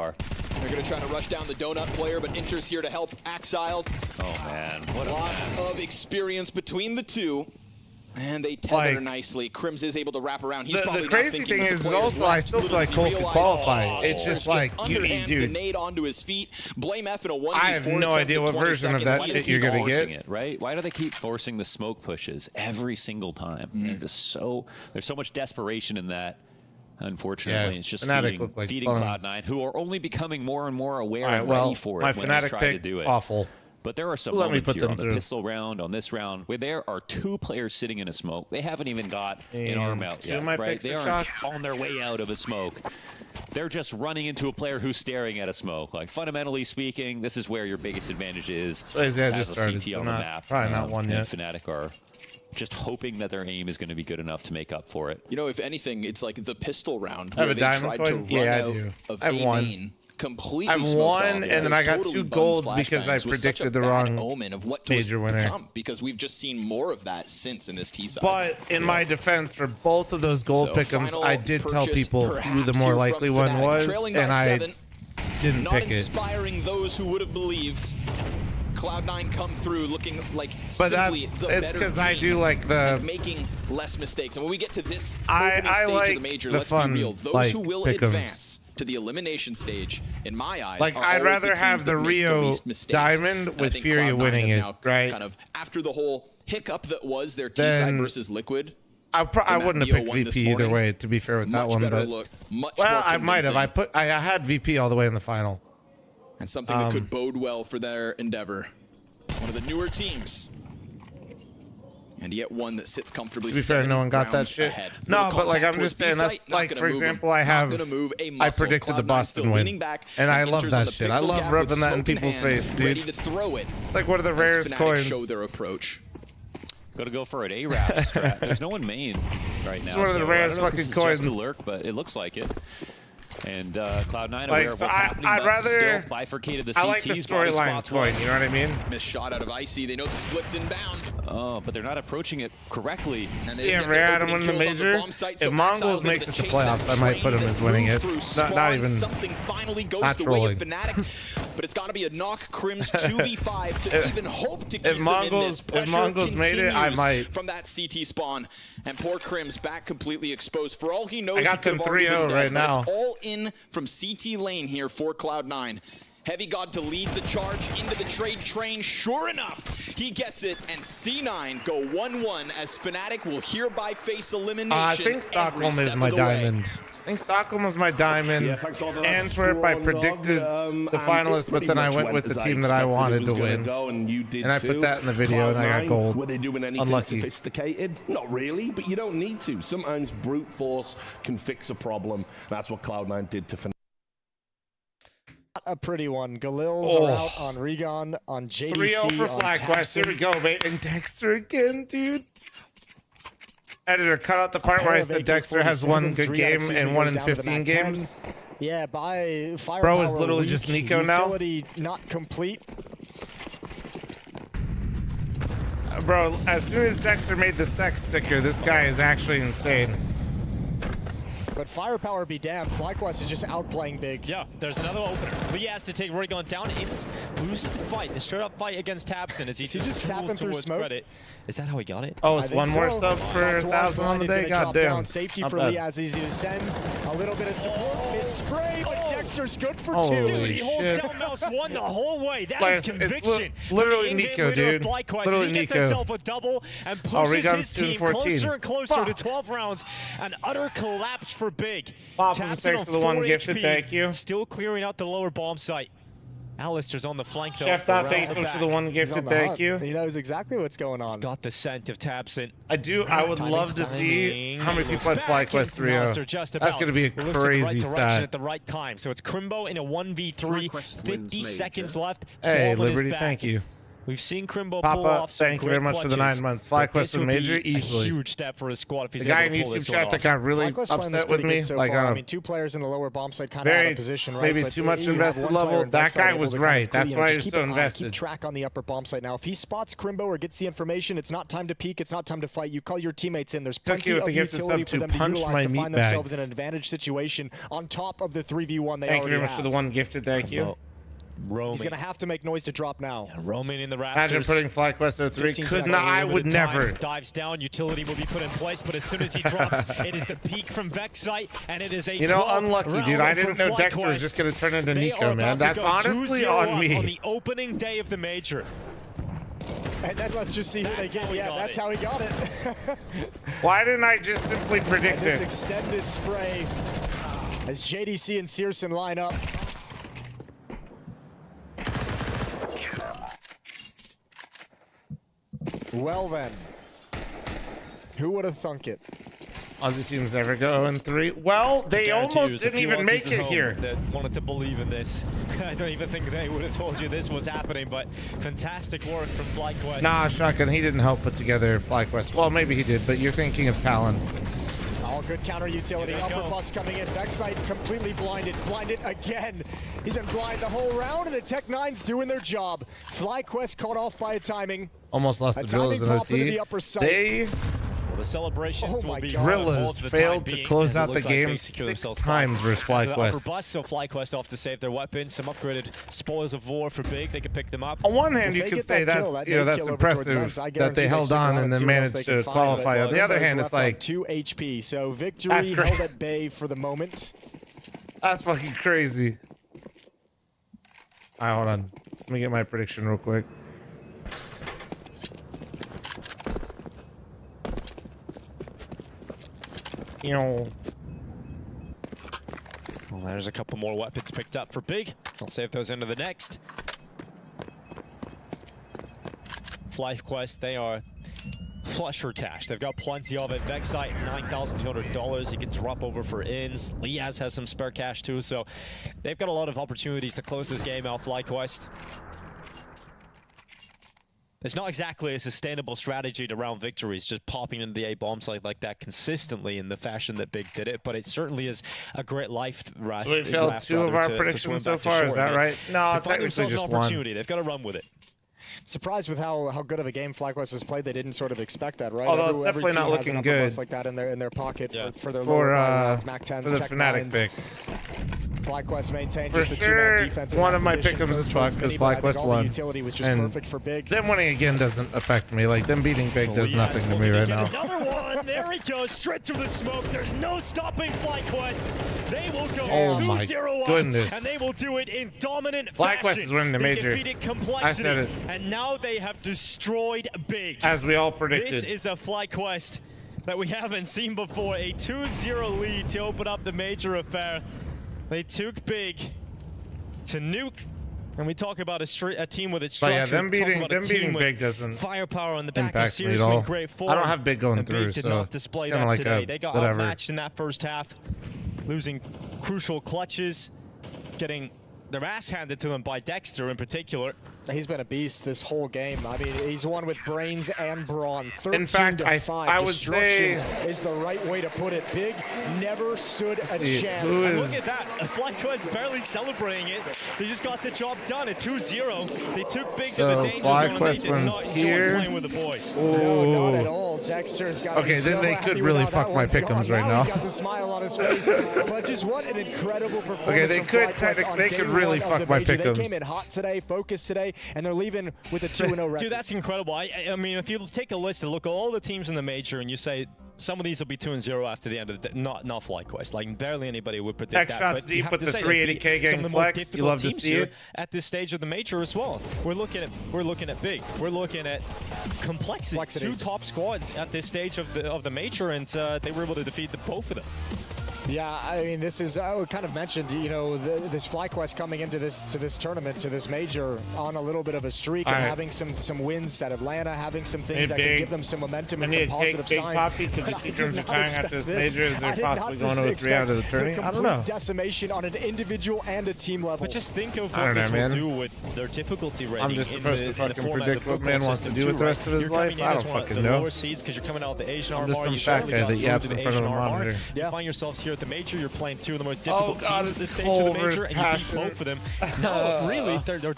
far. They're going to try to rush down the donut player, but Inter's here to help Axile. Oh, man. What a Lots of experience between the two. And they tether nicely. Crims is able to wrap around. He's the crazy thing is also I still feel like Cole could qualify. It's just like, underhands the dude. nade onto his feet. Blame F in a 1v4 I have no idea what version of that shit you're gonna get. It, right? Why do they keep forcing the smoke pushes every single time? They're just there's so much desperation in that. Unfortunately, it's just feeding Cloud9, who are only becoming more and more aware and ready for it when they try to do it. Awful. But there are some moments here on the pistol round, on this round, where there are 2 players sitting in a smoke. They haven't even got an arm out yet, right? They aren't on their way out of a smoke. They're just running into a player who's staring at a smoke. Like, fundamentally speaking, this is where your biggest advantage is as a CT on the map. Probably not one yet. Fnatic are just hoping that their aim is going to be good enough to make up for it. You know, if anything, it's like the pistol round I have where a they diamond tried to coin? run Yeah, I out do. of I have A one. main. Completely I've won, and then I got 2 golds because I predicted the wrong omen of what major winner. Because we've just seen more of that since in this T-side. But in my defense, for both of those gold pick'ems, I did tell people who the more likely one was, and I didn't not pick it. inspiring those who would have believed Cloud9 come through looking like But simply that's the it's better because team I do like the and making less mistakes. And when we get to this I opening stage like of the major, the let's fun, be real. Those like, who will pick'ems. advance to the elimination stage, in my eyes, Like, are I'd always rather the teams have the that make Rio least mistakes. Diamond And I with think Fury Cloud9 winning have it, now right? Kind of after the whole hiccup that was their T-side Then versus Liquid. I wouldn't have picked VP either way, to be fair with that one. Better But look, much well, more I might have. convincing. I had VP all the way in the final. And something that could bode well for their endeavor. One of the newer teams. And yet one that sits comfortably. To be fair, no one got that shit. Ahead. No, but like I'm just saying, that's like, for example, I predicted the Boston win, and I love that shit. I love rubbing that in people's face, dude. Ready to throw it. It's like one of the rarest coins. Show their approach. Got to go for an A-Rap strat. There's no one main right now. It's one of the rarest I don't know if this fucking is just coins. a lurk, but it looks like it. And Cloud9 aware Like, of so what's happening, I'd but rather still bifurcated the CTs. I like the storyline coin. You know what I mean? Missed shot out of Icy. They know the split's inbound. Oh, but they're not approaching it correctly. See, I'm rare at him winning the major. If Mongols makes it to playoffs, I might put him as winning it. Not even. Something finally goes not the way of trolling. Fnatic, but it's got to be a knock Crims 2v5 to even hope to keep them in this. If Mongols made it, I continues might. from that CT spawn, and poor Crims back completely exposed. For all he knows, I got he them could have already 3-0 been right dead, but now. It's all in from CT lane here for Cloud9. Heavy God to lead the charge into the trade train. Sure enough, he gets it, and C9 go 1-1 as Fnatic will hereby face elimination. I think Stockholm is my diamond. I think Stockholm was my diamond. Antwerp, I predicted the finalists, but then I went with the team that I wanted to win. And I put that in the video, and I got gold. Were they doing anything Unlucky. sophisticated? Not really, but you don't need to. Sometimes brute force can fix a problem. That's what Cloud9 did to Fnatic. A pretty one. Galil's are out on Regon, on JDC, 3-0 for on FlyQuest. Here we Tapson. go, mate. And Dexter again, dude. Editor, cut out the part where I said Dexter has one good game and 1 in 15 games. Yeah, by Firepower Bro is literally weak, just Nico now. utility not complete. Bro, as soon as Dexter made the sex sticker, this guy is actually insane. But Firepower be damned. FlyQuest is just outplaying big. Yeah, there's another opener. Lee has to take Regon down. It's loses the fight. The straight up fight against Tapson as he just tapping through towards smoke? Credit. Is that how he got it? Oh, it's one more sub for 1,000 on the day? God damn. Safety Not for bad. Lee as he descends. A little bit of support. Miss spray, but Dexter's good for Holy 2. Dude, he holds shit. down mouse 1 the whole way. That Like, is it's conviction. literally From the Nico, in-game leader of dude. FlyQuest. Literally He gets Nico. himself a double and Oh, pushes Regon's his team 2-14. closer and closer to Fuck. 12 rounds. An utter collapse for big. Pop him, Tapson thanks on for the one 4 gifted, HP, thank you. Still clearing out the lower bomb site. Alistair's on the flank though. Chef Dot, around thanks the so much for back. the one He's on gifted, the thank hunt. you. He knows exactly what's going on. He's got the scent of Tapson. I would love to see how many people had FlyQuest 3-0. That's going to be a It looks like the crazy right direction stat. at the right time. So it's Crimbo in a 1v3, FlyQuest 50 wins seconds major. left. Hey, Ball in his Liberty, back. thank you. We've seen Crimbo pull Papa, off some thank you great very much for the clutches, 9 months. but FlyQuest this and would Major, be easily. a huge step for his squad if he's The guy able in to pull YouTube this one chat that off. got really FlyQuest playing this upset with pretty me, good so like far. on I a mean, 2 players in the lower bomb side kind of out very, of position, right? maybe But too much you have invested one player level. in That backside guy able was to kind of right. That's keep why just he's keep so an eye, invested. Keep track on the upper bomb site. Now, if he spots Crimbo or gets the information, it's not time to peek. It's not time to fight. You call your teammates in. There's plenty with of the gift of utility sub for to them to punch utilize my to meat find themselves bags. in an advantage situation on top of the 3v1 they Thank you already very much have. for the one gifted, thank you. roaming. He's going to have to make noise to drop now. Roaming in the rafters. Imagine putting FlyQuest at 3. 15 Could seconds. not. I would never. Dives down. Utility will be put in place, but as soon as he drops, it is the peak from Vexite, and it is a You know, unlucky, dude. I didn't know Dexter was just going to turn into Nico, man. That's honestly on me. On the opening day of the major. And then let's just see who they get. Yeah, that's how he got it. Why didn't I just simply predict this? this? Extended spray as JDC and Searson line up. Well then, who would have thunk it? Aussie teams never go in 3. Well, they almost didn't even make it here. That wanted to believe in this. I don't even think they would have told you this was happening, but fantastic work from FlyQuest. Nah, Shotgun, he didn't help put together FlyQuest. Well, maybe he did, but you're thinking of Talon. All good counter utility. Upper bus coming in. Vexite completely blinded. Blinded again. He's been blind the whole round, and the Tech-9's doing their job. FlyQuest caught off by a timing. Almost lost the Drillas in OT. They... The celebrations will be Drillas failed to close out the game 6 times versus FlyQuest. So FlyQuest off to save their weapons. Some upgraded spoils of war for Big. They can pick them up. On one hand, you could say that's that's impressive that they held on and then managed to qualify. On the other hand, it's like 2 HP. So victory held at bay for the moment. That's fucking crazy. All right, hold on. Let me get my prediction real quick. Well, there's a couple more weapons picked up for Big. I'll save those into the next. FlyQuest, they are flush for cash. They've got plenty of it. Vexite, $9,200. You can drop over for ins. Liaz has some spare cash too, so they've got a lot of opportunities to close this game out, FlyQuest. It's not exactly a sustainable strategy to round victories, just popping into the A-bomb site like that consistently in the fashion that Big did it, but it certainly is a great life raft. So we failed 2 of our predictions so far, is that right? No, technically just one. They've got to run with it. Surprised with how good of a game FlyQuest has played. They didn't sort of expect that, right? Although it's definitely not looking good. Like that in their pocket for their for Mac 10s, the Fnatic pick. FlyQuest maintained For just sure, the 2-man defense. One of my pick'ems is fucked because FlyQuest won. The utility was just perfect for Big. Them winning again doesn't affect me. Like them beating Big does nothing to me right now. Another one. There he goes, straight through the smoke. There's no stopping FlyQuest. They will go 2-0 goodness. and they will do it in dominant FlyQuest fashion. is winning the major. They defeated Complexity, I said it. and now they have destroyed Big. As we all predicted. This is a FlyQuest that we haven't seen before. A 2-0 lead to open up the major affair. They took Big to nuke, and we talk about a team with its structure. But yeah, them beating Big doesn't firepower on the back of impact me at all. great form. I don't have Big going through, Big did so not display it's that like today. They got whatever. outmatched in that first half, losing crucial clutches, getting their ass handed to them by Dexter in particular. He's been a beast this whole game. I mean, he's won with brains and brawn. 13 In fact, to 5. I would say is the right way to put it. Big never stood a chance. Look at that. FlyQuest barely celebrating it. They just got the job done at 2-0. They took Big to the danger zone and they did not enjoy playing with the boys. No, not at all. Dexter's got okay, then they could really fuck my pick'ems right now. He's got the smile on his face. But just what an incredible performance. Okay, they could really fuck my pick'ems. They came in hot today, focused today, and they're leaving with a 2-0 record. Dude, that's incredible. I mean, if you take a list and look at all the teams in the major and you say some of these will be 2-0 after the end of the day, not FlyQuest. Like, barely anybody would predict X shots deep with the 380K getting flex. You love to see it. At this stage of the major as well. We're looking at Big. We're looking at Complexity. 2 top squads at this stage of the major, and they were able to defeat both of them. Yeah, I mean, this is, I kind of mentioned, you know, this FlyQuest coming into this tournament, to this major, on a little bit of a streak and having some wins at Atlanta, having some things that can give them some momentum and some positive signs. Because you see terms retiring after this major, is there possibly going to a 3 out of the tourney? I don't know. Decimation on an individual and a team level. But just think of what this will do with their difficulty rating. I'm just supposed to fucking predict what man wants to do with the rest of his life? I don't fucking know. Lower seeds because you're coming out with the Asian I'm armor. just some fat guy that yaps in front of a monitor. You find yourselves here at the major. You're playing 2 of the most difficult teams at this stage of the major, and you beat both of them. No, really, they're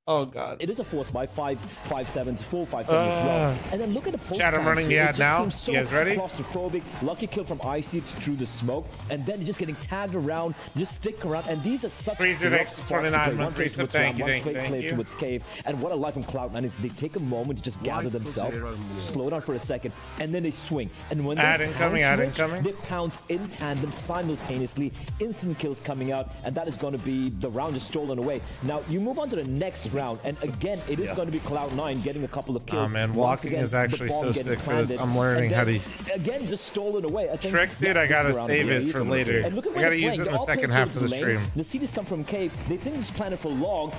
Oh god. It is a force by 5-5-7s, 4-5-7 as well. And then look at the post. Chat, I'm running the ad now. So you guys ready? Claustrophobic. Lucky kill from Icy through the smoke, and then just getting tagged around. Just stick around, and these are such. Freezer, thanks for 29. One play towards Thank you. towards Cave, and what I like from Cloud9 is they take a moment to just gather themselves, slow down for a second, and then they swing. And when ad they incoming. They pounce in tandem simultaneously. Instant kills coming out, and that is going to be the round is stolen away. Now you move on to the next round, and again it is going to be Cloud9 getting a couple of kills. Oh man, walking is actually so sick for this. I'm learning how to again just stolen away. I think trick, dude. I gotta save it for later. I gotta use it in the second half of the stream. The CDs come from Cave. They think this planet for long.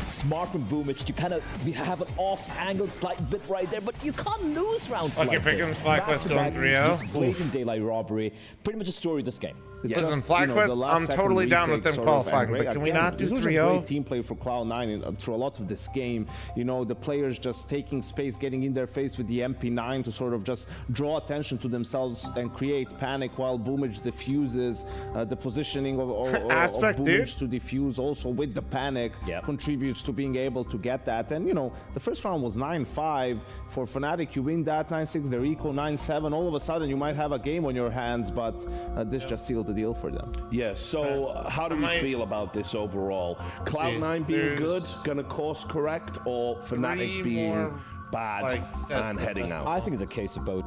Smart from Boomich to kind of have an off angle slight bit right there, but you can't lose rounds like this. Okay, Pickham's FlyQuest going 3-0. Just blatant daylight robbery. Pretty much the story of this game. Listen, FlyQuest, I'm totally down with them qualifying, but can we not do 3-0? Great team play for Cloud9 through a lot of this game. You know, the players just taking space, getting in their face with the MP9 to sort of just draw attention to themselves and create panic while Boomich diffuses. The positioning of Boomich to diffuse also with the panic contributes to being able to get that. And, you know, the first round was 9-5. For Fnatic, you win that 9-6, their eco 9-7. All of a sudden, you might have a game on your hands, but this just sealed the deal for them. Yeah, so how do we feel about this overall? Cloud9 being good, gonna course correct, or Fnatic being bad and heading out? I think it's a case of both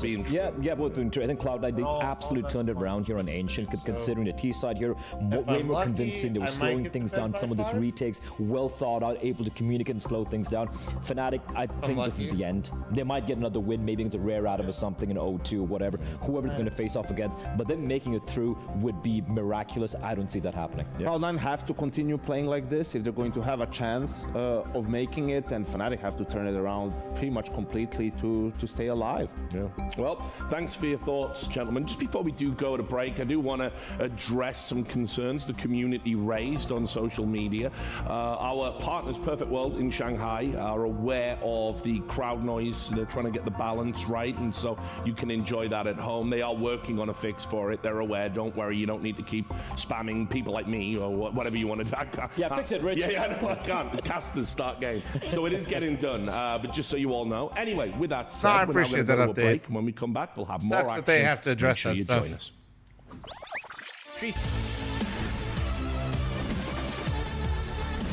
being true. Yeah, both being true. I think Cloud9, they absolutely turned it around here on Ancient, considering the T side here, way more convincing. They were slowing things down. Some of these retakes, well thought out, able to communicate and slow things down. Fnatic, I think this is the end. They might get another win, maybe it's a rare Atom or something in 0-2 or whatever, whoever they're going to face off against, but them making it through would be miraculous. I don't see that happening. Cloud9 have to continue playing like this if they're going to have a chance of making it, and Fnatic have to turn it around pretty much completely to stay alive. Yeah. Well, thanks for your thoughts, gentlemen. Just before we do go to break, I do want to address some concerns the community raised on social media. Our partners, Perfect World in Shanghai, are aware of the crowd noise. They're trying to get the balance right, and so you can enjoy that at home. They are working on a fix for it. They're aware. Don't worry. You don't need to keep spamming people like me or whatever you want to do. Yeah, fix it, Rich. Yeah, no, I can't. Casters start game. So it is getting done. But just so you all know. Anyway, with that said, I appreciate that update. Break. When we come back, we'll have more action. That they have to address that stuff. Join us.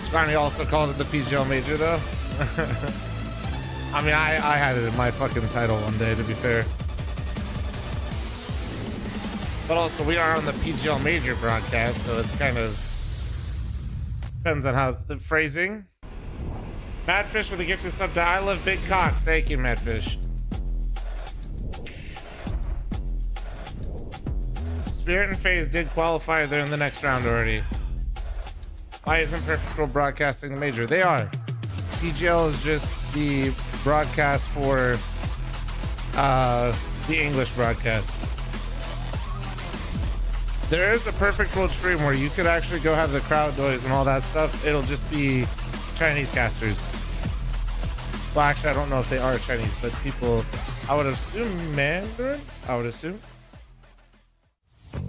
Scrawny also called it the PGL Major, though. I mean, I had it in my fucking title one day, to be fair. But also, we are on the PGL Major broadcast, so it's kind of depends on how the phrasing. Madfish with a gifted sub to I Love Big Cocks. Thank you, Madfish. Spirit and FaZe did qualify. They're in the next round already. Why isn't Perfect World broadcasting the major? They are. PGL is just the broadcast for the English broadcast. There is a Perfect World stream where you could actually go have the crowd noise and all that stuff. It'll just be Chinese casters. Well, actually, I don't know if they are Chinese, but people, I would assume Mandarin. I would assume.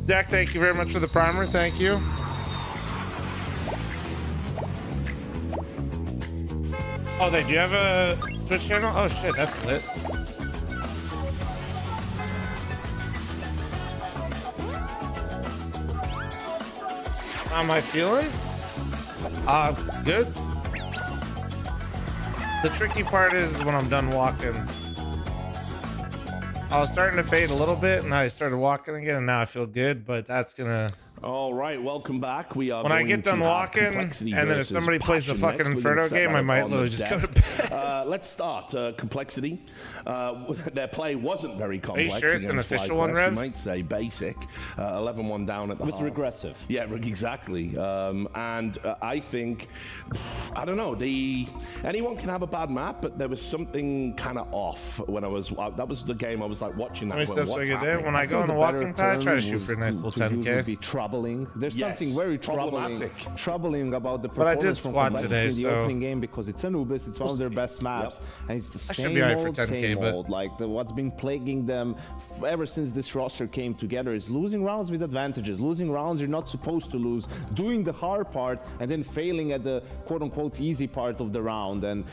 Deck, thank you very much for the primer. Thank you. Oh, they do have a Twitch channel? Oh shit, that's lit. How am I feeling? Good. The tricky part is when I'm done walking. I was starting to fade a little bit, and I started walking again, and now I feel good, but that's gonna... All right, welcome back. We are when I get done walking, and then if somebody plays the fucking Inferno game, I might literally just go to bed. Let's start. Complexity. Their play wasn't very complex. Are you sure it's an official one, Rev? You might say basic. 11-1 down at the half. It was regressive. Yeah, exactly. And I think, I don't know, anyone can have a bad map, but there was something kind of off when I was, that was the game I was like watching that. When I go on the walking path, try to shoot for a nice little 10K. Trouble. troubling. There's something very troubling about the But I performance did from squad Complexity today, in the so opening game because it's Anubis. It's one of their best maps, and it's the same old. Like what's been plaguing them ever since this roster came together is losing rounds with advantages, losing rounds you're not supposed to lose, doing the hard part, and then failing at the quote-unquote easy part of the round. And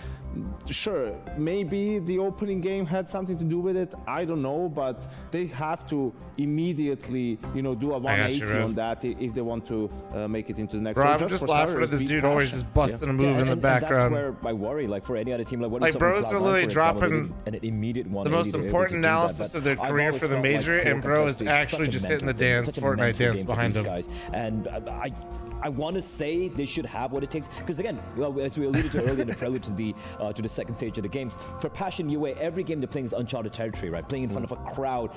sure, maybe the opening game had something to do with it. I don't know, but they have to immediately, do a 180 on that if they want to make it into the next. Bro, I'm just laughing at this dude always just busting a move in the background. That's where I worry, like for any other team, like bros are literally dropping an immediate the most important analysis of their career for the major, and bro is actually just hitting the dance, Fortnite dance behind them. And I want to say they should have what it takes, because again, as we alluded to earlier in the prelude to the second stage of the games, for Passion UA, every game they're playing is uncharted territory, right? Playing in front of a crowd,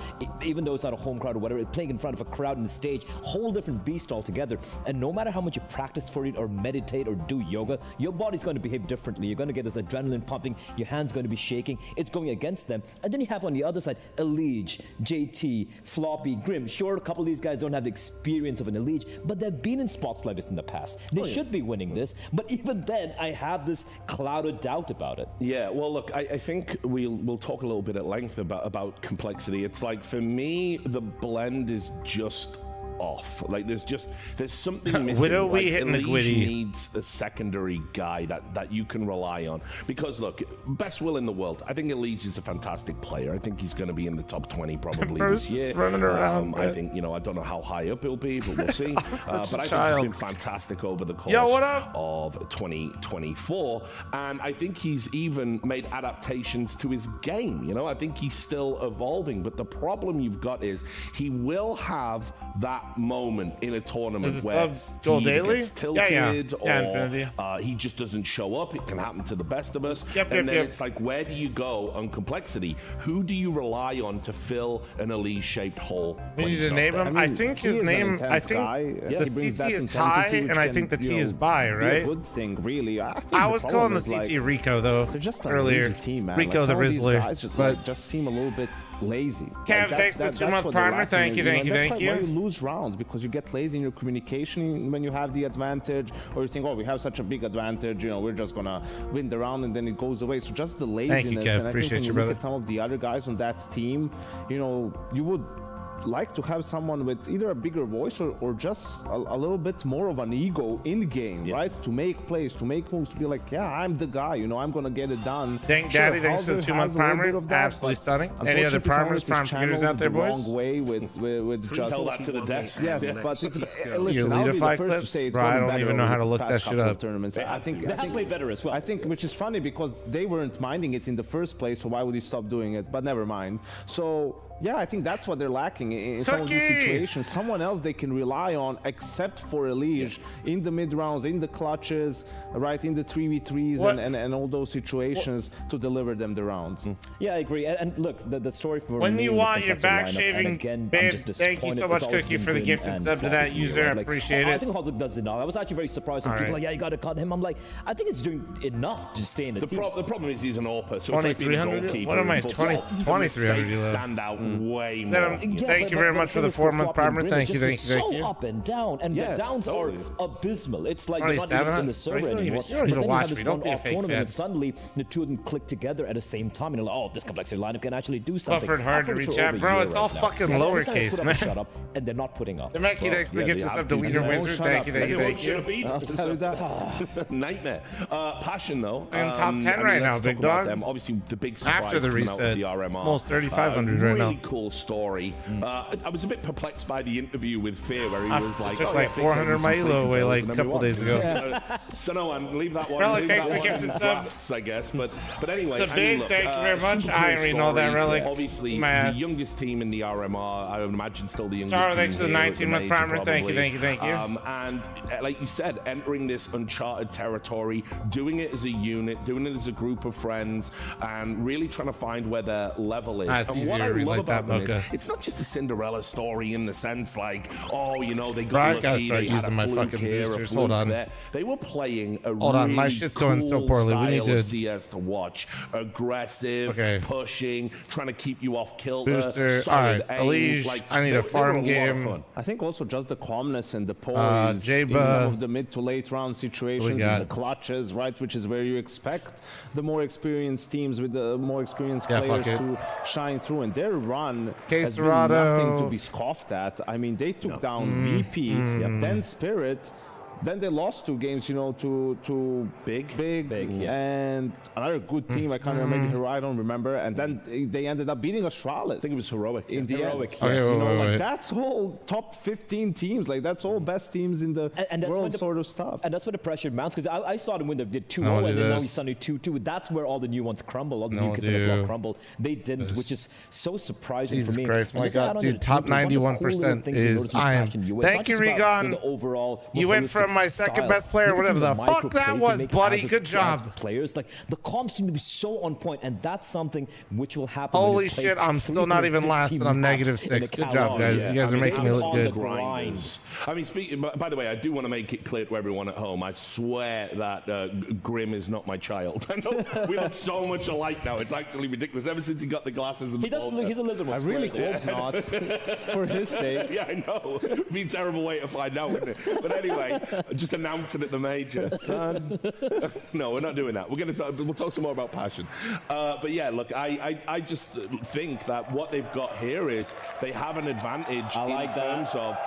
even though it's not a home crowd or whatever, playing in front of a crowd in the stage, whole different beast altogether. And no matter how much you practice for it or meditate or do yoga, your body's going to behave differently. You're going to get this adrenaline pumping, your hand's going to be shaking, it's going against them. And then you have on the other side, Elige, JT, Floppy, Grim. Sure, a couple of these guys don't have the experience of an Elige, but they've been in spots like this in the past. They should be winning this, but even then, I have this cloud of doubt about it. Yeah, well, look, I think we'll talk a little bit at length about Complexity. It's like, for me, the blend is just off. Like there's something missing. Widow, we hitting the Elige needs a secondary guy that you can rely on, because look, best will in the world, I think Elige is a fantastic player. I think he's going to be in the top 20 probably this year. Running around, I think, I don't know how high up he'll be, but we'll see. But I think he's been fantastic over the course of 2024, and I think he's even made adaptations to his game. I think he's still evolving, but the problem you've got is he will have that moment in a tournament where he gets tilted or he just doesn't show up. It can happen to the best of us. It's like, where do you go on Complexity? Who do you rely on to fill an Elige-shaped hole? We need to name him. I think his name. I think the CT is high, and I think the T is bi, right? A good thing, really. I was calling the CT Rico though earlier. Rico the Rizzler, just seem a little bit lazy. Kev, thanks for the 2-month primer. Thank you. That's why you lose rounds, because you get lazy in your communication when you have the advantage, or you think, we have such a big advantage, we're just gonna win the round, and then it goes away. So just the laziness. Thank you, Kev. And I appreciate think when you, look at some of the other guys on that team, you would like to have someone with either a bigger voice or just a little bit more of an ego in game, right? To make plays, to make moves, to be like, I'm the guy, I'm gonna get it done. Thank Daddy, thanks for the 2-month primer. Absolutely stunning. Any other primers, prime computers out there, boys? Wrong way with just tell that to the desk. Yes, but your leader fight clips, bro. I don't even know how to look that shit up. Tournaments. I think they have played better as well. I think, which is funny because they weren't minding it in the first place, so why would he stop doing it? But never mind. So yeah, I think that's what they're lacking in some of these situations. Someone else they can rely on, except for Elige, in the mid rounds, in the clutches, right, in the 3v3s and all those situations to deliver them the rounds. Yeah, I agree. And look, the story for when you want your back lineup, shaving, again, babe, thank you so much, Cookie, for the gifted sub to that user. I appreciate it. I think Hodzik does enough. I was actually very surprised when people were like, you got to cut him. I'm like, I think it's doing enough to stay in the team. The problem is he's an AWPer, so 2300. What am I? 2300. Stand out way more. Thank you very much for the 4-month primer. Thank you. So up and down, and the downs are abysmal. It's like you're not even in the server anymore. You don't even watch me. Don't be a fake tournament, fan. and suddenly the two of them click together at the same time, and you're like, this Complexity lineup can actually do something. Buffered hard to reach out, bro. It's all fucking lowercase, man. Shut up, and they're not putting up. The Mackie thanks for the gift sub to Wiener Wizard. Thank you. Nightmare. Passion though. I'm top 10 right now, big dog. Obviously, the big surprise after the reset, the RMR. Almost 3,500 right now. Really cool story. I was a bit perplexed by the interview with Fear, where he was like, took like 400 my elo away like a couple days ago. So no one, leave that one. Relic, thanks for the gifted sub. I guess, but anyway. It's a big thank you very much. I ain't reading all that, Relic. Obviously, the youngest team in the RMR. I would imagine still the youngest. Sorry, thanks for the 19-month primer. Thank you. And like you said, entering this uncharted territory, doing it as a unit, doing it as a group of friends, and really trying to find where their level is. And what I love that, about them Mocha. is it's not just a Cinderella story in the sense like, oh, you know, they Bro, I got gotta lucky, start they had using a my fluke fucking here, a boosters. fluke Hold on. there. They were playing a Hold on, my really shit's going so cool poorly. We style need to- of CS to watch. Aggressive, Okay. pushing, trying to keep you off kilter. Booster. solid All right, aim. Elige, Like, I need they a farm were lot of game. fun. I think also just the calmness and the poise in Jaba. some of the mid to late round situations, got? and the clutches, right, which is where you expect the more experienced teams with the more experienced Yeah, players fuck it. to shine through. And their run has been Caserado. nothing to be scoffed at. I mean, they took down VP, then Spirit. Then they lost 2 games, you know, to Big, and another good team. I can't remember who. I don't remember. And then they ended up beating Astralis. I think it was Heroic. In the Heroic, end, yes. you Okay, know, wait, like wait. that's all top 15 teams. Like that's all best teams in the And that's world, when the, sort of stuff. And that's where the pressure mounts, because I saw them when they did 2-0, No, and do then now this. he's suddenly 2-2. That's where all the new ones crumble, all the No, new kids on the do block crumble. They didn't, this. which is so surprising Jesus for me. Christ, And my just to add God, on to dude, the top team, one of the cool little 91% things you is notice with I am. Passion US, Thank not you, just about Regan. the overall, You went from my second best player, whatever the fuck that was, buddy. Good job. Players, like the comps seem to be so on point, and that's something which will happen. Holy shit, I'm still not even last, and I'm -6. Good job, guys. You guys are making me look good. I mean, speaking. By the way, I do want to make it clear to everyone at home. I swear that Grim is not my child. I know we look so much alike now. It's actually ridiculous. Ever since he got the glasses and He does look. He's a little more. I really hope not, for his sake. Yeah, I know. It'd be a terrible way to find out, wouldn't it? But anyway, just announcing at the major. Son. No, we're not doing that. We'll talk some more about passion. But yeah, look, I just think that what they've got here is they have an advantage in terms of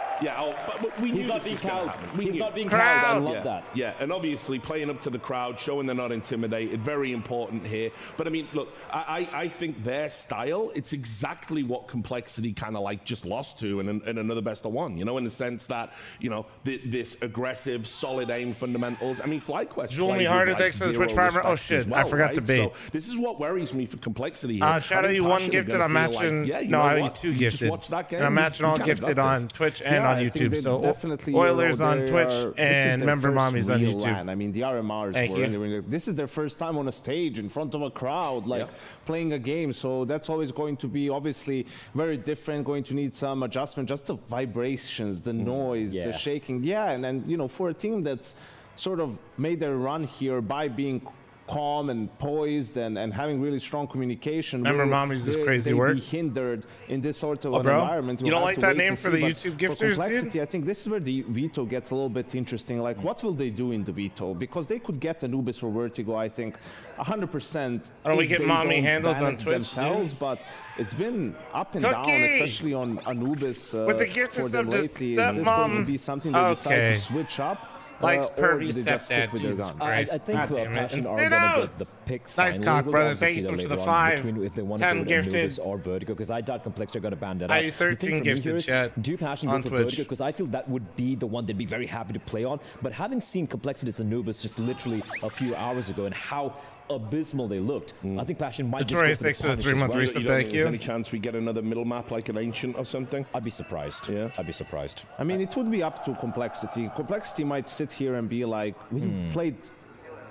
but we He's knew not this being was gonna cowed. happen. We He's knew. not being cowed. I love Yeah, that. Yeah, and obviously playing up to the crowd, showing they're not intimidated, very important here. But I mean, look, I think their style, it's exactly what Complexity kind of like just lost to in another best of one, you know, in the sense that, you know, this aggressive, solid aim fundamentals. I mean, FlyQuest. Jewel me played harder, with, like, thanks for the zero Twitch Primer. Oh, respect shit, as I well, forgot right? to bait. So this is what worries me for Complexity here. Shout I out think you one Passion are gifted. gonna I'm feel matching. like, yeah, you No, know I what? two You just gifted. watch that game, And I'm you matching all kind of gifted got on this. Twitch and Yeah, on I think YouTube. they So definitely, Oilers you know, on they Twitch are- this is and their Member first Mommies on real YouTube. land. I mean, the RMRs Thank were you. in the ring. This is their first time on a stage in front of a crowd, like playing a game. So that's always going to be obviously very different, going to need some adjustment, just the vibrations, the noise, the shaking. Yeah, and then, you know, for a team that's sort of made their run here by being calm and poised and having really strong communication. Remember Mommy's is crazy work? Be hindered in this sort of Oh, an bro? environment. You We'll don't have like to that wait name and for see, the but YouTube for gifters, Complexity, dude? I think this is where the veto gets a little bit interesting. Like, what will they do in the veto? Because they could get Anubis or Vertigo, I think, 100%. Oh, we if get they mommy don't handles ban on it Twitch, themselves, dude. but it's been up and Cookie! down, especially on Anubis With the for gifted them sub to lately. Is this going to stepmom? be something they decide Okay. to switch up? Likes or pervy do they just stick stepdad, with their Jesus gun? Christ. I think God damn it. Passion And are going to get Sinos! the pick Nice finally. cock, We'll brother. obviously Thank you see so that much for the later on 5. between if they want to 10 go with gifted. Anubis or Vertigo, because I doubt Complexity are going to ban that I out. do The 13 thing for me gifted, here is, chat, do Passion on go for Twitch. Vertigo? Because I feel that would be the one they'd be very happy to play on. But having seen Complexity's Anubis just literally a few hours ago and how abysmal they looked, I think Passion might just go for the 26 for the punish 3-month as well. resub, You don't thank think you. there's any chance we get another middle map like an Ancient or something? I'd be surprised. Yeah, I'd be surprised. I mean, it would be up to Complexity. Complexity might sit here and be like, we played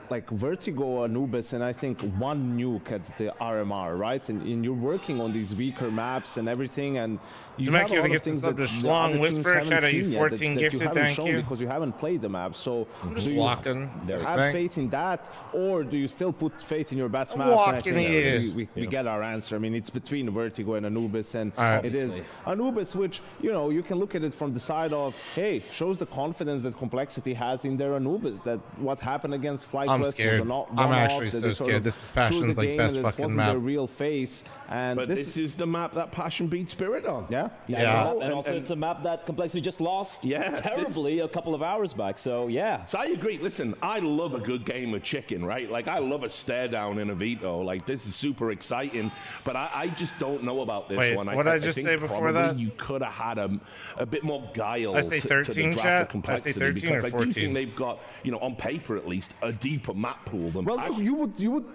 like Vertigo, Anubis, and I think one nuke at the RMR, right? And you're working on these weaker maps and everything, and you Demek have a you lot of gifted things sub that to the Schlong other teams Whisper. haven't Shout out you seen yet, 14 that gifted, you haven't thank shown you. because you haven't played the map. So just do you walking. have faith in that, or do you still put faith in your best I'm map? And I walking think here. we get our answer. I mean, it's between Vertigo and Anubis, and Alright. it is Anubis, which, you know, you can look at it from the side of, hey, shows the confidence that Complexity has in their Anubis, that what happened against FlyQuest I'm was scared. a not I'm one-off, actually that so they sort scared. of This is threw the Passion's, like, game best and it fucking wasn't map. their real face. And But this is the map that Passion beat Spirit on. Yeah. Yeah. And also, it's a map that Complexity just lost terribly a couple of hours back. So, yeah. So I agree. Listen, I love a good game of chicken, right? Like, I love a stare down in a veto. Like, this is super exciting. But I just don't know about this Wait, one. what did I just think say before probably that? You could have had a bit more guile I say to 13, the draft chat? of Complexity. I say 13 because or I do 14? think they've got, you know, on paper at least, a deep deeper map pool than Well, Passion.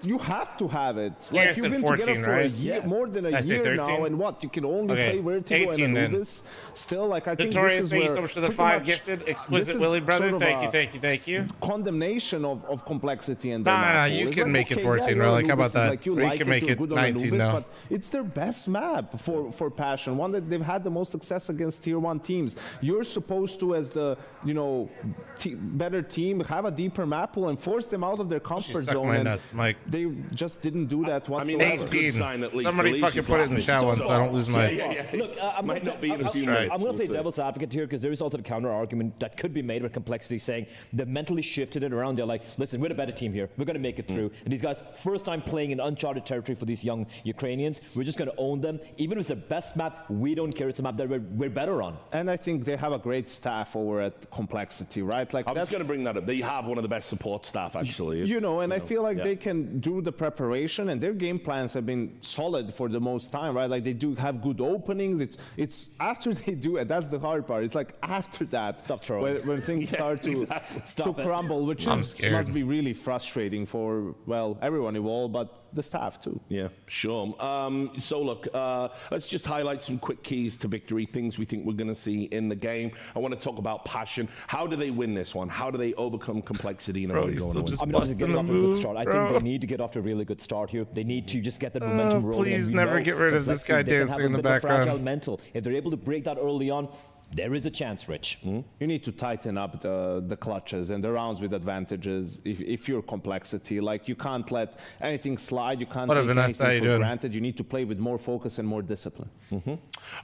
you have to have it. You Like guys you've said been 14, together for right? a year, more than a I said year now, 13? and what you can only Okay, play Vertigo 18 and then. Anubis. Still, like I think Notorious, this is thank you where so much for the pretty 5 much gifted. this Exquisite is Willy brother, sort of thank you, a thank you, thank you. Condemnation of complexity and their Nah, map nah, pool. you It's can like, make it okay, 14, yeah, Relic. How Anubis about is that? like you We like can it, make you're it good on 19 Anubis, now. but it's their best map for Passion, one that they've had the most success against tier 1 teams. You're supposed to, as the better team, have a deeper map pool and force them out of their comfort suck zone. my and nuts, Mike. They just didn't do that I whatsoever. mean, that's a good sign at least. Somebody At least fucking he's put it in the laughing. chat one so I don't lose my... Look, I'm Might gonna not be in a few I'm minutes, going to we'll play see. devil's advocate here because there is also the counter argument that could be made with Complexity saying they mentally shifted it around. They're like, listen, we're the better team here. We're going to make it through. And these guys, first time playing in uncharted territory for these young Ukrainians. We're just going to own them. Even if it's the best map, we don't care. It's a map that we're better on. And I think they have a great staff over at Complexity, right? Like I was going to bring that up. They have one of the best support staff, actually. I feel like they can do the preparation, and their game plans have been solid for the most time, right? Like they do have good openings. It's after they do it, that's the hard part. It's like after that, stop throwing. when things start to crumble, which must be really frustrating for everyone involved, but the staff too. Yeah, sure. So look, let's just highlight some quick keys to victory, things we think we're going to see in the game. I want to talk about Passion. How do they win this one? How do they overcome Complexity in a road going to win? I'm not going to get off to a good start. I think they need to get off to a really good start here. They need to just get that momentum rolling. Please and never get rid of this guy dancing in the background. Fragile mental. If they're able to break that early on, there is a chance, Rich. You need to tighten up the clutches and the rounds with advantages if you're Complexity. Like, you can't let anything slide. You can't take anything for granted. You need to play with more focus and more discipline.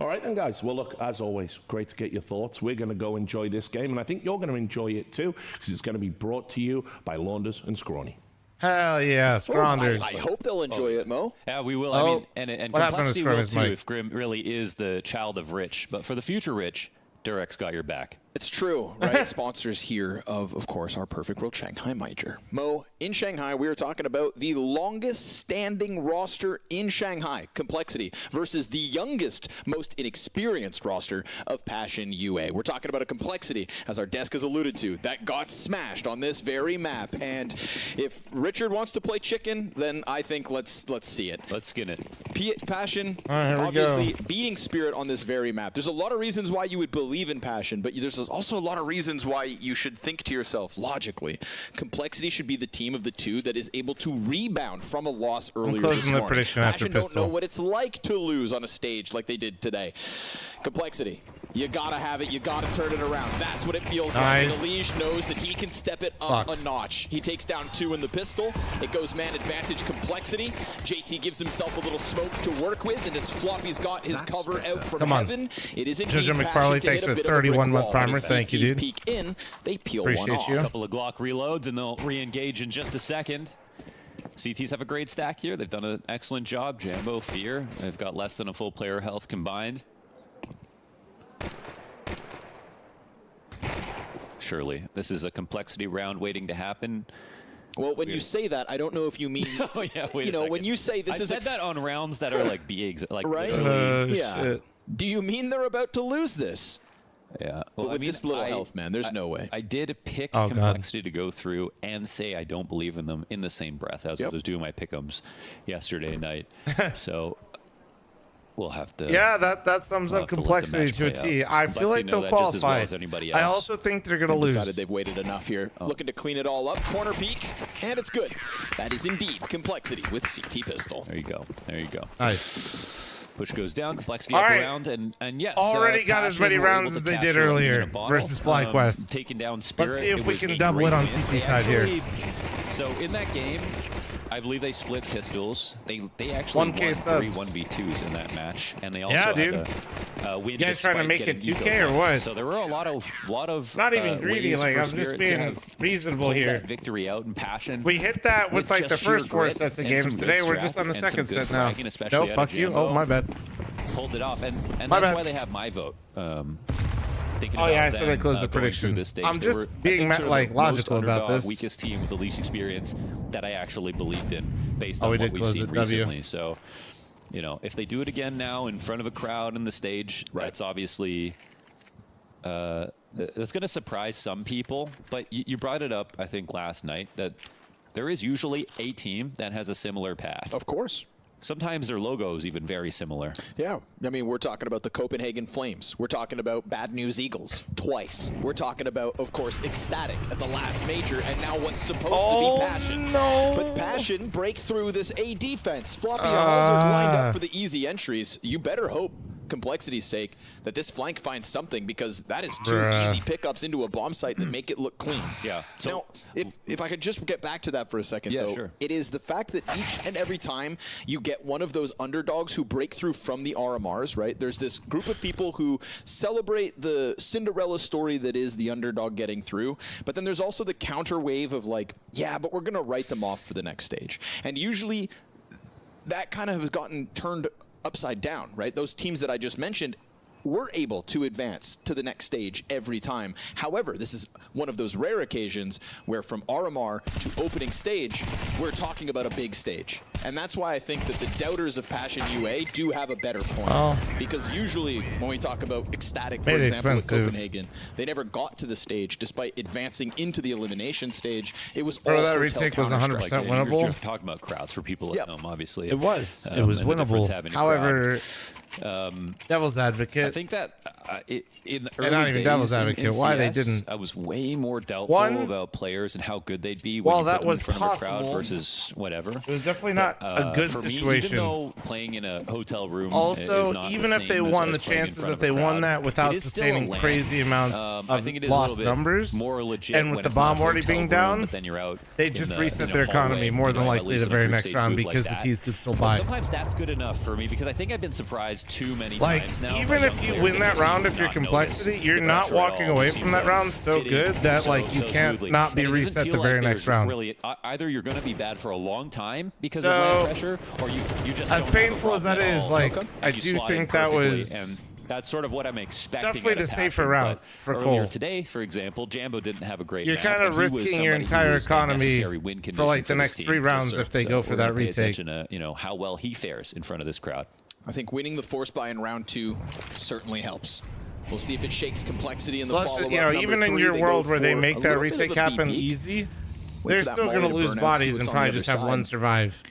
All right, then, guys. Well, look, as always, great to get your thoughts. We're going to go enjoy this game, and I think you're going to enjoy it, too, because it's going to be brought to you by Launders and Scrawny. Hell yeah, Scronders. I hope they'll enjoy it, Mo. Yeah, we will. I mean, and what happened Complexity to will his too mic? if Grim really is the child of Rich. But for the future Rich, Durex got your back. It's true, right? Sponsors here of course, our Perfect World Shanghai Major. Mo, in Shanghai, we are talking about the longest standing roster in Shanghai, Complexity, versus the youngest, most inexperienced roster of Passion UA. We're talking about a Complexity, as our desk has alluded to, that got smashed on this very map. And if Richard wants to play chicken, then I think let's see it. Let's skin it. Passion, here we obviously beating Spirit on this very map. There's a lot of reasons why you would believe in Passion, but there's also a lot of reasons why you should think to yourself logically. Complexity should be the team of the two that is able to rebound from a loss earlier this morning. prediction after Passion don't Pistol. know what it's like to lose on a stage like they did today. Complexity, you gotta have it, you gotta turn it around. That's what it feels like. And Elige knows that he can step it up a notch. He takes down 2 in the pistol. It goes man advantage Complexity. JT gives himself a little smoke to work with, and as Floppy's got his cover out from heaven, it is indeed Jojo Passion McFarley, to hit thanks a for bit of a brick 31 month wall. primer. As Thank you, CTs dude. peek in, they peel one Appreciate off. you. A couple of Glock reloads, and they'll re-engage in just a second. CTs have a great stack here. They've done an excellent job. Jambo, Fear, they've got less than a full player health combined. Surely, this is a Complexity round waiting to happen. Well, when you say that, I don't know if you mean, Oh yeah, wait you a know, second. when you say this I've is said that on rounds that are like BAs, like right? literally- Shit. Do you mean they're about to lose this? Yeah. Well, with this little health, man, there's no way. I did pick Oh, God. Complexity to go through and say I don't believe in them in the same breath as I was doing my pick'ems yesterday night. So we'll have to. Yeah, that sums we'll up have to let the Complexity match to a play T. out. I feel Complexity like know they'll that just as well qualify. as anybody I else. also think they're going to They've lose. decided they've waited enough here. Looking to clean it all up. Corner peek, and it's good. That is indeed Complexity with CT Pistol. There you go. There you go. Nice. Push goes down. Complexity All up right. around, and yes, already got as Passion many were rounds able as to they did capture earlier in a bottle, versus FlyQuest. Taking down Spirit. Let's see if It we was can a double great it on win. CT They side here. actually- So in that game, I believe they split pistols. They actually 1K won subs. 3 1v2s in that match, and they also Yeah, had dude. a win. You guys trying to despite make it getting 2K eco or what? hits. So there were a lot of Not even greedy, ways like, for I'm just Spirit to being have reasonable pulled here. that victory out in Passion. We hit that with like the just sheer first 4 grit sets of and some games. good Today we're just strats on the and some second good set now. fragging, especially No, out of fuck you. Jambo. Oh, my bad. Pulled it off, and My that's bad. why they have my vote. Thinking Oh, yeah, about I said them, I closed the going through prediction. this stage. I'm They just were, being I think, sort of like, the logical most about underdog, this. Weakest team with the least experience that I actually believed in, based Oh, on we what did we've close seen it, W. recently. So, you know, if they do it again now in front of a crowd in the stage, that's obviously that's going to surprise some people. But you brought it up, I think, last night that there is usually a team that has a similar path. Of course. Sometimes their logo is even very similar. Yeah, I mean, we're talking about the Copenhagen Flames. We're talking about Bad News Eagles twice. We're talking about, of course, Ecstatic at the last major, and now what's supposed to be Passion. No. But Passion breaks through this A defense. Floppy and Halsar's lined up for the easy entries. You better hope, complexity's sake, that this flank finds something, because that is two easy pickups into a bomb site that make it look clean. Yeah. So now, if I could just get back to that for a second, though, sure. it is the fact that each and every time you get one of those underdogs who break through from the RMRs, right? There's this group of people who celebrate the Cinderella story that is the underdog getting through, but then there's also the counter wave of like, yeah, but we're gonna write them off for the next stage. And usually that kind of has gotten turned upside down, right? Those teams that I just mentioned were able to advance to the next stage every time. However, this is one of those rare occasions where from RMR to opening stage, we're talking about a big stage. And that's why I think that the doubters of Passion UA do have a better point. Because usually when we talk about Ecstatic, for example, at Copenhagen, they never got to the stage despite advancing into the elimination stage. It was all that retake was 100% winnable. You're talking about crowds for people at home, obviously. It was winnable. However, devil's advocate. I think that in the and not early even days devil's in advocate. CS, Why they didn't? I was way more doubtful about players and how good they'd be when Well, you put that them was in front of a crowd possible. versus whatever. It was definitely not a good for situation. Me, even though playing in a hotel room Also, is not even the if they same won, as the playing in chances front that of a they won crowd, that without it is still a sustaining LAN. crazy amounts I think it is of a lost little bit numbers, more legit and when with the it's not bomb a already hotel being room, down, but then you're out they in just the- reset in their a hallway, economy more than at likely least the in a very group next stage round booth like because the that. T's could still But buy. sometimes that's good enough for me because I think I've been surprised too many Like, times now. even if you win that round, if you're complexity, you're not walking away from that round so good that like you can't not be reset the very next round. Really, either you're going to be bad for a long time because So, of land pressure, or you just as don't have a painful as problem that at is, all. like, And I you do slot in think that perfectly, was and that's sort of what I'm expecting. definitely out of the safer Passion, route but for earlier Cole. today, for example, Jambo didn't have a great. You're map, kind of and he was risking your somebody who entire was a economy necessary win for condition like the this next team. 3 rounds Yes, if they sir. go So for we're that gonna pay retake. attention to, you know, how well he fares in front of this crowd. I think winning the force buy in round 2 certainly helps. We'll see if it shakes complexity in the Plus, follow-up. you know, Number even in 3, your they world go where they for make a that little bit of retake a happen BP. easy, Wait they're for that still going molly to lose burnout, see bodies what's and on probably the just other have one side. survive.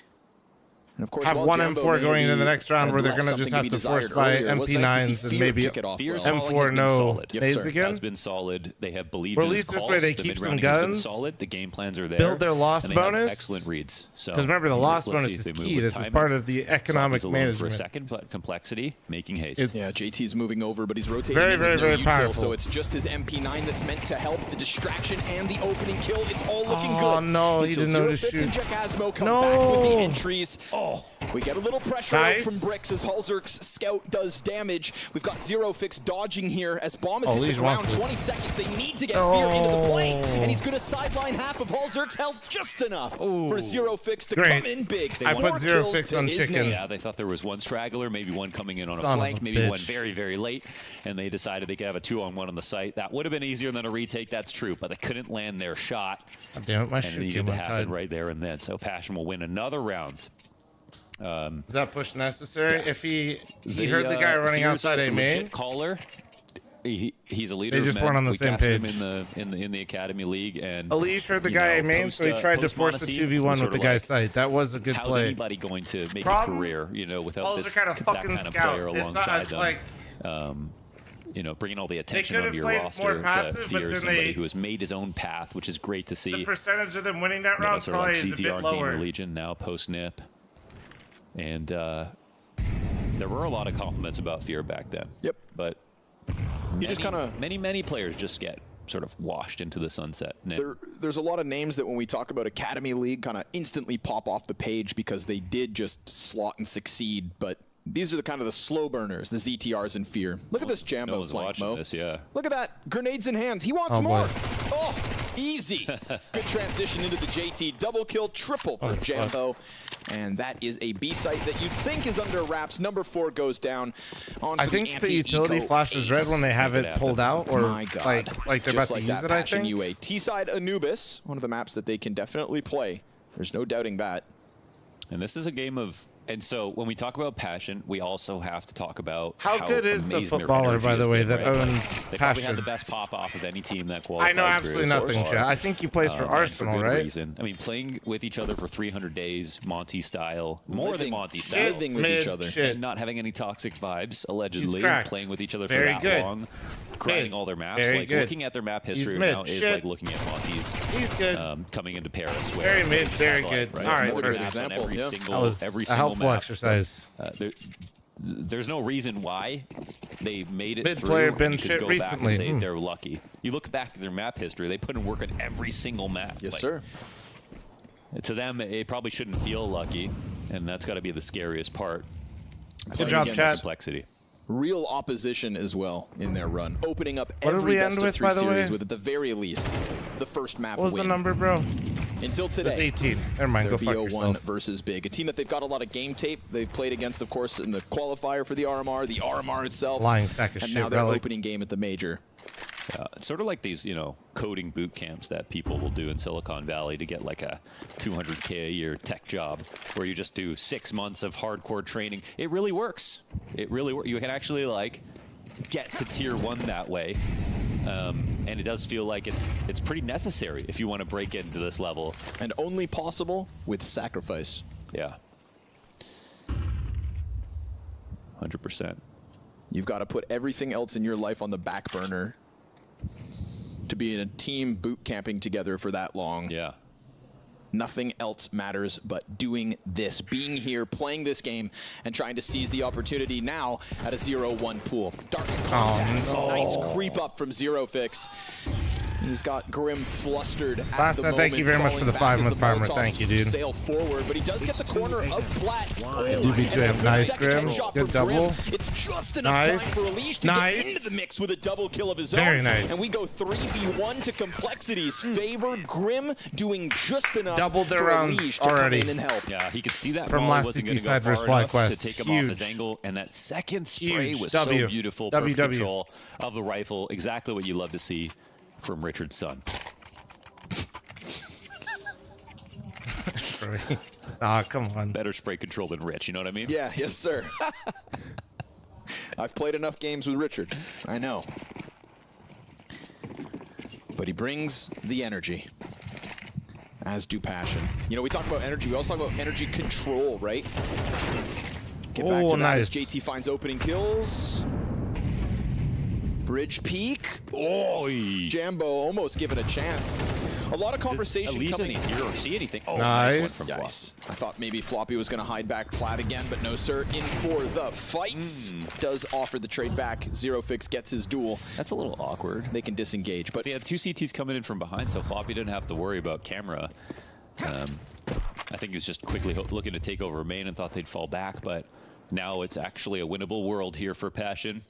And of course, Have while one Jambo M4 going into the maybe next round where they're had going to just left have to something force be by desired earlier. It was nice to see MP9s and Fear maybe kick it off Fear's well. calling M4 has been no solid. Yes, days sir. again. Has been solid. They have believed Or in at his least this calls. way they The keep some mid-rounding has been guns, solid. The game plans are there. build their loss and they have bonus. excellent reads. So Because remember, the loss let's bonus see if is they move key. with This is timing. part of the economic Sloppy's alone management. for a second, but complexity making haste. It's- Yeah, JT's moving over, but he's rotating Very, in with very, no very util, powerful. so it's just his MP9 that's meant to help the distraction and the opening kill. It's all looking good. Oh, no, he Until didn't know to Zero Fix and shoot. Jack Asmo come No. back with the entries. Oh. We get a little pressure Nice. out from Bricks as Halzerk's scout does damage. We've got Zero Fix dodging here as bomb is hit Lige the ground. wants it. 20 seconds. They need to get Fear into the plane, and he's going to sideline half of Halzerk's health just enough for Zero Fix to Great. come in big. I Four put Zero kills Fix to on his chicken. name. Yeah, they thought there was one straggler, maybe one coming in on Son a of flank, a maybe bitch. one very, very late, and they decided they could have a 2-on-1 on the site. That would have been easier than a retake, that's true, but they couldn't land their shot. God damn it, my and it shoe needed came to happen untied. right there and then. So Passion will win another round. Is that push necessary? Yeah. If he heard the guy running Fear's outside a main, legit caller. He's a leader. They just of men. weren't on the We same casted him page. in the academy league, and Elise heard the you guy know, a main, so he tried to force the 2v1 with the guy's site. That was a good how's play. anybody going to make Problem? a career, you know, without Balls this are kinda that fucking kind of scout. player It's alongside it's them? like- You know, bringing all the attention could've of your played roster. more passive, but Fear then somebody they- who has made his own path, which is great to see. The percentage of them winning that You know, round sort of probably like is a bit CTR lower. Gamer Legion, now post nip, and there were a lot of compliments about Fear back then. Yep. But You just kinda- many players just get sort of washed into the sunset. Nick. There's a lot of names that when we talk about Academy League kind of instantly pop off the page because they did just slot and succeed, but these are the kind of the slow burners, the ZTRs and Fear. Look at this No Jambo one's flank, watching Mo. this, yeah. Look at that, grenades in hands. He wants Oh, more. boy. Oh, easy. Good transition into the JT. Double kill, triple for Oh, Jambo. And that is a B site that you'd think is under wraps. Number 4 goes down. On I for think the anti-eco utility flashes ace. red when they have Make it it pulled out, or My God. like they're Just about to like use that, it. I Passion think. UA. T-side Anubis, one of the maps that they can definitely play. There's no doubting that. And this is a game of And so when we talk about passion, we also have to talk about how good is the amazing their footballer, energy by the has way, been, that right? owns They probably passion? had the best pop off of any team that qualified. I know absolutely through nothing, so Chad. far. I think he plays for And Arsenal, good right? reason. I mean, playing with each other for 300 days, Monty style, more than Monty style, living with each other, and not having any toxic vibes, allegedly, cracked. playing with each other Very for that good. long, grinding all their maps. Very like good. looking at their map He's history mid. now is Shit. like looking at Monty's. He's good. Coming into Paris, where Very mid, they very satellite, good. Right? All right, Four perfect. maps on Example, every yeah. single, That was every a single helpful map. exercise. There's no reason why they made it Mid through. player and been you could shit go recently. back and say they're lucky. You look back at their map history; they put in work on every single map. Yes, Like, sir. To them, it probably shouldn't feel lucky, and that's got to be the scariest part. Good job, Chad. Complexity. Real opposition as well in their run, opening up What did every we best end of with, 3 by the series way? with, at the very least, the first map What was win. the number, bro? Until It today. was 18. Never mind. Go Their fuck BO1 yourself. versus Big, a team that they've got a lot of game tape. They've played against, of course, in the qualifier for the RMR itself, Lying sack of and shit, now their relic. opening game at the major. It's sort of like these, coding boot camps that people will do in Silicon Valley to get like a $200K a year tech job, where you just do 6 months of hardcore training. It really works. It really works. You can actually get to tier 1 that way, and it does feel like it's pretty necessary if you want to break into this level. And only possible with sacrifice. Yeah. 100%. You've got to put everything else in your life on the back burner to be in a team boot camping together for that long. Yeah. Nothing else matters but doing this, being here, playing this game, and trying to seize the opportunity now at a 0-1 pool. Dark contact. no. Nice creep up from Zero Fix. He's got Grim flustered at Last the night, moment. thank you very much for the falling 5 back month as the primer. Molotovs Thank you, dude. Sail forward, but he does get the corner of Flat. You beat him. Nice, Grim. Good double. It's just enough time Nice. for Elish to get into the mix with a double kill of his own. Very nice. And we go 3v1 to Complexity's favor. Grim doing just enough Doubled their for rounds Elish to already. come in and help. Yeah, he could see that From Molly last wasn't CT going to side go versus far enough FlyQuest. to take him off his Huge. angle, and that second spray Huge. was W. so beautiful. Perfect WW. control of the rifle. Exactly what you love to see from Richard's son. Come on. Better spray control than Rich, you know what I mean? Yeah, yes, sir. I've played enough games with Richard. I know. But he brings the energy, as do passion. We talk about energy. We also talk about energy control, right? Get back to that nice. as JT finds opening kills. Bridge peak. Oh, Jambo almost given a chance. A lot of conversation Elise coming. didn't hear or see anything. Oh, Nice. nice one from Flop. Nice. I thought maybe Floppy was going to hide back Plat again, but no, sir. In for the fights. Does offer the trade back. Zero Fix gets his duel. That's a little awkward. They can disengage, but So he had 2 CTs coming in from behind, so Floppy didn't have to worry about camera. I think he was just quickly looking to take over main and thought they'd fall back, but now it's actually a winnable world here for Passion.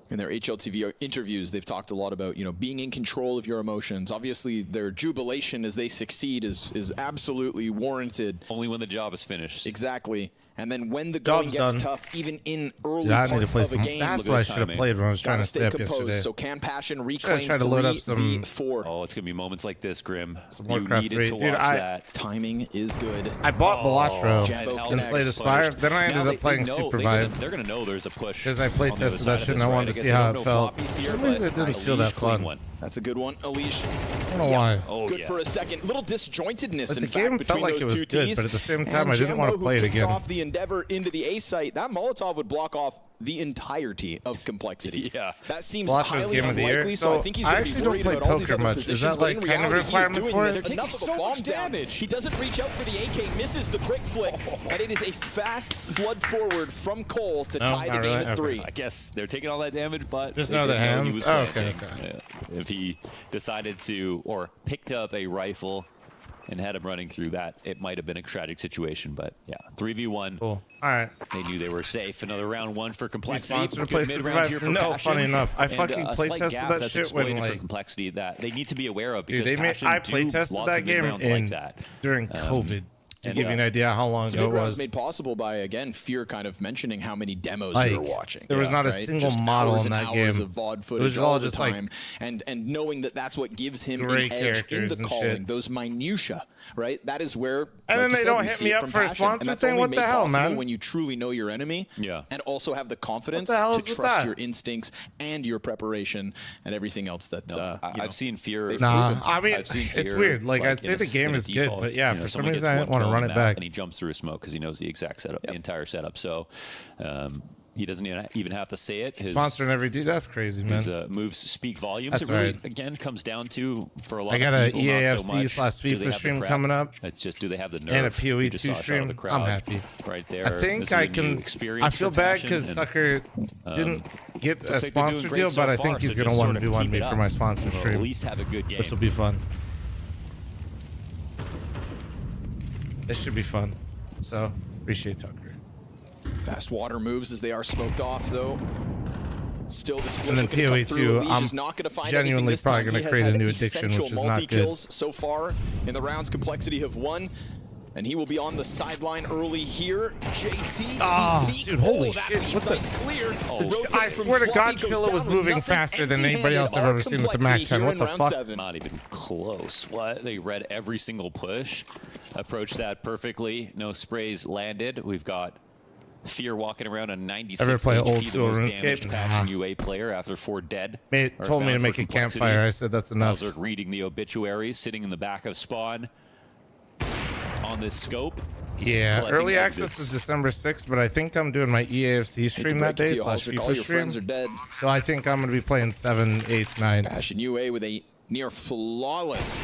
in their HLTV interviews, they've talked a lot about, being in control of your emotions. Obviously, their jubilation as they succeed is absolutely warranted. Only when the job is finished. Exactly. And then when the going gets tough, even in early I need to parts play of a some. game, That's what I should have played when I was trying to stay up yesterday. So can Passion reclaim try to load up some 3v4? Oh, it's going to be moments like this, Grim. Some You Warcraft needed 3. to Dude, watch that. Timing is good. I bought Balatro and and Slay the Spire. Then I ended up playing Supervive. They're going to know there's a push. Because I play on the other tested side that of shit and this, I right? wanted to guess see they how don't it know felt. Floppy's For here, some reason but it didn't feel Elish that clean fun. one. That's a good one, Elish. I don't know why. Oh, Good yeah. for a second. Little disjointedness But in the fact game between felt like those it was two good, Ts. but at the same time, And I didn't want to Jambo, play it who kicked again. off the Endeavor into the A site. That Molotov would block off the entirety of Complexity. Yeah. That seems Balatro's highly game of the year. unlikely, so I think he's going to be actually worried don't play about all these poker other much. Is positions. that But in like kind of a reality, he's requirement doing for this. it? Enough of a bomb damage. He doesn't reach out for the AK, misses the quick flick, and it is a fast flood forward from Cole to No, tie the not game really. at 3. I guess they're taking all that damage, but Just they know the didn't he hands? was Oh, planting. okay. Yeah. If he decided to, or picked up a rifle and had him running through that, it might have been a tragic situation. But yeah, 3v1. Cool. All right. They knew they were safe. Another round one for Complexity. Sponsored to Good play mid-round here Supervive? for No, Passion. funny enough. I And, fucking a play slight tested gap that that's shit when, exploited for like- Complexity that they need to be aware of, because Dude, Passion I do play tested lots that of game mid-rounds in like that. during COVID. to give you an idea how long ago it was. Made possible by, again, Fear kind of mentioning how many demos like, we were watching. There was not a single just model hours in and that game. hours of VOD footage it was all all just the like time, and knowing that that's what gives him an great edge in the characters and calling, shit. those minutia, right? That is where. And like then you they said, don't we hit see me it up from for a Passion, sponsor and that's thing? only What the made hell, possible man? when you truly know your enemy, and also have the confidence hell to is with trust that? your instincts and your preparation and everything else that. I've seen Fear. I mean, I've seen it's Fear, weird. Like, I'd in say the game in a is good, default. but yeah, You know, for some someone reason gets I one didn't want to kill on run the it map back. and he jumps through a smoke because he knows the exact setup, the entire setup. So he doesn't even have to say it. His, Sponsoring every dude, that's crazy, man. His moves speak volumes. That's it really, right. again, comes down to, for a lot I got of a people, not so much, EAFC/FIFA do they have the stream prep? coming up. It's just, do they have the nerve? And a We just PoE2 saw a shot of stream. the crowd I'm happy. right there. I think This is I a new can. experience I feel for bad Passion, because and, Tucker didn't get a looks like they're doing sponsor great deal, so but I far, think he's so gonna just want sort to of do one keep me it for up. my sponsor Or stream. at least have a good game. This will be fun. This should be fun. So appreciate Tucker. Fast water moves as they are smoked off, though. Still the split. And then looking to come through. PoE2, Leash is not going to find anything genuinely this probably time. gonna He has create a had new addiction, essential which is not good. multi-kills so far in the rounds. Complexity have won. And he will be on the sideline early here. JT. Dude, holy that shit. B What site's the? clear. The rotate I from swear to God, Floppy goes Chilla was down with moving nothing. faster than anybody else I've ever seen with the Mac 10. What the fuck? Not even close. What? They read every single push. Approached that perfectly. No sprays landed. We've got Fear walking around a 96 Ever play HP, old the school most RuneScape? damaged Passion Nah. UA player after 4 dead. Mate Are told me to found make for a Complexity. campfire. I said that's enough. Bowser reading the obituaries, sitting in the back of spawn on this scope. Yeah, collecting early access exits. is December 6th, but I think I'm doing my EAFC stream that day / FIFA all your stream. friends are dead. So I think I'm going to be playing 7, 8, 9. Passion UA with a near flawless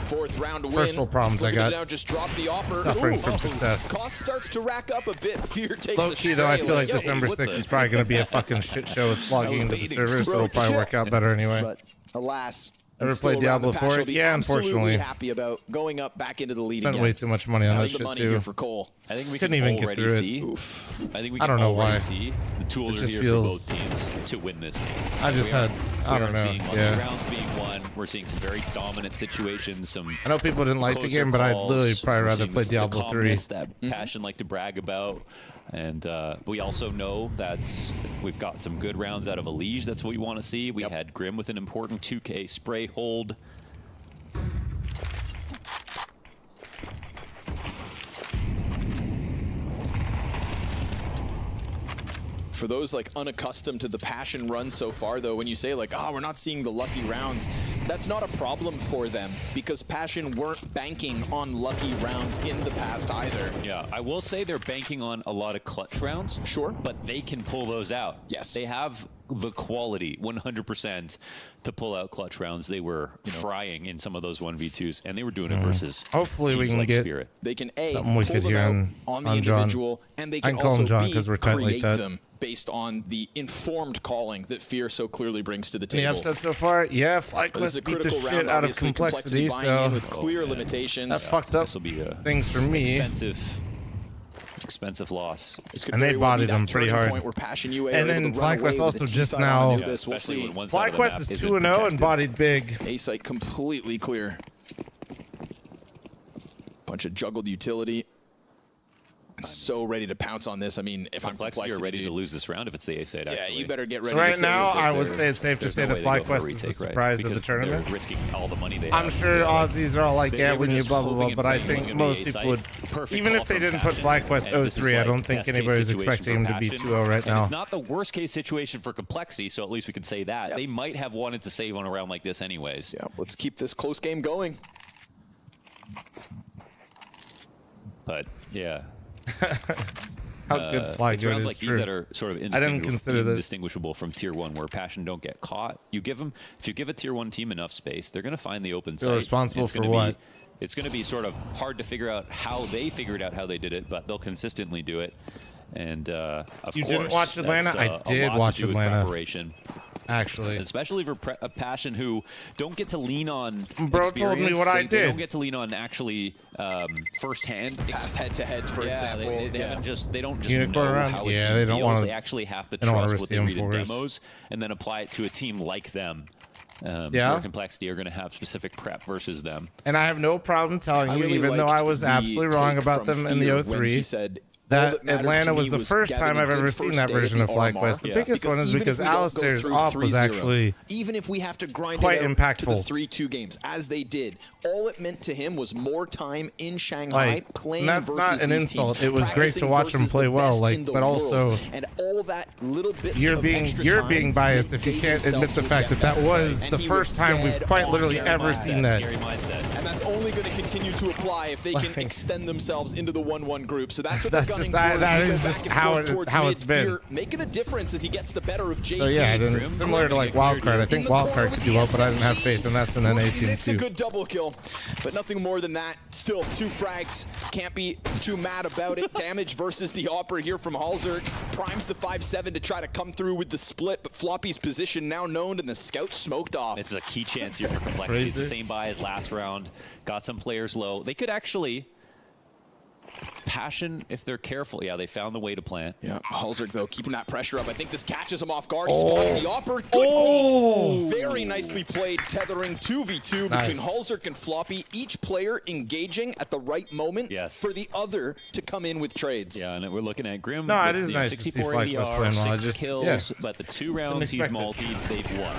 4th round win. First world problems I Looking to got. now just drop the offer. Suffering from success. Cost starts to rack up a bit. Fear takes Low a key though, I stray, feel like yo, December what 6th the- is probably going to be a fucking shit show with logging into the baiting. server, so it'll probably work out better anyway. But alas, Ever it's still played around the Diablo patch. 4? He'll be Yeah, absolutely unfortunately. happy about going up back into the lead Spent again. way too much money on How's that the shit money too. here for Cole? I think we Couldn't can even get already through it. see. Oof. I think we I can don't know already why. see the tools It are just here feels- for both teams to win this game. I just had, I we don't are know, seeing lucky yeah. rounds being won. We're seeing some very dominant situations. Some I know people didn't like the closer game, but I'd calls. literally probably We're rather seeing play the Diablo 3. calmness that Passion like to brag about. And we also know that we've got some good rounds out of Elige. That's what we want to see. We had Grim with an important 2K spray hold. For those like unaccustomed to the Passion run so far, though, when you say like, we're not seeing the lucky rounds, that's not a problem for them because Passion weren't banking on lucky rounds in the past either. Yeah, I will say they're banking on a lot of clutch rounds. Sure. But they can pull those out. Yes. They have the quality, 100%, to pull out clutch rounds. They were frying in some of those 1v2s, and they were doing it versus Hopefully we teams can like get Spirit. They can something we pull could them hear out on the John. individual, and they I can can call also him John 'cause we're tight like create that. them based on the informed calling that Fear so clearly brings to the Any table. upset so far? Yeah, This is FlyQuest a beat the critical shit round, out of obviously, complexity, buying so in with clear limitations. that's fucked up This will be a things for me. expensive loss. And they bodied them pretty hard. And then FlyQuest also just now. We'll see. FlyQuest is 2-0 and bodied big. A-site completely clear. Bunch of juggled utility. So ready to pounce on this. I mean, if I'm Complexity are ready to lose this round if it's the A-side, Yeah, actually. you better get So ready right to now, save it. I would say it's safe to There's say no that way they go for a FlyQuest is the retake, right? surprise of the Because tournament. They're risking all the money they I'm have. sure Aussies are all like, They yeah, were when you just blah blah blah, hoping but I and praying think it was gonna most be people A-side. would, Perfect even call if they from didn't put Passion. FlyQuest And this is 0-3, I like don't think best case anybody's situation expecting him for to be Passion. 2-0 right And now. it's not the worst case situation for Complexity, so at least we can say that. They might have wanted to save on a round like this anyways. Yeah, let's keep this close game going. But, yeah. How good Fly it's Good rounds is like true. these that are sort of I didn't consider this. indistinguishable from Tier 1 where Passion don't get caught. You give them, if you give a Tier 1 team enough space, they're going to find the open They're site. responsible It's for gonna what? It's going to be sort of hard to figure out how they figured out how they did it, but they'll consistently do it. And of You course, didn't watch Atlanta? that's, I a did lot to watch do with Atlanta. preparation. Actually, Especially for a Passion who don't get to lean on Bro told me what I They did. don't get to lean on actually firsthand. Pass head-to-head, for example. They haven't just they don't just Unicorn know round? how a Yeah, team they don't feels. wanna- They actually have to they don't wanna trust risk what the they read in M4s. demos and then apply it to a team like them. Where Complexity are going to have specific prep versus them. And I have no problem telling you, even though I was absolutely wrong about them in the 03, that Atlanta was the first time I've ever seen that version of FlyQuest. The biggest one is because Alistair's op was actually even if we have to grind quite it out impactful. to the 3-2 games, as they did, all it meant to him was more time in Shanghai playing that's versus not an these insult. teams, It was great to watch him versus play the well, best in the but world. also and all that little bits you're of being extra time biased if you can't admit the fact that that was the first time we've quite literally ever seen that. Scary mindset. And that's only going to continue to apply if they can extend themselves into the 1-1 group. So that's what they're gunning for. That is just how it's been. Making a difference as he gets the better of JT. So yeah, then similar to like Wildcard, I think Wildcard could do well, but I didn't have faith, and that's an NA team It's a too. good double kill, but nothing more than that. Still, 2 frags. Can't be too mad about it. Damage versus the Opera here from Halzerk. Primes the 5-7 to try to come through with the split, but Floppy's position now known and the scout smoked off. It's a key chance here for Complexity. It's the same buy as last round. Got some players low. They could actually Passion, if they're careful. Yeah, they found the way to plant. Yeah, Halzerk, though, keeping that pressure up. I think this catches him off guard. Oh. Spotting the Opera. Good. Very nicely played, tethering 2v2 between Halzerk and Floppy. Each player engaging at the right moment for the other to come in with trades. Yeah, and we're looking at Grim. No, with, it is nice 64 to see FlyQuest ADR, playing well. 6 kills, but the 2 rounds he's multied, they've won.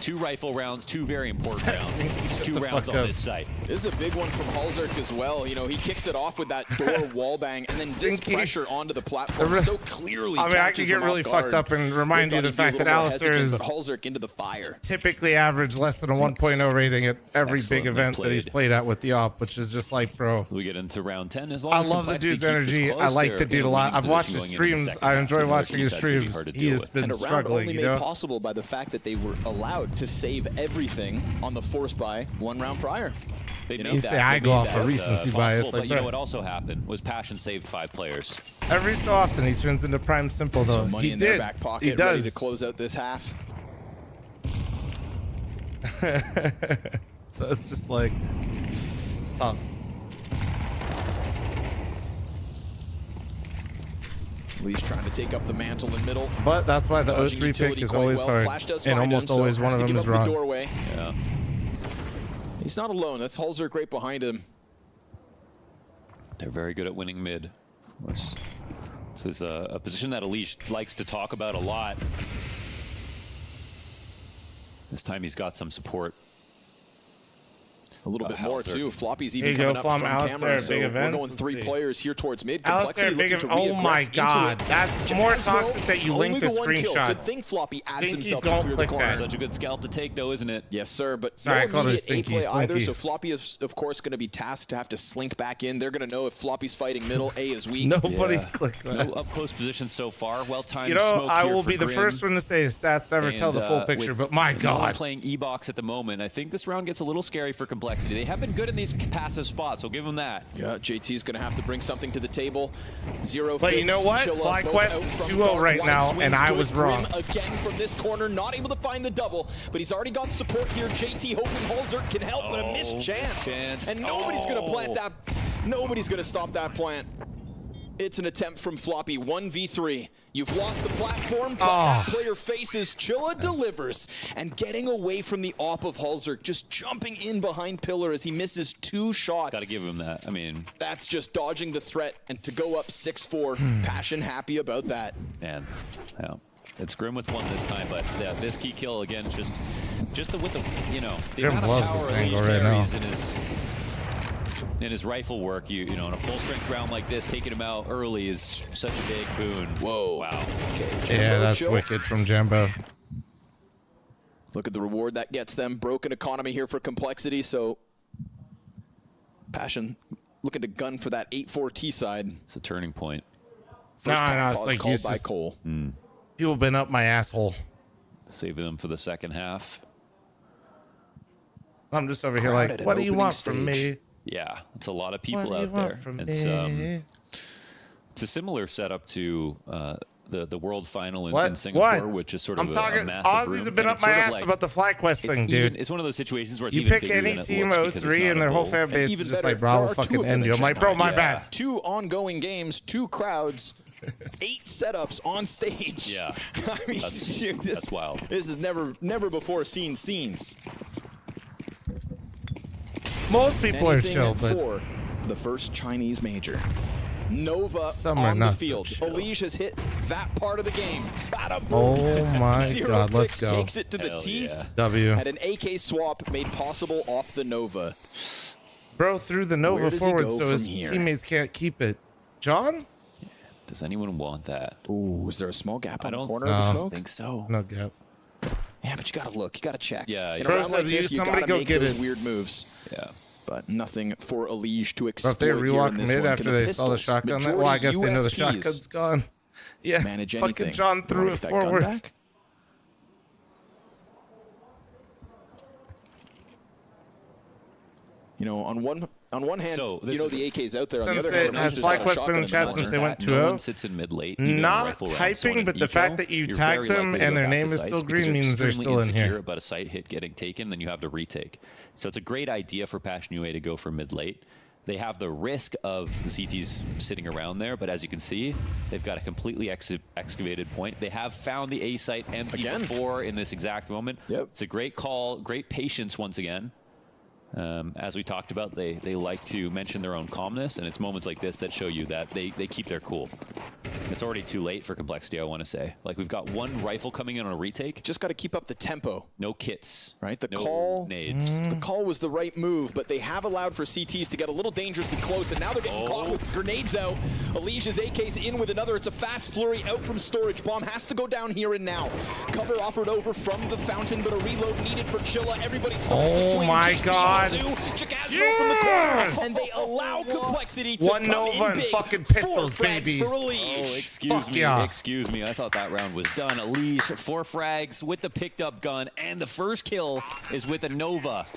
2 rifle rounds, 2 very important rounds. 2 rounds on this site. This is a big one from Halzerk as well. You know, he kicks it off with that door wall bang, and then this pressure onto the platform so clearly. I mean, I can get really fucked up and remind you of the fact that Alistair is Halzerk into the fire. Typically average less than a 1.0 rating at every big event that he's played at with the op, which is just like, bro. So we get into round 10. As long I as love the dude's Complexity keep energy. this I close, like the they're dude in a lot. I've winning watched his position going into the streams. second I half. enjoy The watching his North East side's gonna be streams. hard to He deal has with. been And a round struggling, only you know? made possible by the fact that they were allowed to save everything on the force buy 1 round prior. They You made say that. I They go made off that, a recency possible, bias, but like you know that. what also happened was Passion saved 5 players. Every so often he turns into Prime Simple, though. So money He in did. their back pocket, He does. ready to close out this half. So it's just like, it's tough. Lee's trying to take up the mantle in middle. But that's why the Dodging 03 pick utility is quite always well. hard. Flash does And find almost him, so always one has of to them give is up wrong. the doorway. Yeah. He's not alone. That's Halzerk right behind him. They're very good at winning mid. This is a position that Elish likes to talk about a lot. This time he's got some support. A little bit more too. Floppy's Here even you coming go, up Flom. from Alistair camera, at so big we're events. going Let's 3 see. players here towards mid. Alistair, Complexity big looking to oh my re-aggress into god, it. that's more Jazz, toxic that you only linked the the 1 kill. screenshot. Good thing Floppy adds Stinky, himself don't to clear the click corner. that. Such a good scalp to take, though, isn't it? Yes, sir. But Sorry, I no called it immediate Stinky, A play either. Slinky. So Floppy is, of course, going to be tasked to have to slink back in. They're going to know if Floppy's fighting middle, A is weak. Nobody clicked that. No up close position so far. Well timed. You know, smoke I here will for be the Grim. first one to say his stats never tell the full picture, but my no one god. playing E-Box at the moment. I think this round gets a little scary for Complexity. They have been good in these passive spots, so give them that. Yeah, JT's going to have to bring something to the table. 0 But you know what? FlyQuest is 2-0 right now, and I was wrong. Grim again from this corner, not able to find the double, but he's already got support here. JT hoping Halzerk can help, but a missed chance. And nobody's going to plant that. Nobody's going to stop that plant. It's an attempt from Floppy, 1v3. You've lost the platform, but that player faces. Chilla delivers, and getting away from the op of Halzerk, just jumping in behind Pillar as he misses 2 shots. Got to give him that. I mean, That's just dodging the threat, and to go up 6-4, Passion happy about that. man, yeah. It's Grim with 1 this time, but yeah, this key kill again, just with the, you know, the Grim amount of loves power this Elish angle right now. carries in his rifle work. You know, in a full strength round like this, taking him out early is such a big boon. Whoa. Wow. Okay, Yeah, that's chill. wicked from Jambo. Look at the reward that gets them. Broken economy here for Complexity, so Passion looking to gun for that 8-4 T side. It's a turning point. No, First time it's pause like called he's by just, Cole. people been up my asshole. Saving them for the second half. I'm just over here like, what do you want from me? Yeah, it's a lot of What people do you out want there. from It's me? it's a similar setup to the world final in What? Singapore, What? which is sort I'm of talking. a massive Aussies room, have been and up it's my sort of ass like- about the FlyQuest thing, dude. It's one of those situations where it's You even pick bigger any than it team looks because it's 03 not and a their whole bowl. fan base Even is just better, like, bro, I there will are 2 fucking of them end in you. I'm like, bro, Shanghai. my bad. 2 ongoing games, 2 crowds, 8 setups on stage. Yeah. I mean, that's wild. This is never before seen scenes. Most people are Anything chill, but for the first Chinese major. Nova Some are on the not so field. chill. Elige has hit that part of the game. Bada boom. oh my Zero god, let's Fix go. takes it to the Hell teeth. yeah. W. Had an AK swap made possible off the Nova. Bro threw the Where Nova does he forward go so his from here? teammates can't keep it. John? Does anyone want that? Ooh, is there a small gap on the corner no. of the I smoke? don't think so. No gap. Yeah, but you gotta look. You gotta check. Yeah, In a Bro round said like to this, you, you somebody gotta go make get those it. weird moves. Yeah. But nothing for Elige to Bro, exploit if they here in rewalk this mid one. after Can the they saw the pistols, shotgun, well, I guess they know the USPs, shotgun's gone. Yeah, manage fucking anything. John You threw wanna it get that gun forward. back? You know, on one hand, So, you this know is- the AK's out there. On the Since other it hand, has Elige's got a FlyQuest been shotgun in in chat the since back. they went No 2-0. one sits in mid late. even in a Not rifle round. So typing, in an but the eco, fact that you you're tagged very them likely to and go their back name to is sites still because green you're means they're extremely still in insecure here. about a site hit getting taken, then you have to retake. So it's a great idea for Passion UA to go for mid late. They have the risk of the CTs sitting around there, but as you can see, they've got a completely excavated point. They have found the A site empty before in this exact moment. Yep. It's a great call, great patience once again. As we talked about, they like to mention their own calmness, and it's moments like this that show you that they keep their cool. It's already too late for Complexity, I want to say. Like, we've got one rifle coming in on a retake. Just got to keep up the tempo. No kits. Right? The no call. nades. The call was the right move, but they have allowed for CTs to get a little dangerously close, and now they're getting caught with grenades out. Elige's AK's in with another. It's a fast flurry out from storage. Bomb has to go down here and now. Cover offered over from the fountain, but a reload needed for Chilla. Everybody starts to swing. my GT God. Chikazro from the corner, and they allow Complexity to One come Nova in and big. fucking 4 pistols, frags baby. for Elige. Oh, excuse Fuck me. yeah. Excuse me. I thought that round was done. Elige, 4 frags with the picked up gun, and the first kill is with a Nova.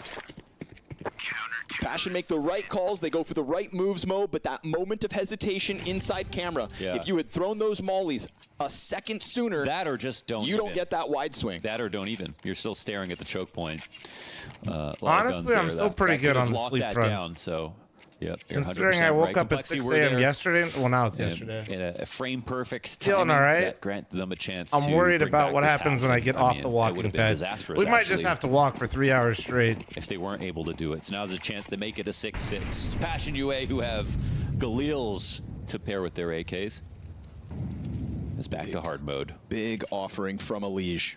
Passion make the right calls. They go for the right moves, Mo, but that moment of hesitation inside camera, Yeah. if you had thrown those mollies a second sooner, That or just don't. you don't even. get that wide swing. That or don't even. You're still staring at the choke point. A lot of Honestly, guns I'm there. still pretty that good could on have the locked sleep that front. down, so yep, you're Considering 100% I woke right. up at Complexity 6 were a.m. there yesterday. Well, now it's yesterday. in a frame perfect Feeling timing all right. that granted them a chance. I'm to worried bring about back what this happens half. when I get I off mean, the it walking would have been pad. disastrous, We might just actually, have to walk for 3 hours straight. if they weren't able to do it. So now there's a chance they make it a 6-6. Passion UA, who have Galils to pair with their AKs, is back to hard mode. Big offering from Elige.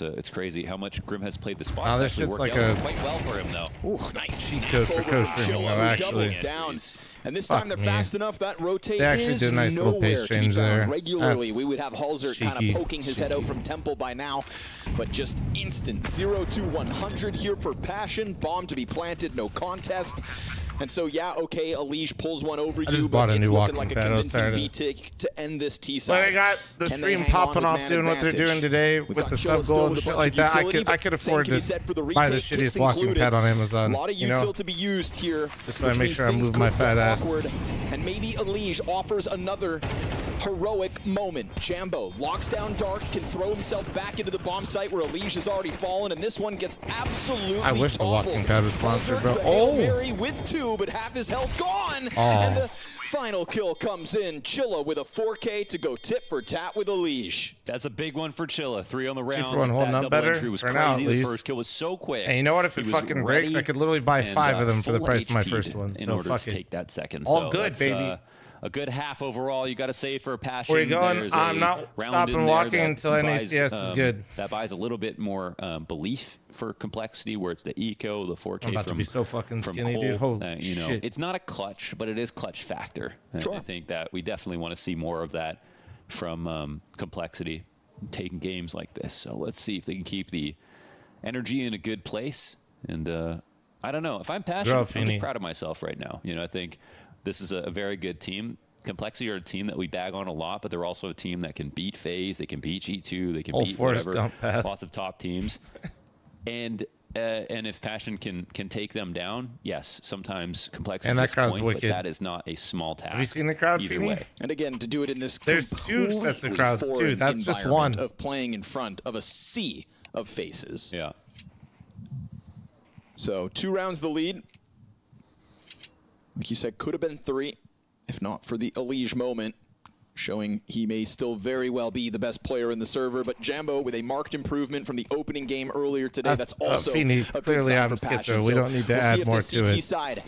It's crazy how much Grim has played the spot. Oh, It's this actually shit's Oh, worked like out a quite well for him, though. Ooh, nice. cheat code for Over Coach from Streaming, Chilla, though, who actually. doubles down. And this Fuck time they're me. fast enough. That rotate They actually is did a nice little nowhere pace to be change found. there. Regularly, That's we would have Halsert kind cheeky. of poking his head out from Temple by now. But just instant 0 to 100 here for Passion. Bomb to be planted, no contest. And so, yeah, okay, Elige pulls one over I just you, bought but a it's new looking walking like a pad. I was convincing tired of B tick to end this T But side. I got the Can they stream hang popping on with off man doing what they're advantage? doing today We've with got the Chilla sub still goal with and a shit bunch like of that. utility, I could but same afford can be to said for the buy the retake shittiest kits walking included. pad on A Amazon. lot of You know? util to be used here. Just so I which make means sure I things move my could fat get ass. awkward, and maybe Elige offers another heroic moment. Jambo locks down Dark, can throw himself back into the bomb site where Elige has already fallen, and this one gets absolutely I wish the walking toppled. pad was sponsored, bro. Halsert, the Hail Oh! Mary with 2, but half his health gone. Oh. And the final kill comes in. Chilla with a 4K to go tit for tat with Elige. That's a big one for Chilla. 3 on the round. one holding That up double better entry was for now, at crazy. The least. first kill was so quick. And you know what? If He it was fucking breaks, I ready could literally buy and, 5 of them for the full price of my HP'd first one. in So order fuck to it. take that second. All So good, that's, baby. A good half overall. You got to say for Passion. Where you going? There's I'm a not round stopping in there walking that until buys, NACS is good. That buys a little bit more belief for Complexity, where it's the eco, the 4K I'm about to from be so fucking from skinny, Cole. dude. Holy You know, shit. it's not a clutch, but it is clutch factor. And Sure. I think that we definitely want to see more of that from Complexity, taking games like this. So let's see if they can keep the energy in a good place. And I don't know. If I'm Passion, I'm just proud of myself right now. You know, I think this is a very good team. Complexity are a team that we bag on a lot, but they're also a team that can beat FaZe, they can beat G2, they can beat Forest whatever, Gump path. lots of top teams. And if Passion can take them down, yes, sometimes Complexity And that disappoint, crowd's but wicked. that is not a small task. Have you seen the crowd, either Feeny? way. And again, to do it in this There's 2 sets of completely crowds, too. foreign That's just environment one. of playing in front of a sea of faces. Yeah. So 2 rounds the lead. Like you said, could have been 3, if not for the Elige moment. showing he may still very well be the best player in the server. But Jambo with a marked improvement from the opening game earlier today. That's also Feeney, a good clearly sign I'm for Passion. schizo. We don't need to add more to it. Side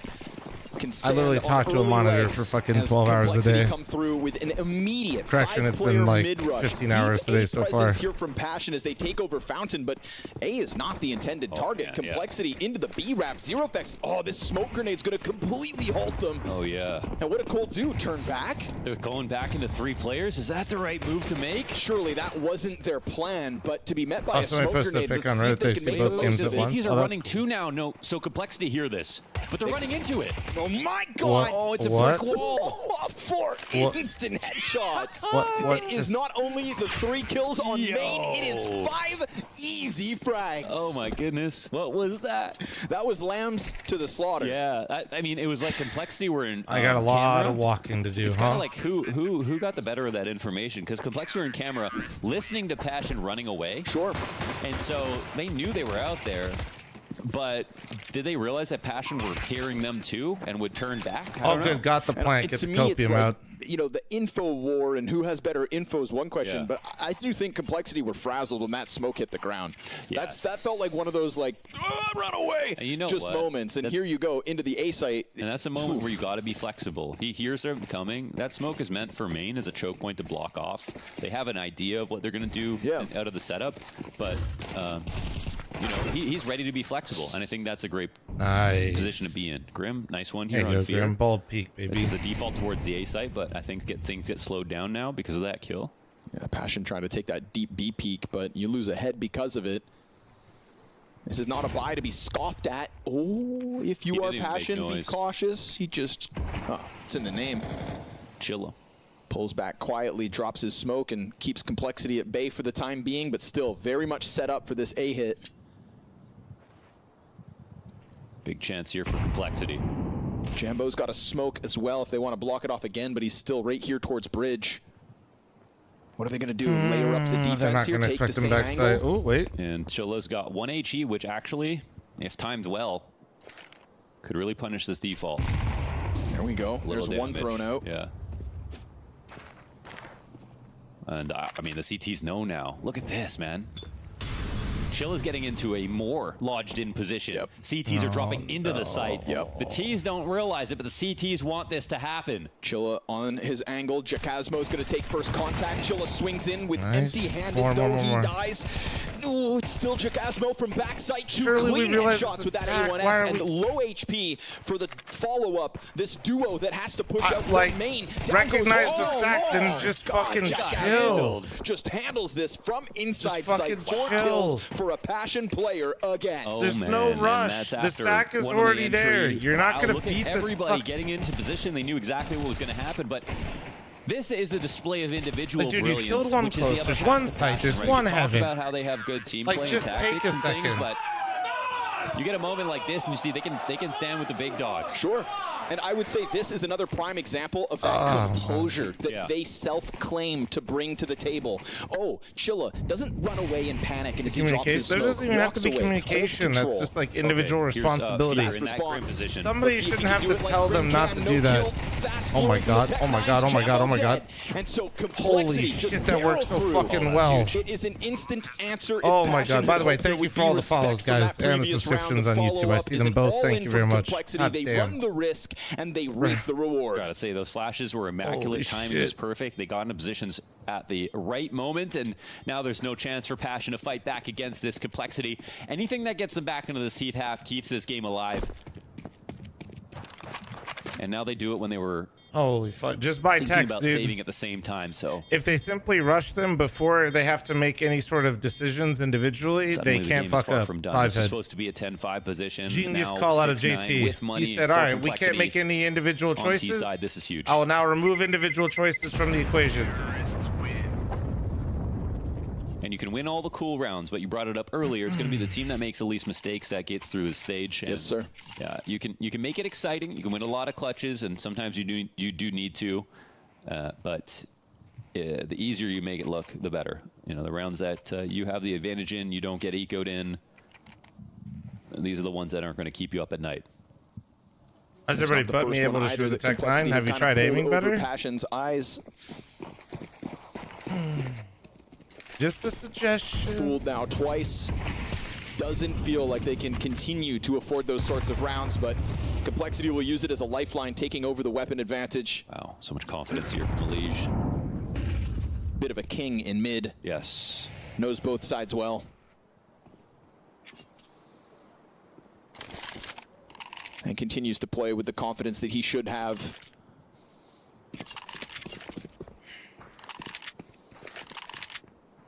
can I literally talk to a monitor for fucking 12 hours a day. Come through with an immediate Correction, it's been like 15 hours today so far. Here from Passion as they take over Fountain, but A is not the intended target. Complexity into the B wrap. Zero effects. Oh, this smoke grenade's going to completely halt them. Oh yeah. And what did Cole do? Turn back? They're going back into 3 players. Is that the right move to make? Surely that wasn't their plan, but to be met by also, a smoke grenade, pick let's on see Reddit, if they can make both games at those. once. CTs are running 2 now. No, so Complexity hear this, but they're running into it. Oh my God! Oh, it's a What? brick wall. 4 instant headshots. What It is not only the 3 kills on main, it is 5 easy frags. Oh my goodness, what was that? That was Lambs to the slaughter. Yeah, I mean, it was like Complexity were in. I got a lot camera. of walking to do. It's kind of like who got the better of that information? Because Complexity were in camera, listening to Passion running away. Sure. And so they knew they were out there. But did they realize that Passion were carrying them too and would turn back? Oh, good. Got the plank. Get the copium out. You know, the info war and who has better info is one question, but I do think Complexity were frazzled when that smoke hit the ground. Yes. That felt like one of those like, run away, and you know just what? moments. And here you go into the A site. And that's a moment where you got to be flexible. He hears them coming. That smoke is meant for main as a choke point to block off. They have an idea of what they're going to do out of the setup, but you know, he's ready to be flexible, and I think that's a great position to be in. Grim, nice one here on Fear. Grim, bald peak, baby. This is a default towards the A site, but I think things get slowed down now because of that kill. Yeah, Passion trying to take that deep B peak, but you lose a head because of it. This is not a buy to be scoffed at. Oh, if you are Passion, be cautious. He just, it's in the name. Chilla. Pulls back quietly, drops his smoke, and keeps Complexity at bay for the time being, but still very much set up for this A hit. Big chance here for Complexity. Jambo's got a smoke as well if they want to block it off again, but he's still right here towards bridge. What are they going to do? Layer up the defense here, take the same angle? Oh, wait. And Chilla's got 1 HE, which actually, if timed well, could really punish this default. There we go. There's one thrown out. Yeah. And I mean, the CTs know now. Look at this, man. Chilla's getting into a more lodged-in position. CTs are dropping into the site. The T's don't realize it, but the CTs want this to happen. Chilla on his angle. Jacasmo's going to take first contact. Chilla swings in with empty-handed, though he dies. Oh, it's still Jacasmo from backside. 2 clean headshots with that A1S and low HP for the follow-up. This duo that has to push out from main. Recognize the stack, then just fucking chill. Just handles this from inside site. 4 kills for a Passion player again. Oh, There's man, no and rush. that's The after stack is one of the already there. entry. You're not going to Look beat at this. everybody getting into position. They knew exactly what was going to happen, but this is a display of individual Dude, brilliance. you killed one which is the close. other There's half one of site. Passion, There's right? one You talk heaven. about how they have good team Like, play just and take tactics a and things, second. but you get a moment like this and you see they can stand with the big dogs. Sure. And I would say this is another prime example of that composure that they self-claim to bring to the table. Oh, Chilla doesn't run away in panic and as he drops his smoke, there doesn't even have to be away, communication. That's just like individual responsibility. Somebody shouldn't have to tell them not to do that. Oh my god, oh my god, oh my god, oh my god. And so holy shit, that works so fucking well. It is an instant answer. Oh my god, by the way, thank you for all the follows, guys, and the subscriptions on YouTube. I see them both. Thank you very much. They run the risk and they reap the reward. Gotta say, those flashes were immaculate. Timing was perfect. They got into positions at the right moment, and now there's no chance for Passion to fight back against this Complexity. Anything that gets them back into the seat half keeps this game alive. And now they do it when they were holy fuck, just by thinking text, about dude. saving at the same time. So if they simply rush them before they have to make any sort of decisions individually, suddenly they the can't game is fuck far up. From done. 5 This is head. supposed to be a 10-5 position. Genius Now call out of 6-9 JT. with money He said, for all right, we can't Complexity. make any individual On choices. T-side, this is huge. I will now remove individual choices from the equation. And you can win all the cool rounds, but you brought it up earlier. It's going to be the team that makes the least mistakes that gets through the stage. And, yes, sir. Yeah, you can make it exciting. You can win a lot of clutches, and sometimes you do need to. But the easier you make it look, the better. You know, the rounds that you have the advantage in, you don't get ecoed in. These are the ones that aren't going to keep you up at night. Is everybody but me able to shoot the Tech 9? Have you tried aiming better? Passion's eyes. Just a suggestion. Fooled now twice. Doesn't feel like they can continue to afford those sorts of rounds, but Complexity will use it as a lifeline, taking over the weapon advantage. Wow, so much confidence here from Elige. Bit of a king in mid. Yes. Knows both sides well. And continues to play with the confidence that he should have.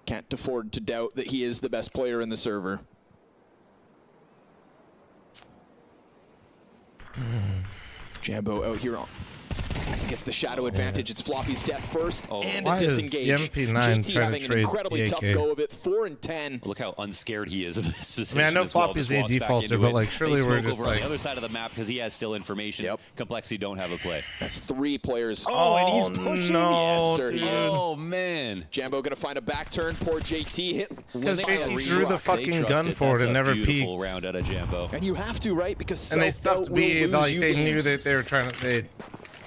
Can't afford to doubt that he is the best player in the server. Jambo out here on. As he gets the shadow advantage, it's Floppy's death first and a disengage. JT having an incredibly tough go of it, 4 and 10. Look how unscared he is of this position. I mean, I know as well. Floppy's Just a walks back defaulter, into but it. like surely They we're smoke just over on like the other side of the map because he has still information. Complexity don't have a play. That's 3 players. Oh, and he's pushing. no, Yes, sir, he is. Oh man. Jambo gonna find a back turn. Poor JT hit. Because JT drew the fucking They gun trusted. for it That's and a never beautiful peeked. round out of Jambo. And you have to, right? Because And they self-doubt stuffed will B, lose like you they knew games. that they were trying to.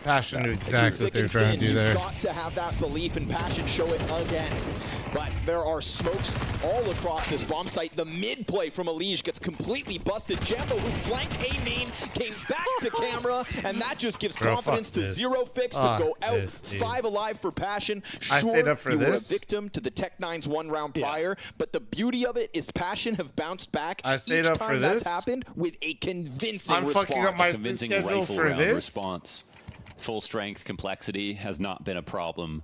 Passion knew Through exactly what thick they were and trying to thin, do there. You've got to have that belief and passion. Show it again. But there are smokes all across this bomb site. The mid play from Elige gets completely busted. Jambo, who flanked A main, came back to camera, and that just gives confidence to Zero Fix to go out 5 alive for Passion. Sure, I stayed up for you were a this. victim to the Tech-9's 1 round prior, but the beauty of it is Passion have bounced back I stayed each up time for that's this. happened with a convincing I'm response. fucking up my Convincing schedule rifle for round this. response. Full strength Complexity has not been a problem.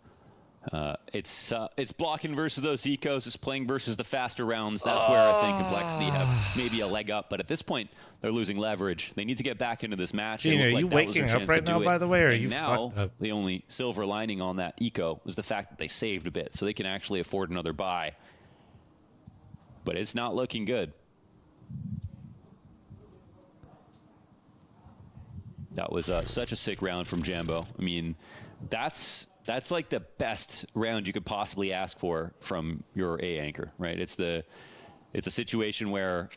It's blocking versus those ecos. It's playing versus the faster rounds. That's where I think Complexity have maybe a leg up. But at this point, they're losing leverage. They need to get back into this match. Gene, It are looked you like that was their waking up chance right to now, do by it. the way, or are And you now, fucked up? the only silver lining on that eco was the fact that they saved a bit, so they can actually afford another buy. But it's not looking good. That was such a sick round from Jambo. I mean, that's like the best round you could possibly ask for from your A anchor, right? It's a situation where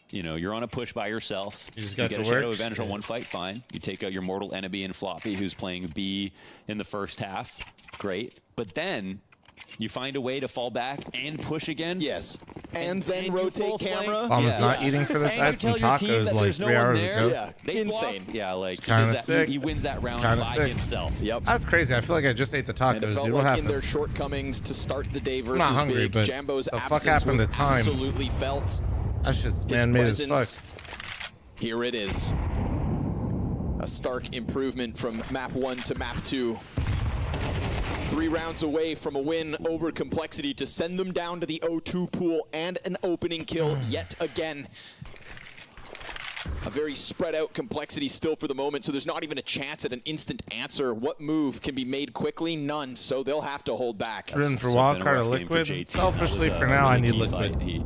you know, you're on a push by yourself. You just You got get to a shadow work. advantage on one fight, fine. You take out your mortal enemy in Floppy, who's playing B in the first half, great. But then you find a way to fall back and push again. Yes. And then you rotate full camera. Mom is not eating for this. I had some tacos like 3 hours ago. Yeah, They insane. block. Yeah, like It's kinda he does that- sick. he wins that round kinda by sick. himself. Yep. That's crazy. I feel like I just ate the tacos, And it felt dude. What like in happened? their shortcomings to start the day versus not hungry, Big, but Jambo's the fuck absence happened was to time? absolutely felt. That shit's His man-made as fuck. presence. Here it is. A stark improvement from map 1 to map 2. 3 rounds away from a win over Complexity to send them down to the O2 pool and an opening kill yet again. A very spread out Complexity still for the moment, so there's not even a chance at an instant answer. What move can be made quickly? None, so they'll have to hold back. Rooting for So wild been a card or rough game for liquid. JT. Selfishly, That was for a now, I really need key fight liquid. He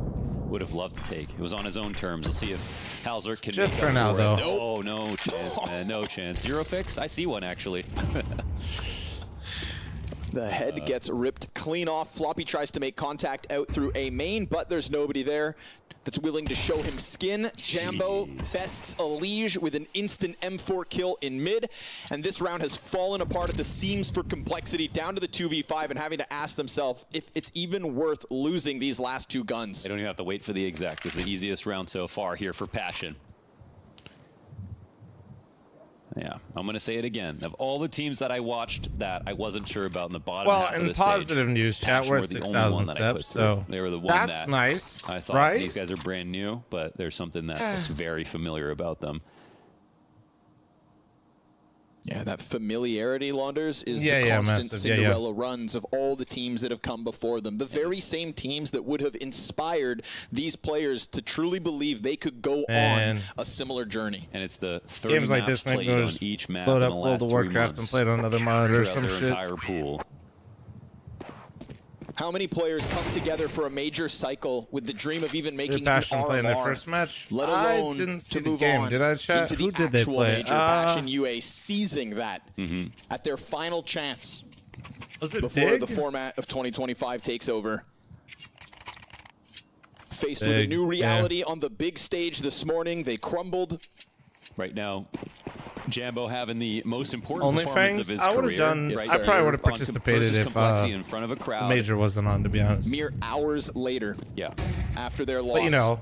would have loved to take. It was on his own terms. Let's see if Halzer can Just make for up now, it. though. Oh, no chance, man. No chance. Zero fix? I see one, actually. The head gets ripped clean off. Floppy tries to make contact out through a main, but there's nobody there that's willing to show him skin. Jambo bests Elige with an instant M4 kill in mid, and this round has fallen apart at the seams for Complexity, down to the 2v5 and having to ask themselves if it's even worth losing these last 2 guns. They don't even have to wait for the exact. This is the easiest round so far here for Passion. Yeah, I'm going to say it again. Of all the teams that I watched that I wasn't sure about in the bottom half of in the positive stage, news, chat, Passion we're were at the only 6,000 one that I put steps, through. so They were the one that's that nice, I thought right? these guys are brand new, but there's something that's very familiar about them. Yeah, that familiarity, Launders, is the Yeah, constant massive. Yeah, Cinderella runs of all the teams that have come before them. The very same teams that would have inspired these players to truly believe they could go Man. on a similar journey. And it's the 30 Games like maps this make played me on just each map load in up the World last of 3 Warcraft and months play it on another monitor or throughout some their shit. entire pool. How many players come together for a major cycle with the dream of even making an Passion play in their RMR, first match? let I alone didn't see to the move game. on Did I chat? into Who the did they actual play? major? Passion UA seizing that Mm-hmm. at their final chance Was it before big? the format of 2025 takes over. Faced with a Big, new yeah. reality on the big stage this morning, they crumbled. Right now, Jambo having the most important performance of his I would career. have done. Right I probably would have there, participated versus if Complexity in front of a crowd. the major wasn't on. To be honest. Mere hours later. Yeah. After their loss. But you know.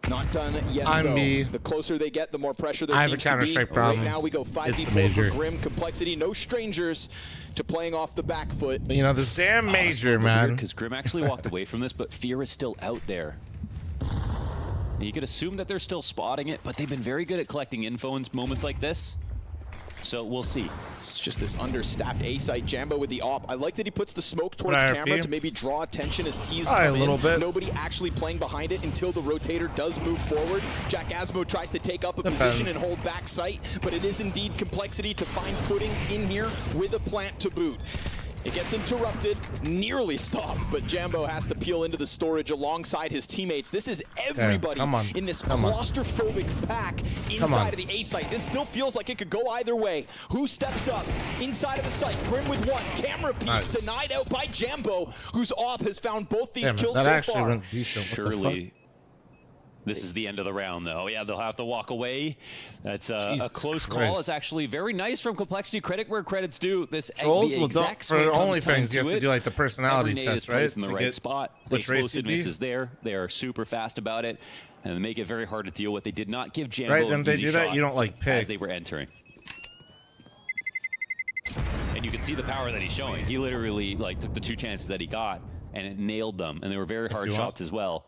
Not done yet, I'm though. me. The closer they get, the more pressure there I have a seems to be. Counter-Strike problem. Right now, we go 5v4 major. for Grim. Complexity, no strangers to playing off the back foot. But, you know, this damn major, man. Because Grim actually walked away from this, but Fear is still out there. You could assume that they're still spotting it, but they've been very good at collecting info in moments like this. So we'll see. It's just this understaffed A site. Jambo with the op. I like that he puts the smoke towards camera to maybe draw attention as T's come a little in. bit. Nobody actually playing behind it until the rotator does move forward. Jack Asmo tries to take up a position and hold back sight, but it is indeed Complexity to find footing in here with a plant to boot. It gets interrupted, nearly stopped, but Jambo has to peel into the storage alongside his teammates. This is everybody in this claustrophobic pack inside of the A site. This still feels like it could go either way. Who steps up inside of the site? Grim with one. Camera peek denied out by Jambo, whose op has found both these kills so far. Went decent. Surely. This is the end of the round, though. Yeah, they'll have to walk away. That's a close call. It's actually very nice from Complexity. Credit where credit's due. This Trolls will exact for OnlyFans, you have to do like the personality test, right? In the right spot. The explosiveness is there. They are super fast about it, and they make it very hard to deal with. They did not give Jambo right, then an they easy do that. shot You don't like pick as they were entering. And you can see the power that he's showing. He literally like took the 2 chances that he got, and it nailed them. And they were very hard shots as well.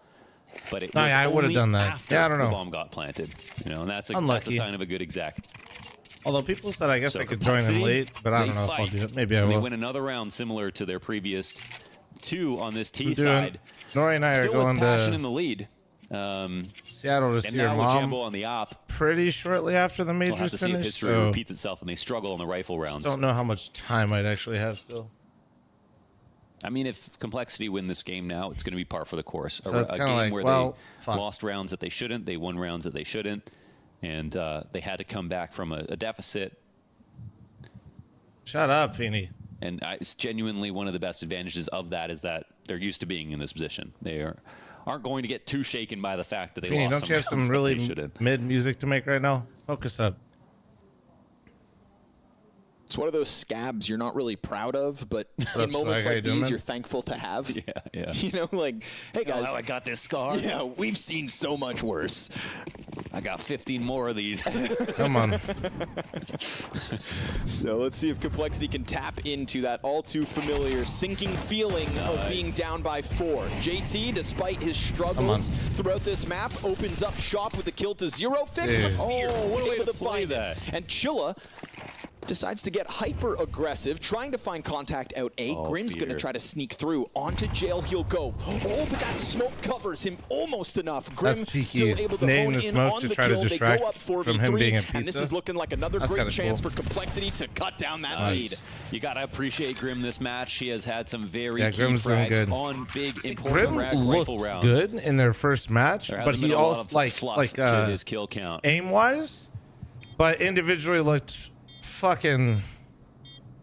But it was I would have done that. after I don't know. the bomb got planted. You know, and that's a sign of a good exec. Although people said I guess I could join them late, but I don't know if I'll do it. Maybe I will. They win another round similar to their previous 2 on this T side. Nori and I Still are going with Passion to in the lead. Seattle to see your with mom Jambo on the op. pretty shortly after the We'll have majors to see if finish. history So repeats itself and they struggle in the rifle rounds. don't know how much time I'd actually have still. I mean, if Complexity win this game now, it's going to be par for the course. So a it's game like, where well, they lost rounds that they shouldn't, they won rounds that they shouldn't, and they had to come back from a deficit. Shut up, Feeney. And it's genuinely one of the best advantages of that is that they're used to being in this position. They aren't going to get too shaken by the fact that they Feeney, lost don't you have rounds some that they really shouldn't. mid music to make right now? Focus up. It's one of those scabs you're not really proud of, but up, in moments Swag? How you like doing, these, man? you're thankful to have. Yeah. You know, like, hey guys, I got this scar. Yeah, we've seen so much worse. I got 15 more of these. Come on. So let's see if Complexity can tap into that all too familiar sinking feeling of being down by 4. JT, despite his struggles throughout this map, opens up shop with the kill to 0. Fixed, but Fear what a way able to to play find that. it. And Chilla decides to get hyper aggressive, trying to find contact out A. Grim's going to try to sneak through. Onto jail he'll go. Oh, but that smoke covers him almost enough. Grim still able to hone the in smoke on to the try kill. to They distract go up 4v3, from him being at and this pizza. is looking like another That's great kinda chance cool. for Complexity to cut down that Nice. lead. You got to appreciate Grim this match. He has had some very key Grim's doing frags good. on big, important Grim rifle looked rounds. good in their first match, There but hasn't he been a lot also of fluff to his kill count. aim-wise, but individually looked fucking.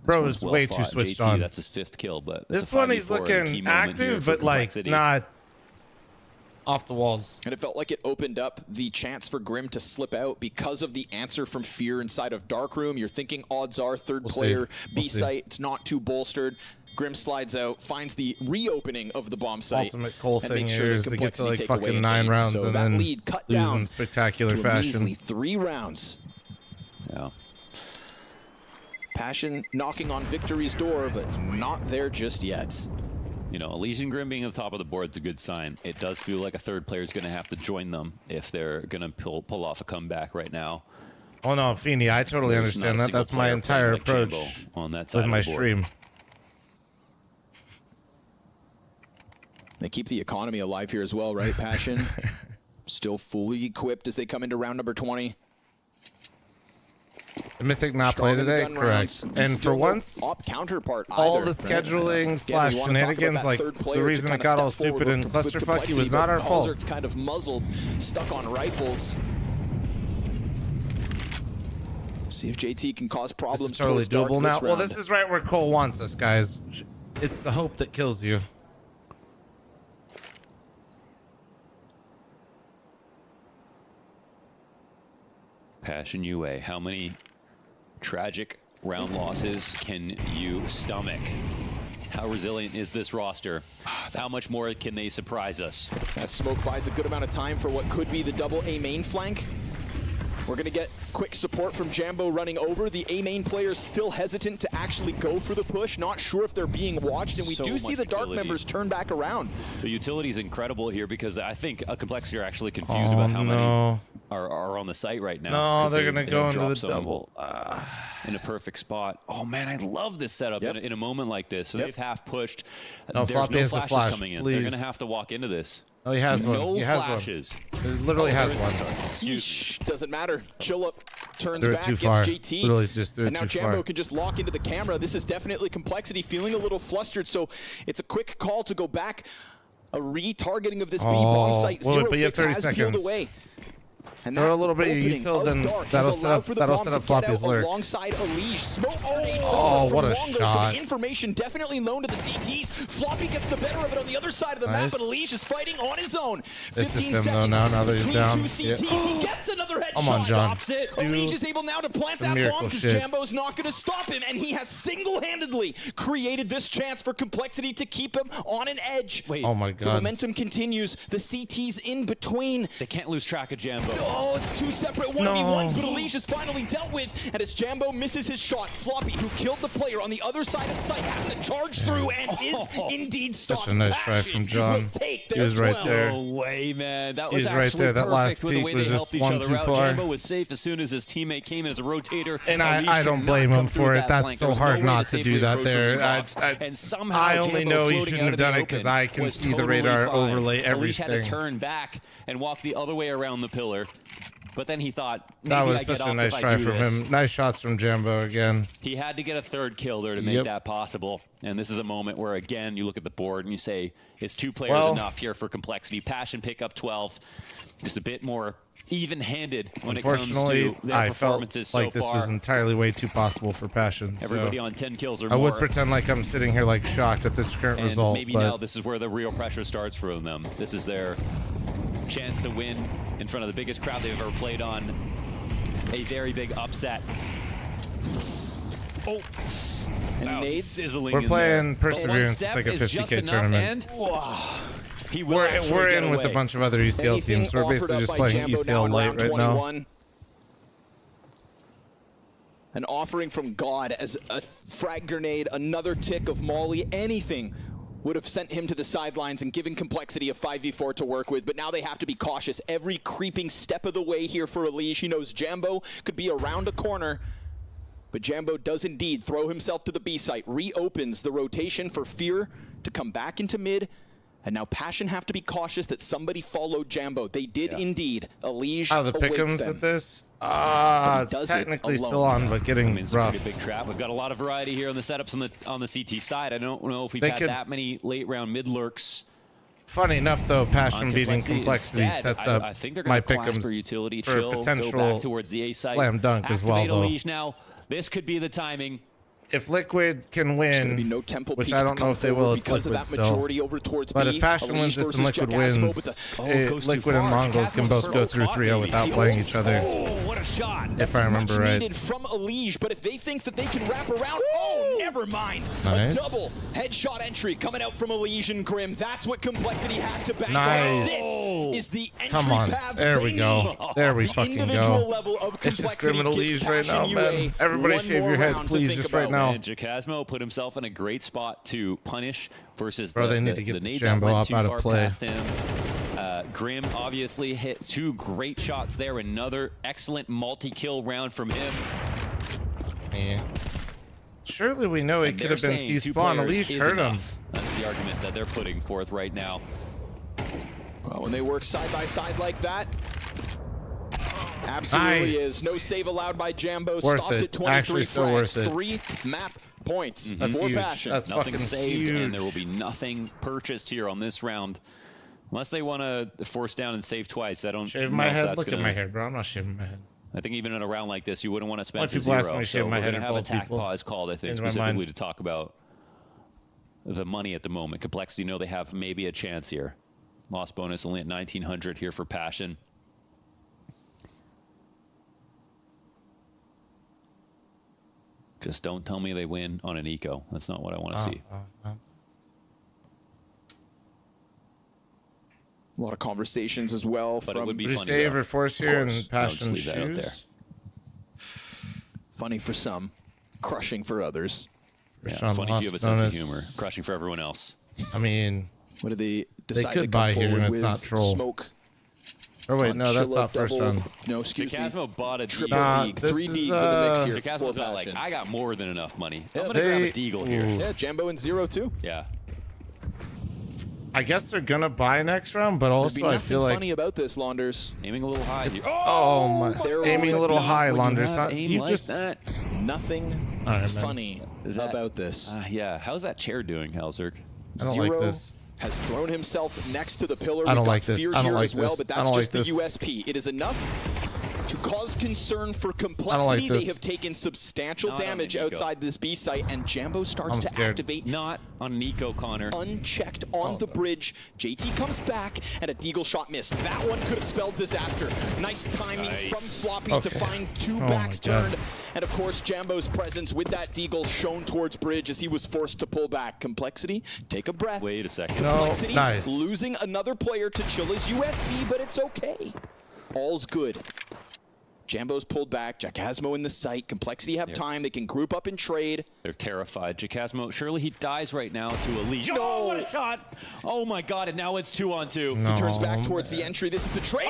Bro is Well way fought. too switched JT, on. That's his 5th kill, but This one he's looking active, but like not off the walls. And it felt like it opened up the chance for Grim to slip out because of the answer from Fear inside of Darkroom. You're thinking odds are third player, B site, it's not too bolstered. Grim slides out, finds the reopening of the bomb site. Ultimate Cole and thing makes here sure is that to get to like Complexity take away fucking an 9 8. rounds So and that then lead cut lose down in spectacular to a fashion. measly 3 rounds. Yeah. Passion knocking on victory's door, but not there just yet. You know, Elysian Grim being at the top of the board is a good sign. It does feel like a third player is going to have to join them if they're going to pull off a comeback right now. Oh no, Feeney, I totally There's not understand a that. single That's my player entire playing like approach Jambo on that side with of my the board. stream. They keep the economy alive here as well, right, Passion? Still fully equipped as they come into round number 20. The Mythic not Strong play in the today, gun correct. rounds, And still for no once, op counterpart all either, the right? scheduling Again, slash we wanna talk about shenanigans, that like third the player reason to it got kinda all step stupid forward and with clusterfucky Complexity, was not but our fault. Halzer's kind of muzzled, stuck on rifles. See if JT can cause This problems. is totally towards Dark doable now. this Well, round. this is right where Cole wants us, guys. It's the hope that kills you. Passion UA, how many tragic round losses can you stomach? How resilient is this roster? How much more can they surprise us? That smoke buys a good amount of time for what could be the double A main flank. We're going to get quick support from Jambo running over. The A main players still hesitant to actually go for the push, not sure if they're being watched, and we do see the Dark members turn back around. The utility is incredible here because I think Complexity are actually confused about how many are on the site right now. No, they're going to go into the double. In a perfect spot. Oh man, I love this setup in a moment like this. So they've half pushed. No, There's Floppy no has a flashes flash, coming in. please. They're going to have to walk into this. Oh, he has one. No He has flashes. one. He literally has one. Yeesh, doesn't matter. Chilla turns Threw it back, too gets far. JT. Literally just threw it and now too Jambo far. can just lock into the camera. This is definitely Complexity feeling a little flustered, so it's a quick call to go back. A retargeting of this B bomb site. Well, but you have 30 has peeled seconds. away. And Throw a little bit of util, then that'll set up Floppy's lurk. Alongside Elige. Smoke grenade Oh, from what a Longo, shot. So the information definitely known to the CTs. Floppy gets the better of it on the other side of the map, but Elige is fighting on his own. This 15 is him, though, seconds now that he's between down. two CTs. He gets another headshot. Come on, John. Stops it. Elige is able now to plant Some that miracle bomb because shit. Jambo's not going to stop him, and he has single-handedly created this chance for Complexity to keep him on an edge. Wait. Oh my The god. momentum continues. The CTs in between. They can't lose track of Jambo. Oh, it's two separate 1v1s, but Elige is finally dealt with, and as Jambo misses his shot, Floppy, who killed the player on the other side of site, has to charge through and is indeed stopped. Such a nice try from John. Take He was right there. No way, man. That He was was right actually there. That last perfect with the peek way was they just helped each one other too out. far. Jambo was safe as soon as his teammate came in as a rotator. And Elige I don't could blame not him come through for it. that That's flank. so There was no hard way not to safely do that approach through there. the box. And somehow I only Jambo know he floating shouldn't out have of the done it because open I can was see the totally radar fine. overlay Elige everything. had to turn back and walk the other way around the pillar. But then he thought, maybe That was I such get a off nice if I try do from this. him. Nice shots from Jambo again. He had to get a third kill there to make that possible. And this is a moment where, again, you look at the board and you say, is two players enough here for Complexity? Passion pick up 12. Just a bit more even-handed when it comes to their I performances felt like so this far. was entirely way too possible for Passion. so Everybody on 10 kills or I more. would pretend like I'm sitting here like shocked at this current And result. maybe but now this is where the real pressure starts for them. This is their chance to win in front of the biggest crowd they've ever played on. A very big upset. Oh, and nades. Sizzling we're in playing there. Perseverance. It's like a 50K tournament. We're in with a bunch of other ECL teams, so we're basically just playing ECL light right now. An offering from God as a frag grenade, another tick of Molly, anything would have sent him to the sidelines and given Complexity a 5v4 to work with, but now they have to be cautious every creeping step of the way here for Elige. He knows Jambo could be around a corner, but Jambo does indeed throw himself to the B site, reopens the rotation for Fear to come back into mid, and now Passion have to be cautious that somebody followed Jambo. They did indeed. Elige How the awaits pick'ems them. with this? Does it Technically alone. still on, but getting I mean, it's rough. a big trap. We've got a lot of variety here on the setups on the CT side. I don't know if we've They had could- that many late round mid lurks. Funny enough, though, Passion On beating Complexity Complexity instead, sets up I think they're my going to clasp pick'ems her utility, for chill, potential go back towards the A site. slam dunk as well, Activate though. Elige now. This could be the timing. If Liquid can There's win, gonna be no temple which peak I to don't know come if they will, forward it's because of Liquid that still. majority over towards But B. if Passion Elige wins this versus and Liquid Jackasmo wins, with the- goes too Liquid and far. Mongols can both go through 3-0 without playing each other. Oh, what a shot. If I remember much right. needed from Elige, but if they think that they can wrap around, never mind. Nice. A double headshot entry coming out from Elige and Grim. That's what Complexity had to bank Nice. on. This is the entry Come on. paths There they we go. need. There we The fucking individual go. level of It's just Grim Complexity and gives Elige right now, Passion man. UA Everybody one shave more your head, round to please, think just right about. now. And Jackasmo put himself in a great spot to punish versus Bro, the, they need the, to get the this nade Jambo that went up too out of far play. past him. Grim obviously hit two great shots there. Another excellent multi-kill round from him. Yeah. Surely we know it And could they're have been saying two T-spawn. At players least is hurt him. enough. That's the argument that they're putting forth right now. Well, when they work side by side like that, absolutely Nice. is. No save allowed by Jambo. Worth Stopped it. at 23 Actually, so frags. worth it. 3 map points That's for huge. Passion. That's Nothing fucking saved, huge. and there will be nothing purchased here on this round. Unless they want to force down and save twice. I don't Shave know my if head. that's Look gonna, at my hair, bro. I'm not shaving my head. I think even in a round like this, you wouldn't want to spend Why to people ask zero. me to shave So my we're head going to in have a bald tack people? pause called, I think, Change my specifically mind. to talk about the money at the moment. Complexity know they have maybe a chance here. Lost bonus only at 1,900 here for Passion. Just don't tell me they win on an eco. That's not what I want to see. A lot of conversations as well. But it would be funny. Favorite force here and passion leave that out there. Funny for some, crushing for others. Yeah, funny if you have a sense of humor. Crushing for everyone else. I mean, what do they they decide to could come buy here forward and it's with? not troll. Smoke. Oh wait, on no, that's Chilla not first double. round. No, excuse Jacasmo me. bought a Triple Deagle. Deeg. 3 Deegs in the mix here. Jacasmo's for not like, passion. I got more than enough money. Yeah, I'm going to grab a Deagle here. Yeah, Jambo and 0 too. Yeah. I guess they're gonna buy next round, but There'd also be I nothing feel like funny about this, Launders. Aiming a little high here. oh my, They're aiming a little high, Launders. Not, aim you like just that. Nothing All right, man. funny about this. Yeah. How's that chair doing, Halzerg? I don't like this. Has thrown himself next to the pillar. I don't We've got like this. Fear I don't here like as well, this. but I that's don't just like the this. USP. It is enough to cause concern for complexity. They this. have taken substantial Not on damage the Nico. outside this B site, and Jambo starts I'm to scared. activate Not on Nico, Connor. unchecked on the bridge. JT comes back, and a Deagle shot missed. That one could have spelled disaster. Nice timing from Floppy to find two backs turned. And of course, Jambo's presence with that Deagle shown towards bridge as he was forced to pull back. Complexity, take a breath. Wait a second. Complexity, nice. losing another player to Chilla's USP, but it's okay. All's good. Jambo's pulled back. Jacasmo in the site. Complexity have time. They can group up and trade. They're terrified. Jacasmo, surely he dies right now to a leash. No. Oh, what a shot! Oh my god, and now it's 2-on-2. No. He turns back towards the entry. This is the trade.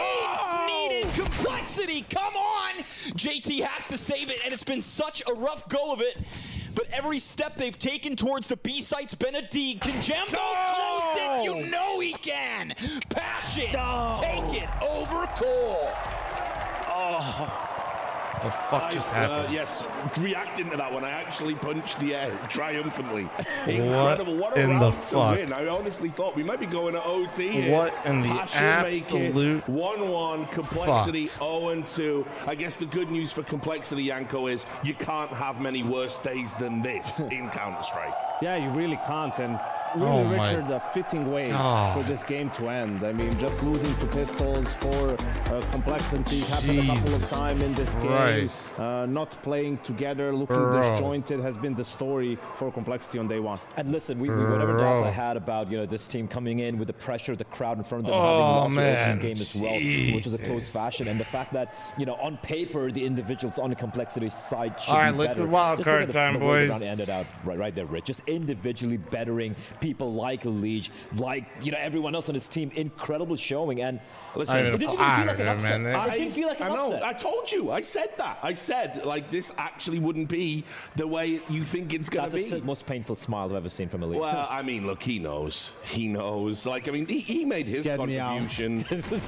Needed Complexity. Come on. JT has to save it, and it's been such a rough go of it. But every step they've taken towards the B site's been a D. Can Jambo close it? You know he can. Passion. Take it over Cole. The fuck just happened? Yes, reacting to that one, I actually punched the air triumphantly. Incredible. What a in round the to fuck? win. I honestly thought we might be going to OT here. What in the Passion make absolute it 1-1, Complexity 0-2. I guess the good news for Complexity, Yanko, is you can't have many worse days than this in Counter-Strike. Yeah, you really can't. And really, Oh my Richard, a fitting way God. for this game to end. I mean, just losing to pistols for Complexity happened a couple of times in this Christ. game. Not playing together, looking Bro. disjointed has been the story for Complexity on day one. And listen, whatever doubts I had about this team coming in with the pressure of the crowd in front of them, having lost the opening game as well, which is a close fashion, and the fact that on paper the individuals on the Complexity side should All right, be liquid better. wild Just look card at time, the way the boys. round ended out right there, Rich. Just individually bettering people like Leech, like everyone else on his team. Incredible showing, and Listen, it didn't even feel like an upset. It didn't feel like an I know. upset. I told you. I said that. I said, like, this actually wouldn't be the way you think it's going to be. That's the most painful smile I've ever seen from Elite. Well, I mean, look, he knows. He knows. Like, I mean, he made his contribution.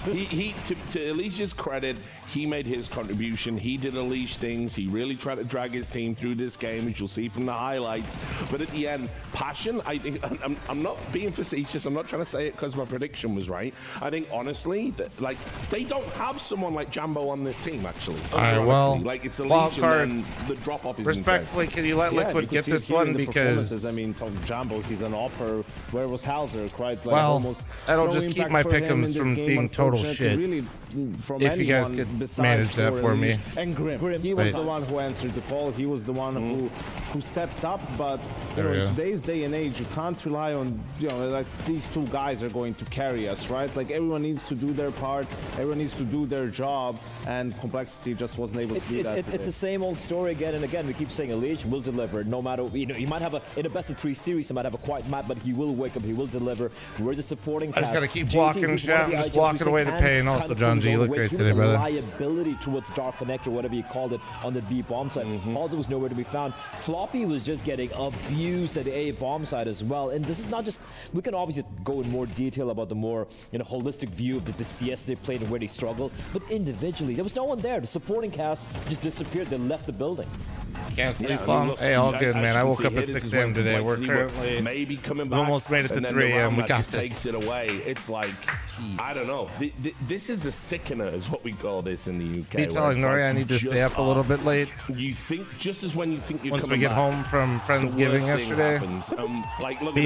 he to Alicia's credit, he made his contribution. He did Alicia things. He really tried to drag his team through this game, as you'll see from the highlights. But at the end, passion, I think, I'm not being facetious. I'm not trying to say it because my prediction was right. I think, honestly, that, like, they don't have someone like Jambo on this team, actually. All right, well, like, it's wild Alicia card. and then the drop-off is Respectfully, can you let Liquid get this one? Because I mean, Jambo, he's an upper. Where was Halzer? Quite like well, almost that'll no just keep impact my for him in pick'ems this from game, being total unfortunately. shit. Really, from if you guys anyone could besides manage that for me. Elise. And Grim. He was the one who answered the call. He was the one who stepped up. But in today's day and age, you can't rely on like these two guys are going to carry us, right? Like everyone needs to do their part. Everyone needs to do their job, and Complexity just wasn't able to do that. It's the same old story again and again. We keep saying Elige will deliver, no matter he might have in a best of 3 series, he might have a quiet map, but he will wake up, he will deliver. We're the supporting I just cast. gotta keep blocking, chat, just blocking away the pain. Also, John G, you look great today, brother. Liability towards Dark Connector, whatever you called it, on the B bomb side. Also was nowhere to be found. Floppy was just getting abused at the A bomb side as well. And this is not just, we can obviously go in more detail about the more holistic view of the CS they played and where they struggled, but individually there was no one there. The supporting cast just disappeared. They left the building. Can't sleep long. Hey, all good, man. I woke up at 6 a.m. today. We're currently maybe coming back. Almost made it to 3 a.m. We got just this. Takes it away. It's like, I don't know. This is a sickener, is what we call this in the UK. Are you telling Nori I need to stay up a little bit late? You think just as when you think you're once coming we get back, home from Friendsgiving the worst thing yesterday. happens. Like, look, Be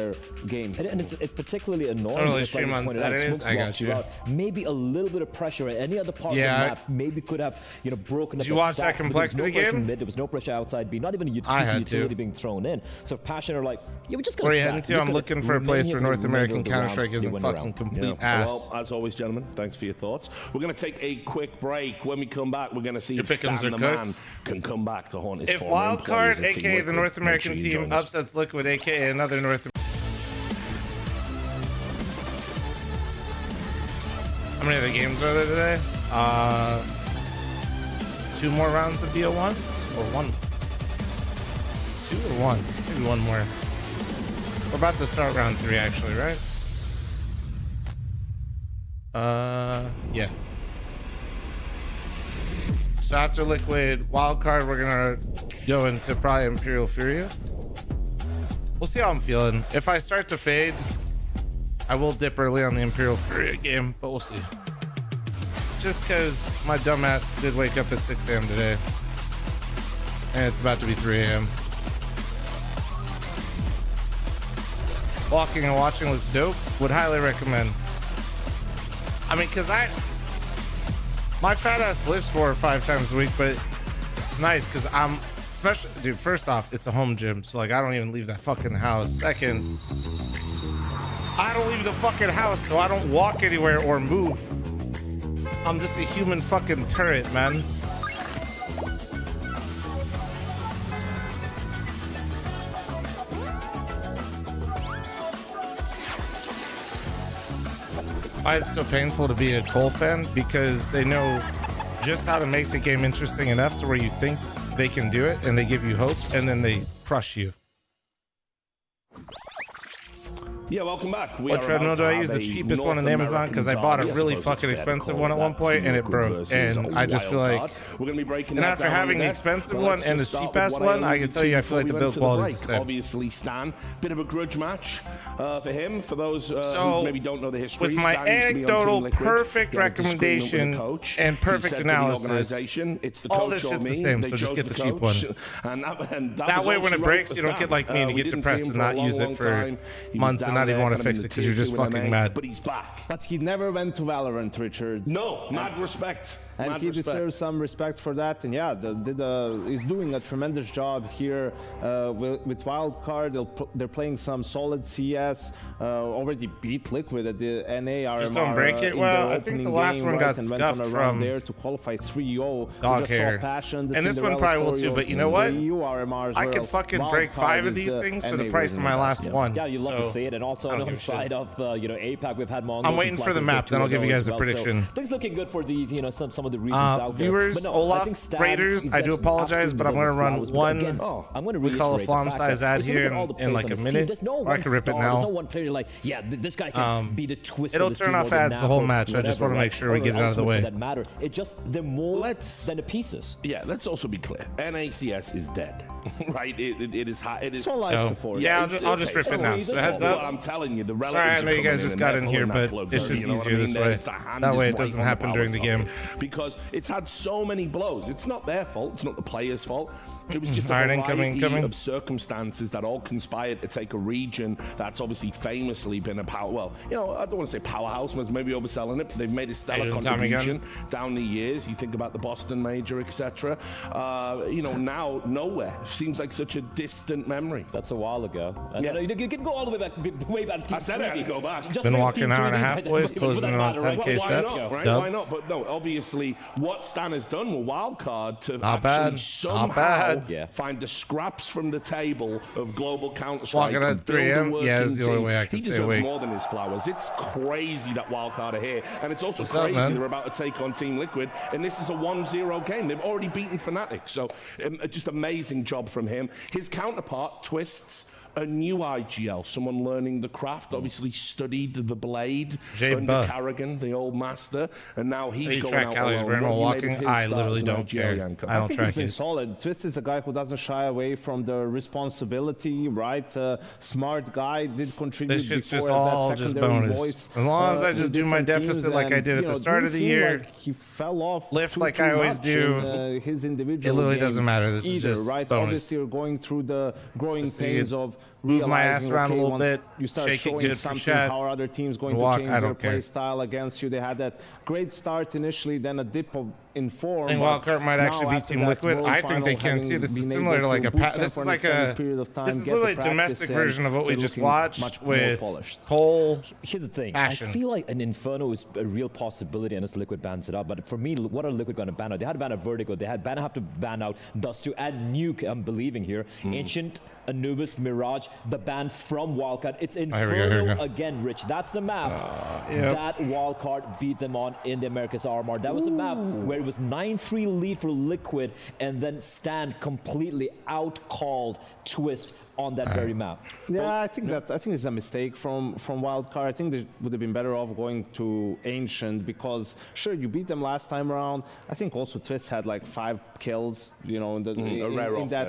their game And it's particularly annoying. Don't really because, stream like on pointed out, Saturdays. Smokes I got walked you. out. Maybe a little bit of pressure at any other part Yeah. of the map maybe could have, you know, broken up. Did you watch that stack, but complexity there was no pressure game? Mid, there was no pressure outside B, not even a I had utility to. being thrown in. So Passion are like, yeah, we're just gonna Where are you stack. heading to? We're just I'm gonna looking for a remain place here where for the North remainder American of the round. Counter-Strike They isn't win the fucking round. complete Yeah. ass. Well, as always, gentlemen, thanks for your thoughts. We're going to take a quick break. When we come back, we're going to see Your if Stan pick'ems are the man cooked. can come back to haunt his If former Wildcard, employees at Team aka the Liquid, North make American sure you team, join us. upsets Liquid, aka another North. How many other games are there today? 2 more rounds of BO1 or 1? 2 or 1? Maybe 1 more. We're about to start round 3 actually, right? Yeah. So after Liquid Wildcard, we're gonna go into probably Imperial Furia. We'll see how I'm feeling. If I start to fade, I will dip early on the Imperial Furia game, but we'll see. Just because my dumbass did wake up at 6 a.m. today. And it's about to be 3 a.m. Walking and watching looks dope. Would highly recommend. I mean, because my fat ass lifts 4 or 5 times a week, but it's nice because I'm, especially, dude, first off, it's a home gym. So, like, I don't even leave that fucking house. Second, I don't leave the fucking house, so I don't walk anywhere or move. I'm just a human fucking turret, man. Why it's so painful to be a Cole fan? Because they know just how to make the game interesting enough to where you think they can do it, and they give you hope, and then they crush you. Yeah, welcome back. What treadmill do I use? The cheapest one on Amazon because I bought a really fucking expensive one at one point and it broke. And I just feel like, and after having the expensive one and the cheap ass one, I can tell you I feel like the build quality is the same. Obviously, Stan, bit of a grudge match for him. For those who maybe don't know the history, with my anecdotal perfect recommendation and perfect analysis, all this shit's the same. So just get the cheap one. That way, when it breaks, you don't get like me and you get depressed and not use it for months and not even want to fix it because you're just fucking mad. But he's back. But he never went to Valorant, Richard. No, mad respect. And he deserves some respect for that. And yeah, he's doing a tremendous job here with Wildcard. They're playing some solid CS. Already beat Liquid at the NA RMR. Just don't break it. Well, I think the last one got scuffed from there to qualify 3-0. Dog hair. And this one probably will too. But you know what? I could fucking break 5 of these things for the price of my last one. Yeah, you love to see it. And also on the side of APAC, we've had Mongols. I'm waiting for the map. Then I'll give you guys a prediction. Things looking good for these, some of the regions out there. Viewers, Olaf, Raiders, I do apologize, but I'm going to run one. We call a Flom size ad here in like a minute. Or I can rip it now. There's no one player like, yeah, this guy can be the twist. It'll turn off ads the whole match. I just want to make sure we get it out of the way. That matter. It just they're more than the pieces. Yeah, let's also be clear. NACS is dead, right? It is high. It is all life support. Yeah, I'll just rip it now. So heads up. I'm telling you, the relatives. Sorry, I know you guys just got in here, but it's just easier this way. That way it doesn't happen during the game. Because it's had so many blows. It's not their fault. It's not the players' fault. It was just a Alright, variety of circumstances that all conspired to take a region that's obviously famously been a power. Well, I don't want to say powerhouse, but maybe overselling it. But they've made a stellar contribution down the years. You think about the Boston Major, etc. Now nowhere seems like such a distant memory. That's a while ago. You can go all the way back. I said I had to go back. Been walking an hour and a half, boys, closing in on 10K steps. Why not? But no, obviously, what Stan has done with Wildcard to actually somehow find the scraps from the table of global Counter-Strike. Walking at 3 a.m. Yeah, it's the only way I can stay awake. He deserves more than his flowers. It's crazy that Wildcard are here, and it's also crazy they're about to take on Team Liquid, and this is a 1-0 game. They've already beaten Fnatic, so just amazing job from him. His counterpart, Twists, a new IGL, someone learning the craft, obviously studied the blade under Carrigan, the old master, and now he's going out alone. Walking, I literally don't care. I don't track it. Solid. Twist is a guy who doesn't shy away from the responsibility, right? Smart guy, did contribute this shit's before just all that just secondary bonus. voice. As long as I just do my deficit like I did at the start of the year, like he fell off lift like I always do. His individual it literally doesn't matter. This is just right? bonus. Obviously, you're going through the growing pains of move my ass realizing, around okay, a little once bit, you start shake it showing good for something, Shad. how are other teams going Walk, to I change their don't care. play style against you. They had that great start initially, then a dip in form. I think but Wildcard might now actually beat after Team that Liquid. World I think they Final, can too. This is having been similar to able like a boot camp this for is an like extended a period of time, this is get the literally a domestic practice in, version of what we they're just looking watched much more with polished. Cole. Here's the thing. Passion. I feel like an Inferno is a real possibility unless Liquid bans it out. But for me, what are Liquid going to ban out? They had to ban out Vertigo. They had have to ban out Dust to add Nuke. I'm believing here. Ancient, Anubis, Mirage, the ban from Wildcard. It's Inferno again, Rich. That's the map that Wildcard beat them on in the America's RMR. That was a map where it was 9-3 lead for Liquid, and then Stan completely out-called Twist on that very map. Yeah, I think it's a mistake from Wildcard. I think they would have been better off going to Ancient because sure you beat them last time around. I think also Twist had like 5 kills, you know, in that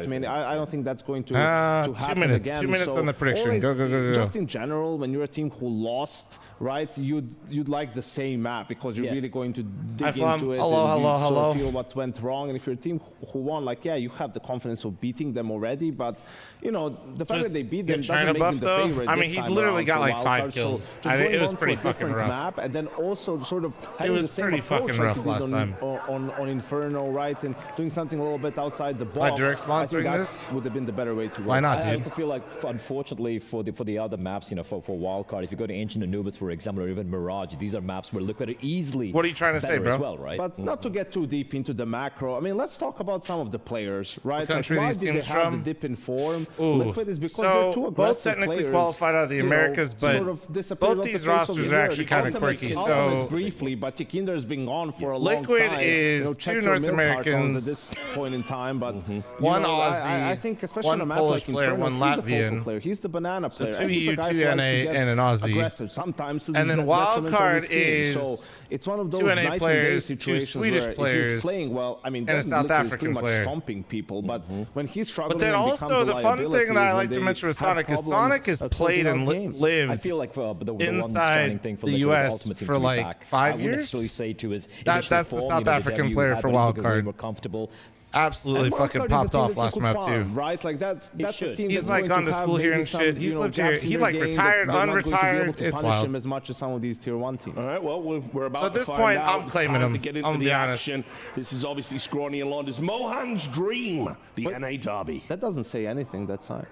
minute. I don't think that's going to happen 2 minutes. again. 2 minutes so on the prediction. Always, Go. Just in general, when you're a team who lost, right, you'd like the same map because you're really going to dig into it. Hello. Sort of feel what went wrong. And if you're a team who won, like you have the confidence of beating them already, but you know the fact that they beat them doesn't make them the favorite. I mean, he literally got like 5 kills. It was pretty fucking rough. Map, and then also sort of having was the same pretty approach fucking rough like last time. on Inferno, right, and doing something a little bit outside the box. Direct sponsoring that this would have been the better way to. Why not, dude? I also feel like, unfortunately, for the other maps, you know, for Wildcard, if you go to Ancient Anubis, for example, or even Mirage, these are maps where Liquid are easily. What are you trying to say, bro? As well, right? But not to get too deep into the macro. I mean, let's talk about some of the players, right? What country why these did they teams have from? the dip in form? Ooh. Liquid is because So, they're too aggressive both technically players, qualified out of the Americas, but sort of disappeared both off these the face of rosters the are earth. actually kind of Ultimate- quirky. Ultimate So briefly, but Tikinder's been gone for a long time. Liquid is check 2 your North milk cartons Americans, at this point in time, but one know, Aussie, I think especially one on a map Polish like player, Inferno, one he's the focal Latvian. player. He's the banana So player. 2 And he's EU, a guy 2 who likes NA, to get and an Aussie. aggressive sometimes to And then detriment of Wildcard his team. is So it's one of those 2 NA night and day players, 2 situations Swedish where if players, he's playing well, I mean, and a then South Liquid is African pretty much player. stomping people, but when he's struggling, But then and also becomes a the fun thing liability that I is like when to they mention with have Sonic is problems Sonic has at played closing and out games. lived I feel like the one that's shining inside thing for the Liquid is US Ultimate seems for to be like back. 5 I wouldn't years. necessarily say to his That's initial the form, South you know, the African debut player had for when he was way Wildcard. more comfortable. Absolutely And fucking Wildcard is a popped team off that you last could map farm, too. right? Like that's a team He's that's like going gone to have school here maybe and some, shit. He's you know, lived here. gaps in He their like game retired, that they're not going to be able unretired. to It's punish wild. him as much as some of these tier 1 teams. All right, well, we're about So at to this find point, out. I'm It's claiming time him. to get into I'm the be honest. action. This is obviously Scrawny and London's Mohan's Dream, the NA derby. That doesn't say anything, that sign.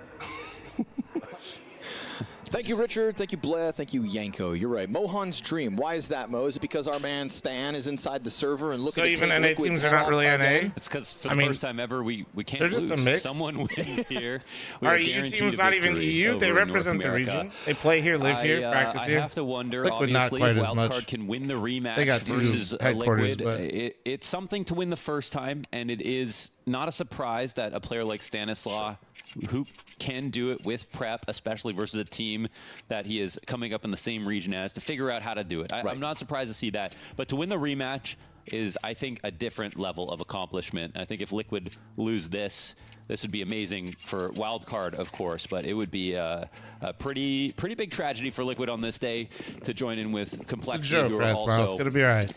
Thank you, Richard. Thank you, Blair. Thank you, Yanko. You're right. Mohan's Dream. Why is that, Mo? Is it because our man Stan is inside the server and looking So to even take NA Liquid's teams are head not off really NA? again? It's because for the first time ever, we can't they're lose. just a mix. Someone wins here. We Our are EU guaranteed team's a not even victory EU. They over North represent the America. region. They play here, live here, practice here. I have to wonder, Liquid not obviously, quite if as much. Wildcard can win the rematch They got 2 versus headquarters, Liquid. but It's something to win the first time, and it is not a surprise that a player like Stanislaw, who can do it with prep, especially versus a team that he is coming up in the same region as, to figure out how to do it. I'm not surprised to see that. But to win the rematch is, I think, a different level of accomplishment. I think if Liquid lose this would be amazing for Wildcard, of course, but it would be a pretty big tragedy for Liquid on this day to join in with Complexity, who are also... It's gonna be all right.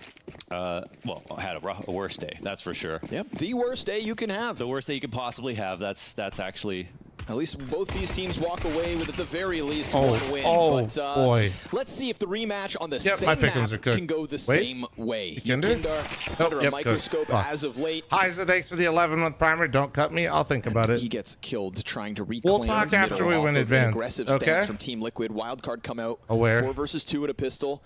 Well, I had a worse day, that's for sure. Yep, the worst day you can have. The worst day you could possibly have. That's actually... At least both these teams walk away with, at the very least, Oh, one win. oh, but, boy. Let's see if the rematch on the Yep, same my map pickings are cooked. can go the Wait. same way. Tikinder? Tikinder under a Yep, microscope cooked. as of late. Heiza, thanks for the 11-month primer. Don't cut me. I'll think about it. He gets killed trying to reclaim. We'll talk the after middle we off win of an advance, aggressive okay? stance from Team Liquid. Wildcard come out. Aware. 4 versus 2 at a pistol.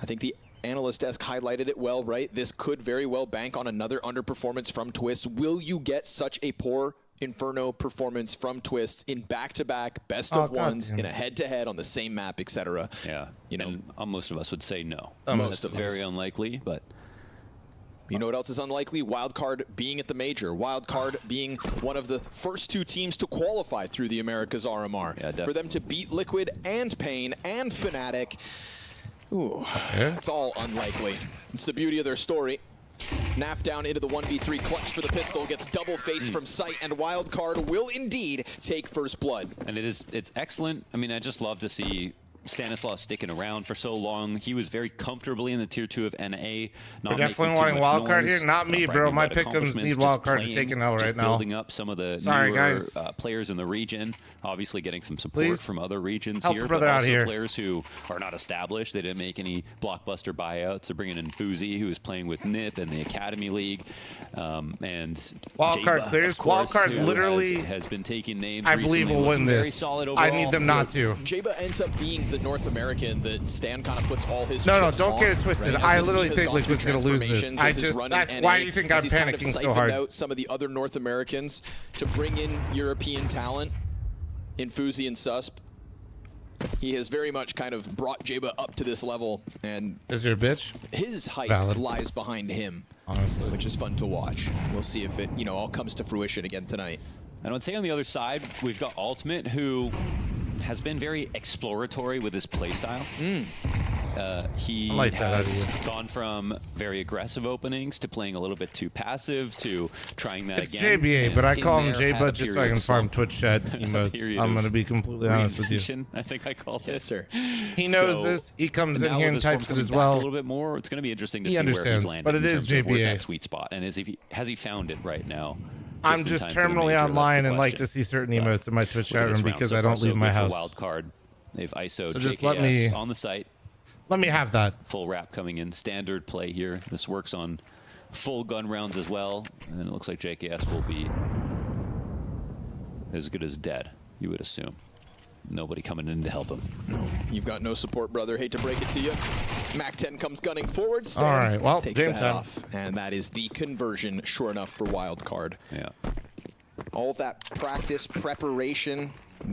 I think the analyst desk highlighted it well, right? This could very well bank on another underperformance from Twist. Will you get such a poor Inferno performance from Twists in back-to-back best of ones in a head-to-head on the same map, etc.? Yeah, you know, and most of us would say no. Most of us. Very unlikely, but you know what else is unlikely? Wildcard being at the major. Wildcard being one of the first 2 teams to qualify through the Americas RMR. Yeah, for them to beat Liquid and Pain and Fnatic, ooh, it's all unlikely. It's the beauty of their story. Naf down into the 1v3 clutch for the pistol, gets double face from sight, and Wildcard will indeed take first blood. And it's excellent. I mean, I just love to see Stanislaus sticking around for so long. He was very comfortably in the tier 2 of NA. We're definitely wanting wildcard here. Not me, bro. My pick'ems need wildcard to take an L right now. Building up some of the newer players in the region. Obviously getting some support from other regions here. Help brother out here. Players who are not established. They didn't make any blockbuster buyouts. They're bringing in Fuzi, who is playing with NIP in the Academy League. And wildcard clears. Wildcard literally has been taking names. I believe will win this. I need them not to. Jaba ends up being the North American that Stan kind of puts all his No, don't get it twisted. Right? I literally think Liquid's going to lose this. That's why you think I'm panicking so hard. Out some of the other North Americans to bring in European talent in Fuzi and Susp. He has very much kind of brought Jaba up to this level, and is your bitch? His hype lies behind him, honestly, which is fun to watch. We'll see if it, all comes to fruition again tonight. And I would say on the other side, we've got Ultimate, who has been very exploratory with his playstyle. He has gone from very aggressive openings to playing a little bit too passive to trying that it's again. It's JBA, but I call him J-Bud just so I can farm Twitch chat emotes. I'm going to be completely honest with you. I think I call this. Yes, sir. He knows this. He comes in here and types it as well. A little bit more. It's going to be interesting to see where he's landing. But it is JBA. Where's that sweet spot, and has he found it right now? I'm just terminally online and like to see certain emotes in my Twitch chat room because I don't leave my house. Wild card. They've ISO'd so just JKS let me on the site. Let me have that. Full wrap coming in. Standard play here. This works on full gun rounds as well. And it looks like JKS will be as good as dead, you would assume. Nobody coming in to help him. You've got no support, brother. Hate to break it to you. Mac 10 comes gunning forward. Stan all right, well, takes that off. And that is the conversion, sure enough, for wild card. Yeah. All of that practice, preparation,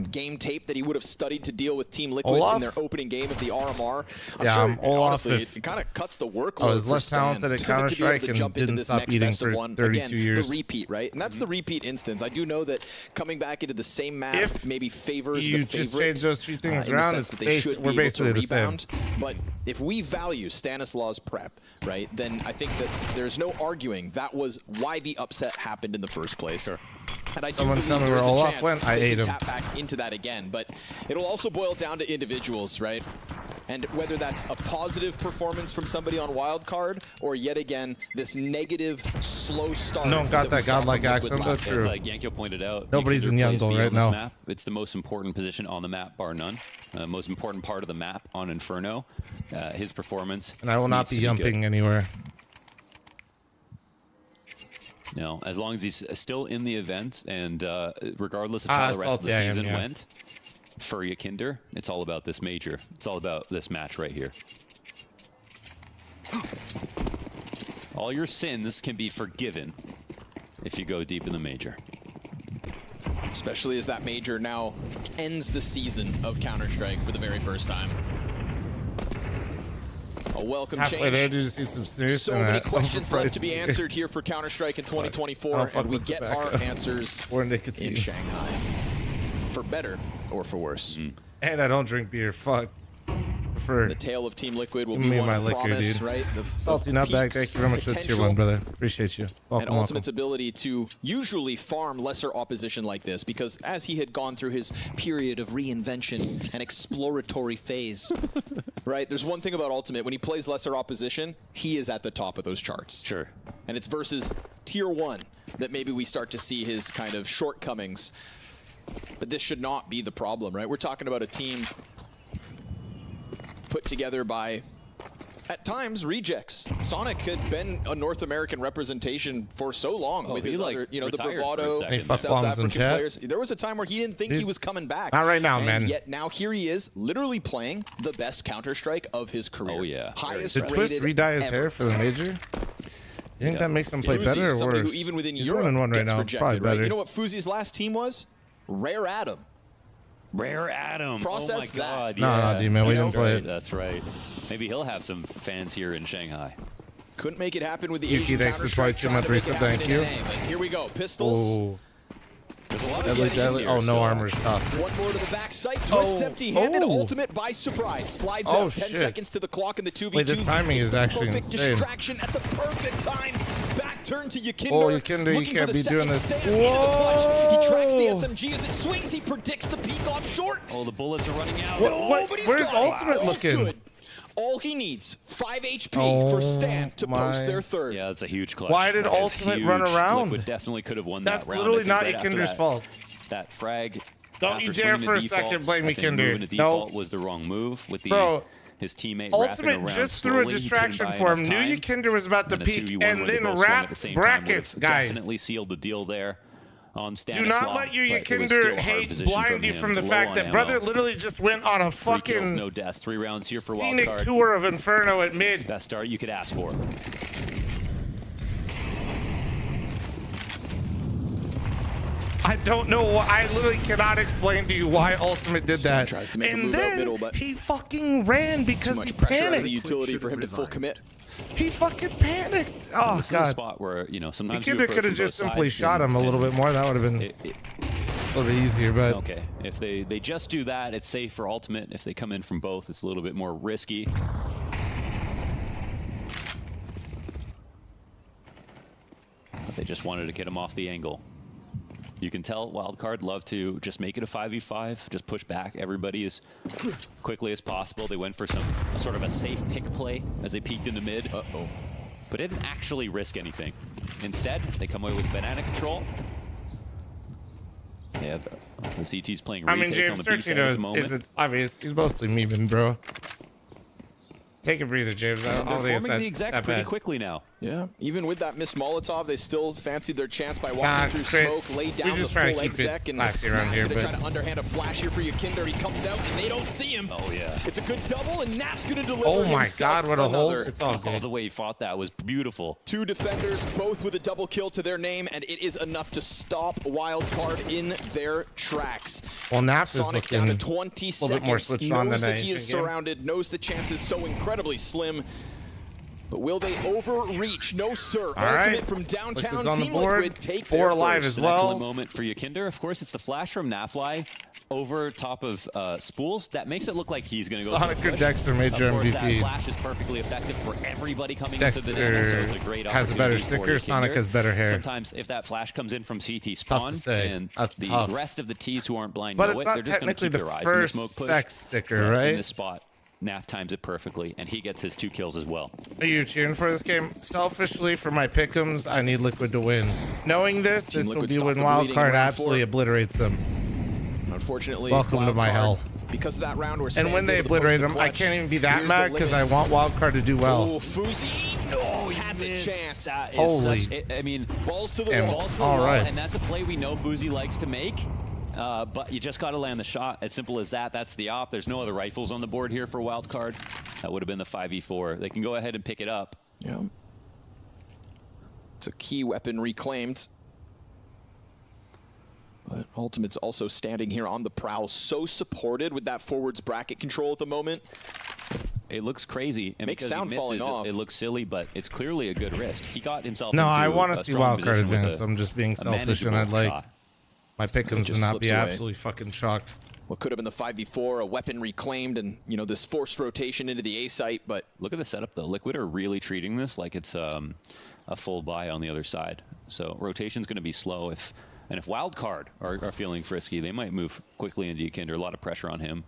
game tape that he would have studied to deal with Team Liquid in their opening game of the RMR. I'm sure, honestly, it kind of cuts the workload. I was less talented at Counter-Strike and didn't stop eating for 32 years. The repeat, right? And that's the repeat instance. I do know that coming back into the same map maybe favors the favorite. You just change those few things around, we're basically the same. But if we value Stanislaus' prep, right, then I think that there's no arguing that was why the upset happened in the first place. Sure. And I do Someone believe tell me there's where a Olaf chance went. I they ate can him. tap back into that again, but it'll also boil down to individuals, right? And whether that's a positive performance from somebody on wild card or yet again this negative slow start. No one got that godlike accent. That's true. It's like Yanko pointed out. Nobody's in Youngle right now. Map. It's the most important position on the map, bar none. Most important part of the map on Inferno. His performance. And I will not be yumping anywhere. No, as long as he's still in the event, and regardless of how the rest of the season went, for Yakinder, it's all about this major. It's all about this match right here. All your sins can be forgiven if you go deep in the major. Especially as that major now ends the season of Counter-Strike for the very first time. A welcome Halfway change. there, did you see some snooze? So many questions left to be answered here for Counter-Strike in 2024, and we get our answers in Shanghai. For better or for worse. And I don't drink beer. Fuck. For the tale of Team Liquid will be one of promise, right? Salty Nutbag, thank you very much for the tier 1, brother. Appreciate you. Welcome, and Ultimate's ability to usually farm lesser opposition like this, because as he had gone through his period of reinvention and exploratory phase, right? There's one thing about Ultimate, when he plays lesser opposition, he is at the top of those charts. Sure. And it's versus tier 1 that maybe we start to see his kind of shortcomings. But this should not be the problem, right? We're talking about a team put together by, at times, rejects. Sonic had been a North American representation for so long with his other, the bravado South African players. There was a time where he didn't think he was coming back. Not right now, man. Yet now here he is, literally playing the best Counter-Strike of his career. Oh yeah. Highest Did Twist re-dye his hair for the major? You think that makes him play better or worse? Who even within He's Europe running one right gets now. rejected, Probably better. right? You know what Fuzi's last team was? Rare Adam. Rare Adam. Process oh my God. that. No, D-man, we didn't play it. That's right. Maybe he'll have some fans here in Shanghai. Couldn't make it happen with the Yuki, Asian thanks for Counter-Strike. 22 month reset. Thank you. But here we go. Pistols. Oh. There's a lot of Deadly. Oh, no armor's tough. One more to the backside. Twist empty-handed. Ultimate by surprise. Slides out 10 seconds to the clock in the 2v2. Wait, this timing is actually perfect insane. Distraction at the perfect time. Back turn to Yakinder. Oh, Yakinder, you can't be doing this. Whoa! He tracks the SMG as it swings. He predicts the peek off short. Oh, the bullets are running out. Where's Ultimate looking? Good. All he needs, 5 HP for Stan to post their third. Yeah, that's a huge clutch. Why did Ultimate run around? Liquid definitely could have won That's that round. literally not right Yakinder's fault. That frag. Don't you dare for a second blame Yakinder. The default was the wrong move with the his teammate. Ultimate just threw a distraction for him. Knew Yakinder was about to peek and then wrap brackets, guys. Definitely sealed the deal there. On do not let your Yakinder hate blind you from the fact that brother literally just went on a fucking kills, no deaths, 3 rounds here for scenic wildcard. tour of Inferno at mid. Best start you could ask for. I don't know why. I literally cannot explain to you why Ultimate did that. Tries to make a and move then out middle, but he fucking ran because he pressure panicked. out of the utility for him to full commit. He fucking panicked. Oh this god. Is a spot where sometimes Yakinder could have just simply shot him a little bit more. That would have been a little bit easier. But okay, if they just do that, it's safe for Ultimate. If they come in from both, it's a little bit more risky. But they just wanted to get him off the angle. You can tell Wildcard love to just make it a 5v5, just push back everybody as quickly as possible. They went for sort of a safe pick play as they peeked into mid. But didn't actually risk anything. Instead, they come away with banana control. Yeah, the CT's playing retake James on the B side at the moment. isn't obvious. He's mostly memeing, bro. Take a breather, James. They're forming the exec pretty quickly now. Yeah, even with that missed Molotov, they still fancied their chance by walking through smoke, laid down the full exec, and Matt's gonna try to underhand a flash here for Yakinder. He comes out, and they don't see him. Oh, yeah. It's a good double, and Nap's gonna deliver Oh my himself god, what a hole. another. It's all good. The way he fought that was beautiful. 2 defenders, both with a double kill to their name, and it is enough to stop Wildcard in their tracks. Well, Nap is Sonic looking down to 20 a little bit more seconds, switched on knows than that he is Asian game. surrounded, knows the chance is so incredibly slim. But will they overreach? No, sir. Ultimate from downtown. Liquid's on the Team board. Liquid take 4 their alive first. as well. Excellent moment for Yakinder. Of course, it's the flash from Nafly over top of Spools. That makes it look like he's going to go Sonic for a or push. Dexter made your Of course, MVP. that flash is perfectly effective for everybody coming into the Dexter banana, so it's a great has a better opportunity for sticker. Sonic Yakinder. has better hair. Sometimes if that flash comes in from CT spawn, Tough to say. and That's the tough. rest of the T's who aren't blind But know it's it, not they're just going to technically keep the their eyes in the first smoke push. sex sticker, In right? this spot, Naf times it perfectly, and he gets his 2 kills as well. Are you cheering for this game? Selfishly, for my pick'ems, I need Liquid to win. Knowing this, Team this will Liquid be stopped when the bleeding in Wildcard round absolutely 4. obliterates them. Unfortunately, Welcome to my Wildcard, hell. Because of that round, we're And when they obliterate them, I can't even be that mad because I want Wildcard to do well. Oh, Fuzi! No, he has a chance. That is Holy. I mean, balls to the And- wall. balls to the all wall, right. and that's a play we know Fuzi likes to make. But you just got to land the shot. As simple as that. That's the op. There's no other rifles on the board here for Wildcard. That would have been the 5v4. They can go ahead and pick it up. Yeah. It's a key weapon reclaimed. But Ultimate's also standing here on the prowl, so supported with that forwards bracket control at the moment. It looks crazy. And Makes because he sound falling misses, off. It looks silly, but it's clearly a good risk. He got himself No, into I want a to see strong Wildcard position with advance. I'm just being a selfish, and manageable I'd like shot. my pick'ems to just not slips be away. absolutely fucking shocked. What could have been the 5v4, a weapon reclaimed, and this forced rotation into the A site. But look at the setup, though. Liquid are really treating this like it's a full buy on the other side. So rotation's going to be slow. If Wildcard are feeling frisky, they might move quickly into Yakinder. A lot of pressure on him.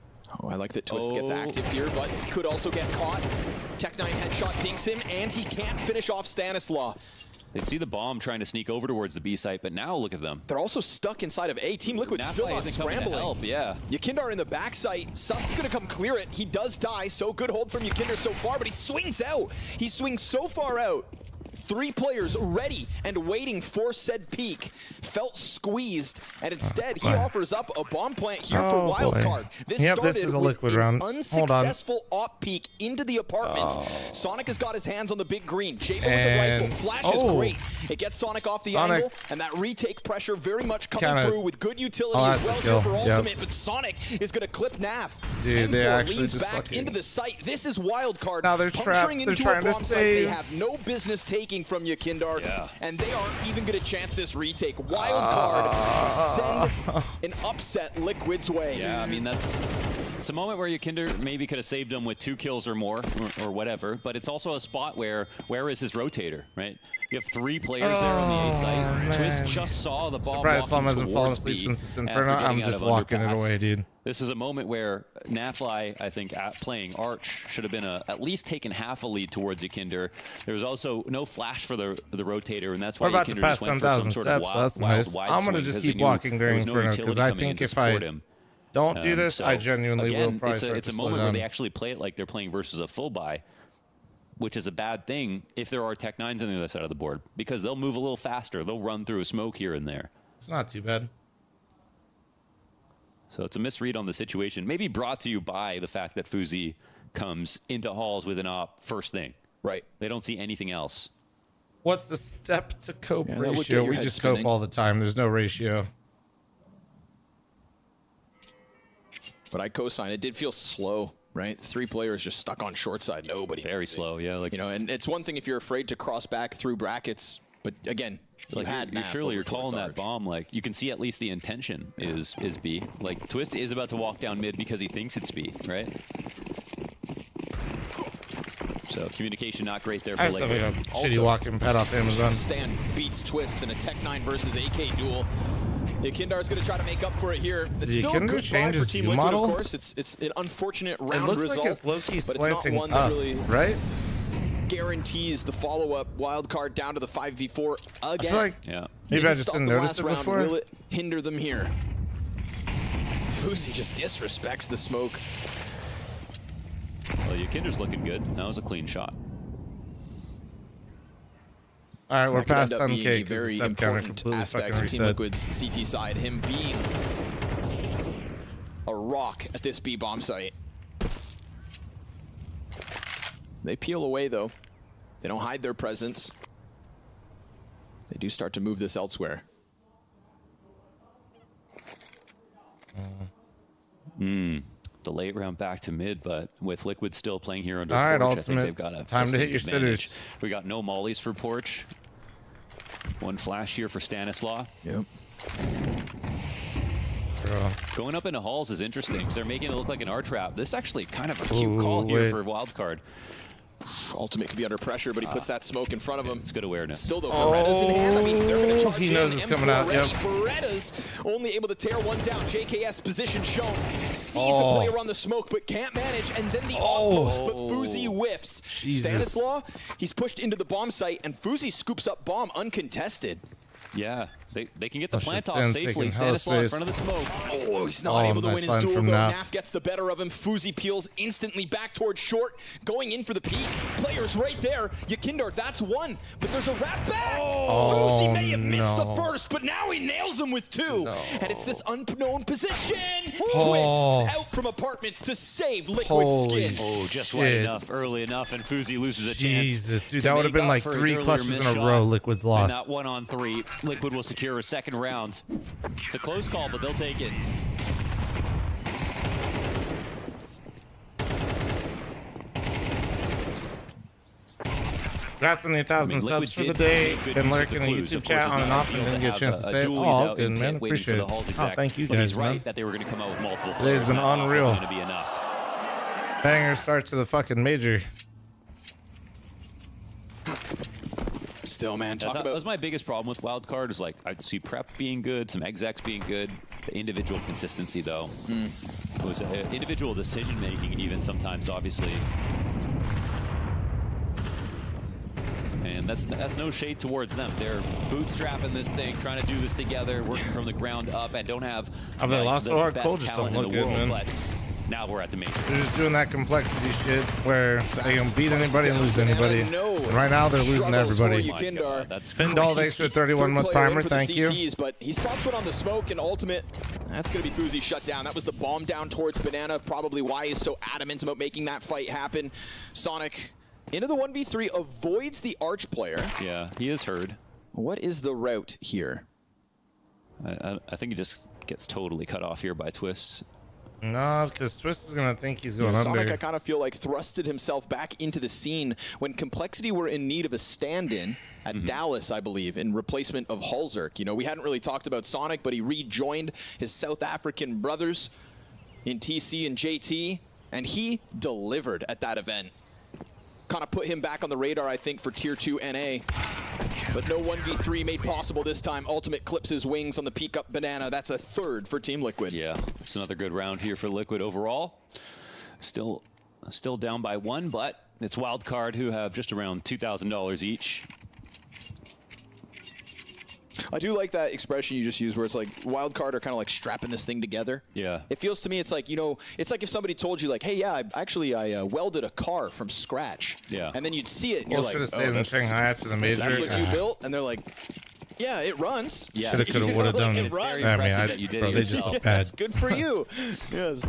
I like that Twist gets active here, but he could also get caught. Tech 9 headshot dinks him, and he can't finish off Stanislaw. They see the bomb trying to sneak over towards the B site, but now look at them. They're also stuck inside of A. Team Liquid Nafly still not isn't coming to scrambling. help, yeah. Yakinder in the back site. Susk's gonna come clear it. He does die, so good hold from Yakinder so far, but he swings out. He swings so far out. 3 players ready and waiting for said peak. Felt squeezed, and instead he offers up a bomb plant here for Wildcard. This started this is a with Liquid an round. Hold on. unsuccessful op peek into the apartments. Sonic has got his hands on the big green. Jabo with the rifle. Flash is great. It gets Sonic off the angle, and that retake pressure very much coming through with good utility as well here for Ultimate. But Sonic is going to clip Naf. Dude, they M4 actually leans just back fucking... into the site. This is Wildcard. Now they're trapped. Puncturing They're into trying a to bomb site they save. have no business taking from Yakindar, and they aren't even going to chance this retake. Wildcard send an upset Liquid's way. Yeah, I mean, that's It's a moment where Yakinder maybe could have saved him with 2 kills or more, or whatever, but it's also a spot where is his rotator, right? You have 3 players there on the A site. Man. Twist just saw the bomb Surprised Plum walking hasn't fallen towards asleep B since this after Inferno. I'm getting out just of walking it underpass. away, dude. This is a moment where Nafly, I think, at playing Arch should have been at least taken half a lead towards Yakinder. There was also no flash for the rotator, and that's why We're about to Yakinder pass just went for some 10,000 sort steps, of so that's nice. wide I'm going to swing just because he keep knew walking there during was no Inferno, utility because I coming in think to if I support him. don't do this, So, I genuinely will again, probably start it's to a slow moment where down. they actually play it like they're playing versus a full buy, which is a bad thing if there are Tech 9s on the other side of the board, because they'll move a little faster. They'll run through a smoke here and there. It's not too bad. So it's a misread on the situation, maybe brought to you by the fact that Fuzi comes into halls with an op first thing. Right. They don't see anything else. What's the step to cope that would get ratio? your We head just spinning. cope all the time. There's no ratio. But I co-sign. It did feel slow, right? 3 players just stuck on short side. Nobody. Very slow, yeah. Like, you know, and it's one thing if you're afraid to cross back through brackets, but again, like surely you're calling that bomb. Like, you can see at least the intention is B. Like, Twist is about to walk down mid because he thinks it's B, right? So communication not great there for I just have a Liquid. shitty walking pad off Amazon. Stan beats Twist in a Tech 9 versus AK duel. Yakindar's going to try to make up for it here. It's Did still a Yakinder good change buy for his Team view Liquid, model? of course. It's an unfortunate round It looks result, like it's low-key but it's slanting not one up, that really right? guarantees the follow-up wild card down to the 5v4 again. I feel like maybe I just didn't notice it before. Will it hinder them here? Fuzi just disrespects the smoke. Well, Yakinder's looking good. That was a clean shot. All right, we're That could past end up being 10K a because the very step counter important completely aspect fucking of Team reset. Liquid's CT side, him being a rock at this B bomb site. They peel away though. They don't hide their presence. They do start to move this elsewhere. The late round back to mid, but with Liquid still playing here under All right, Porch, I Ultimate. think they've got a Time to hit distinct your advantage. sitters. We got no mollies for Porch. One flash here for Stanislaw. Yep. Going up into halls is interesting because they're making it look like an R trap. This is actually kind of a cute Ooh, call here wait. for wild card. Ultimate could be under pressure, but he puts that smoke in front of him. It's good awareness. Still though, Beretta's in hand. I mean, they're going to charge he in. knows it's M4 coming out, ready. yep. Beretta's only able to tear one down. JKS position shown. Sees the Oh. player on the smoke, but can't manage. And then the outpost, but Fuzi whiffs. Jesus. Stanislaw, he's pushed into the bomb site, and Fuzi scoops up bomb uncontested. Yeah, they can get the Oh, shit, plant off Stan's safely. taking hella Stanislaw in space. front of the smoke. Oh, he's not able to nice win his line duel, from though. Naf. Naf gets the better of him. Fuzi peels instantly back towards short, going in for the peak. Players right there. Yakinder, that's one, but there's a wrap back. Fuzi may have missed the first, but now he nails him with two. And it's this unknown position. Twists out from apartments to save Liquid Skin. Oh, just wide enough, early enough, and Fuzi loses a chance. Jesus, dude, to that would have make been up like for his 3 earlier clutches missed in a shot. row Liquid's And lost. that 1-on-3, Liquid will secure a second round. It's a close call, but they'll take it. Congrats on the 1,000 subs for the day. Been lurking in the YouTube chat on and off and didn't get a chance to say it. Oh, good, man. Appreciate it. Oh, thank you But he's guys, right man. that they were going to come out with multiple Today's players. been That unreal. wasn't going to be enough. Banger start to the fucking major. Still, man, talk That about... was my biggest problem with Wildcard. Is like I'd see prep being good, some execs being good. The individual consistency, though, it was individual decision making, even sometimes, obviously. And that's no shade towards them. They're bootstrapping this thing, trying to do this together, working from the ground up, and don't have Have they lost the so hard? best Cole just don't talent in look the good, world, man. But now we're at the major. They're just doing that complexity shit where they can beat anybody and lose anybody. And right now they're losing to everybody. That's Findall, thanks for 31 month primer. Thank you. CTs, but he spots one on the smoke and ultimate. That's going to be Fuzi shut down. That was the bomb down towards Banana, probably why he's so adamant about making that fight happen. Sonic into the 1v3, avoids the Arch player. Yeah, he is heard. What is the route here? I think he just gets totally cut off here by Twists. No, because Twist is going to think he's going Sonic, under. I kind of feel like, thrusted himself back into the scene when Complexity were in need of a stand-in at Dallas, I believe, in replacement of Hulzerk. You know, we hadn't really talked about Sonic, but he rejoined his South African brothers in TC and JT, and he delivered at that event. Kind of put him back on the radar, I think, for Tier 2 NA. But no 1v3 made possible this time. Ultimate clips his wings on the peek up banana. That's a third for Team Liquid. Yeah, it's another good round here for Liquid overall. Still down by 1, but it's Wildcard who have just around $2,000 each. I do like that expression you just used where it's like Wildcard are kind of like strapping this thing together. Yeah. It feels to me, it's like, you know, it's like if somebody told you like, hey, yeah, I welded a car from scratch. Yeah. And then you'd see it and you're like, should have stayed in Shanghai after the major. That's what you built? And they're like, yeah, it runs. Yeah. Shoulda, coulda, woulda done. It runs. I mean, bro, they just look bad. Yes, good for you. Yes.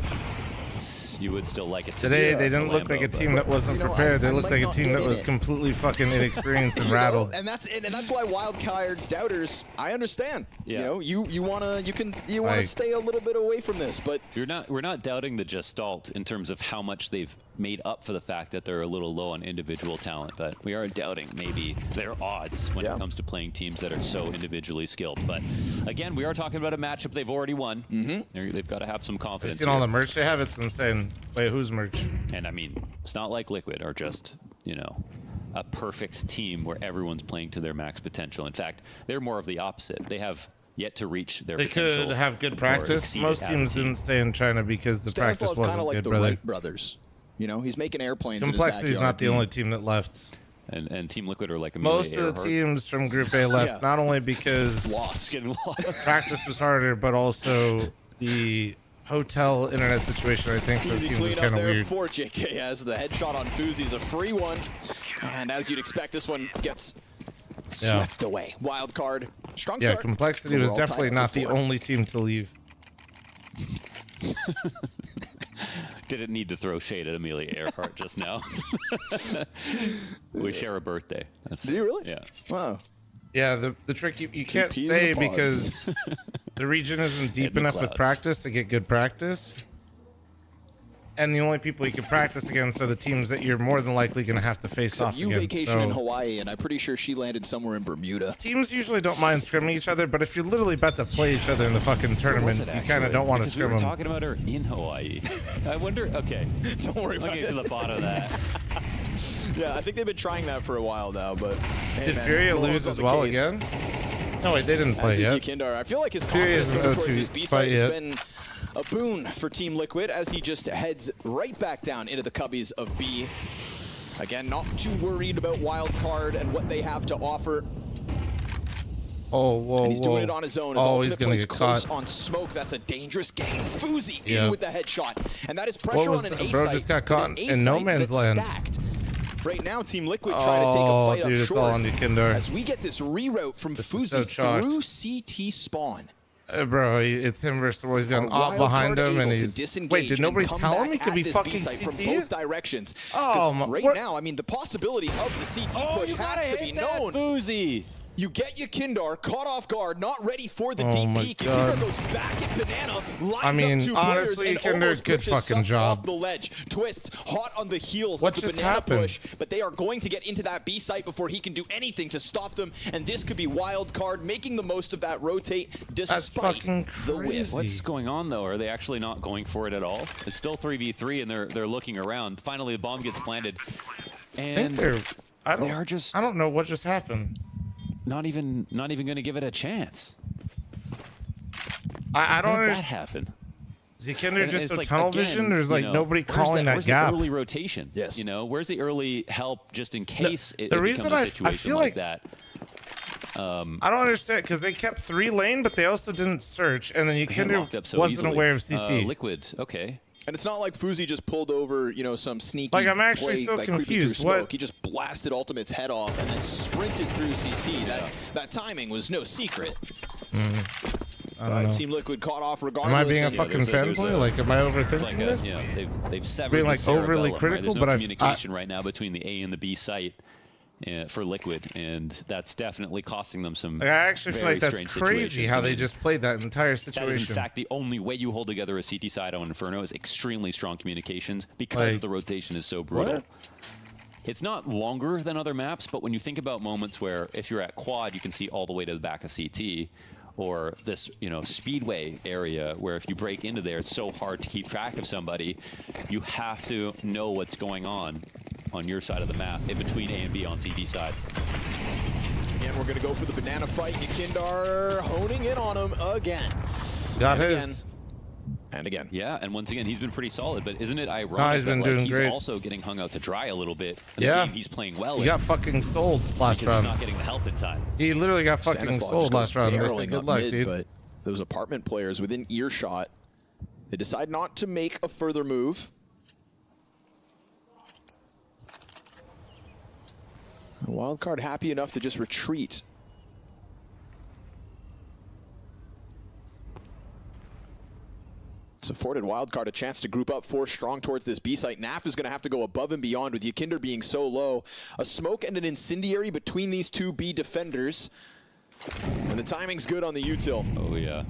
You would still like it today. They didn't look like a team that wasn't prepared. They looked like a team that was completely fucking inexperienced and rattled. And that's why Wildcard doubters, I understand. Yeah. You know, you wanna stay a little bit away from this, but we're not doubting the Gestalt in terms of how much they've made up for the fact that they're a little low on individual talent, but we are doubting maybe their odds when it comes to playing teams that are so individually skilled. But again, we are talking about a matchup they've already won. They've got to have some confidence. You've seen all the merch they have? It's insane. Wait, whose merch? And I mean, it's not like Liquid are just, you know, a perfect team where everyone's playing to their max potential. In fact, they're more of the opposite. They have yet to reach their potential. They could have good practice. Most teams didn't stay in China because the practice wasn't kind of like good, the brother. Wright brothers. You know, he's making airplanes. Complexity is not the only team that left. And Team Liquid are like a most of the teams from Group A left, not only because getting lost. Practice was harder, but also the hotel internet situation. I think for the team was kind of weird. For JK as the headshot on Fuzi is a free one, and as you'd expect, this one gets swept away. Wildcard, strong start. Yeah, Complexity was definitely not the only team to leave. Didn't need to throw shade at Amelia Earhart just now. We share a birthday. Do you really? Yeah. Wow. Yeah, the trick, you can't stay because the region isn't deep enough with practice to get good practice. And the only people you can practice against are the teams that you're more than likely going to have to face off you against. vacation in Hawaii, and I'm pretty sure she landed somewhere in Bermuda. Teams usually don't mind scrimming each other, but if you're literally about to play each other in the fucking tournament, you kind of don't want to scrim we were them. talking about her in Hawaii. I wonder, okay. Don't worry about it. I'll get to the bottom of that. Yeah, I think they've been trying that for a while now, but... Hey, Did man, Furia lose as well again? No, wait, they didn't play yet. Kindar. I feel like his Furia confidence isn't towards this B-side yet. has been a boon for Team Liquid as he just heads right back down into the cubbies of B. Again, not too worried about Wildcard and what they have to offer. Oh, whoa, And he's doing it on his own. His he's ultimate gonna plays get close caught. on smoke. That's a dangerous game. Fuzi in with the headshot. And that is What pressure was on an that? A Bro site. just got caught an A in no site man's that's land. Stacked. Right now, Team Liquid trying to take a fight dude, up it's short. all on you, Kindar. As we get this reroute from This is Fuzi so through CT spawn. Bro, it's him versus the Roy's got an Wild op behind card him, and able to he's... disengage Wait, did nobody and come tell him he back could be at this fucking B-site CT? from both directions? Oh, 'Cause my... right now, I mean, the possibility of the CT push has to be known. Fuzi. You get your Kindar caught off guard, not ready for the Oh deep my peek. God. Kindar goes back at Banana, lines I mean, up two honestly, players, and Kindar, almost good pushes fucking Sus job. off the ledge. Twists hot on the heels What of the just Banana happened? push, but they are going to get into that B site before he can do anything to stop them, and this could be Wildcard making the most of that rotate despite fucking the win. What's going on though? Are they actually not going for it at all? It's still 3v3 and they're looking around. Finally the bomb gets planted. And I don't know what just happened. Not even going to give it a chance. I don't How did that understand. happen? Is the Kindar And just it's so like, tunnel again, vision? There's you like know, nobody calling where's that gap. the early rotation? Yes. You know, where's the early help just in case it the becomes reason a I situation feel like like- that? I don't understand because they kept 3 lane, but they also didn't search, and then They got Kindar locked up so wasn't easily. aware of CT. Liquid, okay. And it's not like Fuzi just pulled over, you know, some sneaky Like, I'm actually play so by creeping through confused. smoke. What- He just blasted Ultimate's head off and then sprinted through CT. That timing was no secret. I don't know. Team Liquid caught off regardless. Am I being a and- fucking fanboy? Like, am I overthinking It's like this? they've severed Being, the like, overly cerebellum, right? critical, There's no but communication right now between the A and the B site for Liquid, and that's definitely costing them some. Like, I actually feel very like that's strange crazy situations. how I they mean, just played that entire That is, in situation. fact, the only way you hold together a CT side on Inferno is extremely strong communications because Like, the rotation is so brutal. what? It's not longer than other maps, but when you think about moments where if you're at quad, you can see all the way to the back of CT, or this, you know, speedway area where if you break into there, it's so hard to keep track of somebody. You have to know what's going on your side of the map, in between A and B on CT side. And we're going to go for the banana fight. Yakindar honing in on him again. Got and his. Again. And again. Yeah, and once again, he's been pretty solid, but isn't it ironic No, he's been that doing he's great. also getting hung out to dry a little bit? Yeah. The game he's playing well He in, got fucking sold last because round. he's not getting the help in time. He literally got fucking Stanislav sold just goes last round. They said barreling good up luck, mid, dude. But those apartment players within earshot, they decide not to make a further move. Wildcard happy enough to just retreat. It's afforded Wildcard a chance to group up 4 strong towards this B site. NAF is going to have to go above and beyond with Yakinder being so low. A smoke and an incendiary between these 2 B defenders. And the timing's good on the util. Oh, yeah.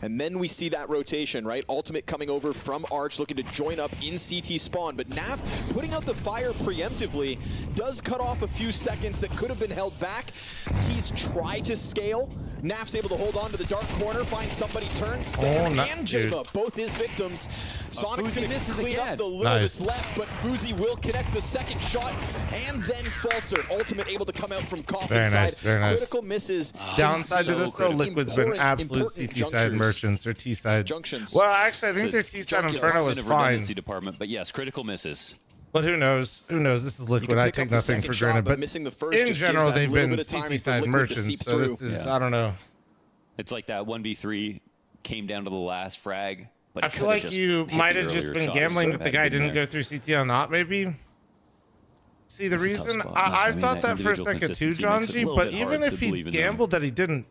And then we see that rotation, right? Ultimate coming over from Arch, looking to join up in CT spawn. But NAF putting out the fire preemptively does cut off a few seconds that could have been held back. T's try to scale. NAF's able to hold on to the dark corner, find somebody, turn, Stan and Jaba, both his victims. Sonic's going to clean up the little that's left, but Boozy will connect the second shot and then falter. Ultimate able to come out from Coffin side. Very nice. Critical misses. Downside to this, though, Liquid's been absolute CT side merchants or T side. Junctions. Well, actually, I think their T side Inferno was fine. Department, but yes, critical misses. But who knows? Who knows? This is Liquid. I take nothing for granted. But missing the first in general, they've been CT side merchants. So this is, I don't know. It's like that 1v3 came down to the last frag. But I feel like you might have just been gambling that the guy didn't go through CT on not, maybe. See, the reason I thought that for a second too, John G, but even if he gambled that he didn't,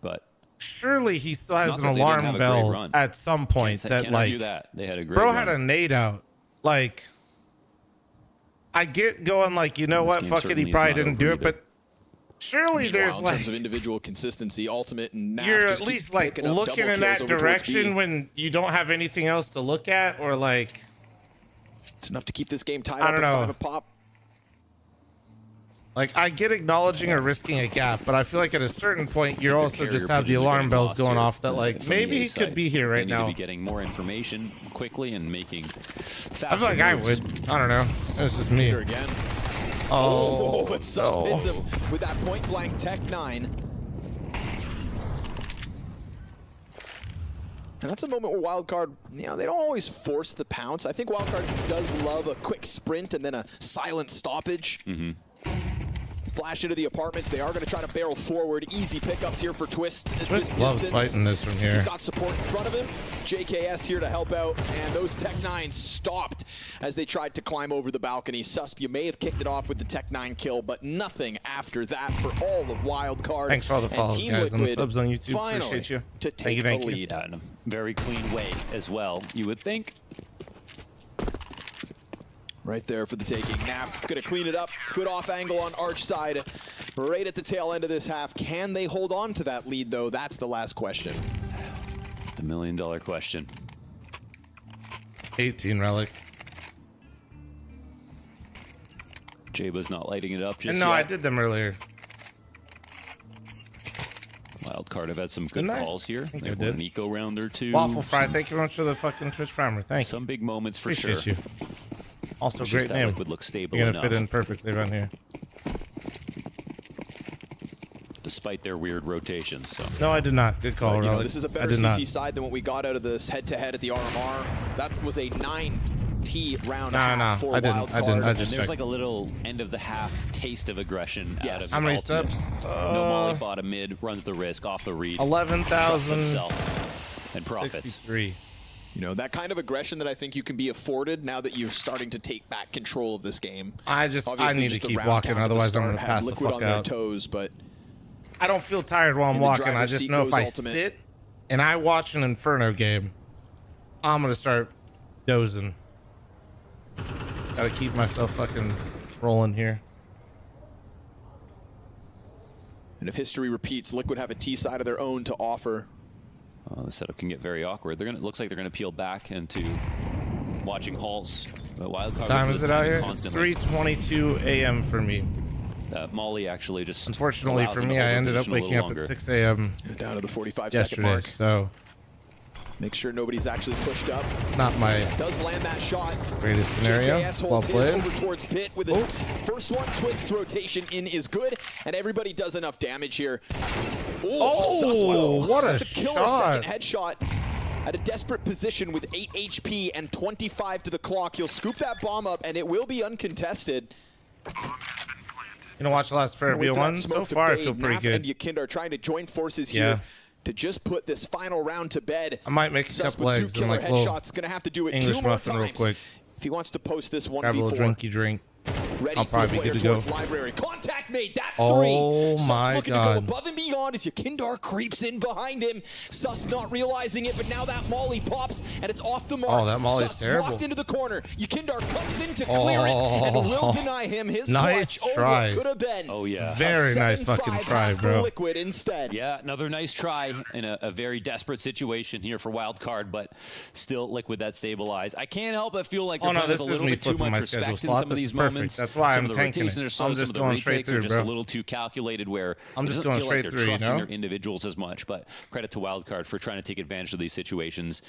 surely he still has an alarm bell at some point that, like, they had a great bro had a nade out. Like, I get going, like, you know what, fuck it, he probably didn't do it, but surely there's, in like, terms of individual consistency, Ultimate and NAF you're just at keep least, like, picking up looking double in kills that over towards direction B. when you don't have anything else to look at, or, like, It's enough to keep this game tied I up don't at know. 5 a pop. Like, I get acknowledging or risking a gap, but I feel like at a certain point, you also just have the alarm bells going off that, like, maybe he could be here right They need now. to be getting more information quickly and making faster I feel like I moves. would. I don't know. It's just me. Here again. Oh, but Sus hits him with that point blank Tech 9. And that's a moment where Wildcard, you know, they don't always force the pounce. I think Wildcard does love a quick sprint and then a silent stoppage. Flash into the apartments. They are going to try to barrel forward. Easy pickups here for Twist. Twist loves fighting this from here. He's got support in front of him. JKS here to help out. And those Tech 9s stopped as they tried to climb over the balcony. Susp, you may have kicked it off with the Tech 9 kill, but nothing after that for all of Wildcard. Thanks for all the follows, Team guys, and the Liquid subs on YouTube. finally Appreciate you. to take Thank a you. lead. Yeah, in a very clean way as well, you would think. Right there for the taking. NAF gonna clean it up. Good off angle on Arch side. Right at the tail end of this half. Can they hold on to that lead though? That's the last question. The $1 million question. 18 relic. Jaba's not lighting it up just No, yet. I did them earlier. Wildcard have had some good Didn't I? calls here. I think They I won did. an eco round or two. Waffle Fry, thank you very much for the fucking Twitch primer. Thank you. Some big moments for Appreciate sure. you. Also, It's great just that name. Liquid looks stable You're gonna enough. fit in perfectly around here. Despite their weird rotations. So. No, I did not. Good call, But, you know, Relic. this is a I better did CT not. side than what we got out of this head-to-head at the RMR. That was a 9T round No, half for I didn't. Wildcard. I didn't. I And just there's checked. like a little end of the half taste of aggression out of How many Ultimate. steps? No molly bottom mid, runs the risk off the read. 11,000. Trusts himself and profits. 63. You know, that kind of aggression that I think you can be afforded now that you're starting to take back control of this game. I need to keep walking, otherwise I'm going to pass the Liquid fuck on out. their toes, but I don't feel tired while I'm in the walking. I driver's just seat know if goes I Ultimate. sit and I watch an Inferno game, I'm going to start dozing. Got to keep myself fucking rolling here. And if history repeats, Liquid have a T side of their own to offer. The setup can get very awkward. They're gonna. Looks like they're gonna peel back into watching halls. But Wildcard. What time is it out here? It's constantly. 3:22 a.m. for me. Molly actually just. Unfortunately allows for him me, to I hold ended up position a waking little up at longer. 6 a.m. Down to the 45-second yesterday, mark. so Make sure nobody's actually pushed up. not my Does land that shot. greatest scenario. JKS Well holds his played. over towards Pit with a first one. Twist's rotation in is good, and everybody does enough damage here. Oh, what a That's a killer shot. second headshot. At a desperate position with 8 HP and 25 to the clock. He'll scoop that bomb up, and it will be uncontested. You know, watch the last pair of Wait for that B1. So smoke to far, I fade. feel pretty Naf good. and Yakinder are trying to join forces Yeah. here to just put this final round to bed. I might make a Sus couple with legs two and killer like little headshots. Gonna have to do it English 2 more muffin real times quick. if he wants to post this Grab a little 1v4. drinky drink. Ready I'll for probably the be good player to go. towards library. Contact made. That's Oh 3. Sus my looking to God. go above and beyond as Yakindar creeps in behind him. Sus not realizing it, but now that molly pops and it's off the mark. Oh, that molly's Sus terrible. blocked into the corner. Yakindar comes in to clear it and will deny him his Nice clutch. try. Oh, what could have been. Oh yeah. Very nice 7-5 fucking try, half for bro. Liquid instead. Yeah, another nice try in a very desperate situation here for wild card, but still Liquid that stabilize. I can't help but feel like Oh, they're no, playing with this a is little me bit too flipping much my schedule respect in slot. some of This these is perfect. moments. That's why some I'm of the tanking rotations it. are slow, I'm some just of the going retakes straight are through, just bro. a little too calculated where I'm it just doesn't going feel like straight they're through, you trusting know? their individuals as much, but credit to Wildcard for trying to take advantage of these situations.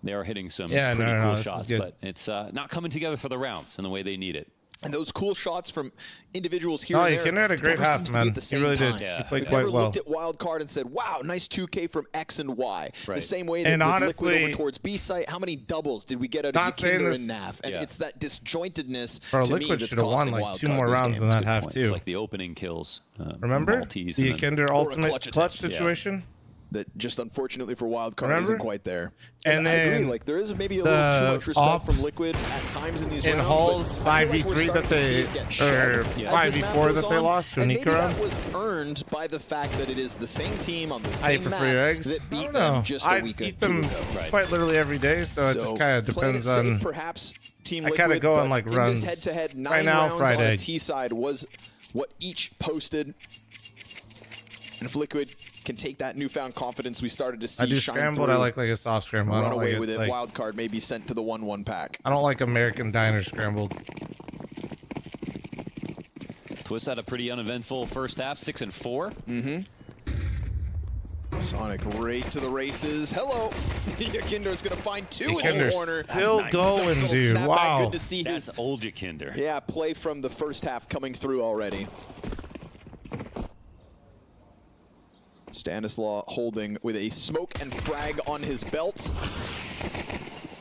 They are hitting some pretty cool this is shots, good. but it's not coming together for the rounds in the way they need it. And those cool shots from individuals here No, and there. Yakinder had a great never half, seems to be man. at the He same really did. time. He played We've quite never well. looked at Wildcard and said, wow, nice 2K from X and Y. The Right. same way that And with honestly- Liquid over towards B site, how many doubles did we get out of Not saying Yakinder this- and Nav? And Yeah. it's that disjointedness Bro, to me Liquid that's should have won costing like 2 Wildcard more this rounds game. in that Good half, point. too. It's like the opening kills. Remember? Maltese The and then- Yakinder ultimate clutch clutch attempt. situation? That just unfortunately for Wildcard Remember? isn't quite there. And I agree, then like there is maybe a the little too much respect off from Liquid at times in these in rounds. Hall's but I feel like we're 5v3 that starting to see they, it get or shed as this 5v4 map that goes they on, lost to and Nika maybe round. that was earned by the fact that it is the same team on the I same prefer map your eggs. that I beat don't them know. just I a week eat or them two ago. quite literally every day, so it just kind of playing it depends safe, on. perhaps Team I Liquid, kinda go on, but like, in runs. this head-to-head, 9 Right now, rounds fried on the egg. T side was what each posted. And if Liquid can take that newfound confidence we started to see I do shine scrambled. through, I like a soft scramble. I run don't away like with it, like, Wildcard may be sent to the 1-1 pack. I don't like American diner scrambled. Twist had a pretty uneventful first half, 6 and 4. Sonic right to the races. Hello. Yakinder's going to find 2 in the Yakinder's corner. still going, Nice little dude. snapback. Wow. Good to see That's his old Yakinder. play from the first half coming through already. Stanislaw holding with a smoke and frag on his belt.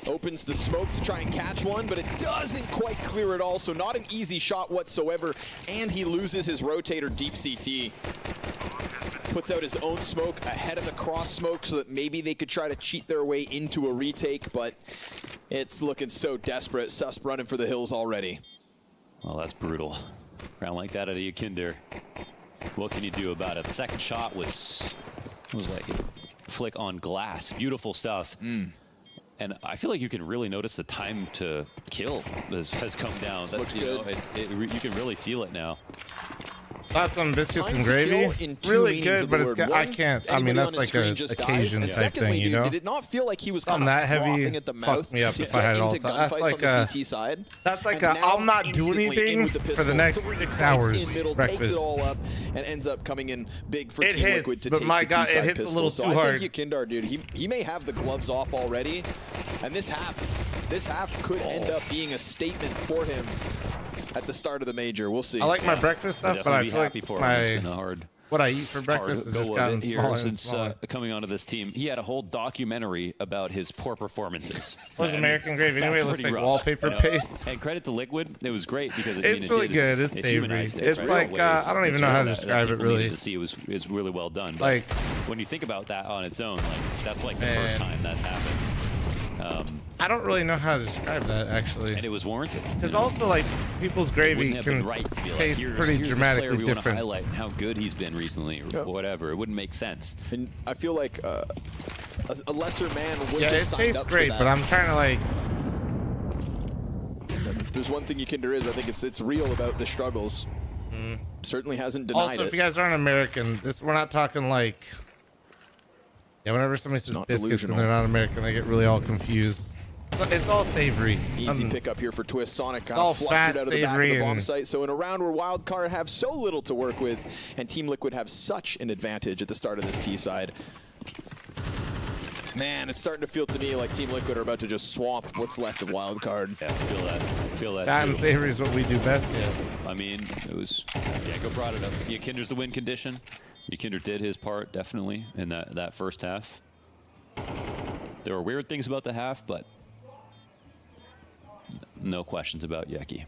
Opens the smoke to try and catch one, but it doesn't quite clear at all, so not an easy shot whatsoever, and he loses his rotator deep CT. Puts out his own smoke ahead of the cross smoke so that maybe they could try to cheat their way into a retake, but it's looking so desperate. Sus running for the hills already. Well, that's brutal. Round like that at a Yakinder. What can you do about it? The second shot was like a flick on glass. Beautiful stuff. And I feel like you can really notice the time to kill has come down. Looks good. You can really feel it now. Got some biscuits Time and to kill gravy. in two Really meanings good, of but the it's word. I One, can't. I mean, anybody that's on the like screen a just occasion dies. And type secondly, thing, you dude, know. did it not feel like he was Something kind of that heavy frothing at the fucked mouth me up to if I had get it all into the time. That's gunfights like on the a- CT side? That's like And a now I'll not do instantly in anything with the for the pistol, next 3 6 fights hours in middle, breakfast. takes it all up, and ends up coming in big for It Team hits, Liquid to but take my the God, it T-side hits a pistol. little So too I hard. think Yakindar, dude, he may have the gloves off already, and this half could end up being a statement for him at the start of the major. We'll see. I like my breakfast stuff, but I feel like what I eat for breakfast has just gotten smaller and since smaller. coming onto this team. He had a whole documentary about his poor performances. What was American Gravy? Anyway, That's it looks pretty like rough, wallpaper you know? paste. And credit to Liquid, it was great because It's really good. It's savory. humanized it, It's right? like, In a way, I don't even it's know how real to that describe it, people really. needed to see it's really well done. But Like, when you think about that on its own, like that's like the first time that's happened. I don't really know how to describe that, actually. And it was warranted. Because also, like, people's gravy Wouldn't have been can right to be like, taste here's pretty this player dramatically we want to different. highlight and how good he's been recently or whatever. It wouldn't make sense. And I feel like a lesser man would Yeah, have it signed tastes up great, for that. but I'm trying to, like... If there's one thing Yakinder is, I think it's real about the struggles. Certainly hasn't denied Also, it. if you guys aren't American, we're not talking, like... Yeah, whenever somebody says not biscuits and delusional. they're not American, I get really all confused. It's all savory. Easy pickup here for Twist. Sonic kind all of flustered fat, out of the back of the bomb and site. So in a round where Wildcard have so little to work with, and Team Liquid have such an advantage at the start of this T side. Man, it's starting to feel to me like Team Liquid are about to just swamp what's left of Wildcard. Yeah, feel that. Feel that Fat too. and savory is what we do best. Yeah. I mean, it was. Diego brought it up. Yakinder's the win condition. Yakinder did his part definitely in that first half. There were weird things about the half, but no questions about Yeki.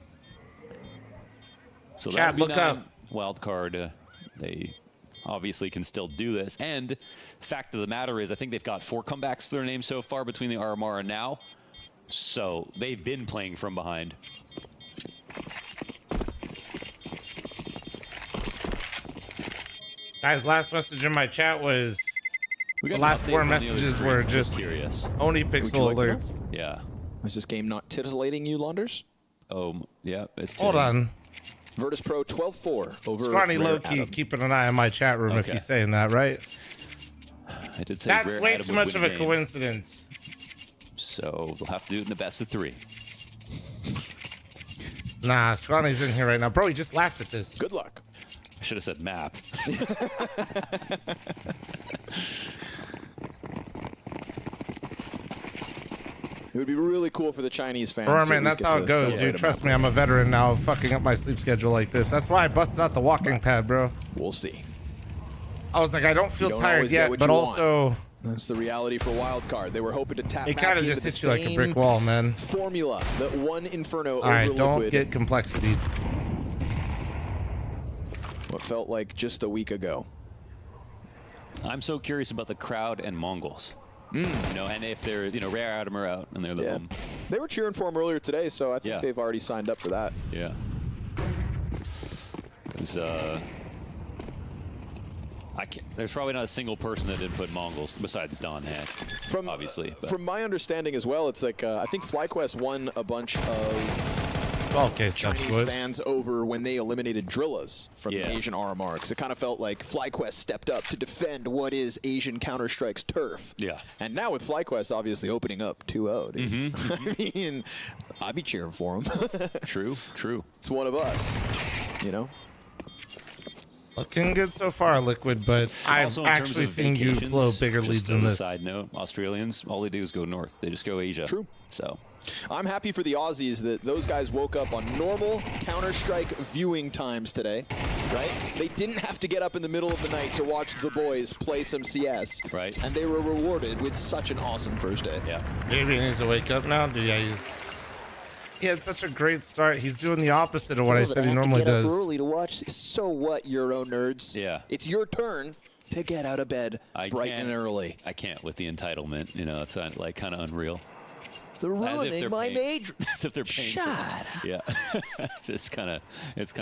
So Chat, that would be look 9. up. Wild card. They obviously can still do this. And fact of the matter is, I think they've got 4 comebacks to their name so far between the RMR and now. So they've been playing from behind. Guys, last message in my chat was We the got last an update 4 on the other messages stream, were just just curious. Oni Would you pixel like to know? alerts. Yeah. Is this game not titillating you, Launders? Oh, yeah. It's Hold on. Virtus Pro 12-4 over Scrawny Rare Loki Adam. keeping an eye on my chat room if Okay. he's saying that, right? I did say That's Rare way Adam too would much win of a game. coincidence. So they'll have to do it in the best of 3. Nah, Scrawny's in here right now. Bro, he just laughed at this. Good luck. I should have said map. It would be really cool for the Chinese fans. Bro, to man, at least that's how get it to goes, celebrate dude. a Trust map. me, I'm a veteran now, fucking up my sleep schedule like this. That's why I busted out the walking pad, bro. We'll see. I was like, I don't feel You don't tired always get yet, what but you want. also That's the reality for Wildcard. They were hoping to tap it back kind of into just the hits you like a same brick wall, man. formula that won Inferno All over right, don't Liquid. get complexity. What felt like just a week ago. I'm so curious about the crowd and Mongols. You know, and if they're, you know, Rare Adam are out and they're the home. They were cheering for him earlier today, so I think Yeah. they've already signed up for that. Yeah. There's there's probably not a single person that didn't put Mongols besides Don Hash, obviously. But From my understanding as well, it's like I think FlyQuest won a bunch of Chinese fans over when they eliminated Drillas from the Asian RMR, because it kind of felt like FlyQuest stepped up to defend what is Asian Counter-Strike's turf. Yeah. And now with FlyQuest obviously opening up 2-0, dude. I mean, I'd be cheering for him. True. It's one of us, you know? Looking good so far, Liquid, but I've Also, in terms actually of seen you vacations, blow bigger just leads as than a this. Side note, Australians, all they do is go north. They just go Asia. True. So I'm happy for the Aussies that those guys woke up on normal Counter-Strike viewing times today, right? They didn't have to get up in the middle of the night to watch the boys play some CS. Right. And they were rewarded with such an awesome first day. Yeah. JB needs to wake up now. Yeah, he had such a great start. He's doing the opposite of what I said he normally get does. Up early to watch. So what, Euro nerds? Yeah. It's your turn to get out of bed bright and early. I can't with the entitlement. You know, it's like kind of unreal. They're As if ruining they're my paying- major. As if they're paying. Shut for it. Yeah. it's kind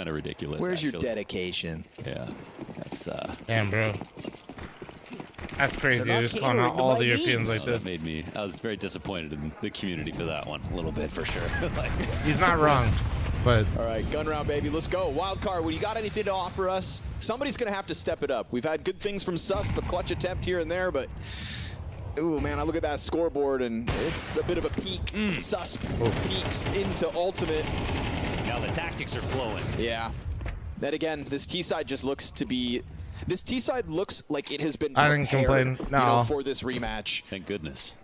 of ridiculous. Where's your actually. dedication? Yeah. That's Damn, bro. That's crazy. They're not Just calling out catering to all my the Europeans needs. like that this. made me. I was very disappointed in the community for that one, a little bit for sure. Like, He's not wrong, but All right, gun round, baby. Let's go. Wildcard, when you got anything to offer us, somebody's going to have to step it up. We've had good things from Sus, but clutch attempt here and there, but ooh, man, I look at that scoreboard, and it's a bit of a peak. Sus peaks into ultimate. now the tactics are flowing. Yeah. Then again, this T-side just looks to be... This T-side looks like it has been I didn't prepared, complain. you know, No. for this rematch. Thank goodness.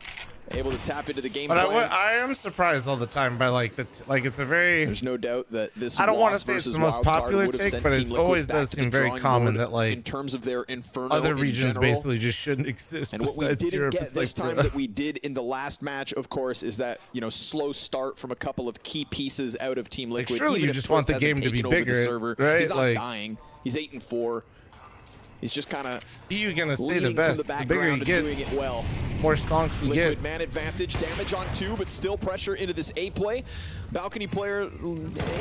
Able to tap into the game but plan. I am surprised all the time by like it's a very. There's no doubt that this. I don't want to loss say it's versus the most Wildcard popular would have take, sent but Team it Liquid always back does to the seem very drawing common board that like in terms of their Inferno other in regions general. basically just shouldn't exist. And what we besides didn't Europe. get It's this like, time bro. that we did in the last match, of course, is that, you know, slow start from a couple of key pieces out of Team Like, Liquid. surely Even you if just Twist want the hasn't game to be taken over the bigger, server, right? He's not Like- dying. He's 8-4. He's just kind of you gonna say the leading best. from the The bigger background you and get, doing it well. more stonks you Liquid get. man advantage, damage on 2, but still pressure into this A play. Balcony player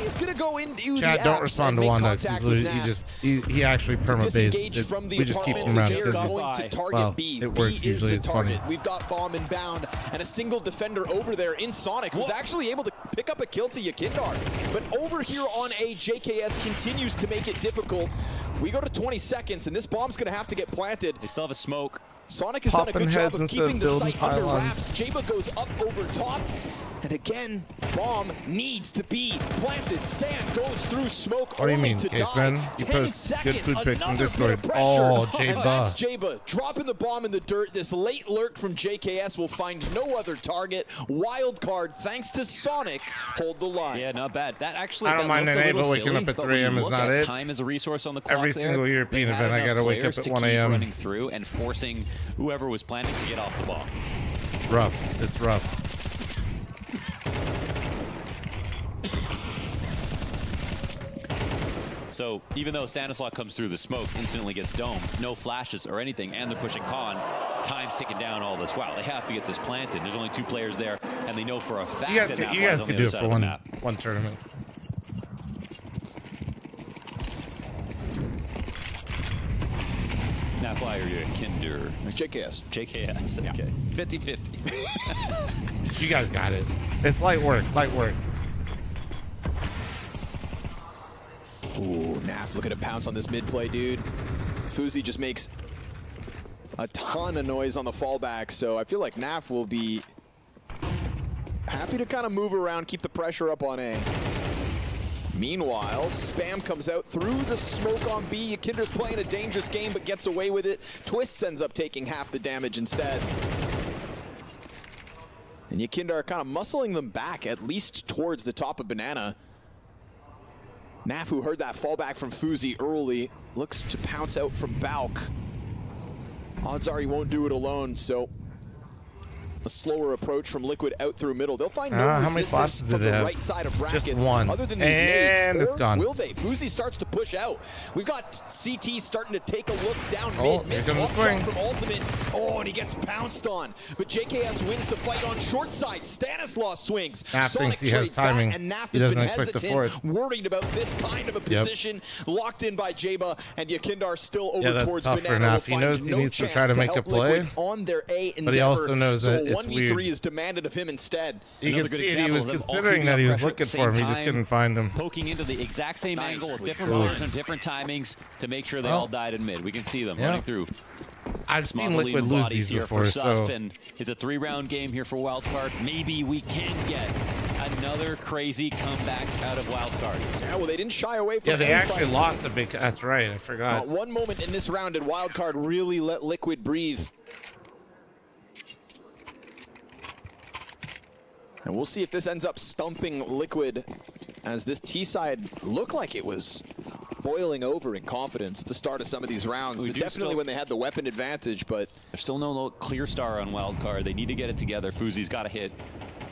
is going to go into Chad, the don't apps respond and to make Wanda. 'Cause contact He's with literally, Naf. he actually To permabaits. disengage from the We just keep him apartments, around they are because going to target well, B. it B works is usually. the It's target. funny. We've got bomb inbound and a single defender over there in Sonic, who's actually able to pick up a kill to Yakindar. But over here on A, JKS continues to make it difficult. We go to 20 seconds, and this bomb's going to have to get planted. They still have a smoke. Sonic has done a Popping good job heads of instead of keeping the building site under pylons. wraps. Jaba goes up over top. And again, bomb needs to be planted. Stan goes through smoke. What do you only mean, to Caseman? die. You 10 post good seconds, food pics in another bit Discord. of pressure. Oh, And that's Jaba. Jaba dropping the bomb in the dirt. This late lurk from JKS will find no other target. Wild card, thanks to Sonic, hold the line. Yeah, not bad. That actually. I don't mind that looked a an A, little but waking silly, up at but 3 when a.m. you is look not at it. Time as a resource on the clock Every there, single they European had event, I enough gotta wake players up to at 1 keep a.m. running through and forcing whoever was planning to get off the ball. It's rough. It's rough. So even though Stanislaw comes through the smoke, instantly gets domed, no flashes or anything, and they're pushing Khan, time's ticking down all this. Wow, they have to get this planted. There's only 2 players there, and they know for a fact You guys that could, Nafla's you guys on could the do other it side for of the map. one tournament. Nafla or you Kinder? JKS. JKS, okay. 50-50. You guys got it. It's light work. Light work. Ooh, Naf looking to pounce on this mid play, dude. Fuzi just makes a ton of noise on the fallback, so I feel like Naf will be happy to kind of move around, keep the pressure up on A. Meanwhile, Spam comes out through the smoke on B. Kinder's playing a dangerous game, but gets away with it. Twists ends up taking half the damage instead. And Yakinda are kind of muscling them back, at least towards the top of Banana. Naf, who heard that fallback from Fuzi early, looks to pounce out from Balk. Odds are he won't do it alone, so a slower approach from Liquid out through middle. They'll find no how many resistance flashes from did they the have? right side of brackets. Just one. Other than these And nades, it's gone. will they? Fuzi starts to push out. We've got CT starting to take a look down Oh, mid. here Missed comes the off swing. shot from Ultimate. Oh, and he gets pounced on. But JKS wins the fight on short side. Stanislaw swings. Naf Sonic thinks he has trades that, timing. and Naf He has doesn't been expect the hesitant, fourth. worried about this kind of a position. Locked in by Jaba, and Yakindar still over that's towards tough for Banana. Naf. He knows he needs to try to make a help play, Liquid on their A endeavor. but he also knows that so it's 1v3 weird. is demanded of him instead. You Another can good see it. He example was of them all considering keeping that up he was pressure at looking the for him. same He just time, couldn't find him. Poking into the exact same angle with different Oof. players and different timings to make sure they Well, all died in mid. We can see them yeah. running through. I've seen Mausoleum Liquid lose bodies these here before, for so Susp, and it's a 3-round game here for Wildcard. Maybe we can get another crazy comeback out of Wildcard. Yeah, well, they didn't shy away from yeah, they any actually fight. lost a big. That's right. I forgot. Not one moment in this round did Wildcard really let Liquid breathe. And we'll see if this ends up stumping Liquid, as this T side looked like it was boiling over in confidence at the start of some of these rounds. Definitely when they had the weapon advantage, but there's still no clear star on Wildcard. They need to get it together. Fuzi's got to hit.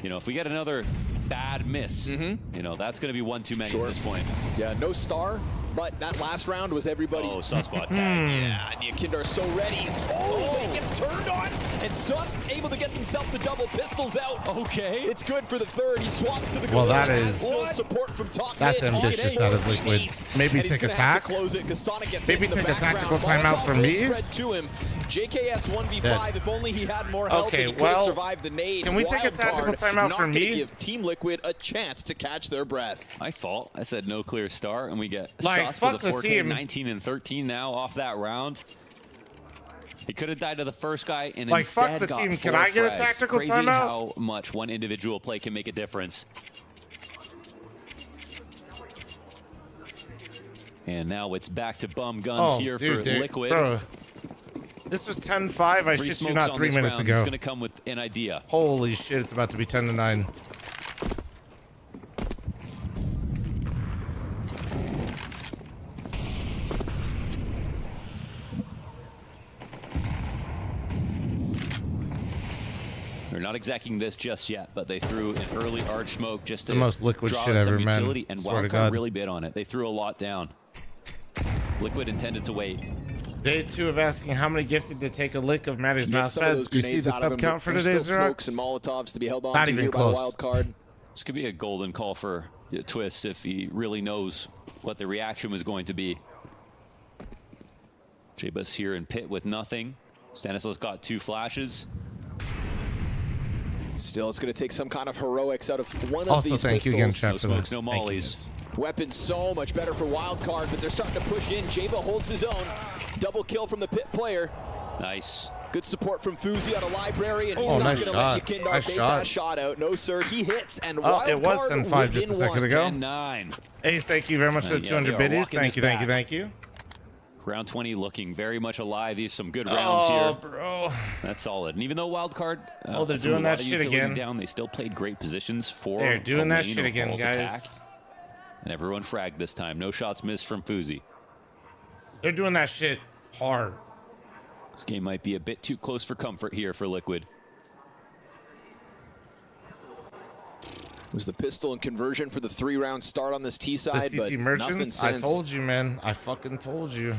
You know, if we get another bad miss, you know, that's going to be one too many at this point. Yeah, no star, but that last round was everybody. Oh, Suspot tag. Yeah, and Yakindar so ready. Oh, but he gets turned on, and Sus able to get himself the double pistols out. Okay. It's good for the third. He swaps to the Well, goal. that and is- has still support from top That's mid. ambitious On out of A. Liquid. Maybe And he's take a gonna have tack. to close it 'cause Sonic gets Maybe hit in the take a tactical background. timeout Molotov from will me. spread to him. JKS 1v5. If only he had more health, Okay, and he could have well, survived the nade. can we take a tactical Wildcard timeout not from gonna me? give Team Liquid a chance to catch their breath. My fault. I said no clear star, and we get Like, Sus fuck with the a 4K, team. 19 and 13 now off that round. He could have died to the first guy, and Like, fuck instead the got team. 4 Can I get a frags. tactical Crazy timeout? how much one individual play can make a difference. And now it's back to bum guns here for Liquid. Bro, this was 10-5. I 3 shit you smokes not on 3 this minutes round. ago. He's going to come with an idea. Holy shit! It's about to be 10-9. They're not exacting this just yet, but they threw an early arch smoke just to The most Liquid draw shit out some ever, man. utility, and Swear to Wildcard God. really bid on it. They threw a lot down. Liquid intended to wait. Day 2 of asking how many gifted to take a lick of Maddie's Get mouse some of pads. those Do you see grenades the out of sub them, count but for there's today's still Xerox? smokes and Molotovs to be held on Not to even here by the close. wild card. This could be a golden call for Twist if he really knows what the reaction was going to be. Jaba's here in pit with nothing. Stanislaw's got 2 flashes. Still, it's going to take some kind of heroics out of one of Also, these thank you again, pistols. Chef, for No that. smokes, no mollies. Weapons so much better for Wildcard, but they're starting to push in. Jaba holds his own. Double kill from the pit player. Nice. Good support from Fuzi out of library, and he's Oh, not nice going to let shot. Yakindar Nice bait shot. that shot out. No, sir. He hits, and Oh, it was Wildcard 10-5 just a within second one. ago. 10-9. Ace, thank you very much for the Yeah, 200 they are biddies. walking Thank this you, thank you, back. thank you. Round 20 looking very much alive. These some good rounds here. Bro. That's solid. And even though Wildcard Oh, they're threw doing a lot that of shit utility again. down, they still played great positions for They're doing that Colleen shit or again, Paul's guys. attack. And everyone fragged this time. No shots missed from Fuzi. They're doing that shit hard. This game might be a bit too close for comfort here for Liquid. Was the pistol and conversion for the 3-round start on this T side, The but CT nothing Merchants, since. I told you, man. I fucking told you.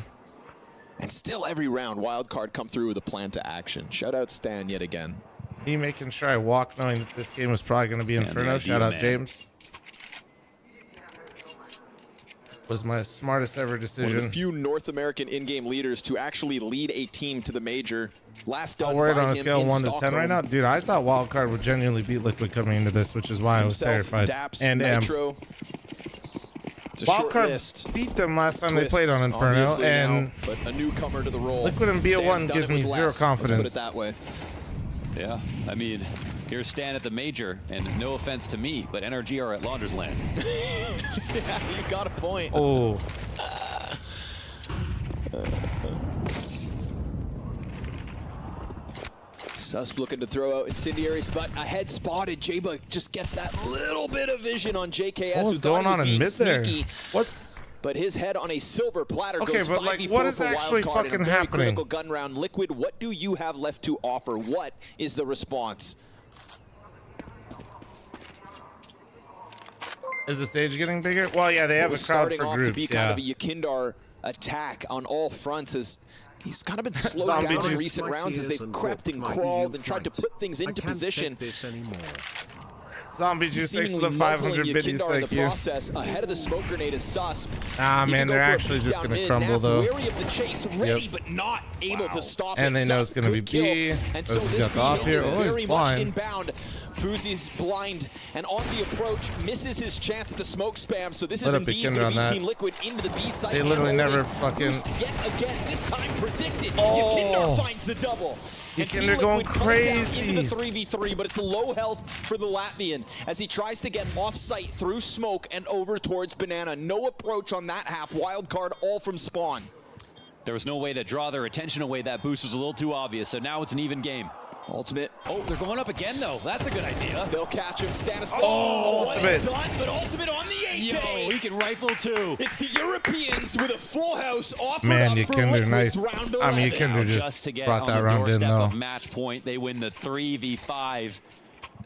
And still every round, Wildcard come through with a plan to action. Shout out Stan yet again. Me making sure I walk knowing that this game was probably going to be Stan the Inferno. idea, Shout out man. James. Was my smartest ever One of decision. the few North American in-game leaders to actually lead a team to the major. Last done I'm worried by on a him scale of in 1 to 10 Stockholm. right now. Dude, I thought Wildcard would genuinely beat Liquid coming into this, which is why I was Himself, terrified. Daps, And Nitro. It's a short Wildcard list. beat them last time Twist, they played on Inferno, obviously and now, but a newcomer to the role. Liquid and BO1 Stan's done gives it me with zero less. confidence. Let's put it that way. Yeah, I mean, here's Stan at the major, and no offense to me, but NRG are at Launders Land. Yeah, you got a point. Oh. Susp looking to throw out incendiaries, but ahead spotted. Jaba just gets that little bit of vision on JKS. What was who thought going he was on in being mid there? sneaky, What's but his head on a silver platter Okay, goes but, like, 5v4 what is for actually Wildcard in fucking a very happening? critical gun round. Liquid, what do you have left to offer? What is the response? Is the stage getting bigger? Well, yeah, they have a was crowd starting for off groups. to be Yeah. kind of a Yakindar attack on all fronts as he's kind of been slowed Zombie down in juice. recent rounds as they've crept and crawled and tried to put things into position. Zombie juice, thanks for Seemingly the 500 muzzling biddies. Yakindar in Thank the you. process. Ahead of the smoke grenade is Susp. Ah, He man, could go they're for a actually peek just down gonna mid. crumble, Naf though. wary of the chase, ready Yep. but not able to stop And it. they know Susp it's gonna be could kill. B. And so Let's this duck off field here. is Oh, he's very much blind. inbound. Fuzi's blind and on the approach, misses his chance at the smoke spam. So this is Let up indeed Vikander going on to be that. Team Liquid into the B site. They literally and never holding. fucking- Boost yet again, this time predicted. Oh. Yakindar finds the double. And Team Vikander going Liquid comes down crazy. into the 3v3, but it's a low health for the Latvian as he tries to get off-site through smoke and over towards Banana. No approach on that half. Wildcard all from spawn. There was no way to draw their attention away. That boost was a little too obvious, so now it's an even game. Ultimate. Oh, they're going up again, though. That's a good idea. They'll catch him. Stanislav. Oh, what ultimate. done, but ultimate on the AK. Yo, he can rifle too. It's the Europeans with a full house offered Man, up for Yakinder, Liquid's nice. round I mean, 11. Yakinder Now, just to get brought on that the round in, doorstep though. of match point, they win the 3v5.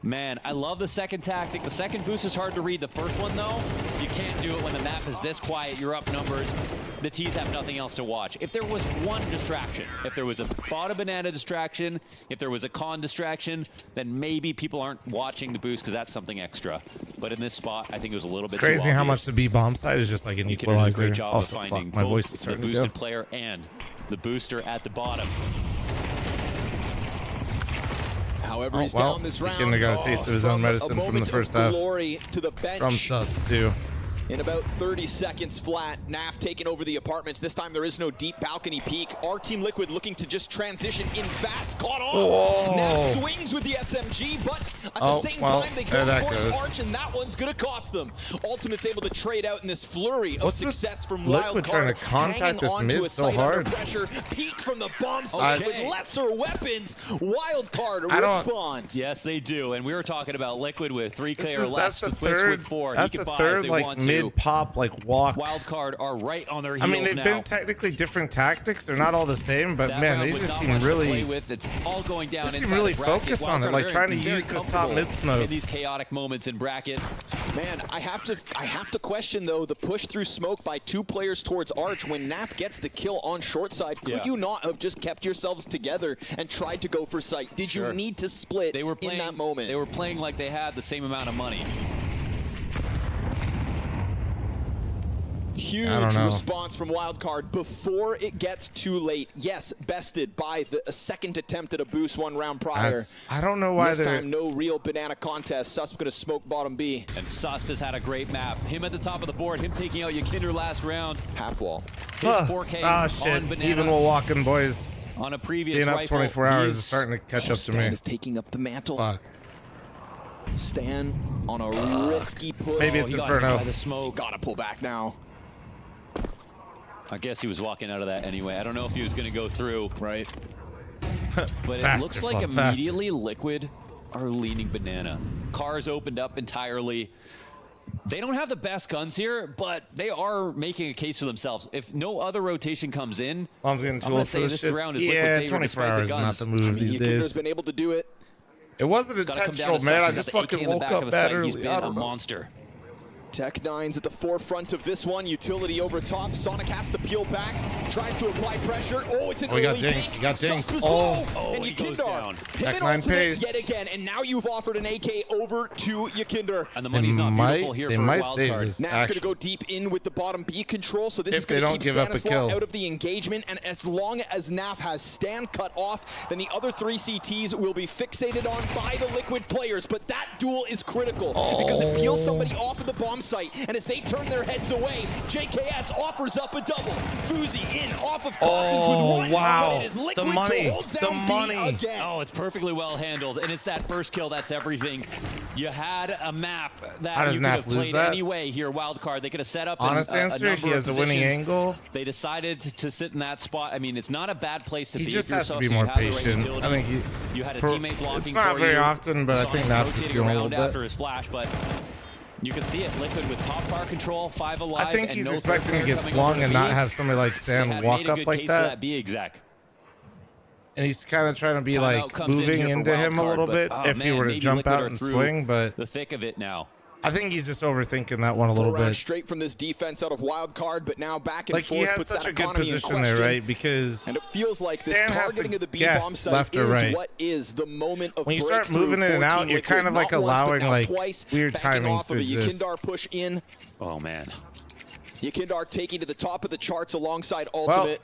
Man, I love the second tactic. The second boost is hard to read. The first one, though, you can't do it when the map is this quiet. You're up numbers. The T's have nothing else to watch. If there was one distraction, if there was a Fada Banana distraction, if there was a con distraction, then maybe people aren't watching the boost because that's something extra. But in this spot, I think it was a little It's bit crazy too how obvious. much the B bomb side is just like an You can do a equalizer. great job Also, of finding fuck, my both voice is the starting to boosted go. player and the booster at the bottom. However, he's well, down this round. Yakinder got a taste of his own medicine from the moment first of half. glory to the bench. From Sus, too. In about 30 seconds flat, Naf taking over the apartments. This time there is no deep balcony peek. Our Team Liquid looking to just transition in fast. Caught on. Whoa. Naf swings with the SMG, but at the same time they go there that towards goes. Arch, and that one's going to cost them. Ultimate's able to trade out in this flurry of What's with success from Liquid Wildcard. trying to contact hanging this on mid to a so site hard? under pressure. Peek from the bomb side with lesser weapons. Wildcard respond. Yes, they do. And we were talking about Liquid with 3K or That's less. the with Twist third. with 4. That's he the can buy if third they like want to. mid pop like walk. Wildcard are right on their heels I mean, they've now. been technically different tactics. They're not all the same, but That man, round they with just not seem much to really. play with. It's all going down They seem inside really the bracket. focused on it, Wildcard like are trying to very use this top comfortable mid smoke. in these chaotic moments in bracket. Man, I have to question though the push through smoke by 2 players towards Arch when Naf gets the kill on short side. Could Yeah. you not have just kept yourselves together and tried to go for sight? Did Sure. you need to split They were playing, in that moment? They were playing like they had the same amount of money. Huge I don't know. response from Wildcard before it gets too late. Yes, bested by a second attempt at a boost 1 round prior. I don't know why this they're. time, no real banana contest. Sus going to smoke bottom B. And Susp has had a great map. Him at the top of the board, him taking out Yakinder last round. Half wall. His 4K Ah, on shit. Banana. Even while walking, boys. on a previous being up rifle. 24 hours is starting to catch up to me. Stan is taking up the mantle. Fuck. Stan on a risky push. Maybe it's he got Inferno. hit by the smoke. Gotta pull back now. I guess he was walking out of that anyway. I don't know if he was going to go through. Right. But it looks like immediately Liquid are leaning banana. Cars opened up entirely. They don't have the best guns here, but they are making a case for themselves. If no other rotation comes in, I'm going to say this round is Liquid favor despite the guns. Not the move these days. Yakinder's been able to do it. It wasn't intentional, man. I just fucking woke up bad early. He's been a monster. Tech9's at the forefront of this one. Utility over top. Sonic has to peel back. Tries to apply pressure. Oh, it's an early take. He got dinged. And he goes down. Tech9 pays yet again, and now you've offered an AK over to Yakinder. And the money's not beautiful here for a wild card. Nat's going to go deep in with the bottom B control, so this is going to keep Stanislaw out of the engagement. And as long as Naf has Stan cut off, then the other 3 CTs will be fixated on by the Liquid players. But that duel is critical because it peels somebody off of the bomb site, and as they turn their heads away, JKS offers up a double. Fuzi in off of Coffins with one. Wow. It is Liquid The money. to hold down B again. Oh, it's perfectly well handled, and it's that first kill that's everything. You had a map that you could have played any way here, wild card. They could have set up honest answer, he has a winning angle. They decided to sit in that spot. I mean, it's not a bad place to be. He just has to be more patient. I think you had a teammate blocking. It's not very often, but I think that's rotating around after his flash, but you can see it. Liquid with top car control, 5 alive. I think he's expecting to get slung and not have somebody like Stan walk up like that. B exec. And he's kind of trying to be like moving into him a little bit if he were to jump out and swing, but the thick of it now. I think he's just overthinking that one a little bit. Straight from this defense out of wild card, but now back and like forth. He has such a good position there, right? Because and it feels like this Stan targeting of the B bomb site left or is right. what is the moment of when you start moving in and out, you're kind of like allowing like weird timings to exist. Yakindar push in. Oh man. Yakindar taking to the top of the charts alongside Ultimate.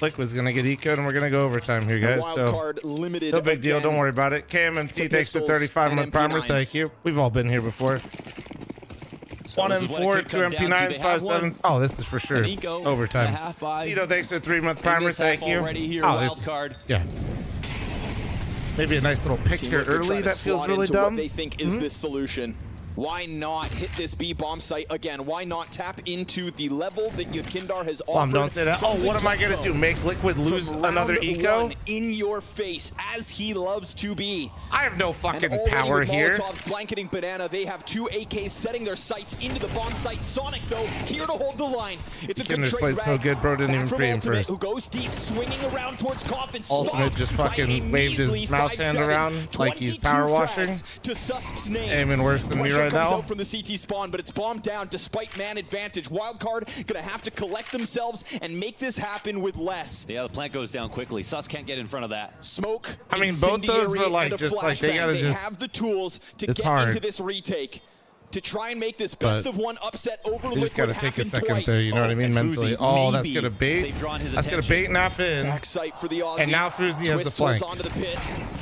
Liquid's gonna get eco'd, and we're gonna go overtime here, guys. So no big deal. Don't worry about it. KMMT, thanks for 35-month primer. Thank you. We've all been here before. So 1 M4, 2 MP9s, 5 7s. Oh, this is for sure overtime. Cito, thanks for 3-month primer. Thank you. Oh, this card. Yeah. Maybe a nice little pick here early. That feels really dumb. What they think is this solution. Why not hit this B bomb site again? Why not tap into the level that Yakindar has offered? Don't say that. Oh, what am I gonna do? Make Liquid lose another eco? In your face, as he loves to be. I have no fucking power here. Molotovs blanketing Banana. They have 2 AKs setting their sights into the bomb site. Sonic though here to hold the line. It's a good trade. Played so good, bro. Didn't even pre him first. Who goes deep, swinging around towards Coffin. Ultimate just fucking waved his mouse hand around like he's power washing. To Susp's name. Aiming worse than me right now. Out from the CT spawn, but it's bombed down despite man advantage. Wildcard gonna have to collect themselves and make this happen with less. Yeah, the plant goes down quickly. Sus can't get in front of that. Smoke. I mean, both those were like just like they gotta just. They have the tools to get into this retake. To try and make this best of one upset over Liquid. You just got to take a second there, you know what I mean, mentally. Oh, that's going to bait. That's going to bait Naf in. Back sight for the Aussie. And now Fuzi has the flank. Onto the pit.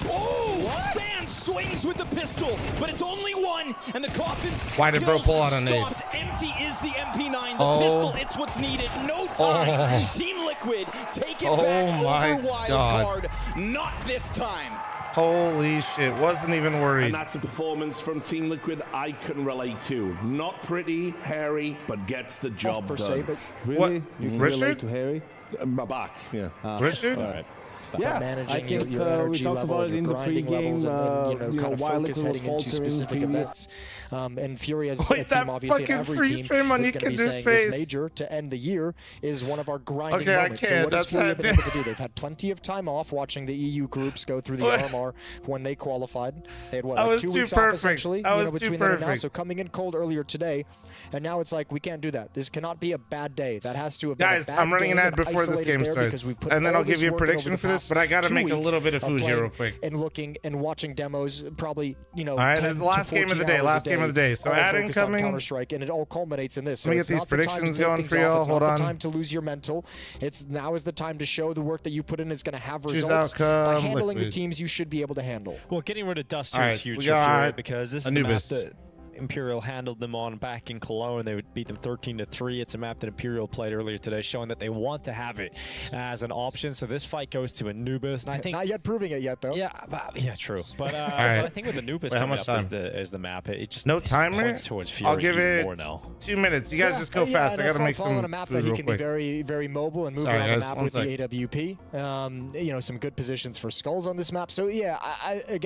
Oh, Stan swings with the pistol, but it's only one, and the Coffins. Why did bro pull out a nade? Empty is the MP9. The pistol, it's what's needed. No time. Team Liquid, take it back over Wildcard. Not this time. Holy shit, wasn't even worried. And that's a performance from Team Liquid I can relate to. Not pretty, hairy, but gets the job done. Really? What? You can Richard? relate to Harry? My back, yeah. Richard? All right. Yeah, I think we talked about it in the pre-game, and kind of focus heading into specific events. And Fury as a team, obviously, and every team is going to be saying this major to end the year is one of our grinding moments. So what has Fury been able to do? They've had plenty of time off watching the EU groups go through the RMR when they qualified. They had, what, like 2 weeks off, essentially, between then and now. So coming in cold earlier today, and now it's like, we can't do that. This cannot be a bad day. That has to have been a bad I'm running game an ad before this game starts. And then I'll give you a prediction for this, but I got to make a little bit of food here real quick. And looking and watching demos, probably, you know, all right, this is the last game of the day. Last game of the day. So ad incoming. Counter-Strike, and it all culminates in this. So let me get these predictions going for y'all. Hold on. It's not the time to lose your mental. It's now is the time to show the work that you put in is going to have results. By handling the teams you should be able to handle. Well, getting rid of Duster is huge for Fury because this is the map that Imperial handled them on back in Cologne. They would beat them 13-3. It's a map that Imperial played earlier today, showing that they want to have it as an option. So this fight goes to Anubis, and I think not yet proving it yet, though. Yeah, yeah, true. But, right. but I think with Anubis coming up as the map, it just no timer. Points towards Fury. I'll give it more now. 2 minutes. You guys just go fast. I gotta make some on a map food that he real can quick. be very, very mobile and move around the map with the AWP. You know, some good positions for skulls on this map. So yeah, I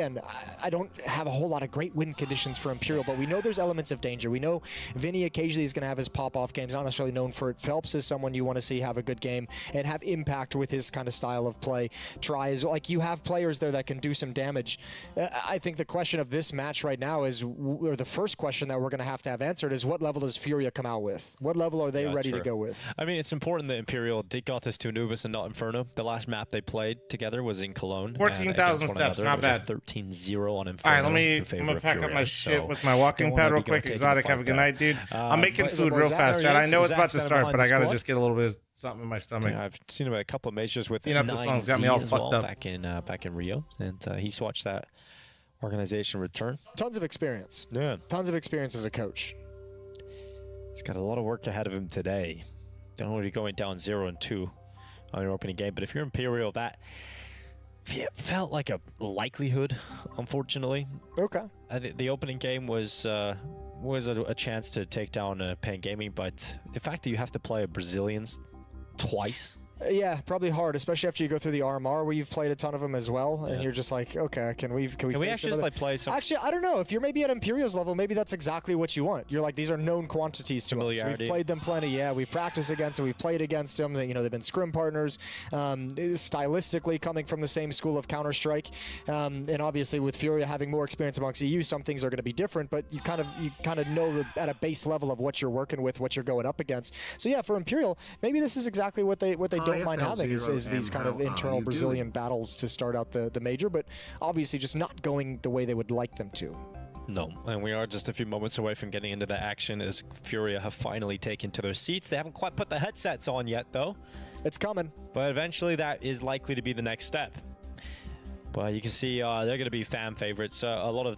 don't have a whole lot of great win conditions for Imperial, but we know there's elements of danger. We know Vinny occasionally is going to have his pop-off games, not necessarily known for it. Phelps is someone you want to see have a good game and have impact with his kind of style of play. Tries, like, you have players there that can do some damage. I think the question of this match right now is, or the first question that we're going to have answered is, what level does Furia come out with? What level are they ready to go with? I mean, it's important that Imperial did got this to Anubis and not Inferno. The last map they played together was in Cologne. 14,000 steps, not bad. 13-0 on Inferno. All right, I'm gonna pack up my shit with my walking pad real quick. Exotic, have a good night, dude. I'm making food real fast, Chad. I know it's about to start, but I gotta just get a little bit of something in my stomach. Yeah, I've seen him at a couple of majors with this song's got me all fucked up back in Rio, and he's watched that organization return. Tons of experience. Yeah, tons of experience as a coach. He's got a lot of work ahead of him today. Don't want to be going down 0-2 on your opening game, but if you're Imperial, that felt like a likelihood, unfortunately. Okay. The opening game was a chance to take down Pan Gaming, but the fact that you have to play a Brazilians twice. Yeah, probably hard, especially after you go through the RMR where you've played a ton of them as well, and you're just like, okay, can we actually just like play some? Actually, I don't know. If you're maybe at Imperial's level, maybe that's exactly what you want. You're like, these are known quantities to us. We've played them plenty. Yeah, we've practiced against them. We've played against them. You know, they've been scrim partners. Stylistically, coming from the same school of Counter-Strike, and obviously with Furia having more experience amongst EU, some things are going to be different. But you kind of know at a base level of what you're working with, what you're going up against. So yeah, for Imperial, maybe this is exactly what they don't mind having is these kind of internal Brazilian battles to start out the major, but obviously just not going the way they would like them to. No, and we are just a few moments away from getting into the action as Furia have finally taken to their seats. They haven't quite put the headsets on yet, though. It's coming. But eventually that is likely to be the next step. But you can see they're going to be fan favorites. A lot of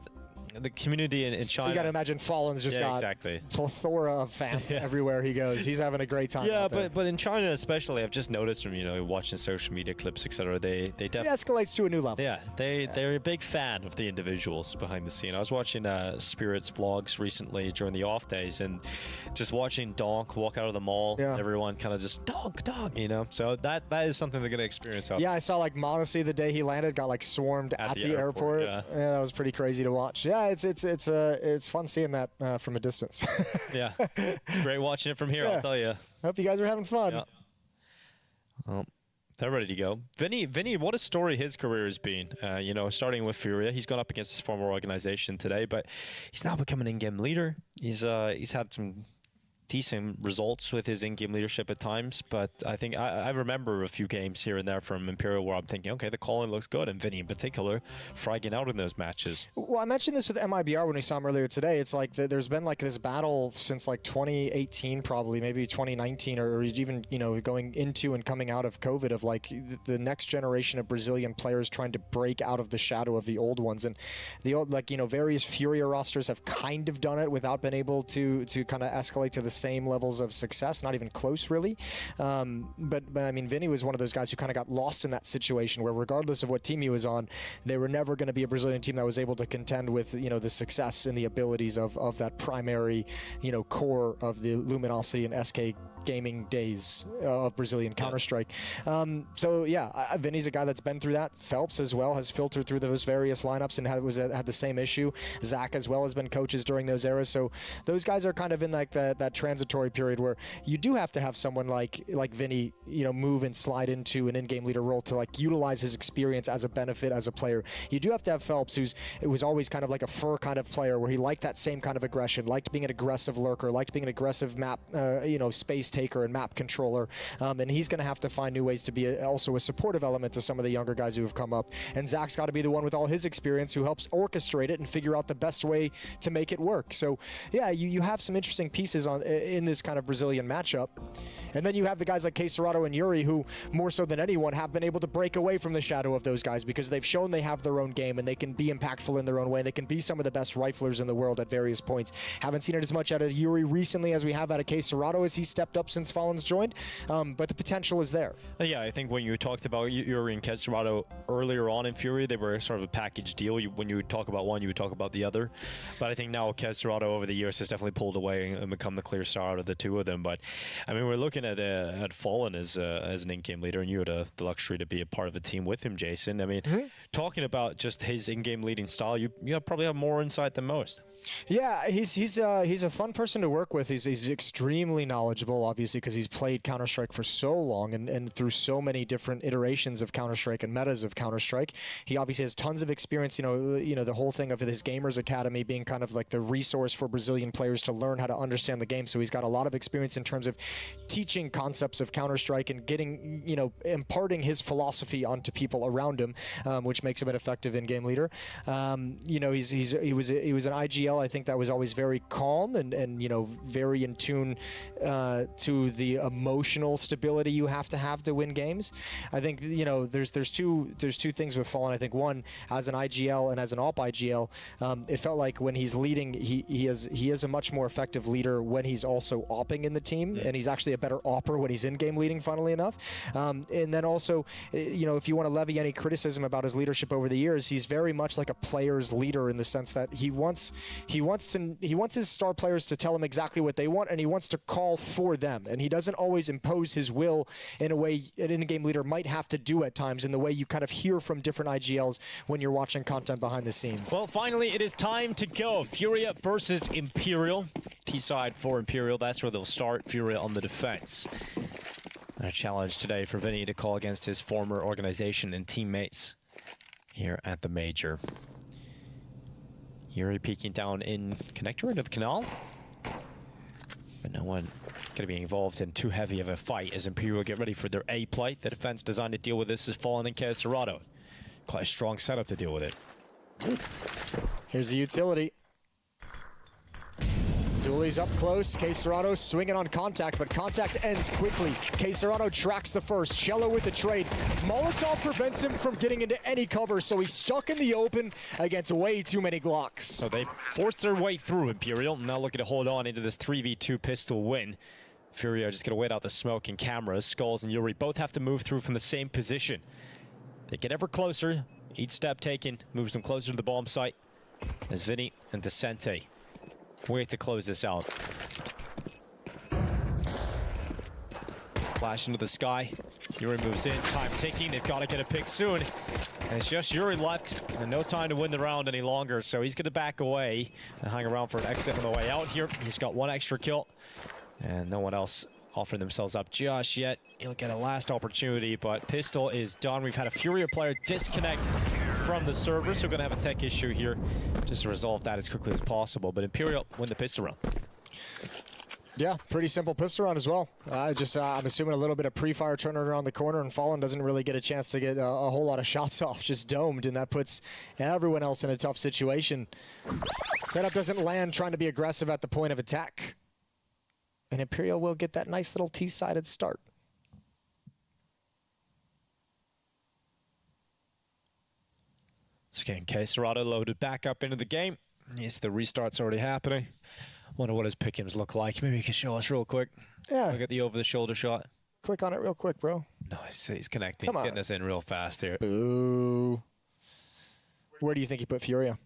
the community in China. You got to imagine Fallen's just got plethora of fans everywhere he goes. He's having a great time. Yeah, but in China especially, I've just noticed from watching social media clips, etc. They definitely escalates to a new level. Yeah, they're a big fan of the individuals behind the scene. I was watching Spirit's vlogs recently during the off days, and just watching Donk walk out of the mall. Yeah. Everyone kind of just Donk, you know. So that is something they're gonna experience. Yeah, I saw like Monacy the day he landed got like swarmed at the airport. Yeah, that was pretty crazy to watch. Yeah. It's fun seeing that from a distance. Yeah, it's great watching it from here. I'll tell you. Hope you guys are having fun. Yeah. Well, they're ready to go. Vinny, what a story his career has been. Starting with Furia, he's gone up against his former organization today, but he's now become an in-game leader. He's had some decent results with his in-game leadership at times, but I think I remember a few games here and there from Imperial where I'm thinking, okay, the calling looks good, and Vinny in particular fragging out in those matches. Well, I mentioned this with MIBR when we saw him earlier today. It's like there's been like this battle since like 2018, probably maybe 2019, or even going into and coming out of COVID, of like the next generation of Brazilian players trying to break out of the shadow of the old ones, and the old various Furia rosters have kind of done it without being able to kind of escalate to the same levels of success, not even close really. But I mean, Vinny was one of those guys who kind of got lost in that situation where regardless of what team he was on, they were never going to be a Brazilian team that was able to contend with the success and the abilities of that primary core of the Luminosity and SK gaming days of Brazilian Counter-Strike. So yeah, Vinny's a guy that's been through that. Phelps as well has filtered through those various lineups and had the same issue. Zach as well has been coaches during those eras. So those guys are kind of in like that transitory period where you do have to have someone like Vinny, move and slide into an in-game leader role to like utilize his experience as a benefit as a player. You do have to have Phelps, it was always kind of like a fur kind of player where he liked that same kind of aggression, liked being an aggressive lurker, liked being an aggressive map, space taker and map controller, and he's going to have to find new ways to be also a supportive element to some of the younger guys who have come up. And Zach's got to be the one with all his experience who helps orchestrate it and figure out the best way to make it work. So yeah, you have some interesting pieces in this kind of Brazilian matchup. And then you have the guys like Serato and Yuri who, more so than anyone, have been able to break away from the shadow of those guys because they've shown they have their own game and they can be impactful in their own way. They can be some of the best riflers in the world at various points. Haven't seen it as much out of Yuri recently as we have out of Serato as he stepped up since Fallen's joined, but the potential is there. Yeah, I think when you talked about Yuri and Serato earlier on in Fury, they were sort of a package deal. When you would talk about one, you would talk about the other. But I think now Serato over the years has definitely pulled away and become the clear star out of the two of them. But I mean, we're looking at Fallen as an in-game leader, and you had the luxury to be a part of a team with him, Jason. I mean, talking about just his in-game leading style, you probably have more insight than most. Yeah, he's a fun person to work with. He's extremely knowledgeable, obviously, because he's played Counter-Strike for so long and through so many different iterations of Counter-Strike and metas of Counter-Strike. He obviously has tons of experience. You know the whole thing of his Gamers Academy being kind of like the resource for Brazilian players to learn how to understand the game. So he's got a lot of experience in terms of teaching concepts of Counter-Strike and getting, imparting his philosophy onto people around him, which makes him an effective in-game leader. He was an IGL. I think that was always very calm and very in tune to the emotional stability you have to win games. I think there's two things with Fallen. I think one, as an IGL and as an AWP IGL, it felt like when he's leading, he is a much more effective leader when he's also AWPing in the team, and he's actually a better AWPer when he's in-game leading, funnily enough. And then also, if you want to levy any criticism about his leadership over the years, he's very much like a player's leader in the sense that he wants his star players to tell him exactly what they want, and he wants to call for them, and he doesn't always impose his will in a way an in-game leader might have to do at times, in the way you kind of hear from different IGLs when you're watching content behind the scenes. Well, finally, it is time to go. Furia versus Imperial. T-side for Imperial, that's where they'll start. Furia on the defense. A challenge today for Vinny to call against his former organization and teammates here at the Major. Yuri peeking down in connector into the canal. But no one going to be involved in too heavy of a fight as Imperial get ready for their A play. The defense designed to deal with this is Fallen and Serato. Quite a strong setup to deal with it. Here's the utility. Dooley's up close. Serato swinging on contact, but contact ends quickly. Serato tracks the first. Cello with the trade. Molotov prevents him from getting into any cover, so he's stuck in the open against way too many Glocks. So they forced their way through Imperial, now looking to hold on into this 3v2 pistol win. Furia just going to wait out the smoke and cameras. Skulls and Yuri both have to move through from the same position. They get ever closer. Each step taken moves them closer to the bomb site. As Vinny and Descente wait to close this out. Flash into the sky. Yuri moves in. Time ticking. They've got to get a pick soon. And it's just Yuri left. And no time to win the round any longer. So he's going to back away and hang around for an exit on the way out here. He's got one extra kill. And no one else offering themselves up just yet. He'll get a last opportunity, but pistol is done. We've had a Furia player disconnect from the server, so we're going to have a tech issue here just to resolve that as quickly as possible. But Imperial win the pistol round. Yeah, pretty simple pistol round as well. I'm assuming a little bit of pre-fire turning around the corner, and Fallen doesn't really get a chance to get a whole lot of shots off, just domed, and that puts everyone else in a tough situation. Setup doesn't land trying to be aggressive at the point of attack. And Imperial will get that nice little T-sided start. So again, Serato loaded back up into the game. Yes, the restart's already happening. Wonder what his pick-ins look like. Maybe you can show us real quick. Yeah. Look at the over-the-shoulder shot. Click on it real quick, bro. No, he's connecting. He's getting us in real fast here. Boo. Where do you think he put Furia?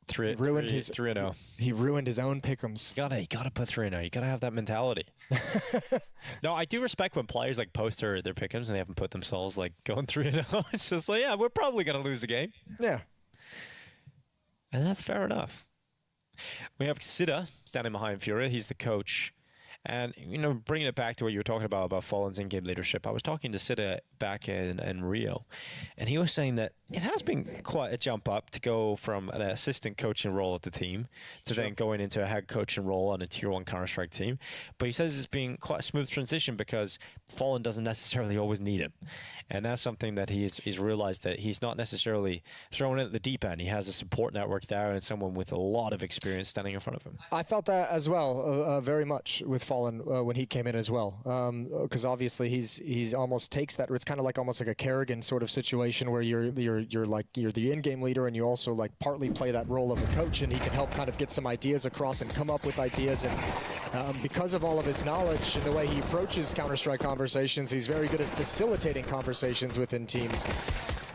3-0. He ruined his own pick'ems. You gotta put 3-0. You gotta have that mentality. No, I do respect when players like post their pick'ems and they haven't put themselves like going 3-0. It's just like, yeah, we're probably gonna lose the game. Yeah. And that's fair enough. We have Sida standing behind Furia. He's the coach. And, bringing it back to what you were talking about Fallen's in-game leadership, I was talking to Sida back in Rio, and he was saying that it has been quite a jump up to go from an assistant coaching role at the team to then going into a head coaching role on a Tier 1 Counter-Strike team. But he says it's been quite a smooth transition because Fallen doesn't necessarily always need him. And that's something that he's realized, that he's not necessarily thrown in at the deep end. He has a support network there and someone with a lot of experience standing in front of him. I felt that as well, very much with Fallen. Fallen when he came in as well, because obviously he's almost takes that. It's kind of like almost like a Kerrigan sort of situation where you're the in-game leader and you also like partly play that role of a coach, and he can help kind of get some ideas across and come up with ideas. And because of all of his knowledge and the way he approaches Counter-Strike conversations, he's very good at facilitating conversations within teams.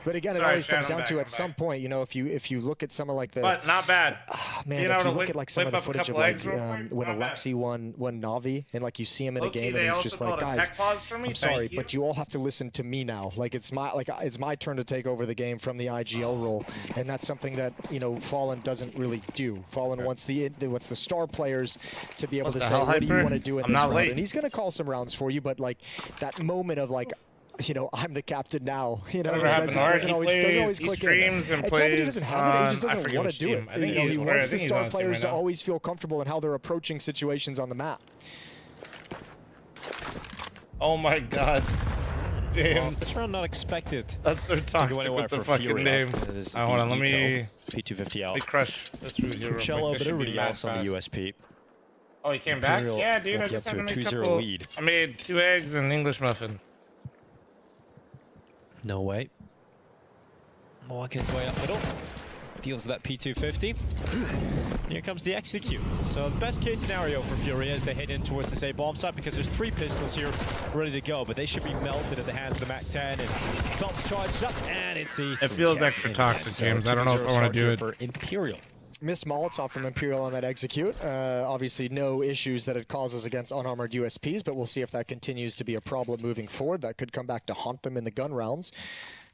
But again, it always comes down to at some point, you know, if you look at some of like the, but not bad. Man, if you look at like some of the footage of like when Alexi won Navi, and like you see him in a game and he's just like, guys, I'm sorry, but you all have to listen to me now. Like it's my turn to take over the game from the IGL role, and that's something that, you know, Fallen doesn't really do. Fallen wants the star players to be able to say, what do you want to do in this round? And he's gonna call some rounds for you, but like that moment of like, you know, I'm the captain now. You know, doesn't always click streams in. And it's plays not that he doesn't have it, he just doesn't want to do it. I think he wants the star players to always feel comfortable in how they're approaching situations on the map. Oh my God, James! Well, this round not expected. That's so toxic with the fucking name. Hold on, let me P250 out. Let me crush this route here. Cello, but everybody else on the USP. Oh, he came back? Yeah, dude. I just had to make a couple. Lead. I made 2 eggs and an English muffin. No way. Walking his way up middle. Deals that P250. Here comes the execute. So the best case scenario for Fury as they head in towards this A bomb site, because there's 3 pistols here ready to go, but they should be melted at the hands of the MAC-10. And Phelps charges up, and it's a... It feels extra toxic, James. I don't know if I want to do it. For Imperial. Missed Molotov from Imperial on that execute. Obviously no issues that it causes against unarmored USPs, but we'll see if that continues to be a problem moving forward. That could come back to haunt them in the gun rounds.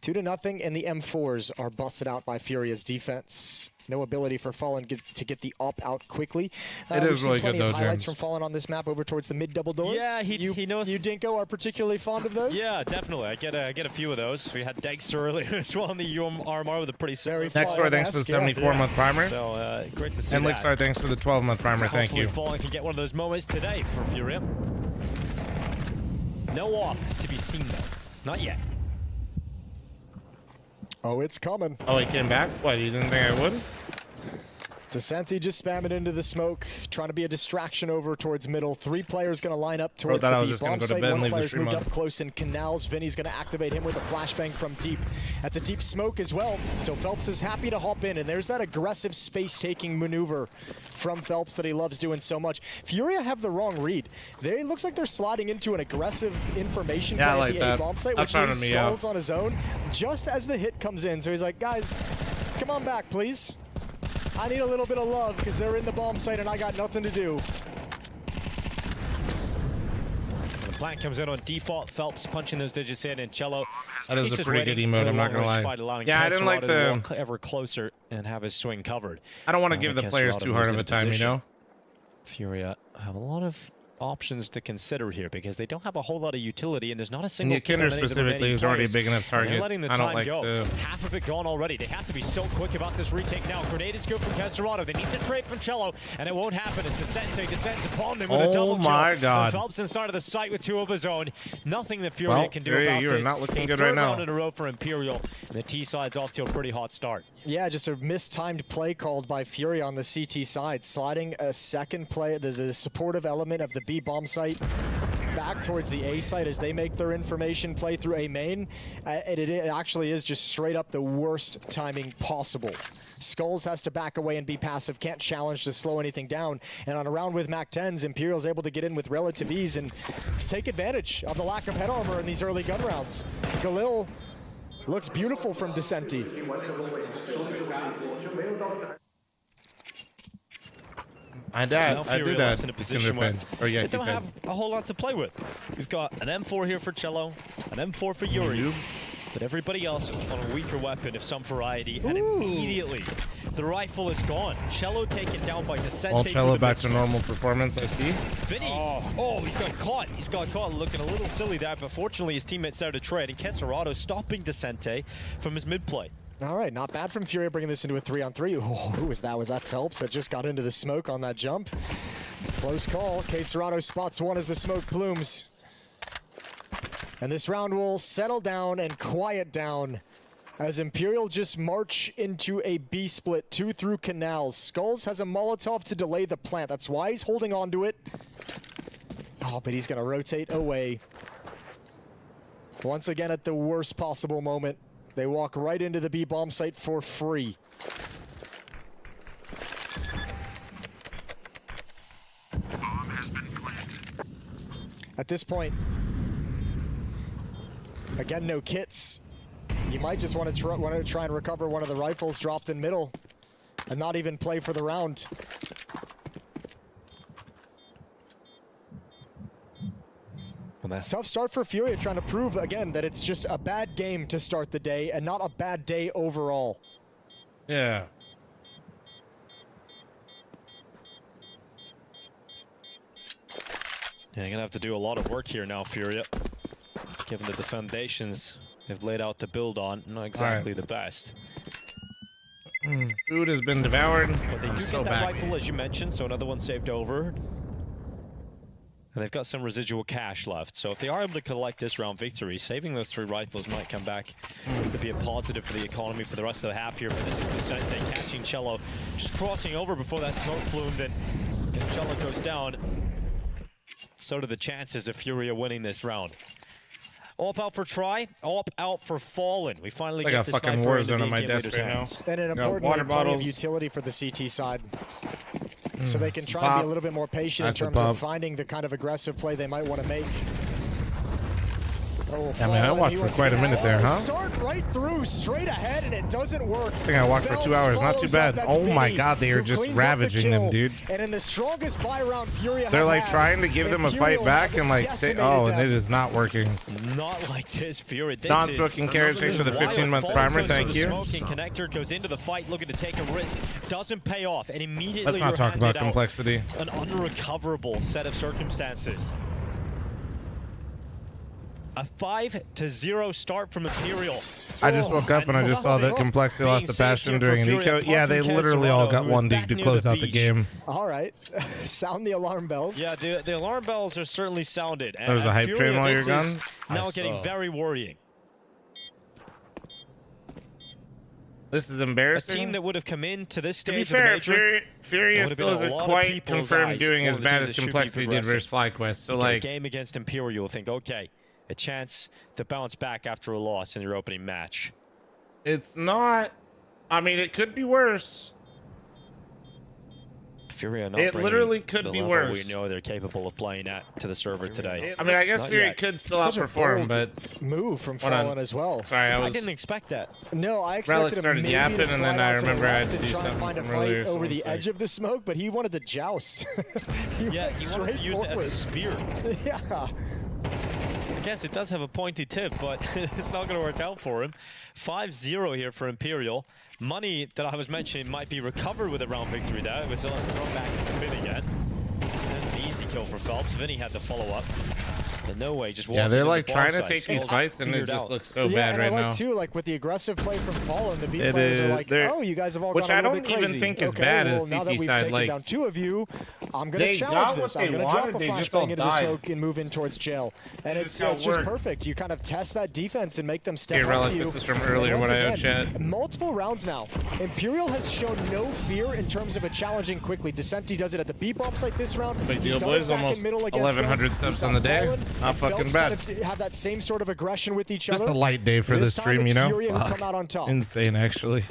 2-0, and the M4s are busted out by Furia's defense. No ability for Fallen to get the up out quickly. It is really good though, highlights James. from Fallen on this map over towards the mid double doors. Yeah, he knows. You Dinko are particularly fond of those. Yeah, definitely. I get a few of those. We had Dexter earlier as well in the UMR with a pretty very. Nextor, thanks for the 74-month primer. So great to see and that. Lixar, thanks for the 12-month primer. Thank you. Fallen can get one of those moments today for Furia. No op to be seen though. Not yet. Oh, it's coming. Oh, he came back? What, you didn't think I would? Descenti just spamming into the smoke, trying to be a distraction over towards middle. 3 players going to line up towards the B bomb site. 1 player's moved up close in canals. Vinny's going to activate him with a flashbang from deep. That's a deep smoke as well. So Phelps is happy to hop in, and there's that aggressive space-taking maneuver from Phelps that he loves doing so much. Furia have the wrong read. It looks like they're sliding into an aggressive information play at the A bomb site, which leaves Skulls on his own just as the hit comes in. So he's like, guys, come on back, please. I need a little bit of love because they're in the bomb site and I got nothing to do. The plant comes in on default. Phelps punching those digits in, and Cello. That is a pretty good emote, I'm not going to lie. Yeah, I didn't like the... walk ever closer and have his swing covered. I don't want to give the players too hard of a time, you know? Furia have a lot of options to consider here because they don't have a whole lot of utility, and there's not a single. And Kinder specifically is already a big enough target. They're letting the time go. Half of it gone already. They have to be so quick about this retake now. Grenade is good from Casterado. They need to trade from Cello, and it won't happen. It's Descente descends upon them with a double kill. Oh my God! Phelps inside of the site with 2 of his own. Nothing that Furia can do about this. You're not looking good right now. 3rd round in a row for Imperial. And the T side's off to a pretty hot start. Yeah, just a mistimed play called by Furia on the CT side, sliding a second play, the supportive element of the B bomb site back towards the A site as they make their information play through A main. It actually is just straight up the worst timing possible. Skulls has to back away and be passive, can't challenge to slow anything down. And on a round with MAC-10s, Imperial's able to get in with relative ease and take advantage of the lack of head armor in these early gun rounds. Galil looks beautiful from Descenti. I do that. In a position where they don't have a whole lot to play with. We've got an M4 here for Cello, an M4 for Yuri, but everybody else on a weaker weapon of some variety, and immediately the rifle is gone. Cello taken down by Descente. All Cello back to normal performance, I see. Vinny, he's got caught. He's got caught looking a little silly there, but fortunately his teammates started to trade, and Casterado stopping Descente from his mid-play. All right, not bad from Furia bringing this into a 3-on-3. Oh, who was that? Was that Phelps that just got into the smoke on that jump? Close call. Casterado spots one as the smoke plumes. And this round will settle down and quiet down as Imperial just march into a B split, 2 through canals. Skulls has a Molotov to delay the plant. That's why he's holding on to it. Oh, but he's going to rotate away. Once again at the worst possible moment. They walk right into the B bomb site for free. Bomb has been planted. At this point, again, no kits. You might just want to try and recover one of the rifles dropped in middle and not even play for the round. Tough start for Furia, trying to prove again that it's just a bad game to start the day and not a bad day overall. Yeah. Yeah, you're gonna have to do a lot of work here now, Furia. Given that the foundations they've laid out to build on, not exactly the best. Food has been devoured. But they do get that rifle, as you mentioned, so another one saved over. And they've got some residual cash left. So if they are able to collect this round victory, saving those 3 rifles might come back to be a positive for the economy for the rest of the half here. But this is Vicente catching Cello, just crossing over before that smoke plumed, and Cello goes down. So do the chances of Furia winning this round. Op out for try, op out for Fallen. We finally like get a the fucking sniper war into zone the on my game desk leader's right hands. And an important water plenty of bottles. utility for the CT side. So they can try and be a little bit more patient in terms of finding the kind of aggressive play they might want to make. Oh, I mean, I walked for quite a minute there, huh? Start right through, straight ahead, and it doesn't work. I think I walked for 2 hours. Not too bad. Oh my God, they are just ravaging them, dude. And in the strongest buy round Furia They're like trying to give them a fight back and like, and it is not working. Not like this, Furia. Non-smoking carriage, thanks for the 15-month primer. Thank you. Smoking connector goes into the fight, looking to take a risk. Doesn't pay off, and immediately Let's not talk about complexity. An unrecoverable set of circumstances. A 5-0 start from Imperial. I just woke up and I just saw that Complexity lost the passion during an eco. Yeah, they literally all got 1D to close out the game. All right. Sound the alarm bells. Yeah, the alarm bells are certainly sounded. There's a hype train while you're gone. Now getting very worrying. This is embarrassing. A team that would have come into this stage to be fair, of the major, Furia still isn't quite confirmed doing as bad as Complexity did versus FlyQuest. So like a game against Imperial, you'll think, okay, a chance to bounce back after a loss in your opening match. It's not. I mean, it could be worse. Furia not it literally could the be level worse. We know they're capable of playing at to the server today. I mean, I guess Furia could still outperform, but move from Fallen as well. Sorry, I didn't expect that. No, I expected him started maybe yapping, to and then I remember I had to do try and something find a from fight earlier, over the someone edge of the smoke, but he wanted to joust. He wanted to use it as a spear. Yeah. I guess it does have a pointy tip, but it's not going to work out for him. 5-0 here for Imperial. Money that I was mentioning might be recovered with a round victory there. It was still has to throw back to Vin again. That's an easy kill for Phelps. Vinny had the follow-up. But no way, just yeah, they're like trying to side. take these fights, and it just looks so bad right I like now. too, like with the aggressive play from Fallen, the B players are like, oh, you guys have all gone a little bit crazy. Which I don't even think is bad well, as now that CT we've side. taken Like down 2 of you, I'm going to challenge this. I'm going to drop a flashbang into the smoke and move in towards jail. And it's just perfect. You kind of test that defense and make them step up to you. This is from earlier when I chat. Multiple rounds now. Imperial has shown no fear in terms of a challenging quickly. Descenti does it at the B bomb site this round. Big deal, boys. Almost 1,100 subs on the day. Not fucking bad. Have that same sort of aggression with each other. Just a light day for the stream, you know? Furia who come out on top. Insane, actually.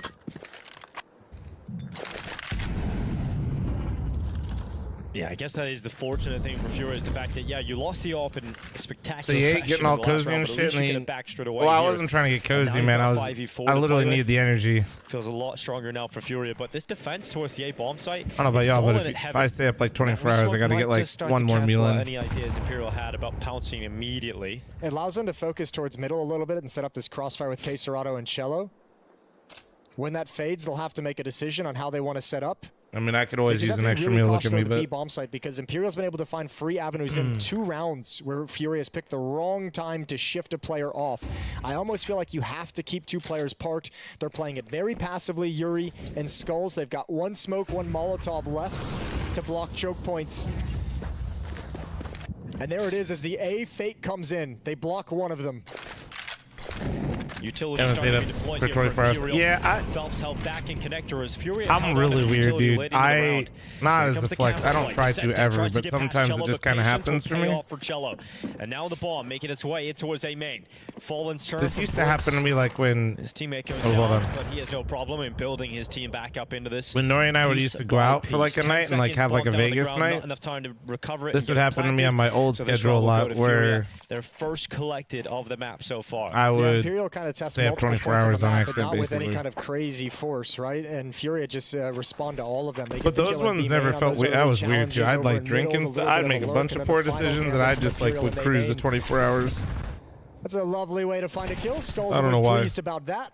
Yeah, I guess that is the fortunate thing for Furia is the fact that, yeah, you lost the AWP in a spectacular So you ain't fashion getting all in the last cozy round, and but at shit. least you And get it back straight away well, I here. wasn't trying to get And cozy, now man. he's I got 5v4 I to literally play need with. the energy. Feels a lot stronger now for Furia, but this defense towards the A bomb site. I don't know about y'all, but if I stay up like 24 hours, I got to get like one more meal in. Any ideas Imperial had about pouncing immediately? It allows them to focus towards middle a little bit and set up this crossfire with Tesserado and Cello. When that fades, they'll have to make a decision on how they want to set up. I mean, I could always use an extra meal. Look at me, but bomb site because Imperial's been able to find free avenues in 2 rounds where Furia has picked the wrong time to shift a player off. I almost feel like you have to keep 2 players parked. They're playing it very passively. Yuri and Skulls. They've got 1 smoke, 1 Molotov left to block choke points. And there it is as the A fake comes in. They block one of them. Utility Haven't seen starting it to be deployed for here 24 hours. Imperial. Yeah, Phelps held back in connector as Fury. I'm really weird, dude. Not as a flex. I don't try to ever, but sometimes it just kind of happens for me. For Cello. And now the ball making its way towards A main. Fallen's turn. This used to happen to me like when his teammate goes hold down, on. but he has no problem in building his team back up into this. When Nori and I would used to go out for like a night and like have like a Vegas night. Not enough time to recover it. This would happen to me on my old schedule a lot, where they're first collected of the map so far. I would Imperial kind of test stay up 24 hours on accident, not with basically. any kind of crazy force, right? And Furia just respond to all of them. They But those ones never felt weird. That was weird too. I'd like drink and stuff. I'd make a bunch of poor decisions, and I'd just like would cruise the 24 hours. That's a lovely way to find a kill. Skulls I don't know why. pleased about that.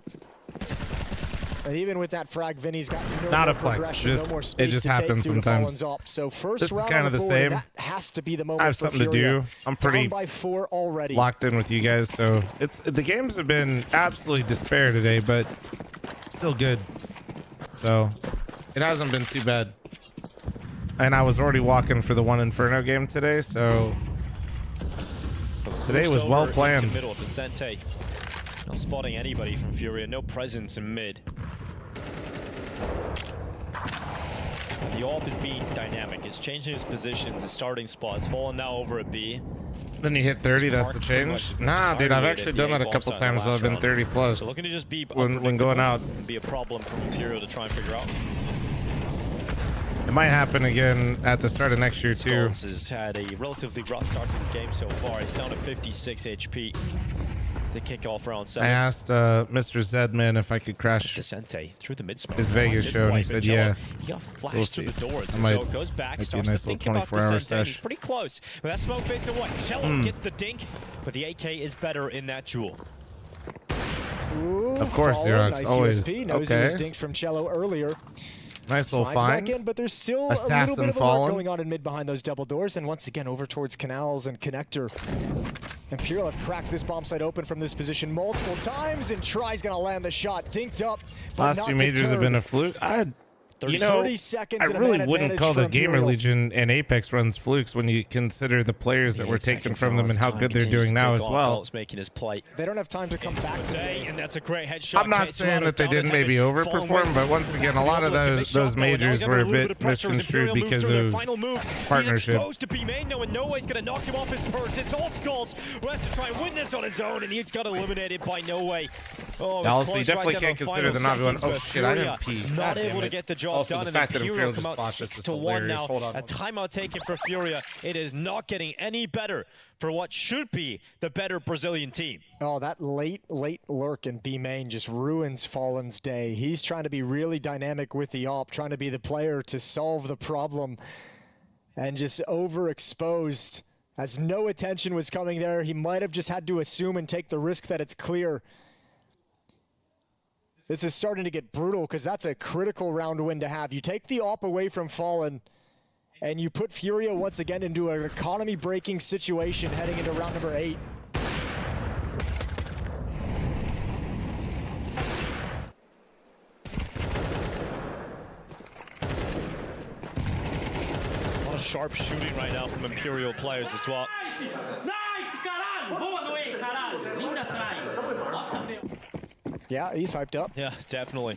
And even with that frag, Vinny's got no Not more a flex. progression, Just no more space it just to take happens due to sometimes. Fallen's up. So first This is round kind on of the board, same. That has to be the moment I have for something to Furia. do. I'm pretty Down by 4 already. locked in with you guys, so the games have been absolutely despair today, but still good. So it hasn't been too bad. And I was already walking for the one Inferno game today, so today was well planned. Middle to Sente. Not spotting anybody from Furia. No presence in mid. The AWP is being dynamic. It's changing its positions, its starting spots. Fallen now over at B. Then you hit 30, that's the change? Nah, dude, I've actually done that a couple times while I've been 30 plus. So looking to just be when going out. Be a problem for Imperial to try and figure out. It might happen again at the start of next year too. Skulls has had a relatively rough start to this game so far. He's down to 56 HP. The kickoff round 7. I asked Mr. Zedman if I could crash Descente through the mid smoke. his Vegas show, and he said yeah. He got So flashed through the doors, I and might so it goes back, be a starts nice to think little about 24-hour Descente. sesh. He's pretty close. But that smoke fades away. Cello gets the dink, but the AK is better in that duel. Ooh, Of course, Fallen, Xerox, nice always. USP. Knows he was Okay. dinked from Cello earlier. Nice little Slides find. back in, but there's still Assassin a little bit of Fallen. work going on in mid behind those double doors, and once again over towards Canals and Connector. Imperial have cracked this bomb site open from this position multiple times, and Try's gonna land the shot, dinked up. But Last not few majors have deterred. been a fluke. You know, 30 seconds I and a really man wouldn't advantage call the for Gamer Imperial. Legion and Apex runs flukes when you consider the players that were taken from them and how good they're doing now as well. Making his play. They don't have time to come back today, and that's a great headshot. I'm not saying that they didn't maybe overperform, but once again, a lot of those majors were a bit misconstrued because of partnership. Goes to B main, knowing no way's gonna knock him off his perch. It's all Skulls who has to try and win this on his own, and he's got eliminated by No Way. Oh, Also, you definitely can't consider the Navi one. Oh shit, I didn't pee. Not able to get the job Also, done, the and fact that Imperial Imperial come out just botched this is 6-1 now. hilarious. Hold on. A timeout taken for Furia. It is not getting any better for what should be the better Brazilian team. Oh, that late lurk in B main just ruins Fallen's day. He's trying to be really dynamic with the AWP, trying to be the player to solve the problem, and just overexposed. As no attention was coming there, he might have just had to assume and take the risk that it's clear. This is starting to get brutal because that's a critical round win to have. You take the AWP away from Fallen, and you put Furia once again into an economy-breaking situation heading into round number 8. A lot of sharp shooting right now from Imperial players as well. Yeah, he's hyped up. Yeah, definitely.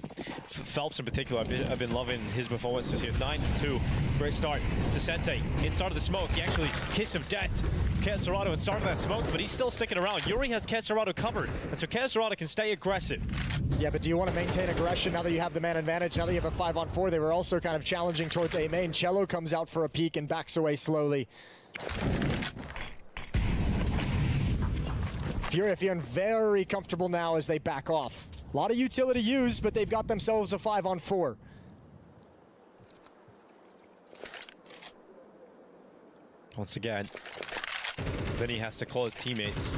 Phelps in particular, I've been loving his performances here. 9-2, great start. Descente, inside of the smoke. He actually kiss of death. Caserado had started that smoke, but he's still sticking around. Yuri has Caserado covered, and so Caserado can stay aggressive. Yeah, but do you want to maintain aggression now that you have the man advantage? Now that you have a 5-on-4, they were also kind of challenging towards A main. Cello comes out for a peek and backs away slowly. Furia feeling very comfortable now as they back off. A lot of utility used, but they've got themselves a 5-on-4. Once again, Vinny has to call his teammates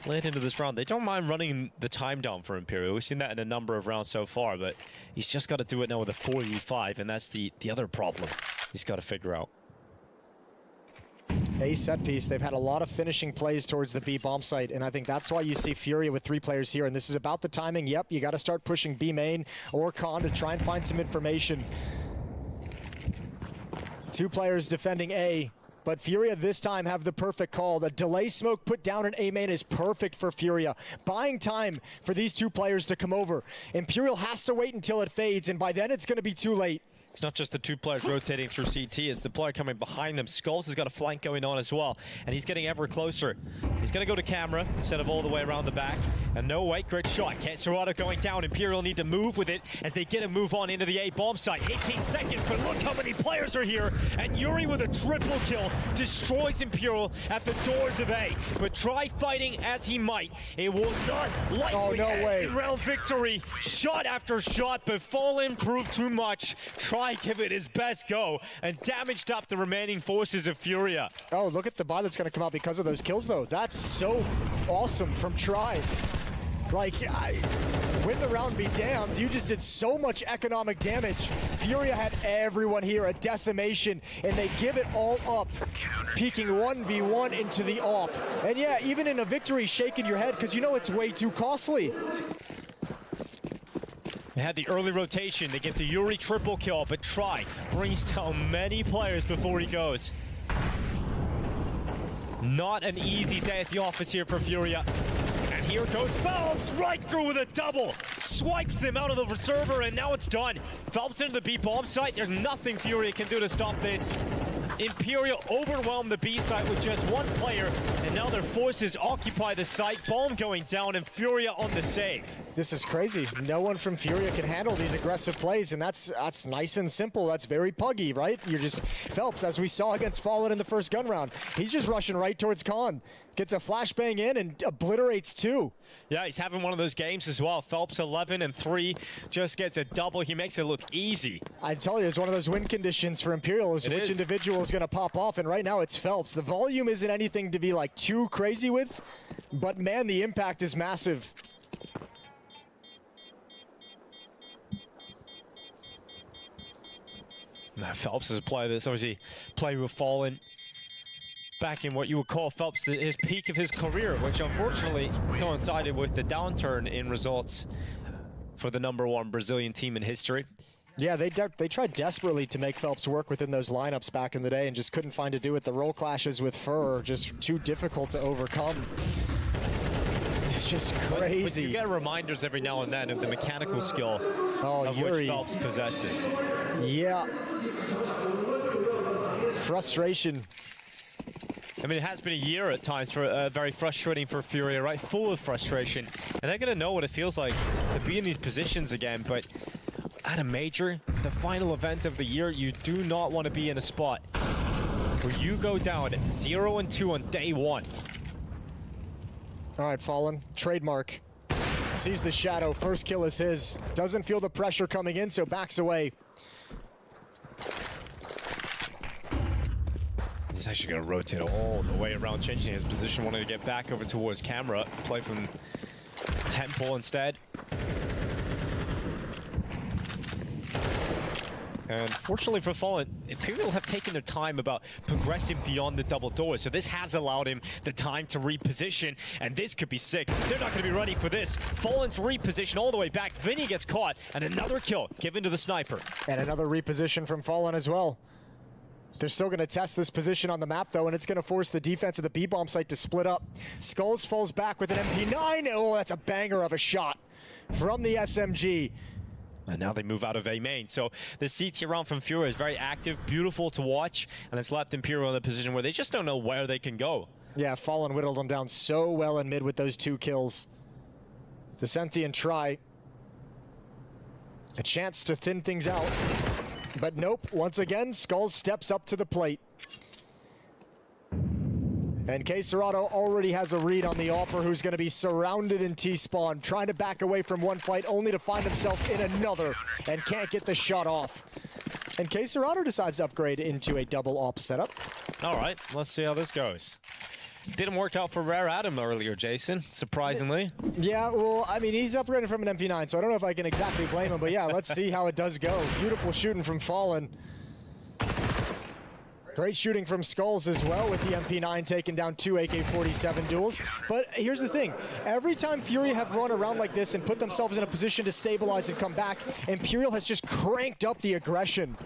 late into this round. They don't mind running the time down for Imperial. We've seen that in a number of rounds so far, but he's just got to do it now with a 4v5, and that's the other problem he's got to figure out. A set piece. They've had a lot of finishing plays towards the B bomb site, and I think that's why you see Furia with 3 players here. And this is about the timing. Yep, you got to start pushing B main or Con to try and find some information. 2 players defending A, but Furia this time have the perfect call. The delay smoke put down in A main is perfect for Furia, buying time for these two players to come over. Imperial has to wait until it fades, and by then it's going to be too late. It's not just the two players rotating through CT, it's the player coming behind them. Skulls has got a flank going on as well, and he's getting ever closer. He's going to go to camera instead of all the way around the back. And no, wait, great shot. Serato going down. Imperial need to move with it as they get a move on into the A bomb site. 18 seconds, but look how many players are here. And Yuri with a triple kill destroys Imperial at the doors of A. But try fighting as he might, it will not likely end in round victory. Shot after shot, but Fallen proved too much. Try give it his best go and damaged up the remaining forces of Furia. Oh, look at the buy that's going to come out because of those kills, though. That's so awesome from Try. Like, win the round, be damned. You just did so much economic damage. Furia had everyone here, a decimation, and they give it all up, peeking 1v1 into the AWP. And yeah, even in a victory, shaking your head because you know it's way too costly. They had the early rotation. They get the Yuri triple kill, but Try brings down many players before he goes. Not an easy day at the office here for Furia. And here goes Phelps right through with a double. Swipes them out of the server, and now it's done. Phelps into the B bomb site. There's nothing Furia can do to stop this. Imperial overwhelmed the B site with just one player, and now their forces occupy the site. Bomb going down, and Furia on the save. This is crazy. No one from Furia can handle these aggressive plays, and that's nice and simple. That's very puggy, right? You're just Phelps, as we saw against Fallen in the first gun round. He's just rushing right towards Khan. Gets a flashbang in and obliterates two. Yeah, he's having one of those games as well. Phelps 11 and 3 just gets a double. He makes it look easy. I tell you, it's one of those win conditions for Imperial is which individual is going to pop off, and right now it's Phelps. The volume isn't anything to be like too crazy with, but man, the impact is massive. Now, Phelps is a player that's obviously playing with Fallen back in what you would call Phelps his peak of his career, which unfortunately coincided with the downturn in results for the #1 Brazilian team in history. Yeah, they tried desperately to make Phelps work within those lineups back in the day and just couldn't find to do it. The role clashes with Fur are just too difficult to overcome. It's just crazy. But you get reminders every now and then of the mechanical skill of Yuri. which Phelps possesses. Yeah. Frustration. I mean, it has been a year at times for very frustrating for Furia, right? Full of frustration. And they're going to know what it feels like to be in these positions again. But at a major, the final event of the year, you do not want to be in a spot where you go down 0-2 on day one. All right, Fallen. Trademark. Sees the shadow. First kill is his. Doesn't feel the pressure coming in, so backs away. He's actually going to rotate all the way around, changing his position, wanting to get back over towards camera. Play from Temple instead. And fortunately for Fallen, Imperial have taken their time about progressing beyond the double doors. So this has allowed him the time to reposition, and this could be sick. They're not going to be ready for this. Fallen's reposition all the way back. Vinny gets caught, and another kill given to the sniper. And another reposition from Fallen as well. They're still going to test this position on the map, though, and it's going to force the defense of the B-bomb site to split up. Skulls falls back with an MP9. Oh, that's a banger of a shot from the SMG. And now they move out of A main. So the CT round from Furia is very active, beautiful to watch, and it's left Imperial in a position where they just don't know where they can go. Yeah, Fallen whittled them down so well in mid with those 2 kills. The Sentient Try. A chance to thin things out. But nope, once again, Skulls steps up to the plate. And Serato already has a read on the offer, who's going to be surrounded in T-spawn, trying to back away from one fight, only to find himself in another, and can't get the shot off. And Serato decides to upgrade into a double op setup. All right, let's see how this goes. Didn't work out for Rare Adam earlier, Jason, surprisingly. Yeah, well, I mean, he's upgraded from an MP9, so I don't know if I can exactly blame him, but yeah, let's see how it does go. Beautiful shooting from Fallen. Great shooting from Skulls as well, with the MP9 taking down 2 AK-47 duels. But here's the thing, every time Furia have run around like this and put themselves in a position to stabilize and come back, Imperial has just cranked up the aggression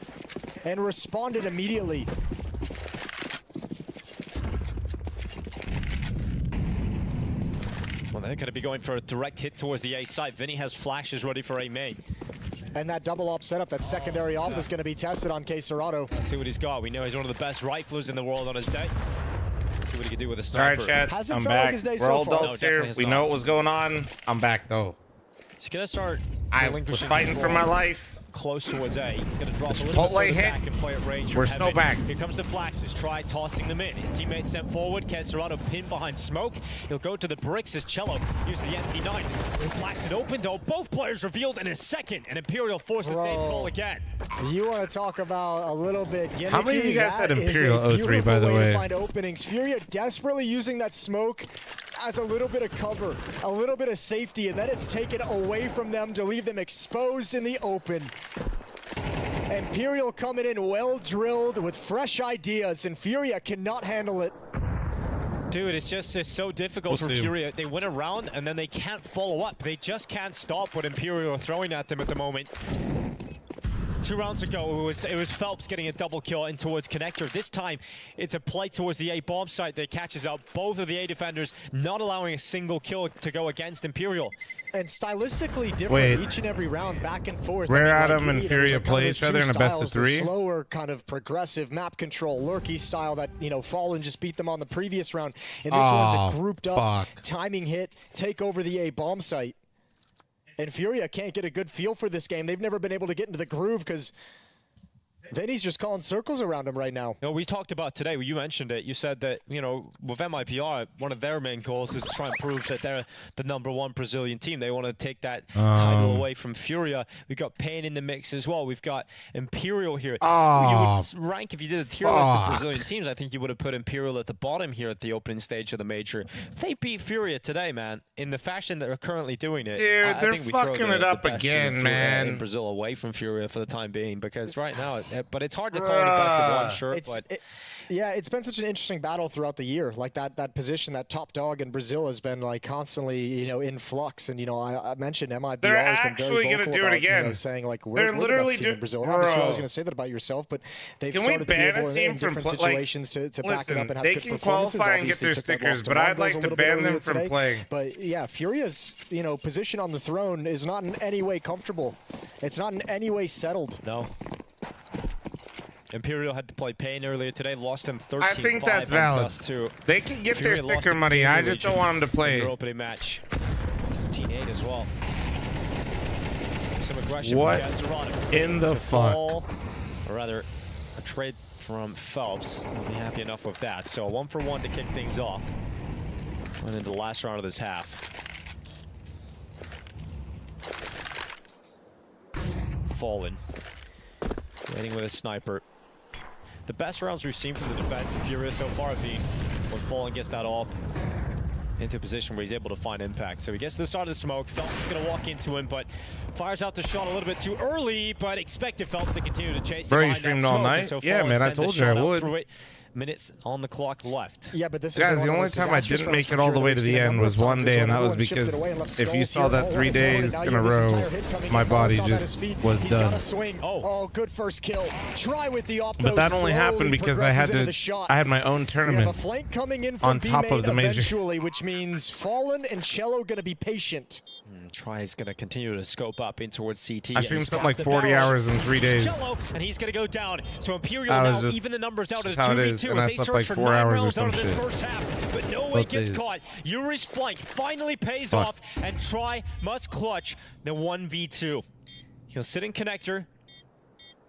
and responded immediately. they're going to be going for a direct hit towards the A side. Vinny has flashes ready for A main. And that double op setup, that secondary op is going to be tested on K-Serrato. Let's see what he's got. We know he's one of the best riflers in the world on his day. Let's see what he can do with a sniper. All right, chat. I'm back. We're all adults here. We know what was going on. I'm back, though. He's going to start. I was fighting for my life. Close towards A. He's going to drop a little bit back and play at range. We're so back. Here comes the flashes. Try tossing them in. His teammate sent forward. K-Serrato pinned behind smoke. He'll go to the bricks as Cello uses the MP9. He blasted open though. Both players revealed in a second. And Imperial forces safe call again. You want to talk about a little bit gimmicky? How many of you guys said Imperial 03, by the way? To find openings. Furia desperately using that smoke as a little bit of cover, a little bit of safety, and then it's taken away from them to leave them exposed in the open. Imperial coming in well drilled with fresh ideas, and Furia cannot handle it. Dude, it's so difficult for Furia. They win a round and then they can't follow up. They just can't stop what Imperial are throwing at them at the moment. 2 rounds ago, it was Phelps getting a double kill in towards Connector. This time, it's a play towards the A bomb site that catches out both of the A defenders, not allowing a single kill to go against Imperial. And stylistically different each and every round, back and forth. Rare Atom and Furia play each other in a best of 3. Slower, kind of progressive map control, lurky style that, you know, Fallen just beat them on the previous round. And this one's a grouped up timing hit, take over the A bomb site. And Furia can't get a good feel for this game. They've never been able to get into the groove because Vinny's just calling circles around him right now. No, we talked about today, you mentioned it. You said that, you know, with MIPR, one of their main goals is to try and prove that they're the #1 Brazilian team. They want to take that title away from Furia. We've got Pain in the mix as well. We've got Imperial here. You would rank, if you did a tier list of Brazilian teams, I think you would have put Imperial at the bottom here at the opening stage of the major. If they beat Furia today, man, in the fashion that they're currently doing it, dude, I they're think we fucking throw it up again, man. In Brazil away from Furia for the time being, because right now, but it's hard to call it a best of 1 shirt. Yeah, it's been such an interesting battle throughout the year. Like that position, that top dog in Brazil has been like constantly, you know, in flux. And you know, I mentioned MIBR has been very vocal about, you know, saying like we're the best team in Brazil. And obviously, I was going to say that about yourself, but they've started to be able in different situations to back it up and have they good can performances. qualify and get their stickers, but I'd like to ban them from playing. But yeah, Furia's, you know, position on the throne is not in any way comfortable. It's not in any way settled. No. Imperial had to play Pain earlier today, lost him 13-5. I think that's valid. They can get their sticker money. I just don't want them to play. Their opening match. 13-8 as well. Some aggression. What in the fuck? Or rather, a trade from Phelps. I'll be happy enough with that. So 1-for-1 to kick things off. Went into the last round of this half. Fallen. Waiting with a sniper. The best rounds we've seen from the defense of Furia so far have been when Fallen gets that up into a position where he's able to find impact. So he gets to the side of the smoke. Phelps is going to walk into him, but fires out the shot a little bit too early, but expected Phelps to continue to chase him. Bro, you streamed all night? So yeah, man, I told you I would. Minutes on the clock left. Yeah, but this guys, the only time I didn't make it all the way to the end was one day, and that was because if you saw that 3 days in a row, my body just was done. Oh, good first kill. Try with the op, but that only happened because I had my own tournament on top of the major. Eventually, which means Fallen and Cello going to be patient. Try is going to continue to scope up in towards CT. I streamed something like 40 hours in 3 days. And he's going to go down. So Imperial now even the numbers out of the 2v2 and I slept like 4 hours or some shit. But no way gets caught. Yuri's flank finally pays off, and Try must clutch the 1v2. He'll sit in connector.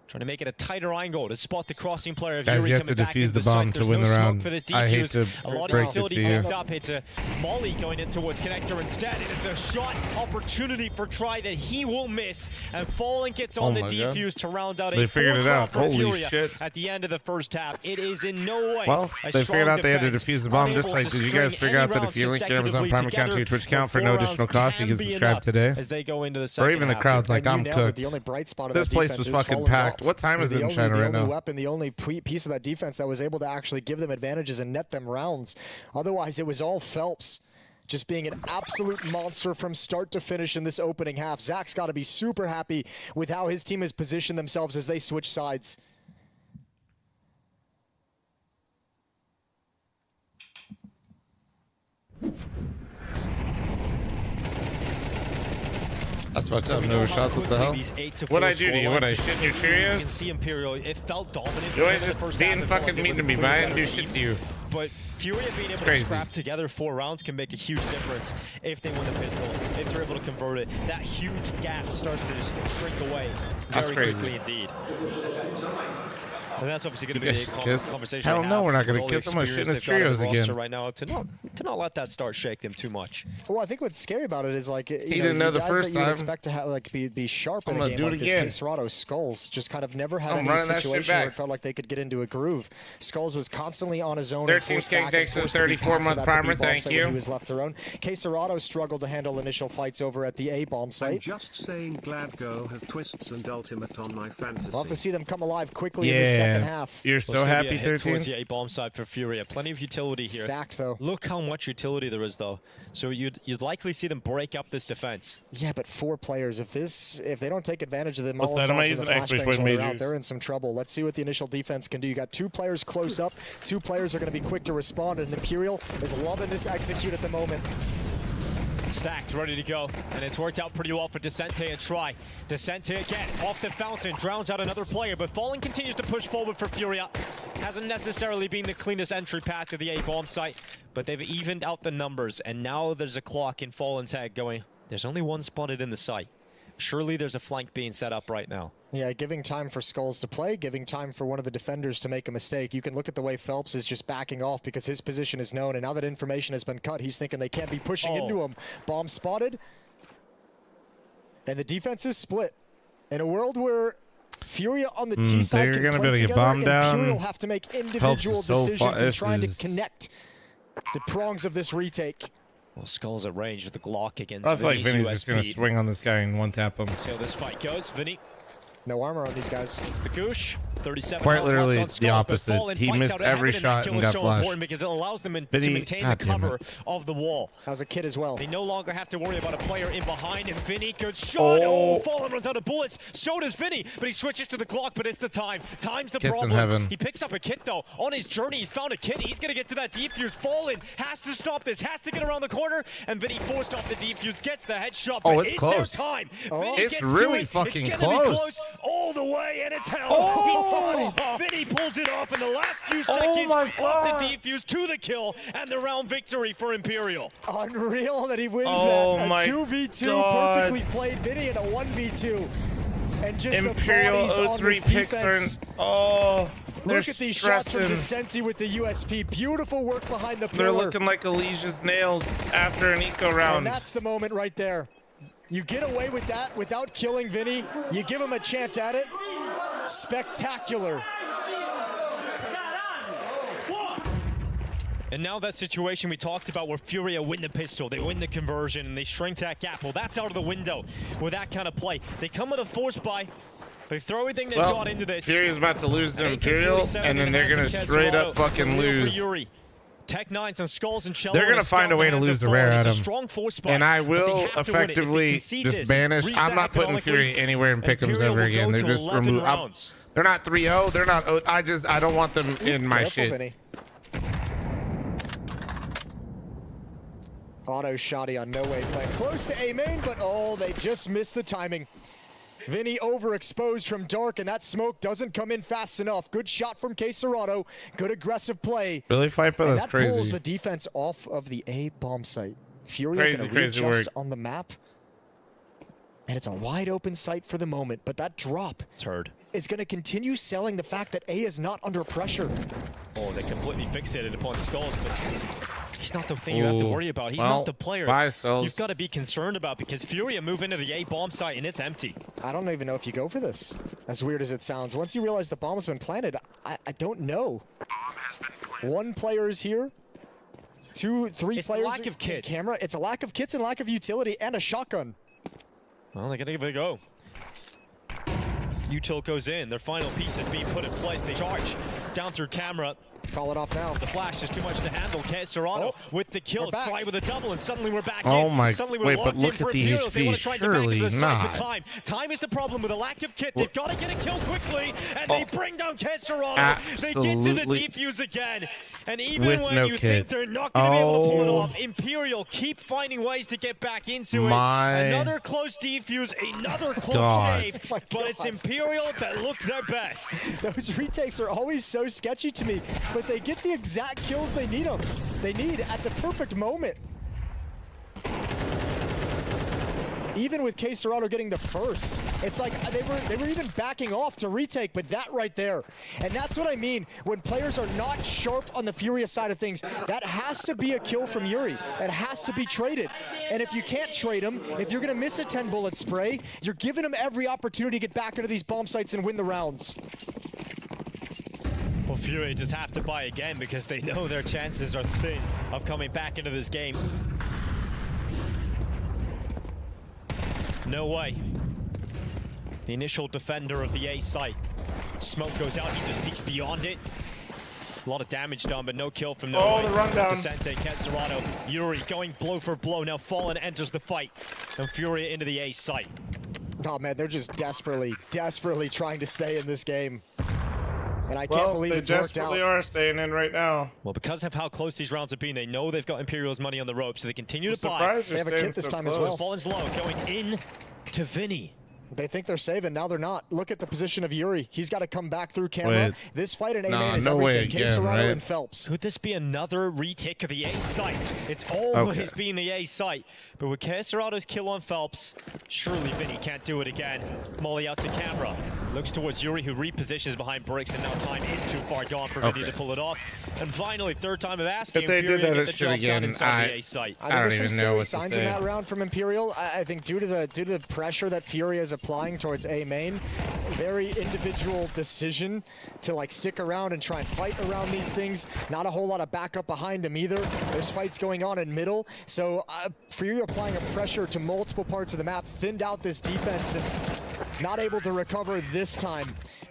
Trying to make it a tighter angle to spot the crossing player. Guys, you have to defuse the bomb to win the round. I hate to break it to you. It's a Molly going in towards connector instead, and it's a shot opportunity for Try that he will miss. And Fallen gets on the defuse to round out a 4th round for Furia at the end of the first half. It is in no way. Well, they figured out they had to defuse the bomb. Just like, did you guys figure out that if you link your Amazon Prime account to your Twitch account for no additional cost, you can subscribe today? As they go into the second or even the crowd's like, I'm cooked. This place was fucking packed. What time is it in China right now? The only piece of that defense that was able to actually give them advantages and net them rounds. Otherwise, it was all Phelps just being an absolute monster from start to finish in this opening half. Zach's got to be super happy with how his team has positioned themselves as they switch sides. That's fucked up. No shots. What the hell? What'd I do to you? What, I shit in your Cheerios? You can see Imperial. It felt dominant. You ain't just being fucking mean to me, but I didn't do shit to you. But Furia being able to scrap together 4 rounds can make a huge difference if they win the pistol. If they're able to convert it, that huge gap starts to shrink away very quickly indeed. And that's obviously going to be a conversation. Hell no, we're not going to kiss him. I'm shitting his Cheerios again. Right now, to not let that start shake them too much. Well, I think what's scary about it is like he didn't know the first time. Expect to have, like be sharp in a game like this. Queserado, Skulls just kind of never had any situation where it felt like they could get into a groove. Skulls was constantly on his own. 13K thanks for the 34-month primer. Thank you. He was left alone. Queserado struggled to handle initial fights over at the A bomb site. I'm just saying, glad go have twists and ultimate on my fantasy. We'll have to see them come alive quickly in the second half. You're so happy, 13. Towards the A bomb side for Furia. Plenty of utility here. Stacked though. Look how much utility there is though. So you'd likely see them break up this defense. Yeah, but 4 players. If they don't take advantage of the Molotovs and the flashbangs while they're out, they're in some trouble. Let's see what the initial defense can do. You got 2 players close up. 2 players are going to be quick to respond, and Imperial is loving this execute at the moment. Stacked, ready to go, and it's worked out pretty well for Descente and Try. Descente again, off the fountain, drowns out another player, but Fallen continues to push forward for Furia. Hasn't necessarily been the cleanest entry path to the A bomb site, but they've evened out the numbers, and now there's a clock in Fallen's head going, there's only 1 spotted in the site. Surely there's a flank being set up right now. Yeah, giving time for Skulls to play, giving time for one of the defenders to make a mistake. You can look at the way Phelps is just backing off because his position is known, and now that information has been cut, he's thinking they can't be pushing into him. Bomb spotted, and the defense is split. In a world where Furia on the T side can play together, Imperial have to make individual decisions in trying to connect the prongs of this retake. Well, Skulls at range with the Glock against I feel like Vinny's just going to swing on this guy and one-tap him. See how this fight goes. Vinny. No armor on these guys. It's the Goosh. 37. Quite literally the opposite. He missed every shot and got flashed. Because it allows them to maintain the cover of the wall. As a kid as well. They no longer have to worry about a player in behind. And Vinny, good shot. Oh, Fallen runs out of bullets. So does Vinny, but he switches to the Glock, but it's the time. Time's the problem. In heaven. He picks up a kit, though. On his journey, he's found a kit. He's going to get to that defuse. Fallen has to stop this, has to get around the corner, and Vinny forced off the defuse, gets the headshot. Oh, it's close. Time. It's really fucking close. All the way, and it's held. Oh! Vinny pulls it off in the last few seconds off the defuse to the kill, and the round victory for Imperial. Unreal that he wins that. A 2v2 perfectly played Vinny in a 1v2. And just Imperial the bodies 03 on this picks defense. Look at these shots from Descente with the USP. Beautiful work behind the pillar. They're looking like Alicia's nails after an eco round. And that's the moment right there. You get away with that without killing Vinny. You give him a chance at it. Spectacular. And now that situation we talked about where Furia win the pistol, they win the conversion, and they shrink that gap. Well, that's out of the window with that kind of play. They come with a force buy. They throw everything they've got into this. Furia's about to lose to Imperial, and then they're going to straight up fucking lose. Tech Nines and Skulls and Cello. They're going to find a way to lose the rare at him. And I will effectively just banish. I'm not putting Fury anywhere in pick'ems ever again. They're just removed. They're not 3-0. They're not. I don't want them in my shit. Auto shotty on No Way playing close to A main, but oh, they just missed the timing. Vinny overexposed from dark, and that smoke doesn't come in fast enough. Good shot from Queserado. Good aggressive play. Really, Fipa? That's crazy. That pulls the defense off of the A bomb site. Fury going to readjust on the map. And it's a wide open site for the moment, but that drop is going to continue selling the fact that A is not under pressure. Oh, they completely fixated upon Skulls, but he's not the thing you have to worry about. He's not the player you've got to be concerned about, because Furia move into the A bomb site and it's empty. I don't even know if you go for this, as weird as it sounds. Once you realize the bomb's been planted, I don't know. One player is here. 2, 3 it's players. Lack of kits. Camera. It's a lack of kits and lack of utility and a shotgun. Well, they're going to give it a go. Util goes in. Their final piece is being put in place. They charge down through camera. call it off now. The flash is too much to handle. Serrano with the kill, try with a double, and suddenly we're back Oh in. my, Suddenly we're wait, locked but look in for at the Imperials. They want HP, to try to back into the surely side, not. but time is the problem with a lack of kit. They've got to get a kill quickly, and they bring down Serrano. They get to the defuse again, and even With when no you kit. think they're not going to be able to pull it off, Imperial keep finding ways to get back into it. Another close defuse, another close save, but it's Imperial that look their best. Those retakes are always so sketchy to me, but they get the exact kills they need them. They need at the perfect moment. Even with Serrano getting the first, it's like they were even backing off to retake, but that right there, and that's what I mean when players are not sharp on the Furia side of things. That has to be a kill from Yuri. It has to be traded, and if you can't trade him, if you're gonna miss a 10-bullet spray, you're giving him every opportunity to get back into these bomb sites and win the rounds. Well, Fury just have to buy again because they know their chances are thin of coming back into this game. No way. The initial defender of the A site. Smoke goes out, he just peeks beyond it. A lot of damage done, but no kill from No Way. The rundown. Descente, Serrano, Yuri going blow for blow. Now Fallen enters the fight. And Fury into the A site. Oh man, they're just desperately trying to stay in this game. And I can't believe it's worked out. They are staying in right now. Well, because of how close these rounds have been, they know they've got Imperial's money on the rope, so they continue to buy. Surprised They have a kit this time as well. Fallen's low, going in to Vinny. They think they're saving, now they're not. Look at the position of Yuri. He's got to come back through camera. This fight in A-Main is everything. Serrano and Phelps. Could this be another retake of the A site? It's always been the A site. But with Serrano's kill on Phelps, surely Vinny can't do it again. Molly out to camera. Looks towards Yuri, who repositions behind bricks, and now time is too far gone for Vinny to pull it off. And finally, third time of asking, if they did that shit again, the A site. I don't even know what to signs say. in that round from Imperial. I think due to the pressure that Fury is applying towards A main, very individual decision to like stick around and try and fight around these things. Not a whole lot of backup behind him either. There's fights going on in middle, so Fury applying a pressure to multiple parts of the map, thinned out this defense and not able to recover this time.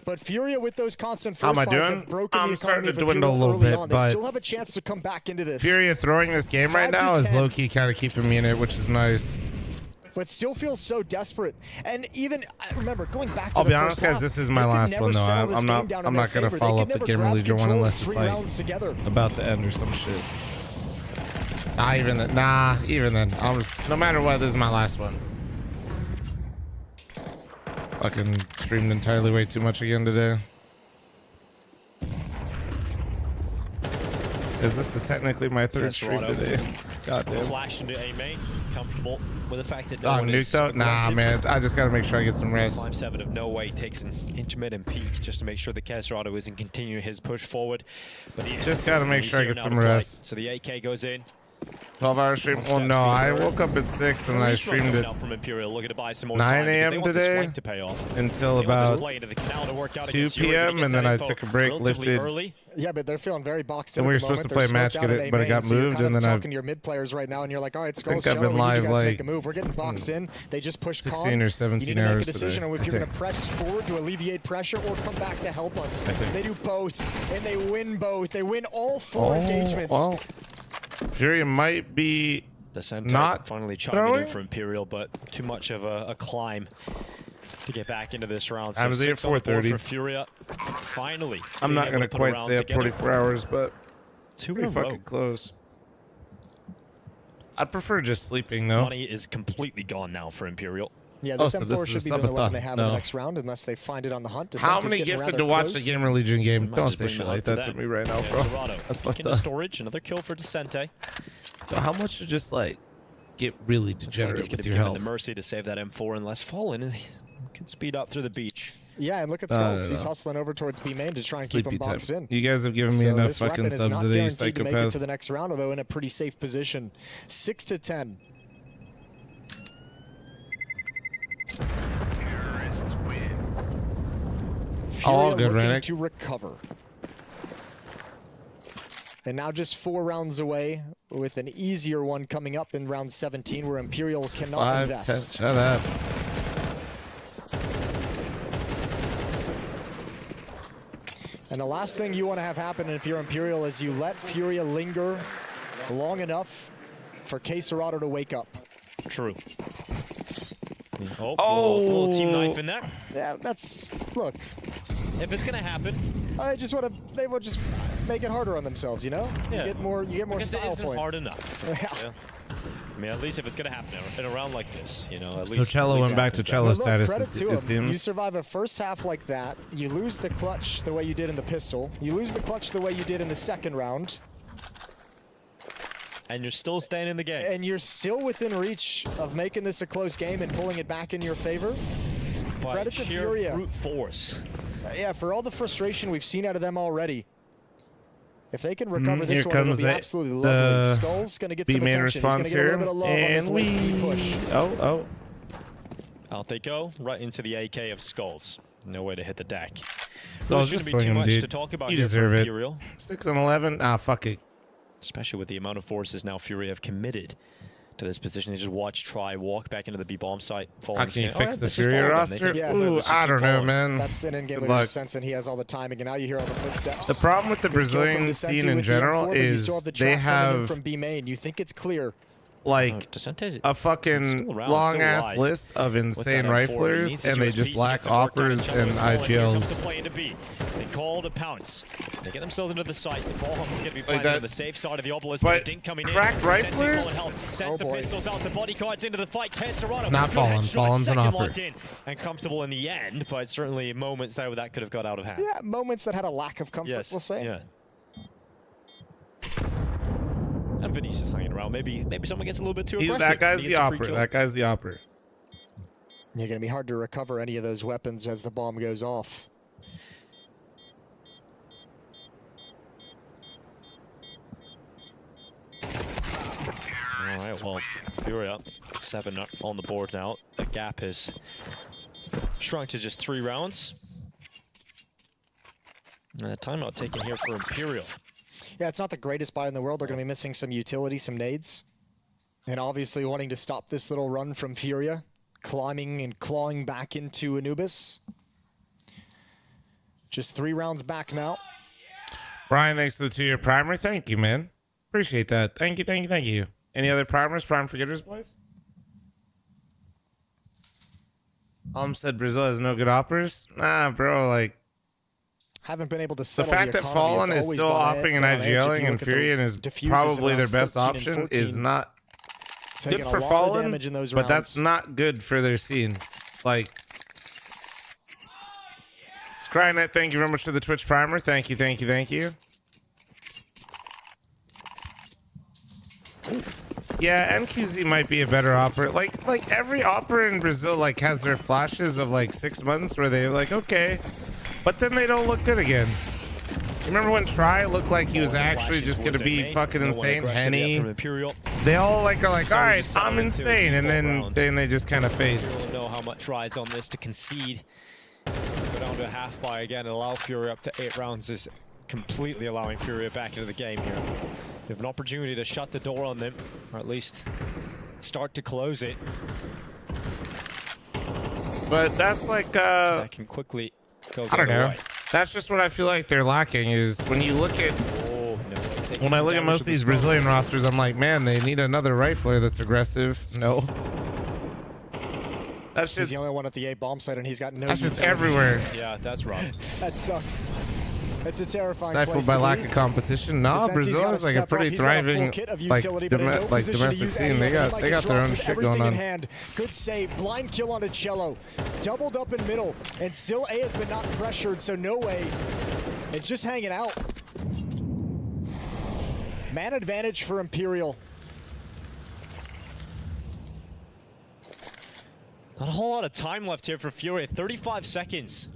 But Furia with those constant first buys have broken the economy of Imperial a little bit, on. but They still have a chance to come back into this. Furia throwing this game right now is low-key kind of keeping me in it, which is nice. But still feels so desperate. And even, remember, going back to I'll the be honest, guys, this is my last one, though. I'm not going to follow up the Gamer Legion one unless it's like about to end or some shit. Even then, I'm just, no matter what, this is my last one. Fucking streamed entirely way too much again today. Because this is technically my third stream today. Goddamn. Flash into A main, comfortable with the fact that no one is aggressive. Nah, man, I just gotta make sure I get some rest. 5-7 of No Way takes an intermittent peek just to make sure that Serrano isn't continuing his push forward. But he just gotta make sure I get some rest. So the AK goes in. 12-hour stream? Oh no, I woke up at 6 and I streamed it from Imperial, looking to buy some more 9 a.m. today until about 2 p.m. and then I took a break, lifted. Yeah, but they're feeling very boxed in. And we were supposed to play a match, but it got moved, and then I talking to your mid players right now, and you're like, all right, Skulls, I've been live like make a move. We're getting boxed in. They just push 16 or 17 you need to hours make a decision today, on if you're going to press forward to alleviate pressure or come back to help us. They do both, and they win both. They win all 4 engagements. Well, Furia might be not finally chiming in for Imperial, but too much of a climb to get back into this round. I was there at 4:30 for Furia. Finally, I'm not gonna quite say at 24 hours, but pretty fucking close. I'd prefer just sleeping though. Money is completely gone now for Imperial. Yeah, this M4 should be the weapon they have in the next round, unless they find it on the hunt. How many gifted to watch the Gamer Legion game? Don't say shit like that to me right now, bro. That's fucked up. Storage, another kill for Descente. How much to just like get really degenerate with your health? The mercy to save that M4 unless Fallen can speed up through the beach. Yeah, and look at Skulls. He's hustling over towards B main to try and keep him boxed in. You guys have given me enough fucking subs today, you psychopaths. To make it to the next round, although in a pretty safe position. 6-10. Terrorists win. All good, looking to recover. And now just 4 rounds away with an easier one coming up in round 17 where Imperial cannot invest. 10. Shut up. And the last thing you want to have happen if you're Imperial is you let Furia linger long enough for K-Serrato to wake up. True. Oh, little team knife in there. Yeah, that's, look. If it's gonna happen, they will just make it harder on themselves, you know? Yeah. You get more because style it isn't points. hard enough. Yeah. Yeah. I mean, at least if it's gonna happen in a round like this, you know, at So least. Cello went back to Cello Look, status, credit to it him. seems. You survive a first half like that. You lose the clutch the way you did in the pistol. You lose the clutch the way you did in the second round. And you're still staying in the game. And you're still within reach of making this a close game and pulling it back in your favor. By Credit to sheer Furia. brute force. Yeah, for all the frustration we've seen out of them already. If they can recover this Here one, it'll comes be absolutely lovely. Skull's going to get some B-main attention. He's going response to get a little here, bit of love on this and late push. Oh. Out they go, right into the AK of Skulls. No way to hit the deck. So there's just going to be swing too him, much dude. to talk about You here for deserve it. Imperial. 6 and 11. Ah, fuck it. Especially with the amount of forces now Fury have committed to this position. They just watch, try, walk back into the B-bomb site. How can you fix the Fury roster? Ooh, I don't know, man. That's an in-game Good leader's luck. sense, and he has all the timing, and now you hear all the footsteps. The problem with the Good kill from Brazilian Vicente scene in with the general M4, but you is still have the they trap coming in have from B-main. You think it's clear. like Vicente's a fucking still around, long still ass alive. list of insane With that M4, he needs riflers, to and they use just speed, lack get some work done, offers Cello and is falling. Here comes the IGLs. play into B. They call to pounce. They get themselves into the site. The ball going to be planted that- on the safe side of the obelisk. but The dink coming cracked in. Vicente's riflers? full of health. Sends the pistols out. The body cards into the fight. K-Serrato. Not good Fallen. headshot, Fallen's an second offer. locked in and comfortable in the end, but certainly moments there where that could have got out of hand. Yeah, moments that had a lack of comfort, Yes. we'll say. Yeah. And Vinicius hanging around. Maybe someone gets a little bit too aggressive. That guy's He the gets a free opera. kill. That guy's the opera. You're going to be hard to recover any of those weapons as the bomb goes off. All right, well, Fury up 7 on the board now. The gap is shrunk to just 3 rounds. And a timeout taken here for Imperial. Yeah, it's not the greatest buy in the world. They're going to be missing some utility, some nades. And obviously wanting to stop this little run from Furia. Climbing and clawing back into Anubis. Just 3 rounds back now. Brian, thanks for the 2-year primer. Thank you, man. Appreciate that. Thank you. Any other primers? Prime forgetters, boys? Said Brazil has no good offers. Nah, bro, like Haven't been able to the settle fact that economy. Fallen It's is always still been opting and on edge. If you IGLing and look at the Fury and is diffuses probably in their rounds best 13 and option 14, is not taking good a for lot of Fallen, damage in those but that's rounds. not good for their scene. Like, Scrynet, thank you very much for the Twitch primer. Thank you. Yeah, MQZ might be a better opera. Like every opera in Brazil like has their flashes of like 6 months where they're like, okay, but then they don't look good again. Remember when Try looked like he was actually just gonna be fucking insane? Henny. They all like are like, all right, I'm insane, and then they just kind of fade. Imperial know how much rides on this to concede. Go down to a half buy again and allow Fury up to 8 rounds is completely allowing Fury back into the game here. They have an opportunity to shut the door on them, or at least start to close it. But that's like that can quickly go I don't the other know. way. That's just what I feel like they're lacking is when you look at when I look at most of these Brazilian rosters, I'm like, man, they need another rifler that's aggressive. No. That's He's just the only one at the A bomb site, and he's got no. that's just utility. everywhere. Yeah, that's rough. That sucks. It's a terrifying Stifled place by to lack be. of competition. No, Vicente's Brazil gotta is like a step up. pretty He's got a full thriving kit of like, utility, but in no position to domestic use scene. any They of it. got Like they a got their drop own with shit everything going in on. hand. Good save, blind kill onto Cello. Doubled up in middle, and still A has been not pressured, so no way. It's just hanging out. Man advantage for Imperial. Not a whole lot of time left here for Fury. 35 seconds.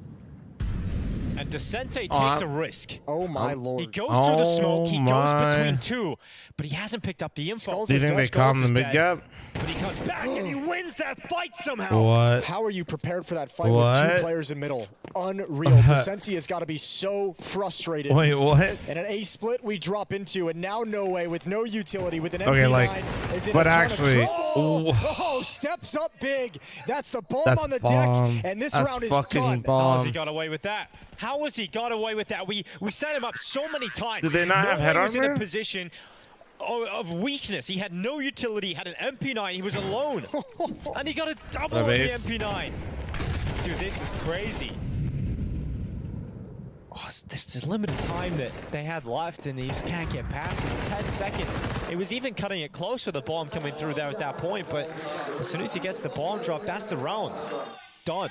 And Vicente takes a risk. Oh my lord. He goes through the smoke. He goes between 2, but he hasn't picked up the info. Do you think they calm the mid gap? But he comes back and he wins that fight somehow. What? How are you prepared for that fight with What? 2 players in middle? Unreal. Vicente has got to be so frustrated. Wait, what? And an A split we drop into, and now No Way with no utility with an Okay, MP9 like, is in but a ton of actually, trouble. Oh, steps up big. That's the bomb on the deck, and this round is done. How has he got away with that? How has he got away with that? We set him up so many times. Did they not have head was in armor? a position of weakness. He had no utility, had an MP9, he was alone. And he got a double on the MP9. Dude, this is crazy. Oh, this is limited time that they had left, and they just can't get past it. 10 seconds. It was even cutting it close with the bomb coming through there at that point, but as soon as he gets the bomb drop, that's the round. Done.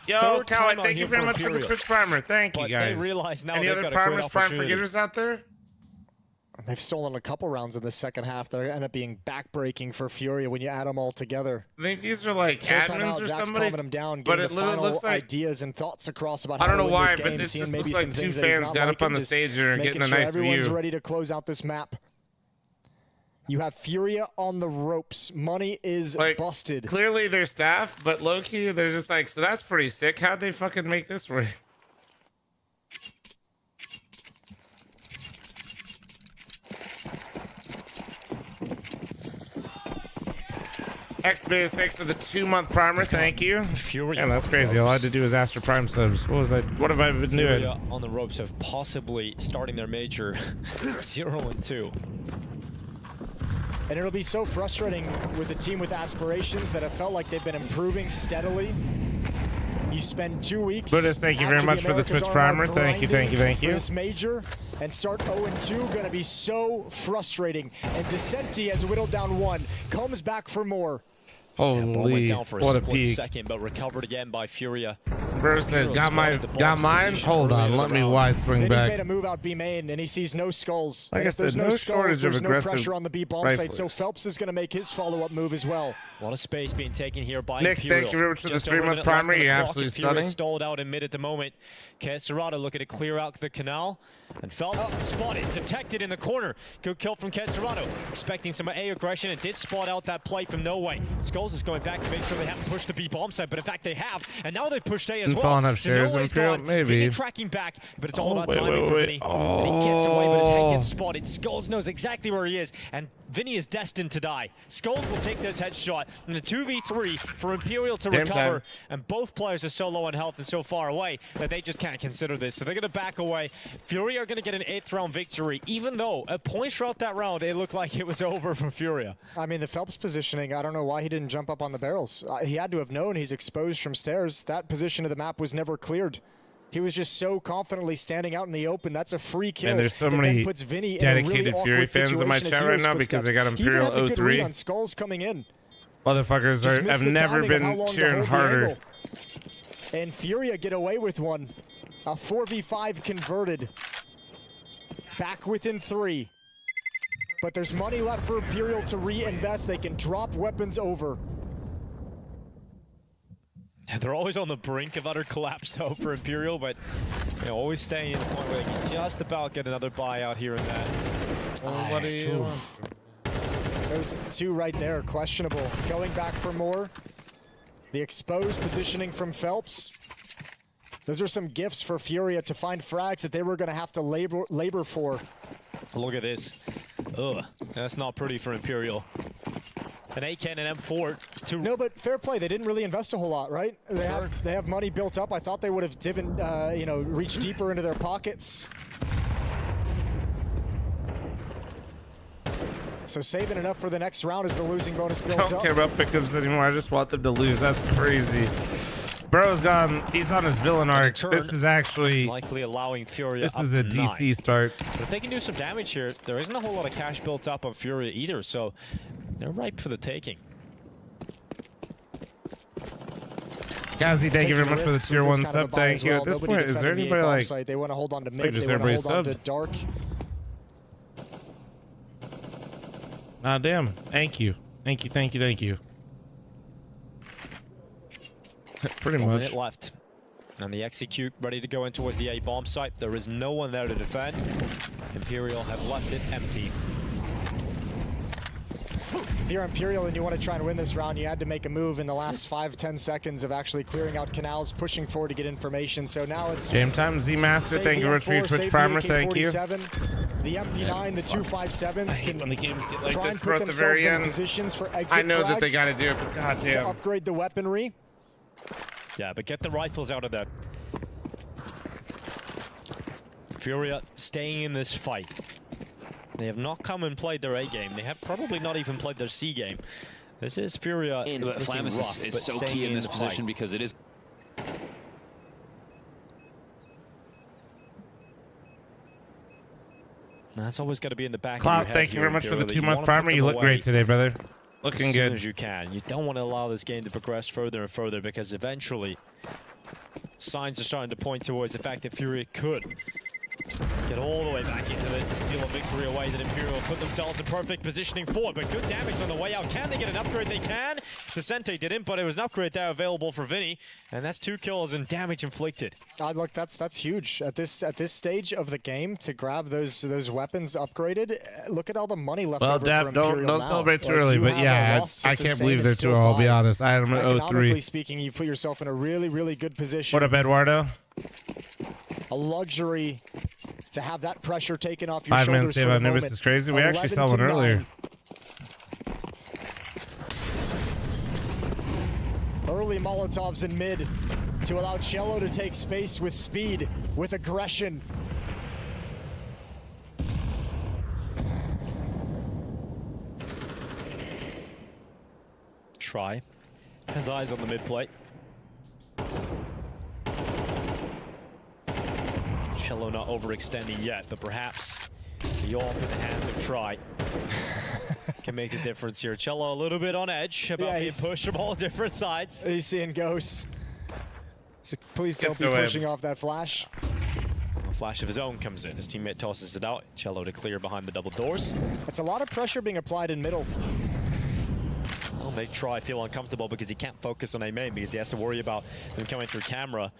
Yo, Coward, thank you very much for the Twitch primer. Thank you, guys. They realize now Any other primers, prime forgetters out there? They've stolen a couple rounds in the second half that end up being backbreaking for Furia when you add them all together. I think these are like admins or Zach's somebody. them down, But getting it the literally final looks like ideas and thoughts across about how I don't to know win why, this but game, this seeing just maybe looks some like two things that he's fans not got up liking, on the just stage and are making getting a sure nice everyone's view. ready to close out this map. You have Furia on the ropes. Money is busted. Clearly they're staff, but low-key they're just like, so that's pretty sick. How'd they fucking make this work? XBase6 for the 2-month primer, thank you. Furia. Yeah, that's crazy. All I had to do was ask for prime subs. What was I? What have I been doing? Furia on the ropes of possibly starting their major 0-2. And it'll be so frustrating with a team with aspirations that have felt like they've been improving steadily. You spend 2 weeks. Buddhist, thank you very much for the Twitch primer. Thank you, thank you, thank you. For this major and start 0-2, gonna be so frustrating. And Descenti has whittled down one, comes back for more. Ball went down for what a split peak. second, but recovered again by Furia. Bro said, got mine. Hold on, let me wide swing Then he's back. made a move out B main, and he sees no skulls. Like And I if there's said, no no skulls, shortage of there's no aggressive pressure on the B bomb site, so riflers. Phelps is gonna make his follow-up move as well. A lot of space being taken here by Nick, Imperial. thank you very much for the Just over a 3-month minute left primer. on the You're clock, absolutely Imperial stunning. stalled out in mid at the moment. Ketsurata looking to clear out the canal. And Phelps spotted, detected in the corner. Good kill from Ketsurata. Expecting some A aggression and did spot out that play from No Way. Skulls is going back to make sure they haven't pushed the B bomb site, but in fact they have. And now they've pushed A as And well. falling upstairs, so No Way's Imperial, gone. maybe. Vinny tracking back, but it's all about wait, timing wait, for wait. Vinny. And he gets away, but his head gets spotted. Skulls knows exactly where he is, and Vinny is destined to die. Skulls will take this headshot, and the 2v3 for Imperial to Game recover, time. and both players are so low on health and so far away that they just can't consider this. So they're going to back away. Furia are going to get an 8th round victory, even though at points throughout that round, it looked like it was over for Furia. I mean, the Phelps positioning, I don't know why he didn't jump up on the barrels. He had to have known he's exposed from stairs. That position of the map was never cleared. He was just so confidently standing out in the open. That's a free kill. And there's so that many then puts Vinny in a dedicated really Fury awkward fans in my situation chat as right Hero's now because they got footsteps. He even Imperial had the good read 03. on Skulls coming in. Motherfuckers Just missed have the never timing of how been long to cheering hold the harder. angle. And Furia get away with one. A 4v5 converted. Back within 3. But there's money left for Imperial to reinvest. They can drop weapons over. They're always on the brink of utter collapse, though, for Imperial, but always staying in the point where they can just about get another buyout here and there. What do you want? Those two right there, questionable. Going back for more. The exposed positioning from Phelps. Those are some gifts for Furia to find frags that they were going to have to labor for. Look at this. Ugh, that's not pretty for Imperial. An A-Can and M4. No, but fair play. They didn't really invest a whole lot, right? They have money built up. I thought they would have reached deeper into their pockets. So saving enough for the next round as the losing bonus I builds don't up. care about pickups anymore. I just want them to lose. That's crazy. Bro's gone. He's on his villain arc. This is actually likely allowing Furia. This up is a to DC 9. start. But if they can do some damage here, there isn't a whole lot of cash built up on Furia either, so they're ripe for the taking. Kazi, thank you very much for the tier 1 kind sub. of a buy Thank as you. well. At this Nobody point, is there defending the anybody A-bomb like? site. They want to hold on to Like, mid. does They want to everybody hold on to sub? dark. Ah, damn. Thank you. Thank you. Thank you. Thank you. Pretty 1 much. minute left. And the execute ready to go in towards the A-bomb site. There is no one there to defend. Imperial have left it empty. if you're Imperial and you want to try and win this round, you had to make a move in the last 5-10 seconds of actually clearing out canals, pushing forward to get information. So now it's game time. Z Master, thank you very much for your Twitch primer. Thank you. The MP9, the 257s can when the games get like try this, and bro, put at the themselves very in end. positions for exit I know that they frags got to do it, but to goddamn. upgrade the weaponry. Yeah, but get the rifles out of there. Furia staying in this fight. They have not come and played their A game. They have probably not even played their C game. This is Furia. But Flamus is so key in this position because it is. That's always got to be in the back. Cloud, thank you very much for the 2-month primer. You look great today, brother. Looking good. As soon as you can. You don't want to allow this game to progress further and further because eventually signs are starting to point towards the fact that Furia could get all the way back into this to steal a victory away. That Imperial put themselves in perfect positioning forward, but good damage on the way out. Can they get an upgrade? They can. Vicente didn't, but it was an upgrade there available for Vinny, and that's 2 kills and damage inflicted. Look, that's huge at this stage of the game to grab those weapons upgraded. Look at all the money left over for Imperial don't now. celebrate too Like, early, you but have a yeah, loss to I can't sustain believe and they're still too. I'll be buy. honest. I am at 0-3. Economically speaking, you put yourself in a really, really good position. What up, Eduardo? A luxury to have that pressure taken off your 5-man shoulders save for a on Anubis moment. is crazy. We actually saw one earlier. Early Molotovs in mid to allow Cello to take space with speed, with aggression. Try. Has eyes on the mid plate. Cello not overextending yet, but perhaps the AWP in the hands of Try can make the difference here. Cello a little bit on edge about being pushed from all different sides. He's seeing ghosts. So please don't be pushing off that flash. A flash of his own comes in. His teammate tosses it out. Cello to clear behind the double doors. It's a lot of pressure being applied in middle. That'll make Try feel uncomfortable because he can't focus on A main because he has to worry about them coming through camera.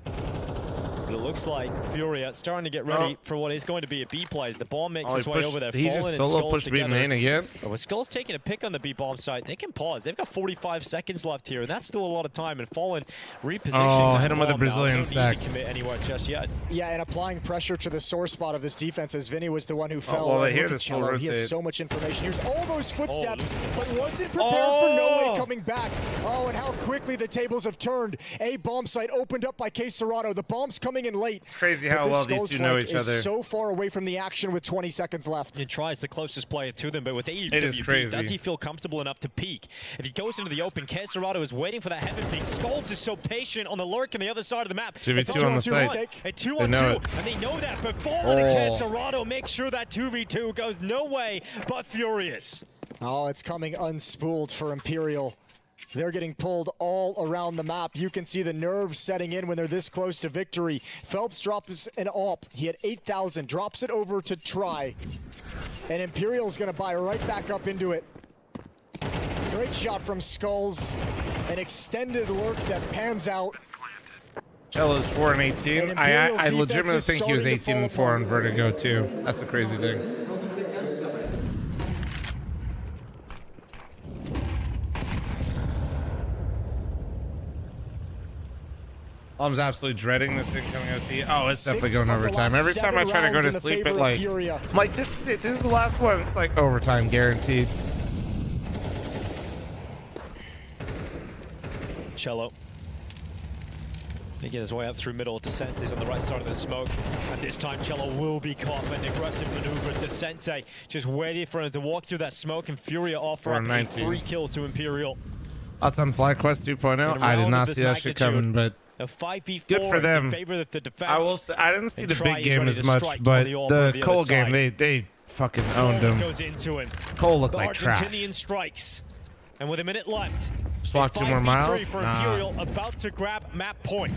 But it looks like Furia starting to get ready for what is going to be a B play. The ball makes its way over there. He just solo pushed B main again. But with Skull's taking a pick on the B bomb site, they can pause. They've got 45 seconds left here, and that's still a lot of time. And Fallen repositioning. Oh, hit him with a Brazilian stack. Don't need to commit anywhere just yet. Yeah, and applying pressure to the sore spot of this defense as Vinny was the one who fell. Well, they hear this full rotate. He has so much information. Here's all those footsteps, but wasn't prepared for No Way coming back. Oh, and how quickly the tables have turned. A bomb site opened up by K-Serrato. The bomb's coming in late. It's crazy how well these two know each other. So far away from the action with 20 seconds left. He tries the closest player to them, but with AEW, it is crazy. Does he feel comfortable enough to peek? If he goes into the open, K-Serrato is waiting for that heaven peek. Skulls is so patient on the lurk on the other side of the map. 2v2 on the site. A 2-on-2, and they know that. But Fallen and K-Serrato make sure that 2v2 goes no way but furious. Oh, it's coming unspooled for Imperial. They're getting pulled all around the map. You can see the nerves setting in when they're this close to victory. Phelps drops an AWP. He had 8,000, drops it over to Try. And Imperial's gonna buy right back up into it. Great shot from Skulls. An extended lurk that pans out. Cello's 4 and 18. I legitimately think he was 18 and 4 on Vertigo too. That's the crazy thing. I'm absolutely dreading this incoming OT. Oh, it's definitely going overtime. Every time I try to go to sleep, it I'm like, this is it. This is the last one. It's like overtime guaranteed. Cello making his way up through middle. Descent is on the right side of the smoke. And this time Cello will be caught by an aggressive maneuver. Descente just waiting for him to walk through that smoke, and Furia offer up a 3-kill to Imperial. That's on FlyQuest 2.0. I did not see that shit coming, but a 5v4 good for them. in favor of the defense. I will say, I didn't see the big game as much, but the Cole game, they fucking owned him. Goes into him. Cole looked like trash. Argentinian strikes. And with a minute left, just walk 2 more miles. For Imperial about to grab map point.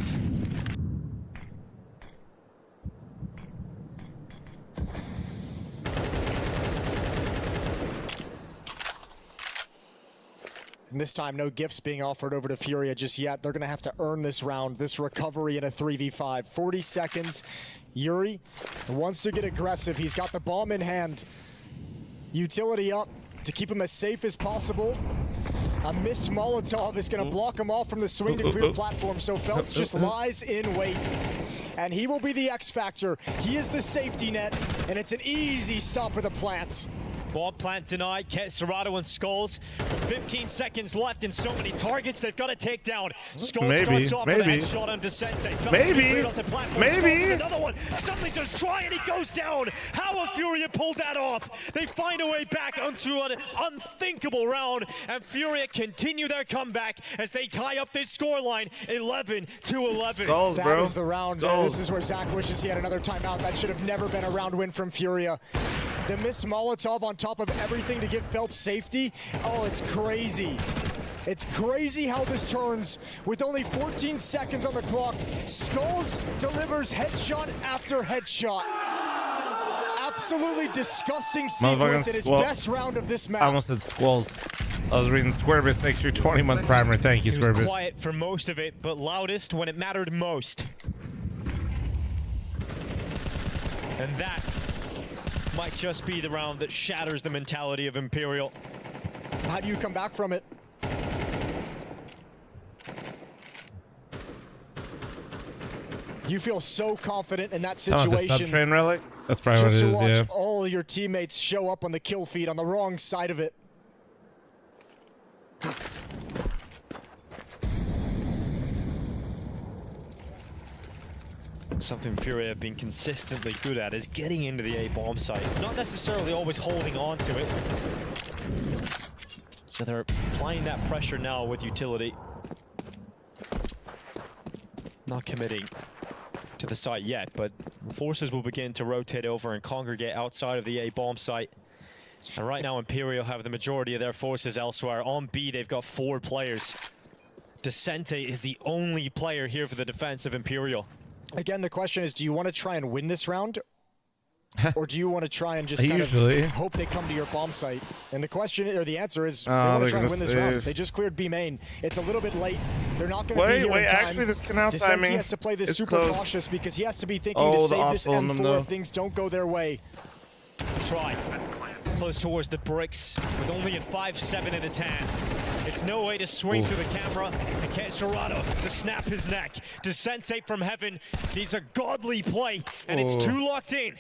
And this time, no gifts being offered over to Furia just yet. They're going to have to earn this round, this recovery in a 3v5. 40 seconds. Yuri wants to get aggressive. He's got the bomb in hand. Utility up. to keep him as safe as possible. A missed Molotov is going to block him off from the swing to clear platform, so Phelps just lies in wait. And he will be the X factor. He is the safety net, and it's an easy stop with the plants. Bomb plant denied. Serato and Skulls. 15 seconds left and so many targets they've got to take down. Skulls starts off with a headshot on Descente. Maybe. Another one. Somebody just try and he goes down. How will Furia pull that off? They find a way back onto an unthinkable round, and Furia continue their comeback as they tie up this scoreline 11-11. Skulls, that bro. is the round. This is where Zach wishes he had another timeout. That should have never been a round win from Furia. The missed Molotov on top of everything to give Phelps safety. Oh, it's crazy. It's crazy how this turns with only 14 seconds on the clock. Skulls delivers headshot after headshot. Absolutely disgusting sequence in his best round of this match. I almost said Squalls. I was reading Squarebus. Thanks for your 20-month primer. Thank you, He was Squarebus. quiet for most of it, but loudest when it mattered most. And that might just be the round that shatters the mentality of Imperial. How do you come back from it? You feel so confident in that situation. Oh, the sub-train relic? That's probably what it Just is, to watch yeah. all your teammates show up on the kill feed on the wrong side of it. Something Fury have been consistently good at is getting into the A-bomb site. Not necessarily always holding on to it. So they're applying that pressure now with utility. Not committing to the site yet, but forces will begin to rotate over and congregate outside of the A-bomb site. And right now Imperial have the majority of their forces elsewhere. On B, they've got 4 players. Descente is the only player here for the defense of Imperial. Again, the question is, do you want to try and win this round? Or do you want to try and just kind Usually of hope they come to your bomb site? And the question, or the answer is, they Oh, want to they're try and win gonna this round. save. They just cleared B main. It's a little bit late. They're not going to be here Wait, in time. actually, this can outside Descente me. has to play this It's super close. cautious because he has to be thinking Oh, to the save this offload them, M4 though. if things don't go their way. Try. Close towards the bricks with only a 5-7 in his hands. It's no way to swing through the camera and get Serato to snap his neck. Descente from heaven needs a godly play, and it's 2 locked in.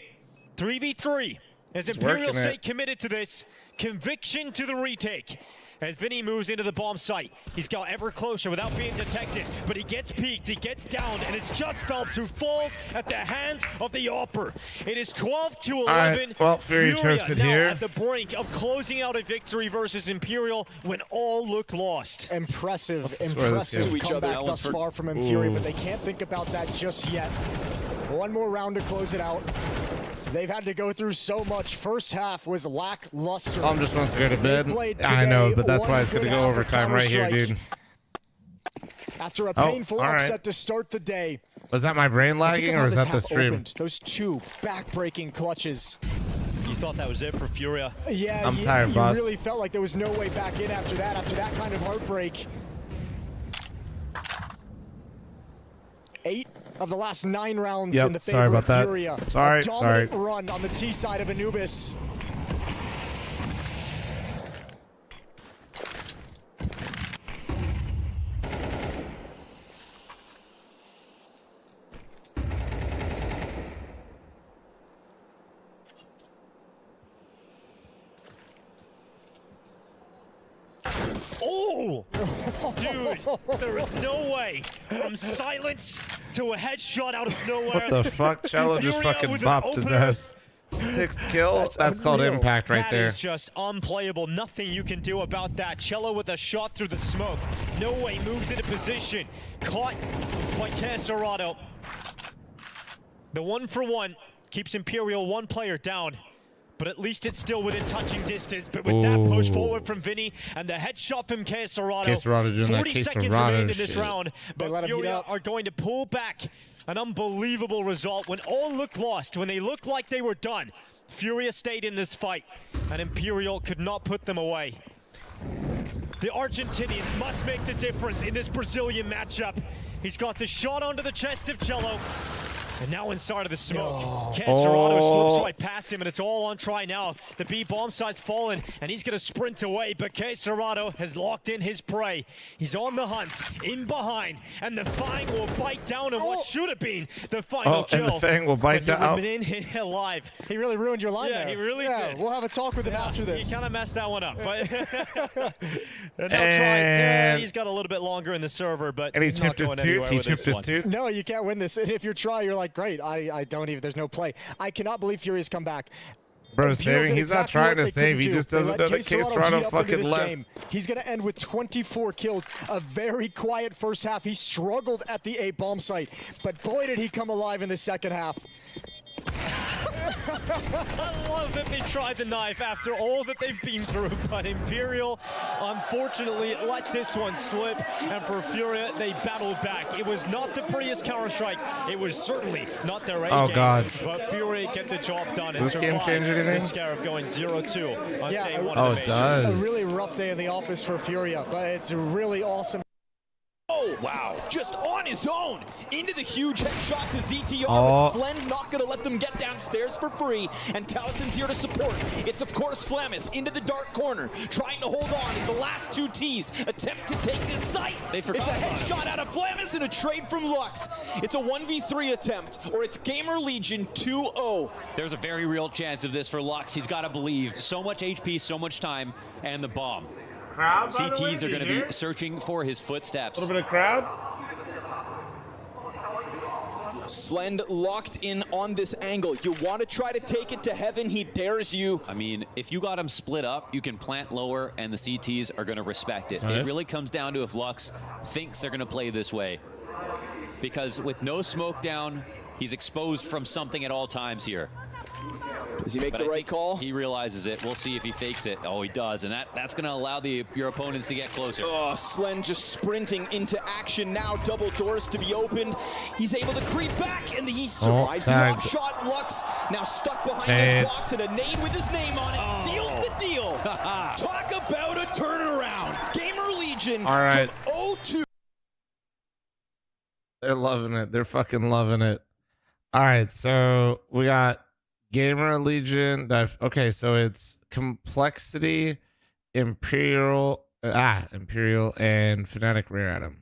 3v3. As Imperial stay committed to this, conviction to the retake. As Vinny moves into the bomb site, he's got ever closer without being detected, but he gets peeked, he gets downed, and it's just Phelps who falls at the hands of the Opper. It is 12-11. Alright, well, Fury chokes it now here. at the brink of closing out a victory versus Imperial when all look lost. Impressive game? comeback thus far from Fury, but they can't think about that just yet. One more round to close it out. They've had to go through so much. First half was lackluster. Tom just wants to go to bed. I know, but that's why it's going to go overtime right here, dude. After a painful upset to start the day. Was that my brain lagging, or was that the stream? Those 2 back-breaking clutches. You thought that was it for Furia? Yeah, I'm tired, boss. You really felt like there was no way back in after that kind of heartbreak. 8 of the last 9 rounds in the favor of Furia. Sorry. A dominant run on the T side of Anubis. Oh! Dude, there is no way. From silence to a headshot out of nowhere. What the fuck? Cello just fucking bopped his ass. 6 kills? That's called impact right there. That is just unplayable. Nothing you can do about that. Cello with a shot through the smoke. No way moves into position. Caught by Serato. The 1-for-1 keeps Imperial 1 player down. But at least it's still within touching distance. But with that push forward from Vinny and the headshot from Serato, 40 seconds remain in this round. But Furia are going to pull back an unbelievable result when all looked lost, when they looked like they were done. Furia stayed in this fight, and Imperial could not put them away. The Argentinian must make the difference in this Brazilian matchup. He's got the shot onto the chest of Cello. And now inside of the smoke. Caserado slips right past him, and it's all on try now. The B bomb site's fallen, and he's going to sprint away, but Caserado has locked in his prey. He's on the hunt, in behind, and the Fang will bite down on what should have been the final kill. And the Fang will bite down. He alive. He really ruined your line there. He really did. We'll have a talk with him after this. He kind of messed that one up, but and he's got a little bit longer in the server, but and he not chipped his going tooth. anywhere He with chipped this his one. tooth. No, you can't win this. And if you try, you're like, great. I don't even. There's no play. I cannot believe Fury's come back. Bro, saving. He's not trying to save. He just doesn't know that Caserado fucking left. Game. He's going to end with 24 kills. A very quiet first half. He struggled at the A bomb site, but boy, did he come alive in the second half. I love that they tried the knife after all that they've been through, but Imperial unfortunately let this one slip, and for Furia, they battled back. It was not the prettiest Counter-Strike. It was certainly not their A game. God. But Fury get the job done and Does this game change anything? the Scarab going 0-2 on day one Oh, of the it major. does. A really rough day in the office for Furia, but it's really awesome. Oh, wow. Just on his own. Into the huge headshot to ZTR, Oh. but Slen not going to let them get downstairs for free. And Towson's here to support. It's, of course, Flamis into the dark corner, trying to hold on as the last two Ts attempt to take this site. It's a headshot out of Flamis and a trade from Lux. It's a 1v3 attempt, or it's Gamer Legion 2-0. There's a very real chance of this for Lux. He's got to believe. So much HP, so much time, and the bomb. Crowd, by the way, CTs are going to be searching for his footsteps. A little bit of crowd. Slend locked in on this angle. You want to try to take it to heaven, he dares you. I mean, if you got him split up, you can plant lower, and the CTs are going to respect it. Nice. It really comes down to if Lux thinks they're going to play this way. Because with no smoke down, he's exposed from something at all times here. Does he make the right call? He realizes it. We'll see if he fakes it. Oh, he does, and that's going to allow your opponents to get closer. Oh, Slen just sprinting into action now. Double doors to be opened. He's able to creep back, and he survives the off shot. Lux now stuck behind this box, and a nade with his name on it seals the deal. Talk about a turnaround. Gamer Legion All right. from 0-2. They're loving it. They're fucking loving it. All right, so we got Gamer Legion. Okay, so it's Complexity, Imperial, and Fnatic Rare Atom.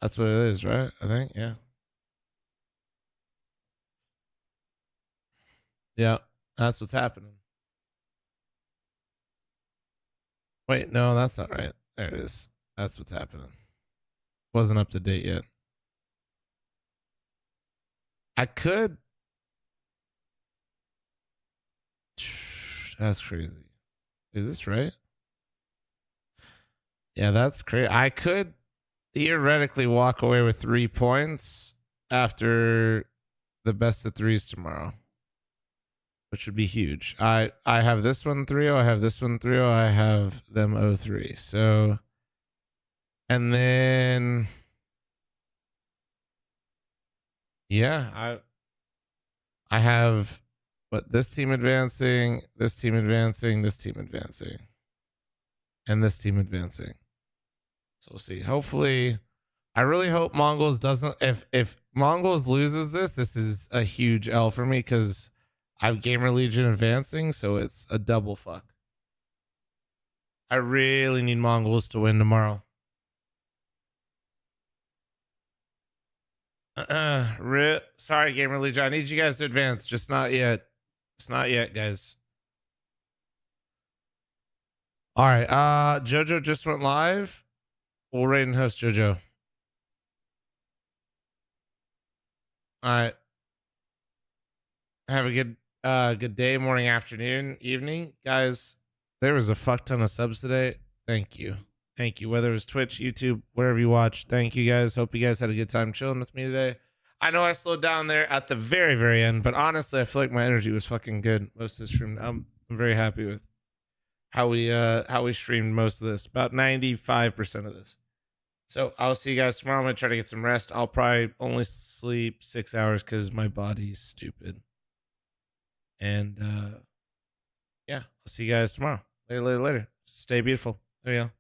That's what it is, right? I think, yeah. Yeah, that's what's happening. Wait, no, that's not right. There it is. That's what's happening. Wasn't up to date yet. I could. That's crazy. Is this right? Yeah, that's crazy. I could theoretically walk away with 3 points after the best of threes tomorrow, which would be huge. I have this one 3-0. I have this one 3-0. I have them 0-3. So, and then, yeah, I have. But this team advancing, this team advancing, this team advancing, and this team advancing. So we'll see. Hopefully, I really hope Mongols doesn't. If Mongols loses this is a huge L for me because I have Gamer Legion advancing, so it's a double fuck. I really need Mongols to win tomorrow. Sorry, Gamer Legion. I need you guys to advance, just not yet. It's not yet, guys. All right. Jojo just went live. We'll raid and host Jojo. All right. Have a good day, morning, afternoon, evening. Guys, there was a fuck ton of subs today. Thank you. Thank you. Whether it was Twitch, YouTube, wherever you watch. Thank you guys. Hope you guys had a good time chilling with me today. I know I slowed down there at the very, very end, but honestly, I feel like my energy was fucking good most of the stream. I'm very happy with how we streamed most of this, about 95% of this. So I'll see you guys tomorrow. I'm gonna try to get some rest. I'll probably only sleep 6 hours because my body's stupid. And yeah, I'll see you guys tomorrow. Later. Stay beautiful. There you go.